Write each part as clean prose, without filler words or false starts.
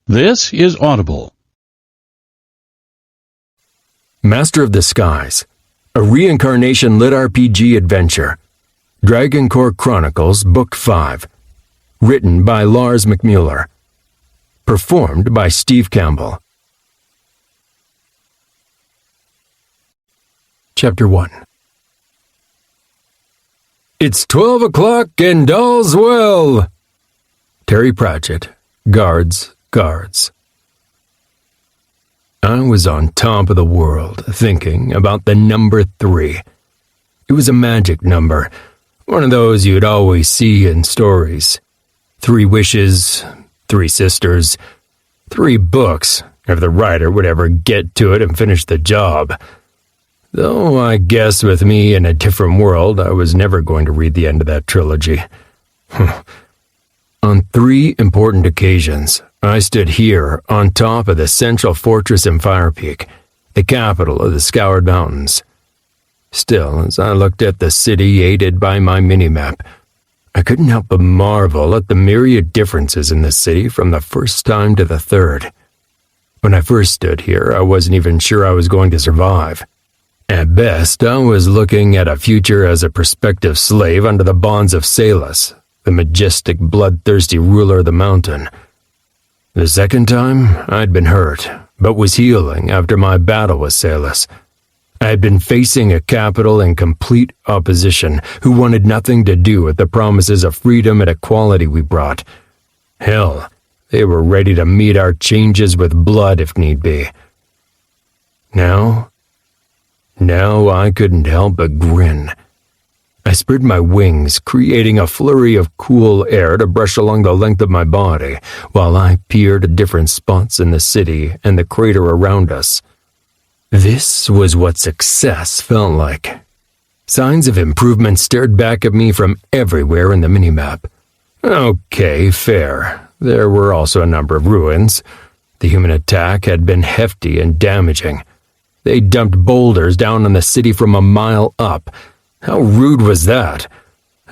This is Audible. Master of the Skies, a Reincarnation LitRPG adventure. Dragon Core Chronicles, Book 5. Written by Lars McMuller. Performed by Steve Campbell. Chapter 1. It's 12 o'clock and all's well. Terry Pratchett, Guards. I was on top of the world, thinking about the number 3. It was a magic number, one of those you'd always see in stories. 3 wishes, 3 sisters, 3 books, if the writer would ever get to it and finish the job. Though I guess with me in a different world, I was never going to read the end of that trilogy. On 3 important occasions, I stood here on top of the central fortress in Firepeak, the capital of the Scoured Mountains. Still, as I looked at the city aided by my minimap, I couldn't help but marvel at the myriad differences in the city from the first time to the third. When I first stood here, I wasn't even sure I was going to survive. At best, I was looking at a future as a prospective slave under the bonds of Salus, the majestic, bloodthirsty ruler of the mountain. The second time, I'd been hurt, but was healing after my battle with Salus. I had been facing a capital in complete opposition who wanted nothing to do with the promises of freedom and equality we brought. Hell, they were ready to meet our changes with blood if need be. Now I couldn't help but grin. I spread my wings, creating a flurry of cool air to brush along the length of my body, while I peered at different spots in the city and the crater around us. This was what success felt like. Signs of improvement stared back at me from everywhere in the minimap. Okay, fair. There were also a number of ruins. The human attack had been hefty and damaging. They dumped boulders down on the city from a mile up. How rude was that?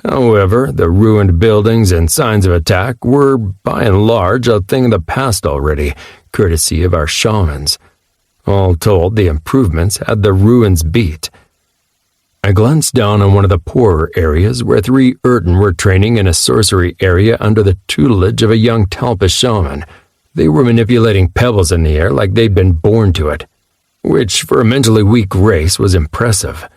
However, the ruined buildings and signs of attack were, by and large, a thing of the past already, courtesy of our shamans. All told, the improvements had the ruins beat. I glanced down on one of the poorer areas where 3 Urton were training in a sorcery area under the tutelage of a young Talpa shaman. They were manipulating pebbles in the air like they'd been born to it, which for a mentally weak race was impressive.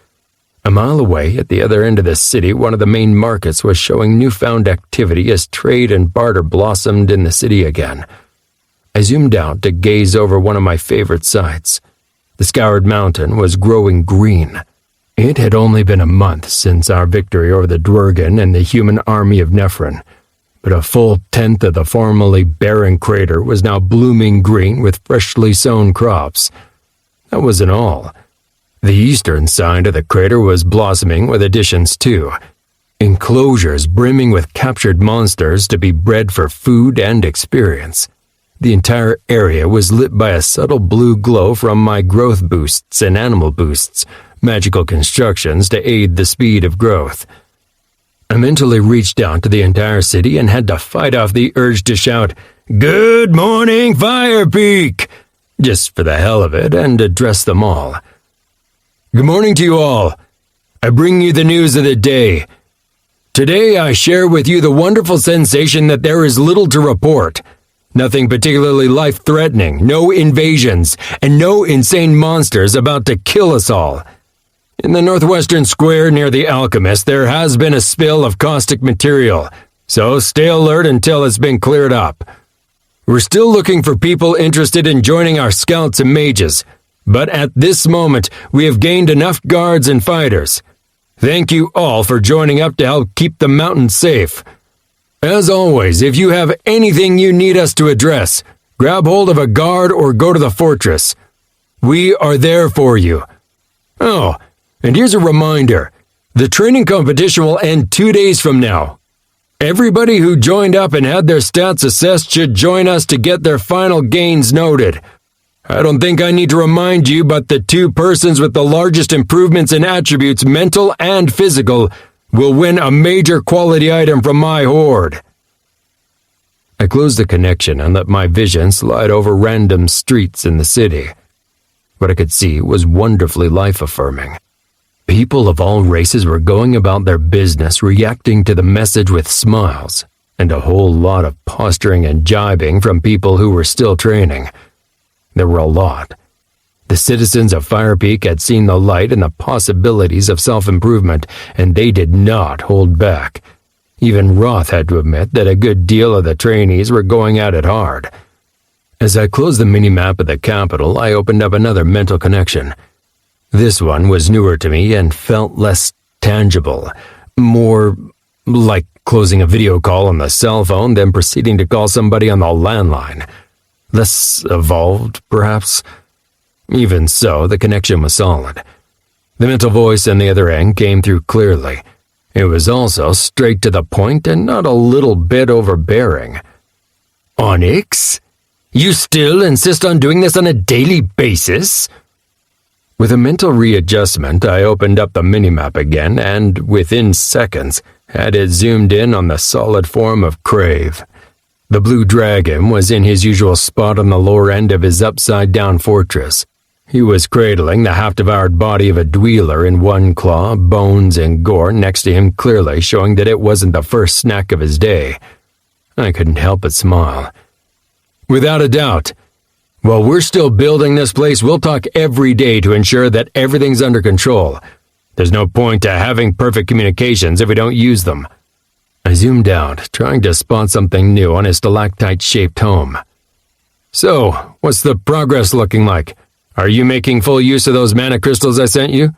A mile away, at the other end of the city, one of the main markets was showing newfound activity as trade and barter blossomed in the city again. I zoomed out to gaze over one of my favorite sights. The Scoured Mountain was growing green. It had only been a month since our victory over the Dwergen and the human army of Nefren, but a full 10th of the formerly barren crater was now blooming green with freshly sown crops. That wasn't all. The eastern side of the crater was blossoming with additions too. Enclosures brimming with captured monsters to be bred for food and experience. The entire area was lit by a subtle blue glow from my growth boosts and animal boosts, magical constructions to aid the speed of growth. I mentally reached out to the entire city and had to fight off the urge to shout, "Good morning, Firepeak!" just for the hell of it, and address them all. Good morning to you all. I bring you the news of the day. Today I share with you the wonderful sensation that there is little to report. Nothing particularly life-threatening, no invasions, and no insane monsters about to kill us all. In the northwestern square near the Alchemist, there has been a spill of caustic material, so stay alert until it's been cleared up. We're still looking for people interested in joining our scouts and mages, but at this moment, we have gained enough guards and fighters. Thank you all for joining up to help keep the mountain safe. As always, if you have anything you need us to address, grab hold of a guard or go to the fortress. We are there for you. Oh, and here's a reminder. The training competition will end 2 days from now. Everybody who joined up and had their stats assessed should join us to get their final gains noted. I don't think I need to remind you, but the 2 persons with the largest improvements in attributes, mental and physical, will win a major quality item from my horde. I closed the connection and let my vision slide over random streets in the city. What I could see was wonderfully life-affirming. People of all races were going about their business, reacting to the message with smiles, and a whole lot of posturing and jibing from people who were still training. There were a lot. The citizens of Fire Peak had seen the light and the possibilities of self-improvement, and they did not hold back. Even Roth had to admit that a good deal of the trainees were going at it hard. As I closed the mini-map of the capital, I opened up another mental connection. This one was newer to me and felt less tangible, more like closing a video call on the cell phone than proceeding to call somebody on the landline. Less evolved, perhaps? Even so, the connection was solid. The mental voice on the other end came through clearly. It was also straight to the point and not a little bit overbearing. Onyx? You still insist on doing this on a daily basis? With a mental readjustment, I opened up the minimap again and, within seconds, had it zoomed in on the solid form of Crave. The blue dragon was in his usual spot on the lower end of his upside-down fortress. He was cradling the half-devoured body of a dweller in one claw, bones and gore next to him clearly showing that it wasn't the first snack of his day. I couldn't help but smile. Without a doubt. While we're still building this place, we'll talk every day to ensure that everything's under control. There's no point to having perfect communications if we don't use them. I zoomed out, trying to spot something new on his stalactite-shaped home. So, what's the progress looking like? Are you making full use of those mana crystals I sent you?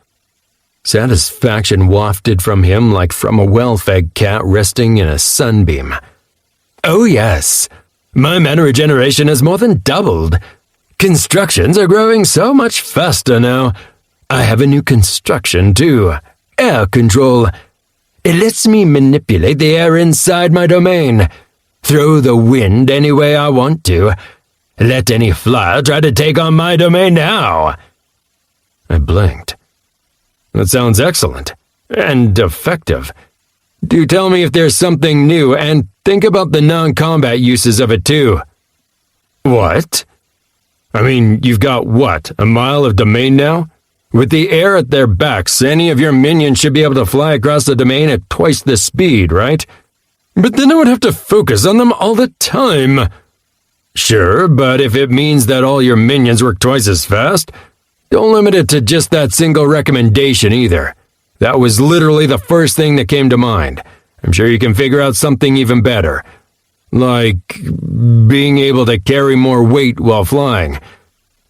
Satisfaction wafted from him like from a well-fed cat resting in a sunbeam. Oh yes, my mana regeneration has more than doubled. Constructions are growing so much faster now. I have a new construction too, air control. It lets me manipulate the air inside my domain, throw the wind any way I want to. Let any flyer try to take on my domain now. I blinked. That sounds excellent. And effective. Do tell me if there's something new, and think about the non-combat uses of it too. What? I mean, you've got what, a mile of domain now? With the air at their backs, any of your minions should be able to fly across the domain at twice the speed, right? But then I would have to focus on them all the time. Sure, but if it means that all your minions work twice as fast, don't limit it to just that single recommendation either. That was literally the first thing that came to mind. I'm sure you can figure out something even better. Like being able to carry more weight while flying.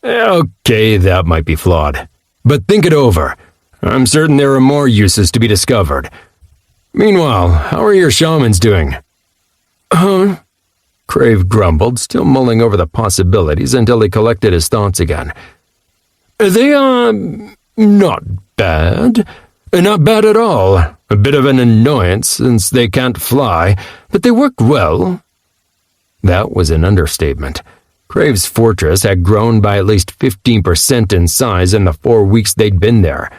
Okay, that might be flawed. But think it over. I'm certain there are more uses to be discovered. Meanwhile, how are your shamans doing? Crave grumbled, still mulling over the possibilities until he collected his thoughts again. They are not bad. Not bad at all. A bit of an annoyance since they can't fly, but they work well. That was an understatement. Crave's fortress had grown by at least 15% in size in the 4 weeks they'd been there.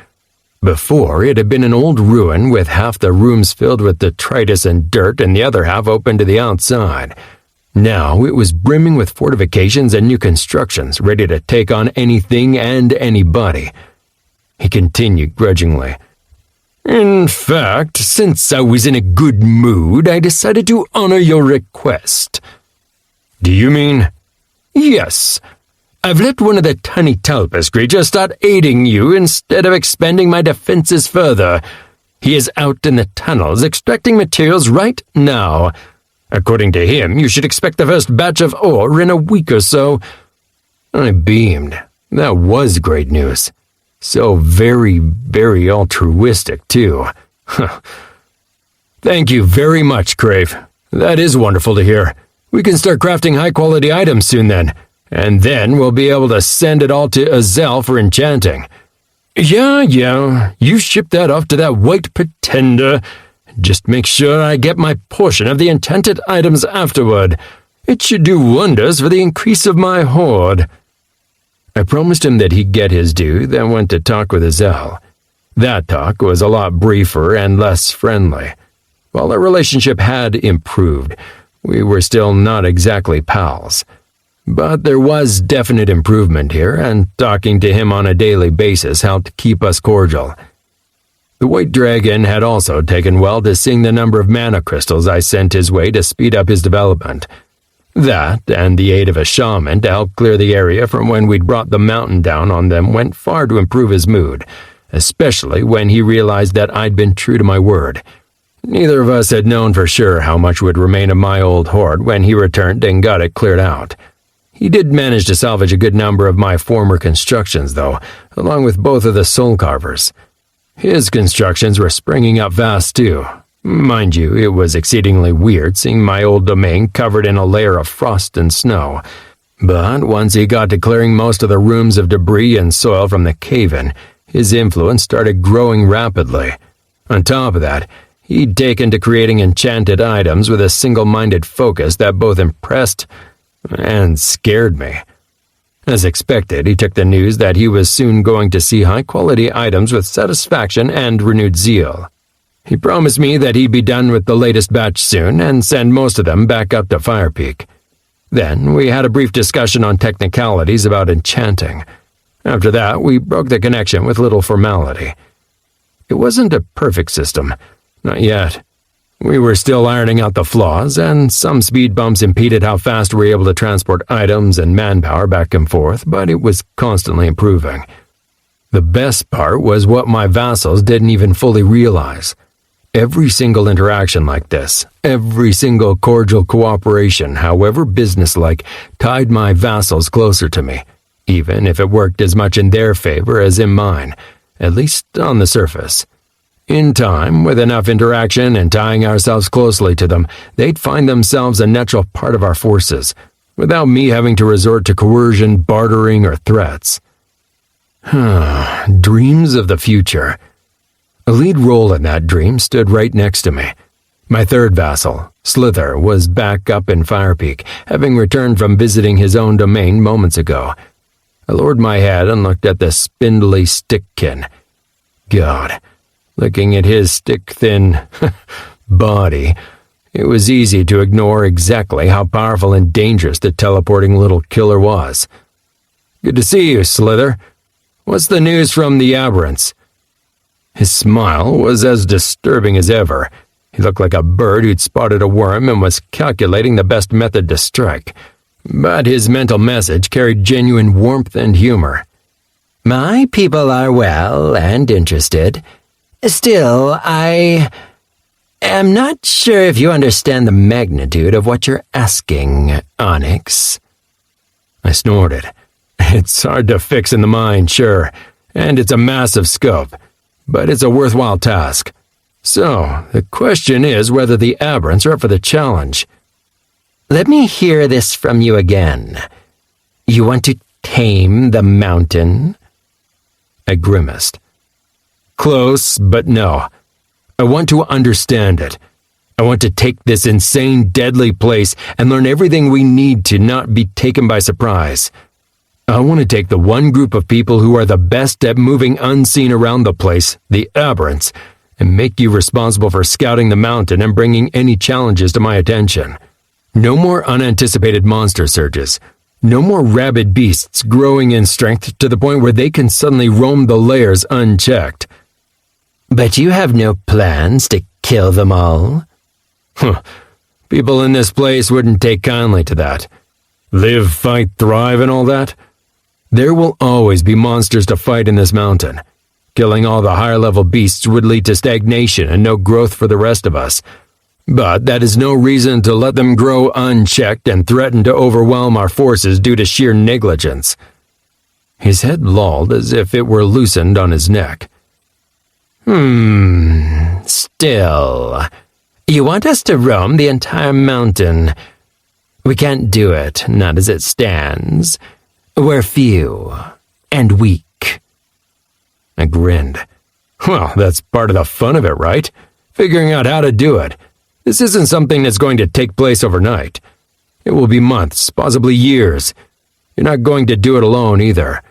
Before, it had been an old ruin with half the rooms filled with detritus and dirt and the other half open to the outside. Now it was brimming with fortifications and new constructions, ready to take on anything and anybody. He continued grudgingly. In fact, since I was in a good mood, I decided to honor your request. Do you mean? Yes. I've let one of the tiny Talpus creatures start aiding you instead of expanding my defenses further. He is out in the tunnels extracting materials right now. According to him, you should expect the first batch of ore in a week or so. I beamed. That was great news. So very, very altruistic, too. Thank you very much, Crave. That is wonderful to hear. We can start crafting high-quality items soon then, and then we'll be able to send it all to Azel for enchanting. Yeah, you ship that off to that white pretender. Just make sure I get my portion of the enchanted items afterward. It should do wonders for the increase of my hoard. I promised him that he'd get his due, then went to talk with Azel. That talk was a lot briefer and less friendly. While our relationship had improved, We were still not exactly pals. But there was definite improvement here, and talking to him on a daily basis helped keep us cordial. The White Dragon had also taken well to seeing the number of mana crystals I sent his way to speed up his development. That, and the aid of a shaman to help clear the area from when we'd brought the mountain down on them, went far to improve his mood, especially when he realized that I'd been true to my word. Neither of us had known for sure how much would remain of my old hoard when he returned and got it cleared out. He did manage to salvage a good number of my former constructions, though, along with both of the soul carvers. His constructions were springing up fast, too. Mind you, it was exceedingly weird seeing my old domain covered in a layer of frost and snow. But once he got to clearing most of the rooms of debris and soil from the cave-in, his influence started growing rapidly. On top of that, he'd taken to creating enchanted items with a single-minded focus that both impressed and scared me. As expected, he took the news that he was soon going to see high-quality items with satisfaction and renewed zeal. He promised me that he'd be done with the latest batch soon and send most of them back up to Fire Peak. Then we had a brief discussion on technicalities about enchanting. After that, we broke the connection with little formality. It wasn't a perfect system, not yet. We were still ironing out the flaws, and some speed bumps impeded how fast we were able to transport items and manpower back and forth, but it was constantly improving. The best part was what my vassals didn't even fully realize. Every single interaction like this, every single cordial cooperation, however businesslike, tied my vassals closer to me, even if it worked as much in their favor as in mine, at least on the surface. In time, with enough interaction and tying ourselves closely to them, they'd find themselves a natural part of our forces, without me having to resort to coercion, bartering, or threats. Dreams of the future. A lead role in that dream stood right next to me. My third vassal, Slither, was back up in Fire Peak, having returned from visiting his own domain moments ago. I lowered my head and looked at the spindly stickkin. God, looking at his stick-thin body, it was easy to ignore exactly how powerful and dangerous the teleporting little killer was. Good to see you, Slither. What's the news from the Aberrants? His smile was as disturbing as ever. He looked like a bird who'd spotted a worm and was calculating the best method to strike. But his mental message carried genuine warmth and humor. My people are well and interested. Still, I am not sure if you understand the magnitude of what you're asking, Onyx. I snorted. It's hard to fix in the mind, sure, and it's a massive scope, but it's a worthwhile task. So, the question is whether the Aberrants are up for the challenge. Let me hear this from you again. You want to tame the mountain? I grimaced. Close, but no. I want to understand it. I want to take this insane, deadly place and learn everything we need to not be taken by surprise. I want to take the one group of people who are the best at moving unseen around the place, the Aberrants, and make you responsible for scouting the mountain and bringing any challenges to my attention. No more unanticipated monster surges. No more rabid beasts growing in strength to the point where they can suddenly roam the layers unchecked. But you have no plans to kill them all? People in this place wouldn't take kindly to that. Live, fight, thrive, and all that. There will always be monsters to fight in this mountain. Killing all the higher-level beasts would lead to stagnation and no growth for the rest of us. But that is no reason to let them grow unchecked and threaten to overwhelm our forces due to sheer negligence. His head lolled as if it were loosened on his neck. Still, you want us to roam the entire mountain? We can't do it, not as it stands. We're few and weak. I grinned. Well, that's part of the fun of it, right? Figuring out how to do it. This isn't something that's going to take place overnight. It will be months, possibly years. You're not going to do it alone either.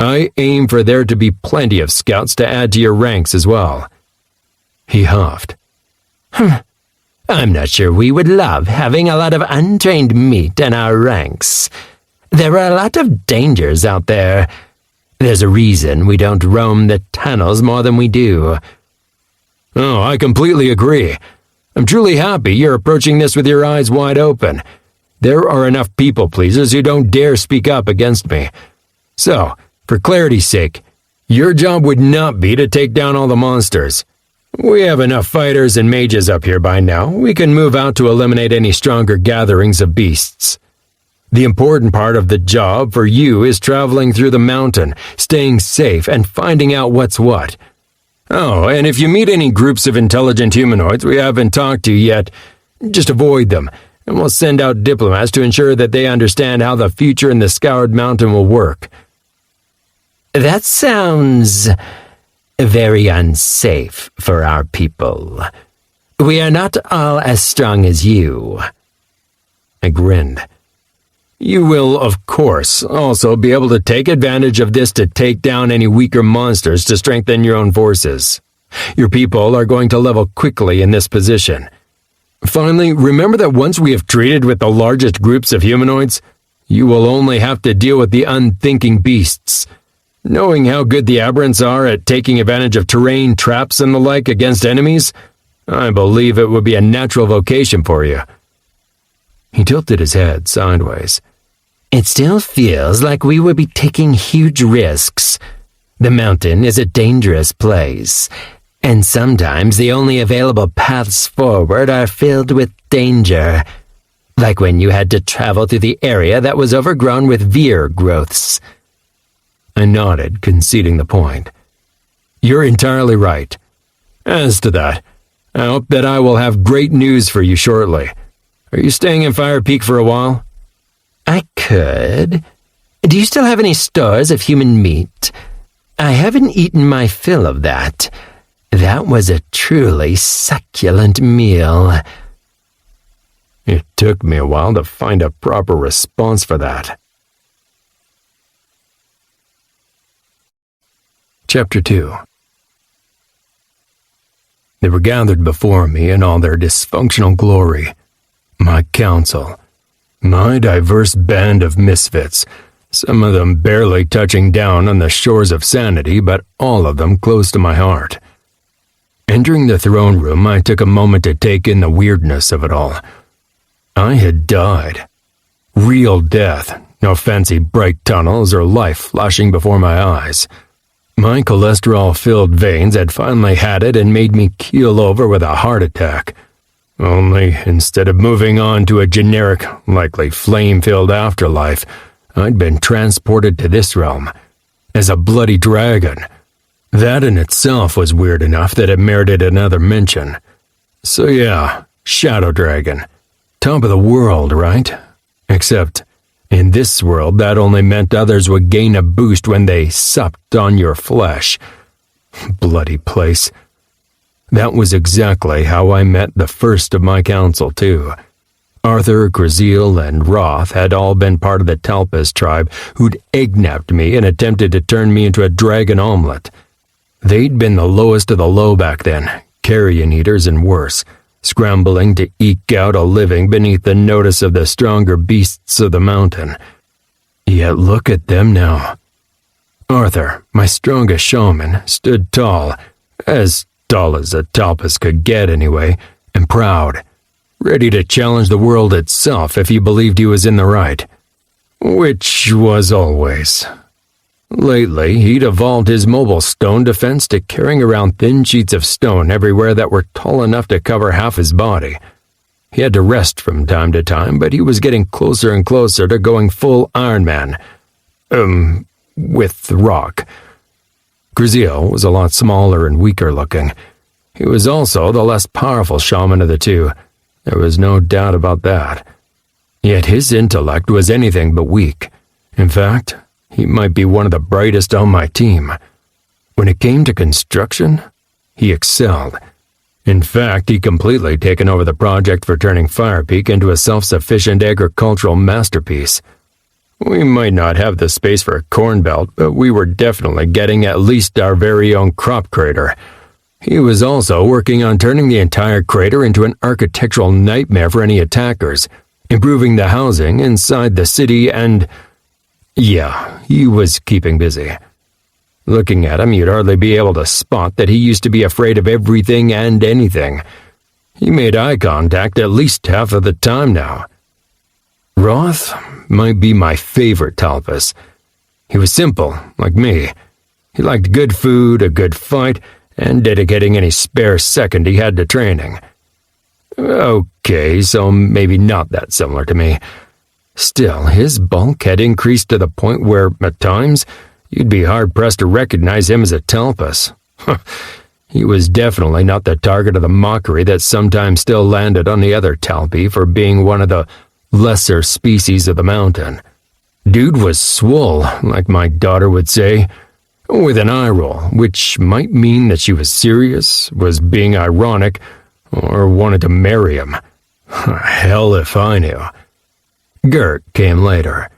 I aim for there to be plenty of scouts to add to your ranks as well. He huffed. I'm not sure we would love having a lot of untrained meat in our ranks. There are a lot of dangers out there. There's a reason we don't roam the tunnels more than we do. Oh, I completely agree. I'm truly happy you're approaching this with your eyes wide open. There are enough people-pleasers who don't dare speak up against me. So, for clarity's sake, your job would not be to take down all the monsters. We have enough fighters and mages up here by now. We can move out to eliminate any stronger gatherings of beasts. The important part of the job for you is traveling through the mountain, staying safe, and finding out what's what. Oh, and if you meet any groups of intelligent humanoids we haven't talked to yet, just avoid them, and we'll send out diplomats to ensure that they understand how the future in the Scoured Mountain will work. That sounds very unsafe for our people. We are not all as strong as you. I grinned. You will, of course, also be able to take advantage of this to take down any weaker monsters to strengthen your own forces. Your people are going to level quickly in this position. Finally, remember that once we have treated with the largest groups of humanoids, you will only have to deal with the unthinking beasts. Knowing how good the aberrants are at taking advantage of terrain, traps, and the like against enemies, I believe it would be a natural vocation for you. He tilted his head sideways. It still feels like we would be taking huge risks. The mountain is a dangerous place, and sometimes the only available paths forward are filled with danger, like when you had to travel through the area that was overgrown with veer growths. I nodded, conceding the point. You're entirely right. As to that, I hope that I will have great news for you shortly. Are you staying in Fire Peak for a while? I could. Do you still have any stores of human meat? I haven't eaten my fill of that. That was a truly succulent meal. It took me a while to find a proper response for that. Chapter 2. They were gathered before me in all their dysfunctional glory. My council. My diverse band of misfits, some of them barely touching down on the shores of sanity, but all of them close to my heart. Entering the throne room, I took a moment to take in the weirdness of it all. I had died. Real death, no fancy bright tunnels or life flashing before my eyes. My cholesterol-filled veins had finally had it and made me keel over with a heart attack. Only, instead of moving on to a generic, likely flame-filled afterlife, I'd been transported to this realm as a bloody dragon. That in itself was weird enough that it merited another mention. So yeah, Shadow Dragon. Top of the world, right? Except, in this world, that only meant others would gain a boost when they supped on your flesh. Bloody place. That was exactly how I met the first of my council, too. Arthur, Graziel, and Roth had all been part of the Talpas tribe who'd egg-napped me and attempted to turn me into a dragon omelet. They'd been the lowest of the low back then, carrion eaters and worse, scrambling to eke out a living beneath the notice of the stronger beasts of the mountain. Yet look at them now. Arthur, my strongest shaman, stood tall as a Talpas could get anyway, and proud, ready to challenge the world itself if he believed he was in the right. Which was always. Lately, he'd evolved his mobile stone defense to carrying around thin sheets of stone everywhere that were tall enough to cover half his body. He had to rest from time to time, but he was getting closer and closer to going full Iron Man. With rock. Graziel was a lot smaller and weaker looking. He was also the less powerful shaman of the two. There was no doubt about that. Yet his intellect was anything but weak. In fact, he might be one of the brightest on my team. When it came to construction, he excelled. In fact, he'd completely taken over the project for turning Fire Peak into a self-sufficient agricultural masterpiece. We might not have the space for a corn belt, but we were definitely getting at least our very own crop crater. He was also working on turning the entire crater into an architectural nightmare for any attackers, improving the housing inside the city, and yeah, he was keeping busy. Looking at him, you'd hardly be able to spot that he used to be afraid of everything and anything. He made eye contact at least half of the time now. Roth might be my favorite Talpus. He was simple, like me. He liked good food, a good fight, and dedicating any spare second he had to training. Okay, so maybe not that similar to me. Still, his bulk had increased to the point where, at times, you'd be hard-pressed to recognize him as a Talpus. He was definitely not the target of the mockery that sometimes still landed on the other Talpi for being one of the lesser species of the mountain. Dude was swole, like my daughter would say, with an eye roll, which might mean that she was serious, was being ironic, or wanted to marry him. Hell if I knew. Gert came later.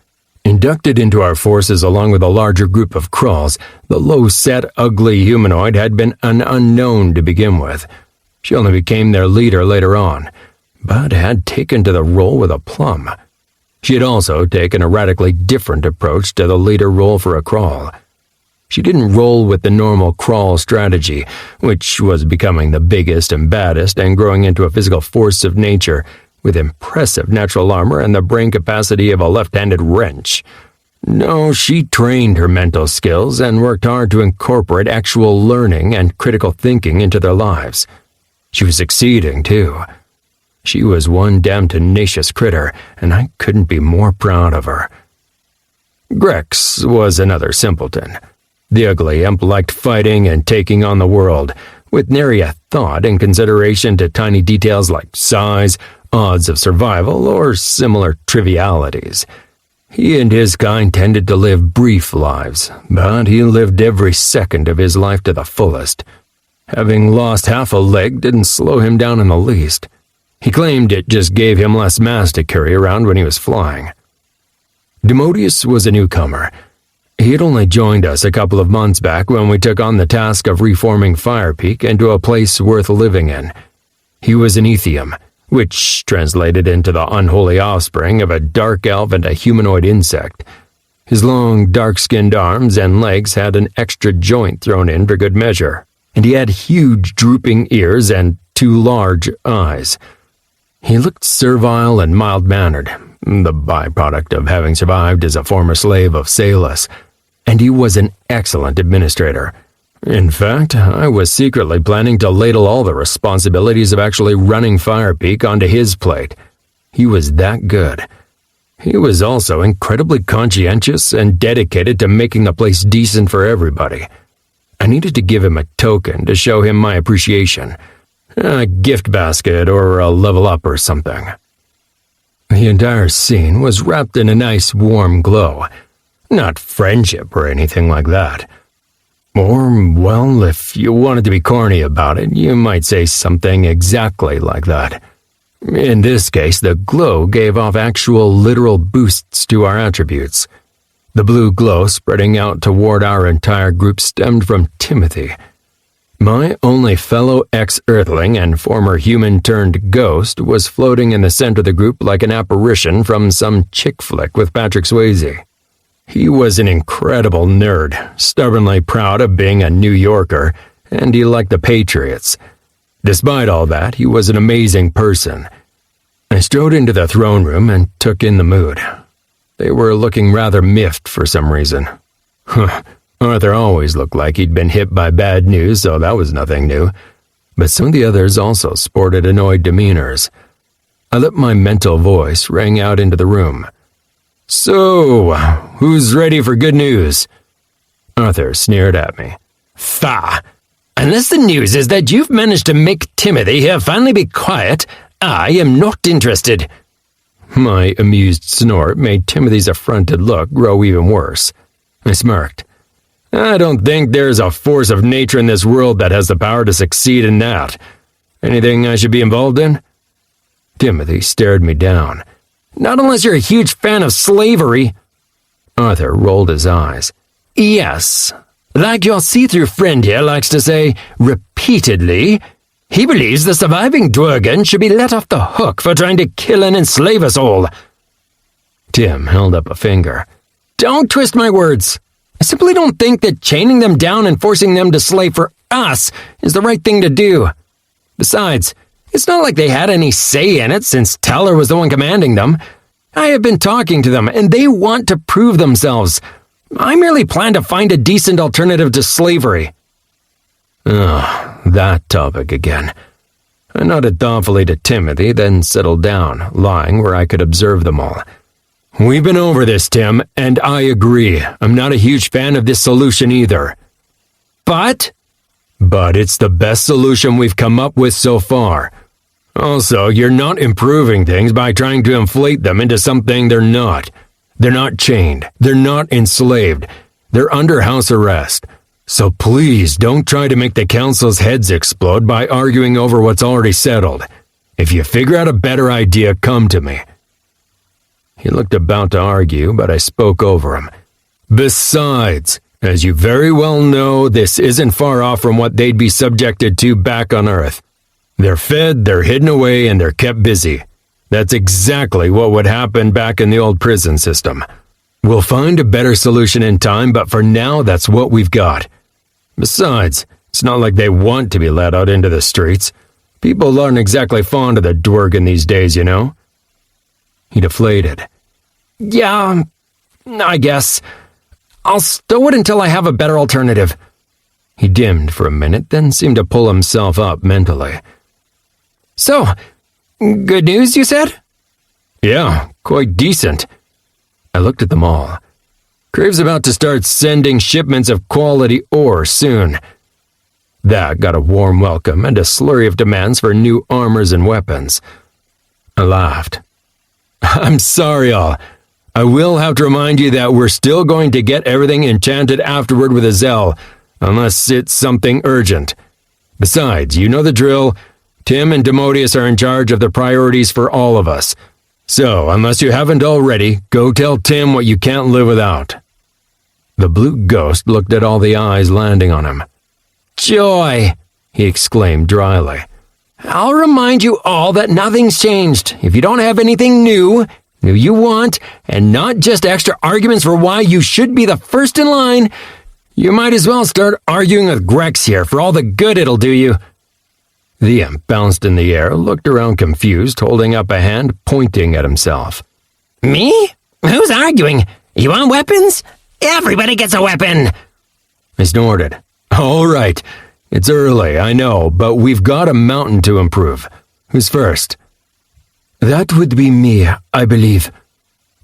Inducted into our forces along with a larger group of Kralls, the low-set, ugly humanoid had been an unknown to begin with. She only became their leader later on, but had taken to the role with aplomb. She had also taken a radically different approach to the leader role for a Krall. She didn't roll with the normal Krall strategy, which was becoming the biggest and baddest and growing into a physical force of nature with impressive natural armor and the brain capacity of a left-handed wrench. No, she trained her mental skills and worked hard to incorporate actual learning and critical thinking into their lives. She was succeeding, too. She was one damn tenacious critter, and I couldn't be more proud of her. Grex was another simpleton. The ugly imp liked fighting and taking on the world, with nary a thought in consideration to tiny details like size, odds of survival, or similar trivialities. He and his kind tended to live brief lives, but he lived every second of his life to the fullest. Having lost half a leg didn't slow him down in the least. He claimed it just gave him less mass to carry around when he was flying. Demodius was a newcomer. He had only joined us a couple of months back when we took on the task of reforming Firepeak into a place worth living in. He was an Ethium, which translated into the unholy offspring of a dark elf and a humanoid insect. His long, dark-skinned arms and legs had an extra joint thrown in for good measure, and he had huge drooping ears and 2 large eyes. He looked servile and mild-mannered, the byproduct of having survived as a former slave of Salus, and he was an excellent administrator. In fact, I was secretly planning to ladle all the responsibilities of actually running Firepeak onto his plate. He was that good. He was also incredibly conscientious and dedicated to making the place decent for everybody. I needed to give him a token to show him my appreciation. A gift basket or a level up or something. The entire scene was wrapped in a nice warm glow. Not friendship or anything like that. Or, well, if you wanted to be corny about it, you might say something exactly like that. In this case, the glow gave off actual literal boosts to our attributes. The blue glow spreading out toward our entire group stemmed from Timothy. My only fellow ex-Earthling and former human-turned-ghost was floating in the center of the group like an apparition from some chick flick with Patrick Swayze. He was an incredible nerd, stubbornly proud of being a New Yorker, and he liked the Patriots. Despite all that, he was an amazing person. I strode into the throne room and took in the mood. They were looking rather miffed for some reason. Arthur always looked like he'd been hit by bad news, so that was nothing new. But some of the others also sported annoyed demeanors. I let my mental voice ring out into the room. "So, who's ready for good news?" Arthur sneered at me. "Fa! Unless the news is that you've managed to make Timothy here finally be quiet, I am not interested." My amused snort made Timothy's affronted look grow even worse. I smirked. "I don't think there's a force of nature in this world that has the power to succeed in that. Anything I should be involved in?" Timothy stared me down. "Not unless you're a huge fan of slavery." Arthur rolled his eyes. "Yes, Like your see-through friend here likes to say repeatedly, he believes the surviving Dwergen should be let off the hook for trying to kill and enslave us all. Tim held up a finger. Don't twist my words. I simply don't think that chaining them down and forcing them to slave for us is the right thing to do. Besides, it's not like they had any say in it since Teller was the one commanding them. I have been talking to them, and they want to prove themselves. I merely plan to find a decent alternative to slavery. That topic again. I nodded thoughtfully to Timothy, then settled down, lying where I could observe them all. We've been over this, Tim, and I agree. I'm not a huge fan of this solution either. But it's the best solution we've come up with so far. Also, you're not improving things by trying to inflate them into something they're not. They're not chained. They're not enslaved. They're under house arrest. So please don't try to make the council's heads explode by arguing over what's already settled. If you figure out a better idea, come to me. He looked about to argue, but I spoke over him. Besides, as you very well know, this isn't far off from what they'd be subjected to back on Earth. They're fed, they're hidden away, and they're kept busy. That's exactly what would happen back in the old prison system. We'll find a better solution in time, but for now, that's what we've got. Besides, it's not like they want to be let out into the streets. People aren't exactly fond of the Dwergen these days, you know? He deflated. Yeah, I guess. I'll stow it until I have a better alternative. He dimmed for a minute, then seemed to pull himself up mentally. So, good news, you said? Yeah, quite decent. I looked at them all. Crave's about to start sending shipments of quality ore soon. That got a warm welcome and a slurry of demands for new armors and weapons. I laughed. I'm sorry, all. I will have to remind you that we're still going to get everything enchanted afterward with a Zell, unless it's something urgent. Besides, you know the drill. Tim and Demodius are in charge of the priorities for all of us. So, unless you haven't already, go tell Tim what you can't live without. The blue ghost looked at all the eyes landing on him. Joy, he exclaimed dryly. I'll remind you all that nothing's changed. If you don't have anything new you want, and not just extra arguments for why you should be the first in line, you might as well start arguing with Grex here for all the good it'll do you. The imp bounced in the air, looked around confused, holding up a hand, pointing at himself. Me? Who's arguing? You want weapons? Everybody gets a weapon! I snorted. All right. It's early, I know, but we've got a mountain to improve. Who's first? That would be me, I believe.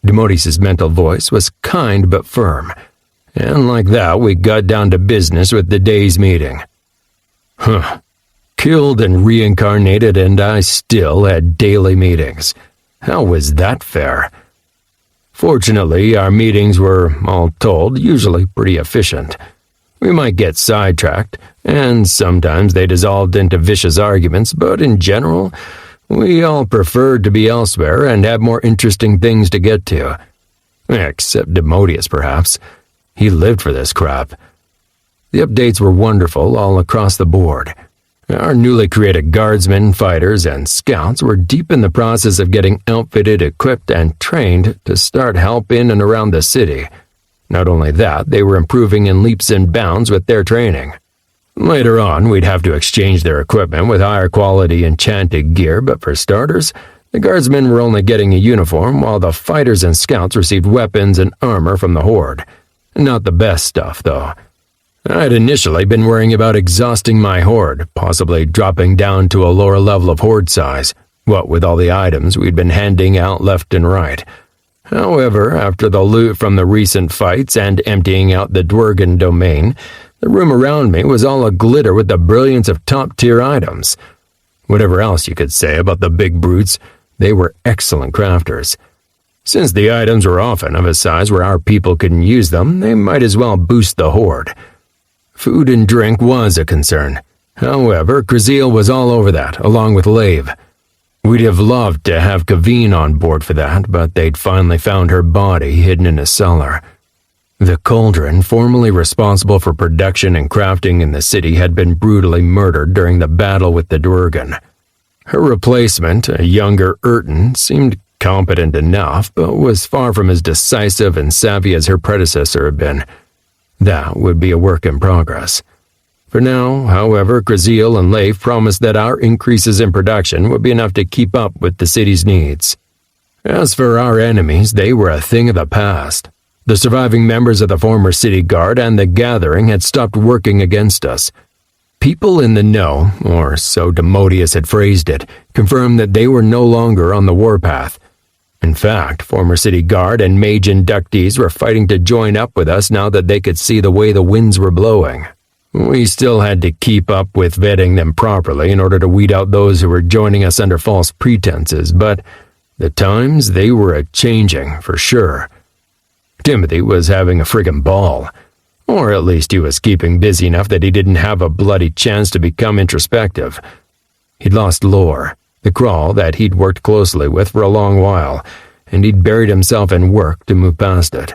Demodius' mental voice was kind but firm. And like that, we got down to business with the day's meeting. Killed and reincarnated, and I still had daily meetings. How was that fair? Fortunately, our meetings were, all told, usually pretty efficient. We might get sidetracked, and sometimes they dissolved into vicious arguments, but in general, we all preferred to be elsewhere and have more interesting things to get to. Except Demodius, perhaps. He lived for this crap. The updates were wonderful all across the board. Our newly created guardsmen, fighters, and scouts were deep in the process of getting outfitted, equipped, and trained to start help in and around the city. Not only that, they were improving in leaps and bounds with their training. Later on, we'd have to exchange their equipment with higher quality enchanted gear, but for starters, the guardsmen were only getting a uniform, while the fighters and scouts received weapons and armor from the Horde. Not the best stuff, though. I'd initially been worrying about exhausting my Horde, possibly dropping down to a lower level of Horde size, what with all the items we'd been handing out left and right. However, after the loot from the recent fights and emptying out the Dwergen domain, the room around me was all aglitter with the brilliance of top-tier items. Whatever else you could say about the big brutes, they were excellent crafters. Since the items were often of a size where our people couldn't use them, they might as well boost the Horde. Food and drink was a concern. However, Krasil was all over that, along with Lave. We'd have loved to have Kaveen on board for that, but they'd finally found her body hidden in a cellar. The cauldron, formerly responsible for production and crafting in the city, had been brutally murdered during the battle with the Dwergen. Her replacement, a younger Urton, seemed competent enough, but was far from as decisive and savvy as her predecessor had been. That would be a work in progress. For now, however, Graziel and Leif promised that our increases in production would be enough to keep up with the city's needs. As for our enemies, they were a thing of the past. The surviving members of the former city guard and the Gathering had stopped working against us. People in the know, or so Demodius had phrased it, confirmed that they were no longer on the warpath. In fact, former city guard and mage inductees were fighting to join up with us now that they could see the way the winds were blowing. We still had to keep up with vetting them properly in order to weed out those who were joining us under false pretenses, but the times, they were a-changing, for sure. Timothy was having a friggin' ball. Or at least he was keeping busy enough that he didn't have a bloody chance to become introspective. He'd lost Lore, the crawl that he'd worked closely with for a long while, and he'd buried himself in work to move past it.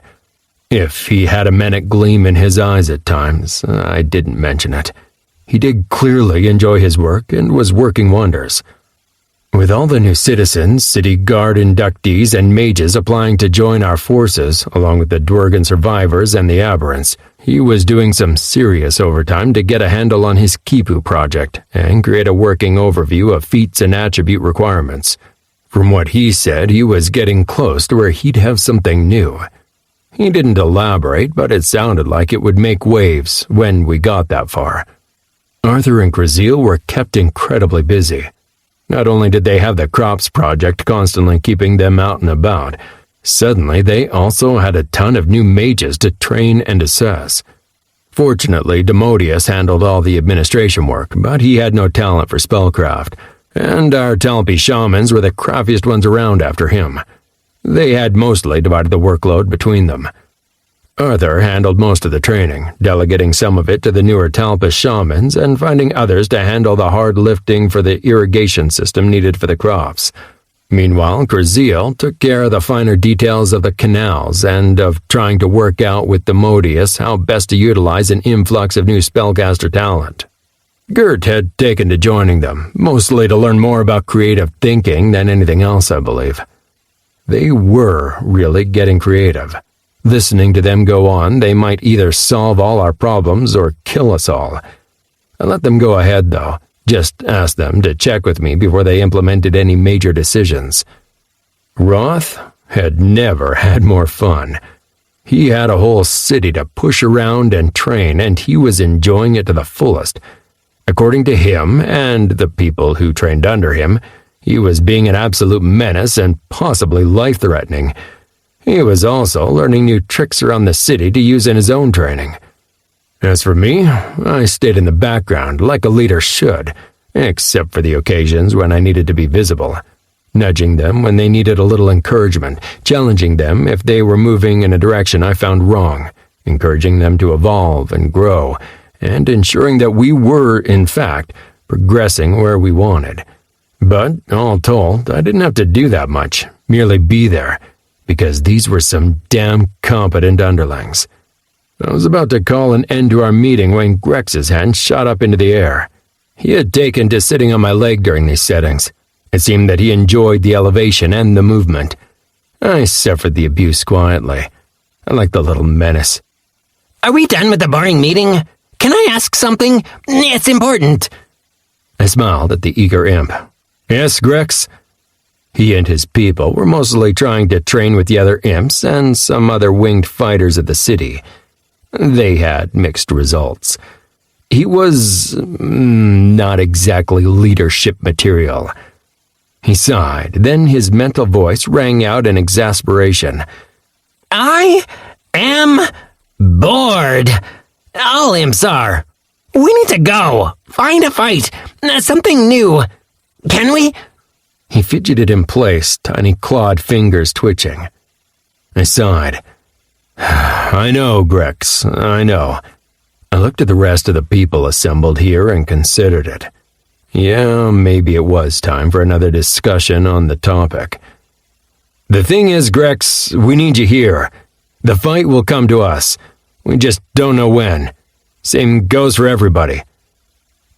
If he had a manic gleam in his eyes at times, I didn't mention it. He did clearly enjoy his work and was working wonders. With all the new citizens, city guard inductees, and mages applying to join our forces, along with the Dwergen survivors and the aberrants, he was doing some serious overtime to get a handle on his Kipu project and create a working overview of feats and attribute requirements. From what he said, he was getting close to where he'd have something new. He didn't elaborate, but it sounded like it would make waves when we got that far. Arthur and Graziel were kept incredibly busy. Not only did they have the crops project constantly keeping them out and about, suddenly they also had a ton of new mages to train and assess. Fortunately, Demodius handled all the administration work, but he had no talent for spellcraft, and our Talpi shamans were the craftiest ones around after him. They had mostly divided the workload between them. Arthur handled most of the training, delegating some of it to the newer Talpa shamans and finding others to handle the hard lifting for the irrigation system needed for the crops. Meanwhile, Graziel took care of the finer details of the canals and of trying to work out with Demodius how best to utilize an influx of new spellcaster talent. Gert had taken to joining them, mostly to learn more about creative thinking than anything else, I believe. They were really getting creative. Listening to them go on, they might either solve all our problems or kill us all. I let them go ahead, though. Just asked them to check with me before they implemented any major decisions. Roth had never had more fun. He had a whole city to push around and train, and he was enjoying it to the fullest. According to him and the people who trained under him, he was being an absolute menace and possibly life-threatening. He was also learning new tricks around the city to use in his own training. As for me, I stayed in the background like a leader should, except for the occasions when I needed to be visible, nudging them when they needed a little encouragement, challenging them if they were moving in a direction I found wrong, encouraging them to evolve and grow, and ensuring that we were, in fact, progressing where we wanted. But, all told, I didn't have to do that much, merely be there, because these were some damn competent underlings. I was about to call an end to our meeting when Grex's hand shot up into the air. He had taken to sitting on my leg during these settings. It seemed that he enjoyed the elevation and the movement. I suffered the abuse quietly. I liked the little menace. Are we done with the boring meeting? Can I ask something? It's important. I smiled at the eager imp. Yes, Grex? He and his people were mostly trying to train with the other imps and some other winged fighters of the city. They had mixed results. He was not exactly leadership material. He sighed, then his mental voice rang out in exasperation. I am bored. All imps are. We need to go. Find a fight. Something new. Can we? He fidgeted in place, tiny clawed fingers twitching. I sighed. I know, Grex, I know. I looked at the rest of the people assembled here and considered it. Yeah, maybe it was time for another discussion on the topic. The thing is, Grex, we need you here. The fight will come to us. We just don't know when. Same goes for everybody.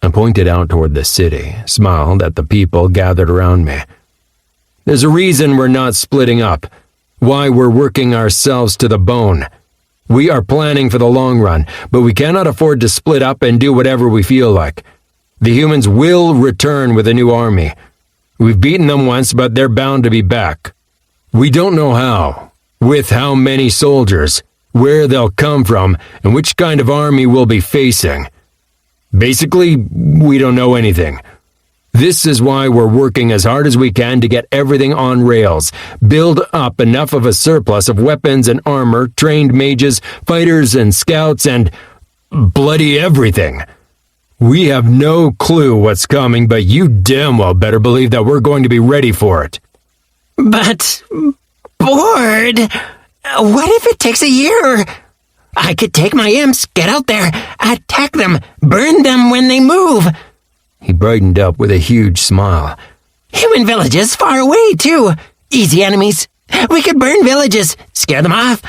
I pointed out toward the city, smiled at the people gathered around me. There's a reason we're not splitting up, why we're working ourselves to the bone. We are planning for the long run, but we cannot afford to split up and do whatever we feel like. The humans will return with a new army. We've beaten them once, but they're bound to be back. We don't know how, with how many soldiers, where they'll come from, and which kind of army we'll be facing. Basically, we don't know anything. This is why we're working as hard as we can to get everything on rails, build up enough of a surplus of weapons and armor, trained mages, fighters and scouts, and bloody everything. We have no clue what's coming, but you damn well better believe that we're going to be ready for it. But, Bored, what if it takes a year? I could take my imps, get out there, attack them, burn them when they move. He brightened up with a huge smile. Human villages far away, too. Easy enemies. We could burn villages, scare them off.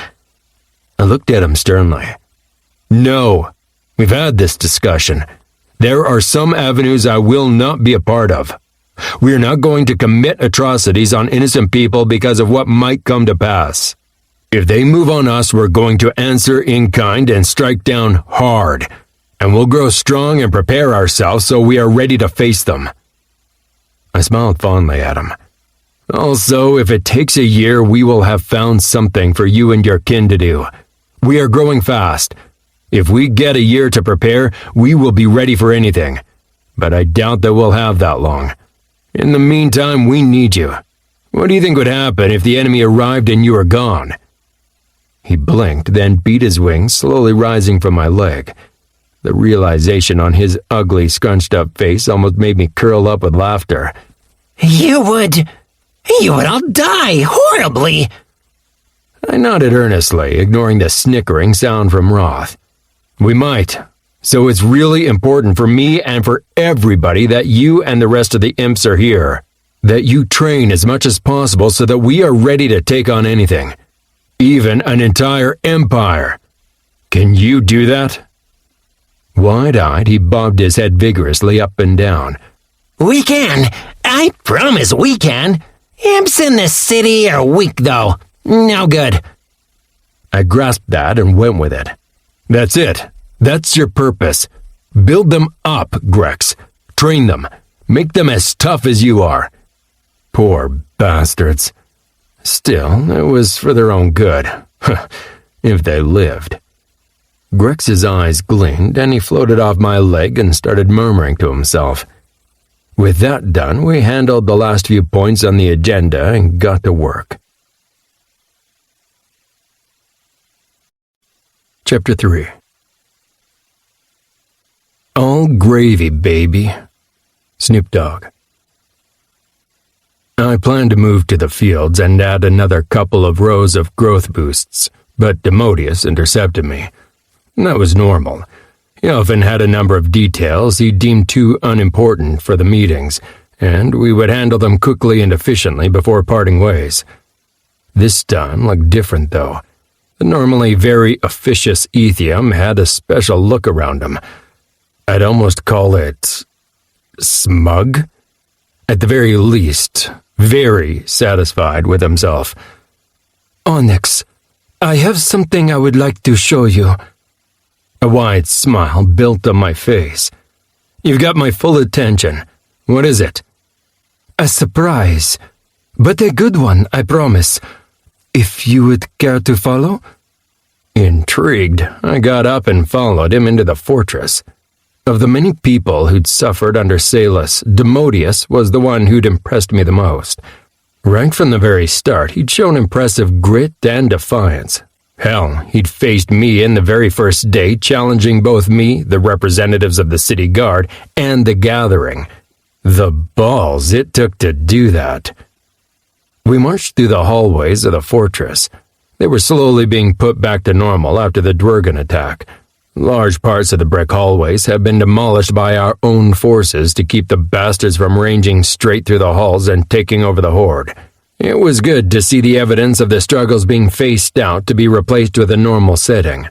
I looked at him sternly. No, we've had this discussion. There are some avenues I will not be a part of. We are not going to commit atrocities on innocent people because of what might come to pass. If they move on us, we're going to answer in kind and strike down hard. And we'll grow strong and prepare ourselves so we are ready to face them. I smiled fondly at him. Also, if it takes a year, we will have found something for you and your kin to do. We are growing fast. If we get a year to prepare, we will be ready for anything. But I doubt that we'll have that long. In the meantime, we need you. What do you think would happen if the enemy arrived and you were gone? He blinked, then beat his wings, slowly rising from my leg. The realization on his ugly, scrunched-up face almost made me curl up with laughter. You would all die horribly. I nodded earnestly, ignoring the snickering sound from Roth. We might. So it's really important for me and for everybody that you and the rest of the imps are here. That you train as much as possible so that we are ready to take on anything. Even an entire empire. Can you do that? Wide-eyed, he bobbed his head vigorously up and down. We can. I promise we can. Imps in the city are weak, though. No good. I grasped that and went with it. That's it. That's your purpose. Build them up, Grex. Train them. Make them as tough as you are. Poor bastards. Still, it was for their own good. If they lived. Grex's eyes gleamed, and he floated off my leg and started murmuring to himself. With that done, we handled the last few points on the agenda and got to work. Chapter 3. All gravy, baby. Snoop Dogg. I planned to move to the fields and add another couple of rows of growth boosts, but Demodius intercepted me. That was normal. He often had a number of details he deemed too unimportant for the meetings, and we would handle them quickly and efficiently before parting ways. This time looked different, though. The normally very officious Ethium had a special look around him. I'd almost call it smug? At the very least, very satisfied with himself. Onyx, I have something I would like to show you. A wide smile built on my face. You've got my full attention. What is it? A surprise, but a good one, I promise. If you would care to follow? Intrigued, I got up and followed him into the fortress. Of the many people who'd suffered under Salus, Demodius was the one who'd impressed me the most. Right from the very start, he'd shown impressive grit and defiance. Hell, he'd faced me in the very first day, challenging both me, the representatives of the city guard, and the gathering. The balls it took to do that. We marched through the hallways of the fortress. They were slowly being put back to normal after the Dwergen attack. Large parts of the brick hallways have been demolished by our own forces to keep the bastards from ranging straight through the halls and taking over the horde. It was good to see the evidence of the struggles being phased out to be replaced with a normal setting.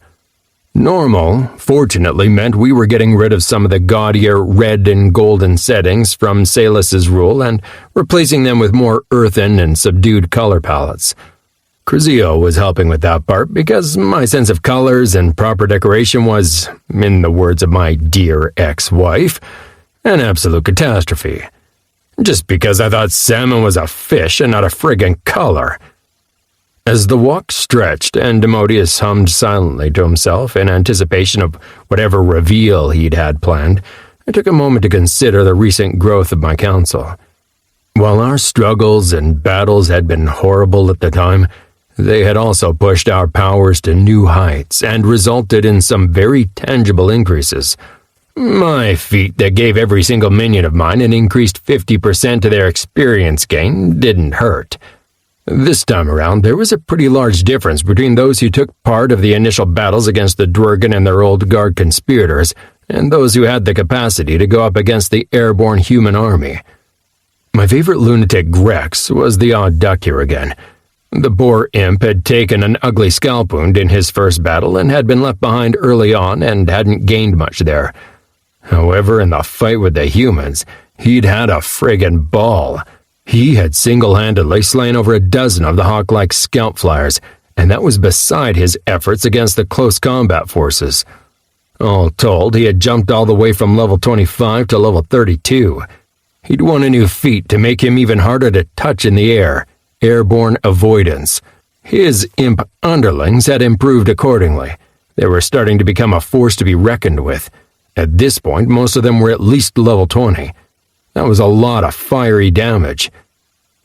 Normal, fortunately, meant we were getting rid of some of the gaudier red and golden settings from Salus's rule and replacing them with more earthen and subdued color palettes. Crizio was helping with that part because my sense of colors and proper decoration was, in the words of my dear ex-wife, an absolute catastrophe. Just because I thought salmon was a fish and not a friggin' color. As the walk stretched and Demodius hummed silently to himself in anticipation of whatever reveal he'd had planned, I took a moment to consider the recent growth of my council. While our struggles and battles had been horrible at the time, they had also pushed our powers to new heights and resulted in some very tangible increases. My feat that gave every single minion of mine an increased 50% to their experience gain didn't hurt. This time around, there was a pretty large difference between those who took part of the initial battles against the Dwergen and their old guard conspirators, and those who had the capacity to go up against the airborne human army. My favorite lunatic Grex was the odd duck here again. The boar imp had taken an ugly scalp wound in his first battle and had been left behind early on and hadn't gained much there. However, in the fight with the humans, he'd had a friggin' ball. He had single-handedly slain over a dozen of the hawk-like scout flyers, and that was beside his efforts against the close combat forces. All told, he had jumped all the way from level 25 to level 32. He'd won a new feat to make him even harder to touch in the air, airborne avoidance. His imp underlings had improved accordingly. They were starting to become a force to be reckoned with. At this point, most of them were at least level 20. That was a lot of fiery damage.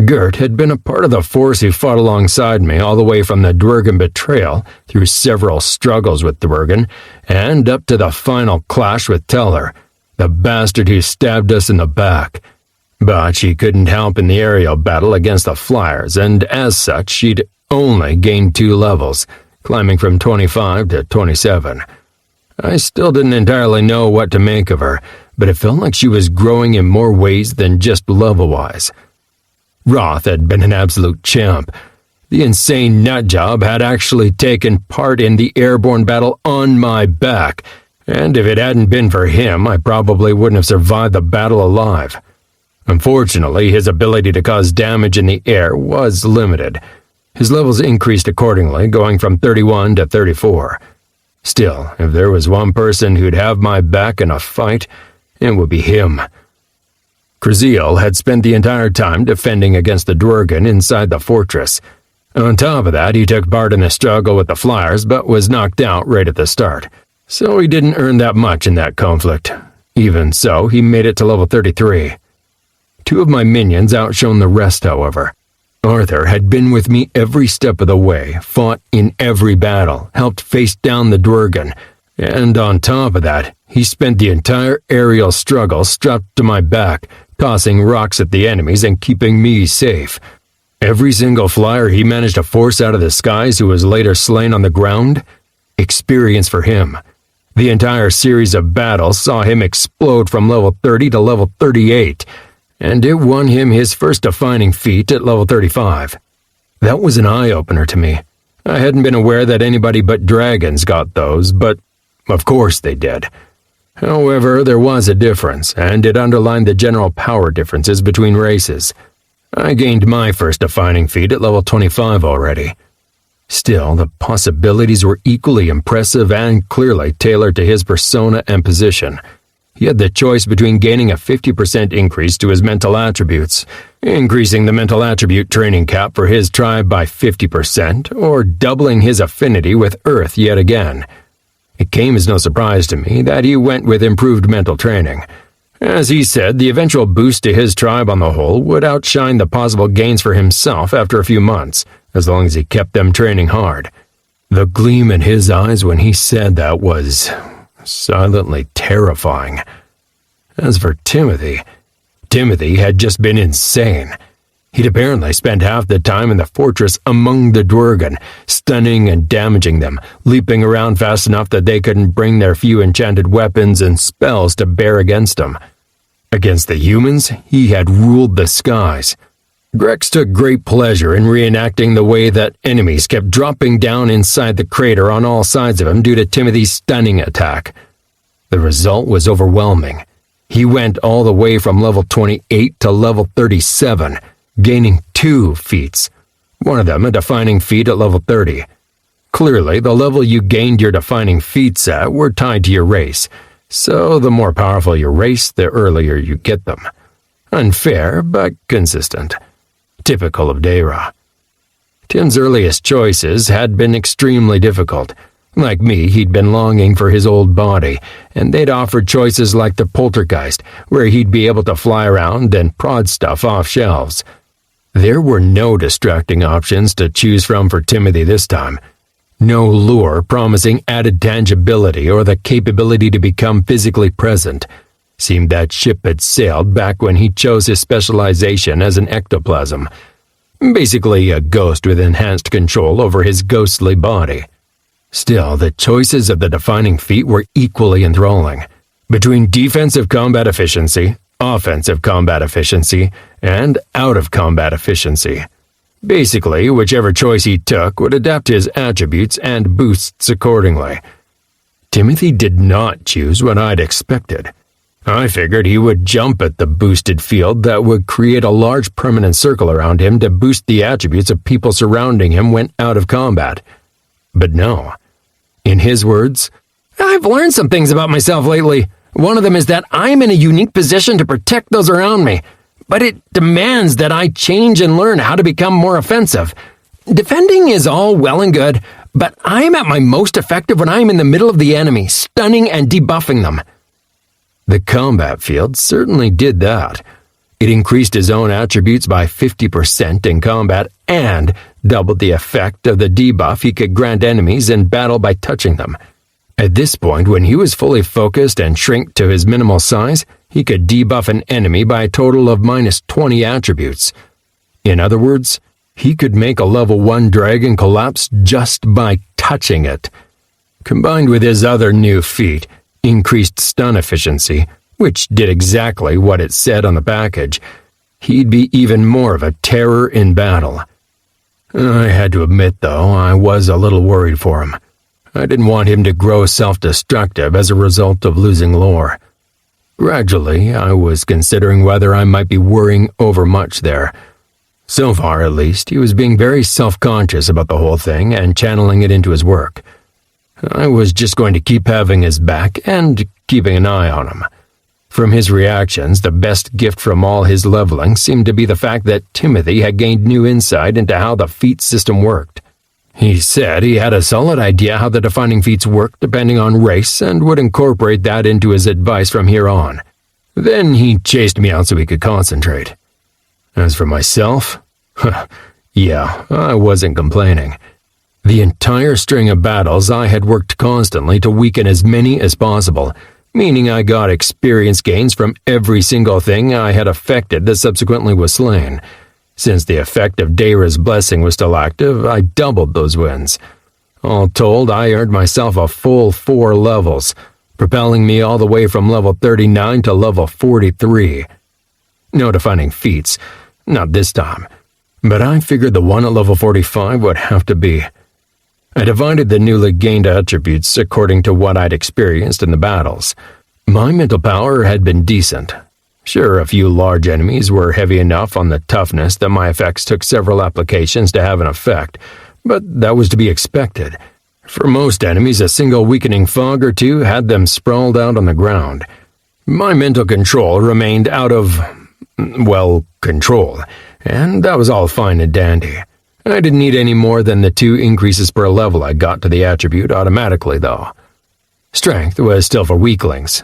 Gert had been a part of the force who fought alongside me all the way from the Dwergen betrayal through several struggles with Dwergen and up to the final clash with Teller, the bastard who stabbed us in the back. But she couldn't help in the aerial battle against the flyers, and as such she'd only gained 2 levels, climbing from 25 to 27. I still didn't entirely know what to make of her, but it felt like she was growing in more ways than just level-wise. Roth had been an absolute champ. The insane nutjob had actually taken part in the airborne battle on my back, and if it hadn't been for him, I probably wouldn't have survived the battle alive. Unfortunately, his ability to cause damage in the air was limited. His levels increased accordingly, going from 31 to 34. Still, if there was one person who'd have my back in a fight, it would be him. Crizio had spent the entire time defending against the Dwergen inside the fortress. On top of that, he took part in the struggle with the Flyers, but was knocked out right at the start. So he didn't earn that much in that conflict. Even so, he made it to level 33. 2 of my minions outshone the rest, however. Arthur had been with me every step of the way, fought in every battle, helped face down the Dwergen, and on top of that, he spent the entire aerial struggle strapped to my back, tossing rocks at the enemies and keeping me safe. Every single flyer he managed to force out of the skies who was later slain on the ground, experience for him. The entire series of battles saw him explode from level 30 to level 38, and it won him his first defining feat at level 35. That was an eye-opener to me. I hadn't been aware that anybody but dragons got those, but of course they did. However, there was a difference, and it underlined the general power differences between races. I gained my first defining feat at level 25 already. Still, the possibilities were equally impressive and clearly tailored to his persona and position. He had the choice between gaining a 50% increase to his mental attributes, increasing the mental attribute training cap for his tribe by 50%, or doubling his affinity with Earth yet again. It came as no surprise to me that he went with improved mental training. As he said, the eventual boost to his tribe on the whole would outshine the possible gains for himself after a few months, as long as he kept them training hard. The gleam in his eyes when he said that was silently terrifying. As for Timothy had just been insane. He'd apparently spent half the time in the fortress among the Dwergen, stunning and damaging them, leaping around fast enough that they couldn't bring their few enchanted weapons and spells to bear against him. Against the humans, he had ruled the skies. Grex took great pleasure in reenacting the way that enemies kept dropping down inside the crater on all sides of him due to Timothy's stunning attack. The result was overwhelming. He went all the way from level 28 to level 37, gaining 2 feats, one of them a defining feat at level 30. Clearly, the level you gained your defining feats at were tied to your race, so the more powerful your race, the earlier you get them. Unfair, but consistent. Typical of Deyra. Tim's earliest choices had been extremely difficult. Like me, he'd been longing for his old body, and they'd offered choices like the poltergeist, where he'd be able to fly around and prod stuff off shelves. There were no distracting options to choose from for Timothy this time. No lure promising added tangibility or the capability to become physically present. Seemed that ship had sailed back when he chose his specialization as an ectoplasm. Basically a ghost with enhanced control over his ghostly body. Still, the choices of the defining feat were equally enthralling. Between defensive combat efficiency, offensive combat efficiency, and out-of-combat efficiency. Basically, whichever choice he took would adapt his attributes and boosts accordingly. Timothy did not choose what I'd expected. I figured he would jump at the boosted field that would create a large permanent circle around him to boost the attributes of people surrounding him when out of combat. But no. In his words, "I've learned some things about myself lately. One of them is that I'm in a unique position to protect those around me, but it demands that I change and learn how to become more offensive. Defending is all well and good, but I'm at my most effective when I'm in the middle of the enemy, stunning and debuffing them." The combat field certainly did that. It increased his own attributes by 50% in combat and doubled the effect of the debuff he could grant enemies in battle by touching them. At this point, when he was fully focused and shrink to his minimal size, he could debuff an enemy by a total of minus 20 attributes. In other words, he could make a level 1 dragon collapse just by touching it. Combined with his other new feat, increased stun efficiency, which did exactly what it said on the package, he'd be even more of a terror in battle. I had to admit, though, I was a little worried for him. I didn't want him to grow self-destructive as a result of losing lore. Gradually, I was considering whether I might be worrying overmuch there. So far, at least, he was being very self-conscious about the whole thing and channeling it into his work. I was just going to keep having his back and keeping an eye on him. From his reactions, the best gift from all his leveling seemed to be the fact that Timothy had gained new insight into how the feat system worked. He said he had a solid idea how the defining feats worked depending on race and would incorporate that into his advice from here on. Then he chased me out so he could concentrate. As for myself, yeah, I wasn't complaining. The entire string of battles I had worked constantly to weaken as many as possible, meaning I got experience gains from every single thing I had affected that subsequently was slain. Since the effect of Deyra's blessing was still active, I doubled those wins. All told, I earned myself a full 4 levels, propelling me all the way from level 39 to level 43. No defining feats, not this time, but I figured the one at level 45 would have to be. I divided the newly gained attributes according to what I'd experienced in the battles. My mental power had been decent. Sure, a few large enemies were heavy enough on the toughness that my effects took several applications to have an effect, but that was to be expected. For most enemies, a single weakening fog or two had them sprawled out on the ground. My mental control remained out of, control, and that was all fine and dandy. I didn't need any more than the 2 increases per level I got to the attribute automatically, though. Strength was still for weaklings.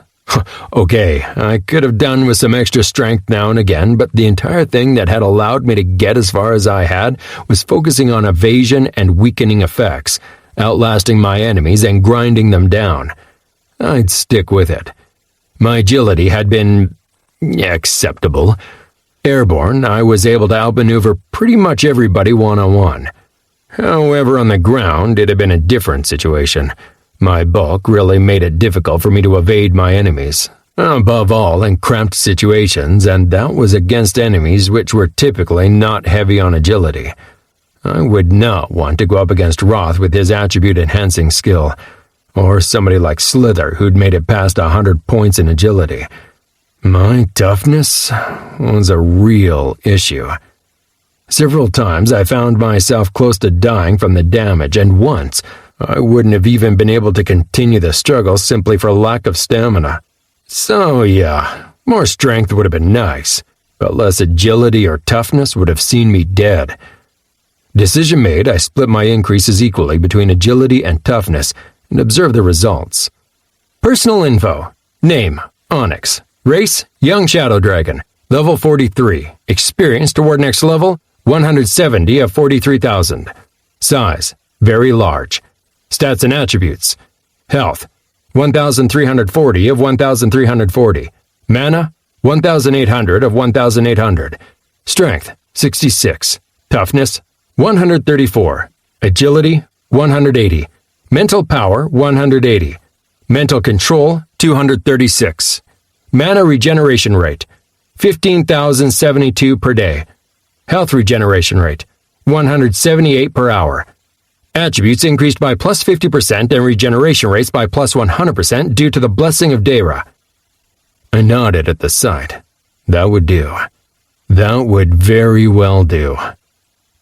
Okay, I could have done with some extra strength now and again, but the entire thing that had allowed me to get as far as I had was focusing on evasion and weakening effects, outlasting my enemies and grinding them down. I'd stick with it. My agility had been acceptable. Airborne, I was able to outmaneuver pretty much everybody one-on-one. However, on the ground, it had been a different situation. My bulk really made it difficult for me to evade my enemies. Above all, in cramped situations, and that was against enemies which were typically not heavy on agility. I would not want to go up against Roth with his attribute-enhancing skill, or somebody like Slither who'd made it past 100 points in agility. My toughness was a real issue. Several times I found myself close to dying from the damage, and once I wouldn't have even been able to continue the struggle simply for lack of stamina. So yeah, more strength would have been nice, but less agility or toughness would have seen me dead. Decision made, I split my increases equally between agility and toughness and observed the results. Personal info. Name, Onyx. Race, Young Shadow Dragon. Level 43. Experience toward next level, 170 of 43,000. Size, very large. Stats and attributes. Health, 1,340 of 1,340. Mana, 1,800 of 1,800. Strength, 66. Toughness, 134. Agility, 180. Mental power, 180. Mental control, 236. Mana regeneration rate, 15,072 per day. Health regeneration rate, 178 per hour. Attributes increased by plus 50% and regeneration rates by plus 100% due to the blessing of Deyra. I nodded at the sight. That would do. That would very well do.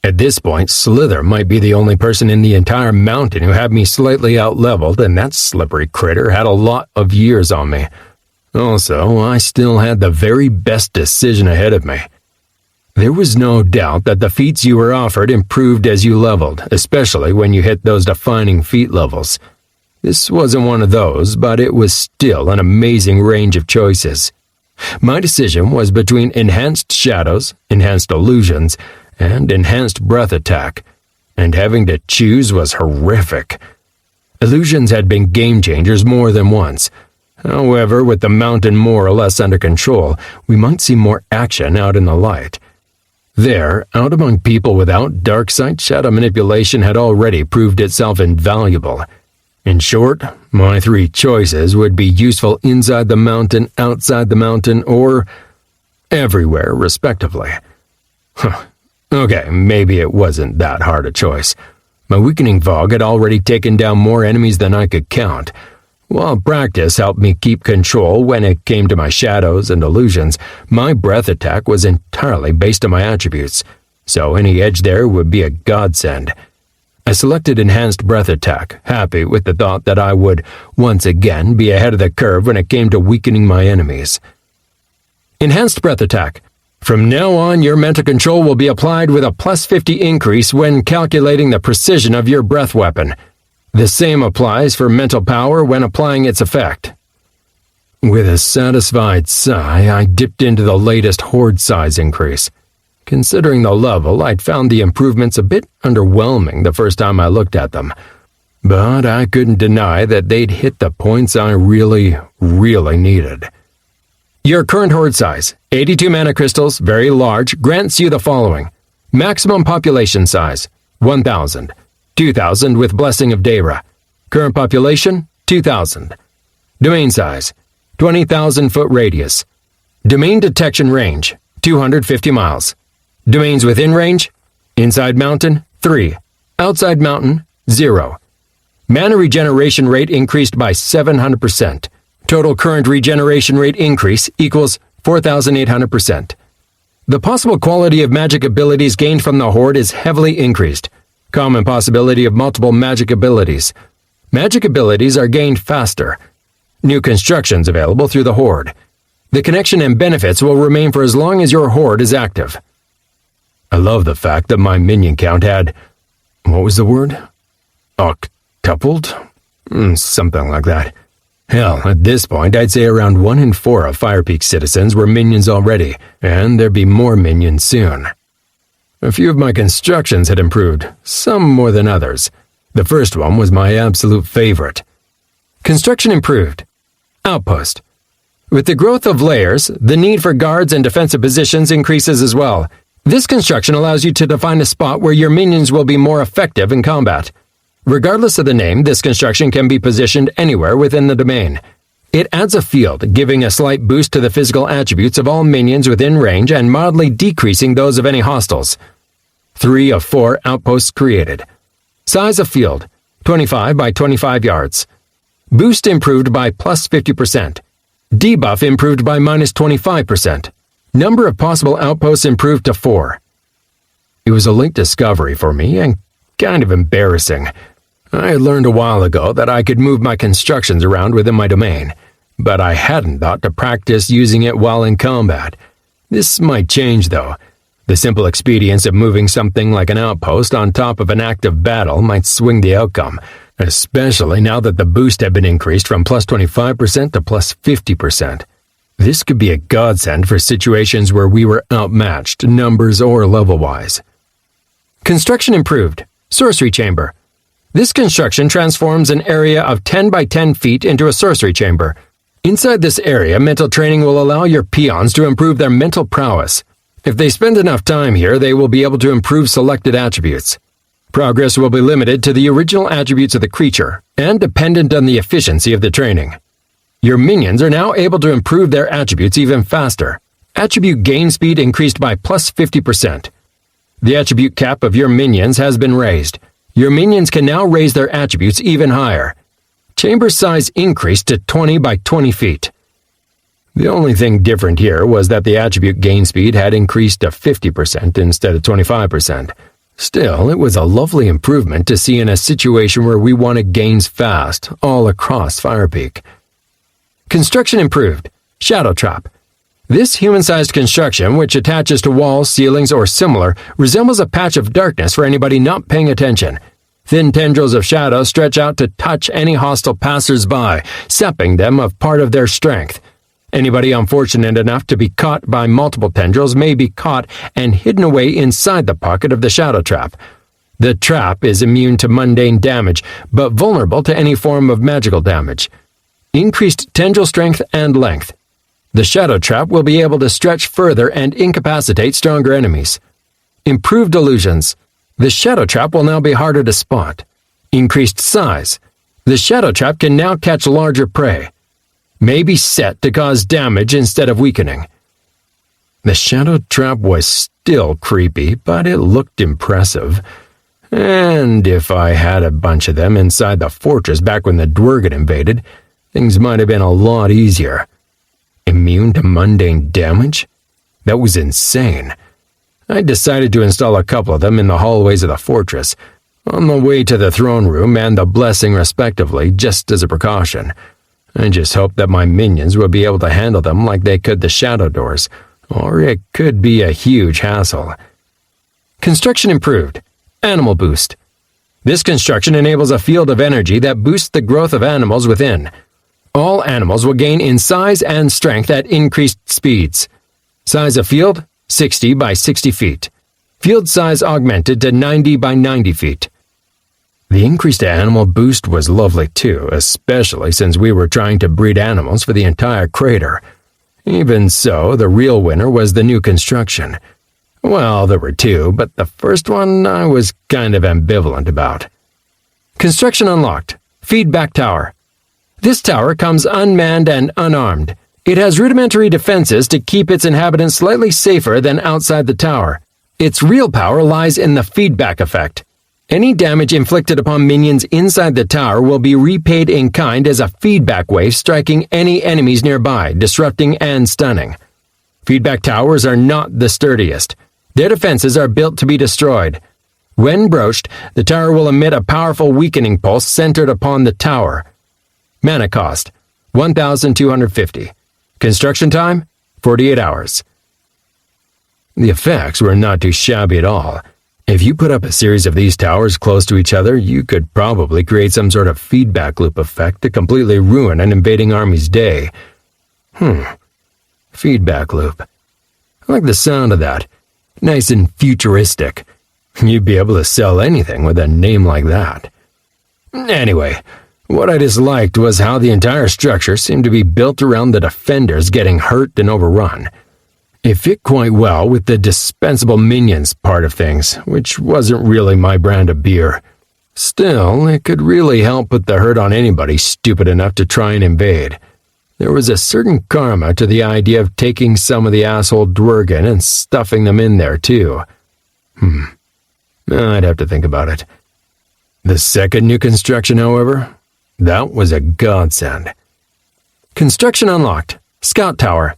At this point, Slither might be the only person in the entire mountain who had me slightly out-leveled, and that slippery critter had a lot of years on me. Also, I still had the very best decision ahead of me. There was no doubt that the feats you were offered improved as you leveled, especially when you hit those defining feat levels. This wasn't one of those, but it was still an amazing range of choices. My decision was between Enhanced Shadows, Enhanced Illusions, and Enhanced Breath Attack, and having to choose was horrific. Illusions had been game changers more than once. However, with the mountain more or less under control, we might see more action out in the light. There, out among people without dark sight, shadow manipulation had already proved itself invaluable. In short, my three choices would be useful inside the mountain, outside the mountain, or everywhere, respectively. Okay, maybe it wasn't that hard a choice. My weakening fog had already taken down more enemies than I could count. While practice helped me keep control when it came to my shadows and illusions, my breath attack was entirely based on my attributes, so any edge there would be a godsend. I selected Enhanced Breath Attack, happy with the thought that I would once again be ahead of the curve when it came to weakening my enemies. Enhanced Breath Attack. From now on, your mental control will be applied with a plus 50 increase when calculating the precision of your breath weapon. The same applies for mental power when applying its effect. With a satisfied sigh, I dipped into the latest horde size increase. Considering the level, I'd found the improvements a bit underwhelming the first time I looked at them. But I couldn't deny that they'd hit the points I really needed. Your current horde size, 82 mana crystals, very large, grants you the following. Maximum population size, 1,000. 2,000 with Blessing of Deyra. Current population, 2,000. Domain size, 20,000 foot radius. Domain detection range, 250 miles. Domains within range, inside mountain, 3. Outside mountain, 0. Mana regeneration rate increased by 700%. Total current regeneration rate increase equals 4,800%. The possible quality of magic abilities gained from the Horde is heavily increased. Common possibility of multiple magic abilities. Magic abilities are gained faster. New constructions available through the Horde. The connection and benefits will remain for as long as your Horde is active. I love the fact that my minion count had, what was the word? Octupled? Something like that. Hell, at this point, I'd say around 1 in 4 of Firepeak citizens were minions already, and there'd be more minions soon. A few of my constructions had improved, some more than others. The first one was my absolute favorite. Construction improved. Outpost. With the growth of layers, the need for guards and defensive positions increases as well. This construction allows you to define a spot where your minions will be more effective in combat. Regardless of the name, this construction can be positioned anywhere within the domain. It adds a field, giving a slight boost to the physical attributes of all minions within range and mildly decreasing those of any hostiles. 3 of 4 outposts created. Size of field, 25 by 25 yards. Boost improved by plus 50%. Debuff improved by minus 25%. Number of possible outposts improved to 4. It was a late discovery for me and kind of embarrassing. I had learned a while ago that I could move my constructions around within my domain, but I hadn't thought to practice using it while in combat. This might change, though. The simple expedience of moving something like an outpost on top of an active battle might swing the outcome, especially now that the boost had been increased from plus 25% to plus 50%. This could be a godsend for situations where we were outmatched, numbers or level-wise. Construction improved. Sorcery chamber. This construction transforms an area of 10 by 10 feet into a sorcery chamber. Inside this area, mental training will allow your peons to improve their mental prowess. If they spend enough time here, they will be able to improve selected attributes. Progress will be limited to the original attributes of the creature and dependent on the efficiency of the training. Your minions are now able to improve their attributes even faster. Attribute gain speed increased by plus 50%. The attribute cap of your minions has been raised. Your minions can now raise their attributes even higher. Chamber size increased to 20 by 20 feet. The only thing different here was that the attribute gain speed had increased to 50% instead of 25%. Still, it was a lovely improvement to see in a situation where we wanted gains fast, all across Firepeak. Construction improved. Shadow trap. This human-sized construction, which attaches to walls, ceilings, or similar, resembles a patch of darkness for anybody not paying attention. Thin tendrils of shadow stretch out to touch any hostile passers-by, sapping them of part of their strength. Anybody unfortunate enough to be caught by multiple tendrils may be caught and hidden away inside the pocket of the shadow trap. The trap is immune to mundane damage, but vulnerable to any form of magical damage. Increased tendril strength and length. The shadow trap will be able to stretch further and incapacitate stronger enemies. Improved illusions. The shadow trap will now be harder to spot. Increased size. The shadow trap can now catch larger prey. May be set to cause damage instead of weakening. The shadow trap was still creepy, but it looked impressive. And if I had a bunch of them inside the fortress back when the Dwergen invaded, things might have been a lot easier. Immune to mundane damage? That was insane. I decided to install a couple of them in the hallways of the fortress, on the way to the throne room and the blessing respectively, just as a precaution. I just hoped that my minions would be able to handle them like they could the shadow doors, or it could be a huge hassle. Construction improved. Animal boost. This construction enables a field of energy that boosts the growth of animals within. All animals will gain in size and strength at increased speeds. Size of field, 60 by 60 feet. Field size augmented to 90 by 90 feet. The increased animal boost was lovely too, especially since we were trying to breed animals for the entire crater. Even so, the real winner was the new construction. Well, there were two, but the first one I was kind of ambivalent about. Construction unlocked. Feedback tower. This tower comes unmanned and unarmed. It has rudimentary defenses to keep its inhabitants slightly safer than outside the tower. Its real power lies in the feedback effect. Any damage inflicted upon minions inside the tower will be repaid in kind as a feedback wave striking any enemies nearby, disrupting and stunning. Feedback towers are not the sturdiest. Their defenses are built to be destroyed. When broached, the tower will emit a powerful weakening pulse centered upon the tower. Mana cost, 1,250. Construction time, 48 hours. The effects were not too shabby at all. If you put up a series of these towers close to each other, you could probably create some sort of feedback loop effect to completely ruin an invading army's day. Feedback loop. I like the sound of that. Nice and futuristic. You'd be able to sell anything with a name like that. Anyway, what I disliked was how the entire structure seemed to be built around the defenders getting hurt and overrun. It fit quite well with the dispensable minions part of things, which wasn't really my brand of beer. Still, it could really help put the hurt on anybody stupid enough to try and invade. There was a certain karma to the idea of taking some of the asshole Dwergen and stuffing them in there, too. I'd have to think about it. The second new construction, however, that was a godsend. Construction unlocked. Scout Tower.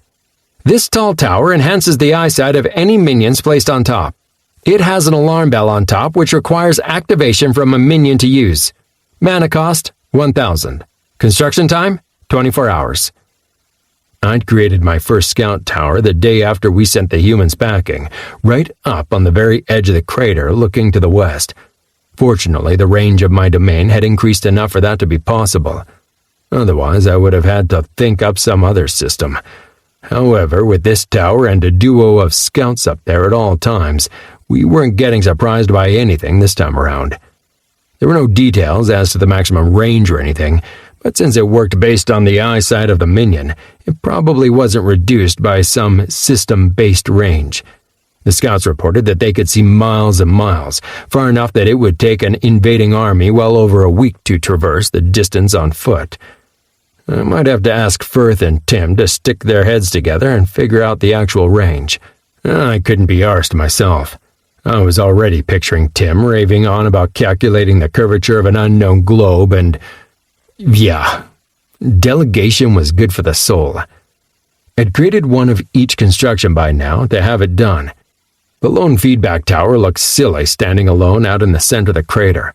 This tall tower enhances the eyesight of any minions placed on top. It has an alarm bell on top which requires activation from a minion to use. Mana cost, 1,000. Construction time, 24 hours. I'd created my first scout tower the day after we sent the humans packing, right up on the very edge of the crater looking to the west. Fortunately, the range of my domain had increased enough for that to be possible. Otherwise, I would have had to think up some other system. However, with this tower and a duo of scouts up there at all times, we weren't getting surprised by anything this time around. There were no details as to the maximum range or anything, but since it worked based on the eyesight of the minion, it probably wasn't reduced by some system-based range. The scouts reported that they could see miles and miles, far enough that it would take an invading army well over a week to traverse the distance on foot. I might have to ask Firth and Tim to stick their heads together and figure out the actual range. I couldn't be arsed myself. I was already picturing Tim raving on about calculating the curvature of an unknown globe and... yeah, delegation was good for the soul. I'd created one of each construction by now to have it done. The lone feedback tower looked silly standing alone out in the center of the crater.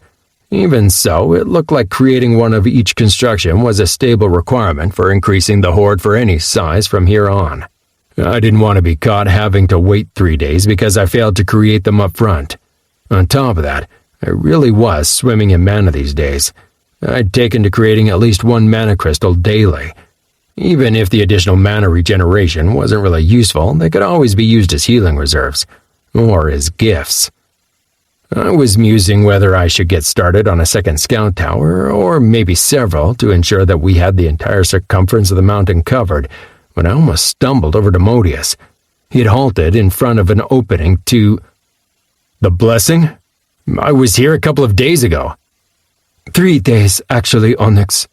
Even so, it looked like creating one of each construction was a stable requirement for increasing the horde for any size from here on. I didn't want to be caught having to wait 3 days because I failed to create them up front. On top of that, I really was swimming in mana these days. I'd taken to creating at least one mana crystal daily. Even if the additional mana regeneration wasn't really useful, they could always be used as healing reserves, or as gifts. I was musing whether I should get started on a second scout tower, or maybe several, to ensure that we had the entire circumference of the mountain covered, when I almost stumbled over Demodius. He had halted in front of an opening to... The blessing? I was here a couple of days ago. 3 days, actually, Onyx.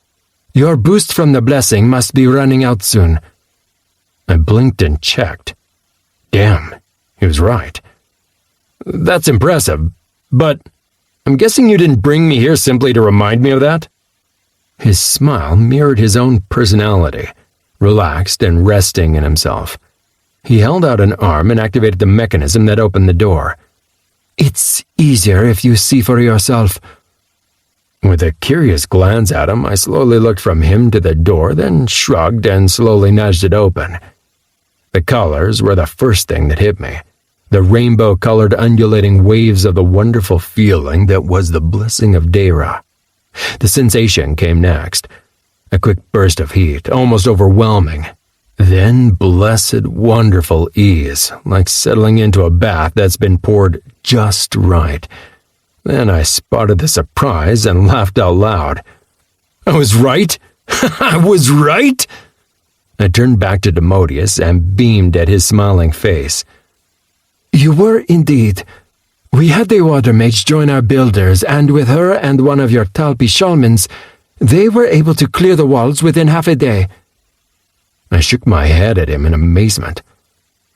Your boost from the blessing must be running out soon. I blinked and checked. Damn, he was right. That's impressive, but I'm guessing you didn't bring me here simply to remind me of that? His smile mirrored his own personality, relaxed and resting in himself. He held out an arm and activated the mechanism that opened the door. It's easier if you see for yourself. With a curious glance at him, I slowly looked from him to the door, then shrugged and slowly nudged it open. The colors were the first thing that hit me. The rainbow-colored undulating waves of the wonderful feeling that was the blessing of Deyra. The sensation came next. A quick burst of heat, almost overwhelming. Then blessed, wonderful ease, like settling into a bath that's been poured just right. Then I spotted the surprise and laughed out loud. I was right? I was right? I turned back to Demodius and beamed at his smiling face. You were indeed. We had the water mage join our builders, and with her and one of your Talpi shamans, they were able to clear the walls within half a day. I shook my head at him in amazement.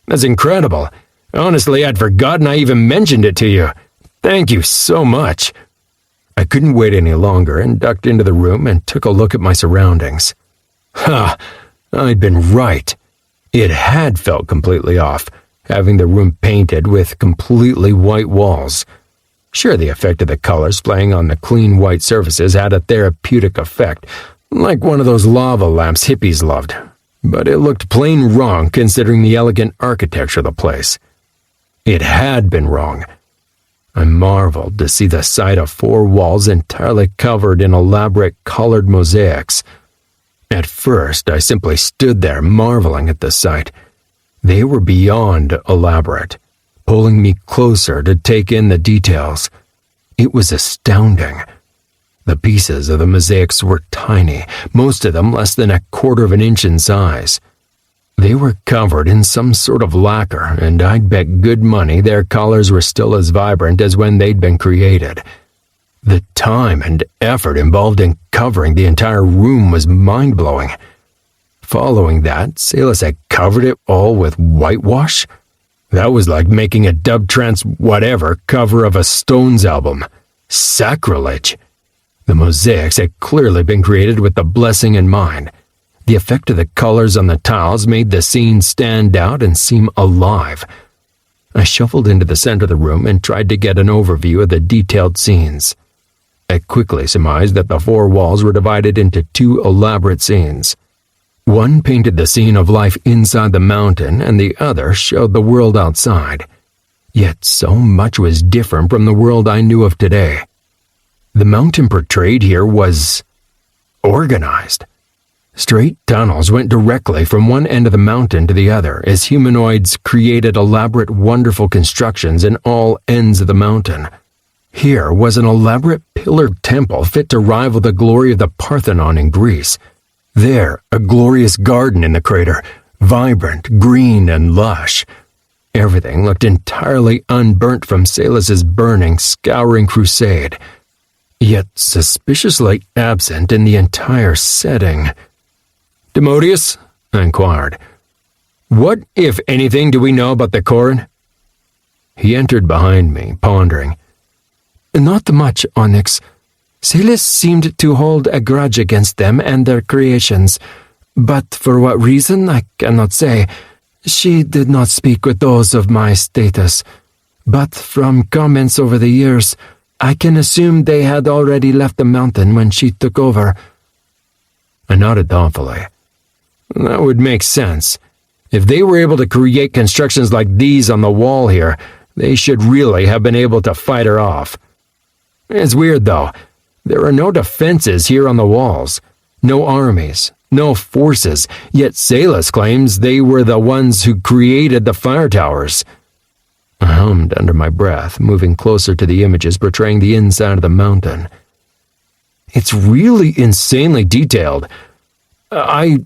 That's incredible. Honestly, I'd forgotten I even mentioned it to you. Thank you so much. I couldn't wait any longer and ducked into the room and took a look at my surroundings. Ha! I'd been right. It had felt completely off, having the room painted with completely white walls. Sure, the effect of the colors playing on the clean white surfaces had a therapeutic effect, like one of those lava lamps hippies loved, but it looked plain wrong considering the elegant architecture of the place. It had been wrong. I marveled to see the sight of 4 walls entirely covered in elaborate colored mosaics. At first, I simply stood there marveling at the sight. They were beyond elaborate, pulling me closer to take in the details. It was astounding. The pieces of the mosaics were tiny, most of them less than 1/4 of an inch in size. They were covered in some sort of lacquer, and I'd bet good money their colors were still as vibrant as when they'd been created. The time and effort involved in covering the entire room was mind-blowing. Following that, Salus had covered it all with whitewash? That was like making a dub trance whatever cover of a Stones album. Sacrilege! The mosaics had clearly been created with the blessing in mind. The effect of the colors on the tiles made the scene stand out and seem alive. I shuffled into the center of the room and tried to get an overview of the detailed scenes. I quickly surmised that the four walls were divided into two elaborate scenes. One painted the scene of life inside the mountain, and the other showed the world outside. Yet so much was different from the world I knew of today. The mountain portrayed here was organized. Straight tunnels went directly from one end of the mountain to the other, as humanoids created elaborate, wonderful constructions in all ends of the mountain. Here was an elaborate pillared temple fit to rival the glory of the Parthenon in Greece. There, a glorious garden in the crater, vibrant, green, and lush. Everything looked entirely unburnt from Salus's burning, scouring crusade, yet suspiciously absent in the entire setting. "Demodius?" I inquired. "What, if anything, do we know about the Corin?" He entered behind me, pondering. Not much, Onyx. Salus seemed to hold a grudge against them and their creations, but for what reason I cannot say. She did not speak with those of my status, but from comments over the years, I can assume they had already left the mountain when she took over. I nodded thoughtfully. That would make sense. If they were able to create constructions like these on the wall here, they should really have been able to fight her off. It's weird, though. There are no defenses here on the walls, no armies, no forces, yet Salus claims they were the ones who created the fire towers. I hummed under my breath, moving closer to the images portraying the inside of the mountain. It's really insanely detailed. I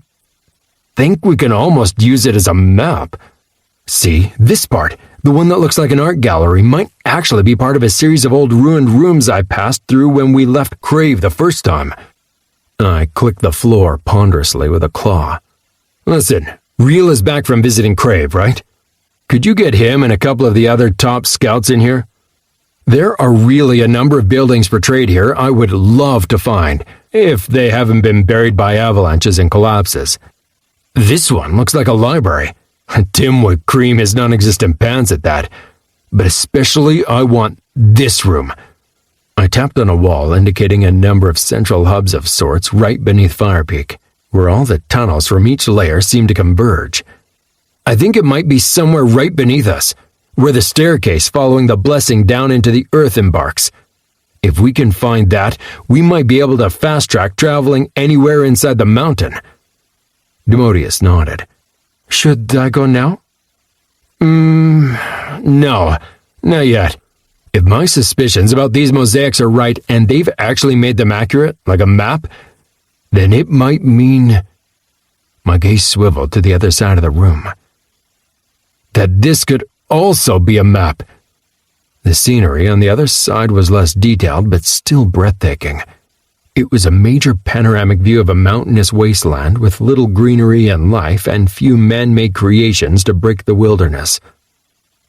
think we can almost use it as a map. See, this part, the one that looks like an art gallery, might actually be part of a series of old ruined rooms I passed through when we left Crave the first time. I clicked the floor ponderously with a claw. Listen, Reel is back from visiting Crave, right? Could you get him and a couple of the other top scouts in here? There are really a number of buildings portrayed here I would love to find, if they haven't been buried by avalanches and collapses. This one looks like a library. Tim would cream his non-existent pants at that. But especially I want this room. I tapped on a wall indicating a number of central hubs of sorts right beneath Firepeak, where all the tunnels from each layer seemed to converge. I think it might be somewhere right beneath us, where the staircase following the blessing down into the earth embarks. If we can find that, we might be able to fast-track traveling anywhere inside the mountain. Demodius nodded. Should I go now? No, not yet. If my suspicions about these mosaics are right and they've actually made them accurate, like a map, then it might mean... My gaze swiveled to the other side of the room. That this could also be a map. The scenery on the other side was less detailed, but still breathtaking. It was a major panoramic view of a mountainous wasteland with little greenery and life and few man-made creations to break the wilderness.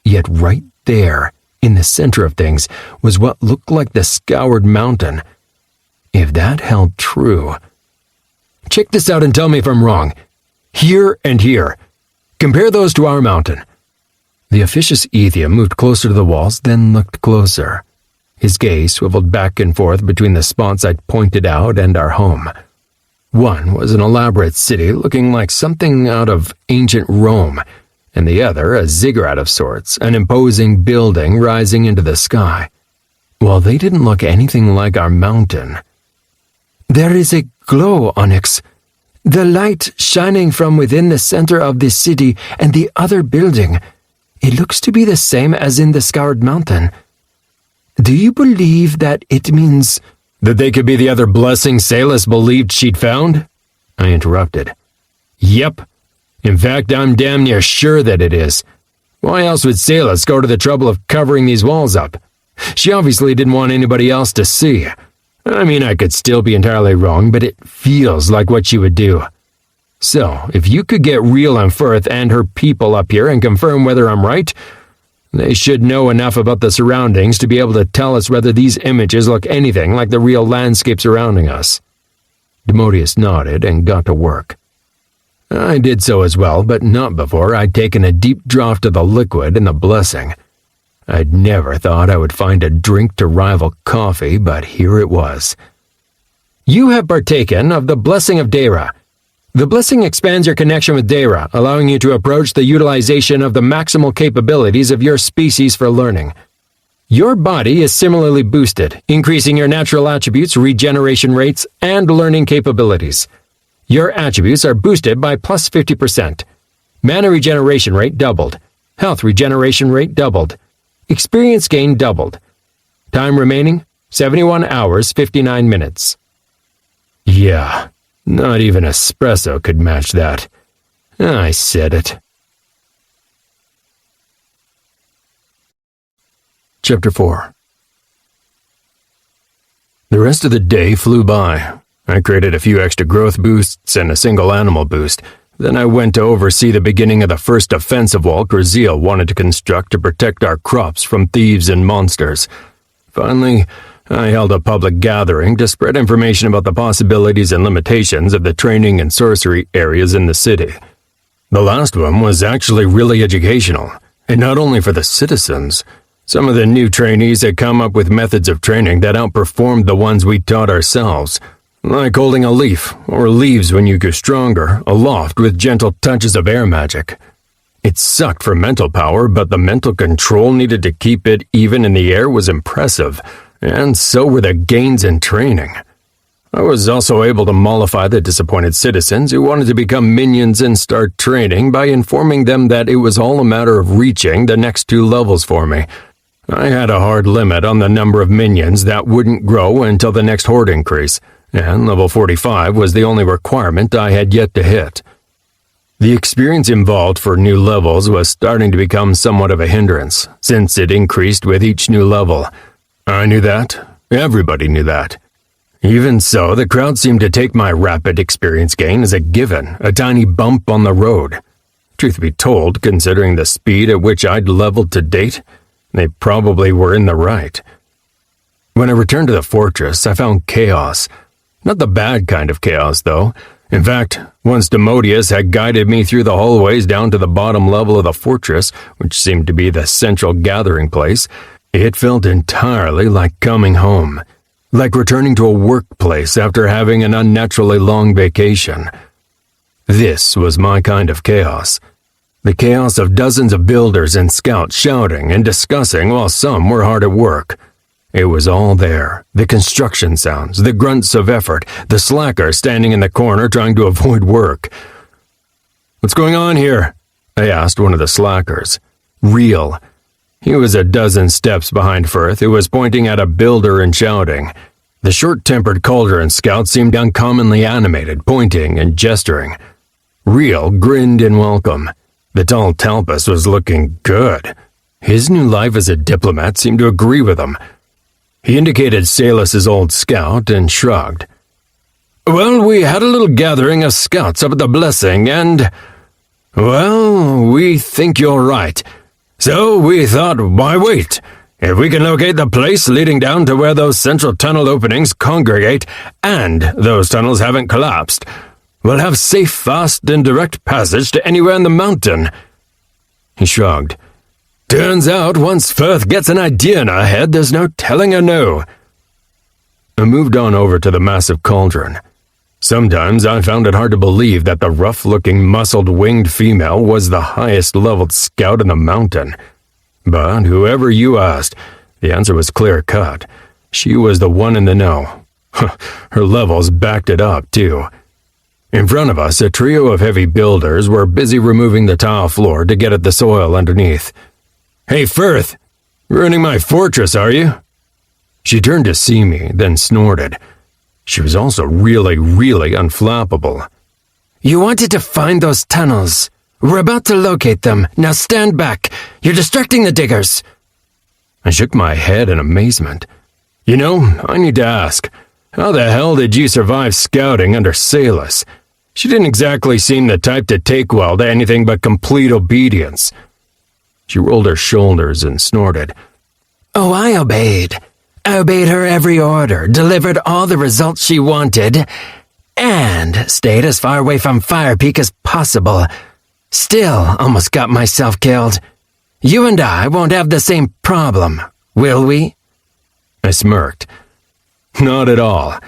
Yet right there, in the center of things, was what looked like the Scoured Mountain. If that held true... Check this out and tell me if I'm wrong. Here and here. Compare those to our mountain. The officious Ethium moved closer to the walls, then looked closer. His gaze swiveled back and forth between the spots I'd pointed out and our home. One was an elaborate city looking like something out of ancient Rome, and the other a ziggurat of sorts, an imposing building rising into the sky. While they didn't look anything like our mountain. There is a glow, Onyx. The light shining from within the center of this city and the other building. It looks to be the same as in the Scoured Mountain. Do you believe that it means... That they could be the other blessing Salus believed she'd found? I interrupted. Yep. In fact, I'm damn near sure that it is. Why else would Salus go to the trouble of covering these walls up? She obviously didn't want anybody else to see. I mean, I could still be entirely wrong, but it feels like what she would do. So, if you could get Real and Firth and her people up here and confirm whether I'm right, they should know enough about the surroundings to be able to tell us whether these images look anything like the real landscape surrounding us. Demodius nodded and got to work. I did so as well, but not before I'd taken a deep draught of the liquid in the blessing. I'd never thought I would find a drink to rival coffee, but here it was. You have partaken of the blessing of Deyra. The blessing expands your connection with Deyra, allowing you to approach the utilization of the maximal capabilities of your species for learning. Your body is similarly boosted, increasing your natural attributes, regeneration rates, and learning capabilities. Your attributes are boosted by plus 50%. Mana regeneration rate doubled. Health regeneration rate doubled. Experience gain doubled. Time remaining, 71 hours, 59 minutes. Yeah, not even espresso could match that. I said it. Chapter 4. The rest of the day flew by. I created a few extra growth boosts and a single animal boost. Then I went to oversee the beginning of the first defensive wall Graziel wanted to construct to protect our crops from thieves and monsters. Finally, I held a public gathering to spread information about the possibilities and limitations of the training and sorcery areas in the city. The last one was actually really educational, and not only for the citizens. Some of the new trainees had come up with methods of training that outperformed the ones we taught ourselves, like holding a leaf, or leaves when you grew stronger, aloft with gentle touches of air magic. It sucked for mental power, but the mental control needed to keep it even in the air was impressive, and so were the gains in training. I was also able to mollify the disappointed citizens who wanted to become minions and start training by informing them that it was all a matter of reaching the next 2 levels for me. I had a hard limit on the number of minions that wouldn't grow until the next horde increase, and level 45 was the only requirement I had yet to hit. The experience involved for new levels was starting to become somewhat of a hindrance, since it increased with each new level. I knew that. Everybody knew that. Even so, the crowd seemed to take my rapid experience gain as a given, a tiny bump on the road. Truth be told, considering the speed at which I'd leveled to date, they probably were in the right. When I returned to the fortress, I found chaos. Not the bad kind of chaos, though. In fact, once Demodius had guided me through the hallways down to the bottom level of the fortress, which seemed to be the central gathering place, it felt entirely like coming home, like returning to a workplace after having an unnaturally long vacation. This was my kind of chaos. The chaos of dozens of builders and scouts shouting and discussing while some were hard at work. It was all there, the construction sounds, the grunts of effort, the slacker standing in the corner trying to avoid work. "What's going on here?" I asked one of the slackers. Real. He was a dozen steps behind Firth, who was pointing at a builder and shouting. The short-tempered Cauldron scout seemed uncommonly animated, pointing and gesturing. Real grinned in welcome. The tall Talpus was looking good. His new life as a diplomat seemed to agree with him. He indicated Salus's old scout and shrugged. "Well, we had a little gathering of scouts up at the Blessing, and... well, we think you're right. So we thought, why wait? If we can locate the place leading down to where those central tunnel openings congregate, and those tunnels haven't collapsed, we'll have safe, fast, and direct passage to anywhere in the mountain." He shrugged. "Turns out once Firth gets an idea in her head, there's no telling her no." I moved on over to the massive cauldron. Sometimes I found it hard to believe that the rough-looking, muscled-winged female was the highest-leveled scout in the mountain. But whoever you asked, the answer was clear-cut. She was the one in the know. Her levels backed it up, too. In front of us, a trio of heavy builders were busy removing the tile floor to get at the soil underneath. "Hey, Firth, ruining my fortress, are you?" She turned to see me, then snorted. She was also really, really unflappable. "You wanted to find those tunnels. We're about to locate them. Now stand back. You're distracting the diggers." I shook my head in amazement. I need to ask, how the hell did you survive scouting under Salus? She didn't exactly seem the type to take well to anything but complete obedience. She rolled her shoulders and snorted. Oh, I obeyed. I obeyed her every order, delivered all the results she wanted, and stayed as far away from Fire Peak as possible. Still almost got myself killed. You and I won't have the same problem, will we? I smirked. Not at all.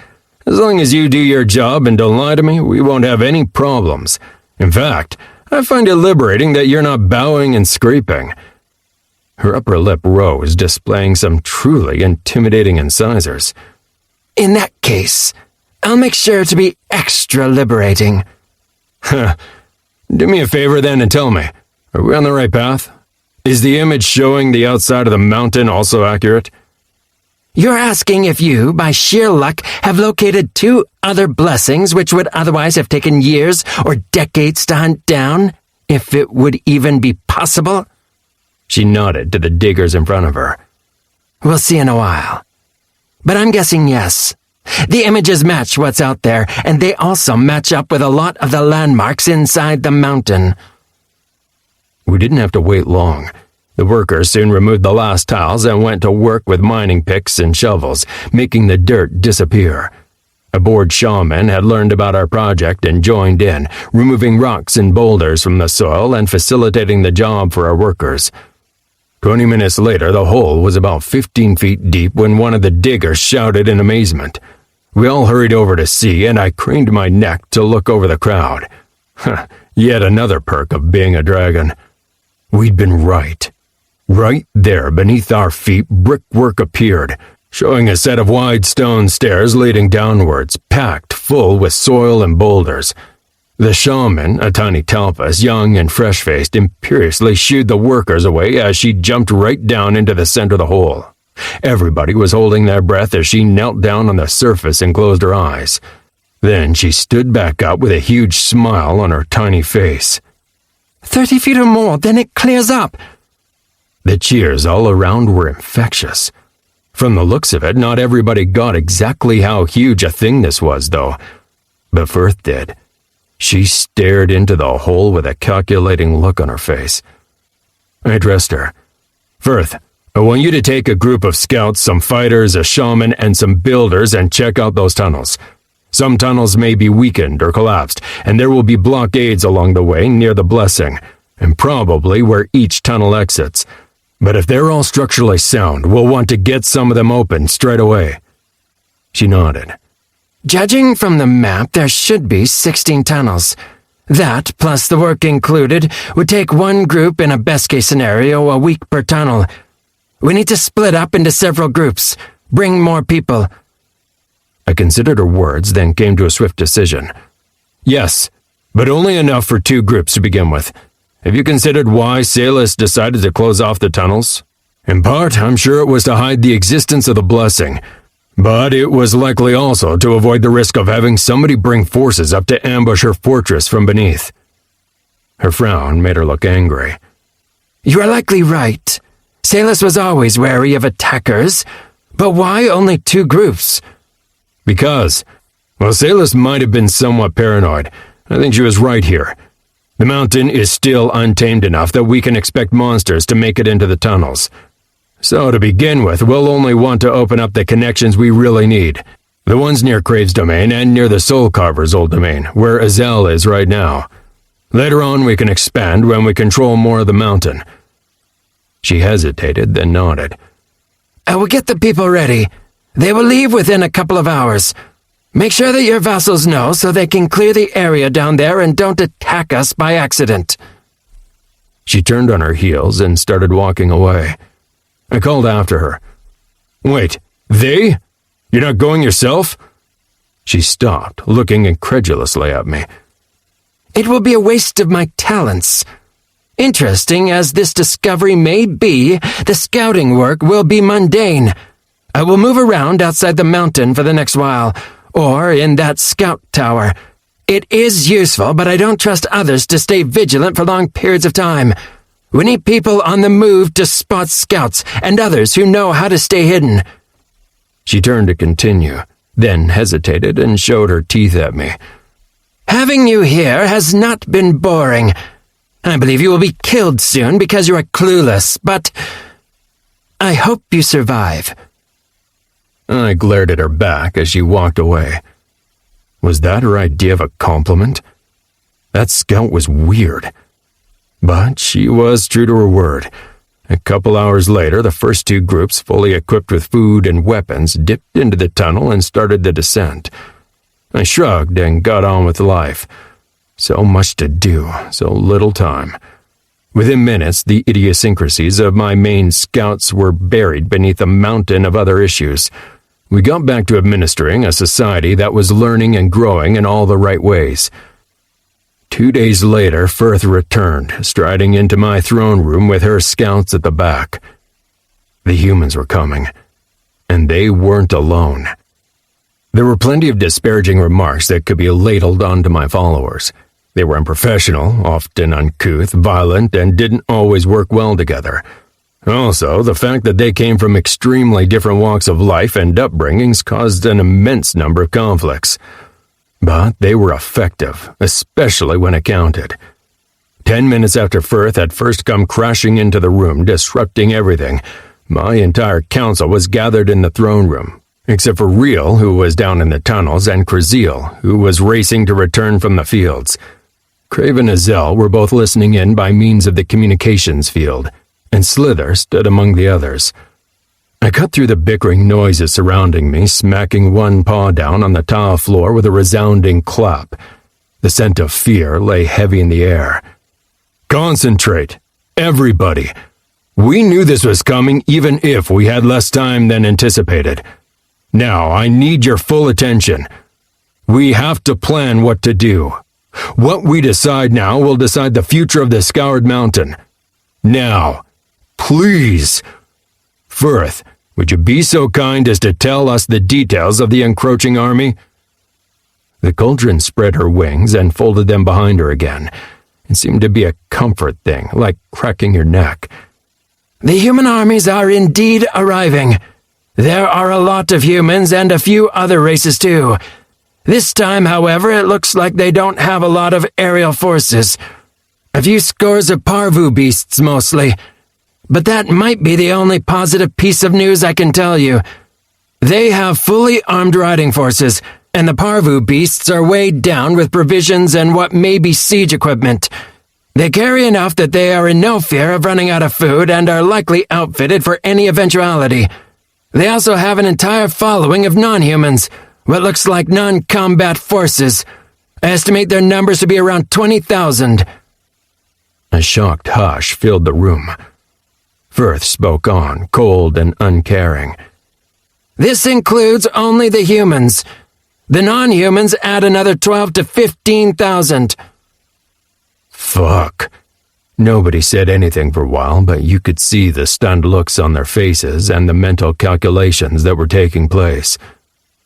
As long as you do your job and don't lie to me, we won't have any problems. In fact, I find it liberating that you're not bowing and scraping. Her upper lip rose, displaying some truly intimidating incisors. In that case, I'll make sure to be extra liberating. Huh. Do me a favor then and tell me, are we on the right path? Is the image showing the outside of the mountain also accurate? You're asking if you, by sheer luck, have located 2 other blessings which would otherwise have taken years or decades to hunt down, if it would even be possible? She nodded to the diggers in front of her. We'll see in a while. But I'm guessing yes. The images match what's out there, and they also match up with a lot of the landmarks inside the mountain. We didn't have to wait long. The workers soon removed the last tiles and went to work with mining picks and shovels, making the dirt disappear. A bored shaman had learned about our project and joined in, removing rocks and boulders from the soil and facilitating the job for our workers. 20 minutes later, the hole was about 15 feet deep when one of the diggers shouted in amazement. We all hurried over to see, and I craned my neck to look over the crowd. Yet another perk of being a dragon. We'd been right. Right there, beneath our feet, brickwork appeared, showing a set of wide stone stairs leading downwards, packed full with soil and boulders. The shaman, a tiny talpas, young and fresh-faced, imperiously shooed the workers away as she jumped right down into the center of the hole. Everybody was holding their breath as she knelt down on the surface and closed her eyes. Then she stood back up with a huge smile on her tiny face. 30 feet or more, then it clears up. The cheers all around were infectious. From the looks of it, not everybody got exactly how huge a thing this was, though. But Firth did. She stared into the hole with a calculating look on her face. I addressed her. Firth, I want you to take a group of scouts, some fighters, a shaman, and some builders and check out those tunnels. Some tunnels may be weakened or collapsed, and there will be blockades along the way near the blessing, and probably where each tunnel exits. But if they're all structurally sound, we'll want to get some of them open straight away. She nodded. Judging from the map, there should be 16 tunnels. That, plus the work included, would take one group in a best-case scenario a week per tunnel. We need to split up into several groups. Bring more people. I considered her words, then came to a swift decision. Yes, but only enough for 2 groups to begin with. Have you considered why Salus decided to close off the tunnels? In part, I'm sure it was to hide the existence of the blessing, but it was likely also to avoid the risk of having somebody bring forces up to ambush her fortress from beneath. Her frown made her look angry. You are likely right. Salus was always wary of attackers, but why only 2 groups? Because, well, Salus might have been somewhat paranoid. I think she was right here. The mountain is still untamed enough that we can expect monsters to make it into the tunnels. So to begin with, we'll only want to open up the connections we really need. The ones near Crave's domain and near the Soul Carver's old domain, where Azel is right now. Later on we can expand when we control more of the mountain. She hesitated, then nodded. I will get the people ready. They will leave within a couple of hours. Make sure that your vassals know so they can clear the area down there and don't attack us by accident. She turned on her heels and started walking away. I called after her. Wait, they? You're not going yourself? She stopped, looking incredulously at me. It will be a waste of my talents. Interesting as this discovery may be, the scouting work will be mundane. I will move around outside the mountain for the next while, or in that scout tower. It is useful, but I don't trust others to stay vigilant for long periods of time. We need people on the move to spot scouts and others who know how to stay hidden. She turned to continue, then hesitated and showed her teeth at me. Having you here has not been boring. I believe you will be killed soon because you are clueless, but I hope you survive." I glared at her back as she walked away. Was that her idea of a compliment? That scout was weird. But she was true to her word. A couple hours later, the first two groups, fully equipped with food and weapons, dipped into the tunnel and started the descent. I shrugged and got on with life. So much to do, so little time. Within minutes, the idiosyncrasies of my main scouts were buried beneath a mountain of other issues. We got back to administering a society that was learning and growing in all the right ways. 2 days later, Firth returned, striding into my throne room with her scouts at the back. The humans were coming, and they weren't alone. There were plenty of disparaging remarks that could be ladled onto my followers. They were unprofessional, often uncouth, violent, and didn't always work well together. Also, the fact that they came from extremely different walks of life and upbringings caused an immense number of conflicts. But they were effective, especially when it counted. 10 minutes after Firth had first come crashing into the room, disrupting everything, my entire council was gathered in the throne room, except for Real, who was down in the tunnels, and Krasil, who was racing to return from the fields. Crave and Azel were both listening in by means of the communications field, and Slither stood among the others. I cut through the bickering noises surrounding me, smacking one paw down on the tile floor with a resounding clap. The scent of fear lay heavy in the air. "Concentrate, everybody. We knew this was coming even if we had less time than anticipated. Now I need your full attention. We have to plan what to do. What we decide now will decide the future of the Scoured Mountain. Now, please. Firth, would you be so kind as to tell us the details of the encroaching army?" The cauldron spread her wings and folded them behind her again. It seemed to be a comfort thing, like cracking your neck. "The human armies are indeed arriving. There are a lot of humans and a few other races too. This time, however, it looks like they don't have a lot of aerial forces. A few scores of parvu beasts mostly. But that might be the only positive piece of news I can tell you. They have fully armed riding forces, and the parvu beasts are weighed down with provisions and what may be siege equipment. They carry enough that they are in no fear of running out of food and are likely outfitted for any eventuality. They also have an entire following of non-humans, what looks like non-combat forces. I estimate their numbers to be around 20,000. A shocked hush filled the room. Firth spoke on, cold and uncaring. "This includes only the humans. The non-humans add another 12 to 15,000. Fuck. Nobody said anything for a while, but you could see the stunned looks on their faces and the mental calculations that were taking place.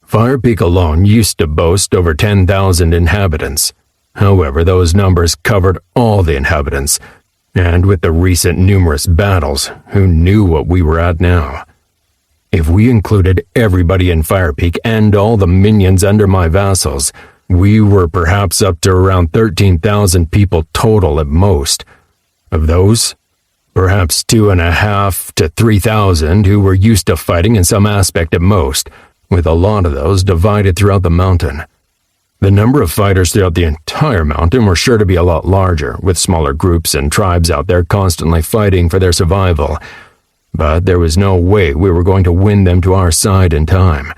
Fire Peak alone used to boast over 10,000 inhabitants. However, those numbers covered all the inhabitants, and with the recent numerous battles, who knew what we were at now? If we included everybody in Fire Peak and all the minions under my vassals, we were perhaps up to around 13,000 people total at most. Of those, perhaps 2,500 to 3,000 who were used to fighting in some aspect at most, with a lot of those divided throughout the mountain. The number of fighters throughout the entire mountain were sure to be a lot larger, with smaller groups and tribes out there constantly fighting for their survival. But there was no way we were going to win them to our side in time.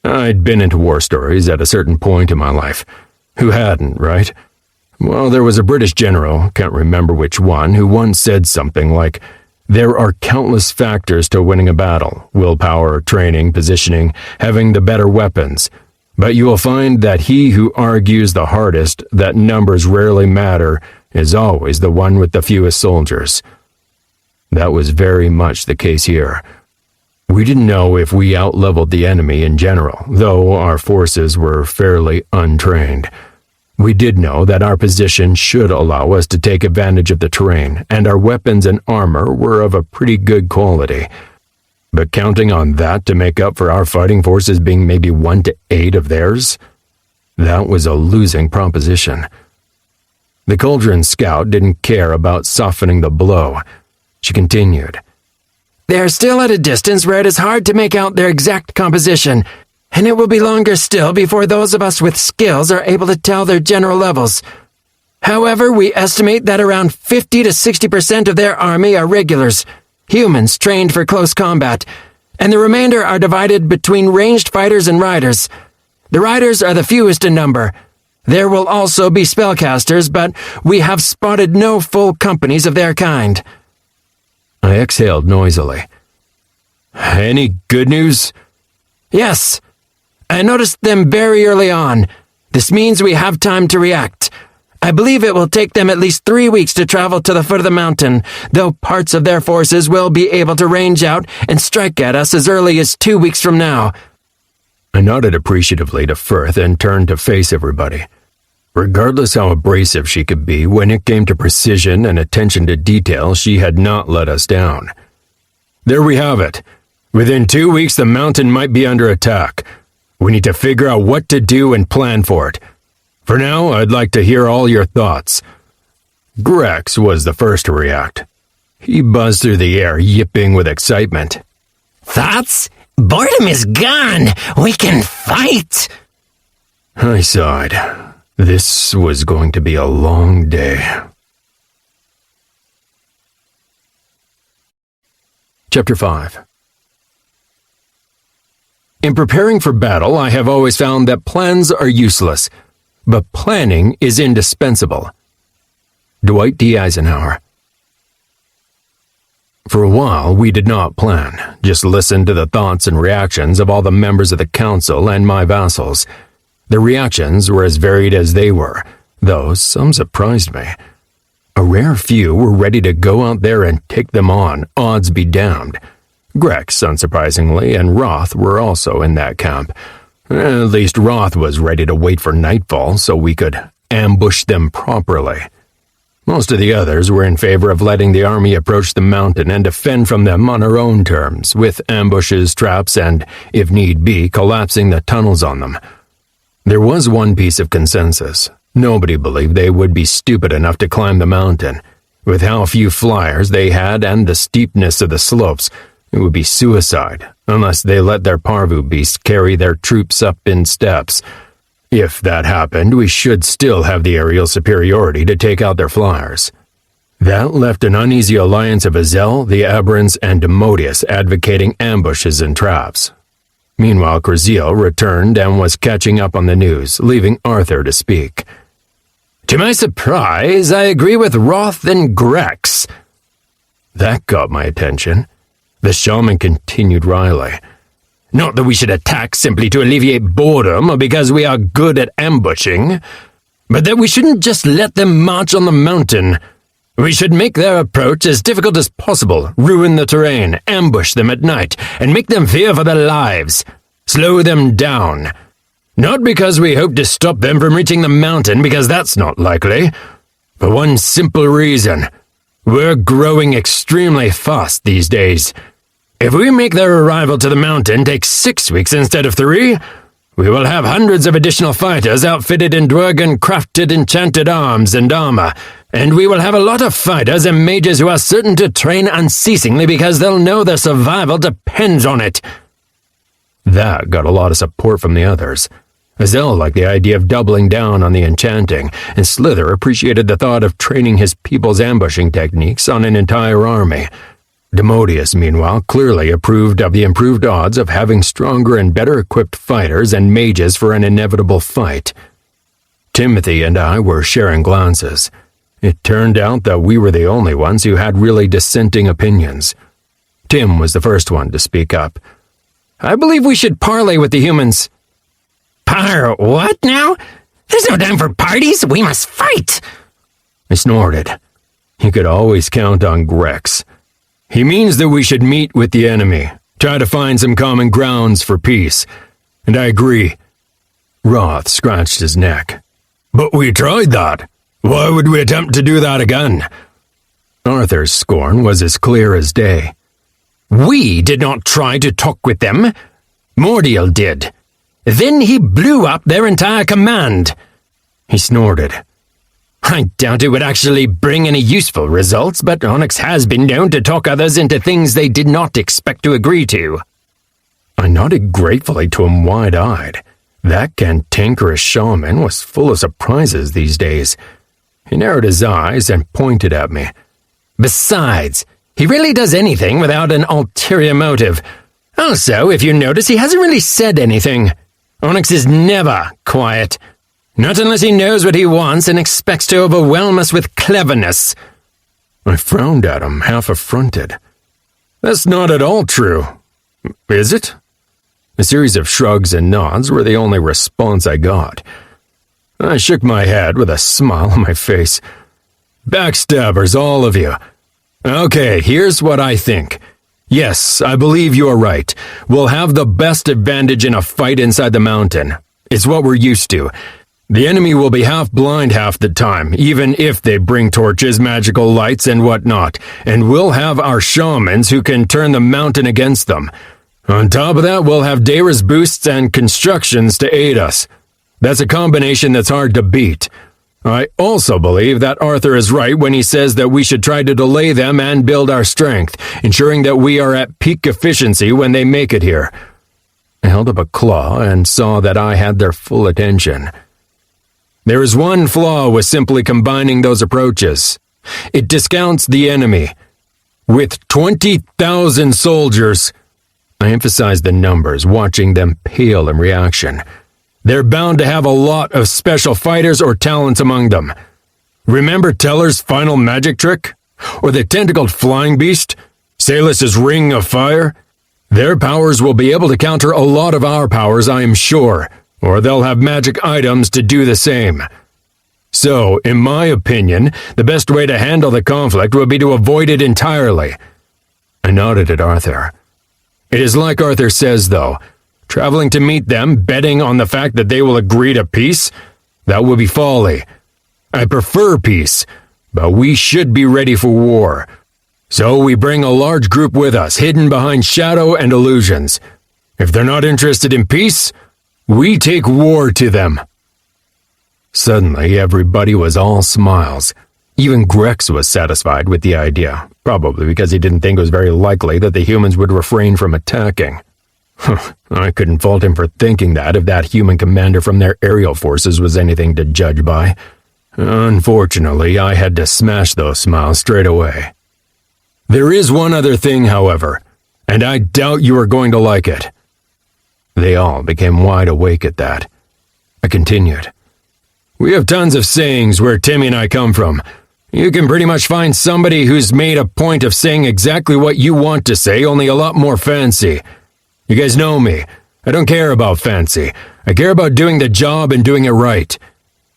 I'd been into war stories at a certain point in my life. Who hadn't, right? Well, there was a British general, can't remember which one, who once said something like, "There are countless factors to winning a battle: willpower, training, positioning, having the better weapons. But you will find that he who argues the hardest that numbers rarely matter is always the one with the fewest soldiers." That was very much the case here. We didn't know if we outleveled the enemy in general, though our forces were fairly untrained. We did know that our position should allow us to take advantage of the terrain, and our weapons and armor were of a pretty good quality. But counting on that to make up for our fighting forces being maybe 1 to 8 of theirs? That was a losing proposition. The Cauldron Scout didn't care about softening the blow. She continued. They are still at a distance where it is hard to make out their exact composition, and it will be longer still before those of us with skills are able to tell their general levels. However, we estimate that around 50 to 60% of their army are regulars, humans trained for close combat, and the remainder are divided between ranged fighters and riders. The riders are the fewest in number. There will also be spellcasters, but we have spotted no full companies of their kind. I exhaled noisily. Any good news? Yes. I noticed them very early on. This means we have time to react. I believe it will take them at least 3 weeks to travel to the foot of the mountain, though parts of their forces will be able to range out and strike at us as early as 2 weeks from now. I nodded appreciatively to Firth and turned to face everybody. Regardless how abrasive she could be, when it came to precision and attention to detail, she had not let us down. There we have it. Within 2 weeks, the mountain might be under attack. We need to figure out what to do and plan for it. For now, I'd like to hear all your thoughts. Grex was the first to react. He buzzed through the air, yipping with excitement. Thoughts? Boredom is gone. We can fight. I sighed. This was going to be a long day. Chapter 5. In preparing for battle, I have always found that plans are useless, but planning is indispensable. Dwight D. Eisenhower. For a while, we did not plan, just listened to the thoughts and reactions of all the members of the council and my vassals. The reactions were as varied as they were, though some surprised me. A rare few were ready to go out there and take them on, odds be damned. Grex, unsurprisingly, and Roth were also in that camp. At least Roth was ready to wait for nightfall so we could ambush them properly. Most of the others were in favor of letting the army approach the mountain and defend from them on our own terms, with ambushes, traps, and, if need be, collapsing the tunnels on them. There was one piece of consensus. Nobody believed they would be stupid enough to climb the mountain. With how few flyers they had and the steepness of the slopes, it would be suicide, unless they let their parvu beasts carry their troops up in steps. If that happened, we should still have the aerial superiority to take out their flyers. That left an uneasy alliance of Azel, the Aberrants, and Demodius advocating ambushes and traps. Meanwhile, Kraziel returned and was catching up on the news, leaving Arthur to speak. To my surprise, I agree with Roth and Grex. That got my attention. The shaman continued wryly. Not that we should attack simply to alleviate boredom or because we are good at ambushing, but that we shouldn't just let them march on the mountain. We should make their approach as difficult as possible, ruin the terrain, ambush them at night, and make them fear for their lives. Slow them down. Not because we hope to stop them from reaching the mountain, because that's not likely. For one simple reason. We're growing extremely fast these days. If we make their arrival to the mountain take 6 weeks instead of 3, we will have hundreds of additional fighters outfitted in Dwergen-crafted enchanted arms and armor, and we will have a lot of fighters and mages who are certain to train unceasingly because they'll know their survival depends on it. That got a lot of support from the others. Azel liked the idea of doubling down on the enchanting, and Slither appreciated the thought of training his people's ambushing techniques on an entire army. Demodius, meanwhile, clearly approved of the improved odds of having stronger and better equipped fighters and mages for an inevitable fight. Timothy and I were sharing glances. It turned out that we were the only ones who had really dissenting opinions. Tim was the first one to speak up. I believe we should parley with the humans. What now? There's no time for parties. We must fight. I snorted. You could always count on Grex. He means that we should meet with the enemy, try to find some common grounds for peace. And I agree. Roth scratched his neck. But we tried that. Why would we attempt to do that again? Arthur's scorn was as clear as day. We did not try to talk with them. Mordial did. Then he blew up their entire command. He snorted. I doubt it would actually bring any useful results, but Onyx has been known to talk others into things they did not expect to agree to. I nodded gratefully to him wide-eyed. That cantankerous shaman was full of surprises these days. He narrowed his eyes and pointed at me. Besides, he rarely does anything without an ulterior motive. Also, if you notice, he hasn't really said anything. Onyx is never quiet. Not unless he knows what he wants and expects to overwhelm us with cleverness. I frowned at him, half affronted. That's not at all true. Is it? A series of shrugs and nods were the only response I got. I shook my head with a smile on my face. Backstabbers, all of you. Okay, here's what I think. Yes, I believe you are right. We'll have the best advantage in a fight inside the mountain. It's what we're used to. The enemy will be half blind half the time, even if they bring torches, magical lights, and whatnot, and we'll have our shamans who can turn the mountain against them. On top of that, we'll have Deyra's boosts and constructions to aid us. That's a combination that's hard to beat. I also believe that Arthur is right when he says that we should try to delay them and build our strength, ensuring that we are at peak efficiency when they make it here. I held up a claw and saw that I had their full attention. There is one flaw with simply combining those approaches. It discounts the enemy. With 20,000 soldiers, I emphasized the numbers, watching them pale in reaction. They're bound to have a lot of special fighters or talents among them. Remember Teller's final magic trick? Or the tentacled flying beast? Salus's ring of fire? Their powers will be able to counter a lot of our powers, I am sure. Or they'll have magic items to do the same. So, in my opinion, the best way to handle the conflict would be to avoid it entirely. I nodded at Arthur. It is like Arthur says, though. Traveling to meet them, betting on the fact that they will agree to peace? That would be folly. I prefer peace, but we should be ready for war. So we bring a large group with us, hidden behind shadow and illusions. If they're not interested in peace, we take war to them. Suddenly, everybody was all smiles. Even Grex was satisfied with the idea, probably because he didn't think it was very likely that the humans would refrain from attacking. I couldn't fault him for thinking that if that human commander from their aerial forces was anything to judge by. Unfortunately, I had to smash those smiles straight away. There is one other thing, however, and I doubt you are going to like it. They all became wide awake at that. I continued. We have tons of sayings where Timmy and I come from. You can pretty much find somebody who's made a point of saying exactly what you want to say, only a lot more fancy. You guys know me. I don't care about fancy. I care about doing the job and doing it right.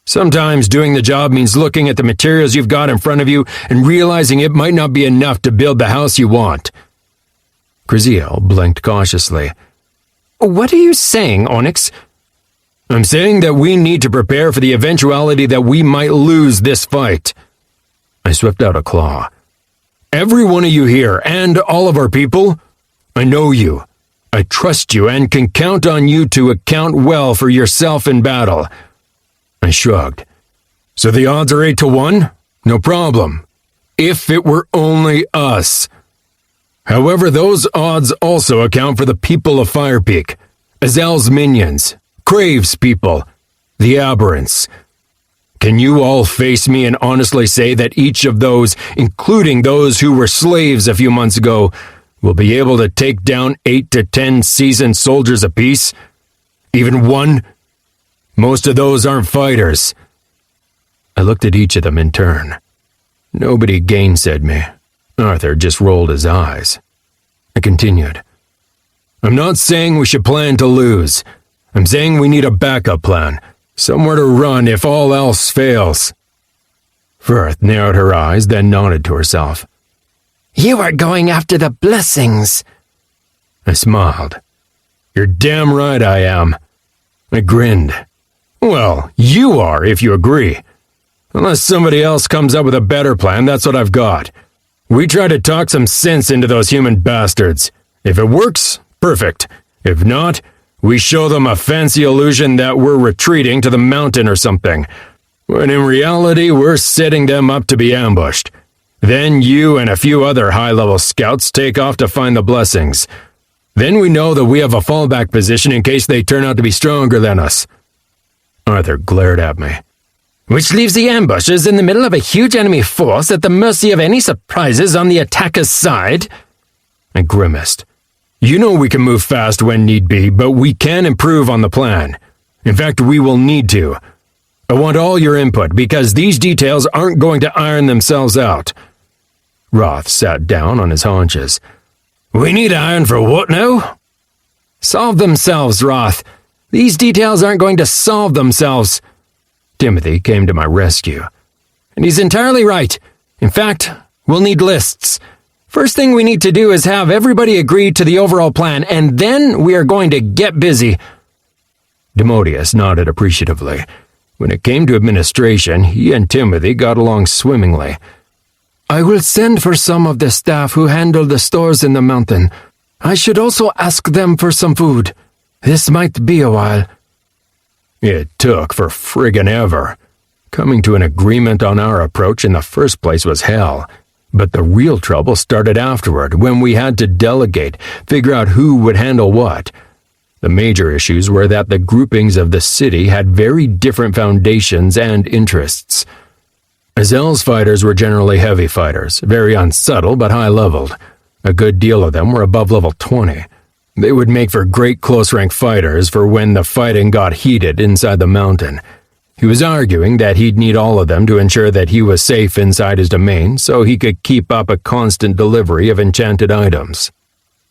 Sometimes doing the job means looking at the materials you've got in front of you and realizing it might not be enough to build the house you want. Kriziel blinked cautiously. What are you saying, Onyx? I'm saying that we need to prepare for the eventuality that we might lose this fight. I swept out a claw. Every one of you here, and all of our people, I know you. I trust you and can count on you to account well for yourself in battle. I shrugged. So the odds are 8-1? No problem. If it were only us. However, those odds also account for the people of Firepeak, Azel's minions, Crave's people, the Aberrants. Can you all face me and honestly say that each of those, including those who were slaves a few months ago, will be able to take down 8 to 10 seasoned soldiers apiece? Even one? Most of those aren't fighters. I looked at each of them in turn. Nobody gainsaid me. Arthur just rolled his eyes. I continued. I'm not saying we should plan to lose. I'm saying we need a backup plan. Somewhere to run if all else fails. Firth narrowed her eyes, then nodded to herself. You are going after the blessings. I smiled. You're damn right I am. I grinned. Well, you are, if you agree. Unless somebody else comes up with a better plan, that's what I've got. We try to talk some sense into those human bastards. If it works, perfect. If not, We show them a fancy illusion that we're retreating to the mountain or something, when in reality we're setting them up to be ambushed. Then you and a few other high-level scouts take off to find the blessings. Then we know that we have a fallback position in case they turn out to be stronger than us." Arthur glared at me. "Which leaves the ambushers in the middle of a huge enemy force at the mercy of any surprises on the attacker's side?" I grimaced. "You know we can move fast when need be, but we can improve on the plan. In fact, we will need to. I want all your input, because these details aren't going to iron themselves out." Roth sat down on his haunches. "We need iron for what now?" "Solve themselves, Roth. These details aren't going to solve themselves." Timothy came to my rescue. "And he's entirely right. In fact, we'll need lists. First thing we need to do is have everybody agree to the overall plan, and then we are going to get busy." Demodius nodded appreciatively. When it came to administration, he and Timothy got along swimmingly. "I will send for some of the staff who handle the stores in the mountain. I should also ask them for some food. This might be a while." It took for friggin' ever. Coming to an agreement on our approach in the first place was hell. But the real trouble started afterward, when we had to delegate, figure out who would handle what. The major issues were that the groupings of the city had very different foundations and interests. Azel's fighters were generally heavy fighters, very unsubtle but high-leveled. A good deal of them were above level 20. They would make for great close-rank fighters for when the fighting got heated inside the mountain. He was arguing that he'd need all of them to ensure that he was safe inside his domain so he could keep up a constant delivery of enchanted items.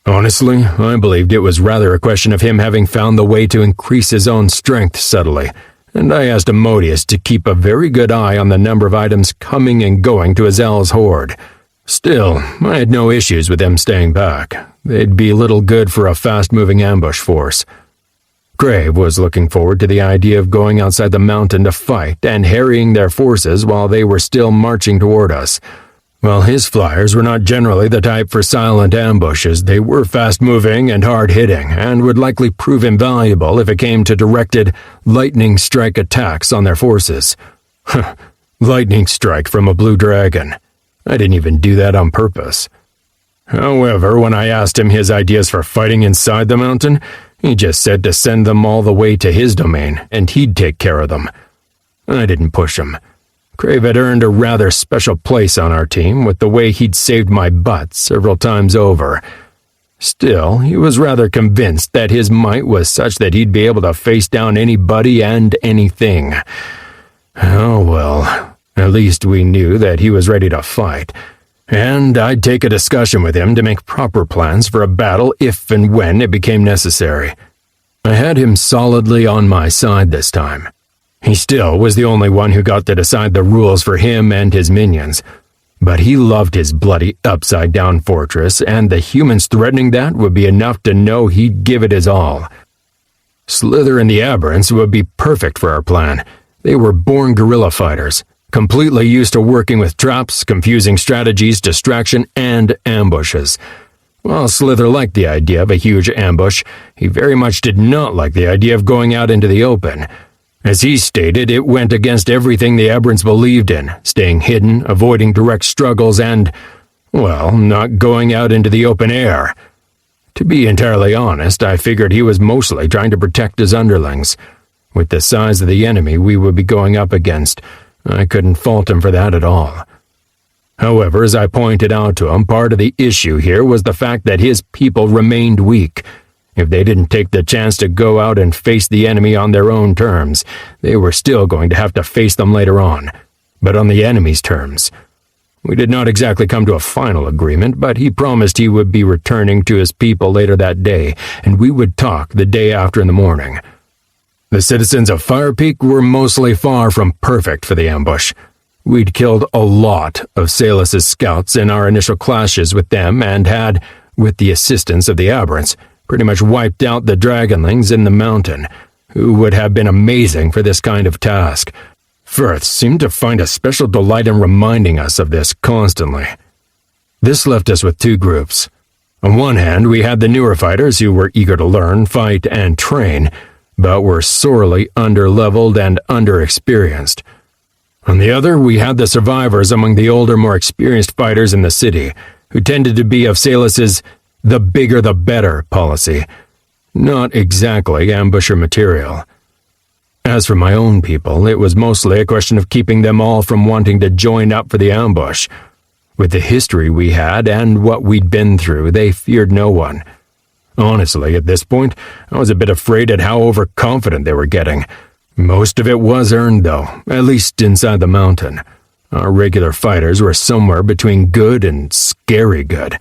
Honestly, I believed it was rather a question of him having found the way to increase his own strength subtly, and I asked Demodius to keep a very good eye on the number of items coming and going to Azel's horde. Still, I had no issues with them staying back. They'd be little good for a fast-moving ambush force. Crave was looking forward to the idea of going outside the mountain to fight and harrying their forces while they were still marching toward us. While his flyers were not generally the type for silent ambushes, they were fast-moving and hard-hitting, and would likely prove invaluable if it came to directed lightning strike attacks on their forces. Lightning strike from a blue dragon. I didn't even do that on purpose. However, when I asked him his ideas for fighting inside the mountain, he just said to send them all the way to his domain, and he'd take care of them. I didn't push him. Crave had earned a rather special place on our team with the way he'd saved my butt several times over. Still, he was rather convinced that his might was such that he'd be able to face down anybody and anything. Oh well, at least we knew that he was ready to fight, and I'd take a discussion with him to make proper plans for a battle if and when it became necessary. I had him solidly on my side this time. He still was the only one who got to decide the rules for him and his minions, but he loved his bloody upside-down fortress, and the humans threatening that would be enough to know he'd give it his all. Slither and the Aberrants would be perfect for our plan. They were born guerrilla fighters, completely used to working with traps, confusing strategies, distraction, and ambushes. While Slither liked the idea of a huge ambush, he very much did not like the idea of going out into the open. As he stated, it went against everything the Aberrants believed in, staying hidden, avoiding direct struggles, and, well, not going out into the open air. To be entirely honest, I figured he was mostly trying to protect his underlings. With the size of the enemy we would be going up against, I couldn't fault him for that at all. However, as I pointed out to him, part of the issue here was the fact that his people remained weak. If they didn't take the chance to go out and face the enemy on their own terms, they were still going to have to face them later on, but on the enemy's terms. We did not exactly come to a final agreement, but he promised he would be returning to his people later that day, and we would talk the day after in the morning. The citizens of Fire Peak were mostly far from perfect for the ambush. We'd killed a lot of Salus's scouts in our initial clashes with them and had, with the assistance of the Aberrants, pretty much wiped out the dragonlings in the mountain, who would have been amazing for this kind of task. Firth seemed to find a special delight in reminding us of this constantly. This left us with two groups. On one hand, we had the newer fighters who were eager to learn, fight, and train, but were sorely under-leveled and under-experienced. On the other, we had the survivors among the older, more experienced fighters in the city, who tended to be of Salus's the bigger the better policy, not exactly ambusher material. As for my own people, it was mostly a question of keeping them all from wanting to join up for the ambush. With the history we had and what we'd been through, they feared no one. Honestly, at this point, I was a bit afraid at how overconfident they were getting. Most of it was earned, though, at least inside the mountain. Our regular fighters were somewhere between good and scary good.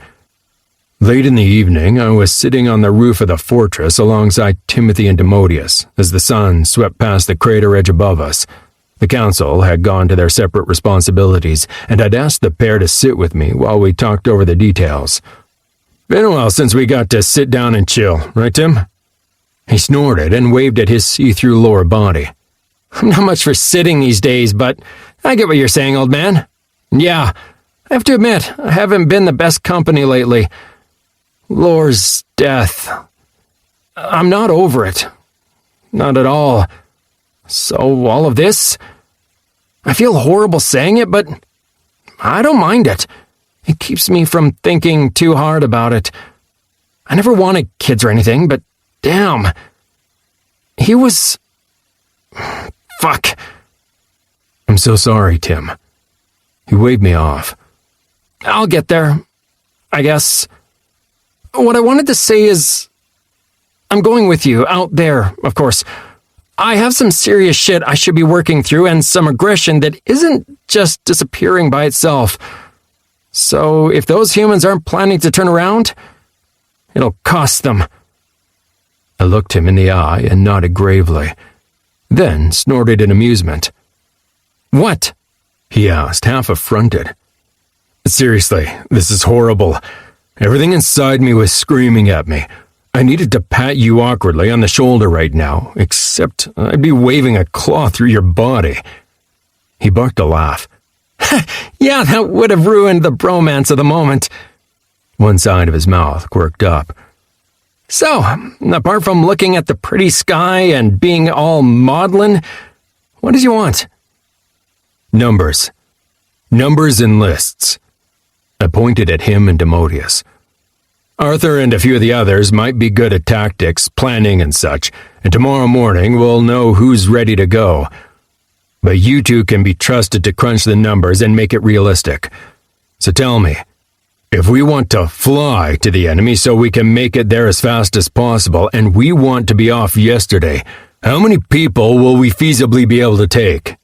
Late in the evening, I was sitting on the roof of the fortress alongside Timothy and Demodius as the sun swept past the crater edge above us. The council had gone to their separate responsibilities, and I'd asked the pair to sit with me while we talked over the details. Been a while since we got to sit down and chill, right, Tim? He snorted and waved at his see-through lower body. I'm not much for sitting these days, but I get what you're saying, old man. Yeah, I have to admit, I haven't been the best company lately. Lars' death. I'm not over it. Not at all. So all of this? I feel horrible saying it, but I don't mind it. It keeps me from thinking too hard about it. I never wanted kids or anything, but damn. He was... Fuck. I'm so sorry, Tim. He waved me off. I'll get there, I guess. What I wanted to say is, I'm going with you, out there, of course. I have some serious shit I should be working through and some aggression that isn't just disappearing by itself. So if those humans aren't planning to turn around, it'll cost them. I looked him in the eye and nodded gravely, then snorted in amusement. What? He asked, half affronted. Seriously, this is horrible. Everything inside me was screaming at me. I needed to pat you awkwardly on the shoulder right now, except I'd be waving a claw through your body. He barked a laugh. Yeah, that would have ruined the bromance of the moment. One side of his mouth quirked up. So, apart from looking at the pretty sky and being all maudlin, what did you want? Numbers. Numbers and lists. I pointed at him and Demodius. Arthur and a few of the others might be good at tactics, planning and such, and tomorrow morning we'll know who's ready to go. But you two can be trusted to crunch the numbers and make it realistic. So tell me, if we want to fly to the enemy so we can make it there as fast as possible, and we want to be off yesterday, how many people will we feasibly be able to take?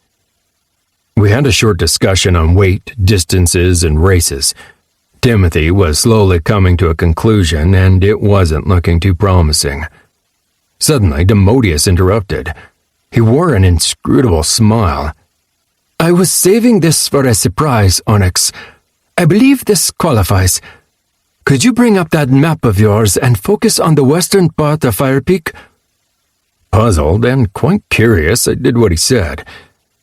We had a short discussion on weight, distances, and races. Timothy was slowly coming to a conclusion, and it wasn't looking too promising. Suddenly, Demodius interrupted. He wore an inscrutable smile. I was saving this for a surprise, Onyx. I believe this qualifies. Could you bring up that map of yours and focus on the western part of Fire Peak? Puzzled and quite curious, I did what he said.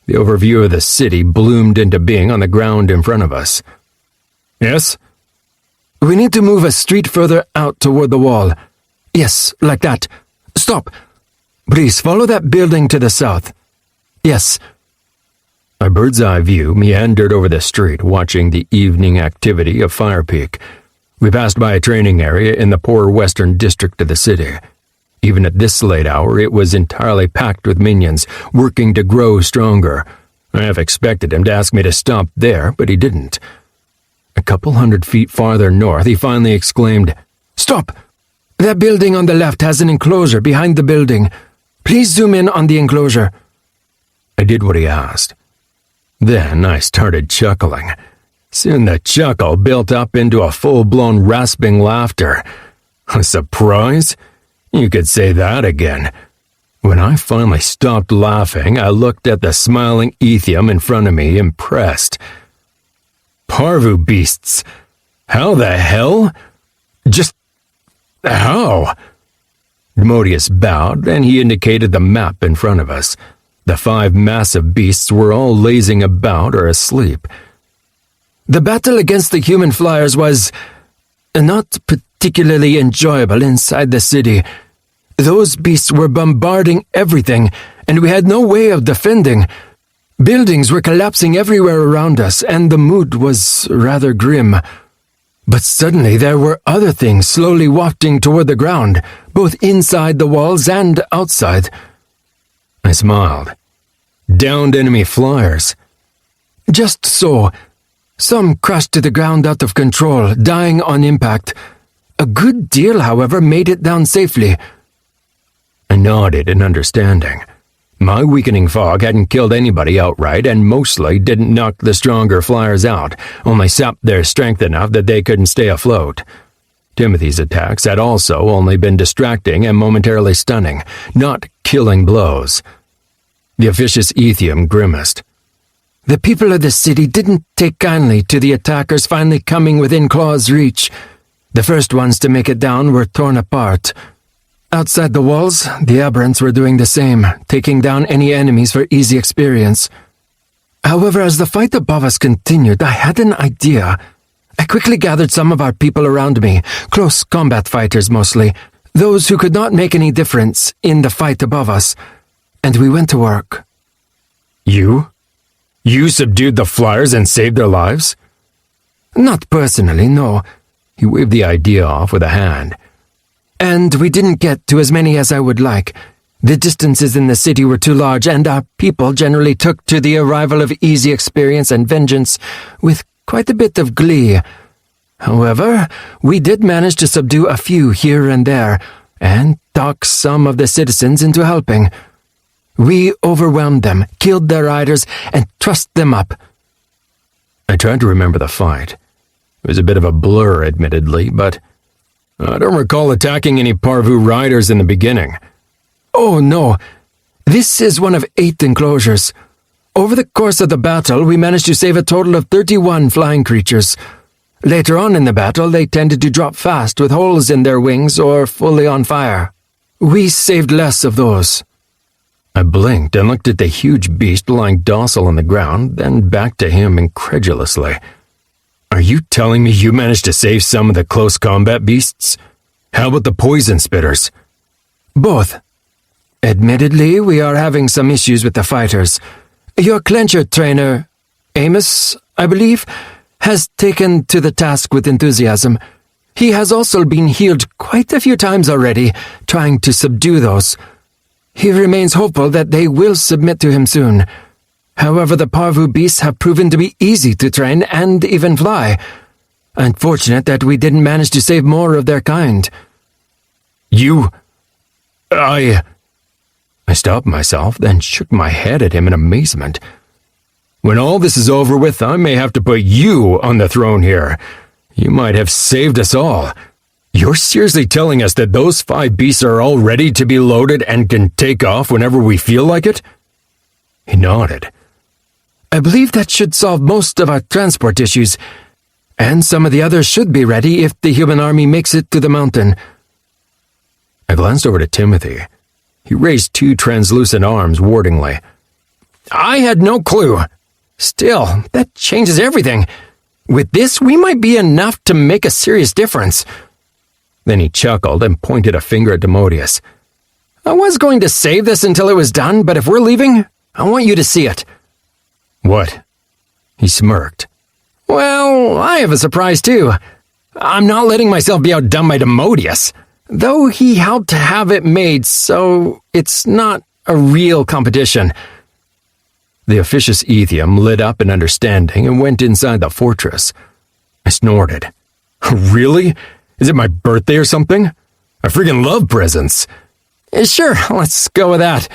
The overview of the city bloomed into being on the ground in front of us. Yes? We need to move a street further out toward the wall. Yes, like that. Stop. Please follow that building to the south. Yes. My bird's-eye view meandered over the street, watching the evening activity of Fire Peak. We passed by a training area in the poor western district of the city. Even at this late hour, it was entirely packed with minions, working to grow stronger. I half expected him to ask me to stop there, but he didn't. A couple 100 feet farther north, he finally exclaimed, "Stop! That building on the left has an enclosure behind the building. Please zoom in on the enclosure." I did what he asked. Then I started chuckling. Soon the chuckle built up into a full-blown rasping laughter. A surprise? You could say that again. When I finally stopped laughing, I looked at the smiling Ethium in front of me, impressed. Parvu beasts! How the hell? Just... how? Demodius bowed, and he indicated the map in front of us. The 5 massive beasts were all lazing about or asleep. The battle against the human flyers was... not particularly enjoyable inside the city. Those beasts were bombarding everything, and we had no way of defending. Buildings were collapsing everywhere around us, and the mood was rather grim. But suddenly there were other things slowly wafting toward the ground, both inside the walls and outside. I smiled. Downed enemy flyers. Just so. Some crashed to the ground out of control, dying on impact. A good deal, however, made it down safely. I nodded in understanding. My weakening fog hadn't killed anybody outright and mostly didn't knock the stronger flyers out, only sapped their strength enough that they couldn't stay afloat. Timothy's attacks had also only been distracting and momentarily stunning, not killing blows. The officious Ethium grimaced. The people of the city didn't take kindly to the attackers finally coming within claw's reach. The first ones to make it down were torn apart. Outside the walls, the aberrants were doing the same, taking down any enemies for easy experience. However, as the fight above us continued, I had an idea. I quickly gathered some of our people around me, close combat fighters mostly, those who could not make any difference in the fight above us, and we went to work. You? You subdued the flyers and saved their lives? Not personally, no. He waved the idea off with a hand. And we didn't get to as many as I would like. The distances in the city were too large, and our people generally took to the arrival of easy experience and vengeance with quite a bit of glee. However, we did manage to subdue a few here and there, and talk some of the citizens into helping. We overwhelmed them, killed their riders, and trussed them up. I tried to remember the fight. It was a bit of a blur, admittedly, but I don't recall attacking any Parvu riders in the beginning. Oh, no. This is one of 8 enclosures. Over the course of the battle, we managed to save a total of 31 flying creatures. Later on in the battle, they tended to drop fast with holes in their wings or fully on fire. We saved less of those. I blinked and looked at the huge beast lying docile on the ground, then back to him incredulously. Are you telling me you managed to save some of the close combat beasts? How about the poison spitters? Both. Admittedly, we are having some issues with the fighters. Your clencher trainer, Amos, I believe, has taken to the task with enthusiasm. He has also been healed quite a few times already, trying to subdue those. He remains hopeful that they will submit to him soon. However, the Parvu beasts have proven to be easy to train and even fly. Unfortunate that we didn't manage to save more of their kind. I stopped myself, then shook my head at him in amazement. When all this is over with, I may have to put you on the throne here. You might have saved us all. You're seriously telling us that those 5 beasts are all ready to be loaded and can take off whenever we feel like it? He nodded. I believe that should solve most of our transport issues, and some of the others should be ready if the human army makes it to the mountain. I glanced over to Timothy. He raised 2 translucent arms wardingly. I had no clue. Still, that changes everything. With this, we might be enough to make a serious difference. Then he chuckled and pointed a finger at Demodius. I was going to save this until it was done, but if we're leaving, I want you to see it. What? He smirked. Well, I have a surprise too. I'm not letting myself be outdone by Demodius, though he helped have it made, so it's not a real competition. The officious Ethium lit up in understanding and went inside the fortress. I snorted. Really? Is it my birthday or something? I freaking love presents. Sure, let's go with that.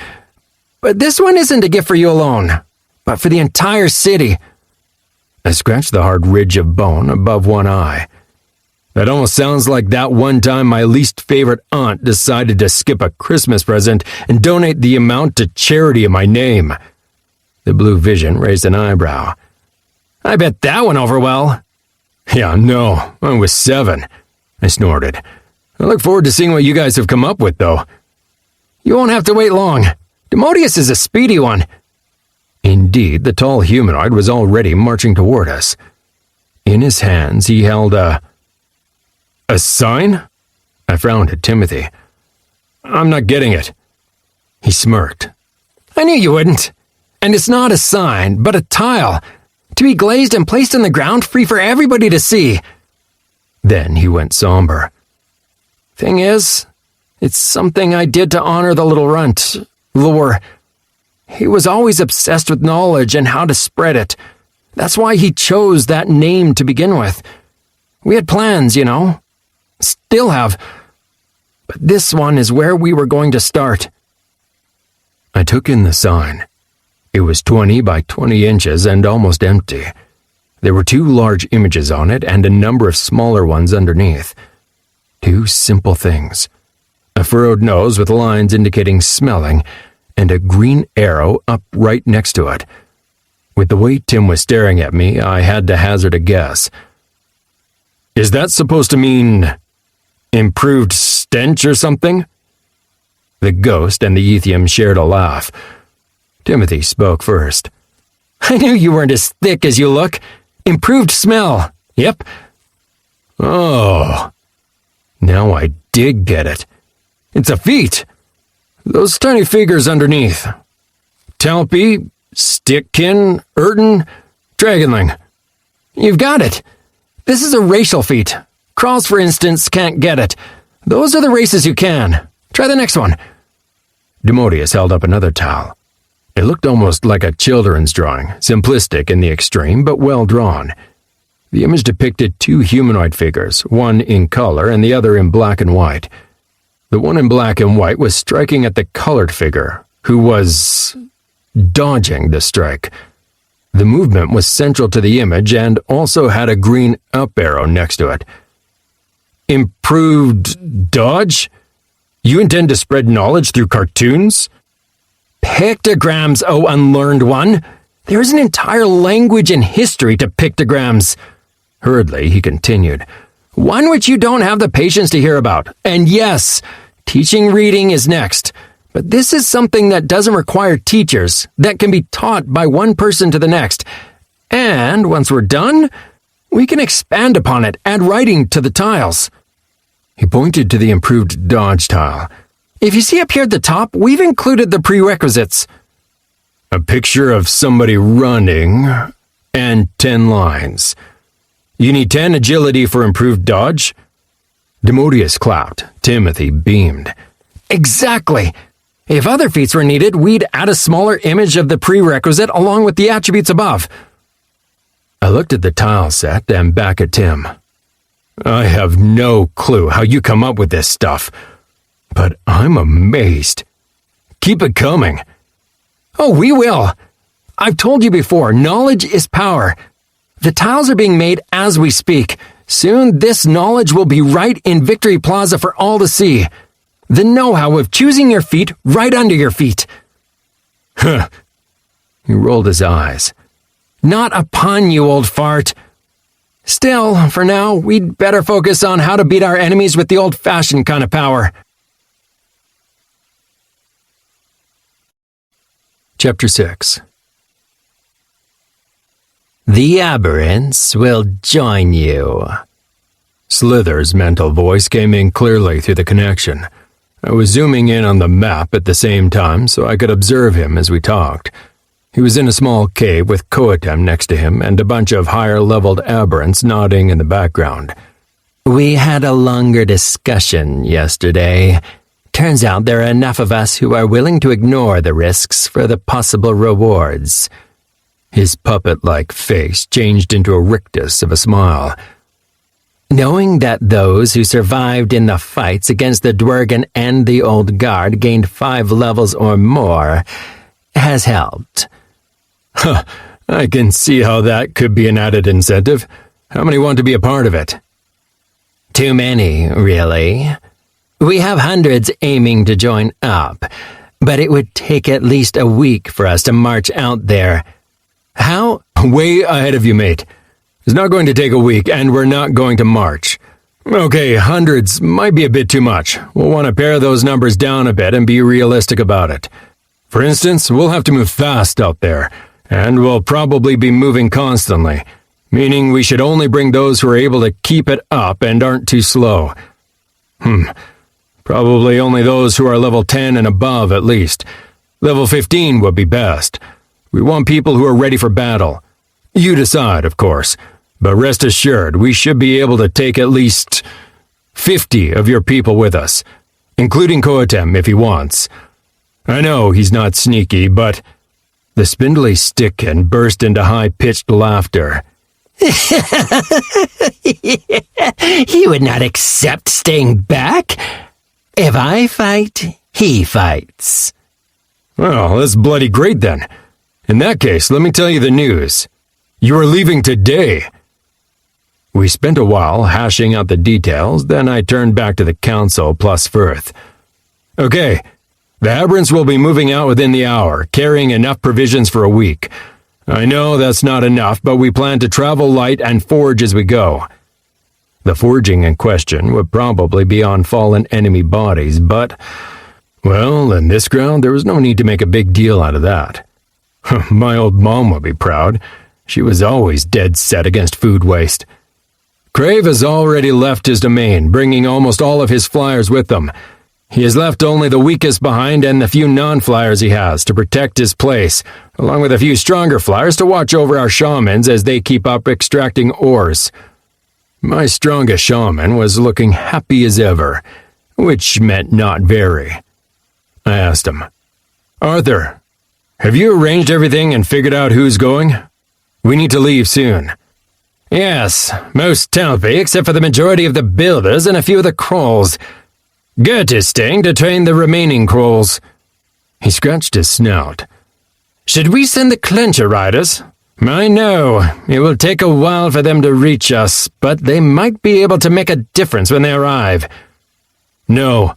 But this one isn't a gift for you alone, but for the entire city. I scratched the hard ridge of bone above one eye. That almost sounds like that one time my least favorite aunt decided to skip a Christmas present and donate the amount to charity in my name. The blue vision raised an eyebrow. I bet that went over well. Yeah, no, I was 7. I snorted. I look forward to seeing what you guys have come up with, though. You won't have to wait long. Demodius is a speedy one. Indeed, the tall humanoid was already marching toward us. In his hands, he held a A sign? I frowned at Timothy. I'm not getting it. He smirked. I knew you wouldn't. And it's not a sign, but a tile, to be glazed and placed in the ground free for everybody to see. Then he went somber. Thing is, it's something I did to honor the little runt, Lore. He was always obsessed with knowledge and how to spread it. That's why he chose that name to begin with. We had plans, you know. Still have. But this one is where we were going to start. I took in the sign. It was 20 by 20 inches and almost empty. There were 2 large images on it and a number of smaller ones underneath. 2 simple things. A furrowed nose with lines indicating smelling, and a green arrow up right next to it. With the way Tim was staring at me, I had to hazard a guess. Is that supposed to mean improved stench or something? The ghost and the Ethium shared a laugh. Timothy spoke first. I knew you weren't as thick as you look. Improved smell. Yep. Oh. Now I did get it. It's a feat. Those tiny figures underneath. Talpi, Stickkin, Urton, Dragonling. You've got it. This is a racial feat. Crawls, for instance, can't get it. Those are the races who can. Try the next one. Demodius held up another towel. It looked almost like a children's drawing, simplistic in the extreme, but well drawn. The image depicted 2 humanoid figures, one in color and the other in black and white. The one in black and white was striking at the colored figure, who was dodging the strike. The movement was central to the image and also had a green up arrow next to it. Improved dodge? You intend to spread knowledge through cartoons? Pictograms, oh unlearned one! There is an entire language and history to pictograms. Hurriedly, he continued. One which you don't have the patience to hear about. And yes, teaching reading is next. But this is something that doesn't require teachers, that can be taught by one person to the next. And once we're done, we can expand upon it, add writing to the tiles. He pointed to the improved dodge tile. If you see up here at the top, we've included the prerequisites. A picture of somebody running and 10 lines. You need 10 agility for improved dodge? Demodius clapped. Timothy beamed. Exactly. If other feats were needed, we'd add a smaller image of the prerequisite along with the attributes above. I looked at the tile set and back at Tim. I have no clue how you come up with this stuff, but I'm amazed. Keep it coming. Oh, we will. I've told you before, knowledge is power. The tiles are being made as we speak. Soon, this knowledge will be right in Victory Plaza for all to see. The know-how of choosing your feet right under your feet. Huh. He rolled his eyes. Not a pun, you old fart. Still, for now, we'd better focus on how to beat our enemies with the old-fashioned kind of power. Chapter 6. The aberrants will join you. Slither's mental voice came in clearly through the connection. I was zooming in on the map at the same time so I could observe him as we talked. He was in a small cave with Coatem next to him and a bunch of higher-leveled aberrants nodding in the background. We had a longer discussion yesterday. Turns out there are enough of us who are willing to ignore the risks for the possible rewards. His puppet-like face changed into a rictus of a smile. Knowing that those who survived in the fights against the Dwergen and the Old Guard gained 5 levels or more has helped. Huh, I can see how that could be an added incentive. How many want to be a part of it? Too many, really. We have hundreds aiming to join up, but it would take at least a week for us to march out there. How? Way ahead of you, mate. It's not going to take a week, and we're not going to march. Okay, hundreds might be a bit too much. We'll want to pare those numbers down a bit and be realistic about it. For instance, we'll have to move fast out there, and we'll probably be moving constantly. meaning we should only bring those who are able to keep it up and aren't too slow. Probably only those who are level 10 and above at least. Level 15 would be best. We want people who are ready for battle. You decide, of course, but rest assured we should be able to take at least 50 of your people with us, including Koatem if he wants. I know he's not sneaky, but... The spindly stickkin burst into high-pitched laughter. He would not accept staying back. If I fight, he fights. Well, that's bloody great then. In that case, let me tell you the news. You are leaving today. We spent a while hashing out the details, then I turned back to the council plus Firth. Okay, the Aberrants will be moving out within the hour, carrying enough provisions for a week. I know that's not enough, but we plan to travel light and forage as we go. The foraging in question would probably be on fallen enemy bodies, but, well, in this ground there was no need to make a big deal out of that. My old mom would be proud. She was always dead set against food waste. Crave has already left his domain, bringing almost all of his flyers with them. He has left only the weakest behind and the few non-flyers he has to protect his place, along with a few stronger flyers to watch over our shamans as they keep up extracting ores. My strongest shaman was looking happy as ever, which meant not very. I asked him, Arthur, have you arranged everything and figured out who's going? We need to leave soon. Yes, most Talpi except for the majority of the builders and a few of the Krolls. Gert is staying to train the remaining Krolls. He scratched his snout. Should we send the Clencher Riders? I know, it will take a while for them to reach us, but they might be able to make a difference when they arrive. No,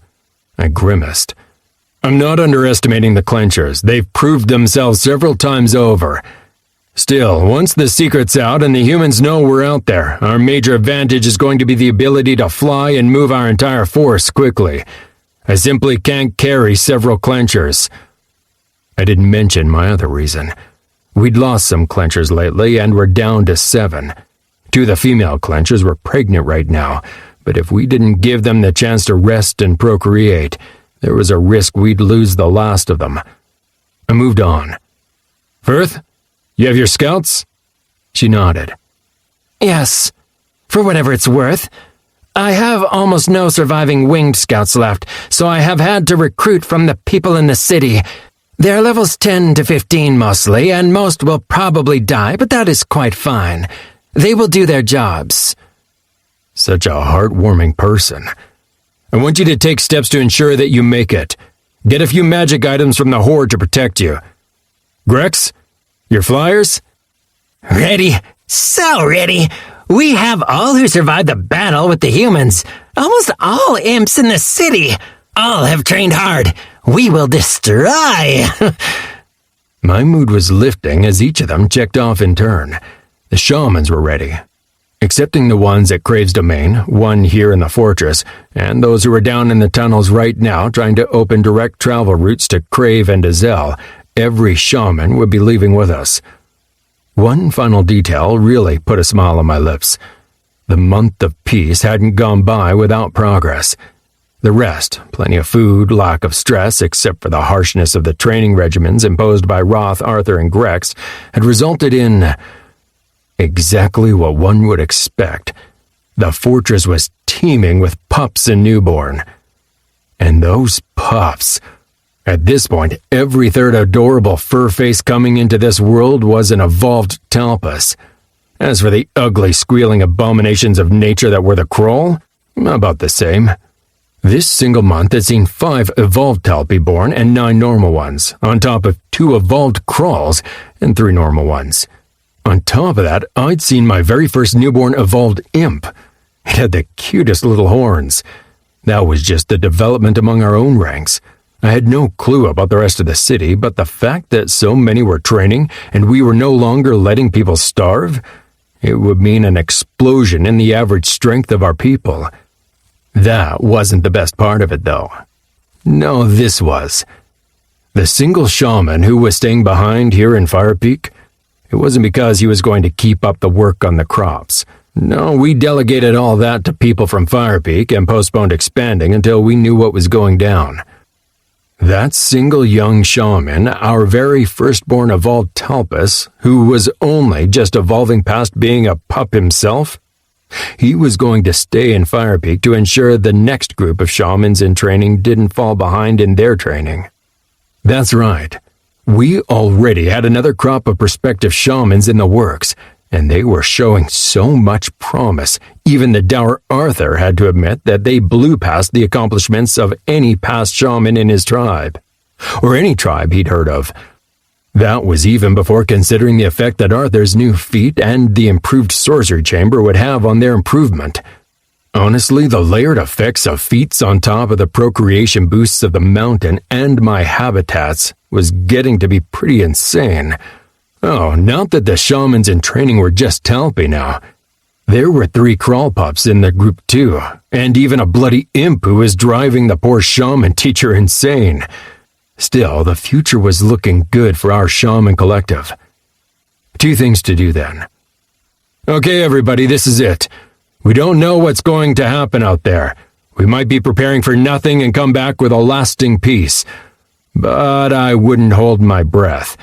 I grimaced. I'm not underestimating the Clenchers. They've proved themselves several times over. Still, once the secret's out and the humans know we're out there, our major advantage is going to be the ability to fly and move our entire force quickly. I simply can't carry several Clenchers. I didn't mention my other reason. We'd lost some Clenchers lately and we're down to 7. 2 of the female Clenchers were pregnant right now, but if we didn't give them the chance to rest and procreate, there was a risk we'd lose the last of them. I moved on. Firth? You have your scouts? She nodded. Yes, for whatever it's worth. I have almost no surviving winged scouts left, so I have had to recruit from the people in the city. They're levels 10 to 15 mostly, and most will probably die, but that is quite fine. They will do their jobs. Such a heartwarming person. I want you to take steps to ensure that you make it. Get a few magic items from the Horde to protect you. Grex? Your flyers? Ready. So ready. We have all who survived the battle with the humans. Almost all imps in the city. All have trained hard. We will destroy. My mood was lifting as each of them checked off in turn. The shamans were ready. Excepting the ones at Crave's domain, one here in the fortress, and those who were down in the tunnels right now trying to open direct travel routes to Crave and Azel, every shaman would be leaving with us. One final detail really put a smile on my lips. The month of peace hadn't gone by without progress. The rest, plenty of food, lack of stress, except for the harshness of the training regimens imposed by Roth, Arthur, and Grex, had resulted in exactly what one would expect. The fortress was teeming with pups and newborn. And those pups... At this point, every third adorable fur face coming into this world was an evolved Talpus. As for the ugly, squealing abominations of nature that were the Kroll, about the same. This single month had seen 5 evolved Talpi born and 9 normal ones, on top of 2 evolved Krolls and 3 normal ones. On top of that, I'd seen my very first newborn evolved imp. It had the cutest little horns. That was just the development among our own ranks. I had no clue about the rest of the city, but the fact that so many were training and we were no longer letting people starve, it would mean an explosion in the average strength of our people. That wasn't the best part of it, though. No, this was. The single shaman who was staying behind here in Fire Peak, It wasn't because he was going to keep up the work on the crops. No, we delegated all that to people from Fire Peak and postponed expanding until we knew what was going down. That single young shaman, our very firstborn evolved Talpus, who was only just evolving past being a pup himself, he was going to stay in Fire Peak to ensure the next group of shamans in training didn't fall behind in their training. That's right. We already had another crop of prospective shamans in the works, and they were showing so much promise, even the dour Arthur had to admit that they blew past the accomplishments of any past shaman in his tribe, or any tribe he'd heard of. That was even before considering the effect that Arthur's new feat and the improved sorcery chamber would have on their improvement. Honestly, the layered effects of feats on top of the procreation boosts of the mountain and my habitats was getting to be pretty insane. Oh, not that the shamans in training were just Talpi now. There were 3 crawl pups in the group too, and even a bloody imp who was driving the poor shaman teacher insane. Still, the future was looking good for our shaman collective. 2 things to do then. Okay, everybody, this is it. We don't know what's going to happen out there. We might be preparing for nothing and come back with a lasting peace. But I wouldn't hold my breath.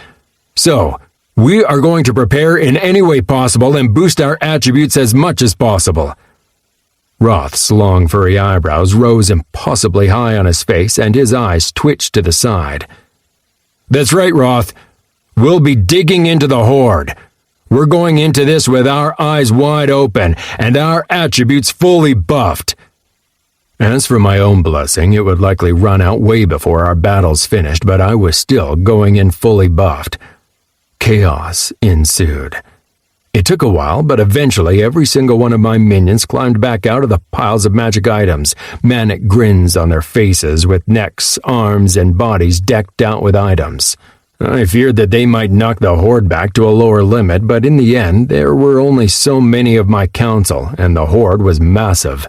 So, we are going to prepare in any way possible and boost our attributes as much as possible. Roth's long furry eyebrows rose impossibly high on his face and his eyes twitched to the side. That's right, Roth. We'll be digging into the Horde. We're going into this with our eyes wide open and our attributes fully buffed. As for my own blessing, it would likely run out way before our battles finished, but I was still going in fully buffed. Chaos ensued. It took a while, but eventually every single one of my minions climbed back out of the piles of magic items, manic grins on their faces with necks, arms, and bodies decked out with items. I feared that they might knock the Horde back to a lower limit, but in the end, there were only so many of my council, and the Horde was massive.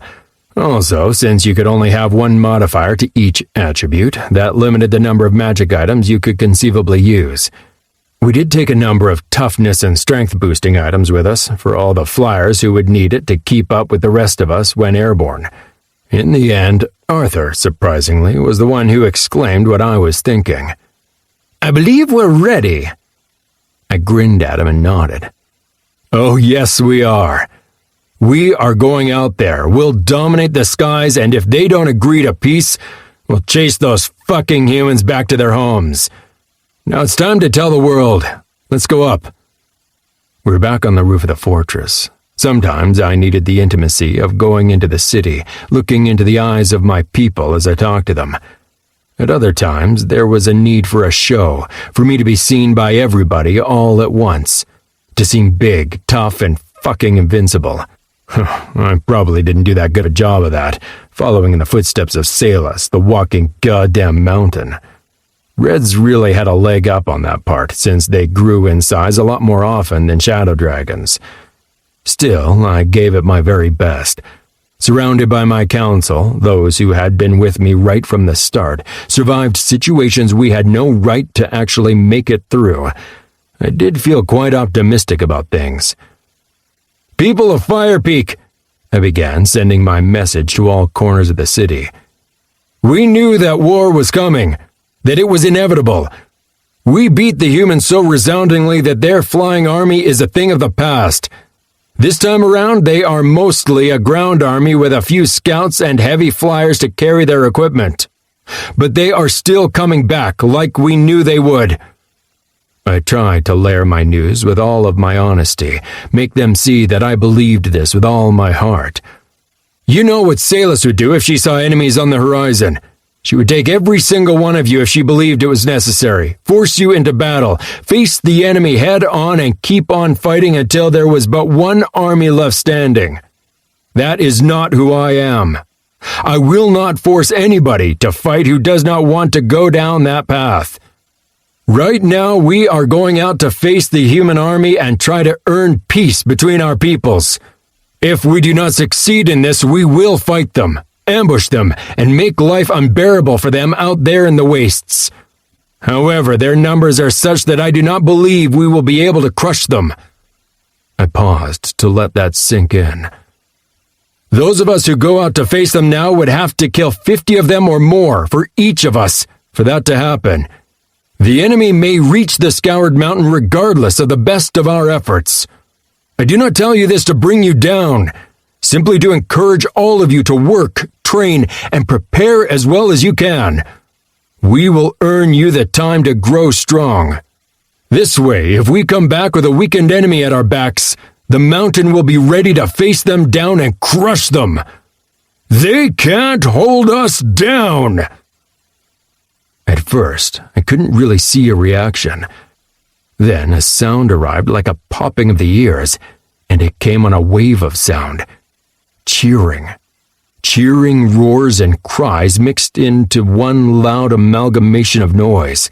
Also, since you could only have 1 modifier to each attribute, that limited the number of magic items you could conceivably use. We did take a number of toughness and strength boosting items with us for all the flyers who would need it to keep up with the rest of us when airborne. In the end, Arthur, surprisingly, was the one who exclaimed what I was thinking. I believe we're ready. I grinned at him and nodded. Oh, yes, we are. We are going out there. We'll dominate the skies, and if they don't agree to peace, we'll chase those fucking humans back to their homes. Now it's time to tell the world. Let's go up. We're back on the roof of the fortress. Sometimes I needed the intimacy of going into the city, looking into the eyes of my people as I talked to them. At other times, there was a need for a show, for me to be seen by everybody all at once, to seem big, tough, and fucking invincible. I probably didn't do that good a job of that, following in the footsteps of Salus, the walking goddamn mountain. Reds really had a leg up on that part, since they grew in size a lot more often than shadow dragons. Still, I gave it my very best. Surrounded by my council, those who had been with me right from the start, survived situations we had no right to actually make it through. I did feel quite optimistic about things. People of Fire Peak, I began, sending my message to all corners of the city. We knew that war was coming, that it was inevitable. We beat the humans so resoundingly that their flying army is a thing of the past. This time around, they are mostly a ground army with a few scouts and heavy flyers to carry their equipment. But they are still coming back like we knew they would. I tried to layer my news with all of my honesty, make them see that I believed this with all my heart. You know what Salus would do if she saw enemies on the horizon. She would take every single one of you if she believed it was necessary, force you into battle, face the enemy head on, and keep on fighting until there was but one army left standing. That is not who I am. I will not force anybody to fight who does not want to go down that path. Right now, we are going out to face the human army and try to earn peace between our peoples. If we do not succeed in this, we will fight them, ambush them, and make life unbearable for them out there in the wastes. However, their numbers are such that I do not believe we will be able to crush them." I paused to let that sink in. "Those of us who go out to face them now would have to kill 50 of them or more for each of us for that to happen. The enemy may reach the Scoured Mountain regardless of the best of our efforts. I do not tell you this to bring you down, simply to encourage all of you to work, train, and prepare as well as you can. We will earn you the time to grow strong. This way, if we come back with a weakened enemy at our backs, the mountain will be ready to face them down and crush them. They can't hold us down." At first, I couldn't really see a reaction. Then a sound arrived like a popping of the ears, and it came on a wave of sound. Cheering. Cheering roars and cries mixed into one loud amalgamation of noise.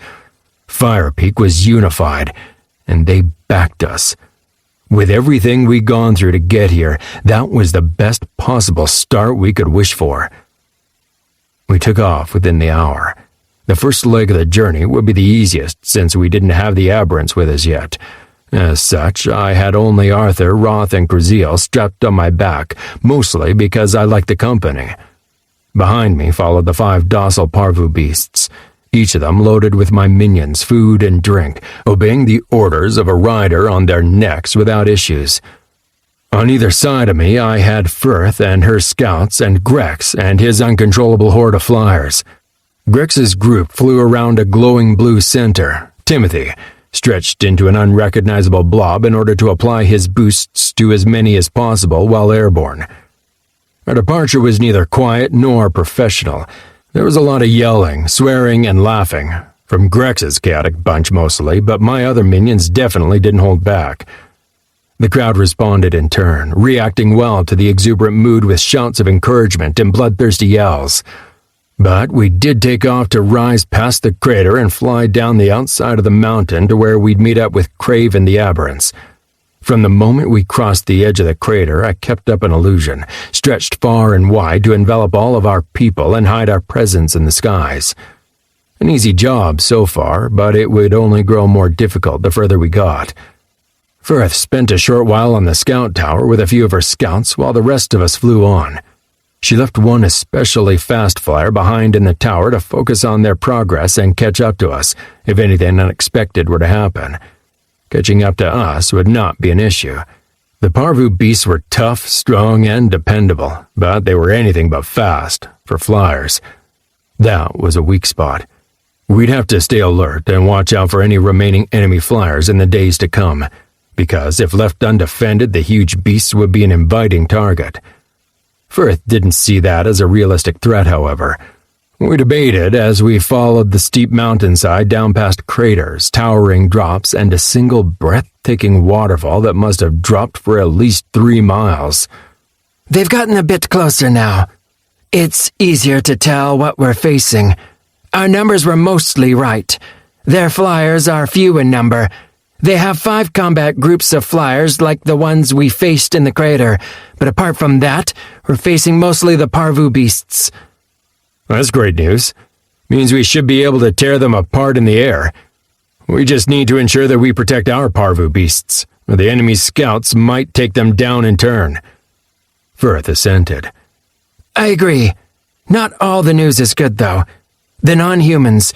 Fire Peak was unified, and they backed us. With everything we'd gone through to get here, that was the best possible start we could wish for. We took off within the hour. The first leg of the journey would be the easiest, since we didn't have the aberrants with us yet. As such, I had only Arthur, Roth, and Kraziel strapped on my back, mostly because I liked the company. Behind me followed the 5 docile parvu beasts, each of them loaded with my minions, food, and drink, obeying the orders of a rider on their necks without issues. On either side of me, I had Firth and her scouts, and Grex and his uncontrollable horde of flyers. Grex's group flew around a glowing blue center. Timothy stretched into an unrecognizable blob in order to apply his boosts to as many as possible while airborne. Our departure was neither quiet nor professional. There was a lot of yelling, swearing, and laughing, from Grex's chaotic bunch mostly, but my other minions definitely didn't hold back. The crowd responded in turn, reacting well to the exuberant mood with shouts of encouragement and bloodthirsty yells. But we did take off to rise past the crater and fly down the outside of the mountain to where we'd meet up with Crave and the Aberrants. From the moment we crossed the edge of the crater, I kept up an illusion, stretched far and wide to envelop all of our people and hide our presence in the skies. An easy job so far, but it would only grow more difficult the further we got. Firth spent a short while on the scout tower with a few of her scouts while the rest of us flew on. She left one especially fast flyer behind in the tower to focus on their progress and catch up to us if anything unexpected were to happen. Catching up to us would not be an issue. The parvu beasts were tough, strong, and dependable, but they were anything but fast for flyers. That was a weak spot. We'd have to stay alert and watch out for any remaining enemy flyers in the days to come, because if left undefended, the huge beasts would be an inviting target. Firth didn't see that as a realistic threat, however. We debated as we followed the steep mountainside down past craters, towering drops, and a single breathtaking waterfall that must have dropped for at least 3 miles. They've gotten a bit closer now. It's easier to tell what we're facing. Our numbers were mostly right. Their flyers are few in number. They have 5 combat groups of flyers like the ones we faced in the crater, but apart from that, we're facing mostly the parvu beasts. That's great news. Means we should be able to tear them apart in the air. We just need to ensure that we protect our parvu beasts, or the enemy's scouts might take them down in turn. Firth assented. I agree. Not all the news is good, though. The non-humans,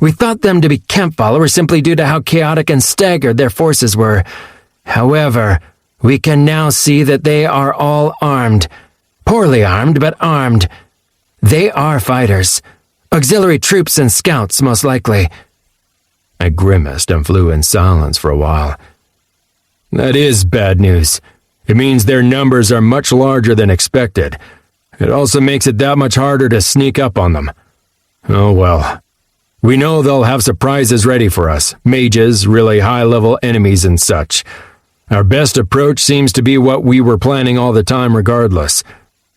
we thought them to be camp followers simply due to how chaotic and staggered their forces were. However, we can now see that they are all armed. Poorly armed, but armed. They are fighters. Auxiliary troops and scouts, most likely. I grimaced and flew in silence for a while. That is bad news. It means their numbers are much larger than expected. It also makes it that much harder to sneak up on them. Oh well. We know they'll have surprises ready for us, mages, really high-level enemies and such. Our best approach seems to be what we were planning all the time regardless.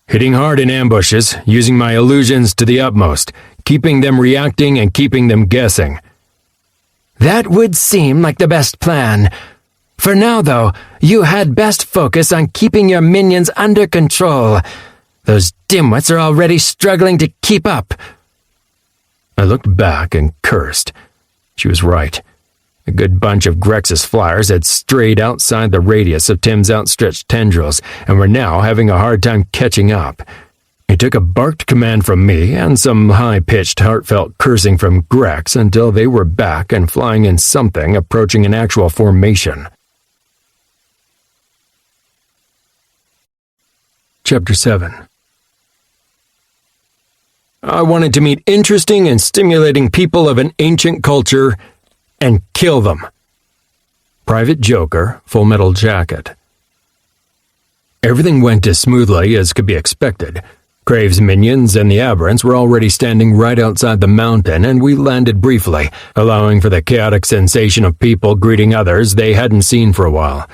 Hitting hard in ambushes, using my illusions to the utmost, keeping them reacting and keeping them guessing. That would seem like the best plan. For now, though, you had best focus on keeping your minions under control. Those dimwits are already struggling to keep up. I looked back and cursed. She was right. A good bunch of Grex's flyers had strayed outside the radius of Tim's outstretched tendrils and were now having a hard time catching up. It took a barked command from me and some high-pitched, heartfelt cursing from Grex until they were back and flying in something approaching an actual formation. Chapter 7. I wanted to meet interesting and stimulating people of an ancient culture and kill them. Private Joker, Full Metal Jacket. Everything went as smoothly as could be expected. Crave's minions and the Aberrants were already standing right outside the mountain, and we landed briefly, allowing for the chaotic sensation of people greeting others they hadn't seen for a while.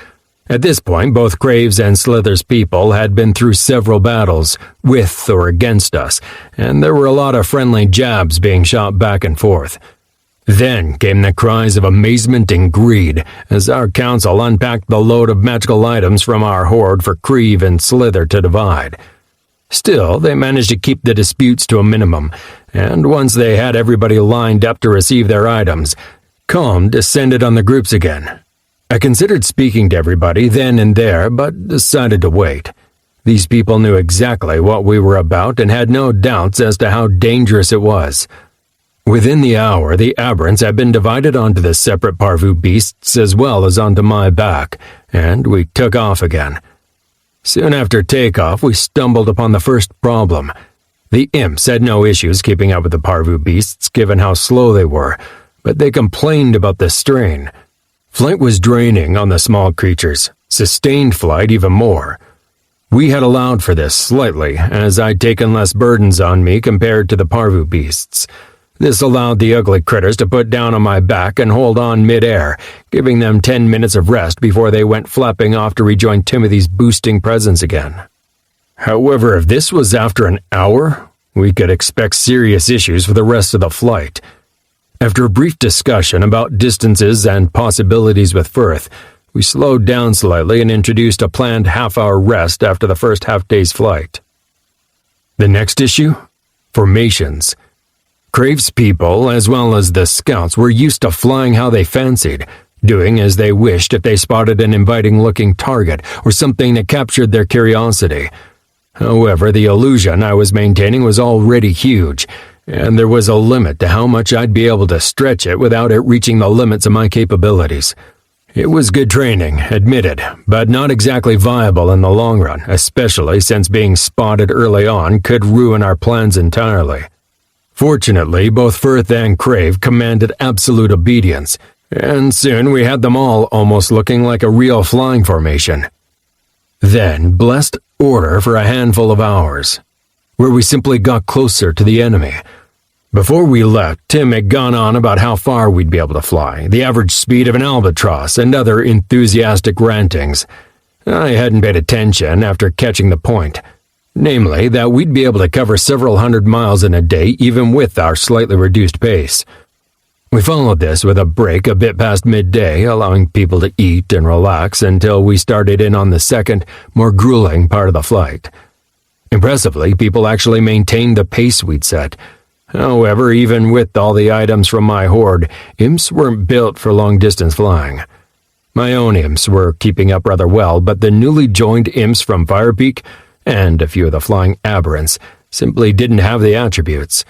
At this point, both Crave's and Slither's people had been through several battles, with or against us, and there were a lot of friendly jabs being shot back and forth. Then came the cries of amazement and greed as our council unpacked the load of magical items from our hoard for Creve and Slither to divide. Still, they managed to keep the disputes to a minimum, and once they had everybody lined up to receive their items, calm descended on the groups again. I considered speaking to everybody then and there, but decided to wait. These people knew exactly what we were about and had no doubts as to how dangerous it was. Within the hour, the Aberrants had been divided onto the separate parvu beasts as well as onto my back, and we took off again. Soon after takeoff, we stumbled upon the first problem. The imps had no issues keeping up with the parvu beasts given how slow they were, but they complained about the strain. Flight was draining on the small creatures, sustained flight even more. We had allowed for this slightly, as I'd taken less burdens on me compared to the parvu beasts. This allowed the ugly critters to put down on my back and hold on mid-air, giving them 10 minutes of rest before they went flapping off to rejoin Timothy's boosting presence again. However, if this was after an hour, we could expect serious issues for the rest of the flight. After a brief discussion about distances and possibilities with Firth, we slowed down slightly and introduced a planned half-hour rest after the first half-day's flight. The next issue? Formations. Crave's people, as well as the scouts, were used to flying how they fancied, doing as they wished if they spotted an inviting-looking target or something that captured their curiosity. However, the illusion I was maintaining was already huge, and there was a limit to how much I'd be able to stretch it without it reaching the limits of my capabilities. It was good training, admitted, but not exactly viable in the long run, especially since being spotted early on could ruin our plans entirely. Fortunately, both Firth and Crave commanded absolute obedience, and soon we had them all almost looking like a real flying formation. Then blessed order for a handful of hours, where we simply got closer to the enemy. Before we left, Tim had gone on about how far we'd be able to fly, the average speed of an albatross, and other enthusiastic rantings. I hadn't paid attention after catching the point. Namely, that we'd be able to cover several hundred miles in a day even with our slightly reduced pace. We followed this with a break a bit past midday, allowing people to eat and relax until we started in on the second, more grueling part of the flight. Impressively, people actually maintained the pace we'd set. However, even with all the items from my hoard, imps weren't built for long-distance flying. My own imps were keeping up rather well, but the newly joined imps from Firepeak and a few of the flying aberrants simply didn't have the attributes.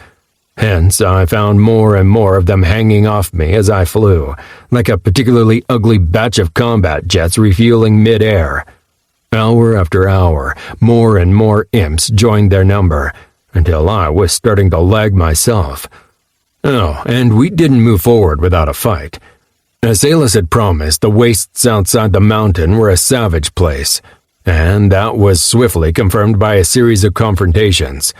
Hence, I found more and more of them hanging off me as I flew, like a particularly ugly batch of combat jets refueling mid-air. Hour after hour, more and more imps joined their number, until I was starting to lag myself. Oh, and we didn't move forward without a fight. As Alis had promised, the wastes outside the mountain were a savage place, and that was swiftly confirmed by a series of confrontations.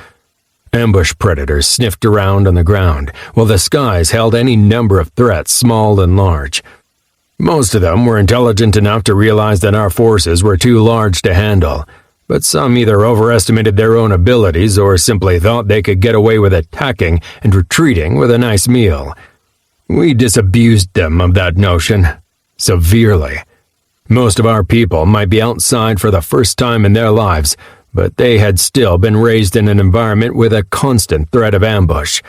Ambush predators sniffed around on the ground, while the skies held any number of threats, small and large. Most of them were intelligent enough to realize that our forces were too large to handle, but some either overestimated their own abilities or simply thought they could get away with attacking and retreating with a nice meal. We disabused them of that notion severely. Most of our people might be outside for the first time in their lives, but they had still been raised in an environment with a constant threat of ambush.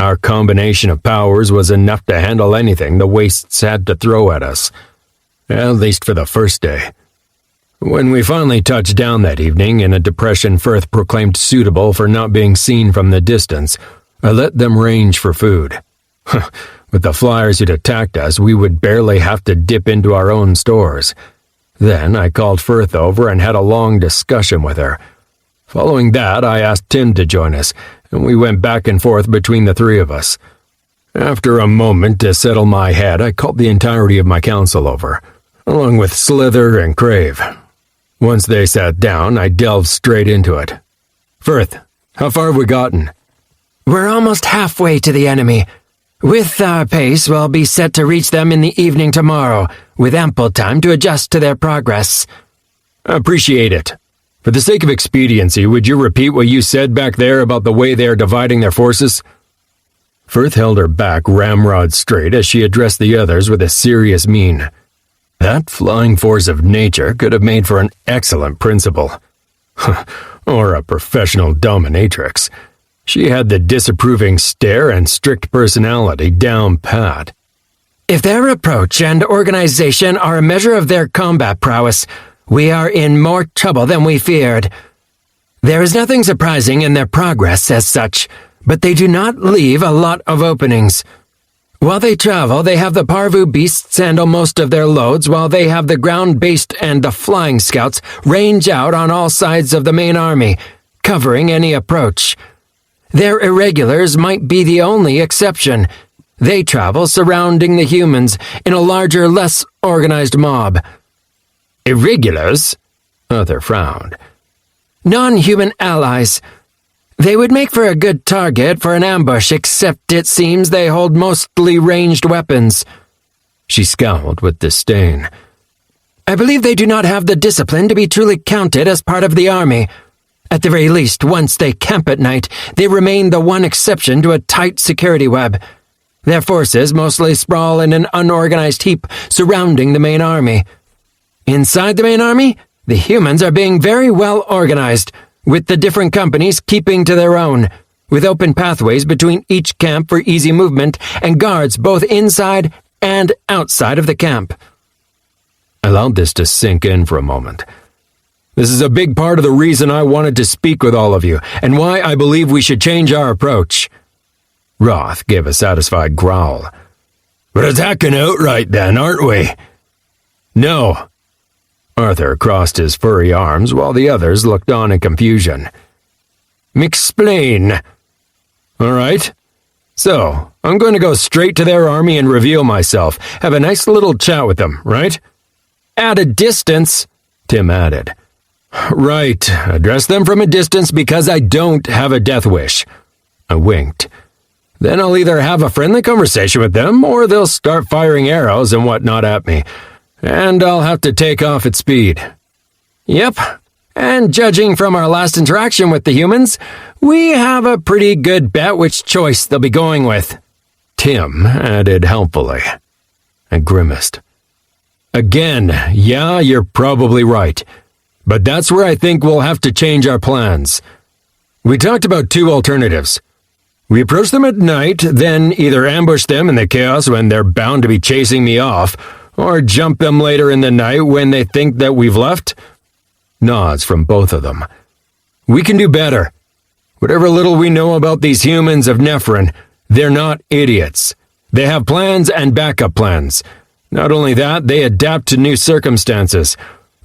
Our combination of powers was enough to handle anything the wastes had to throw at us, at least for the first day. When we finally touched down that evening in a depression Firth proclaimed suitable for not being seen from the distance, I let them range for food. With the flyers who'd attacked us, we would barely have to dip into our own stores. Then I called Firth over and had a long discussion with her. Following that, I asked Tim to join us, and we went back and forth between the three of us. After a moment to settle my head, I called the entirety of my council over, along with Slither and Crave. Once they sat down, I delved straight into it. Firth, how far have we gotten? We're almost halfway to the enemy. With our pace, we'll be set to reach them in the evening tomorrow, with ample time to adjust to their progress. Appreciate it. For the sake of expediency, would you repeat what you said back there about the way they are dividing their forces? Firth held her back ramrod straight as she addressed the others with a serious mien. That flying force of nature could have made for an excellent principal. Or a professional dominatrix. She had the disapproving stare and strict personality down pat. If their approach and organization are a measure of their combat prowess, we are in more trouble than we feared. There is nothing surprising in their progress as such, but they do not leave a lot of openings. While they travel, they have the Parvu beasts handle most of their loads, while they have the ground-based and the flying scouts range out on all sides of the main army, covering any approach. Their irregulars might be the only exception. They travel surrounding the humans in a larger, less organized mob. Irregulars? Arthur frowned. Non-human allies. They would make for a good target for an ambush, except it seems they hold mostly ranged weapons. She scowled with disdain. I believe they do not have the discipline to be truly counted as part of the army. At the very least, once they camp at night, they remain the one exception to a tight security web. Their forces mostly sprawl in an unorganized heap surrounding the main army. Inside the main army, the humans are being very well organized, with the different companies keeping to their own, with open pathways between each camp for easy movement and guards both inside and outside of the camp. I allowed this to sink in for a moment. This is a big part of the reason I wanted to speak with all of you, and why I believe we should change our approach. Roth gave a satisfied growl. We're attacking outright then, aren't we? No. Arthur crossed his furry arms while the others looked on in confusion. Explain. All right. So, I'm going to go straight to their army and reveal myself, have a nice little chat with them, right? At a distance, Tim added. Right, address them from a distance because I don't have a death wish. I winked. Then I'll either have a friendly conversation with them, or they'll start firing arrows and whatnot at me, and I'll have to take off at speed. Yep, and judging from our last interaction with the humans, we have a pretty good bet which choice they'll be going with. Tim added helpfully. I grimaced. Again, yeah, you're probably right. But that's where I think we'll have to change our plans. We talked about two alternatives. We approach them at night, then either ambush them in the chaos when they're bound to be chasing me off, or jump them later in the night when they think that we've left. Nods from both of them. We can do better. Whatever little we know about these humans of Nefren, they're not idiots. They have plans and backup plans. Not only that, they adapt to new circumstances.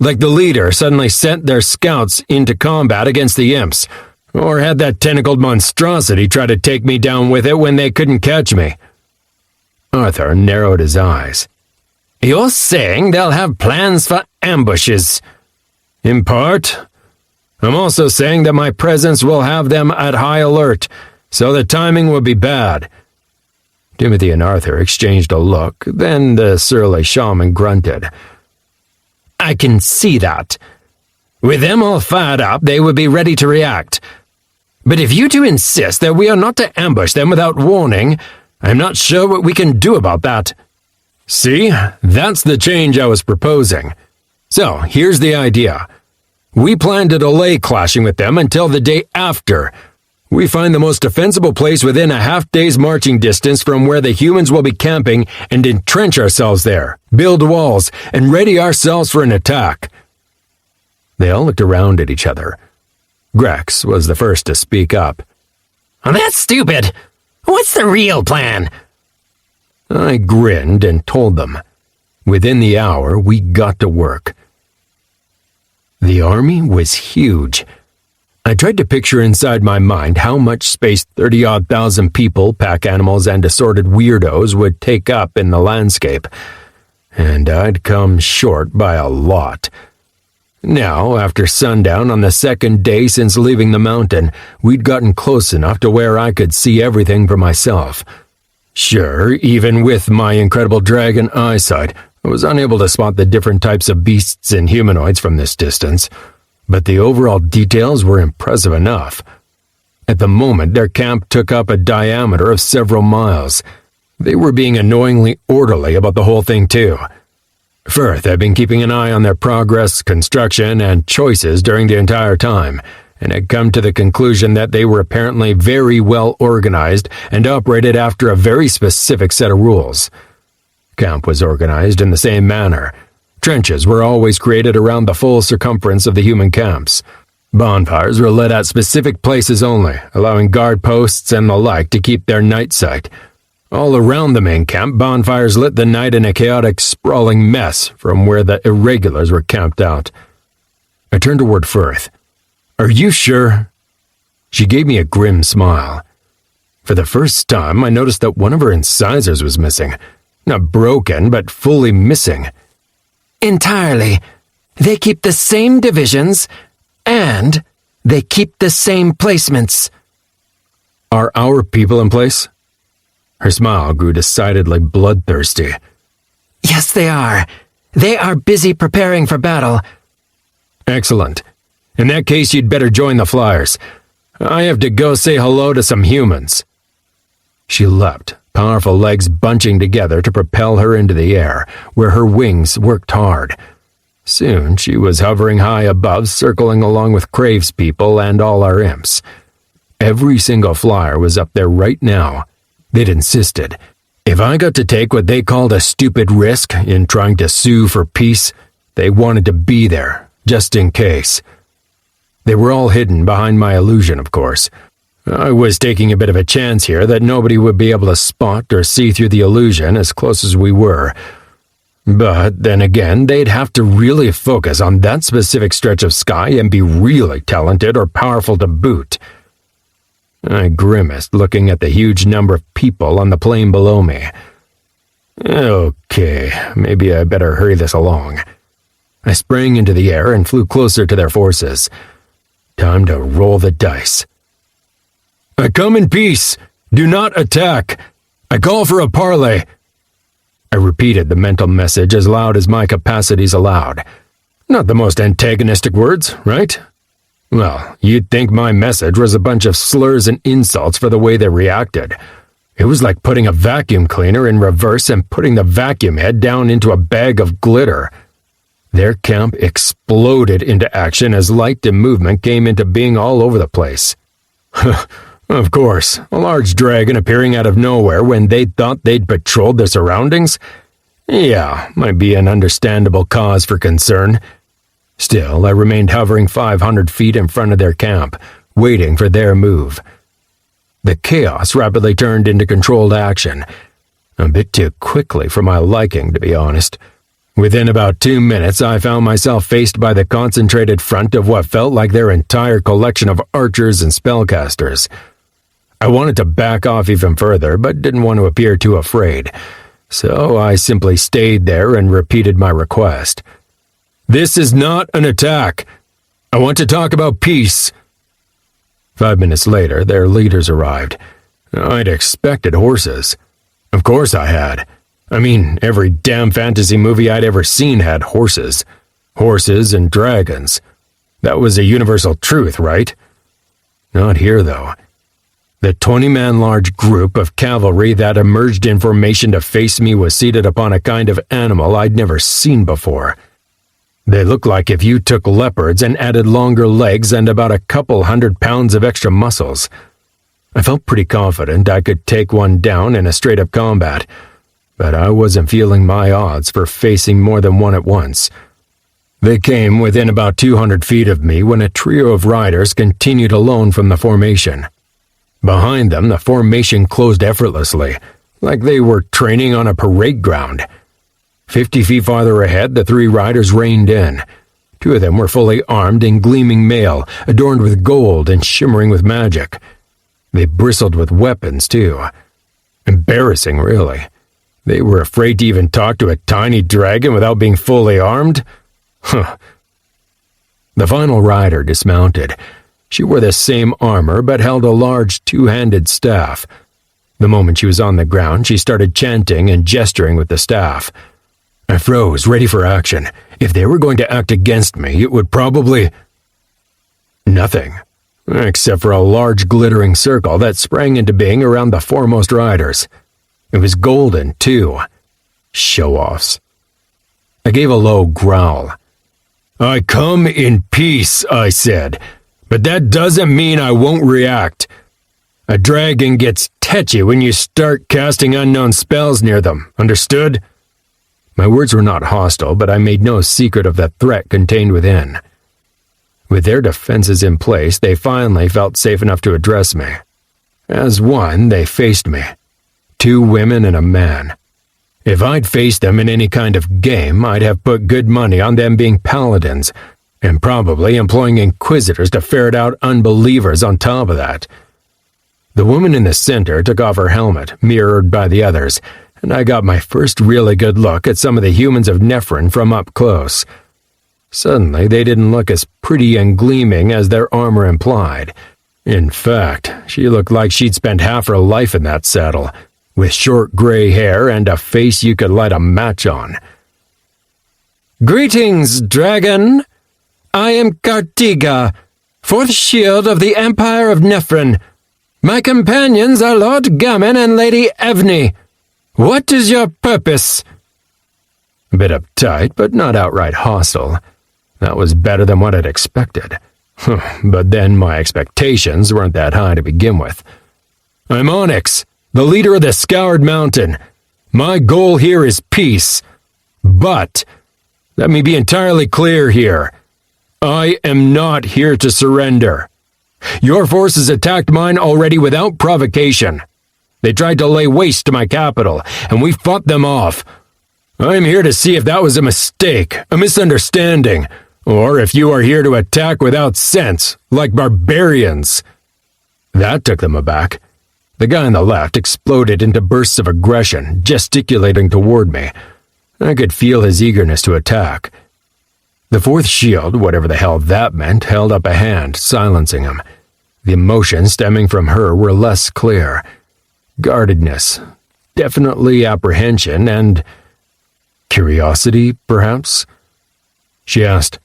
Like the leader suddenly sent their scouts into combat against the imps, or had that tentacled monstrosity try to take me down with it when they couldn't catch me. Arthur narrowed his eyes. You're saying they'll have plans for ambushes? In part. I'm also saying that my presence will have them at high alert, so the timing will be bad. Timothy and Arthur exchanged a look, then the surly shaman grunted. I can see that. With them all fired up, they would be ready to react. But if you two insist that we are not to ambush them without warning, I'm not sure what we can do about that. See, that's the change I was proposing. So, here's the idea. We plan to delay clashing with them until the day after. We find the most defensible place within a half-day's marching distance from where the humans will be camping and entrench ourselves there, build walls, and ready ourselves for an attack." They all looked around at each other. Grex was the first to speak up. "Oh, that's stupid. What's the real plan?" I grinned and told them. Within the hour, we got to work. The army was huge. I tried to picture inside my mind how much space 30-odd thousand people, pack animals, and assorted weirdos would take up in the landscape, and I'd come short by a lot. Now, after sundown on the second day since leaving the mountain, we'd gotten close enough to where I could see everything for myself. Sure, even with my incredible dragon eyesight, I was unable to spot the different types of beasts and humanoids from this distance, but the overall details were impressive enough. At the moment, their camp took up a diameter of several miles. They were being annoyingly orderly about the whole thing, too. Firth had been keeping an eye on their progress, construction, and choices during the entire time, and had come to the conclusion that they were apparently very well organized and operated after a very specific set of rules. Camp was organized in the same manner. Trenches were always created around the full circumference of the human camps. Bonfires were lit at specific places only, allowing guard posts and the like to keep their night sight. All around the main camp, bonfires lit the night in a chaotic, sprawling mess from where the irregulars were camped out. I turned toward Firth. "Are you sure?" She gave me a grim smile. For the first time, I noticed that one of her incisors was missing. Not broken, but fully missing. "Entirely. They keep the same divisions, and they keep the same placements." "Are our people in place?" Her smile grew decidedly bloodthirsty. "Yes, they are. They are busy preparing for battle." "Excellent. In that case, you'd better join the flyers. I have to go say hello to some humans." She leapt, powerful legs bunching together to propel her into the air, where her wings worked hard. Soon she was hovering high above, circling along with Crave's people and all our imps. Every single flyer was up there right now. They'd insisted. If I got to take what they called a stupid risk in trying to sue for peace, they wanted to be there, just in case. They were all hidden behind my illusion, of course. I was taking a bit of a chance here that nobody would be able to spot or see through the illusion as close as we were. But then again, they'd have to really focus on that specific stretch of sky and be really talented or powerful to boot. I grimaced, looking at the huge number of people on the plain below me. Okay, maybe I better hurry this along. I sprang into the air and flew closer to their forces. Time to roll the dice. "I come in peace. Do not attack. I call for a parley." I repeated the mental message as loud as my capacities allowed. Not the most antagonistic words, right? Well, you'd think my message was a bunch of slurs and insults for the way they reacted. It was like putting a vacuum cleaner in reverse and putting the vacuum head down into a bag of glitter. Their camp exploded into action as light and movement came into being all over the place. Of course, a large dragon appearing out of nowhere when they thought they'd patrolled their surroundings? Yeah, might be an understandable cause for concern. Still, I remained hovering 500 feet in front of their camp, waiting for their move. The chaos rapidly turned into controlled action. A bit too quickly for my liking, to be honest. Within about 2 minutes, I found myself faced by the concentrated front of what felt like their entire collection of archers and spellcasters. I wanted to back off even further, but didn't want to appear too afraid, so I simply stayed there and repeated my request. "This is not an attack. I want to talk about peace." 5 minutes later, their leaders arrived. I'd expected horses. Of course I had. I mean, every damn fantasy movie I'd ever seen had horses. Horses and dragons. That was a universal truth, right? Not here, though. The 20-man large group of cavalry that emerged in formation to face me was seated upon a kind of animal I'd never seen before. They looked like if you took leopards and added longer legs and about a couple 100 pounds of extra muscles. I felt pretty confident I could take one down in a straight-up combat, but I wasn't feeling my odds for facing more than one at once. They came within about 200 feet of me when a trio of riders continued alone from the formation. Behind them, the formation closed effortlessly, like they were training on a parade ground. 50 feet farther ahead, the three riders reined in. Two of them were fully armed in gleaming mail, adorned with gold and shimmering with magic. They bristled with weapons, too. Embarrassing, really. They were afraid to even talk to a tiny dragon without being fully armed? Huh. The final rider dismounted. She wore the same armor, but held a large two-handed staff. The moment she was on the ground, she started chanting and gesturing with the staff. I froze, ready for action. If they were going to act against me, it would probably... Nothing, except for a large glittering circle that sprang into being around the foremost riders. It was golden, too. Show-offs. I gave a low growl. "I come in peace," I said, "but that doesn't mean I won't react. A dragon gets tetchy when you start casting unknown spells near them, understood?" My words were not hostile, but I made no secret of the threat contained within. With their defenses in place, they finally felt safe enough to address me. As one, they faced me. 2 women and a man. If I'd faced them in any kind of game, I'd have put good money on them being paladins, and probably employing inquisitors to ferret out unbelievers on top of that. The woman in the center took off her helmet, mirrored by the others, and I got my first really good look at some of the humans of Nefren from up close. Suddenly, they didn't look as pretty and gleaming as their armor implied. In fact, she looked like she'd spent half her life in that saddle, with short gray hair and a face you could light a match on. "Greetings, dragon. I am Cartiga, 4th shield of the Empire of Nefren. My companions are Lord Gammon and Lady Evney. What is your purpose?" A bit uptight, but not outright hostile. That was better than what I'd expected. But then my expectations weren't that high to begin with. "I'm Onyx, the leader of the Scoured Mountain. My goal here is peace. But, let me be entirely clear here. I am not here to surrender. Your forces attacked mine already without provocation. They tried to lay waste to my capital, and we fought them off. I'm here to see if that was a mistake, a misunderstanding, or if you are here to attack without sense, like barbarians." That took them aback. The guy on the left exploded into bursts of aggression, gesticulating toward me. I could feel his eagerness to attack. The 4th shield, whatever the hell that meant, held up a hand, silencing him. The emotions stemming from her were less clear. Guardedness, definitely apprehension, and curiosity, perhaps? She asked,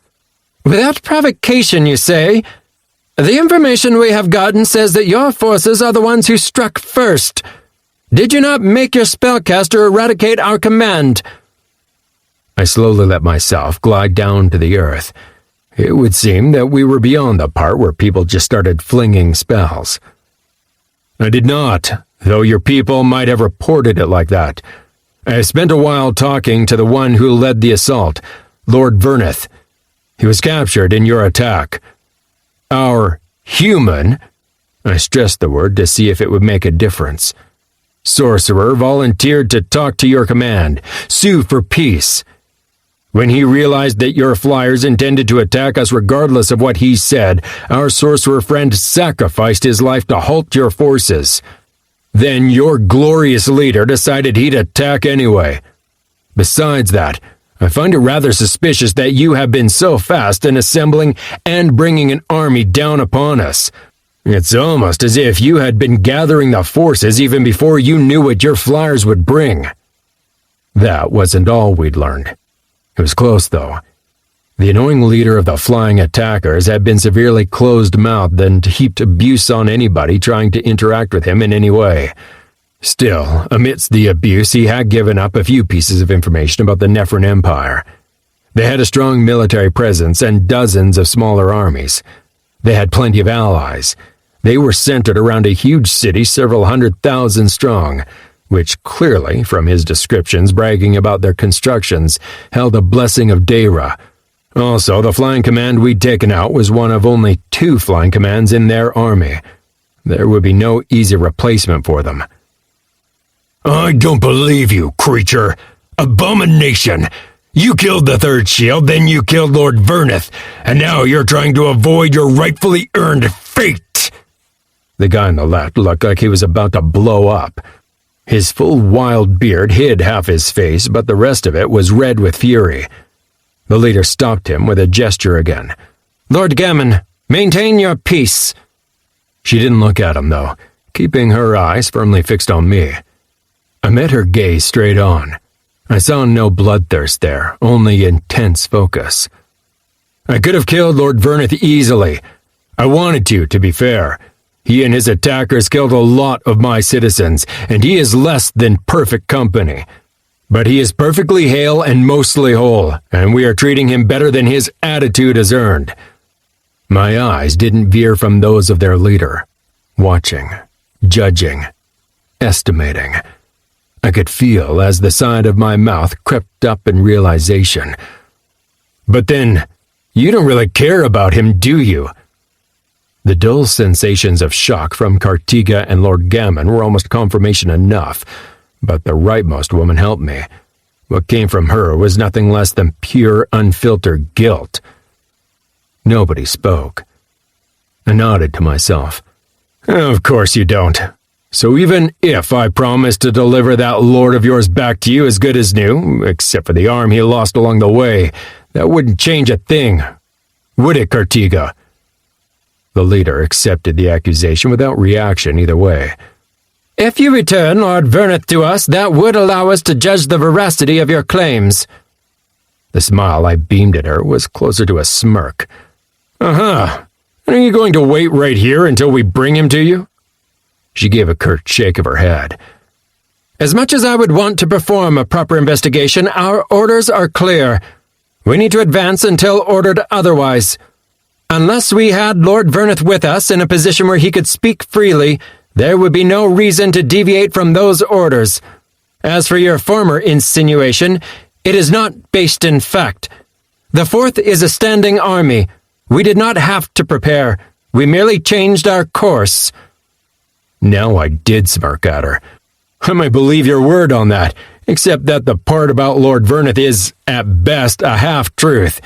"Without provocation, you say? The information we have gotten says that your forces are the ones who struck first. Did you not make your spellcaster eradicate our command?" I slowly let myself glide down to the earth. It would seem that we were beyond the part where people just started flinging spells. "I did not, though your people might have reported it like that. I spent a while talking to the one who led the assault, Lord Verneth. He was captured in your attack. Our human," I stressed the word to see if it would make a difference, "sorcerer volunteered to talk to your command, sue for peace. When he realized that your flyers intended to attack us regardless of what he said, our sorcerer friend sacrificed his life to halt your forces. Then your glorious leader decided he'd attack anyway. Besides that, I find it rather suspicious that you have been so fast in assembling and bringing an army down upon us. It's almost as if you had been gathering the forces even before you knew what your flyers would bring." That wasn't all we'd learned. It was close, though. The annoying leader of the flying attackers had been severely closed-mouthed and heaped abuse on anybody trying to interact with him in any way. Still, amidst the abuse, he had given up a few pieces of information about the Nefren Empire. They had a strong military presence and dozens of smaller armies. They had plenty of allies. They were centered around a huge city several 100,000 strong, which clearly, from his descriptions bragging about their constructions, held a blessing of Deyra. Also, the flying command we'd taken out was one of only 2 flying commands in their army. There would be no easy replacement for them. I don't believe you, creature. Abomination! You killed the 3rd shield, then you killed Lord Verneth, and now you're trying to avoid your rightfully earned fate! The guy on the left looked like he was about to blow up. His full wild beard hid half his face, but the rest of it was red with fury. The leader stopped him with a gesture again. Lord Gammon, maintain your peace. She didn't look at him, though, keeping her eyes firmly fixed on me. I met her gaze straight on. I saw no bloodthirst there, only intense focus. I could have killed Lord Verneth easily. I wanted to be fair. He and his attackers killed a lot of my citizens, and he is less than perfect company. But he is perfectly hale and mostly whole, and we are treating him better than his attitude has earned. My eyes didn't veer from those of their leader, watching, judging, estimating. I could feel as the side of my mouth crept up in realization. But then, you don't really care about him, do you? The dull sensations of shock from Cartiga and Lord Gammon were almost confirmation enough, but the rightmost woman helped me. What came from her was nothing less than pure, unfiltered guilt. Nobody spoke. I nodded to myself. Of course you don't. So even if I promise to deliver that lord of yours back to you as good as new, except for the arm he lost along the way, that wouldn't change a thing. Would it, Cartiga? The leader accepted the accusation without reaction either way. If you return Lord Verneth to us, that would allow us to judge the veracity of your claims. The smile I beamed at her was closer to a smirk. Uh-huh. Are you going to wait right here until we bring him to you? She gave a curt shake of her head. As much as I would want to perform a proper investigation, our orders are clear. We need to advance until ordered otherwise. Unless we had Lord Verneth with us in a position where he could speak freely, there would be no reason to deviate from those orders. As for your former insinuation, it is not based in fact. The 4th is a standing army. We did not have to prepare. We merely changed our course. Now I did smirk at her. I might believe your word on that, except that the part about Lord Verneth is, at best, a half-truth.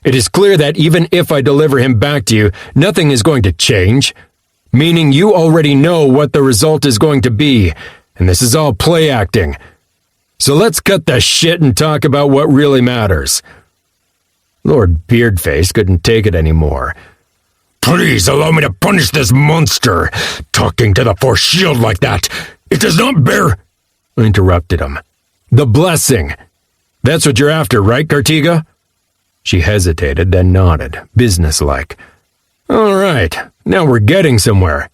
It is clear that even if I deliver him back to you, nothing is going to change. Meaning you already know what the result is going to be, and this is all play acting. So let's cut the shit and talk about what really matters. Lord Beardface couldn't take it anymore. Please allow me to punish this monster. Talking to the 4th shield like that, it does not bear... I interrupted him. The blessing. That's what you're after, right, Cartiga? She hesitated, then nodded, businesslike. All right, now we're getting somewhere.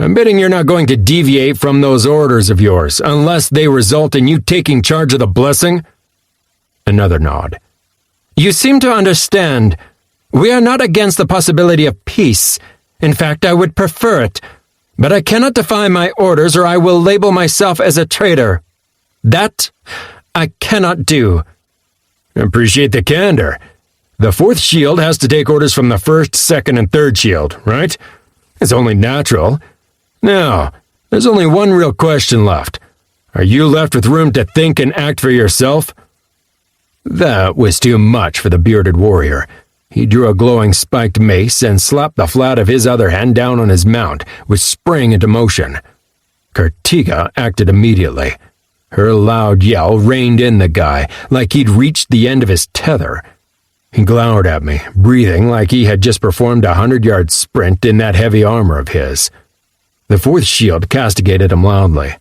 I'm betting you're not going to deviate from those orders of yours, unless they result in you taking charge of the blessing? Another nod. You seem to understand. We are not against the possibility of peace. In fact, I would prefer it. But I cannot defy my orders or I will label myself as a traitor. That I cannot do. Appreciate the candor. The 4th shield has to take orders from the 1st, 2nd, and 3rd shield, right? It's only natural. Now, there's only one real question left. Are you left with room to think and act for yourself? That was too much for the bearded warrior. He drew a glowing spiked mace and slapped the flat of his other hand down on his mount, which sprang into motion. Cartiga acted immediately. Her loud yell reined in the guy, like he'd reached the end of his tether. He glowered at me, breathing like he had just performed a 100-yard sprint in that heavy armor of his. The 4th shield castigated him loudly.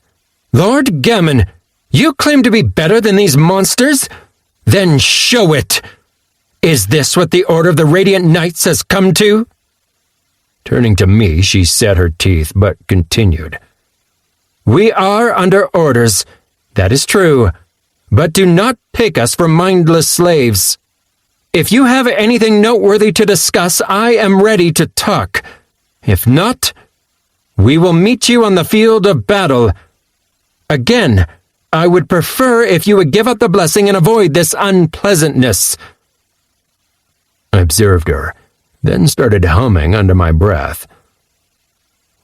Lord Gammon, you claim to be better than these monsters? Then show it! Is this what the Order of the Radiant Knights has come to? Turning to me, she set her teeth, but continued. We are under orders, that is true, but do not take us for mindless slaves. If you have anything noteworthy to discuss, I am ready to talk. If not, We will meet you on the field of battle. Again, I would prefer if you would give up the blessing and avoid this unpleasantness." I observed her, then started humming under my breath.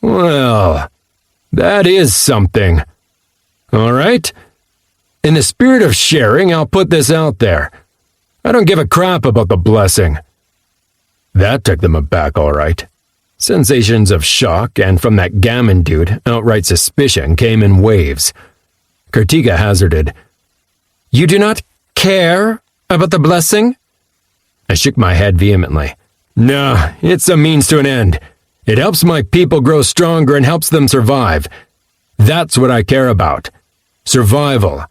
"Well, that is something. All right. In the spirit of sharing, I'll put this out there. I don't give a crap about the blessing." That took them aback, all right. Sensations of shock, and from that gammon dude, outright suspicion came in waves. Kartika hazarded, "You do not care about the blessing?" I shook my head vehemently. "Nah, it's a means to an end. It helps my people grow stronger and helps them survive. That's what I care about. Survival.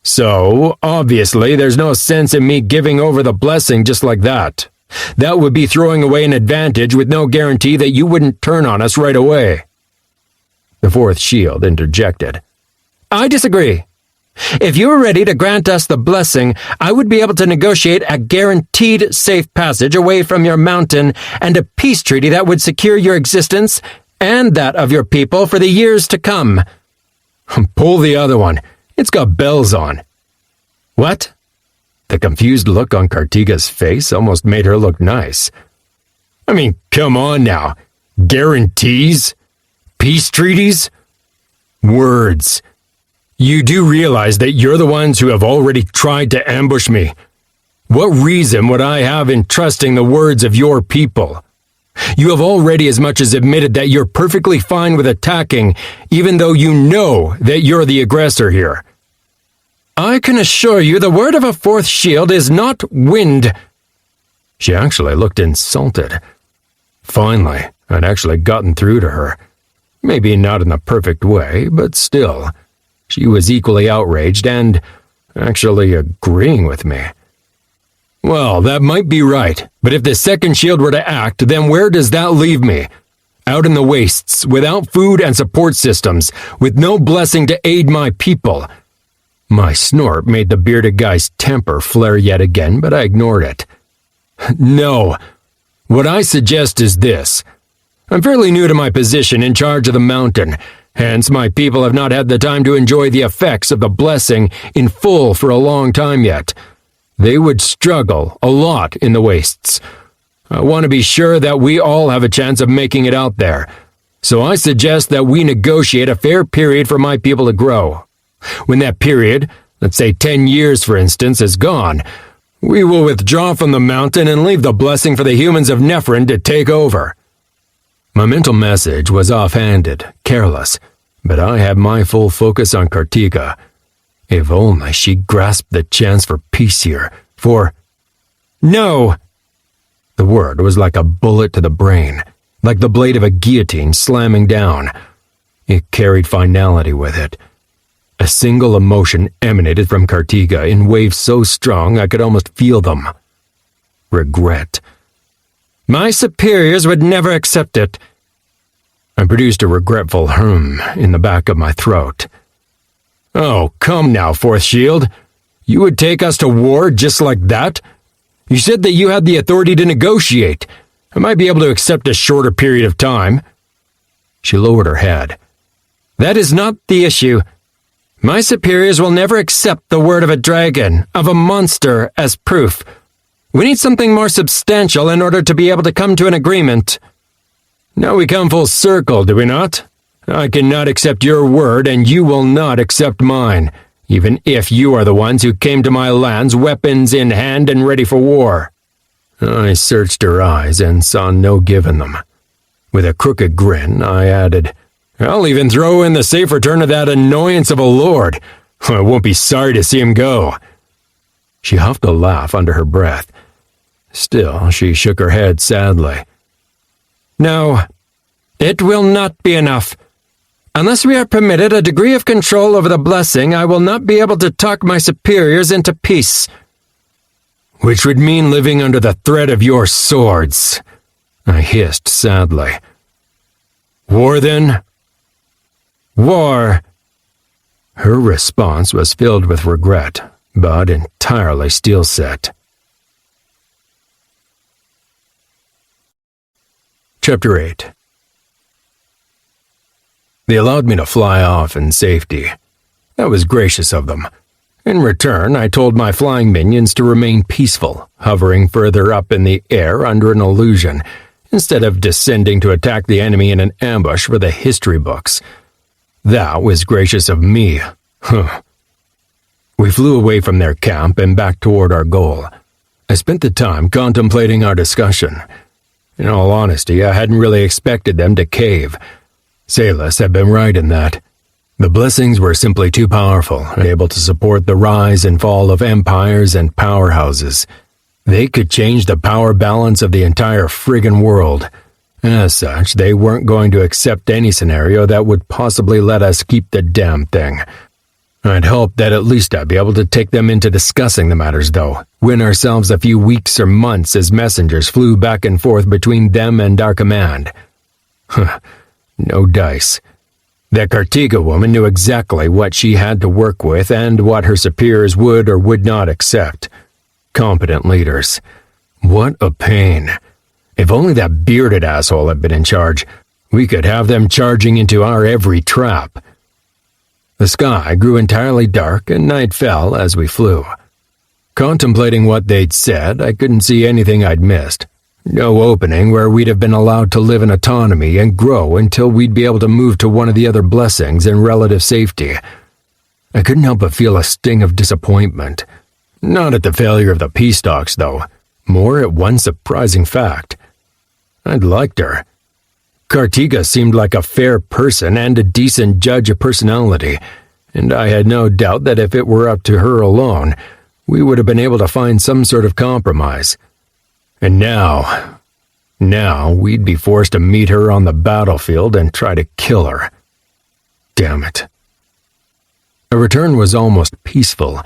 So, obviously, there's no sense in me giving over the blessing just like that. That would be throwing away an advantage with no guarantee that you wouldn't turn on us right away." The fourth shield interjected. "I disagree. If you were ready to grant us the blessing, I would be able to negotiate a guaranteed safe passage away from your mountain and a peace treaty that would secure your existence and that of your people for the years to come." "Pull the other one. It's got bells on." "What?" The confused look on Kartika's face almost made her look nice. "I mean, come on now. Guarantees? Peace treaties? Words. You do realize that you're the ones who have already tried to ambush me. What reason would I have in trusting the words of your people? You have already as much as admitted that you're perfectly fine with attacking, even though you know that you're the aggressor here." "I can assure you the word of a fourth shield is not wind." She actually looked insulted. Finally, I'd actually gotten through to her. Maybe not in the perfect way, but still. She was equally outraged and actually agreeing with me. "Well, that might be right, but if the second shield were to act, then where does that leave me? Out in the wastes, without food and support systems, with no blessing to aid my people." My snort made the bearded guy's temper flare yet again, but I ignored it. "No. What I suggest is this. I'm fairly new to my position in charge of the mountain, hence my people have not had the time to enjoy the effects of the blessing in full for a long time yet. They would struggle a lot in the wastes. I want to be sure that we all have a chance of making it out there, so I suggest that we negotiate a fair period for my people to grow. When that period, let's say 10 years for instance, is gone, we will withdraw from the mountain and leave the blessing for the humans of Nefren to take over." My mental message was offhanded, careless, but I had my full focus on Kartika. If only she grasped the chance for peace here, for... "No!" The word was like a bullet to the brain, like the blade of a guillotine slamming down. It carried finality with it. A single emotion emanated from Kartika in waves so strong I could almost feel them. Regret. "My superiors would never accept it." I produced a regretful in the back of my throat. "Oh, come now, Fourth Shield. You would take us to war just like that? You said that you had the authority to negotiate. I might be able to accept a shorter period of time." She lowered her head. "That is not the issue. My superiors will never accept the word of a dragon, of a monster, as proof. We need something more substantial in order to be able to come to an agreement." "Now we come full circle, do we not? I cannot accept your word, and you will not accept mine, even if you are the ones who came to my lands weapons in hand and ready for war." I searched her eyes and saw no give in them. With a crooked grin, I added, "I'll even throw in the safe return of that annoyance of a lord. I won't be sorry to see him go." She huffed a laugh under her breath. Still, she shook her head sadly. "No, it will not be enough. Unless we are permitted a degree of control over the blessing, I will not be able to talk my superiors into peace." "Which would mean living under the threat of your swords," I hissed sadly. "War, then?" "War." Her response was filled with regret, but entirely steel-set. Chapter 8. They allowed me to fly off in safety. That was gracious of them. In return, I told my flying minions to remain peaceful, hovering further up in the air under an illusion, instead of descending to attack the enemy in an ambush for the history books. That was gracious of me. We flew away from their camp and back toward our goal. I spent the time contemplating our discussion. In all honesty, I hadn't really expected them to cave. Salus had been right in that. The blessings were simply too powerful and able to support the rise and fall of empires and powerhouses. They could change the power balance of the entire friggin' world. As such, they weren't going to accept any scenario that would possibly let us keep the damn thing. I'd hoped that at least I'd be able to take them into discussing the matters, though, win ourselves a few weeks or months as messengers flew back and forth between them and our command. No dice. The Cartiga woman knew exactly what she had to work with and what her superiors would or would not accept. Competent leaders. What a pain. If only that bearded asshole had been in charge, we could have them charging into our every trap. The sky grew entirely dark and night fell as we flew. Contemplating what they'd said, I couldn't see anything I'd missed. No opening where we'd have been allowed to live in autonomy and grow until we'd be able to move to one of the other blessings in relative safety. I couldn't help but feel a sting of disappointment. Not at the failure of the peace talks, though. More at one surprising fact. I'd liked her. Cartiga seemed like a fair person and a decent judge of personality, and I had no doubt that if it were up to her alone, we would have been able to find some sort of compromise. And now we'd be forced to meet her on the battlefield and try to kill her. Damn it. The return was almost peaceful.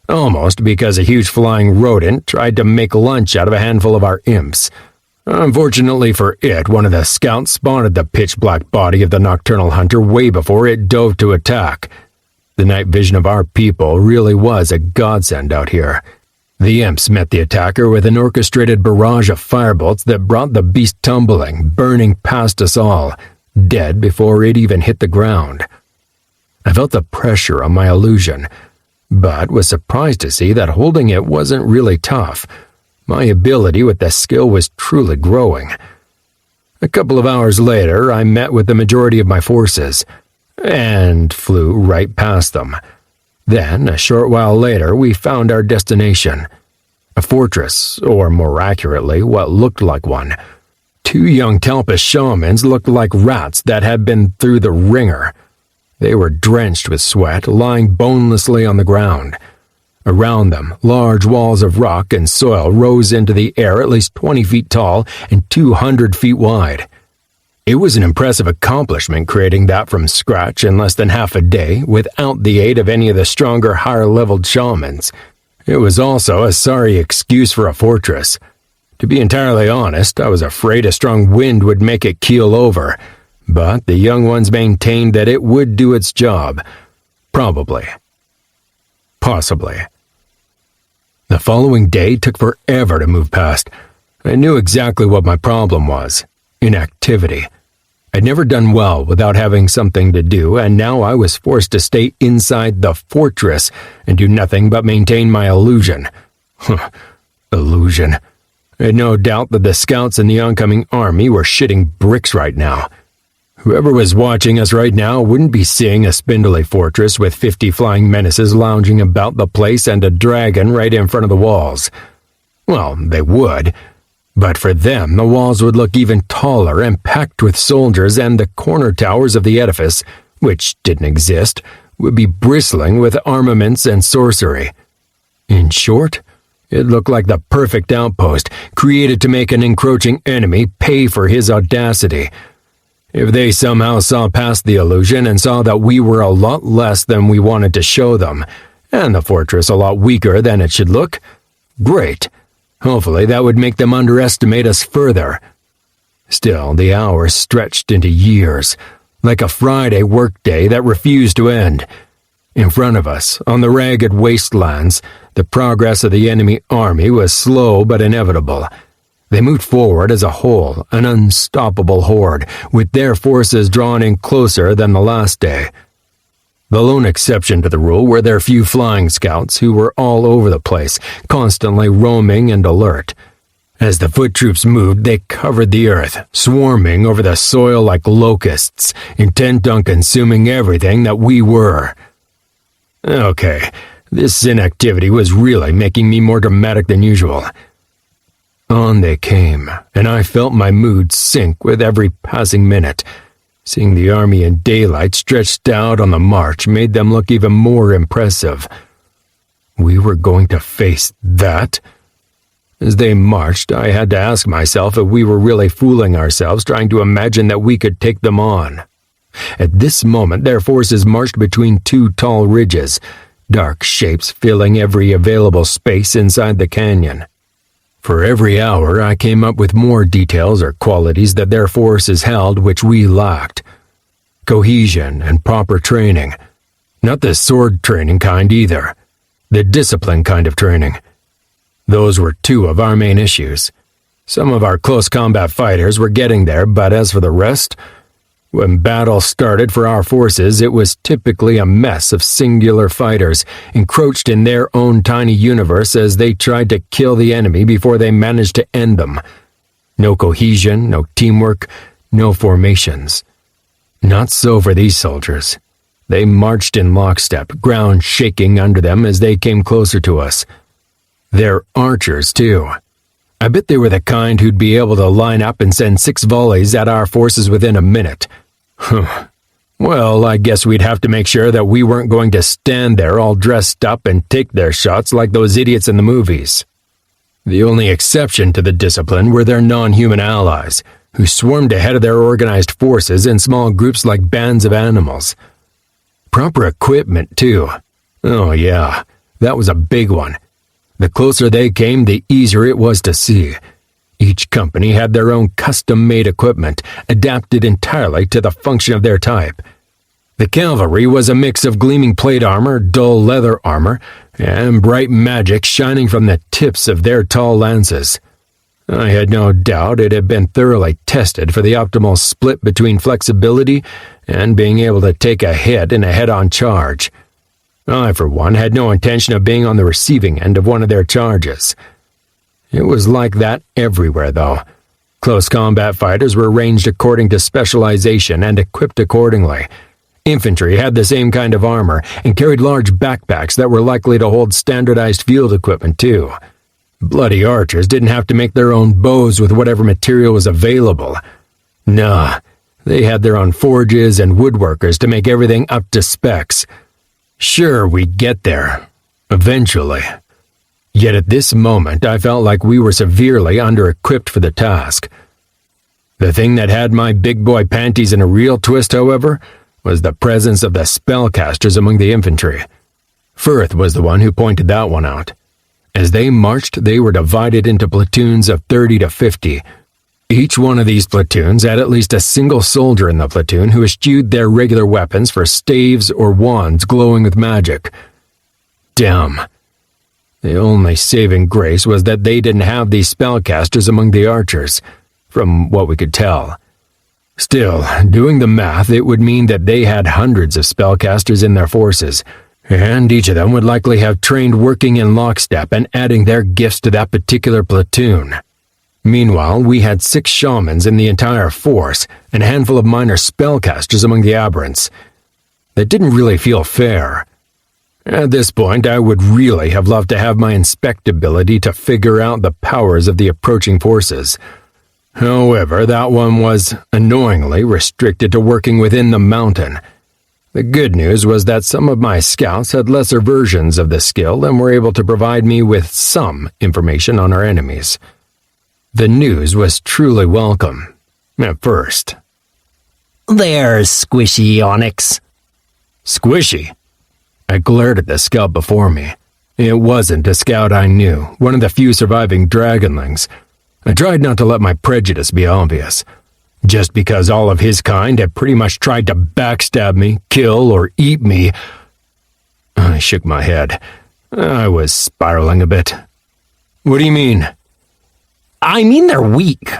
Almost because a huge flying rodent tried to make lunch out of a handful of our imps. Unfortunately for it, one of the scouts spotted the pitch-black body of the nocturnal hunter way before it dove to attack. The night vision of our people really was a godsend out here. The imps met the attacker with an orchestrated barrage of firebolts that brought the beast tumbling, burning past us all, dead before it even hit the ground. I felt the pressure on my illusion, but was surprised to see that holding it wasn't really tough. My ability with the skill was truly growing. A couple of hours later, I met with the majority of my forces, and flew right past them. Then, a short while later, we found our destination. A fortress, or more accurately, what looked like one. 2 young Talpa shamans looked like rats that had been through the ringer. They were drenched with sweat, lying bonelessly on the ground. Around them, large walls of rock and soil rose into the air at least 20 feet tall and 200 feet wide. It was an impressive accomplishment creating that from scratch in less than half a day without the aid of any of the stronger, higher-leveled shamans. It was also a sorry excuse for a fortress. To be entirely honest, I was afraid a strong wind would make it keel over, but the young ones maintained that it would do its job. Probably. Possibly. The following day took forever to move past. I knew exactly what my problem was. Inactivity. I'd never done well without having something to do, and now I was forced to stay inside the fortress and do nothing but maintain my illusion. Illusion. I had no doubt that the scouts in the oncoming army were shitting bricks right now. Whoever was watching us right now wouldn't be seeing a spindly fortress with 50 flying menaces lounging about the place and a dragon right in front of the walls. Well, they would. But for them, the walls would look even taller and packed with soldiers, and the corner towers of the edifice, which didn't exist, would be bristling with armaments and sorcery. In short, it looked like the perfect outpost, created to make an encroaching enemy pay for his audacity. If they somehow saw past the illusion and saw that we were a lot less than we wanted to show them, and the fortress a lot weaker than it should look, great. Hopefully that would make them underestimate us further. Still, the hours stretched into years, like a Friday workday that refused to end. In front of us, on the ragged wastelands, the progress of the enemy army was slow but inevitable. They moved forward as a whole, an unstoppable horde, with their forces drawn in closer than the last day. The lone exception to the rule were their few flying scouts, who were all over the place, constantly roaming and alert. As the foot troops moved, they covered the earth, swarming over the soil like locusts, intent on consuming everything that we were. Okay, this inactivity was really making me more dramatic than usual. On they came, and I felt my mood sink with every passing minute. Seeing the army in daylight stretched out on the march made them look even more impressive. We were going to face that? As they marched, I had to ask myself if we were really fooling ourselves trying to imagine that we could take them on. At this moment, their forces marched between two tall ridges, dark shapes filling every available space inside the canyon. For every hour, I came up with more details or qualities that their forces held which we lacked. Cohesion and proper training. Not the sword training kind either. The discipline kind of training. Those were two of our main issues. Some of our close combat fighters were getting there, but as for the rest, when battle started for our forces, it was typically a mess of singular fighters, encroached in their own tiny universe as they tried to kill the enemy before they managed to end them. No cohesion, no teamwork, no formations. Not so for these soldiers. They marched in lockstep, ground shaking under them as they came closer to us. They're archers, too. I bet they were the kind who'd be able to line up and send 6 volleys at our forces within a minute. Well, I guess we'd have to make sure that we weren't going to stand there all dressed up and take their shots like those idiots in the movies. The only exception to the discipline were their non-human allies, who swarmed ahead of their organized forces in small groups like bands of animals. Proper equipment, too. Oh yeah, that was a big one. The closer they came, the easier it was to see. Each company had their own custom-made equipment, adapted entirely to the function of their type. The cavalry was a mix of gleaming plate armor, dull leather armor, and bright magic shining from the tips of their tall lances. I had no doubt it had been thoroughly tested for the optimal split between flexibility and being able to take a hit in a head-on charge. I, for one, had no intention of being on the receiving end of one of their charges. It was like that everywhere, though. Close combat fighters were arranged according to specialization and equipped accordingly. Infantry had the same kind of armor and carried large backpacks that were likely to hold standardized field equipment, too. Bloody archers didn't have to make their own bows with whatever material was available. Nah, they had their own forges and woodworkers to make everything up to specs. Sure, we'd get there. Eventually. Yet at this moment, I felt like we were severely under-equipped for the task. The thing that had my big boy panties in a real twist, however, was the presence of the spellcasters among the infantry. Firth was the one who pointed that one out. As they marched, they were divided into platoons of 30 to 50. Each one of these platoons had at least a single soldier in the platoon who eschewed their regular weapons for staves or wands glowing with magic. Damn. The only saving grace was that they didn't have these spellcasters among the archers, from what we could tell. Still, doing the math, it would mean that they had hundreds of spellcasters in their forces, and each of them would likely have trained working in lockstep and adding their gifts to that particular platoon. Meanwhile, we had 6 shamans in the entire force, and a handful of minor spellcasters among the aberrants. That didn't really feel fair. At this point, I would really have loved to have my inspectability to figure out the powers of the approaching forces. However, that one was annoyingly restricted to working within the mountain. The good news was that some of my scouts had lesser versions of the skill and were able to provide me with some information on our enemies. The news was truly welcome, at first. There's Squishy, Onyx. Squishy? I glared at the scout before me. It wasn't a scout I knew, one of the few surviving dragonlings. I tried not to let my prejudice be obvious. Just because all of his kind had pretty much tried to backstab me, kill, or eat me. I shook my head. I was spiraling a bit. What do you mean? I mean they're weak.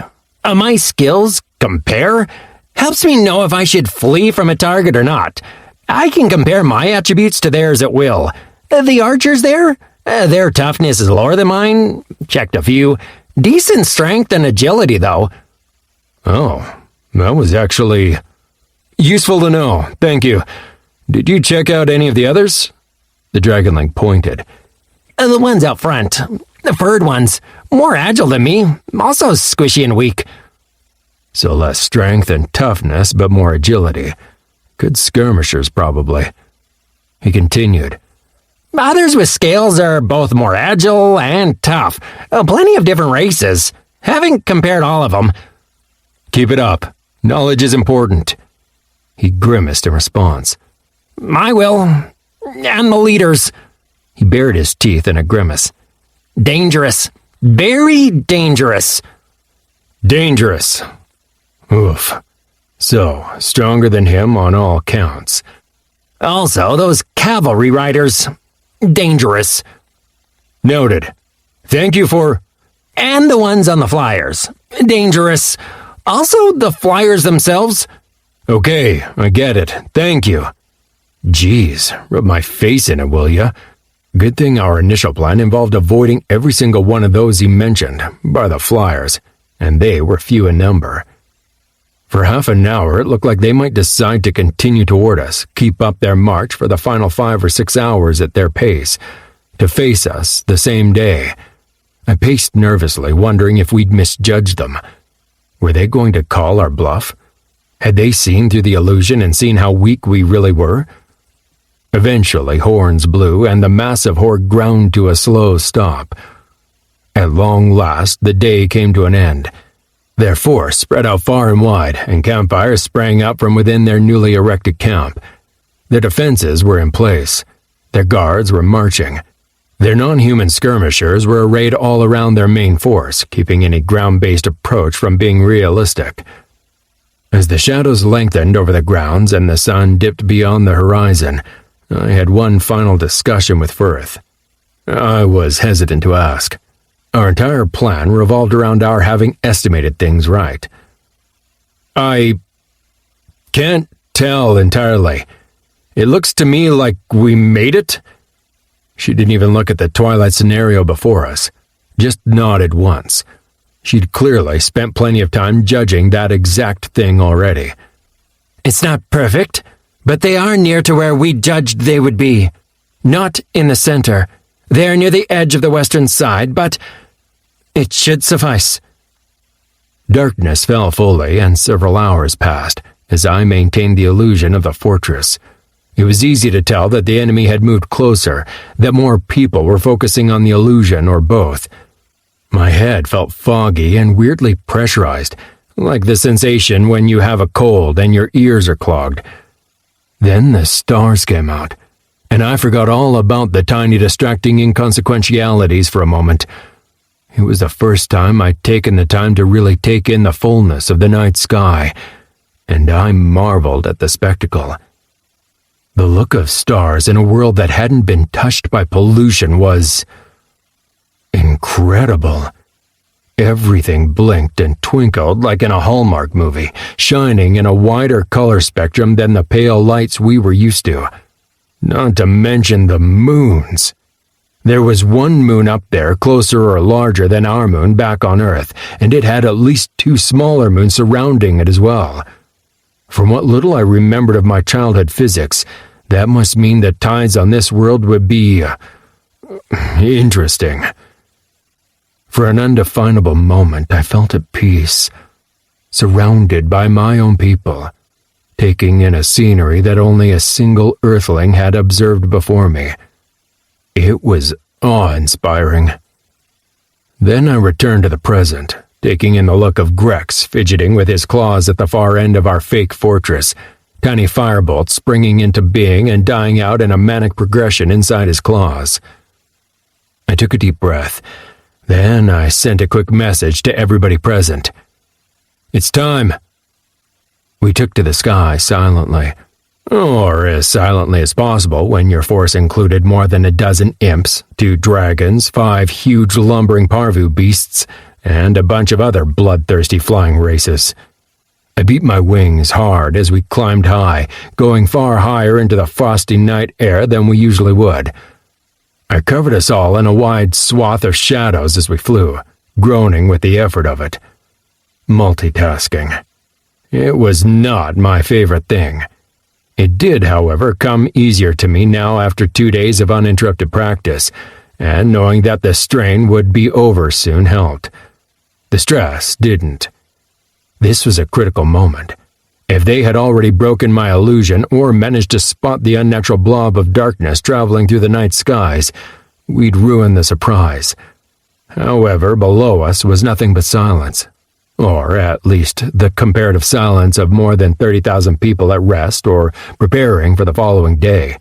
My skills compare helps me know if I should flee from a target or not. I can compare my attributes to theirs at will. The archers there, their toughness is lower than mine. Checked a few. Decent strength and agility, though. Oh, that was actually useful to know. Thank you. Did you check out any of the others? The Dragonling pointed. The ones out front. The furred ones. More agile than me. Also squishy and weak. So less strength and toughness, but more agility. Good skirmishers, probably. He continued. Others with scales are both more agile and tough. Plenty of different races. Haven't compared all of them. Keep it up. Knowledge is important. He grimaced in response. I will. And the leaders. He bared his teeth in a grimace. Dangerous. Very dangerous. Dangerous. Oof. So, stronger than him on all counts. Also, those cavalry riders. Dangerous. Noted. Thank you for... And the ones on the flyers. Dangerous. Also, the flyers themselves. Okay, I get it. Thank you. Geez, rub my face in it, will ya? Good thing our initial plan involved avoiding every single one of those he mentioned, bar the flyers, and they were few in number. For half an hour, it looked like they might decide to continue toward us, keep up their march for the final 5 or 6 hours at their pace, to face us the same day. I paced nervously, wondering if we'd misjudged them. Were they going to call our bluff? Had they seen through the illusion and seen how weak we really were? Eventually, horns blew, and the massive horde ground to a slow stop. At long last, the day came to an end. Their force spread out far and wide, and campfires sprang up from within their newly erected camp. Their defenses were in place. Their guards were marching. Their non-human skirmishers were arrayed all around their main force, keeping any ground-based approach from being realistic. As the shadows lengthened over the grounds and the sun dipped beyond the horizon, I had one final discussion with Firth. I was hesitant to ask. Our entire plan revolved around our having estimated things right. I can't tell entirely. It looks to me like we made it. She didn't even look at the Twilight scenario before us, just nodded once. She'd clearly spent plenty of time judging that exact thing already. It's not perfect, but they are near to where we judged they would be. Not in the center. They're near the edge of the western side, but it should suffice. Darkness fell fully, and several hours passed, as I maintained the illusion of the fortress. It was easy to tell that the enemy had moved closer, that more people were focusing on the illusion or both. My head felt foggy and weirdly pressurized, like the sensation when you have a cold and your ears are clogged. Then the stars came out, and I forgot all about the tiny distracting inconsequentialities for a moment. It was the first time I'd taken the time to really take in the fullness of the night sky, and I marveled at the spectacle. The look of stars in a world that hadn't been touched by pollution was incredible. Everything blinked and twinkled like in a Hallmark movie, shining in a wider color spectrum than the pale lights we were used to. Not to mention the moons. There was one moon up there closer or larger than our moon back on Earth, and it had at least 2 smaller moons surrounding it as well. From what little I remembered of my childhood physics, that must mean the tides on this world would be interesting. For an undefinable moment, I felt at peace, surrounded by my own people, taking in a scenery that only a single earthling had observed before me. It was awe-inspiring. Then I returned to the present, taking in the look of Grex fidgeting with his claws at the far end of our fake fortress, tiny firebolts springing into being and dying out in a manic progression inside his claws. I took a deep breath. Then I sent a quick message to everybody present. It's time. We took to the sky silently, or as silently as possible when your force included more than a dozen imps, 2 dragons, 5 huge lumbering parvu beasts, and a bunch of other bloodthirsty flying races. I beat my wings hard as we climbed high, going far higher into the frosty night air than we usually would. I covered us all in a wide swath of shadows as we flew, groaning with the effort of it. Multitasking. It was not my favorite thing. It did, however, come easier to me now after 2 days of uninterrupted practice, and knowing that the strain would be over soon helped. The stress didn't. This was a critical moment. If they had already broken my illusion or managed to spot the unnatural blob of darkness traveling through the night skies, we'd ruin the surprise. However, below us was nothing but silence. Or, at least, the comparative silence of more than 30,000 people at rest or preparing for the following day.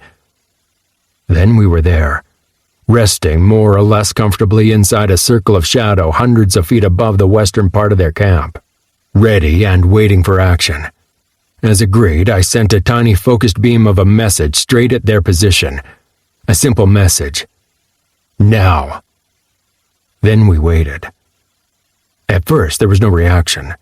Then we were there, resting more or less comfortably inside a circle of shadow hundreds of feet above the western part of their camp, ready and waiting for action. As agreed, I sent a tiny focused beam of a message straight at their position. A simple message. Now. Then we waited. At first, there was no reaction.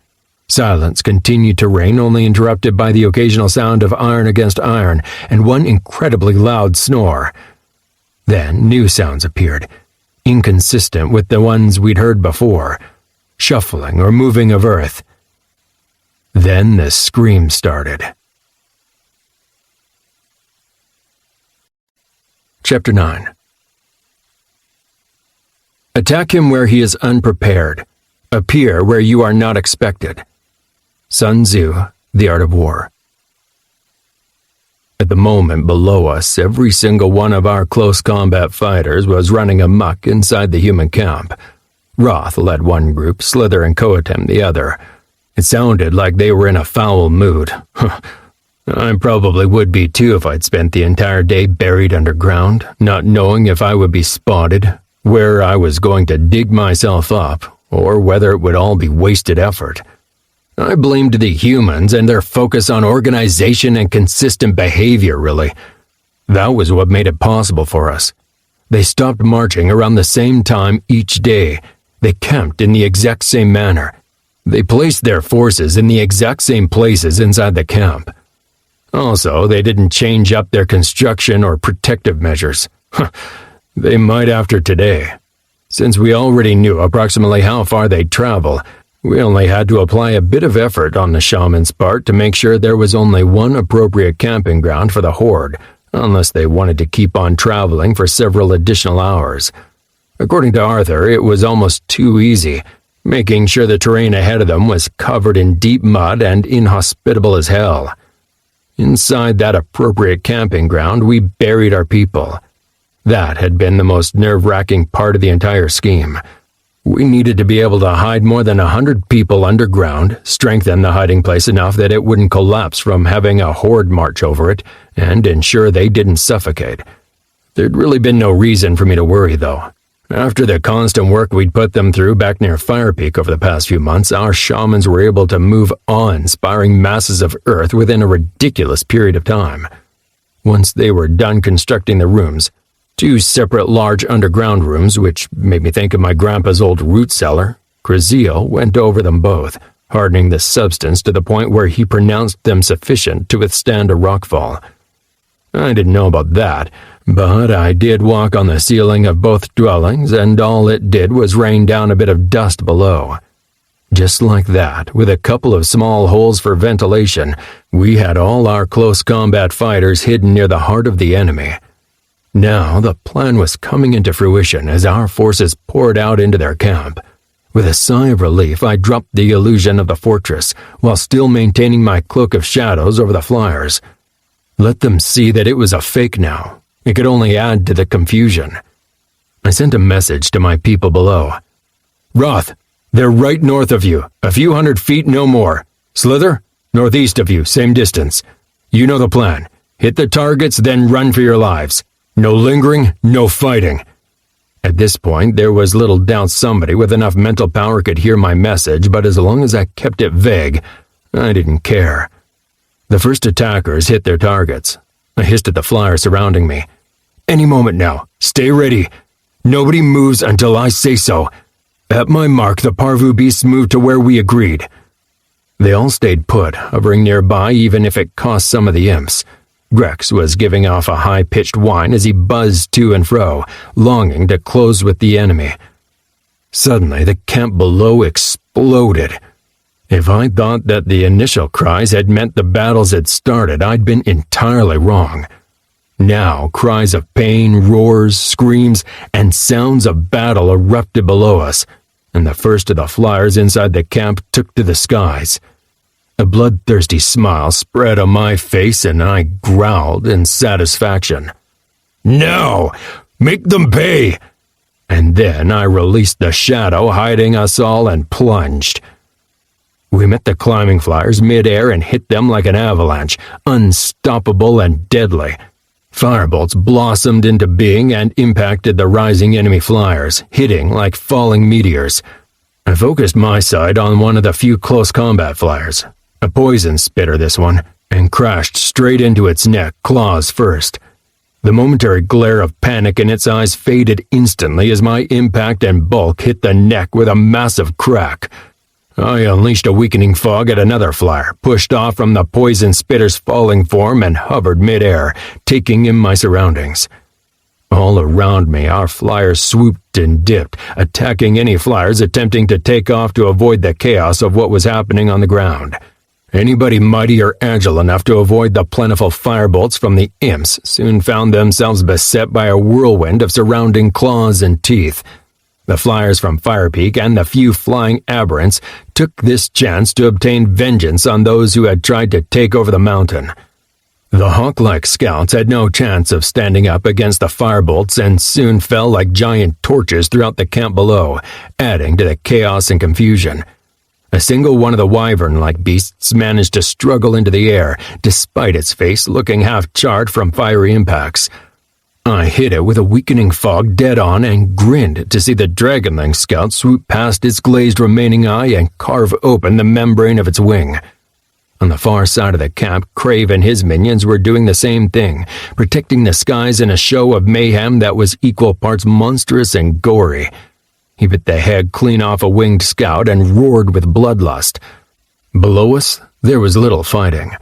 Silence continued to reign, only interrupted by the occasional sound of iron against iron and one incredibly loud snore. Then new sounds appeared, inconsistent with the ones we'd heard before, shuffling or moving of earth. Then the scream started. Chapter 9. Attack him where he is unprepared. Appear where you are not expected. Sun Tzu, The Art of War. At the moment below us, every single one of our close combat fighters was running amok inside the human camp. Roth led one group, Slither and Coatem the other. It sounded like they were in a foul mood. I probably would be too if I'd spent the entire day buried underground, not knowing if I would be spotted, where I was going to dig myself up, or whether it would all be wasted effort. I blamed the humans and their focus on organization and consistent behavior, really. That was what made it possible for us. They stopped marching around the same time each day. They camped in the exact same manner. They placed their forces in the exact same places inside the camp. Also, they didn't change up their construction or protective measures. They might after today. Since we already knew approximately how far they'd travel, we only had to apply a bit of effort on the shaman's part to make sure there was only one appropriate camping ground for the horde, unless they wanted to keep on traveling for several additional hours. According to Arthur, it was almost too easy, making sure the terrain ahead of them was covered in deep mud and inhospitable as hell. Inside that appropriate camping ground, we buried our people. That had been the most nerve-wracking part of the entire scheme. We needed to be able to hide more than 100 people underground, strengthen the hiding place enough that it wouldn't collapse from having a horde march over it, and ensure they didn't suffocate. There'd really been no reason for me to worry, though. After the constant work we'd put them through back near Fire Peak over the past few months, our shamans were able to move awe-inspiring masses of earth within a ridiculous period of time. Once they were done constructing the rooms, 2 separate large underground rooms, which made me think of my grandpa's old root cellar, Kraziel went over them both, hardening the substance to the point where he pronounced them sufficient to withstand a rockfall. I didn't know about that, but I did walk on the ceiling of both dwellings, and all it did was rain down a bit of dust below. Just like that, with a couple of small holes for ventilation, we had all our close combat fighters hidden near the heart of the enemy. Now the plan was coming into fruition as our forces poured out into their camp. With a sigh of relief, I dropped the illusion of the fortress, while still maintaining my cloak of shadows over the flyers. Let them see that it was a fake now. It could only add to the confusion. I sent a message to my people below. Roth, they're right north of you, a few 100 feet, no more. Slither, northeast of you, same distance. You know the plan. Hit the targets, then run for your lives. No lingering, no fighting. At this point, there was little doubt somebody with enough mental power could hear my message, but as long as I kept it vague, I didn't care. The first attackers hit their targets. I hissed at the flyer surrounding me. Any moment now. Stay ready. Nobody moves until I say so. At my mark, the parvu beasts moved to where we agreed. They all stayed put, hovering nearby even if it cost some of the imps. Grex was giving off a high-pitched whine as he buzzed to and fro, longing to close with the enemy. Suddenly, the camp below exploded. If I thought that the initial cries had meant the battles had started, I'd been entirely wrong. Now, cries of pain, roars, screams, and sounds of battle erupted below us, and the first of the flyers inside the camp took to the skies. A bloodthirsty smile spread on my face, and I growled in satisfaction. "Now! Make them pay!" And then I released the shadow hiding us all and plunged. We met the climbing flyers mid-air and hit them like an avalanche, unstoppable and deadly. Firebolts blossomed into being and impacted the rising enemy flyers, hitting like falling meteors. I focused my sight on one of the few close combat flyers, a poison spitter this one, and crashed straight into its neck, claws first. The momentary glare of panic in its eyes faded instantly as my impact and bulk hit the neck with a massive crack. I unleashed a weakening fog at another flyer, pushed off from the poison spitter's falling form, and hovered mid-air, taking in my surroundings. All around me, our flyers swooped and dipped, attacking any flyers attempting to take off to avoid the chaos of what was happening on the ground. Anybody mighty or agile enough to avoid the plentiful firebolts from the imps soon found themselves beset by a whirlwind of surrounding claws and teeth. The flyers from Fire Peak and the few flying aberrants took this chance to obtain vengeance on those who had tried to take over the mountain. The hawk-like scouts had no chance of standing up against the firebolts and soon fell like giant torches throughout the camp below, adding to the chaos and confusion. A single one of the wyvern-like beasts managed to struggle into the air, despite its face looking half-charred from fiery impacts. I hit it with a weakening fog dead on and grinned to see the dragonling scout swoop past its glazed remaining eye and carve open the membrane of its wing. On the far side of the camp, Crave and his minions were doing the same thing, protecting the skies in a show of mayhem that was equal parts monstrous and gory. He bit the head clean off a winged scout and roared with bloodlust. Below us, there was little fighting.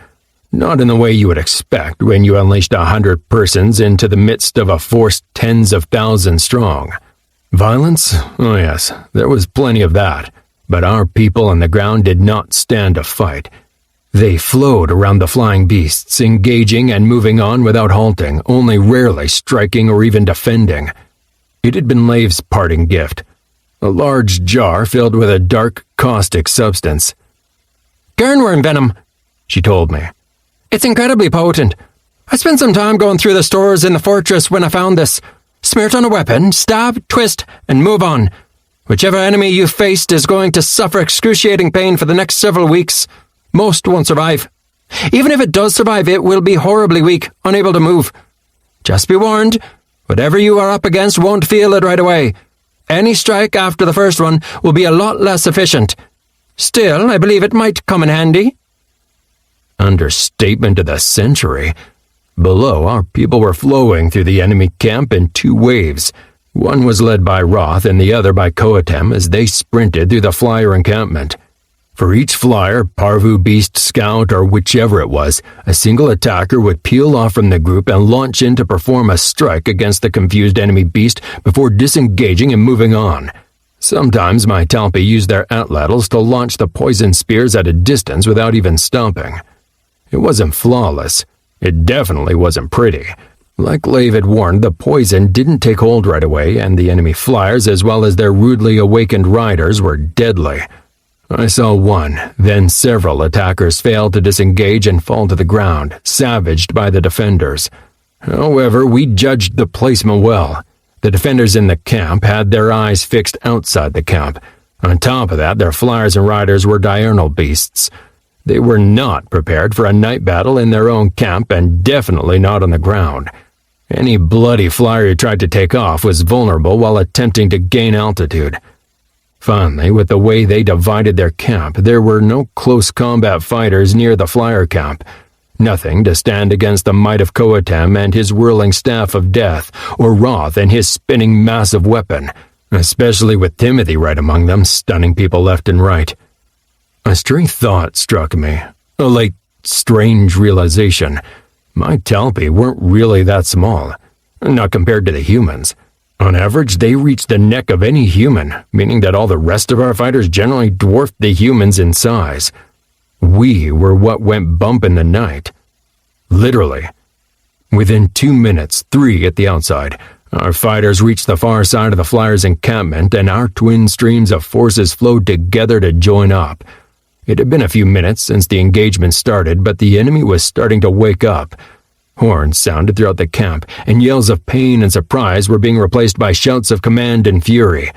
Not in the way you would expect when you unleashed 100 persons into the midst of a force tens of thousands strong. Violence? Oh yes, there was plenty of that, but our people on the ground did not stand a fight. They flowed around the flying beasts, engaging and moving on without halting, only rarely striking or even defending. It had been Lave's parting gift, a large jar filled with a dark, caustic substance. "Gurnworm venom," she told me. "It's incredibly potent. I spent some time going through the stores in the fortress when I found this. Smear it on a weapon, stab, twist, and move on. Whichever enemy you faced is going to suffer excruciating pain for the next several weeks. Most won't survive. Even if it does survive, it will be horribly weak, unable to move. Just be warned, whatever you are up against won't feel it right away. Any strike after the first one will be a lot less efficient. Still, I believe it might come in handy." Understatement of the century. Below, our people were flowing through the enemy camp in two waves. One was led by Roth and the other by Coatem as they sprinted through the flyer encampment. For each flyer, parvu beast, scout, or whichever it was, a single attacker would peel off from the group and launch in to perform a strike against the confused enemy beast before disengaging and moving on. Sometimes my Talpi used their atlatls to launch the poison spears at a distance without even stopping. It wasn't flawless. It definitely wasn't pretty. Like Lave had warned, the poison didn't take hold right away, and the enemy flyers, as well as their rudely awakened riders, were deadly. I saw one, then several attackers fail to disengage and fall to the ground, savaged by the defenders. However, we judged the placement well. The defenders in the camp had their eyes fixed outside the camp. On top of that, their flyers and riders were diurnal beasts. They were not prepared for a night battle in their own camp and definitely not on the ground. Any bloody flyer who tried to take off was vulnerable while attempting to gain altitude. Finally, with the way they divided their camp, there were no close combat fighters near the flyer camp. Nothing to stand against the might of Coatem and his whirling staff of death, or Roth and his spinning massive weapon. especially with Timothy right among them, stunning people left and right. A strange thought struck me, a late, strange realization. My Talpi weren't really that small, not compared to the humans. On average, they reached the neck of any human, meaning that all the rest of our fighters generally dwarfed the humans in size. We were what went bump in the night. Literally. Within 2 minutes, 3 at the outside, our fighters reached the far side of the Flyers' encampment, and our twin streams of forces flowed together to join up. It had been a few minutes since the engagement started, but the enemy was starting to wake up. Horns sounded throughout the camp, and yells of pain and surprise were being replaced by shouts of command and fury.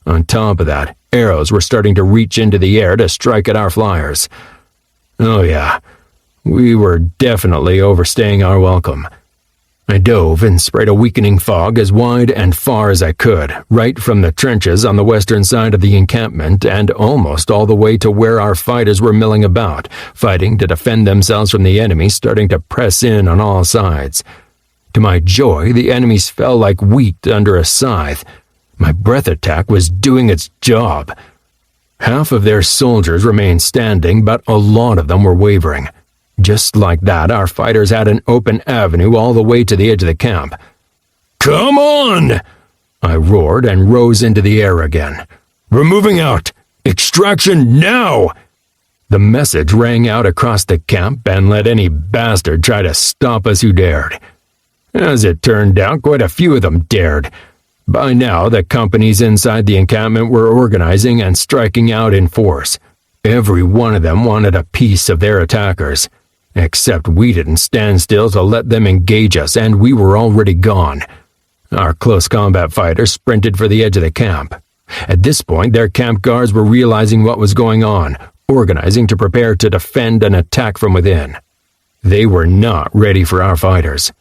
On top of that, arrows were starting to reach into the air to strike at our Flyers. Oh yeah, we were definitely overstaying our welcome. I dove and sprayed a weakening fog as wide and far as I could, right from the trenches on the western side of the encampment and almost all the way to where our fighters were milling about, fighting to defend themselves from the enemy starting to press in on all sides. To my joy, the enemies fell like wheat under a scythe. My breath attack was doing its job. Half of their soldiers remained standing, but a lot of them were wavering. Just like that, our fighters had an open avenue all the way to the edge of the camp. Come on! I roared and rose into the air again. We're moving out! Extraction now! The message rang out across the camp, and let any bastard try to stop us who dared. As it turned out, quite a few of them dared. By now, the companies inside the encampment were organizing and striking out in force. Every one of them wanted a piece of their attackers. Except we didn't stand still to let them engage us, and we were already gone. Our close combat fighters sprinted for the edge of the camp. At this point, their camp guards were realizing what was going on, organizing to prepare to defend an attack from within. They were not ready for our fighters.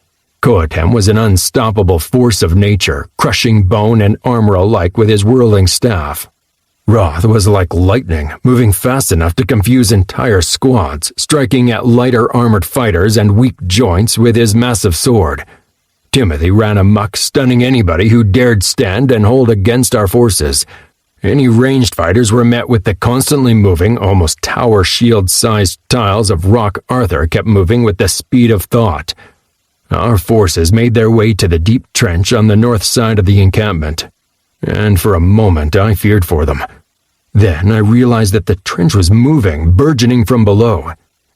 Koatem was an unstoppable force of nature, crushing bone and armor alike with his whirling staff. Roth was like lightning, moving fast enough to confuse entire squads, striking at lighter armored fighters and weak joints with his massive sword. Timothy ran amok, stunning anybody who dared stand and hold against our forces. Any ranged fighters were met with the constantly moving, almost tower shield-sized tiles of rock Arthur kept moving with the speed of thought. Our forces made their way to the deep trench on the north side of the encampment, and for a moment I feared for them. Then I realized that the trench was moving, burgeoning from below.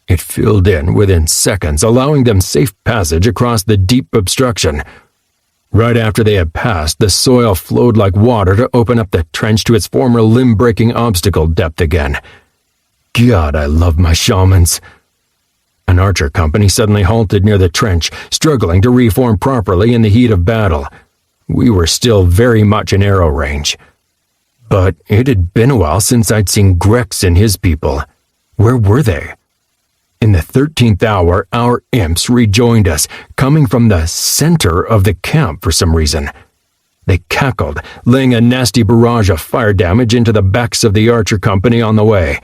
It filled in within seconds, allowing them safe passage across the deep obstruction. Right after they had passed, the soil flowed like water to open up the trench to its former limb-breaking obstacle depth again. God, I love my shamans. An archer company suddenly halted near the trench, struggling to reform properly in the heat of battle. We were still very much in arrow range. But it had been a while since I'd seen Grex and his people. Where were they? In the 13th hour, our imps rejoined us, coming from the center of the camp for some reason. They cackled, laying a nasty barrage of fire damage into the backs of the archer company on the way.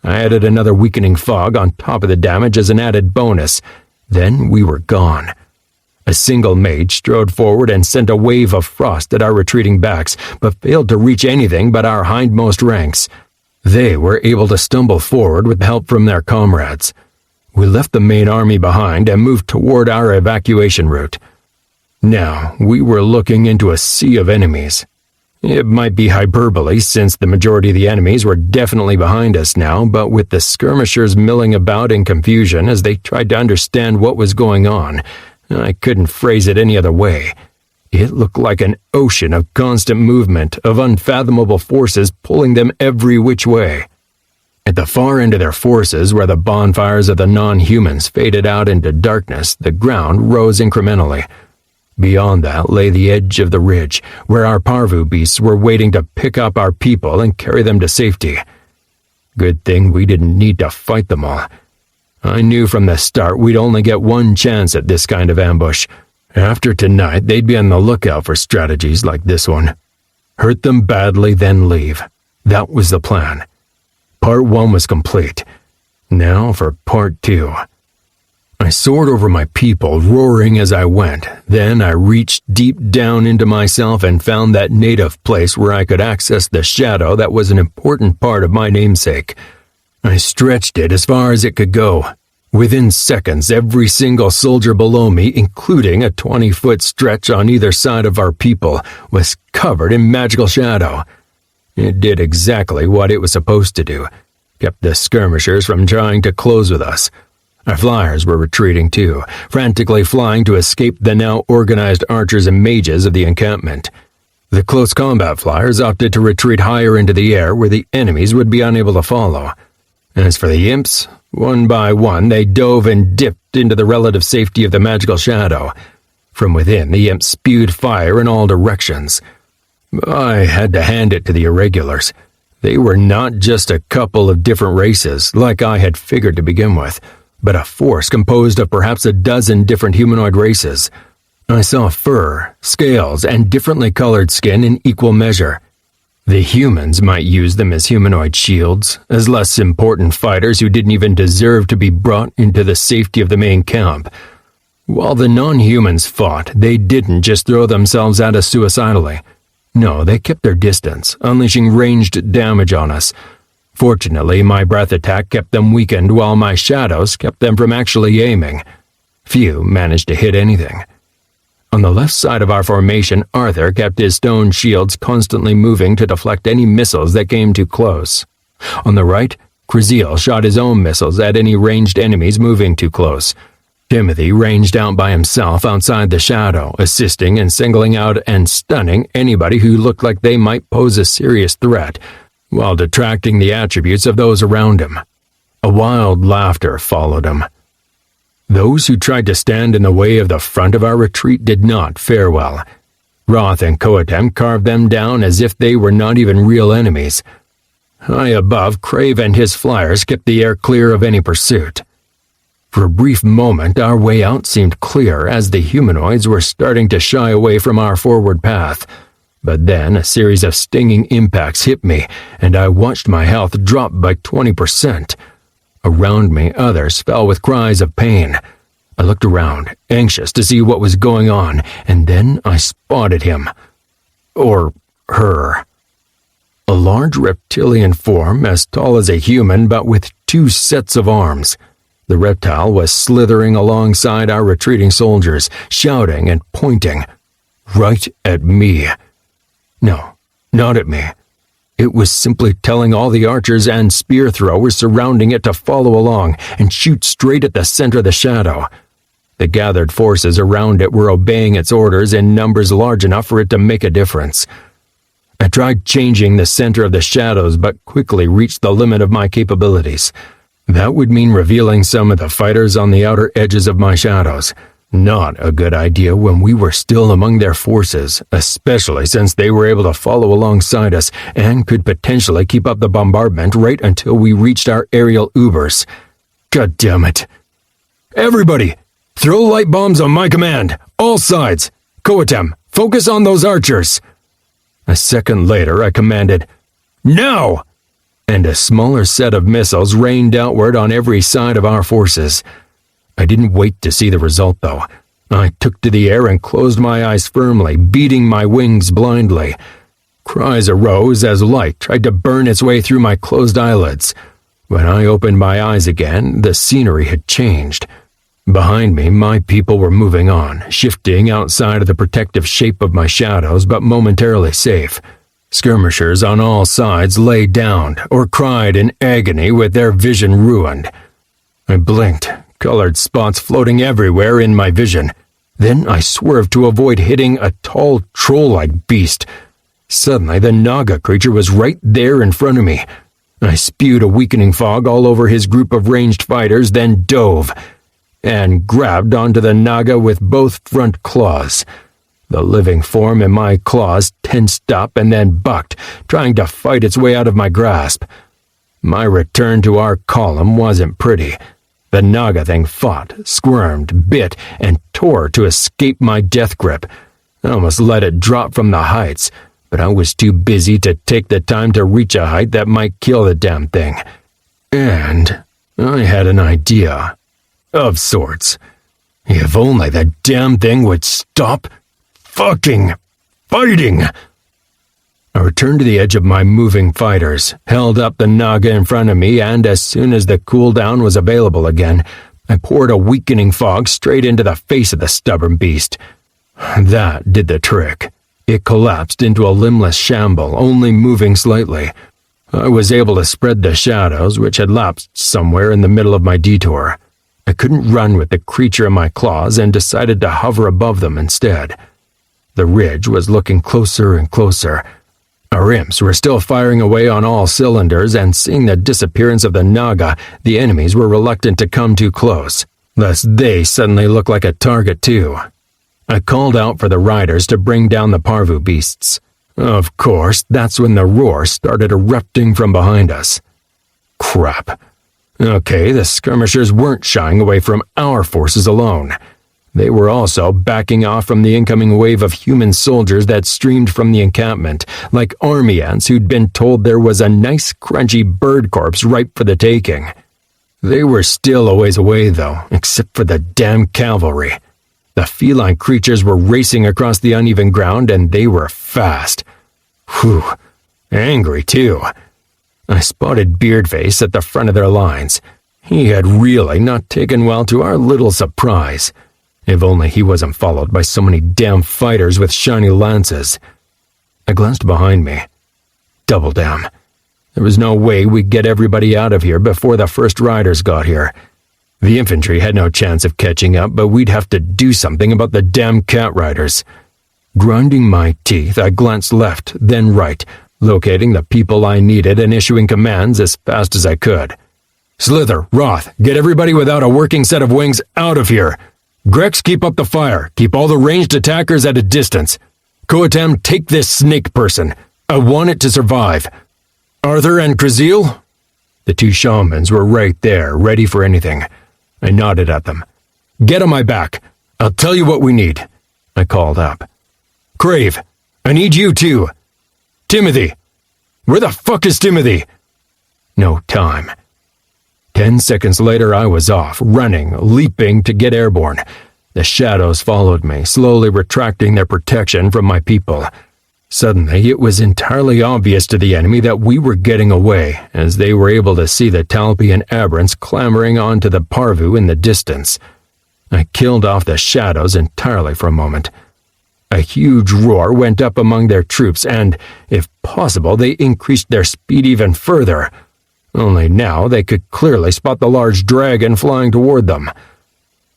I added another weakening fog on top of the damage as an added bonus. Then we were gone. A single mage strode forward and sent a wave of frost at our retreating backs, but failed to reach anything but our hindmost ranks. They were able to stumble forward with help from their comrades. We left the main army behind and moved toward our evacuation route. Now, we were looking into a sea of enemies. It might be hyperbole, since the majority of the enemies were definitely behind us now, but with the skirmishers milling about in confusion as they tried to understand what was going on, I couldn't phrase it any other way. It looked like an ocean of constant movement, of unfathomable forces pulling them every which way. At the far end of their forces, where the bonfires of the non-humans faded out into darkness, the ground rose incrementally. Beyond that lay the edge of the ridge, where our parvu beasts were waiting to pick up our people and carry them to safety. Good thing we didn't need to fight them all. I knew from the start we'd only get one chance at this kind of ambush. After tonight, they'd be on the lookout for strategies like this one. Hurt them badly, then leave. That was the plan. Part 1 was complete. Now for Part 2. I soared over my people, roaring as I went. Then I reached deep down into myself and found that native place where I could access the shadow that was an important part of my namesake. I stretched it as far as it could go. Within seconds, every single soldier below me, including a 20-foot stretch on either side of our people, was covered in magical shadow. It did exactly what it was supposed to do, kept the skirmishers from trying to close with us. Our flyers were retreating too, frantically flying to escape the now organized archers and mages of the encampment. The close combat flyers opted to retreat higher into the air where the enemies would be unable to follow. As for the imps, one by one they dove and dipped into the relative safety of the magical shadow. From within, the imps spewed fire in all directions. I had to hand it to the irregulars. They were not just a couple of different races, like I had figured to begin with, but a force composed of perhaps a dozen different humanoid races. I saw fur, scales, and differently colored skin in equal measure. The humans might use them as humanoid shields, as less important fighters who didn't even deserve to be brought into the safety of the main camp. While the non-humans fought, they didn't just throw themselves at us suicidally. No, they kept their distance, unleashing ranged damage on us. Fortunately, my breath attack kept them weakened while my shadows kept them from actually aiming. Few managed to hit anything. On the left side of our formation, Arthur kept his stone shields constantly moving to deflect any missiles that came too close. On the right, Kraziel shot his own missiles at any ranged enemies moving too close. Timothy ranged out by himself outside the shadow, assisting and singling out and stunning anybody who looked like they might pose a serious threat, while detracting the attributes of those around him. A wild laughter followed him. Those who tried to stand in the way of the front of our retreat did not fare well. Roth and Coatem carved them down as if they were not even real enemies. High above, Crave and his flyers kept the air clear of any pursuit. For a brief moment, our way out seemed clear as the humanoids were starting to shy away from our forward path. But then a series of stinging impacts hit me, and I watched my health drop by 20%. Around me, others fell with cries of pain. I looked around, anxious to see what was going on, and then I spotted him. Or her. A large reptilian form, as tall as a human, but with 2 sets of arms. The reptile was slithering alongside our retreating soldiers, shouting and pointing. Right at me. No, not at me. It was simply telling all the archers and spear throwers surrounding it to follow along and shoot straight at the center of the shadow. The gathered forces around it were obeying its orders in numbers large enough for it to make a difference. I tried changing the center of the shadows, but quickly reached the limit of my capabilities. That would mean revealing some of the fighters on the outer edges of my shadows. Not a good idea when we were still among their forces, especially since they were able to follow alongside us and could potentially keep up the bombardment right until we reached our aerial Ubers. God damn it. Everybody, throw light bombs on my command, all sides. Coatem, focus on those archers. A second later, I commanded, now! And a smaller set of missiles rained outward on every side of our forces. I didn't wait to see the result, though. I took to the air and closed my eyes firmly, beating my wings blindly. Cries arose as light tried to burn its way through my closed eyelids. When I opened my eyes again, the scenery had changed. Behind me, my people were moving on, shifting outside of the protective shape of my shadows, but momentarily safe. Skirmishers on all sides lay down or cried in agony with their vision ruined. I blinked, colored spots floating everywhere in my vision. Then I swerved to avoid hitting a tall troll-like beast. Suddenly, the Naga creature was right there in front of me. I spewed a weakening fog all over his group of ranged fighters, then dove, and grabbed onto the Naga with both front claws. The living form in my claws tensed up and then bucked, trying to fight its way out of my grasp. My return to our column wasn't pretty. The Naga thing fought, squirmed, bit, and tore to escape my death grip. I almost let it drop from the heights, but I was too busy to take the time to reach a height that might kill the damn thing. And I had an idea. of sorts. If only the damn thing would stop fucking fighting. I returned to the edge of my moving fighters, held up the Naga in front of me, and as soon as the cooldown was available again, I poured a weakening fog straight into the face of the stubborn beast. That did the trick. It collapsed into a limbless shamble, only moving slightly. I was able to spread the shadows, which had lapsed somewhere in the middle of my detour. I couldn't run with the creature in my claws and decided to hover above them instead. The ridge was looking closer and closer. Our imps were still firing away on all cylinders, and seeing the disappearance of the Naga, the enemies were reluctant to come too close, lest they suddenly look like a target too. I called out for the riders to bring down the parvu beasts. Of course, that's when the roar started erupting from behind us. Crap. Okay, the skirmishers weren't shying away from our forces alone. They were also backing off from the incoming wave of human soldiers that streamed from the encampment, like army ants who'd been told there was a nice crunchy bird corpse ripe for the taking. They were still a ways away, though, except for the damn cavalry. The feline creatures were racing across the uneven ground, and they were fast. Whew, angry, too. I spotted Beardface at the front of their lines. He had really not taken well to our little surprise. If only he wasn't followed by so many damn fighters with shiny lances. I glanced behind me. Double damn. There was no way we'd get everybody out of here before the first riders got here. The infantry had no chance of catching up, but we'd have to do something about the damn cat riders. Grinding my teeth, I glanced left, then right, locating the people I needed and issuing commands as fast as I could. Slither, Roth, get everybody without a working set of wings out of here. Grex, keep up the fire. Keep all the ranged attackers at a distance. Koatem, take this snake person. I want it to survive. Arthur and Krazil? The two shamans were right there, ready for anything. I nodded at them. Get on my back. I'll tell you what we need. I called up. Crave, I need you too. Timothy. Where the fuck is Timothy? No time. 10 seconds later, I was off, running, leaping to get airborne. The shadows followed me, slowly retracting their protection from my people. Suddenly, it was entirely obvious to the enemy that we were getting away, as they were able to see the Talpi and Aberrants clambering onto the Parvu in the distance. I killed off the shadows entirely for a moment. A huge roar went up among their troops, and, if possible, they increased their speed even further. Only now they could clearly spot the large dragon flying toward them.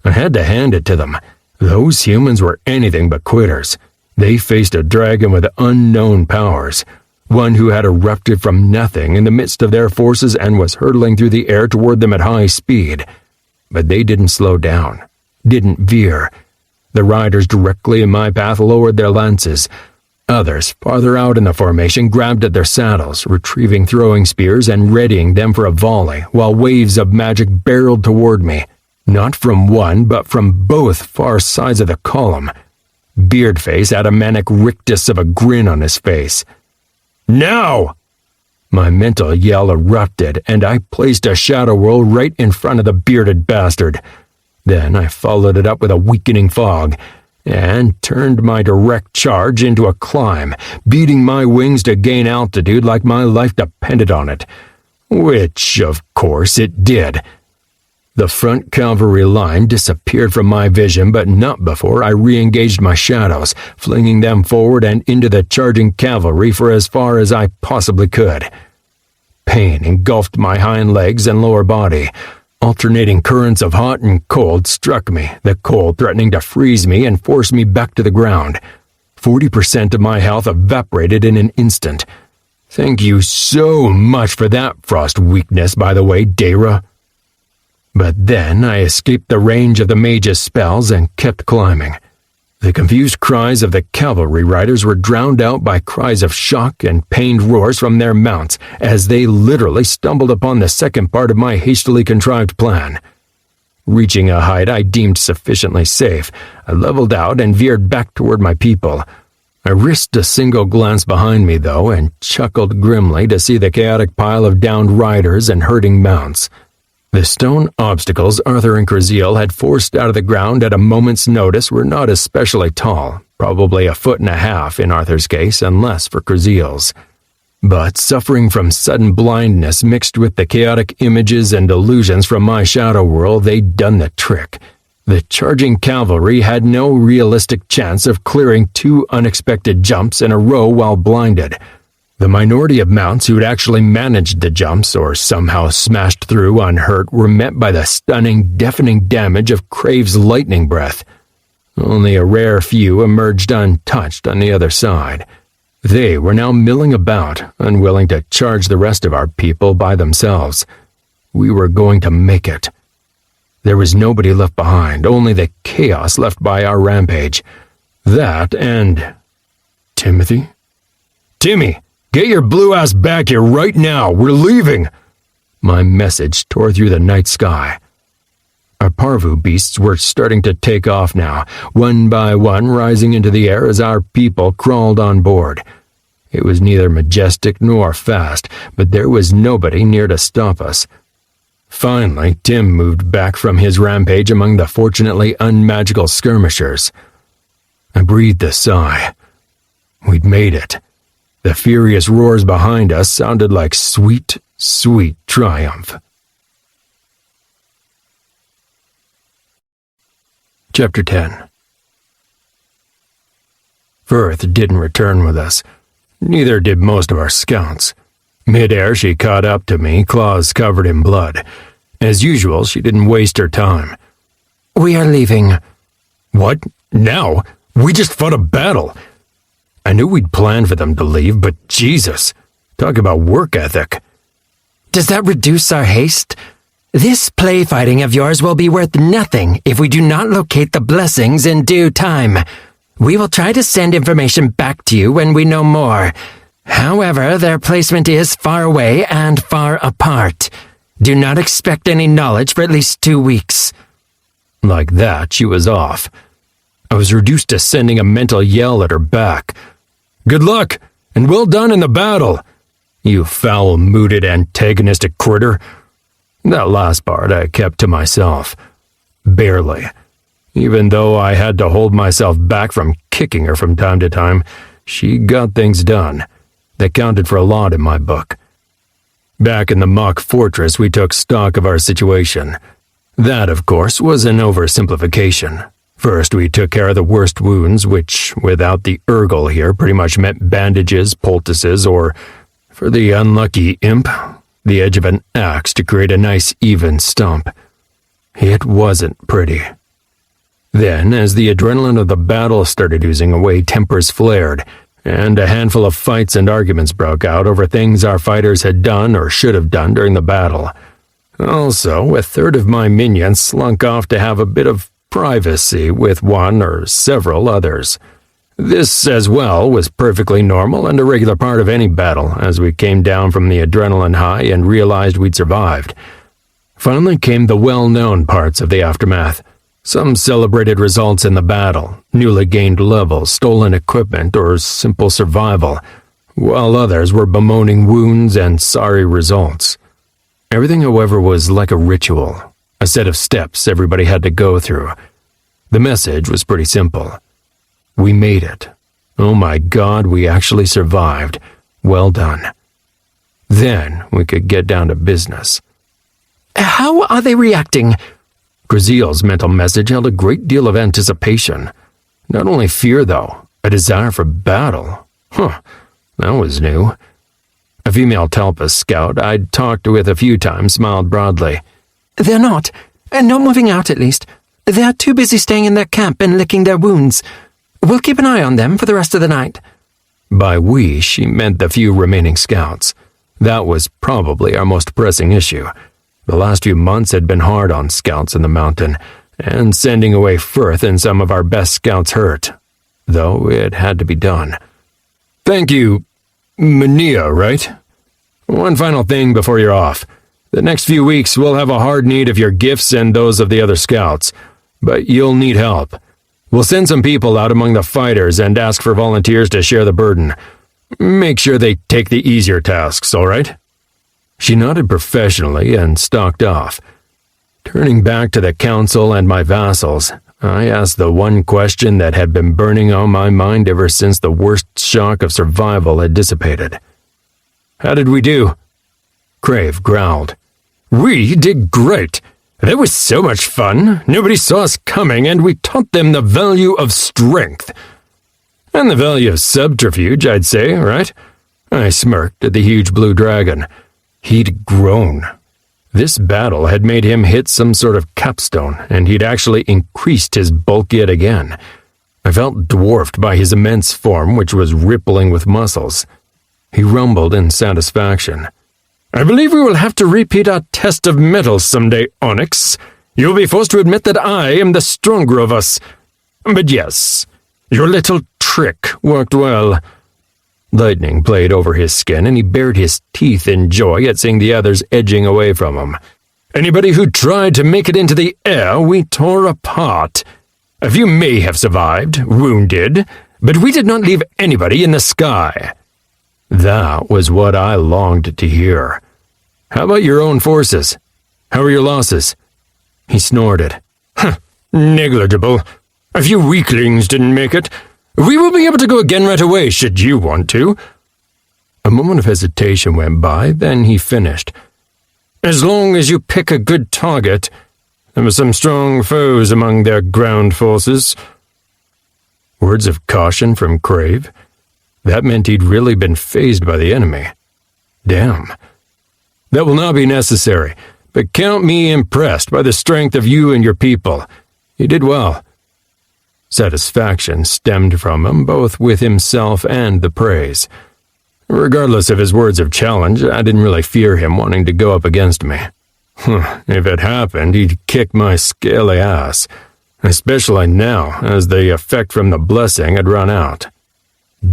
I had to hand it to them. Those humans were anything but quitters. They faced a dragon with unknown powers, one who had erupted from nothing in the midst of their forces and was hurtling through the air toward them at high speed. But they didn't slow down, didn't veer. The riders directly in my path lowered their lances. Others, farther out in the formation, grabbed at their saddles, retrieving throwing spears and readying them for a volley, while waves of magic barreled toward me, not from one, but from both far sides of the column. Beardface had a manic rictus of a grin on his face. Now! My mental yell erupted, and I placed a shadow whirl right in front of the bearded bastard. Then I followed it up with a weakening fog, and turned my direct charge into a climb, beating my wings to gain altitude like my life depended on it. Which, of course, it did. The front cavalry line disappeared from my vision, but not before I re-engaged my shadows, flinging them forward and into the charging cavalry for as far as I possibly could. Pain engulfed my hind legs and lower body. Alternating currents of hot and cold struck me, the cold threatening to freeze me and force me back to the ground. 40% of my health evaporated in an instant. Thank you so much for that frost weakness, by the way, Deyra. But then I escaped the range of the mage's spells and kept climbing. The confused cries of the cavalry riders were drowned out by cries of shock and pained roars from their mounts as they literally stumbled upon the second part of my hastily contrived plan. Reaching a height I deemed sufficiently safe, I leveled out and veered back toward my people. I risked a single glance behind me, though, and chuckled grimly to see the chaotic pile of downed riders and hurting mounts. The stone obstacles Arthur and Kraziel had forced out of the ground at a moment's notice were not especially tall, probably 1.5 feet in Arthur's case and less for Kraziel's. But suffering from sudden blindness mixed with the chaotic images and illusions from my shadow world, they'd done the trick. The charging cavalry had no realistic chance of clearing 2 unexpected jumps in a row while blinded. The minority of mounts who'd actually managed the jumps or somehow smashed through unhurt were met by the stunning, deafening damage of Crave's lightning breath. Only a rare few emerged untouched on the other side. They were now milling about, unwilling to charge the rest of our people by themselves. We were going to make it. There was nobody left behind, only the chaos left by our rampage. That and... Timothy? Timmy! Get your blue ass back here right now! We're leaving! My message tore through the night sky. Our parvu beasts were starting to take off now, one by one rising into the air as our people crawled on board. It was neither majestic nor fast, but there was nobody near to stop us. Finally, Tim moved back from his rampage among the fortunately unmagical skirmishers. I breathed a sigh. We'd made it. The furious roars behind us sounded like sweet, sweet triumph. Chapter 10. Firth didn't return with us. Neither did most of our scouts. Mid-air, she caught up to me, claws covered in blood. As usual, she didn't waste her time. We are leaving. What? Now? We just fought a battle. I knew we'd planned for them to leave, but Jesus, talk about work ethic. Does that reduce our haste? This play fighting of yours will be worth nothing if we do not locate the blessings in due time. We will try to send information back to you when we know more. However, their placement is far away and far apart. Do not expect any knowledge for at least 2 weeks. Like that, she was off. I was reduced to sending a mental yell at her back. Good luck, and well done in the battle, you foul-mooded antagonistic critter. That last part I kept to myself. Barely. Even though I had to hold myself back from kicking her from time to time, she got things done. That counted for a lot in my book. Back in the mock fortress, we took stock of our situation. That, of course, was an oversimplification. First, we took care of the worst wounds, which, without the Urgle here, pretty much meant bandages, poultices, or, for the unlucky imp, the edge of an axe to create a nice even stump. It wasn't pretty. Then, as the adrenaline of the battle started oozing away, tempers flared, and a handful of fights and arguments broke out over things our fighters had done or should have done during the battle. Also, a third of my minions slunk off to have a bit of privacy with one or several others. This, as well, was perfectly normal and a regular part of any battle as we came down from the adrenaline high and realized we'd survived. Finally came the well-known parts of the aftermath. Some celebrated results in the battle, newly gained levels, stolen equipment, or simple survival, while others were bemoaning wounds and sorry results. Everything, however, was like a ritual, a set of steps everybody had to go through. The message was pretty simple. We made it. Oh my God, we actually survived. Well done. Then we could get down to business. How are they reacting? Kraziel's mental message held a great deal of anticipation. Not only fear, though, a desire for battle. That was new. A female Telpus scout I'd talked with a few times smiled broadly. They're not moving out at least. They're too busy staying in their camp and licking their wounds. We'll keep an eye on them for the rest of the night. By we, she meant the few remaining scouts. That was probably our most pressing issue. The last few months had been hard on scouts in the mountain, and sending away Firth and some of our best scouts hurt, though it had to be done. Thank you, Mania, right? One final thing before you're off. The next few weeks we'll have a hard need of your gifts and those of the other scouts, but you'll need help. We'll send some people out among the fighters and ask for volunteers to share the burden. Make sure they take the easier tasks, all right? She nodded professionally and stalked off. Turning back to the council and my vassals, I asked the one question that had been burning on my mind ever since the worst shock of survival had dissipated. How did we do? Crave growled. We did great. That was so much fun. Nobody saw us coming, and we taught them the value of strength. And the value of subterfuge, I'd say, right? I smirked at the huge blue dragon. He'd grown. This battle had made him hit some sort of capstone, and he'd actually increased his bulk yet again. I felt dwarfed by his immense form, which was rippling with muscles. He rumbled in satisfaction. I believe we will have to repeat our test of mettle someday, Onyx. You'll be forced to admit that I am the stronger of us. But yes, your little trick worked well. Lightning played over his skin, and he bared his teeth in joy at seeing the others edging away from him. Anybody who tried to make it into the air, we tore apart. A few may have survived, wounded, but we did not leave anybody in the sky. That was what I longed to hear. How about your own forces? How are your losses? He snorted. Negligible. A few weaklings didn't make it. We will be able to go again right away, should you want to. A moment of hesitation went by, then he finished. As long as you pick a good target. There were some strong foes among their ground forces. Words of caution from Crave? That meant he'd really been fazed by the enemy. Damn. That will not be necessary, but count me impressed by the strength of you and your people. You did well. Satisfaction stemmed from him, both with himself and the praise. Regardless of his words of challenge, I didn't really fear him wanting to go up against me. If it happened, he'd kick my scaly ass, especially now, as the effect from the blessing had run out.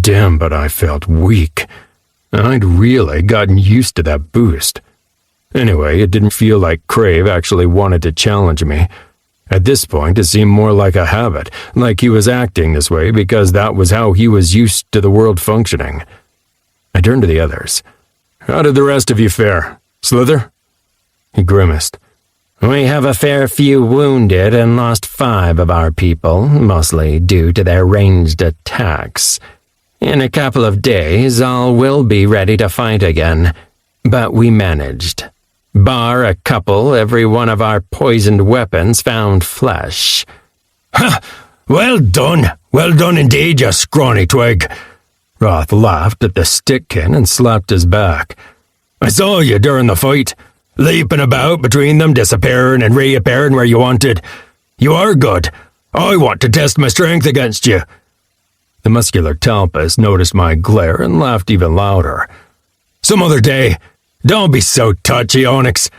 Damn, but I felt weak. I'd really gotten used to that boost. Anyway, it didn't feel like Crave actually wanted to challenge me. At this point, it seemed more like a habit, like he was acting this way because that was how he was used to the world functioning. I turned to the others. How did the rest of you fare? Slither? He grimaced. We have a fair few wounded and lost 5 of our people, mostly due to their ranged attacks. In a couple of days, all will be ready to fight again, but we managed. Bar a couple, every one of our poisoned weapons found flesh. Ha! Well done indeed, you scrawny twig. Roth laughed at the stickkin and slapped his back. I saw you during the fight, leaping about between them, disappearing and reappearing where you wanted. You are good. I want to test my strength against you. The muscular Talpus noticed my glare and laughed even louder. Some other day. Don't be so touchy, Onyx.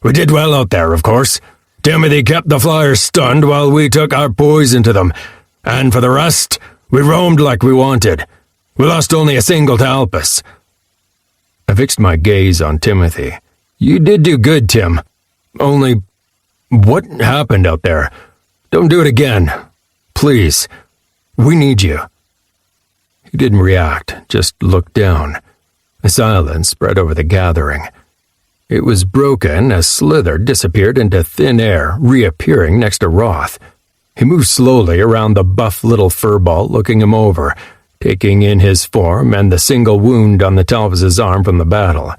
We did well out there, of course. Timothy kept the flyers stunned while we took our poison to them. And for the rest, we roamed like we wanted. We lost only a single Talpus. I fixed my gaze on Timothy. You did do good, Tim. Only, what happened out there? Don't do it again. Please. We need you. He didn't react, just looked down. A silence spread over the gathering. It was broken as Slither disappeared into thin air, reappearing next to Roth. He moved slowly around the buff little furball, looking him over, taking in his form and the single wound on the Talpus's arm from the battle.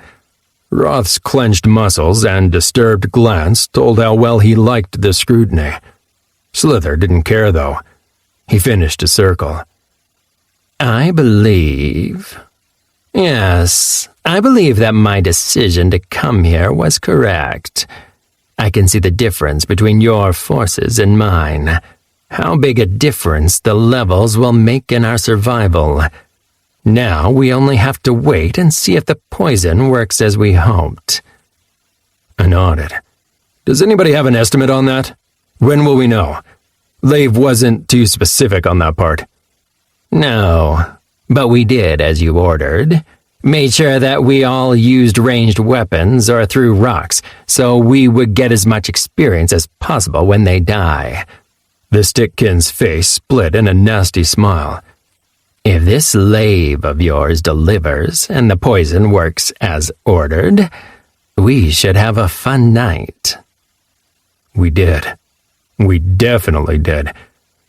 Roth's clenched muscles and disturbed glance told how well he liked the scrutiny. Slither didn't care, though. He finished his circle. I believe that my decision to come here was correct. I can see the difference between your forces and mine. How big a difference the levels will make in our survival. Now we only have to wait and see if the poison works as we hoped. I nodded. Does anybody have an estimate on that? When will we know? Lave wasn't too specific on that part. No, but we did as you ordered. Made sure that we all used ranged weapons or threw rocks, so we would get as much experience as possible when they die. The stickkin's face split in a nasty smile. If this lave of yours delivers and the poison works as ordered, we should have a fun night. We did. We definitely did.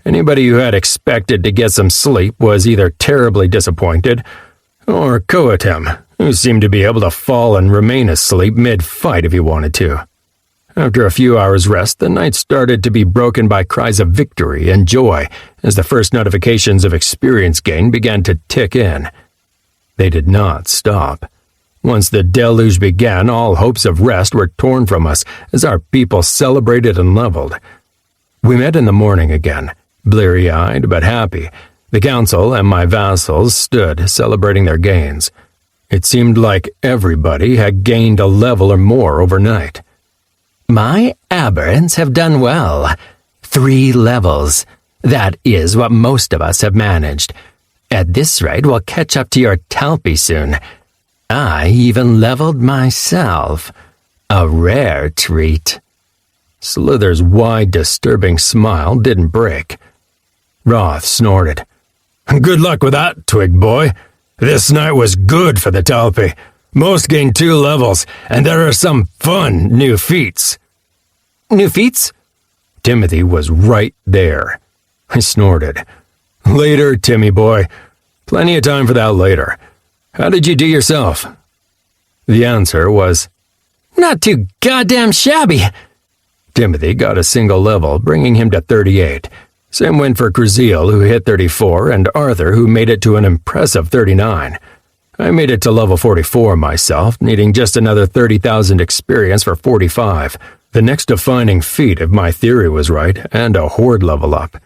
Anybody who had expected to get some sleep was either terribly disappointed, or Coatem, who seemed to be able to fall and remain asleep mid-fight if he wanted to. After a few hours' rest, the night started to be broken by cries of victory and joy as the first notifications of experience gain began to tick in. They did not stop. Once the deluge began, all hopes of rest were torn from us as our people celebrated and leveled. We met in the morning again, bleary-eyed but happy. The council and my vassals stood celebrating their gains. It seemed like everybody had gained a level or more overnight. My aberrants have done well. 3 levels. That is what most of us have managed. At this rate, we'll catch up to your Talpi soon. I even leveled myself. A rare treat. Slither's wide, disturbing smile didn't break. Roth snorted. Good luck with that, Twig Boy. This night was good for the Talpi. Most gained 2 levels, and there are some fun new feats. New feats? Timothy was right there. I snorted. Later, Timmy boy. Plenty of time for that later. How did you do yourself? The answer was, not too goddamn shabby. Timothy got a single level, bringing him to 38. Same went for Cruzeal, who hit 34, and Arthur, who made it to an impressive 39. I made it to level 44 myself, needing just another 30,000 experience for 45. The next defining feat, if my theory was right, and a horde level up.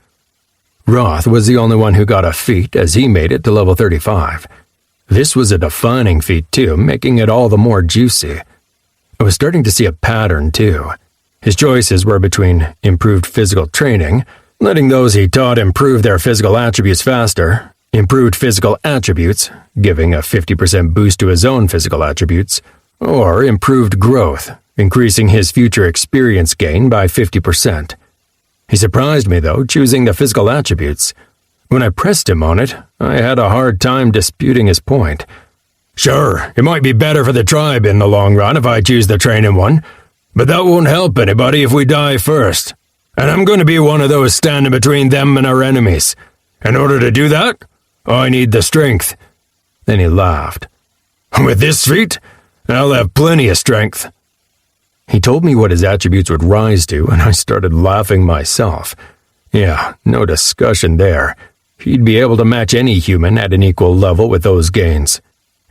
Roth was the only one who got a feat, as he made it to level 35. This was a defining feat too, making it all the more juicy. I was starting to see a pattern too. His choices were between improved physical training, letting those he taught improve their physical attributes faster, improved physical attributes, giving a 50% boost to his own physical attributes, or improved growth, increasing his future experience gain by 50%. He surprised me, though, choosing the physical attributes. When I pressed him on it, I had a hard time disputing his point. Sure, it might be better for the tribe in the long run if I choose the training one, but that won't help anybody if we die first. And I'm going to be one of those standing between them and our enemies. In order to do that, I need the strength. Then he laughed. With this feat, I'll have plenty of strength. He told me what his attributes would rise to, and I started laughing myself. Yeah, no discussion there. He'd be able to match any human at an equal level with those gains.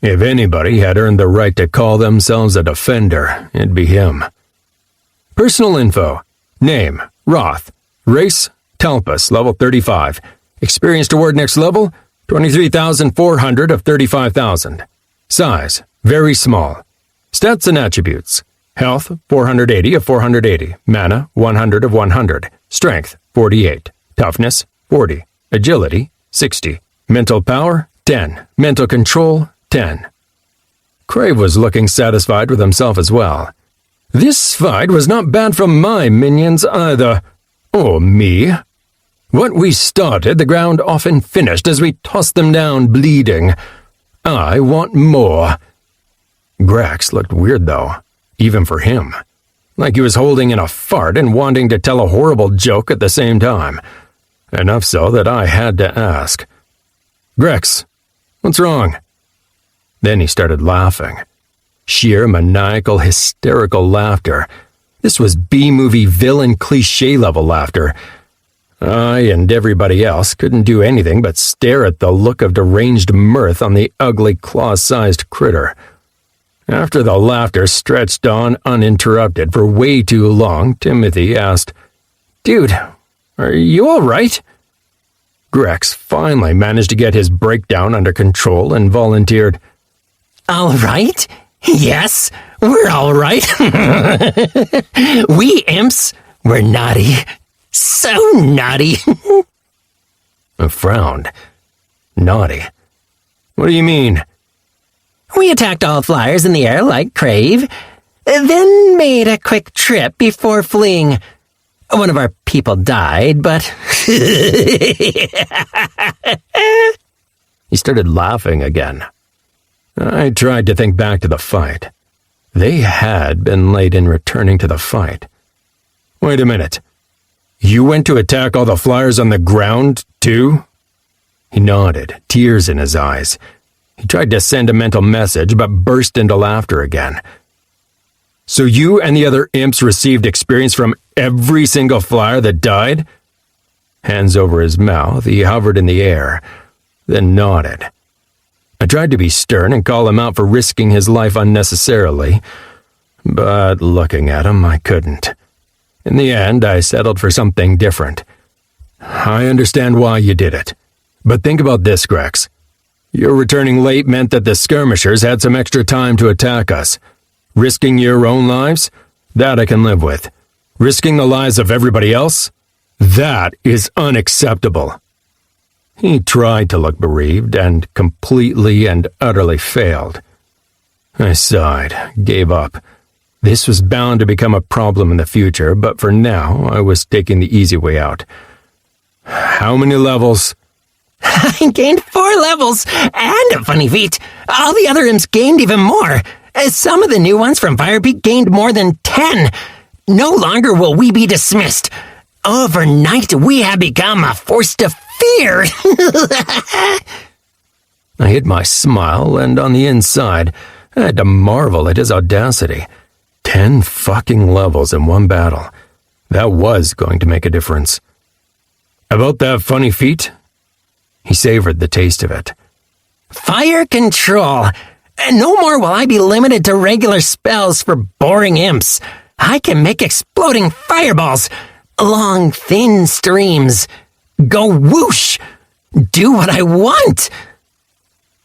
If anybody had earned the right to call themselves a defender, it'd be him. Personal info. Name, Roth. Race, Talpus, level 35. Experience toward next level, 23,400 of 35,000. Size, very small. Stats and attributes. Health, 480 of 480. Mana, 100 of 100. Strength, 48. Toughness, 40. Agility, 60. Mental power, 10. Mental control, 10. Crave was looking satisfied with himself as well. This fight was not bad from my minions either. Or me. What we started, the ground often finished as we tossed them down bleeding. I want more. Grex looked weird, though, even for him. Like he was holding in a fart and wanting to tell a horrible joke at the same time. Enough so that I had to ask. Grex, what's wrong? Then he started laughing. Sheer, maniacal, hysterical laughter. This was B-movie villain cliché-level laughter. I and everybody else couldn't do anything but stare at the look of deranged mirth on the ugly claw-sized critter. After the laughter stretched on uninterrupted for way too long, Timothy asked, "Dude, are you all right?" Grex finally managed to get his breakdown under control and volunteered, All right? Yes, we're all right. We imps were naughty. So naughty. I frowned. Naughty? What do you mean? We attacked all flyers in the air like Crave, then made a quick trip before fleeing. One of our people died, but... He started laughing again. I tried to think back to the fight. They had been late in returning to the fight. Wait a minute. You went to attack all the flyers on the ground, too? He nodded, tears in his eyes. He tried to send a mental message, but burst into laughter again. So you and the other imps received experience from every single flyer that died? Hands over his mouth, he hovered in the air, then nodded. I tried to be stern and call him out for risking his life unnecessarily, but looking at him, I couldn't. In the end, I settled for something different. I understand why you did it, but think about this, Grex. Your returning late meant that the skirmishers had some extra time to attack us. Risking your own lives? That I can live with. Risking the lives of everybody else? That is unacceptable. He tried to look bereaved and completely and utterly failed. I sighed, gave up. This was bound to become a problem in the future, but for now, I was taking the easy way out. How many levels? I gained 4 levels, and a funny feat. All the other imps gained even more. Some of the new ones from Firepeak gained more than 10. No longer will we be dismissed. Overnight, we have become a force to fear. I hid my smile, and on the inside, I had to marvel at his audacity. 10 fucking levels in one battle. That was going to make a difference. About that funny feat? He savored the taste of it. Fire control. No more will I be limited to regular spells for boring imps. I can make exploding fireballs. Long, thin streams. Go whoosh. Do what I want.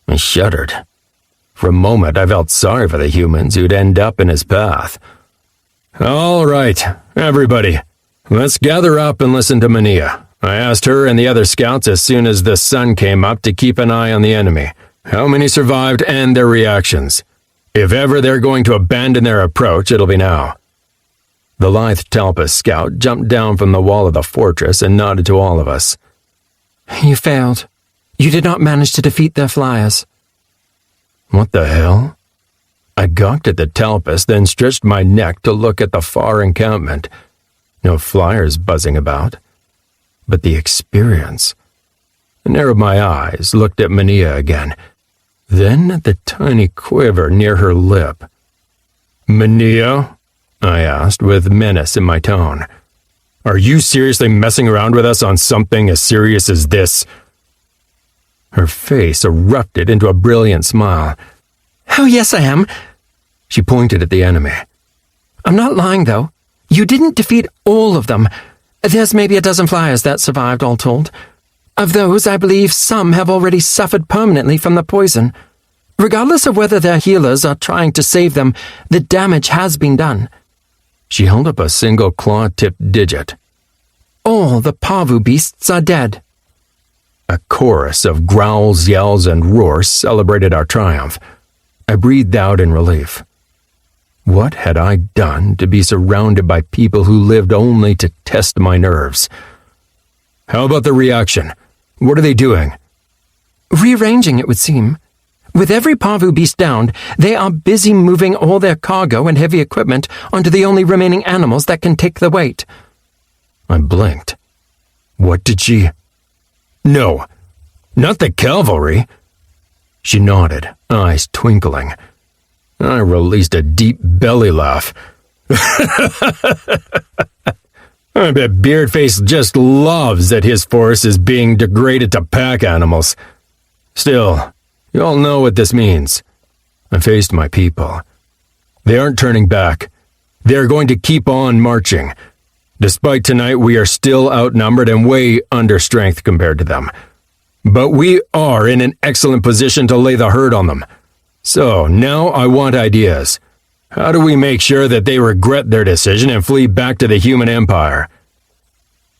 I shuddered. For a moment, I felt sorry for the humans who'd end up in his path. All right, everybody. Let's gather up and listen to Mania. I asked her and the other scouts as soon as the sun came up to keep an eye on the enemy. How many survived and their reactions? If ever they're going to abandon their approach, it'll be now. The lithe Talpus scout jumped down from the wall of the fortress and nodded to all of us. You failed. You did not manage to defeat their flyers. What the hell? I gawked at the Talpus, then stretched my neck to look at the far encampment. No flyers buzzing about. But the experience. I narrowed my eyes, looked at Mania again, then at the tiny quiver near her lip. Mania? I asked, with menace in my tone. Are you seriously messing around with us on something as serious as this? Her face erupted into a brilliant smile. Oh, yes, I am. She pointed at the enemy. I'm not lying, though. You didn't defeat all of them. There's maybe a dozen flyers that survived, all told. Of those, I believe some have already suffered permanently from the poison. Regardless of whether their healers are trying to save them, the damage has been done. She held up a single claw-tipped digit. All the Pavu beasts are dead. A chorus of growls, yells, and roars celebrated our triumph. I breathed out in relief. What had I done to be surrounded by people who lived only to test my nerves? How about the reaction? What are they doing? Rearranging, it would seem. With every Pavu beast downed, they are busy moving all their cargo and heavy equipment onto the only remaining animals that can take the weight. I blinked. What did she... No, not the cavalry. She nodded, eyes twinkling. I released a deep belly laugh. I bet Beardface just loves that his force is being degraded to pack animals. Still, you all know what this means. I faced my people. They aren't turning back. They are going to keep on marching. Despite tonight, we are still outnumbered and way under strength compared to them. But we are in an excellent position to lay the hurt on them. So, now I want ideas. How do we make sure that they regret their decision and flee back to the human empire?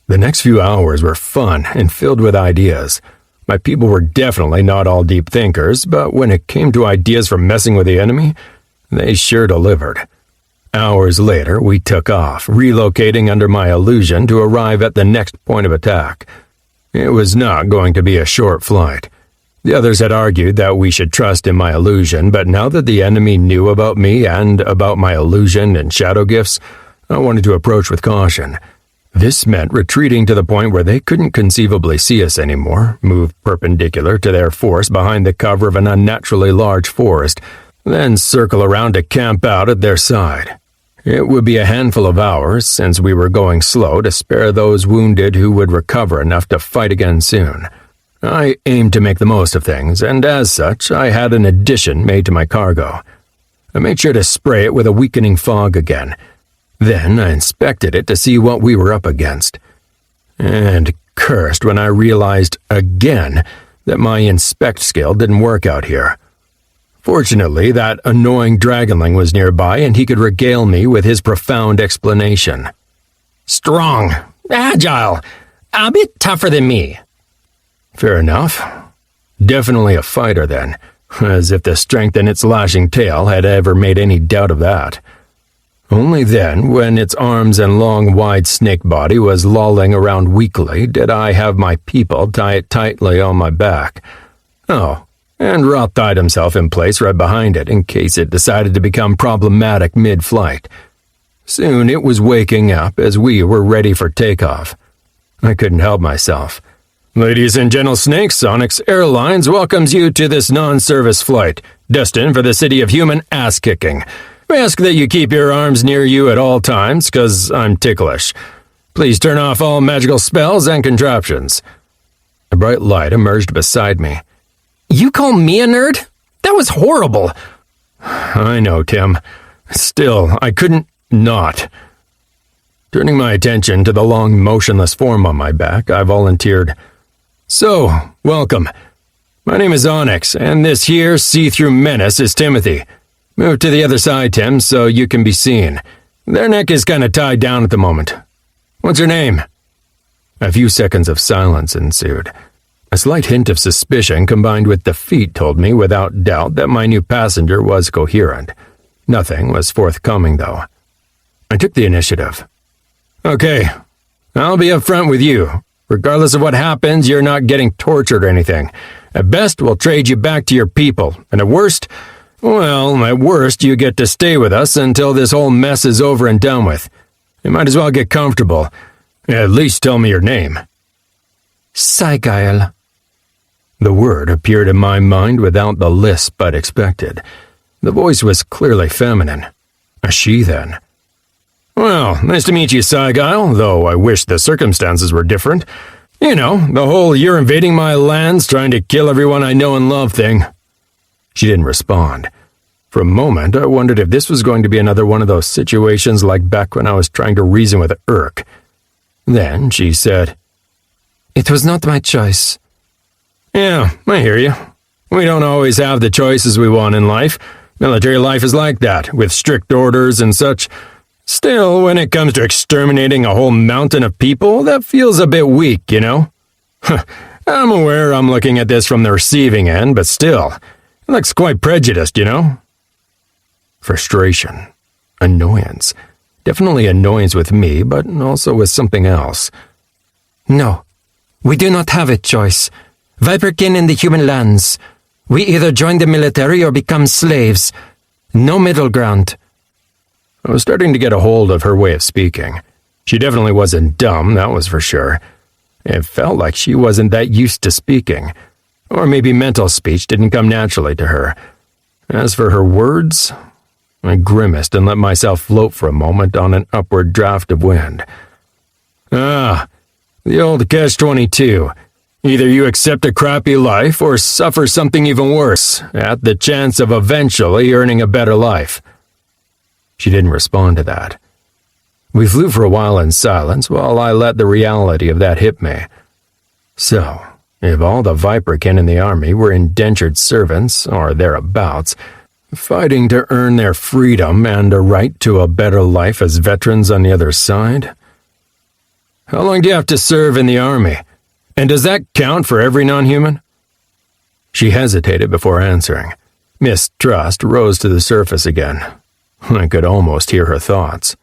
The next few hours were fun and filled with ideas. My people were definitely not all deep thinkers, but when it came to ideas for messing with the enemy, they sure delivered. Hours later, we took off, relocating under my illusion to arrive at the next point of attack. It was not going to be a short flight. The others had argued that we should trust in my illusion, but now that the enemy knew about me and about my illusion and shadow gifts, I wanted to approach with caution. This meant retreating to the point where they couldn't conceivably see us anymore, move perpendicular to their force behind the cover of an unnaturally large forest, then circle around to camp out at their side. It would be a handful of hours, since we were going slow, to spare those wounded who would recover enough to fight again soon. I aimed to make the most of things, and as such, I had an addition made to my cargo. I made sure to spray it with a weakening fog again. Then I inspected it to see what we were up against. And cursed when I realized again that my inspect skill didn't work out here. Fortunately, that annoying dragonling was nearby and he could regale me with his profound explanation. Strong, agile, a bit tougher than me. Fair enough. Definitely a fighter then, as if the strength in its lashing tail had ever made any doubt of that. Only then, when its arms and long, wide snake body was lolling around weakly, did I have my people tie it tightly on my back. Oh, and Roth tied himself in place right behind it in case it decided to become problematic mid-flight. Soon it was waking up as we were ready for takeoff. I couldn't help myself. Ladies and gentle snakes, Onyx Airlines welcomes you to this non-service flight, destined for the city of human ass-kicking. We ask that you keep your arms near you at all times, 'cause I'm ticklish. Please turn off all magical spells and contraptions. A bright light emerged beside me. You call me a nerd? That was horrible. I know, Tim. Still, I couldn't not. Turning my attention to the long, motionless form on my back, I volunteered. So, welcome. My name is Onyx, and this here see-through menace is Timothy. Move to the other side, Tim, so you can be seen. Their neck is kind of tied down at the moment. What's your name? A few seconds of silence ensued. A slight hint of suspicion combined with defeat told me without doubt that my new passenger was coherent. Nothing was forthcoming, though. I took the initiative. Okay, I'll be upfront with you. Regardless of what happens, you're not getting tortured or anything. At best, we'll trade you back to your people, and at worst, you get to stay with us until this whole mess is over and done with. You might as well get comfortable. At least tell me your name. Saigael. The word appeared in my mind without the lisp I'd expected. The voice was clearly feminine. A she, then. Well, nice to meet you, Saigael, though I wish the circumstances were different. You know, the whole you're invading my lands, trying to kill everyone I know and love thing. She didn't respond. For a moment, I wondered if this was going to be another one of those situations like back when I was trying to reason with Urk. Then she said, It was not my choice. Yeah, I hear you. We don't always have the choices we want in life. Military life is like that, with strict orders and such. Still, when it comes to exterminating a whole mountain of people, that feels a bit weak, you know? I'm aware I'm looking at this from the receiving end, but still, it looks quite prejudiced, you know? Frustration. Annoyance. Definitely annoyance with me, but also with something else. No, we do not have a choice. Viperkin in the human lands. We either join the military or become slaves. No middle ground. I was starting to get a hold of her way of speaking. She definitely wasn't dumb, that was for sure. It felt like she wasn't that used to speaking. Or maybe mental speech didn't come naturally to her. As for her words, I grimaced and let myself float for a moment on an upward draft of wind. Ah, the old catch-22. Either you accept a crappy life or suffer something even worse, at the chance of eventually earning a better life. She didn't respond to that. We flew for a while in silence while I let the reality of that hit me. So, if all the Viperkin in the army were indentured servants, or thereabouts, fighting to earn their freedom and a right to a better life as veterans on the other side? How long do you have to serve in the army? And does that count for every non-human? She hesitated before answering. Mistrust rose to the surface again. I could almost hear her thoughts.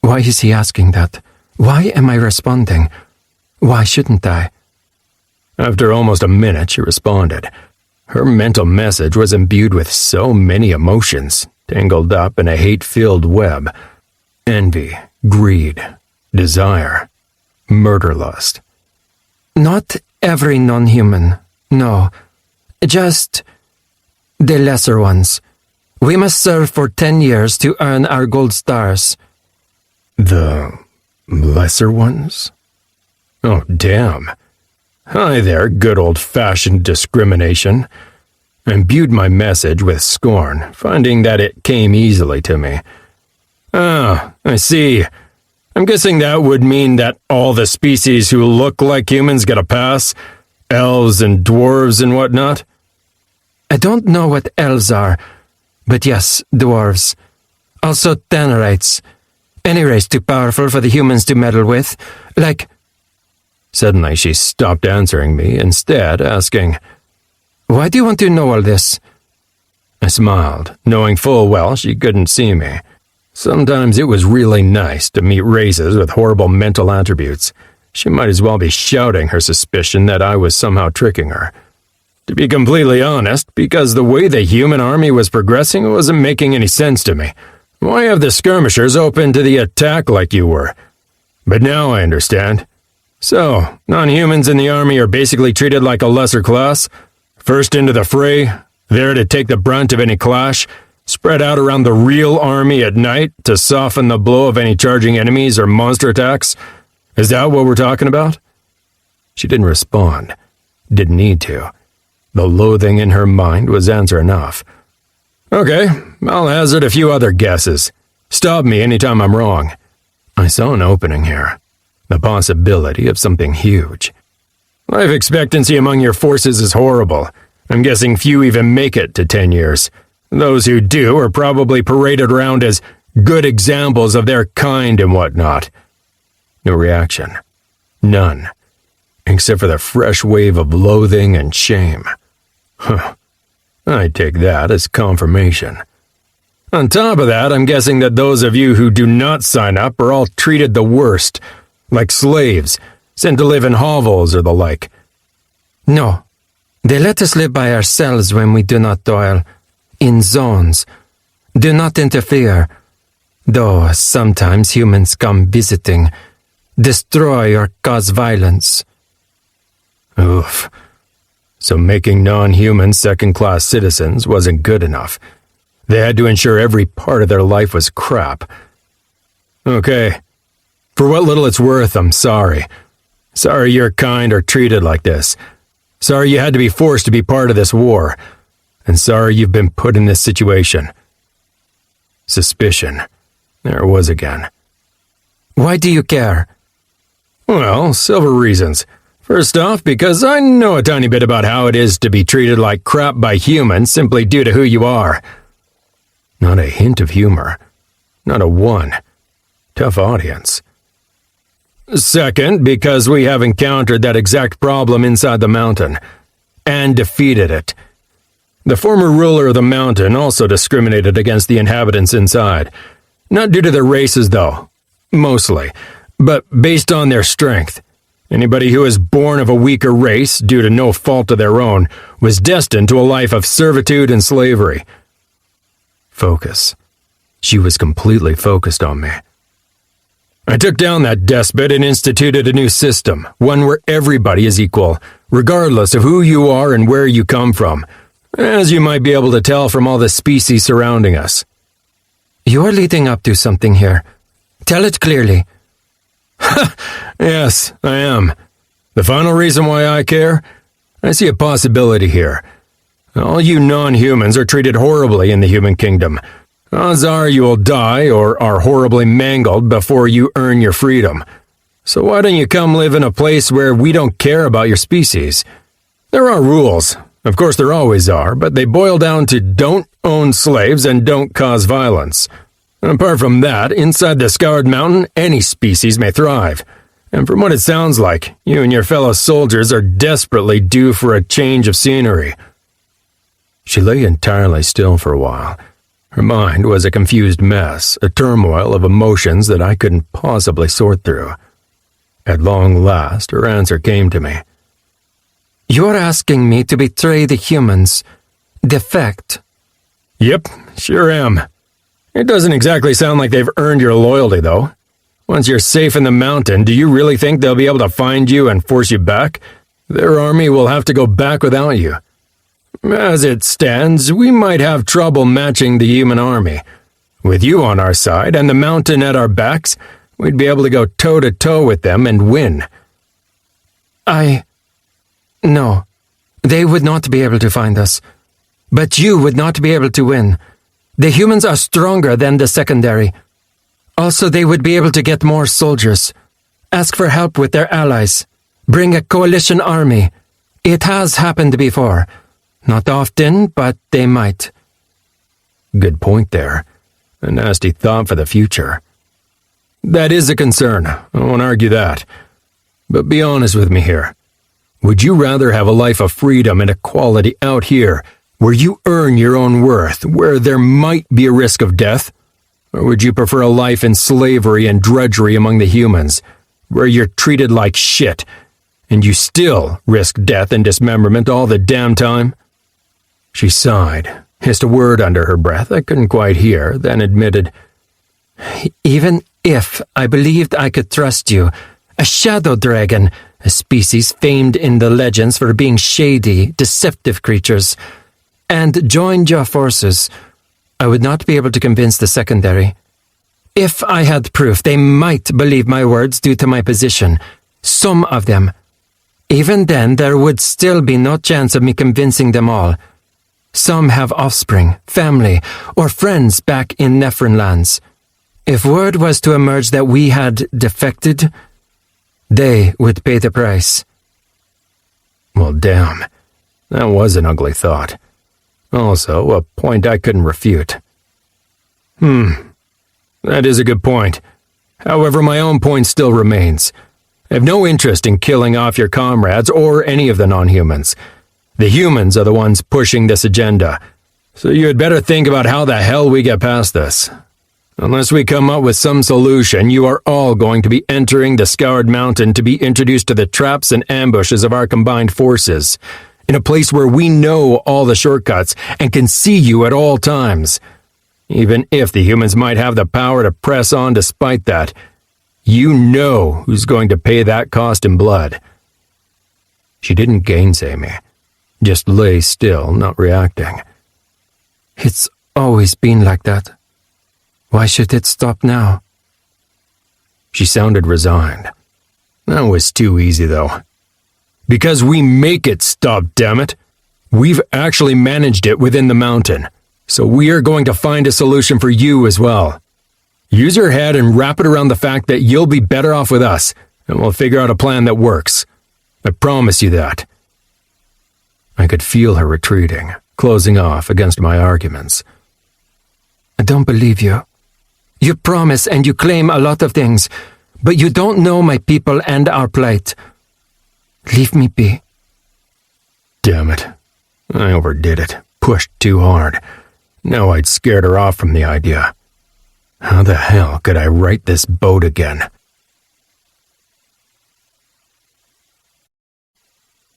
Why is he asking that? Why am I responding? Why shouldn't I? After almost a minute, she responded. Her mental message was imbued with so many emotions, tangled up in a hate-filled web. envy, greed, desire, murderlust. Not every non-human, no. Just the lesser ones. We must serve for 10 years to earn our gold stars. The lesser ones? Oh, damn. Hi there, good old-fashioned discrimination. I imbued my message with scorn, finding that it came easily to me. Ah, I see. I'm guessing that would mean that all the species who look like humans get a pass? Elves and dwarves and whatnot? I don't know what elves are, but yes, dwarves. Also Tannerites. Any race too powerful for the humans to meddle with, like... Suddenly she stopped answering me, instead asking, Why do you want to know all this? I smiled, knowing full well she couldn't see me. Sometimes it was really nice to meet races with horrible mental attributes. She might as well be shouting her suspicion that I was somehow tricking her. To be completely honest, because the way the human army was progressing wasn't making any sense to me. Why have the skirmishers open to the attack like you were? But now I understand. So, non-humans in the army are basically treated like a lesser class? First into the fray, there to take the brunt of any clash, spread out around the real army at night to soften the blow of any charging enemies or monster attacks? Is that what we're talking about? She didn't respond. Didn't need to. The loathing in her mind was answer enough. Okay, I'll hazard a few other guesses. Stop me anytime I'm wrong. I saw an opening here. The possibility of something huge. Life expectancy among your forces is horrible. I'm guessing few even make it to 10 years. Those who do are probably paraded around as good examples of their kind and whatnot. No reaction. None. Except for the fresh wave of loathing and shame. Huh. I take that as confirmation. On top of that, I'm guessing that those of you who do not sign up are all treated the worst, like slaves, sent to live in hovels or the like. No. They let us live by ourselves when we do not toil. In zones. Do not interfere. Though sometimes humans come visiting, destroy or cause violence. Oof. So making non-human second-class citizens wasn't good enough. They had to ensure every part of their life was crap. Okay. For what little it's worth, I'm sorry. Sorry your kind are treated like this. Sorry you had to be forced to be part of this war. And sorry you've been put in this situation. Suspicion. There it was again. Why do you care? Well, several reasons. First off, because I know a tiny bit about how it is to be treated like crap by humans simply due to who you are. Not a hint of humor. Not a one. Tough audience. Second, because we have encountered that exact problem inside the mountain. And defeated it. The former ruler of the mountain also discriminated against the inhabitants inside. Not due to their races, though. Mostly. But based on their strength. Anybody who was born of a weaker race, due to no fault of their own, was destined to a life of servitude and slavery. Focus. She was completely focused on me. I took down that despot and instituted a new system, one where everybody is equal, regardless of who you are and where you come from, as you might be able to tell from all the species surrounding us. You are leading up to something here. Tell it clearly. Yes, I am. The final reason why I care? I see a possibility here. All you non-humans are treated horribly in the human kingdom. Odds are you will die or are horribly mangled before you earn your freedom. So why don't you come live in a place where we don't care about your species? There are rules. Of course there always are, but they boil down to don't own slaves and don't cause violence. Apart from that, inside the Scoured Mountain, any species may thrive. And from what it sounds like, you and your fellow soldiers are desperately due for a change of scenery. She lay entirely still for a while. Her mind was a confused mess, a turmoil of emotions that I couldn't possibly sort through. At long last, her answer came to me. You're asking me to betray the humans. Defect. Yep, sure am. It doesn't exactly sound like they've earned your loyalty, though. Once you're safe in the mountain, do you really think they'll be able to find you and force you back? Their army will have to go back without you. As it stands, we might have trouble matching the human army. With you on our side and the mountain at our backs, we'd be able to go toe-to-toe with them and win. No. They would not be able to find us. But you would not be able to win. The humans are stronger than the secondary. Also, they would be able to get more soldiers. Ask for help with their allies. Bring a coalition army. It has happened before. Not often, but they might. Good point there. A nasty thought for the future. That is a concern. I won't argue that. But be honest with me here. Would you rather have a life of freedom and equality out here, where you earn your own worth, where there might be a risk of death? Or would you prefer a life in slavery and drudgery among the humans, where you're treated like shit, and you still risk death and dismemberment all the damn time? She sighed, hissed a word under her breath I couldn't quite hear, then admitted, Even if I believed I could trust you, a shadow dragon, a species famed in the legends for being shady, deceptive creatures, and joined your forces, I would not be able to convince the secondary. If I had proof, they might believe my words due to my position. Some of them. Even then, there would still be no chance of me convincing them all. Some have offspring, family, or friends back in Nefren lands. If word was to emerge that we had defected, they would pay the price. Well, damn. That was an ugly thought. Also, a point I couldn't refute. That is a good point. However, my own point still remains. I have no interest in killing off your comrades or any of the non-humans. The humans are the ones pushing this agenda, so you had better think about how the hell we get past this. Unless we come up with some solution, you are all going to be entering the Scoured Mountain to be introduced to the traps and ambushes of our combined forces, in a place where we know all the shortcuts and can see you at all times. Even if the humans might have the power to press on despite that, you know who's going to pay that cost in blood. She didn't gainsay me, just lay still, not reacting. It's always been like that. Why should it stop now? She sounded resigned. That was too easy, though. Because we make it stop, damn it. We've actually managed it within the mountain, so we are going to find a solution for you as well. Use your head and wrap it around the fact that you'll be better off with us, and we'll figure out a plan that works. I promise you that. I could feel her retreating, closing off against my arguments. I don't believe you. You promise and you claim a lot of things, but you don't know my people and our plight. Leave me be. Damn it. I overdid it, pushed too hard. Now I'd scared her off from the idea. How the hell could I right this boat again?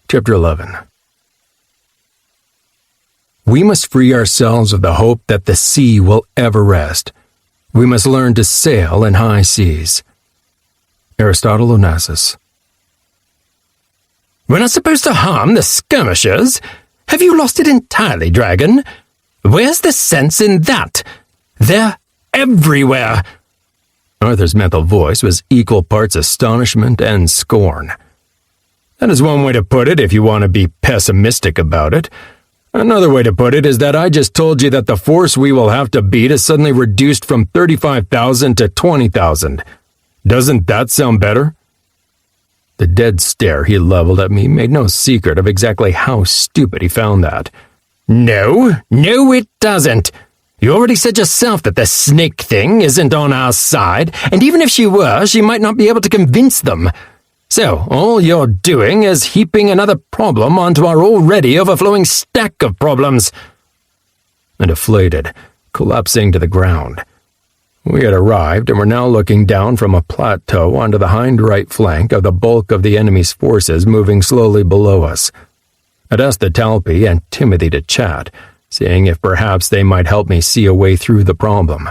Chapter 11. We must free ourselves of the hope that the sea will ever rest. We must learn to sail in high seas. Aristotle Onassis. We're not supposed to harm the skirmishers. Have you lost it entirely, dragon? Where's the sense in that? They're everywhere. Arthur's mental voice was equal parts astonishment and scorn. That is one way to put it if you want to be pessimistic about it. Another way to put it is that I just told you that the force we will have to beat is suddenly reduced from 35,000 to 20,000. Doesn't that sound better? The dead stare he leveled at me made no secret of exactly how stupid he found that. No, it doesn't. You already said yourself that the snake thing isn't on our side, and even if she were, she might not be able to convince them. So, all you're doing is heaping another problem onto our already overflowing stack of problems. I deflated, collapsing to the ground. We had arrived and were now looking down from a plateau onto the hind right flank of the bulk of the enemy's forces moving slowly below us. I'd asked the Talpi and Timothy to chat, seeing if perhaps they might help me see a way through the problem,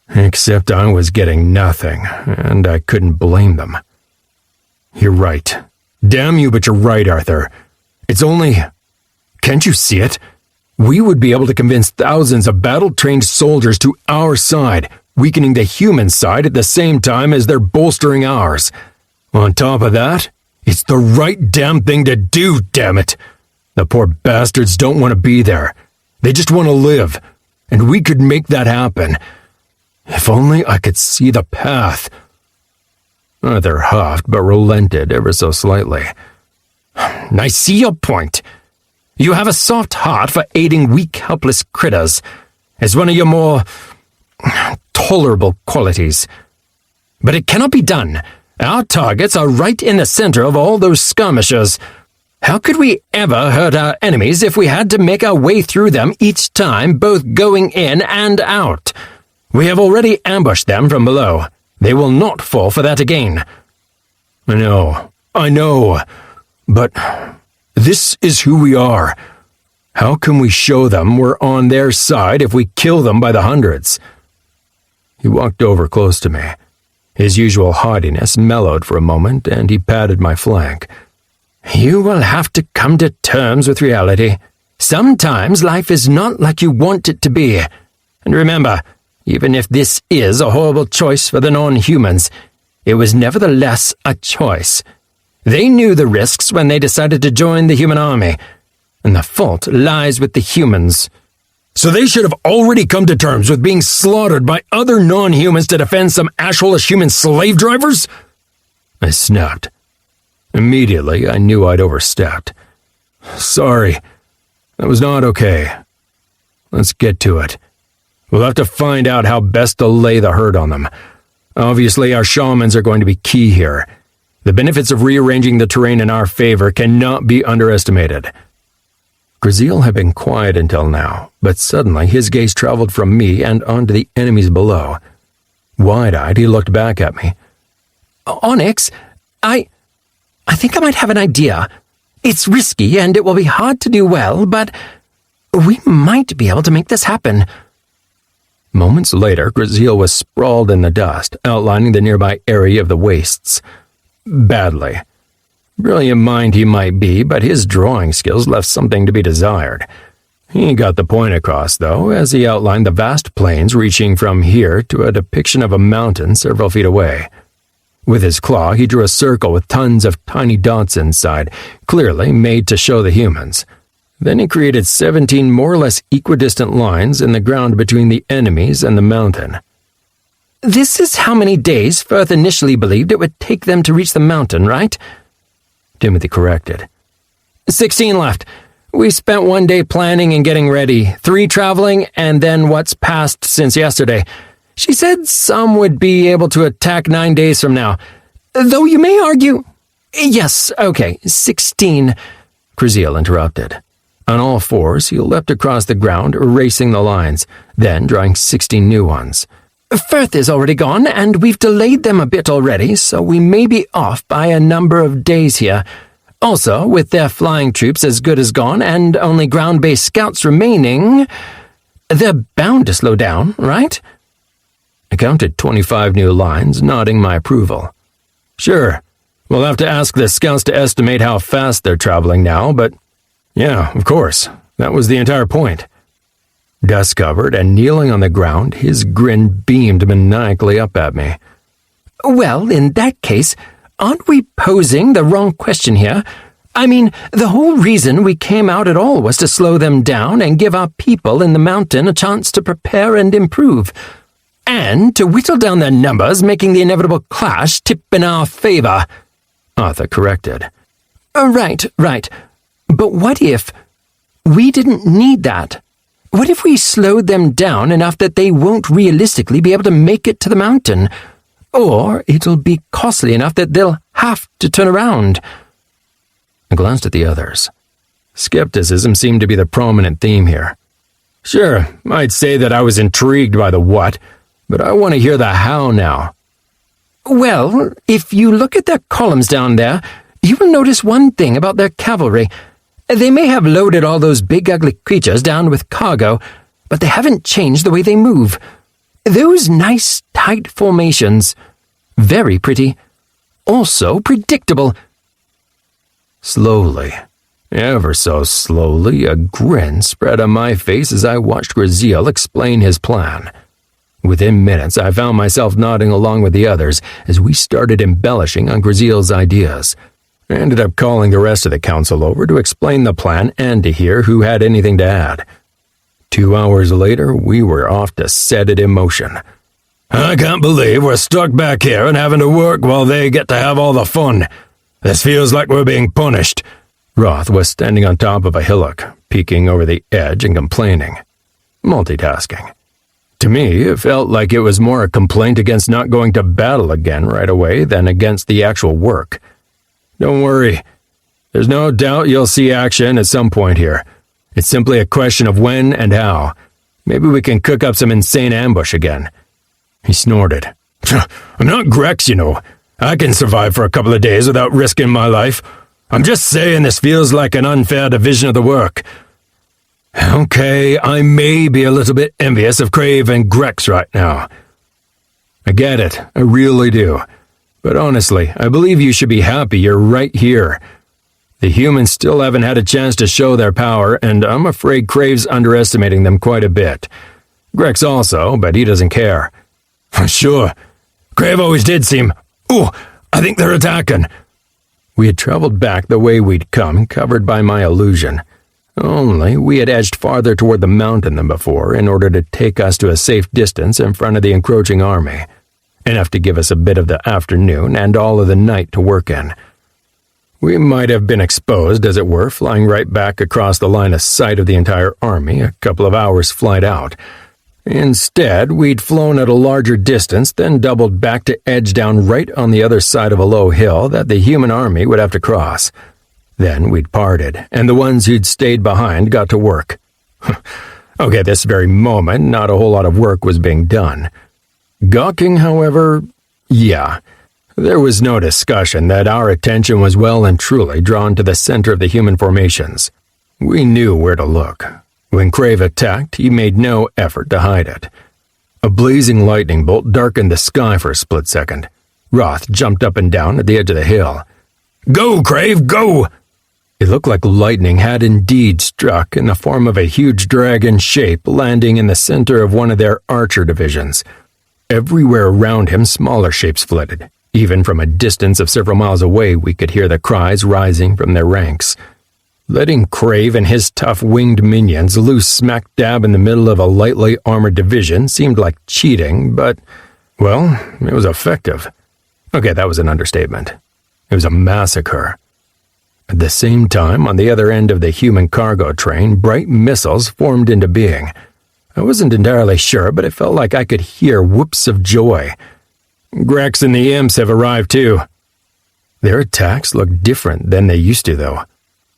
Except I was getting nothing, and I couldn't blame them. You're right. Damn you, but you're right, Arthur. It's only... Can't you see it? We would be able to convince thousands of battle-trained soldiers to our side, weakening the human side at the same time as they're bolstering ours. On top of that, it's the right damn thing to do, damn it. The poor bastards don't want to be there. They just want to live, and we could make that happen. If only I could see the path. Arthur huffed, but relented ever so slightly. I see your point. You have a soft heart for aiding weak, helpless critters. It's one of your more tolerable qualities. But it cannot be done. Our targets are right in the center of all those skirmishers. How could we ever hurt our enemies if we had to make our way through them each time, both going in and out? We have already ambushed them from below. They will not fall for that again. I know, but this is who we are. How can we show them we're on their side if we kill them by the hundreds? He walked over close to me. His usual haughtiness mellowed for a moment, and he patted my flank. You will have to come to terms with reality. Sometimes life is not like you want it to be. And remember, even if this is a horrible choice for the non-humans, it was nevertheless a choice. They knew the risks when they decided to join the human army, and the fault lies with the humans. So they should have already come to terms with being slaughtered by other non-humans to defend some ashhole-ish human slave drivers? I snapped. Immediately, I knew I'd overstepped. Sorry, that was not okay. Let's get to it. We'll have to find out how best to lay the hurt on them. Obviously, our shamans are going to be key here. The benefits of rearranging the terrain in our favor cannot be underestimated. Graziel had been quiet until now, but suddenly his gaze traveled from me and onto the enemies below. Wide-eyed, he looked back at me. Onyx, I think I might have an idea. It's risky and it will be hard to do well, but we might be able to make this happen. Moments later, Graziel was sprawled in the dust, outlining the nearby area of the wastes. Badly. Brilliant mind he might be, but his drawing skills left something to be desired. He got the point across, though, as he outlined the vast plains reaching from here to a depiction of a mountain several feet away. With his claw, he drew a circle with tons of tiny dots inside, clearly made to show the humans. Then he created 17 more or less equidistant lines in the ground between the enemies and the mountain. This is how many days Firth initially believed it would take them to reach the mountain, right? Timothy corrected. 16 left. We spent 1 day planning and getting ready, 3 traveling, and then what's passed since yesterday. She said some would be able to attack 9 days from now. Though you may argue... Yes, okay, 16, Graziel interrupted. On all fours, he leapt across the ground, erasing the lines, then drawing 16 new ones. Firth is already gone, and we've delayed them a bit already, so we may be off by a number of days here. Also, with their flying troops as good as gone and only ground-based scouts remaining, they're bound to slow down, right? I counted 25 new lines, nodding my approval. Sure, we'll have to ask the scouts to estimate how fast they're traveling now, but yeah, of course, that was the entire point. Dust-covered and kneeling on the ground, his grin beamed maniacally up at me. Well, in that case, aren't we posing the wrong question here? I mean, the whole reason we came out at all was to slow them down and give our people in the mountain a chance to prepare and improve. And to whittle down their numbers, making the inevitable clash tip in our favor, Arthur corrected. Right. But what if we didn't need that? What if we slowed them down enough that they won't realistically be able to make it to the mountain? Or it'll be costly enough that they'll have to turn around. I glanced at the others. Skepticism seemed to be the prominent theme here. Sure, I'd say that I was intrigued by the what, but I want to hear the how now. Well, if you look at their columns down there, you will notice one thing about their cavalry. They may have loaded all those big ugly creatures down with cargo, but they haven't changed the way they move. Those nice, tight formations. Very pretty. Also predictable. Slowly, ever so slowly, a grin spread on my face as I watched Graziel explain his plan. Within minutes, I found myself nodding along with the others as we started embellishing on Graziel's ideas. I ended up calling the rest of the council over to explain the plan and to hear who had anything to add. 2 hours later, we were off to set it in motion. I can't believe we're stuck back here and having to work while they get to have all the fun. This feels like we're being punished. Roth was standing on top of a hillock, peeking over the edge and complaining. Multitasking. To me, it felt like it was more a complaint against not going to battle again right away than against the actual work. Don't worry. There's no doubt you'll see action at some point here. It's simply a question of when and how. Maybe we can cook up some insane ambush again. He snorted. I'm not Grex, you know. I can survive for a couple of days without risking my life. I'm just saying this feels like an unfair division of the work. Okay, I may be a little bit envious of Crave and Grex right now. I get it, I really do. But honestly, I believe you should be happy you're right here. The humans still haven't had a chance to show their power, and I'm afraid Crave's underestimating them quite a bit. Grex also, but he doesn't care. Sure. Crave always did seem... Ooh, I think they're attacking. We had traveled back the way we'd come, covered by my illusion. Only we had edged farther toward the mountain than before in order to take us to a safe distance in front of the encroaching army. Enough to give us a bit of the afternoon and all of the night to work in. We might have been exposed, as it were, flying right back across the line of sight of the entire army, a couple of hours' flight out. Instead, we'd flown at a larger distance, then doubled back to edge down right on the other side of a low hill that the human army would have to cross. Then we'd parted, and the ones who'd stayed behind got to work. Okay, this very moment, not a whole lot of work was being done. Gawking, however, yeah. There was no discussion that our attention was well and truly drawn to the center of the human formations. We knew where to look. When Crave attacked, he made no effort to hide it. A blazing lightning bolt darkened the sky for a split second. Roth jumped up and down at the edge of the hill. Go, Crave, go! It looked like lightning had indeed struck in the form of a huge dragon shape landing in the center of one of their archer divisions. Everywhere around him, smaller shapes flitted. Even from a distance of several miles away, we could hear the cries rising from their ranks. Letting Crave and his tough winged minions loose smack dab in the middle of a lightly armored division seemed like cheating, but, well, it was effective. Okay, that was an understatement. It was a massacre. At the same time, on the other end of the human cargo train, bright missiles formed into being. I wasn't entirely sure, but it felt like I could hear whoops of joy. Grex and the imps have arrived too. Their attacks looked different than they used to, though.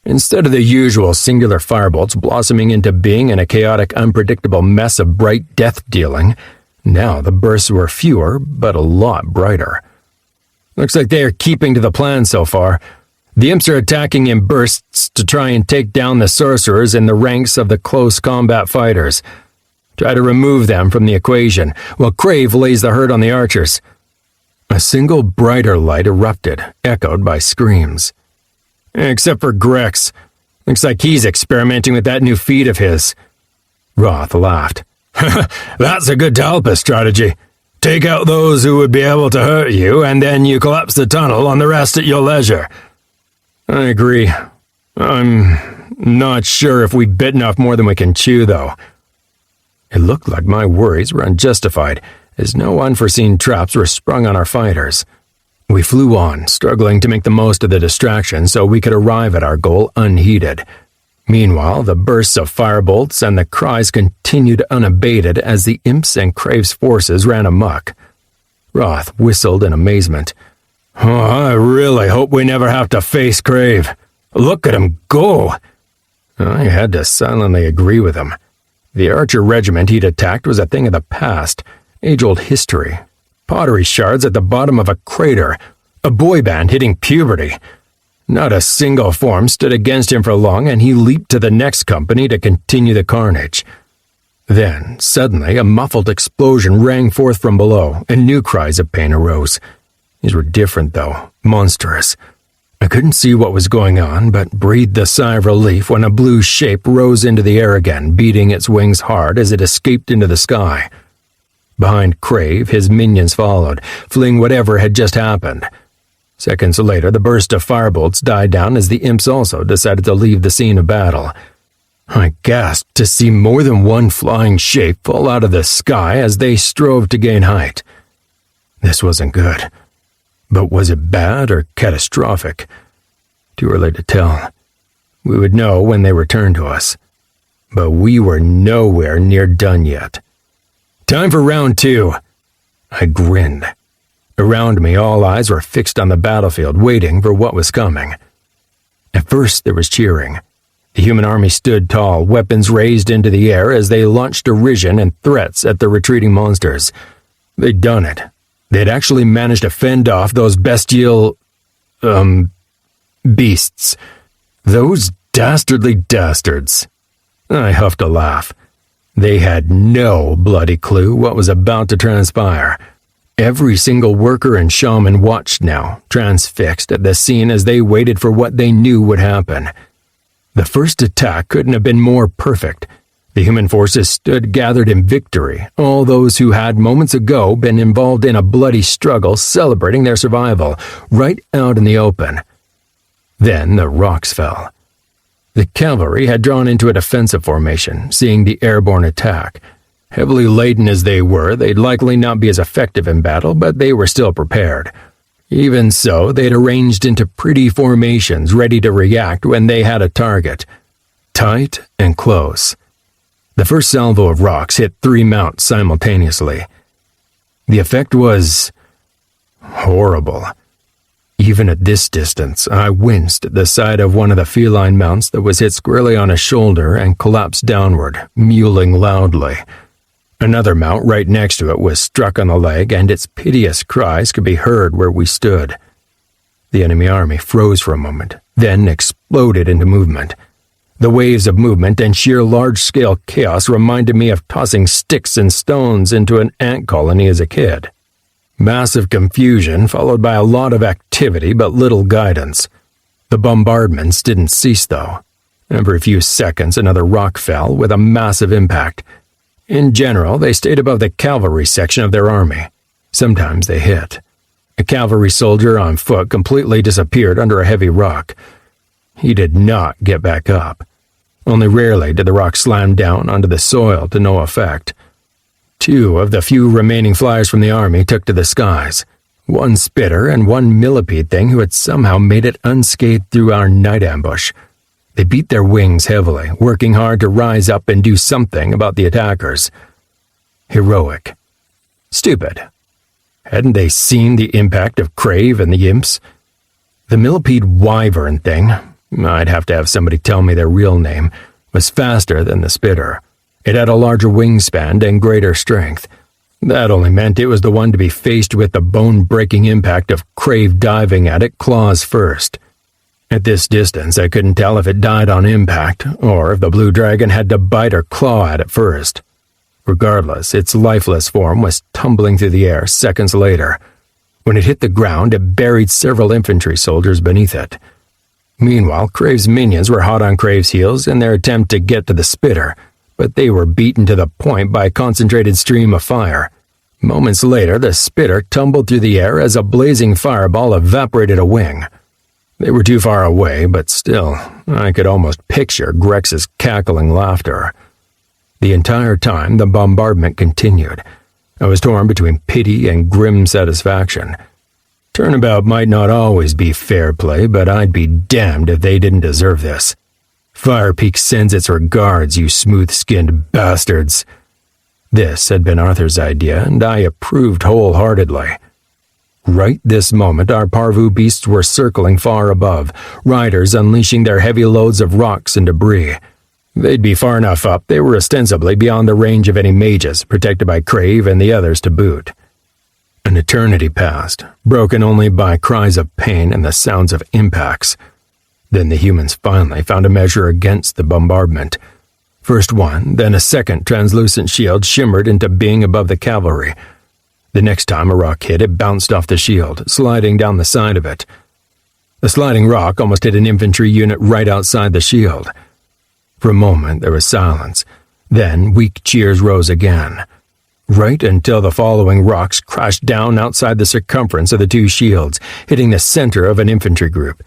Instead of the usual singular firebolts blossoming into being in a chaotic, unpredictable mess of bright death-dealing, now the bursts were fewer, but a lot brighter. Looks like they are keeping to the plan so far. The imps are attacking in bursts to try and take down the sorcerers in the ranks of the close combat fighters. Try to remove them from the equation, while Crave lays the hurt on the archers. A single brighter light erupted, echoed by screams. Except for Grex. Looks like he's experimenting with that new feat of his. Roth laughed. That's a good Talpa strategy. Take out those who would be able to hurt you, and then you collapse the tunnel on the rest at your leisure. I agree. I'm not sure if we bitten off more than we can chew, though. It looked like my worries were unjustified, as no unforeseen traps were sprung on our fighters. We flew on, struggling to make the most of the distraction so we could arrive at our goal unheeded. Meanwhile, the bursts of firebolts and the cries continued unabated as the imps and Crave's forces ran amok. Roth whistled in amazement. Oh, I really hope we never have to face Crave. Look at him go! I had to silently agree with him. The archer regiment he'd attacked was a thing of the past, age-old history. Pottery shards at the bottom of a crater, a boy band hitting puberty. Not a single form stood against him for long, and he leaped to the next company to continue the carnage. Then, suddenly, a muffled explosion rang forth from below, and new cries of pain arose. These were different, though, monstrous. I couldn't see what was going on, but breathed a sigh of relief when a blue shape rose into the air again, beating its wings hard as it escaped into the sky. Behind Crave, his minions followed, fleeing whatever had just happened. Seconds later, the burst of firebolts died down as the imps also decided to leave the scene of battle. I gasped to see more than one flying shape fall out of the sky as they strove to gain height. This wasn't good. But was it bad or catastrophic? Too early to tell. We would know when they returned to us. But we were nowhere near done yet. Time for round 2. I grinned. Around me, all eyes were fixed on the battlefield, waiting for what was coming. At first, there was cheering. The human army stood tall, weapons raised into the air as they launched derision and threats at the retreating monsters. They'd done it. They'd actually managed to fend off those bestial, beasts. Those dastardly dastards. I huffed a laugh. They had no bloody clue what was about to transpire. Every single worker and shaman watched now, transfixed at the scene as they waited for what they knew would happen. The first attack couldn't have been more perfect. The human forces stood gathered in victory, all those who had moments ago been involved in a bloody struggle celebrating their survival, right out in the open. Then the rocks fell. The cavalry had drawn into a defensive formation, seeing the airborne attack. Heavily laden as they were, they'd likely not be as effective in battle, but they were still prepared. Even so, they'd arranged into pretty formations ready to react when they had a target. Tight and close. The first salvo of rocks hit 3 mounts simultaneously. The effect was horrible. Even at this distance, I winced at the sight of one of the feline mounts that was hit squarely on a shoulder and collapsed downward, mewling loudly. Another mount right next to it was struck on the leg, and its piteous cries could be heard where we stood. The enemy army froze for a moment, then exploded into movement. The waves of movement and sheer large-scale chaos reminded me of tossing sticks and stones into an ant colony as a kid. Massive confusion followed by a lot of activity but little guidance. The bombardments didn't cease, though. Every few seconds another rock fell with a massive impact. In general, they stayed above the cavalry section of their army. Sometimes they hit. A cavalry soldier on foot completely disappeared under a heavy rock. He did not get back up. Only rarely did the rock slam down onto the soil to no effect. 2 of the few remaining flyers from the army took to the skies. 1 spitter and 1 millipede thing who had somehow made it unscathed through our night ambush. They beat their wings heavily, working hard to rise up and do something about the attackers. Heroic. Stupid. Hadn't they seen the impact of Crave and the imps? The millipede wyvern thing, I'd have to have somebody tell me their real name, was faster than the spitter. It had a larger wingspan and greater strength. That only meant it was the one to be faced with the bone-breaking impact of Crave diving at it claws first. At this distance, I couldn't tell if it died on impact, or if the blue dragon had to bite or claw at it first. Regardless, its lifeless form was tumbling through the air seconds later. When it hit the ground, it buried several infantry soldiers beneath it. Meanwhile, Crave's minions were hot on Crave's heels in their attempt to get to the spitter, but they were beaten to the point by a concentrated stream of fire. Moments later, the spitter tumbled through the air as a blazing fireball evaporated a wing. They were too far away, but still, I could almost picture Grex's cackling laughter. The entire time, the bombardment continued. I was torn between pity and grim satisfaction. Turnabout might not always be fair play, but I'd be damned if they didn't deserve this. Firepeak sends its regards, you smooth-skinned bastards. This had been Arthur's idea, and I approved wholeheartedly. Right this moment, our parvu beasts were circling far above, riders unleashing their heavy loads of rocks and debris. They'd be far enough up, they were ostensibly beyond the range of any mages, protected by Crave and the others to boot. An eternity passed, broken only by cries of pain and the sounds of impacts. Then the humans finally found a measure against the bombardment. First one, then a second translucent shield shimmered into being above the cavalry. The next time a rock hit, it bounced off the shield, sliding down the side of it. The sliding rock almost hit an infantry unit right outside the shield. For a moment, there was silence. Then weak cheers rose again, right until the following rocks crashed down outside the circumference of the two shields, hitting the center of an infantry group.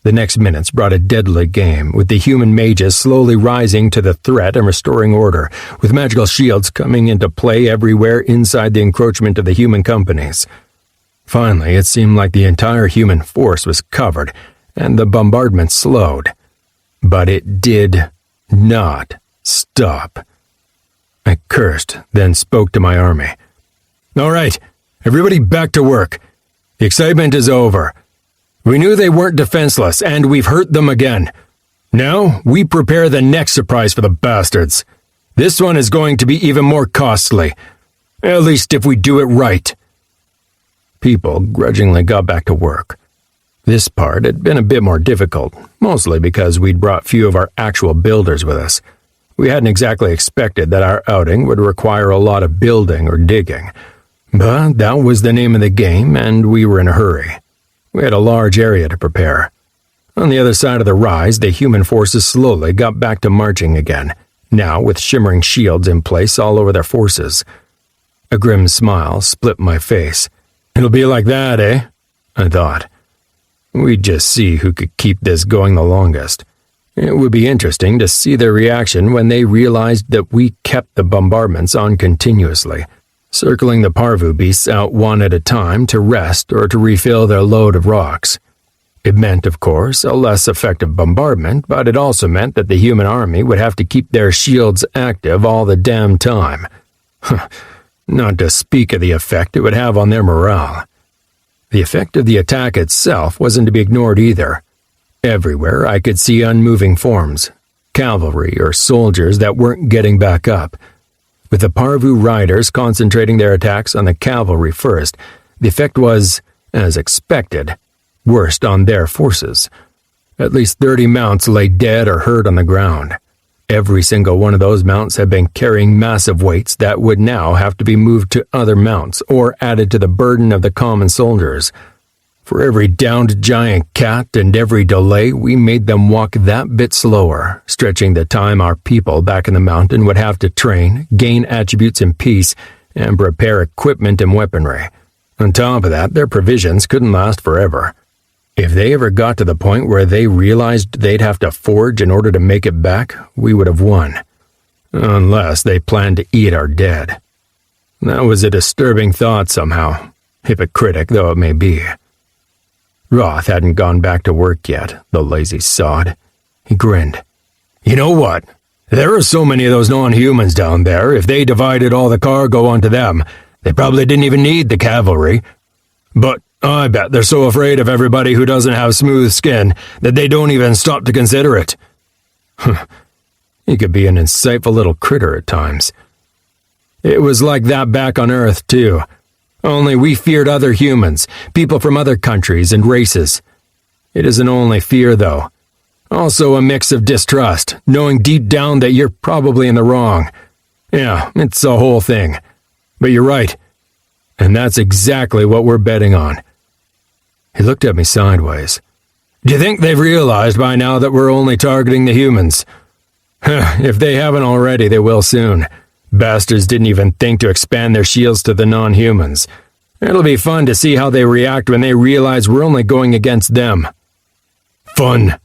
The next minutes brought a deadly game, with the human mages slowly rising to the threat and restoring order, with magical shields coming into play everywhere inside the encroachment of the human companies. Finally, it seemed like the entire human force was covered, and the bombardment slowed. But it did not stop. I cursed, then spoke to my army. "All right, everybody back to work. The excitement is over. We knew they weren't defenseless, and we've hurt them again. Now, we prepare the next surprise for the bastards. This one is going to be even more costly, at least if we do it right." People grudgingly got back to work. This part had been a bit more difficult, mostly because we'd brought few of our actual builders with us. We hadn't exactly expected that our outing would require a lot of building or digging, but that was the name of the game, and we were in a hurry. We had a large area to prepare. On the other side of the rise, the human forces slowly got back to marching again, now with shimmering shields in place all over their forces. A grim smile split my face. "It'll be like that, eh?" I thought. We'd just see who could keep this going the longest. It would be interesting to see their reaction when they realized that we kept the bombardments on continuously, circling the parvu beasts out one at a time to rest or to refill their load of rocks. It meant, of course, a less effective bombardment, but it also meant that the human army would have to keep their shields active all the damn time. Not to speak of the effect it would have on their morale. The effect of the attack itself wasn't to be ignored either. Everywhere I could see unmoving forms, cavalry or soldiers that weren't getting back up. With the Parvu riders concentrating their attacks on the cavalry first, the effect was, as expected, worst on their forces. At least 30 mounts lay dead or hurt on the ground. Every single one of those mounts had been carrying massive weights that would now have to be moved to other mounts or added to the burden of the common soldiers. For every downed giant cat and every delay, we made them walk that bit slower, stretching the time our people back in the mountain would have to train, gain attributes in peace, and prepare equipment and weaponry. On top of that, their provisions couldn't last forever. If they ever got to the point where they realized they'd have to forge in order to make it back, we would have won. Unless they planned to eat our dead. That was a disturbing thought somehow, hypocritic though it may be. Roth hadn't gone back to work yet, the lazy sod. He grinned. "You know what? There are so many of those non-humans down there, if they divided all the cargo onto them, they probably didn't even need the cavalry. But I bet they're so afraid of everybody who doesn't have smooth skin that they don't even stop to consider it." He could be an insightful little critter at times. It was like that back on Earth, too. Only we feared other humans, people from other countries and races. It isn't only fear, though. Also a mix of distrust, knowing deep down that you're probably in the wrong. Yeah, it's a whole thing. But you're right. And that's exactly what we're betting on. He looked at me sideways. "Do you think they've realized by now that we're only targeting the humans? If they haven't already, they will soon. Bastards didn't even think to expand their shields to the non-humans. It'll be fun to see how they react when they realize we're only going against them." "Fun."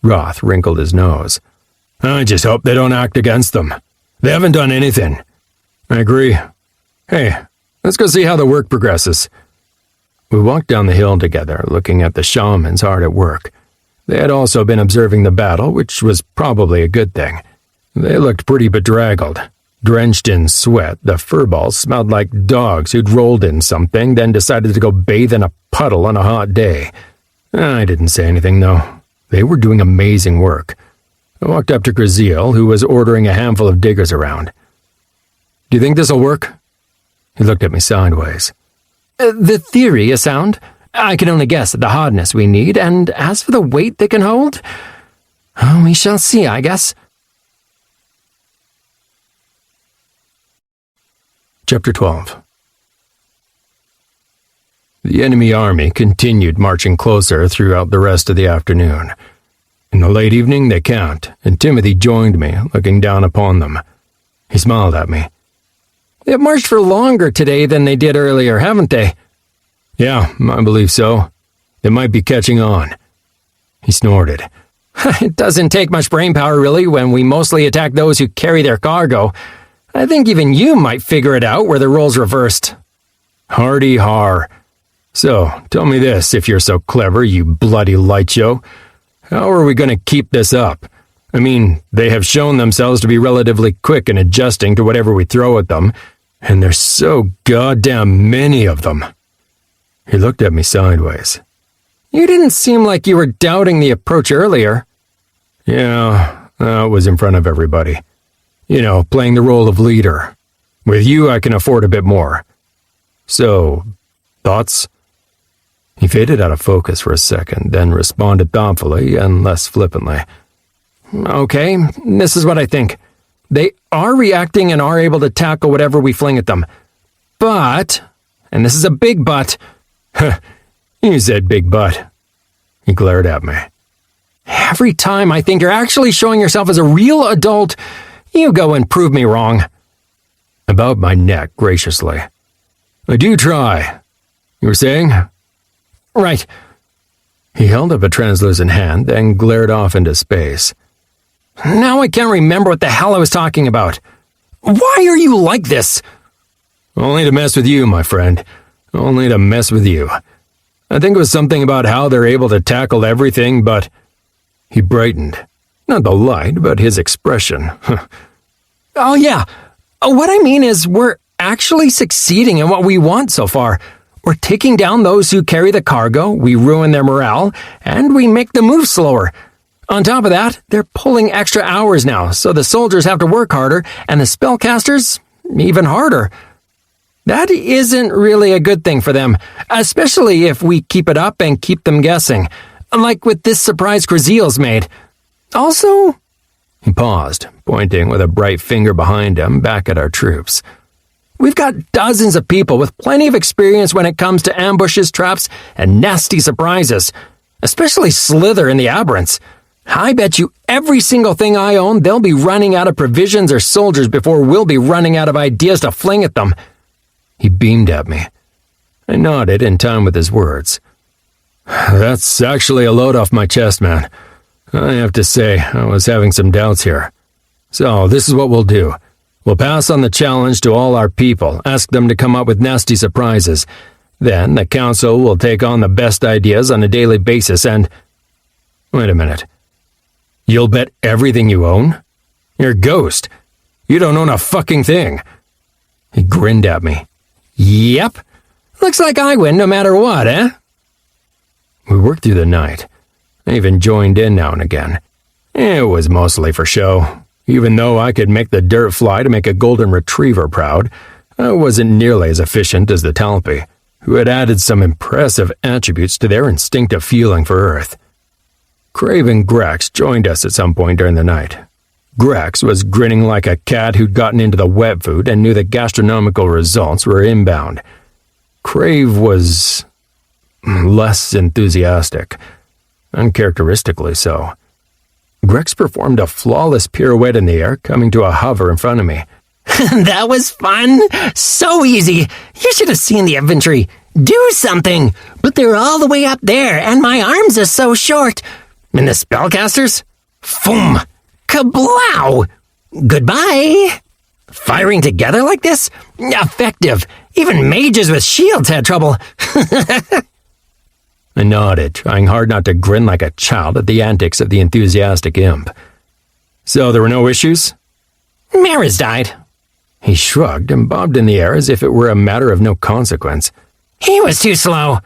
Roth wrinkled his nose. "I just hope they don't act against them. They haven't done anything." "I agree. Hey, let's go see how the work progresses." We walked down the hill together, looking at the shamans hard at work. They had also been observing the battle, which was probably a good thing. They looked pretty bedraggled. Drenched in sweat, the furballs smelled like dogs who'd rolled in something, then decided to go bathe in a puddle on a hot day. I didn't say anything, though. They were doing amazing work. I walked up to Graziel, who was ordering a handful of diggers around. "Do you think this'll work?" He looked at me sideways. The theory is sound. I can only guess at the hardness we need, and as for the weight they can hold, we shall see, I guess." Chapter 12. The enemy army continued marching closer throughout the rest of the afternoon. In the late evening, they camped, and Timothy joined me, looking down upon them. He smiled at me. They've marched for longer today than they did earlier, haven't they? Yeah, I believe so. They might be catching on. He snorted. It doesn't take much brainpower, really, when we mostly attack those who carry their cargo. I think even you might figure it out where the roles reversed. Hardy har. So, tell me this, if you're so clever, you bloody light show. How are we going to keep this up? I mean, they have shown themselves to be relatively quick in adjusting to whatever we throw at them, and there's so goddamn many of them. He looked at me sideways. You didn't seem like you were doubting the approach earlier. Yeah, that was in front of everybody. You know, playing the role of leader. With you, I can afford a bit more. So, thoughts? He faded out of focus for a second, then responded thoughtfully and less flippantly. Okay, this is what I think. They are reacting and are able to tackle whatever we fling at them. But, and this is a big but. You said big but. He glared at me. Every time I think you're actually showing yourself as a real adult, you go and prove me wrong. I bowed my neck graciously. I do try. You were saying? Right. He held up a translucent hand, then glared off into space. Now I can't remember what the hell I was talking about. Why are you like this? Only to mess with you, my friend. Only to mess with you. I think it was something about how they're able to tackle everything, but... He brightened. Not the light, but his expression. Oh, yeah. What I mean is we're actually succeeding in what we want so far. We're taking down those who carry the cargo, we ruin their morale, and we make them move slower. On top of that, they're pulling extra hours now, so the soldiers have to work harder, and the spellcasters, even harder. That isn't really a good thing for them, especially if we keep it up and keep them guessing, like with this surprise Kraziel's made. Also... He paused, pointing with a bright finger behind him back at our troops. We've got dozens of people with plenty of experience when it comes to ambushes, traps, and nasty surprises, especially Slither and the Aberrants. I bet you every single thing I own, they'll be running out of provisions or soldiers before we'll be running out of ideas to fling at them. He beamed at me. I nodded in time with his words. That's actually a load off my chest, man. I have to say, I was having some doubts here. So, this is what we'll do. We'll pass on the challenge to all our people, ask them to come up with nasty surprises. Then, the council will take on the best ideas on a daily basis and... Wait a minute. You'll bet everything you own? You're a ghost. You don't own a fucking thing. He grinned at me. Yep. Looks like I win no matter what, eh? We worked through the night. I even joined in now and again. It was mostly for show. Even though I could make the dirt fly to make a golden retriever proud, I wasn't nearly as efficient as the Talpi, who had added some impressive attributes to their instinctive feeling for Earth. Crave and Grex joined us at some point during the night. Grex was grinning like a cat who'd gotten into the wet food and knew the gastronomical results were inbound. Crave was... less enthusiastic. Uncharacteristically so. Grex performed a flawless pirouette in the air, coming to a hover in front of me. That was fun! So easy! You should have seen the infantry. Do something! But they're all the way up there, and my arms are so short. And the spellcasters? Foom! Kablow! Goodbye! Firing together like this? Effective! Even mages with shields had trouble. I nodded, trying hard not to grin like a child at the antics of the enthusiastic imp. So there were no issues? Maris died. He shrugged and bobbed in the air as if it were a matter of no consequence. He was too slow.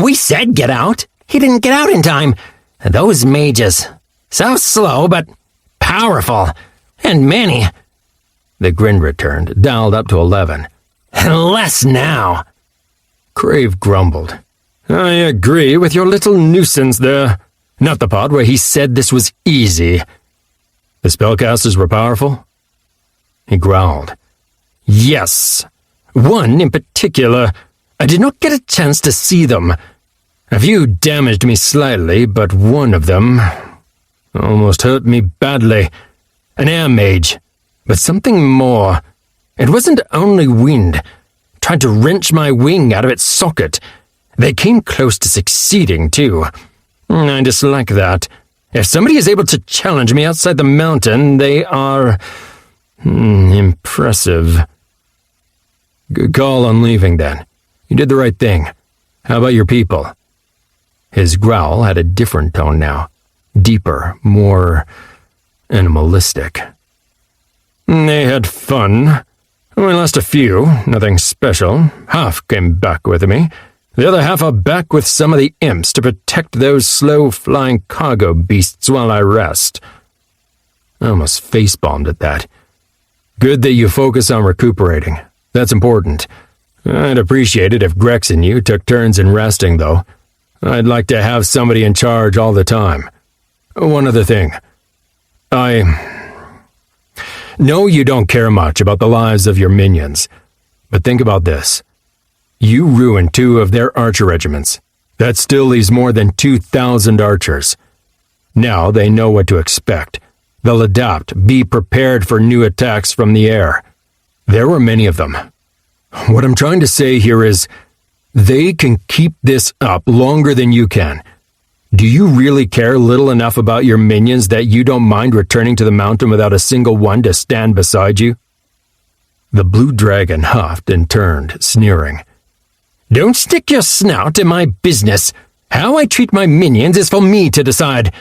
We said get out. He didn't get out in time. Those mages. So slow, but powerful. And many. The grin returned, dialed up to 11. Less now. Crave grumbled. I agree with your little nuisance there. Not the part where he said this was easy. The spellcasters were powerful? He growled. Yes. One in particular, I did not get a chance to see them. A few damaged me slightly, but one of them almost hurt me badly. An air mage, but something more. It wasn't only wind. Tried to wrench my wing out of its socket. They came close to succeeding, too. I dislike that. If somebody is able to challenge me outside the mountain, they are impressive. Good call on leaving, then. You did the right thing. How about your people? His growl had a different tone now. Deeper, more animalistic. They had fun. We lost a few, nothing special. Half came back with me. The other half are back with some of the imps to protect those slow-flying cargo beasts while I rest. I almost face-bombed at that. Good that you focus on recuperating. That's important. I'd appreciate it if Grex and you took turns in resting, though. I'd like to have somebody in charge all the time. One other thing. I know you don't care much about the lives of your minions, but think about this. You ruined 2 of their archer regiments. That still leaves more than 2,000 archers. Now they know what to expect. They'll adapt, be prepared for new attacks from the air. There were many of them. What I'm trying to say here is, they can keep this up longer than you can. Do you really care little enough about your minions that you don't mind returning to the mountain without a single one to stand beside you? The blue dragon huffed and turned, sneering. Don't stick your snout in my business. How I treat my minions is for me to decide.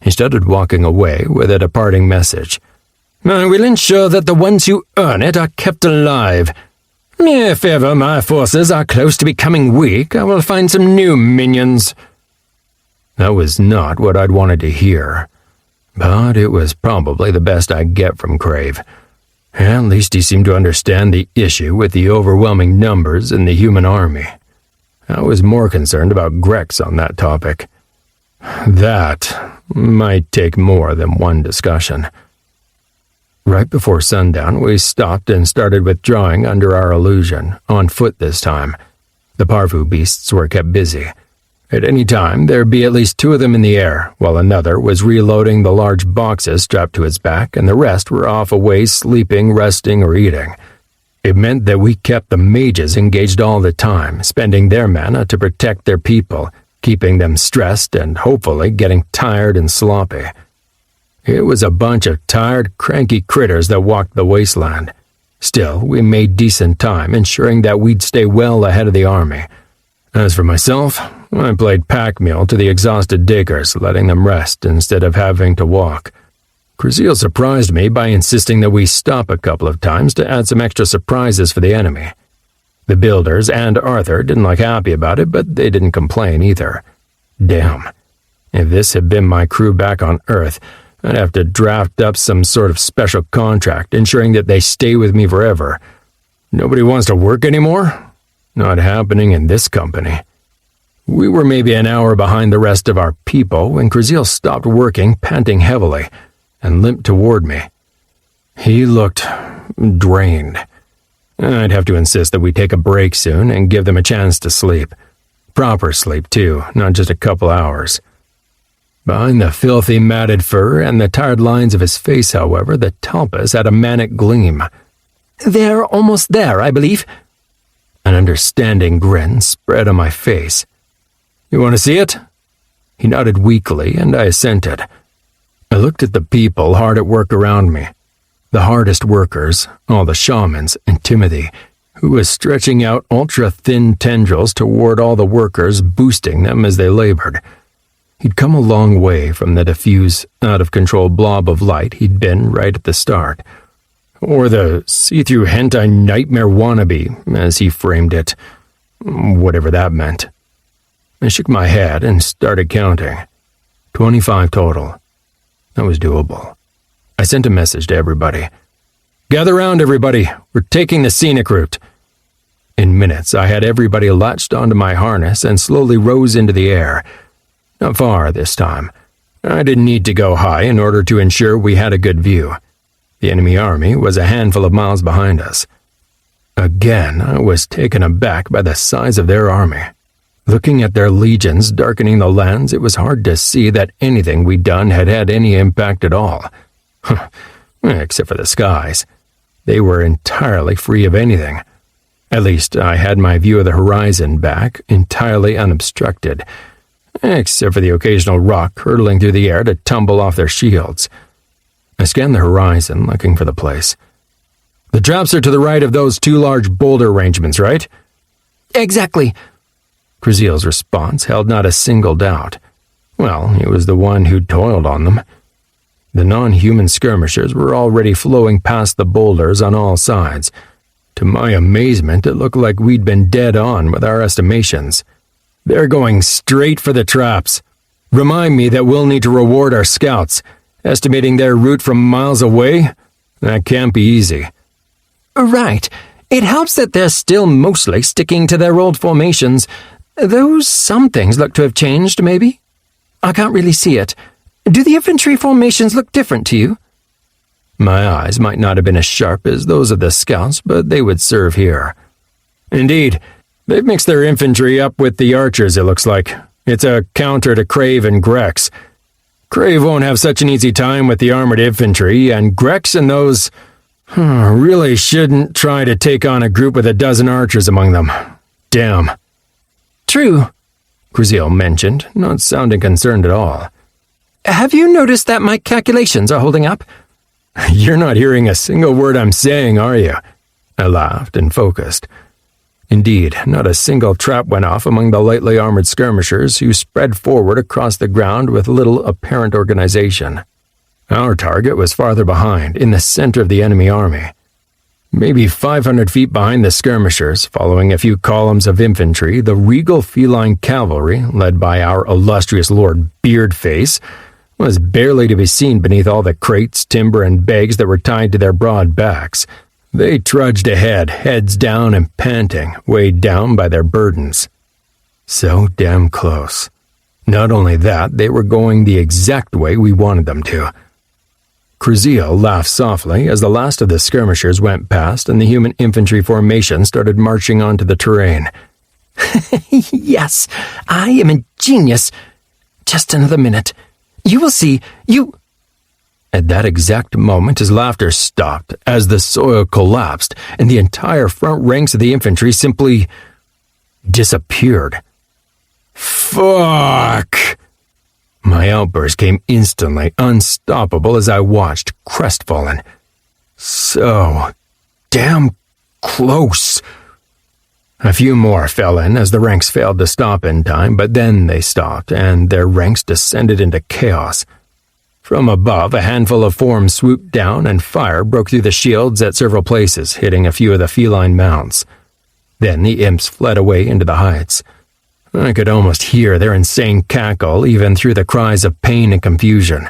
He started walking away with a departing message. I will ensure that the ones who earn it are kept alive. If ever my forces are close to becoming weak, I will find some new minions. That was not what I'd wanted to hear, but it was probably the best I'd get from Crave. At least he seemed to understand the issue with the overwhelming numbers in the human army. I was more concerned about Grex on that topic. That might take more than one discussion. Right before sundown, we stopped and started withdrawing under our illusion, on foot this time. The parvu beasts were kept busy. At any time, there'd be at least 2 of them in the air, while another was reloading the large boxes strapped to his back, and the rest were off away sleeping, resting, or eating. It meant that we kept the mages engaged all the time, spending their mana to protect their people, keeping them stressed and hopefully getting tired and sloppy. It was a bunch of tired, cranky critters that walked the wasteland. Still, we made decent time, ensuring that we'd stay well ahead of the army. As for myself, I played pack mule to the exhausted diggers, letting them rest instead of having to walk. Cruzeal surprised me by insisting that we stop a couple of times to add some extra surprises for the enemy. The builders and Arthur didn't look happy about it, but they didn't complain either. Damn. If this had been my crew back on Earth, I'd have to draft up some sort of special contract ensuring that they stay with me forever. Nobody wants to work anymore? Not happening in this company. We were maybe an hour behind the rest of our people when Cruzeal stopped working, panting heavily, and limped toward me. He looked drained. I'd have to insist that we take a break soon and give them a chance to sleep. Proper sleep, too, not just a couple hours. Behind the filthy matted fur and the tired lines of his face, however, the talpas had a manic gleam. They're almost there, I believe. An understanding grin spread on my face. You want to see it? He nodded weakly, and I assented. I looked at the people hard at work around me. The hardest workers, all the shamans and Timothy, who was stretching out ultra-thin tendrils toward all the workers, boosting them as they labored. He'd come a long way from the diffuse, out-of-control blob of light he'd been right at the start. Or the see-through hentai nightmare wannabe, as he framed it. Whatever that meant. I shook my head and started counting. 25 total. That was doable. I sent a message to everybody. Gather round, everybody. We're taking the scenic route. In minutes, I had everybody latched onto my harness and slowly rose into the air. Not far this time. I didn't need to go high in order to ensure we had a good view. The enemy army was a handful of miles behind us. Again, I was taken aback by the size of their army. Looking at their legions darkening the lands, it was hard to see that anything we'd done had had any impact at all. Except for the skies. They were entirely free of anything. At least I had my view of the horizon back, entirely unobstructed, except for the occasional rock hurtling through the air to tumble off their shields. I scanned the horizon, looking for the place. The traps are to the right of those two large boulder arrangements, right? Exactly. Kraziel's response held not a single doubt. Well, he was the one who'd toiled on them. The non-human skirmishers were already flowing past the boulders on all sides. To my amazement, it looked like we'd been dead on with our estimations. They're going straight for the traps. Remind me that we'll need to reward our scouts. Estimating their route from miles away? That can't be easy. Right. It helps that they're still mostly sticking to their old formations, though some things look to have changed, maybe? I can't really see it. Do the infantry formations look different to you? My eyes might not have been as sharp as those of the scouts, but they would serve here. Indeed, they've mixed their infantry up with the archers, it looks like. It's a counter to Crave and Grex. Crave won't have such an easy time with the armored infantry, and Grex and those really shouldn't try to take on a group with a dozen archers among them. Damn. True, Kraziel mentioned, not sounding concerned at all. Have you noticed that my calculations are holding up? You're not hearing a single word I'm saying, are you? I laughed and focused. Indeed, not a single trap went off among the lightly armored skirmishers who spread forward across the ground with little apparent organization. Our target was farther behind, in the center of the enemy army. Maybe 500 feet behind the skirmishers, following a few columns of infantry, the regal feline cavalry, led by our illustrious Lord Beardface, was barely to be seen beneath all the crates, timber, and bags that were tied to their broad backs. They trudged ahead, heads down and panting, weighed down by their burdens. So damn close. Not only that, they were going the exact way we wanted them to. Kraziel laughed softly as the last of the skirmishers went past and the human infantry formation started marching onto the terrain. Yes, I am a genius. Just another minute. You will see, At that exact moment, his laughter stopped as the soil collapsed and the entire front ranks of the infantry simply disappeared. Fuck! My outburst came instantly, unstoppable as I watched, crestfallen. So damn close. A few more fell in as the ranks failed to stop in time, but then they stopped, and their ranks descended into chaos. From above, a handful of forms swooped down, and fire broke through the shields at several places, hitting a few of the feline mounts. Then the imps fled away into the heights. I could almost hear their insane cackle, even through the cries of pain and confusion.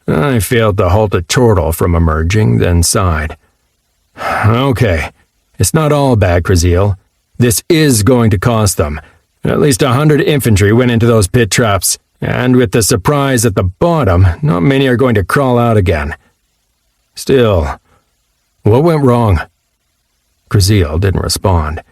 I failed to halt a chortle from emerging, then sighed. Okay, it's not all bad, Kraziel. This is going to cost them. At least 100 infantry went into those pit traps, and with the surprise at the bottom, not many are going to crawl out again. Still, what went wrong? Kraziel didn't respond.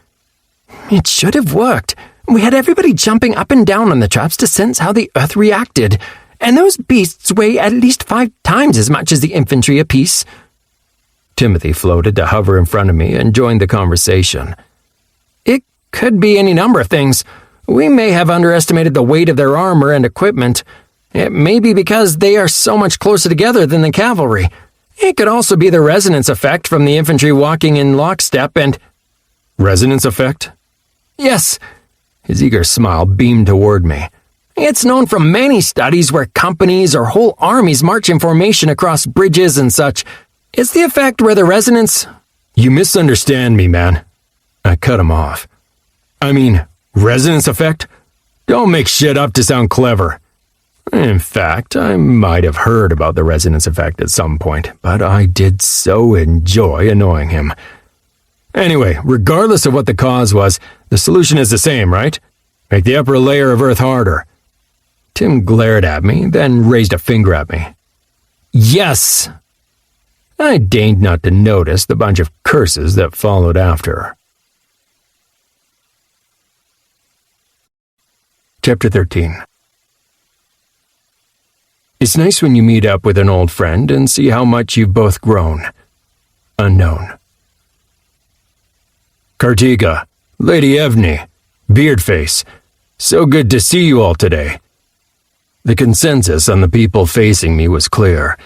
It should have worked. We had everybody jumping up and down on the traps to sense how the earth reacted, and those beasts weigh at least 5 times as much as the infantry apiece. Timothy floated to hover in front of me and joined the conversation. It could be any number of things. We may have underestimated the weight of their armor and equipment. It may be because they are so much closer together than the cavalry. It could also be the resonance effect from the infantry walking in lockstep and... Resonance effect? Yes. His eager smile beamed toward me. It's known from many studies where companies or whole armies march in formation across bridges and such. It's the effect where the resonance... You misunderstand me, man. I cut him off. I mean, resonance effect? Don't make shit up to sound clever. In fact, I might have heard about the resonance effect at some point, but I did so enjoy annoying him. Anyway, regardless of what the cause was, the solution is the same, right? Make the upper layer of Earth harder. Tim glared at me, then raised a finger at me. Yes. I deigned not to notice the bunch of curses that followed after. Chapter 13. It's nice when you meet up with an old friend and see how much you've both grown. Unknown. Kartika, Lady Evney, Beardface, so good to see you all today. The consensus on the people facing me was clear.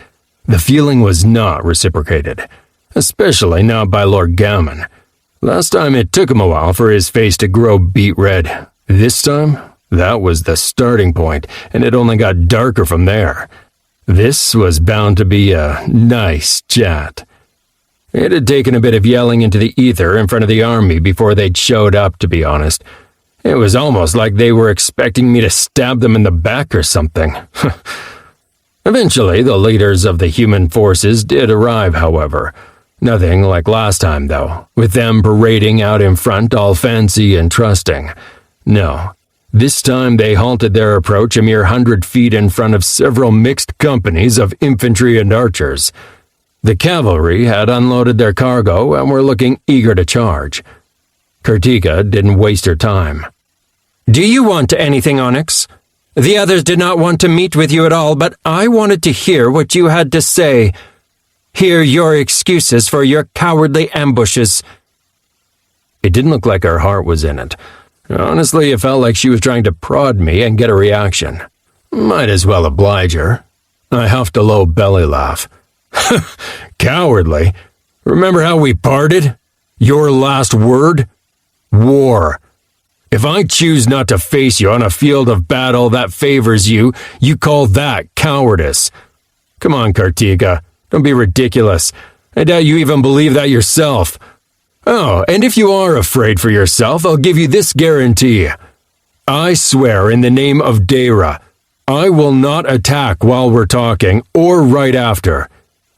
The feeling was not reciprocated, especially not by Lord Gammon. Last time it took him a while for his face to grow beet red. This time, that was the starting point, and it only got darker from there. This was bound to be a nice chat. It had taken a bit of yelling into the ether in front of the army before they'd showed up, to be honest. It was almost like they were expecting me to stab them in the back or something. Eventually, the leaders of the human forces did arrive, however. Nothing like last time, though, with them parading out in front all fancy and trusting. No, this time they halted their approach a mere 100 feet in front of several mixed companies of infantry and archers. The cavalry had unloaded their cargo and were looking eager to charge. Kartika didn't waste her time. Do you want anything, Onyx? The others did not want to meet with you at all, but I wanted to hear what you had to say. Hear your excuses for your cowardly ambushes. It didn't look like her heart was in it. Honestly, it felt like she was trying to prod me and get a reaction. Might as well oblige her. I huffed a low belly laugh. Cowardly? Remember how we parted? Your last word? War. If I choose not to face you on a field of battle that favors you, you call that cowardice. Come on, Kartika. Don't be ridiculous. I doubt you even believe that yourself. Oh, and if you are afraid for yourself, I'll give you this guarantee. I swear in the name of Deyra, I will not attack while we're talking or right after.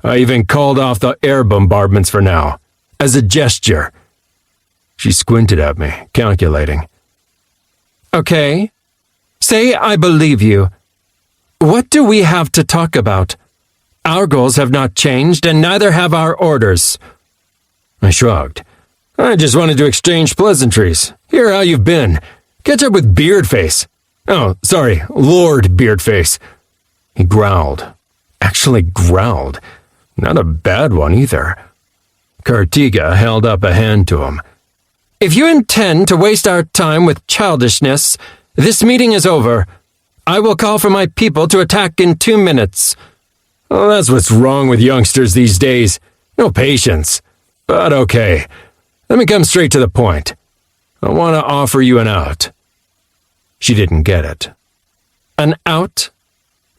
I even called off the air bombardments for now, as a gesture. She squinted at me, calculating. Okay. Say I believe you. What do we have to talk about? Our goals have not changed, and neither have our orders. I shrugged. I just wanted to exchange pleasantries. Hear how you've been. Catch up with Beardface. Oh, sorry, Lord Beardface. He growled. Actually growled. Not a bad one either. Kartika held up a hand to him. If you intend to waste our time with childishness, this meeting is over. I will call for my people to attack in 2 minutes. Well, that's what's wrong with youngsters these days. No patience. But okay, let me come straight to the point. I want to offer you an out. She didn't get it. An out?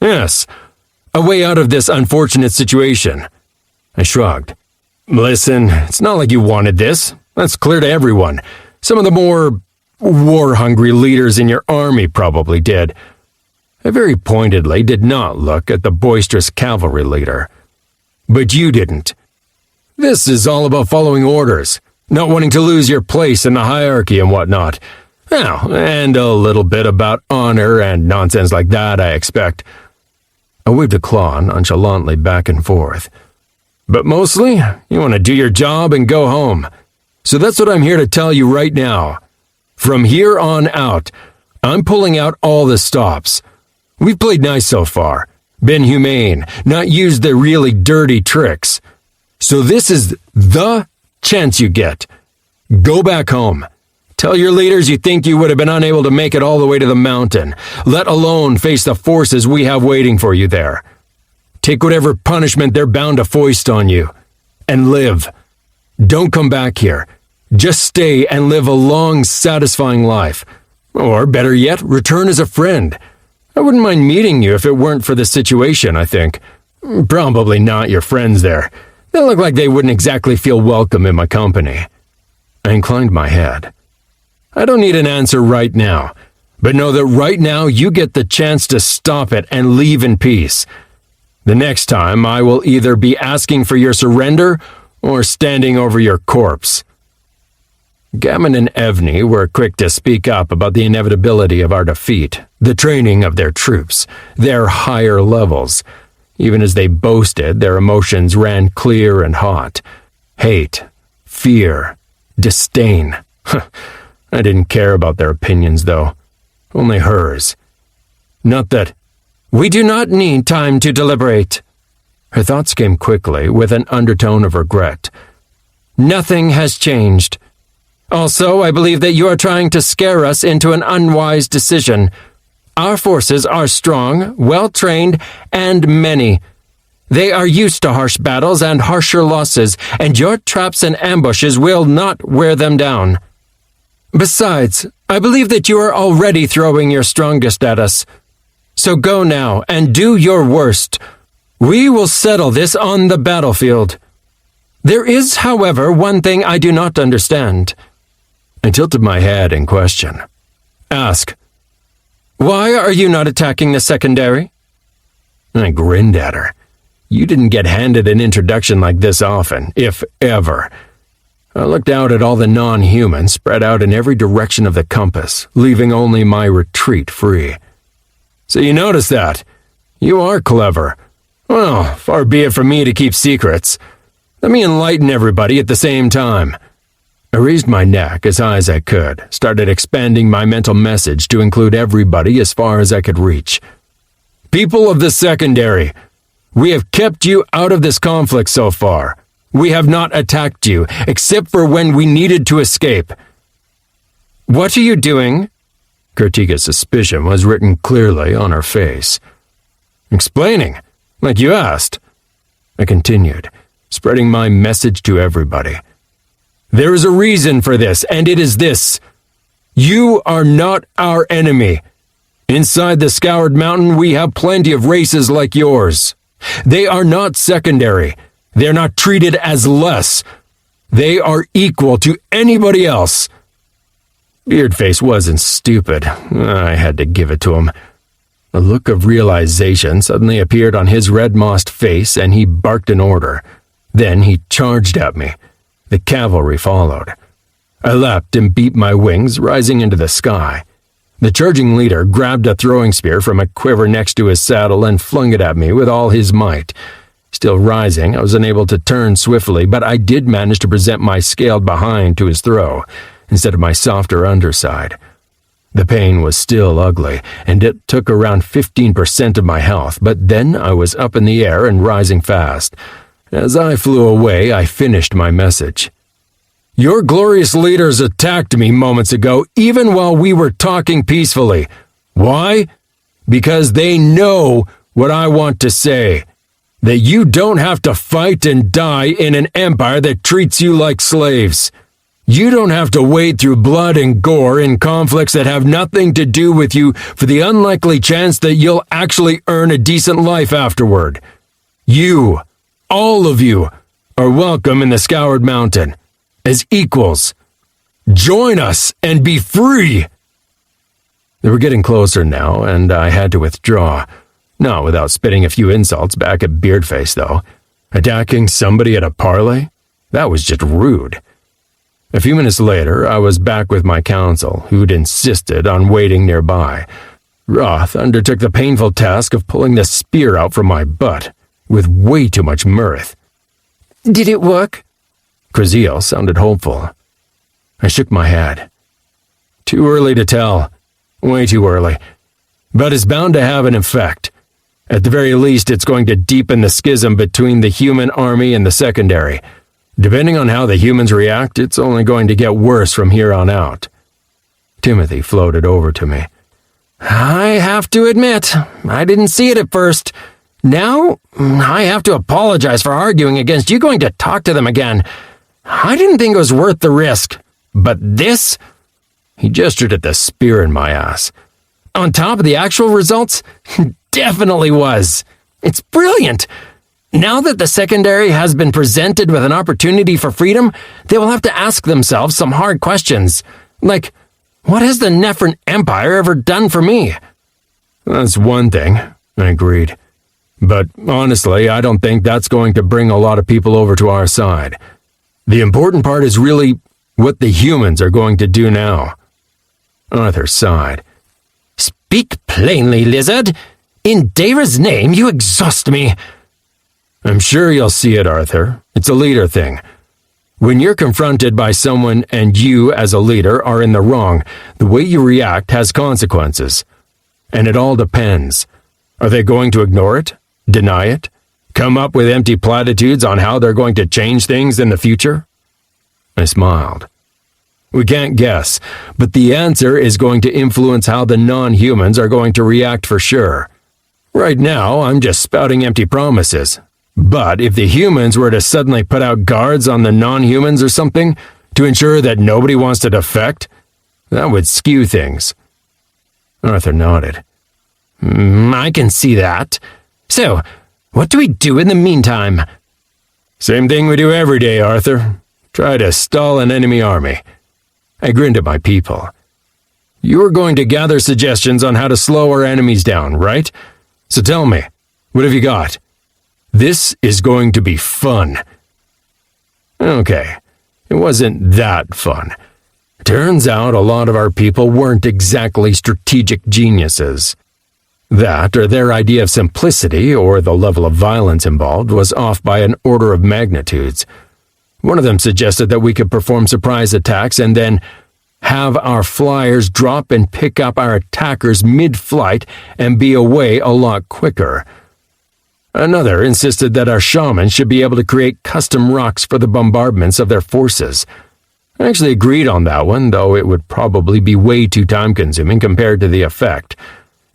Yes, a way out of this unfortunate situation. I shrugged. Listen, it's not like you wanted this. That's clear to everyone. Some of the more war-hungry leaders in your army probably did. I very pointedly did not look at the boisterous cavalry leader. But you didn't. This is all about following orders, not wanting to lose your place in the hierarchy and whatnot. Well, and a little bit about honor and nonsense like that, I expect. I waved a claw nonchalantly back and forth. But mostly, you want to do your job and go home. So that's what I'm here to tell you right now. From here on out, I'm pulling out all the stops. We've played nice so far, been humane, not used the really dirty tricks. So this is the chance you get. Go back home. Tell your leaders you think you would have been unable to make it all the way to the mountain, let alone face the forces we have waiting for you there. Take whatever punishment they're bound to foist on you, and live. Don't come back here. Just stay and live a long, satisfying life. Or, better yet, return as a friend. I wouldn't mind meeting you if it weren't for the situation, I think. Probably not your friends there. They look like they wouldn't exactly feel welcome in my company. I inclined my head. I don't need an answer right now, but know that right now you get the chance to stop it and leave in peace. The next time I will either be asking for your surrender or standing over your corpse. Gammon and Evney were quick to speak up about the inevitability of our defeat, the training of their troops, their higher levels. Even as they boasted, their emotions ran clear and hot. Hate, fear, disdain. I didn't care about their opinions, though. Only hers. Not that... We do not need time to deliberate. Her thoughts came quickly, with an undertone of regret. Nothing has changed. Also, I believe that you are trying to scare us into an unwise decision. Our forces are strong, well-trained, and many. They are used to harsh battles and harsher losses, and your traps and ambushes will not wear them down. Besides, I believe that you are already throwing your strongest at us. So go now and do your worst. We will settle this on the battlefield. There is, however, one thing I do not understand. I tilted my head in question. Ask. Why are you not attacking the secondary? I grinned at her. You didn't get handed an introduction like this often, if ever. I looked out at all the non-humans spread out in every direction of the compass, leaving only my retreat free. So you notice that? You are clever. Well, far be it from me to keep secrets. Let me enlighten everybody at the same time. I raised my neck as high as I could, started expanding my mental message to include everybody as far as I could reach. People of the secondary, we have kept you out of this conflict so far. We have not attacked you, except for when we needed to escape. What are you doing? Kertiga's suspicion was written clearly on her face. Explaining, like you asked. I continued, spreading my message to everybody. There is a reason for this, and it is this. You are not our enemy. Inside the Scoured Mountain, we have plenty of races like yours. They are not secondary. They're not treated as less. They are equal to anybody else. Beardface wasn't stupid. I had to give it to him. A look of realization suddenly appeared on his red-mossed face, and he barked an order. Then he charged at me. The cavalry followed. I leapt and beat my wings, rising into the sky. The charging leader grabbed a throwing spear from a quiver next to his saddle and flung it at me with all his might. Still rising, I was unable to turn swiftly, but I did manage to present my scaled behind to his throw, instead of my softer underside. The pain was still ugly, and it took around 15% of my health, but then I was up in the air and rising fast. As I flew away, I finished my message. Your glorious leaders attacked me moments ago, even while we were talking peacefully. Why? Because they know what I want to say. That you don't have to fight and die in an empire that treats you like slaves. You don't have to wade through blood and gore in conflicts that have nothing to do with you for the unlikely chance that you'll actually earn a decent life afterward. You, all of you, are welcome in the Scoured Mountain, as equals. Join us and be free! They were getting closer now, and I had to withdraw. Not without spitting a few insults back at Beardface, though. Attacking somebody at a parley? That was just rude. A few minutes later, I was back with my council, who'd insisted on waiting nearby. Roth undertook the painful task of pulling the spear out from my butt, with way too much mirth. Did it work? Kraziel sounded hopeful. I shook my head. Too early to tell. Way too early. But it's bound to have an effect. At the very least, it's going to deepen the schism between the human army and the secondary. Depending on how the humans react, it's only going to get worse from here on out. Timothy floated over to me. I have to admit, I didn't see it at first. Now, I have to apologize for arguing against you going to talk to them again. I didn't think it was worth the risk. But this? He gestured at the spear in my ass. On top of the actual results? Definitely was. It's brilliant. Now that the secondary has been presented with an opportunity for freedom, they will have to ask themselves some hard questions. Like, what has the Nefren Empire ever done for me? That's one thing, I agreed. But honestly, I don't think that's going to bring a lot of people over to our side. The important part is really what the humans are going to do now. Arthur sighed. Speak plainly, lizard. In Deyra's name, you exhaust me. I'm sure you'll see it, Arthur. It's a leader thing. When you're confronted by someone and you, as a leader, are in the wrong, the way you react has consequences. And it all depends. Are they going to ignore it? Deny it? Come up with empty platitudes on how they're going to change things in the future? I smiled. We can't guess, but the answer is going to influence how the non-humans are going to react for sure. Right now, I'm just spouting empty promises. But if the humans were to suddenly put out guards on the non-humans or something, to ensure that nobody wants to defect, that would skew things. Arthur nodded. I can see that. So, what do we do in the meantime? Same thing we do every day, Arthur. Try to stall an enemy army. I grinned at my people. You were going to gather suggestions on how to slow our enemies down, right? So tell me, what have you got? This is going to be fun. Okay, it wasn't that fun. Turns out a lot of our people weren't exactly strategic geniuses. That, or their idea of simplicity, or the level of violence involved, was off by an order of magnitudes. One of them suggested that we could perform surprise attacks and then have our flyers drop and pick up our attackers mid-flight and be away a lot quicker. Another insisted that our shamans should be able to create custom rocks for the bombardments of their forces. I actually agreed on that one, though it would probably be way too time-consuming compared to the effect.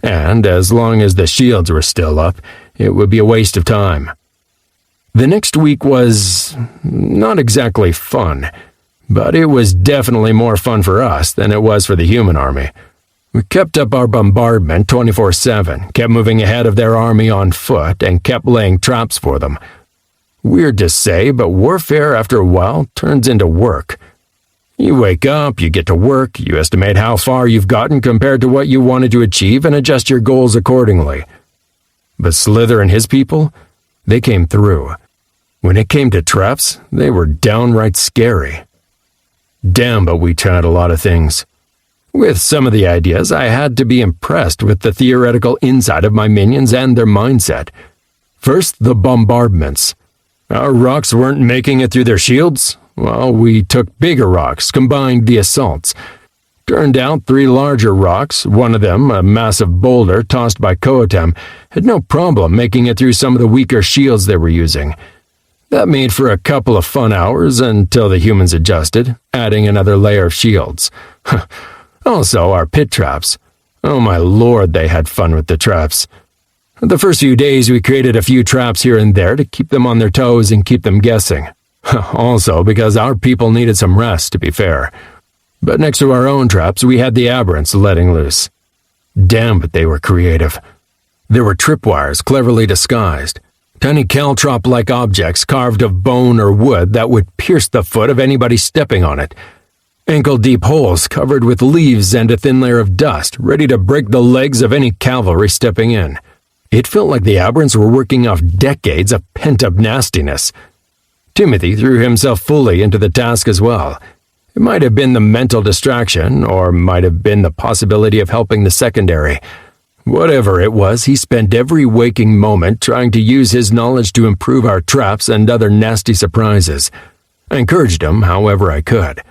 And as long as the shields were still up, it would be a waste of time. The next week was not exactly fun, but it was definitely more fun for us than it was for the human army. We kept up our bombardment 24/7, kept moving ahead of their army on foot, and kept laying traps for them. Weird to say, but warfare after a while turns into work. You wake up, you get to work, you estimate how far you've gotten compared to what you wanted to achieve and adjust your goals accordingly. But Slither and his people, they came through. When it came to traps, they were downright scary. Damn, but we tried a lot of things. With some of the ideas, I had to be impressed with the theoretical insight of my minions and their mindset. First, the bombardments. Our rocks weren't making it through their shields. Well, we took bigger rocks, combined the assaults. Turned out 3 larger rocks, one of them, a massive boulder tossed by Koatem, had no problem making it through some of the weaker shields they were using. That made for a couple of fun hours until the humans adjusted, adding another layer of shields. Also, our pit traps. Oh my lord, they had fun with the traps. The first few days we created a few traps here and there to keep them on their toes and keep them guessing. Also, because our people needed some rest, to be fair. But next to our own traps, we had the aberrants letting loose. Damn, but they were creative. There were tripwires cleverly disguised. Tiny caltrop-like objects carved of bone or wood that would pierce the foot of anybody stepping on it. Ankle-deep holes covered with leaves and a thin layer of dust, ready to break the legs of any cavalry stepping in. It felt like the aberrants were working off decades of pent-up nastiness. Timothy threw himself fully into the task as well. It might have been the mental distraction, or might have been the possibility of helping the secondary. Whatever it was, he spent every waking moment trying to use his knowledge to improve our traps and other nasty surprises. I encouraged him however I could.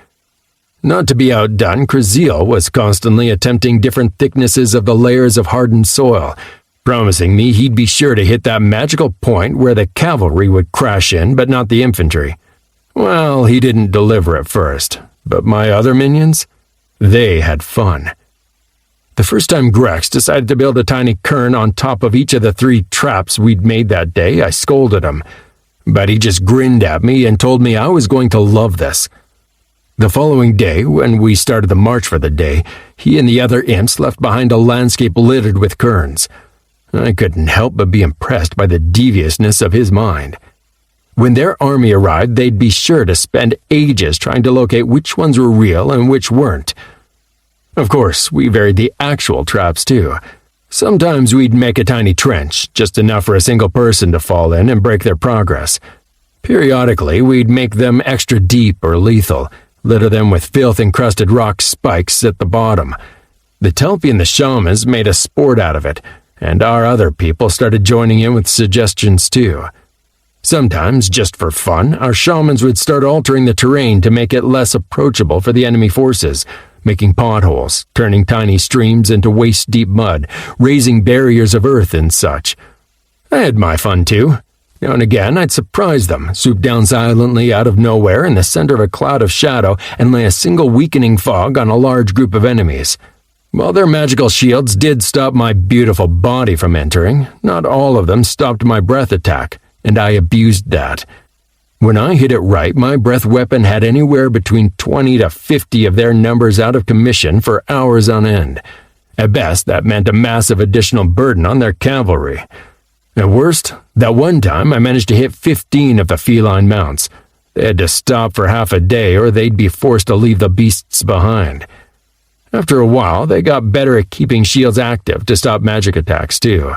Not to be outdone, Kraziel was constantly attempting different thicknesses of the layers of hardened soil, promising me he'd be sure to hit that magical point where the cavalry would crash in, but not the infantry. Well, he didn't deliver at first, but my other minions, they had fun. The first time Grex decided to build a tiny cairn on top of each of the 3 traps we'd made that day, I scolded him. But he just grinned at me and told me I was going to love this. The following day, when we started the march for the day, he and the other imps left behind a landscape littered with cairns. I couldn't help but be impressed by the deviousness of his mind. When their army arrived, they'd be sure to spend ages trying to locate which ones were real and which weren't. Of course, we varied the actual traps too. Sometimes we'd make a tiny trench, just enough for a single person to fall in and break their progress. Periodically, we'd make them extra deep or lethal, litter them with filth-encrusted rock spikes at the bottom. The Telpi and the shamans made a sport out of it, and our other people started joining in with suggestions too. Sometimes, just for fun, our shamans would start altering the terrain to make it less approachable for the enemy forces, making potholes, turning tiny streams into waist-deep mud, raising barriers of earth and such. I had my fun too. Now and again, I'd surprise them, swoop down silently out of nowhere in the center of a cloud of shadow and lay a single weakening fog on a large group of enemies. While their magical shields did stop my beautiful body from entering, not all of them stopped my breath attack, and I abused that. When I hit it right, my breath weapon had anywhere between 20 to 50 of their numbers out of commission for hours on end. At best, that meant a massive additional burden on their cavalry. At worst, that one time I managed to hit 15 of the feline mounts. They had to stop for half a day or they'd be forced to leave the beasts behind. After a while, they got better at keeping shields active to stop magic attacks too.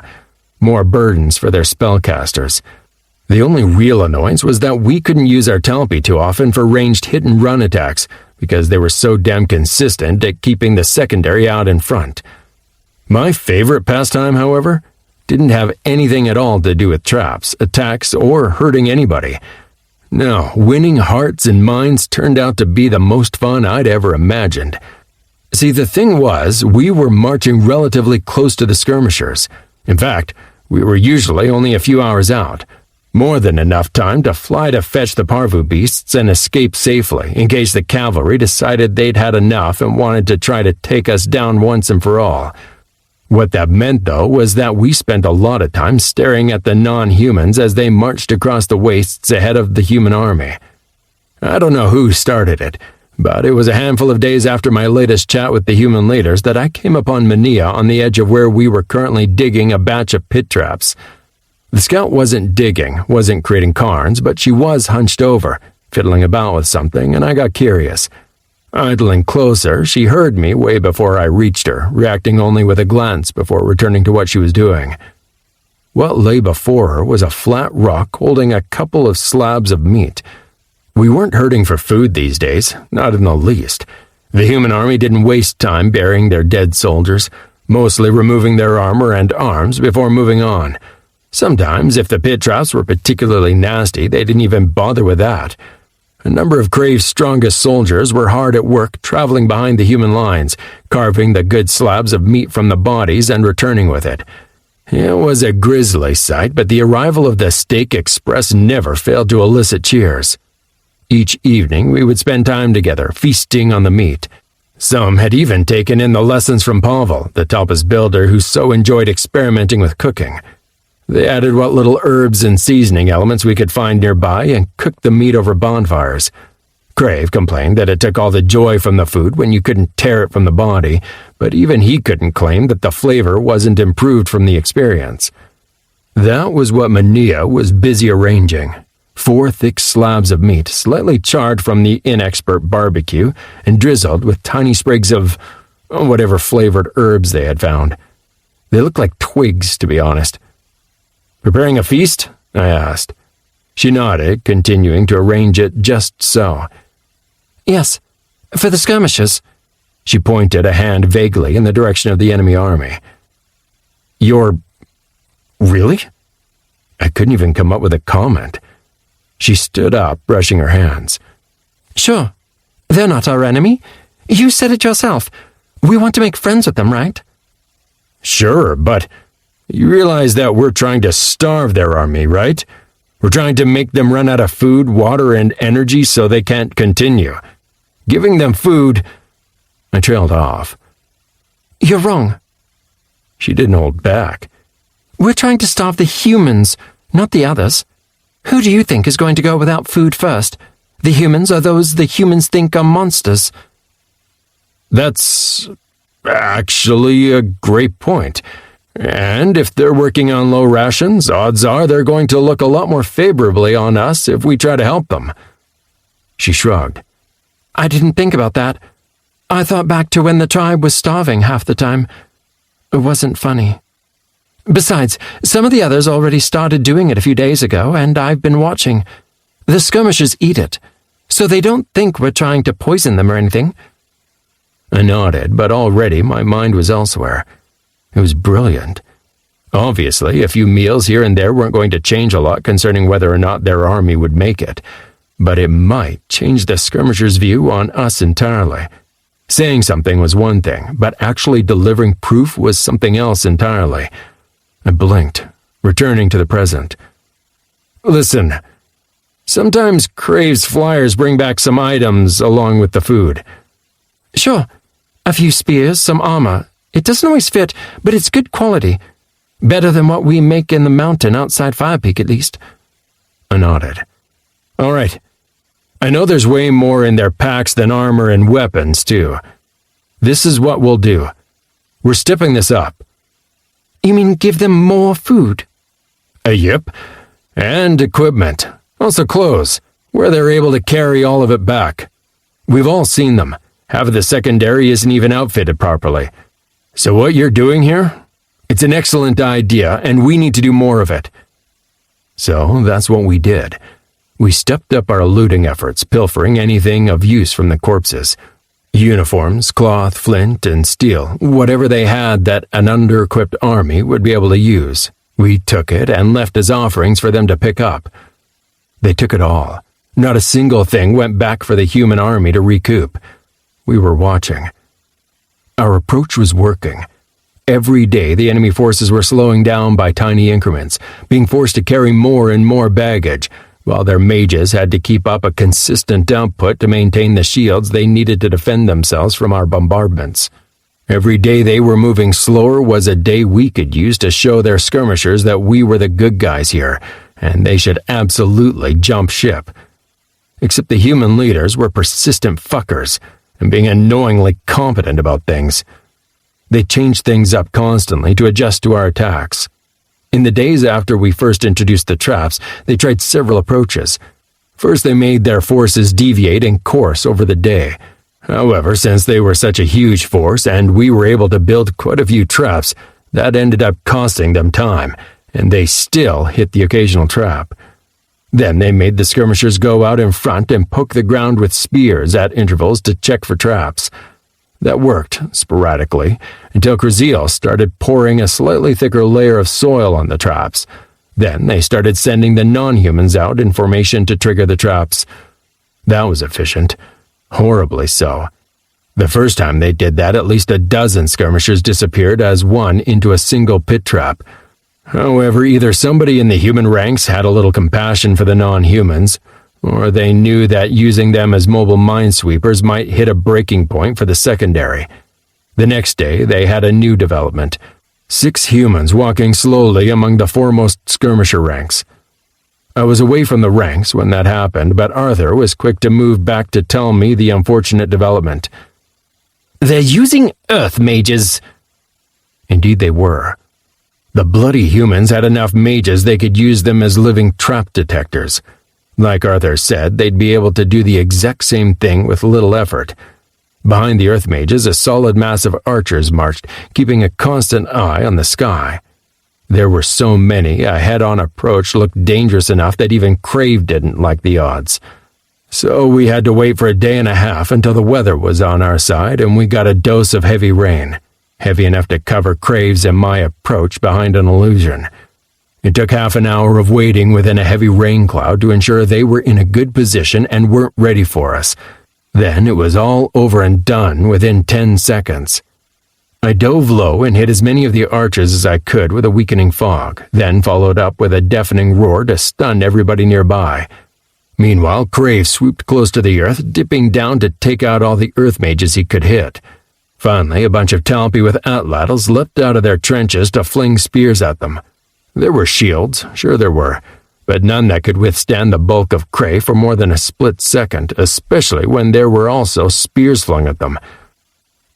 More burdens for their spellcasters. The only real annoyance was that we couldn't use our Talpi too often for ranged hit-and-run attacks because they were so damn consistent at keeping the secondary out in front. My favorite pastime, however, didn't have anything at all to do with traps, attacks, or hurting anybody. No, winning hearts and minds turned out to be the most fun I'd ever imagined. See, the thing was, we were marching relatively close to the skirmishers. In fact, we were usually only a few hours out. More than enough time to fly to fetch the parvu beasts and escape safely in case the cavalry decided they'd had enough and wanted to try to take us down once and for all. What that meant, though, was that we spent a lot of time staring at the non-humans as they marched across the wastes ahead of the human army. I don't know who started it, but it was a handful of days after my latest chat with the human leaders that I came upon Mania on the edge of where we were currently digging a batch of pit traps. The scout wasn't digging, wasn't creating cairns, but she was hunched over, fiddling about with something, and I got curious. Idling closer, she heard me way before I reached her, reacting only with a glance before returning to what she was doing. What lay before her was a flat rock holding a couple of slabs of meat. We weren't hurting for food these days, not in the least. The human army didn't waste time burying their dead soldiers, mostly removing their armor and arms before moving on. Sometimes, if the pit traps were particularly nasty, they didn't even bother with that. A number of Crave's strongest soldiers were hard at work traveling behind the human lines, carving the good slabs of meat from the bodies and returning with it. It was a grisly sight, but the arrival of the Steak Express never failed to elicit cheers. Each evening we would spend time together, feasting on the meat. Some had even taken in the lessons from Pavel, the Talpas builder who so enjoyed experimenting with cooking. They added what little herbs and seasoning elements we could find nearby and cooked the meat over bonfires. Crave complained that it took all the joy from the food when you couldn't tear it from the body, but even he couldn't claim that the flavor wasn't improved from the experience. That was what Mania was busy arranging. 4 thick slabs of meat, slightly charred from the inexpert barbecue and drizzled with tiny sprigs of whatever flavored herbs they had found. They looked like twigs, to be honest. "Preparing a feast?" I asked. She nodded, continuing to arrange it just so. "Yes, for the skirmishers." She pointed a hand vaguely in the direction of the enemy army. "You're... really?" I couldn't even come up with a comment. She stood up, brushing her hands. "Sure. They're not our enemy. You said it yourself. We want to make friends with them, right?" "Sure, but... you realize that we're trying to starve their army, right? We're trying to make them run out of food, water, and energy so they can't continue. Giving them food..." I trailed off. "You're wrong." She didn't hold back. "We're trying to starve the humans, not the others. Who do you think is going to go without food first? The humans or those the humans think are monsters?" "That's actually a great point. And if they're working on low rations, odds are they're going to look a lot more favorably on us if we try to help them." She shrugged. "I didn't think about that. I thought back to when the tribe was starving half the time. It wasn't funny. Besides, some of the others already started doing it a few days ago, and I've been watching. The skirmishers eat it, so they don't think we're trying to poison them or anything." I nodded, but already my mind was elsewhere. It was brilliant. Obviously, a few meals here and there weren't going to change a lot concerning whether or not their army would make it, but it might change the skirmishers' view on us entirely. Saying something was one thing, but actually delivering proof was something else entirely. I blinked, returning to the present. Listen, sometimes Crave's flyers bring back some items along with the food. Sure. A few spears, some armor. It doesn't always fit, but it's good quality. Better than what we make in the mountain outside Firepeak, at least. I nodded. All right. I know there's way more in their packs than armor and weapons, too. This is what we'll do. We're stepping this up. You mean give them more food? Yep. And equipment. Also clothes, where they're able to carry all of it back. We've all seen them. Half of the secondary isn't even outfitted properly. So what you're doing here? It's an excellent idea, and we need to do more of it. So that's what we did. We stepped up our looting efforts, pilfering anything of use from the corpses. Uniforms, cloth, flint, and steel, whatever they had that an under-equipped army would be able to use. We took it and left as offerings for them to pick up. They took it all. Not a single thing went back for the human army to recoup. We were watching. Our approach was working. Every day, the enemy forces were slowing down by tiny increments, being forced to carry more and more baggage, while their mages had to keep up a consistent output to maintain the shields they needed to defend themselves from our bombardments. Every day they were moving slower was a day we could use to show their skirmishers that we were the good guys here, and they should absolutely jump ship. Except the human leaders were persistent fuckers, and being annoyingly competent about things. They changed things up constantly to adjust to our attacks. In the days after we first introduced the traps, they tried several approaches. First, they made their forces deviate and course over the day. However, since they were such a huge force and we were able to build quite a few traps, that ended up costing them time, and they still hit the occasional trap. Then they made the skirmishers go out in front and poke the ground with spears at intervals to check for traps. That worked, sporadically, until Kraziel started pouring a slightly thicker layer of soil on the traps. Then they started sending the non-humans out in formation to trigger the traps. That was efficient. Horribly so. The first time they did that, at least a dozen skirmishers disappeared as one into a single pit trap. However, either somebody in the human ranks had a little compassion for the non-humans, or they knew that using them as mobile minesweepers might hit a breaking point for the secondary. The next day, they had a new development. 6 humans walking slowly among the foremost skirmisher ranks. I was away from the ranks when that happened, but Arthur was quick to move back to tell me the unfortunate development. They're using earth mages. Indeed they were. The bloody humans had enough mages they could use them as living trap detectors. Like Arthur said, they'd be able to do the exact same thing with little effort. Behind the earth mages, a solid mass of archers marched, keeping a constant eye on the sky. There were so many, a head-on approach looked dangerous enough that even Crave didn't like the odds. So we had to wait for a day and a half until the weather was on our side and we got a dose of heavy rain, heavy enough to cover Crave's and my approach behind an illusion. It took half an hour of waiting within a heavy rain cloud to ensure they were in a good position and weren't ready for us. Then it was all over and done within 10 seconds. I dove low and hit as many of the archers as I could with a weakening fog, then followed up with a deafening roar to stun everybody nearby. Meanwhile, Crave swooped close to the earth, dipping down to take out all the earth mages he could hit. Finally, a bunch of Talpi with atlatls leapt out of their trenches to fling spears at them. There were shields, sure there were, but none that could withstand the bulk of Cray for more than a split second, especially when there were also spears flung at them.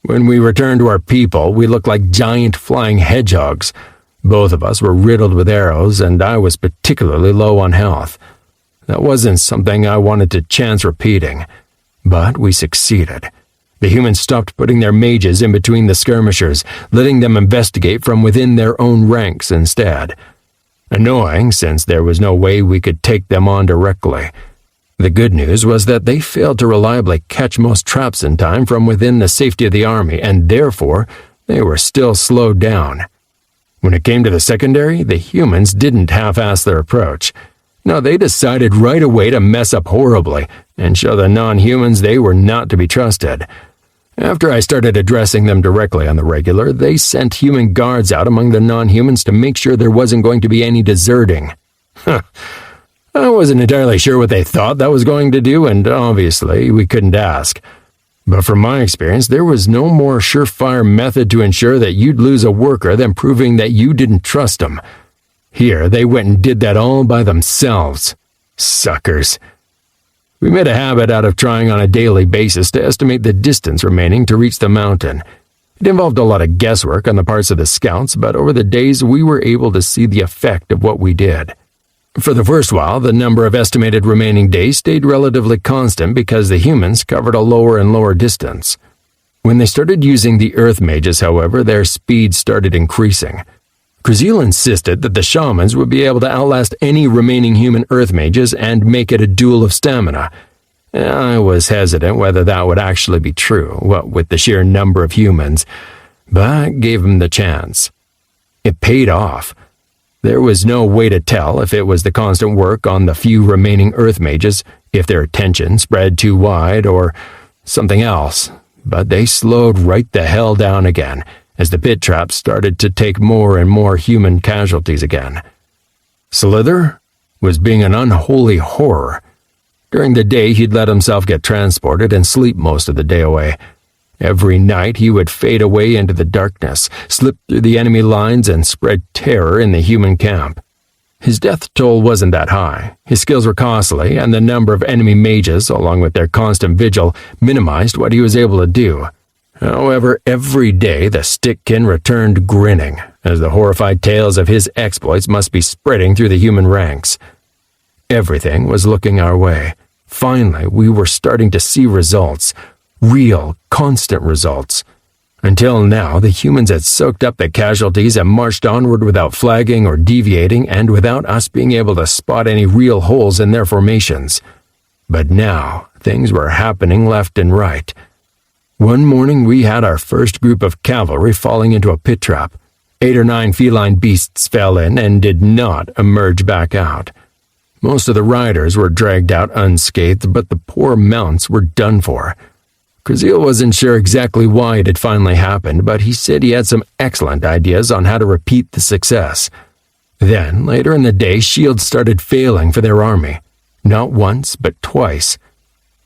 When we returned to our people, we looked like giant flying hedgehogs. Both of us were riddled with arrows, and I was particularly low on health. That wasn't something I wanted to chance repeating, but we succeeded. The humans stopped putting their mages in between the skirmishers, letting them investigate from within their own ranks instead. Annoying, since there was no way we could take them on directly. The good news was that they failed to reliably catch most traps in time from within the safety of the army, and therefore they were still slowed down. When it came to the secondary, the humans didn't half-ass their approach. No, they decided right away to mess up horribly and show the non-humans they were not to be trusted. After I started addressing them directly on the regular, they sent human guards out among the non-humans to make sure there wasn't going to be any deserting. I wasn't entirely sure what they thought that was going to do, and obviously we couldn't ask. But from my experience, there was no more surefire method to ensure that you'd lose a worker than proving that you didn't trust them. Here, they went and did that all by themselves. Suckers. We made a habit out of trying on a daily basis to estimate the distance remaining to reach the mountain. It involved a lot of guesswork on the parts of the scouts, but over the days we were able to see the effect of what we did. For the first while, the number of estimated remaining days stayed relatively constant because the humans covered a lower and lower distance. When they started using the earth mages, however, their speed started increasing. Krazil insisted that the shamans would be able to outlast any remaining human earth mages and make it a duel of stamina. I was hesitant whether that would actually be true, what with the sheer number of humans, but gave him the chance. It paid off. There was no way to tell if it was the constant work on the few remaining earth mages, if their attention spread too wide, or something else, but they slowed right the hell down again, as the pit traps started to take more and more human casualties again. Slither was being an unholy horror. During the day, he'd let himself get transported and sleep most of the day away. Every night, he would fade away into the darkness, slip through the enemy lines, and spread terror in the human camp. His death toll wasn't that high. His skills were costly, and the number of enemy mages, along with their constant vigil, minimized what he was able to do. However, every day the Stickkin returned grinning, as the horrified tales of his exploits must be spreading through the human ranks. Everything was looking our way. Finally, we were starting to see results. Real, constant results. Until now, the humans had soaked up the casualties and marched onward without flagging or deviating and without us being able to spot any real holes in their formations. But now, things were happening left and right. One morning, we had our first group of cavalry falling into a pit trap. 8 or 9 feline beasts fell in and did not emerge back out. Most of the riders were dragged out unscathed, but the poor mounts were done for. Krazil wasn't sure exactly why it had finally happened, but he said he had some excellent ideas on how to repeat the success. Then, later in the day, shields started failing for their army. Not once, but twice.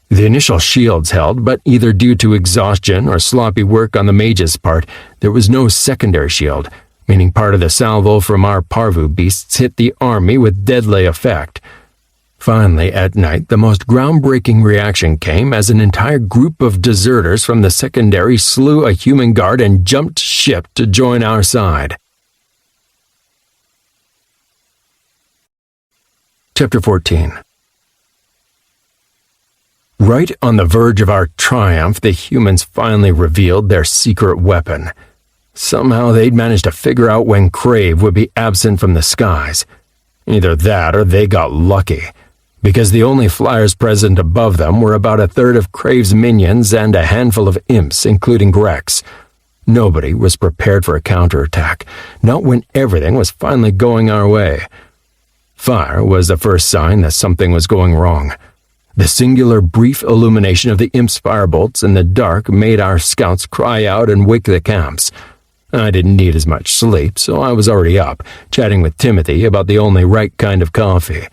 The initial shields held, but either due to exhaustion or sloppy work on the mage's part, there was no secondary shield, meaning part of the salvo from our parvu beasts hit the army with deadly effect. Finally, at night, the most groundbreaking reaction came as an entire group of deserters from the secondary slew a human guard and jumped ship to join our side. Chapter 14. Right on the verge of our triumph, the humans finally revealed their secret weapon. Somehow they'd managed to figure out when Crave would be absent from the skies. Either that or they got lucky, because the only flyers present above them were about a third of Crave's minions and a handful of imps, including Grex. Nobody was prepared for a counterattack, not when everything was finally going our way. Fire was the first sign that something was going wrong. The singular brief illumination of the imps' firebolts in the dark made our scouts cry out and wake the camps. I didn't need as much sleep, so I was already up, chatting with Timothy about the only right kind of coffee.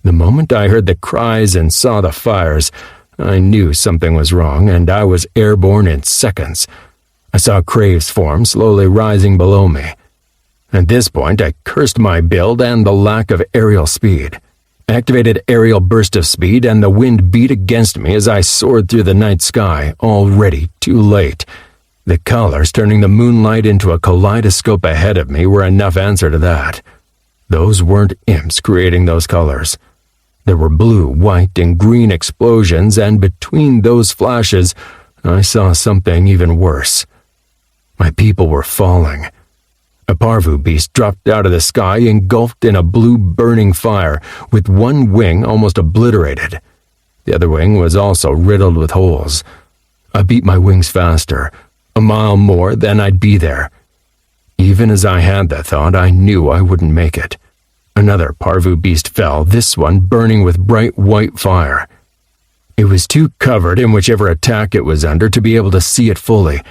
The moment I heard the cries and saw the fires, I knew something was wrong, and I was airborne in seconds. I saw Crave's form slowly rising below me. At this point, I cursed my build and the lack of aerial speed. Activated aerial burst of speed, and the wind beat against me as I soared through the night sky, already too late. The colors turning the moonlight into a kaleidoscope ahead of me were enough answer to that. Those weren't imps creating those colors. There were blue, white, and green explosions, and between those flashes, I saw something even worse. My people were falling. A parvu beast dropped out of the sky, engulfed in a blue burning fire, with one wing almost obliterated. The other wing was also riddled with holes. I beat my wings faster. A mile more, then I'd be there. Even as I had that thought, I knew I wouldn't make it. Another parvu beast fell, this one burning with bright white fire. It was too covered in whichever attack it was under to be able to see it fully.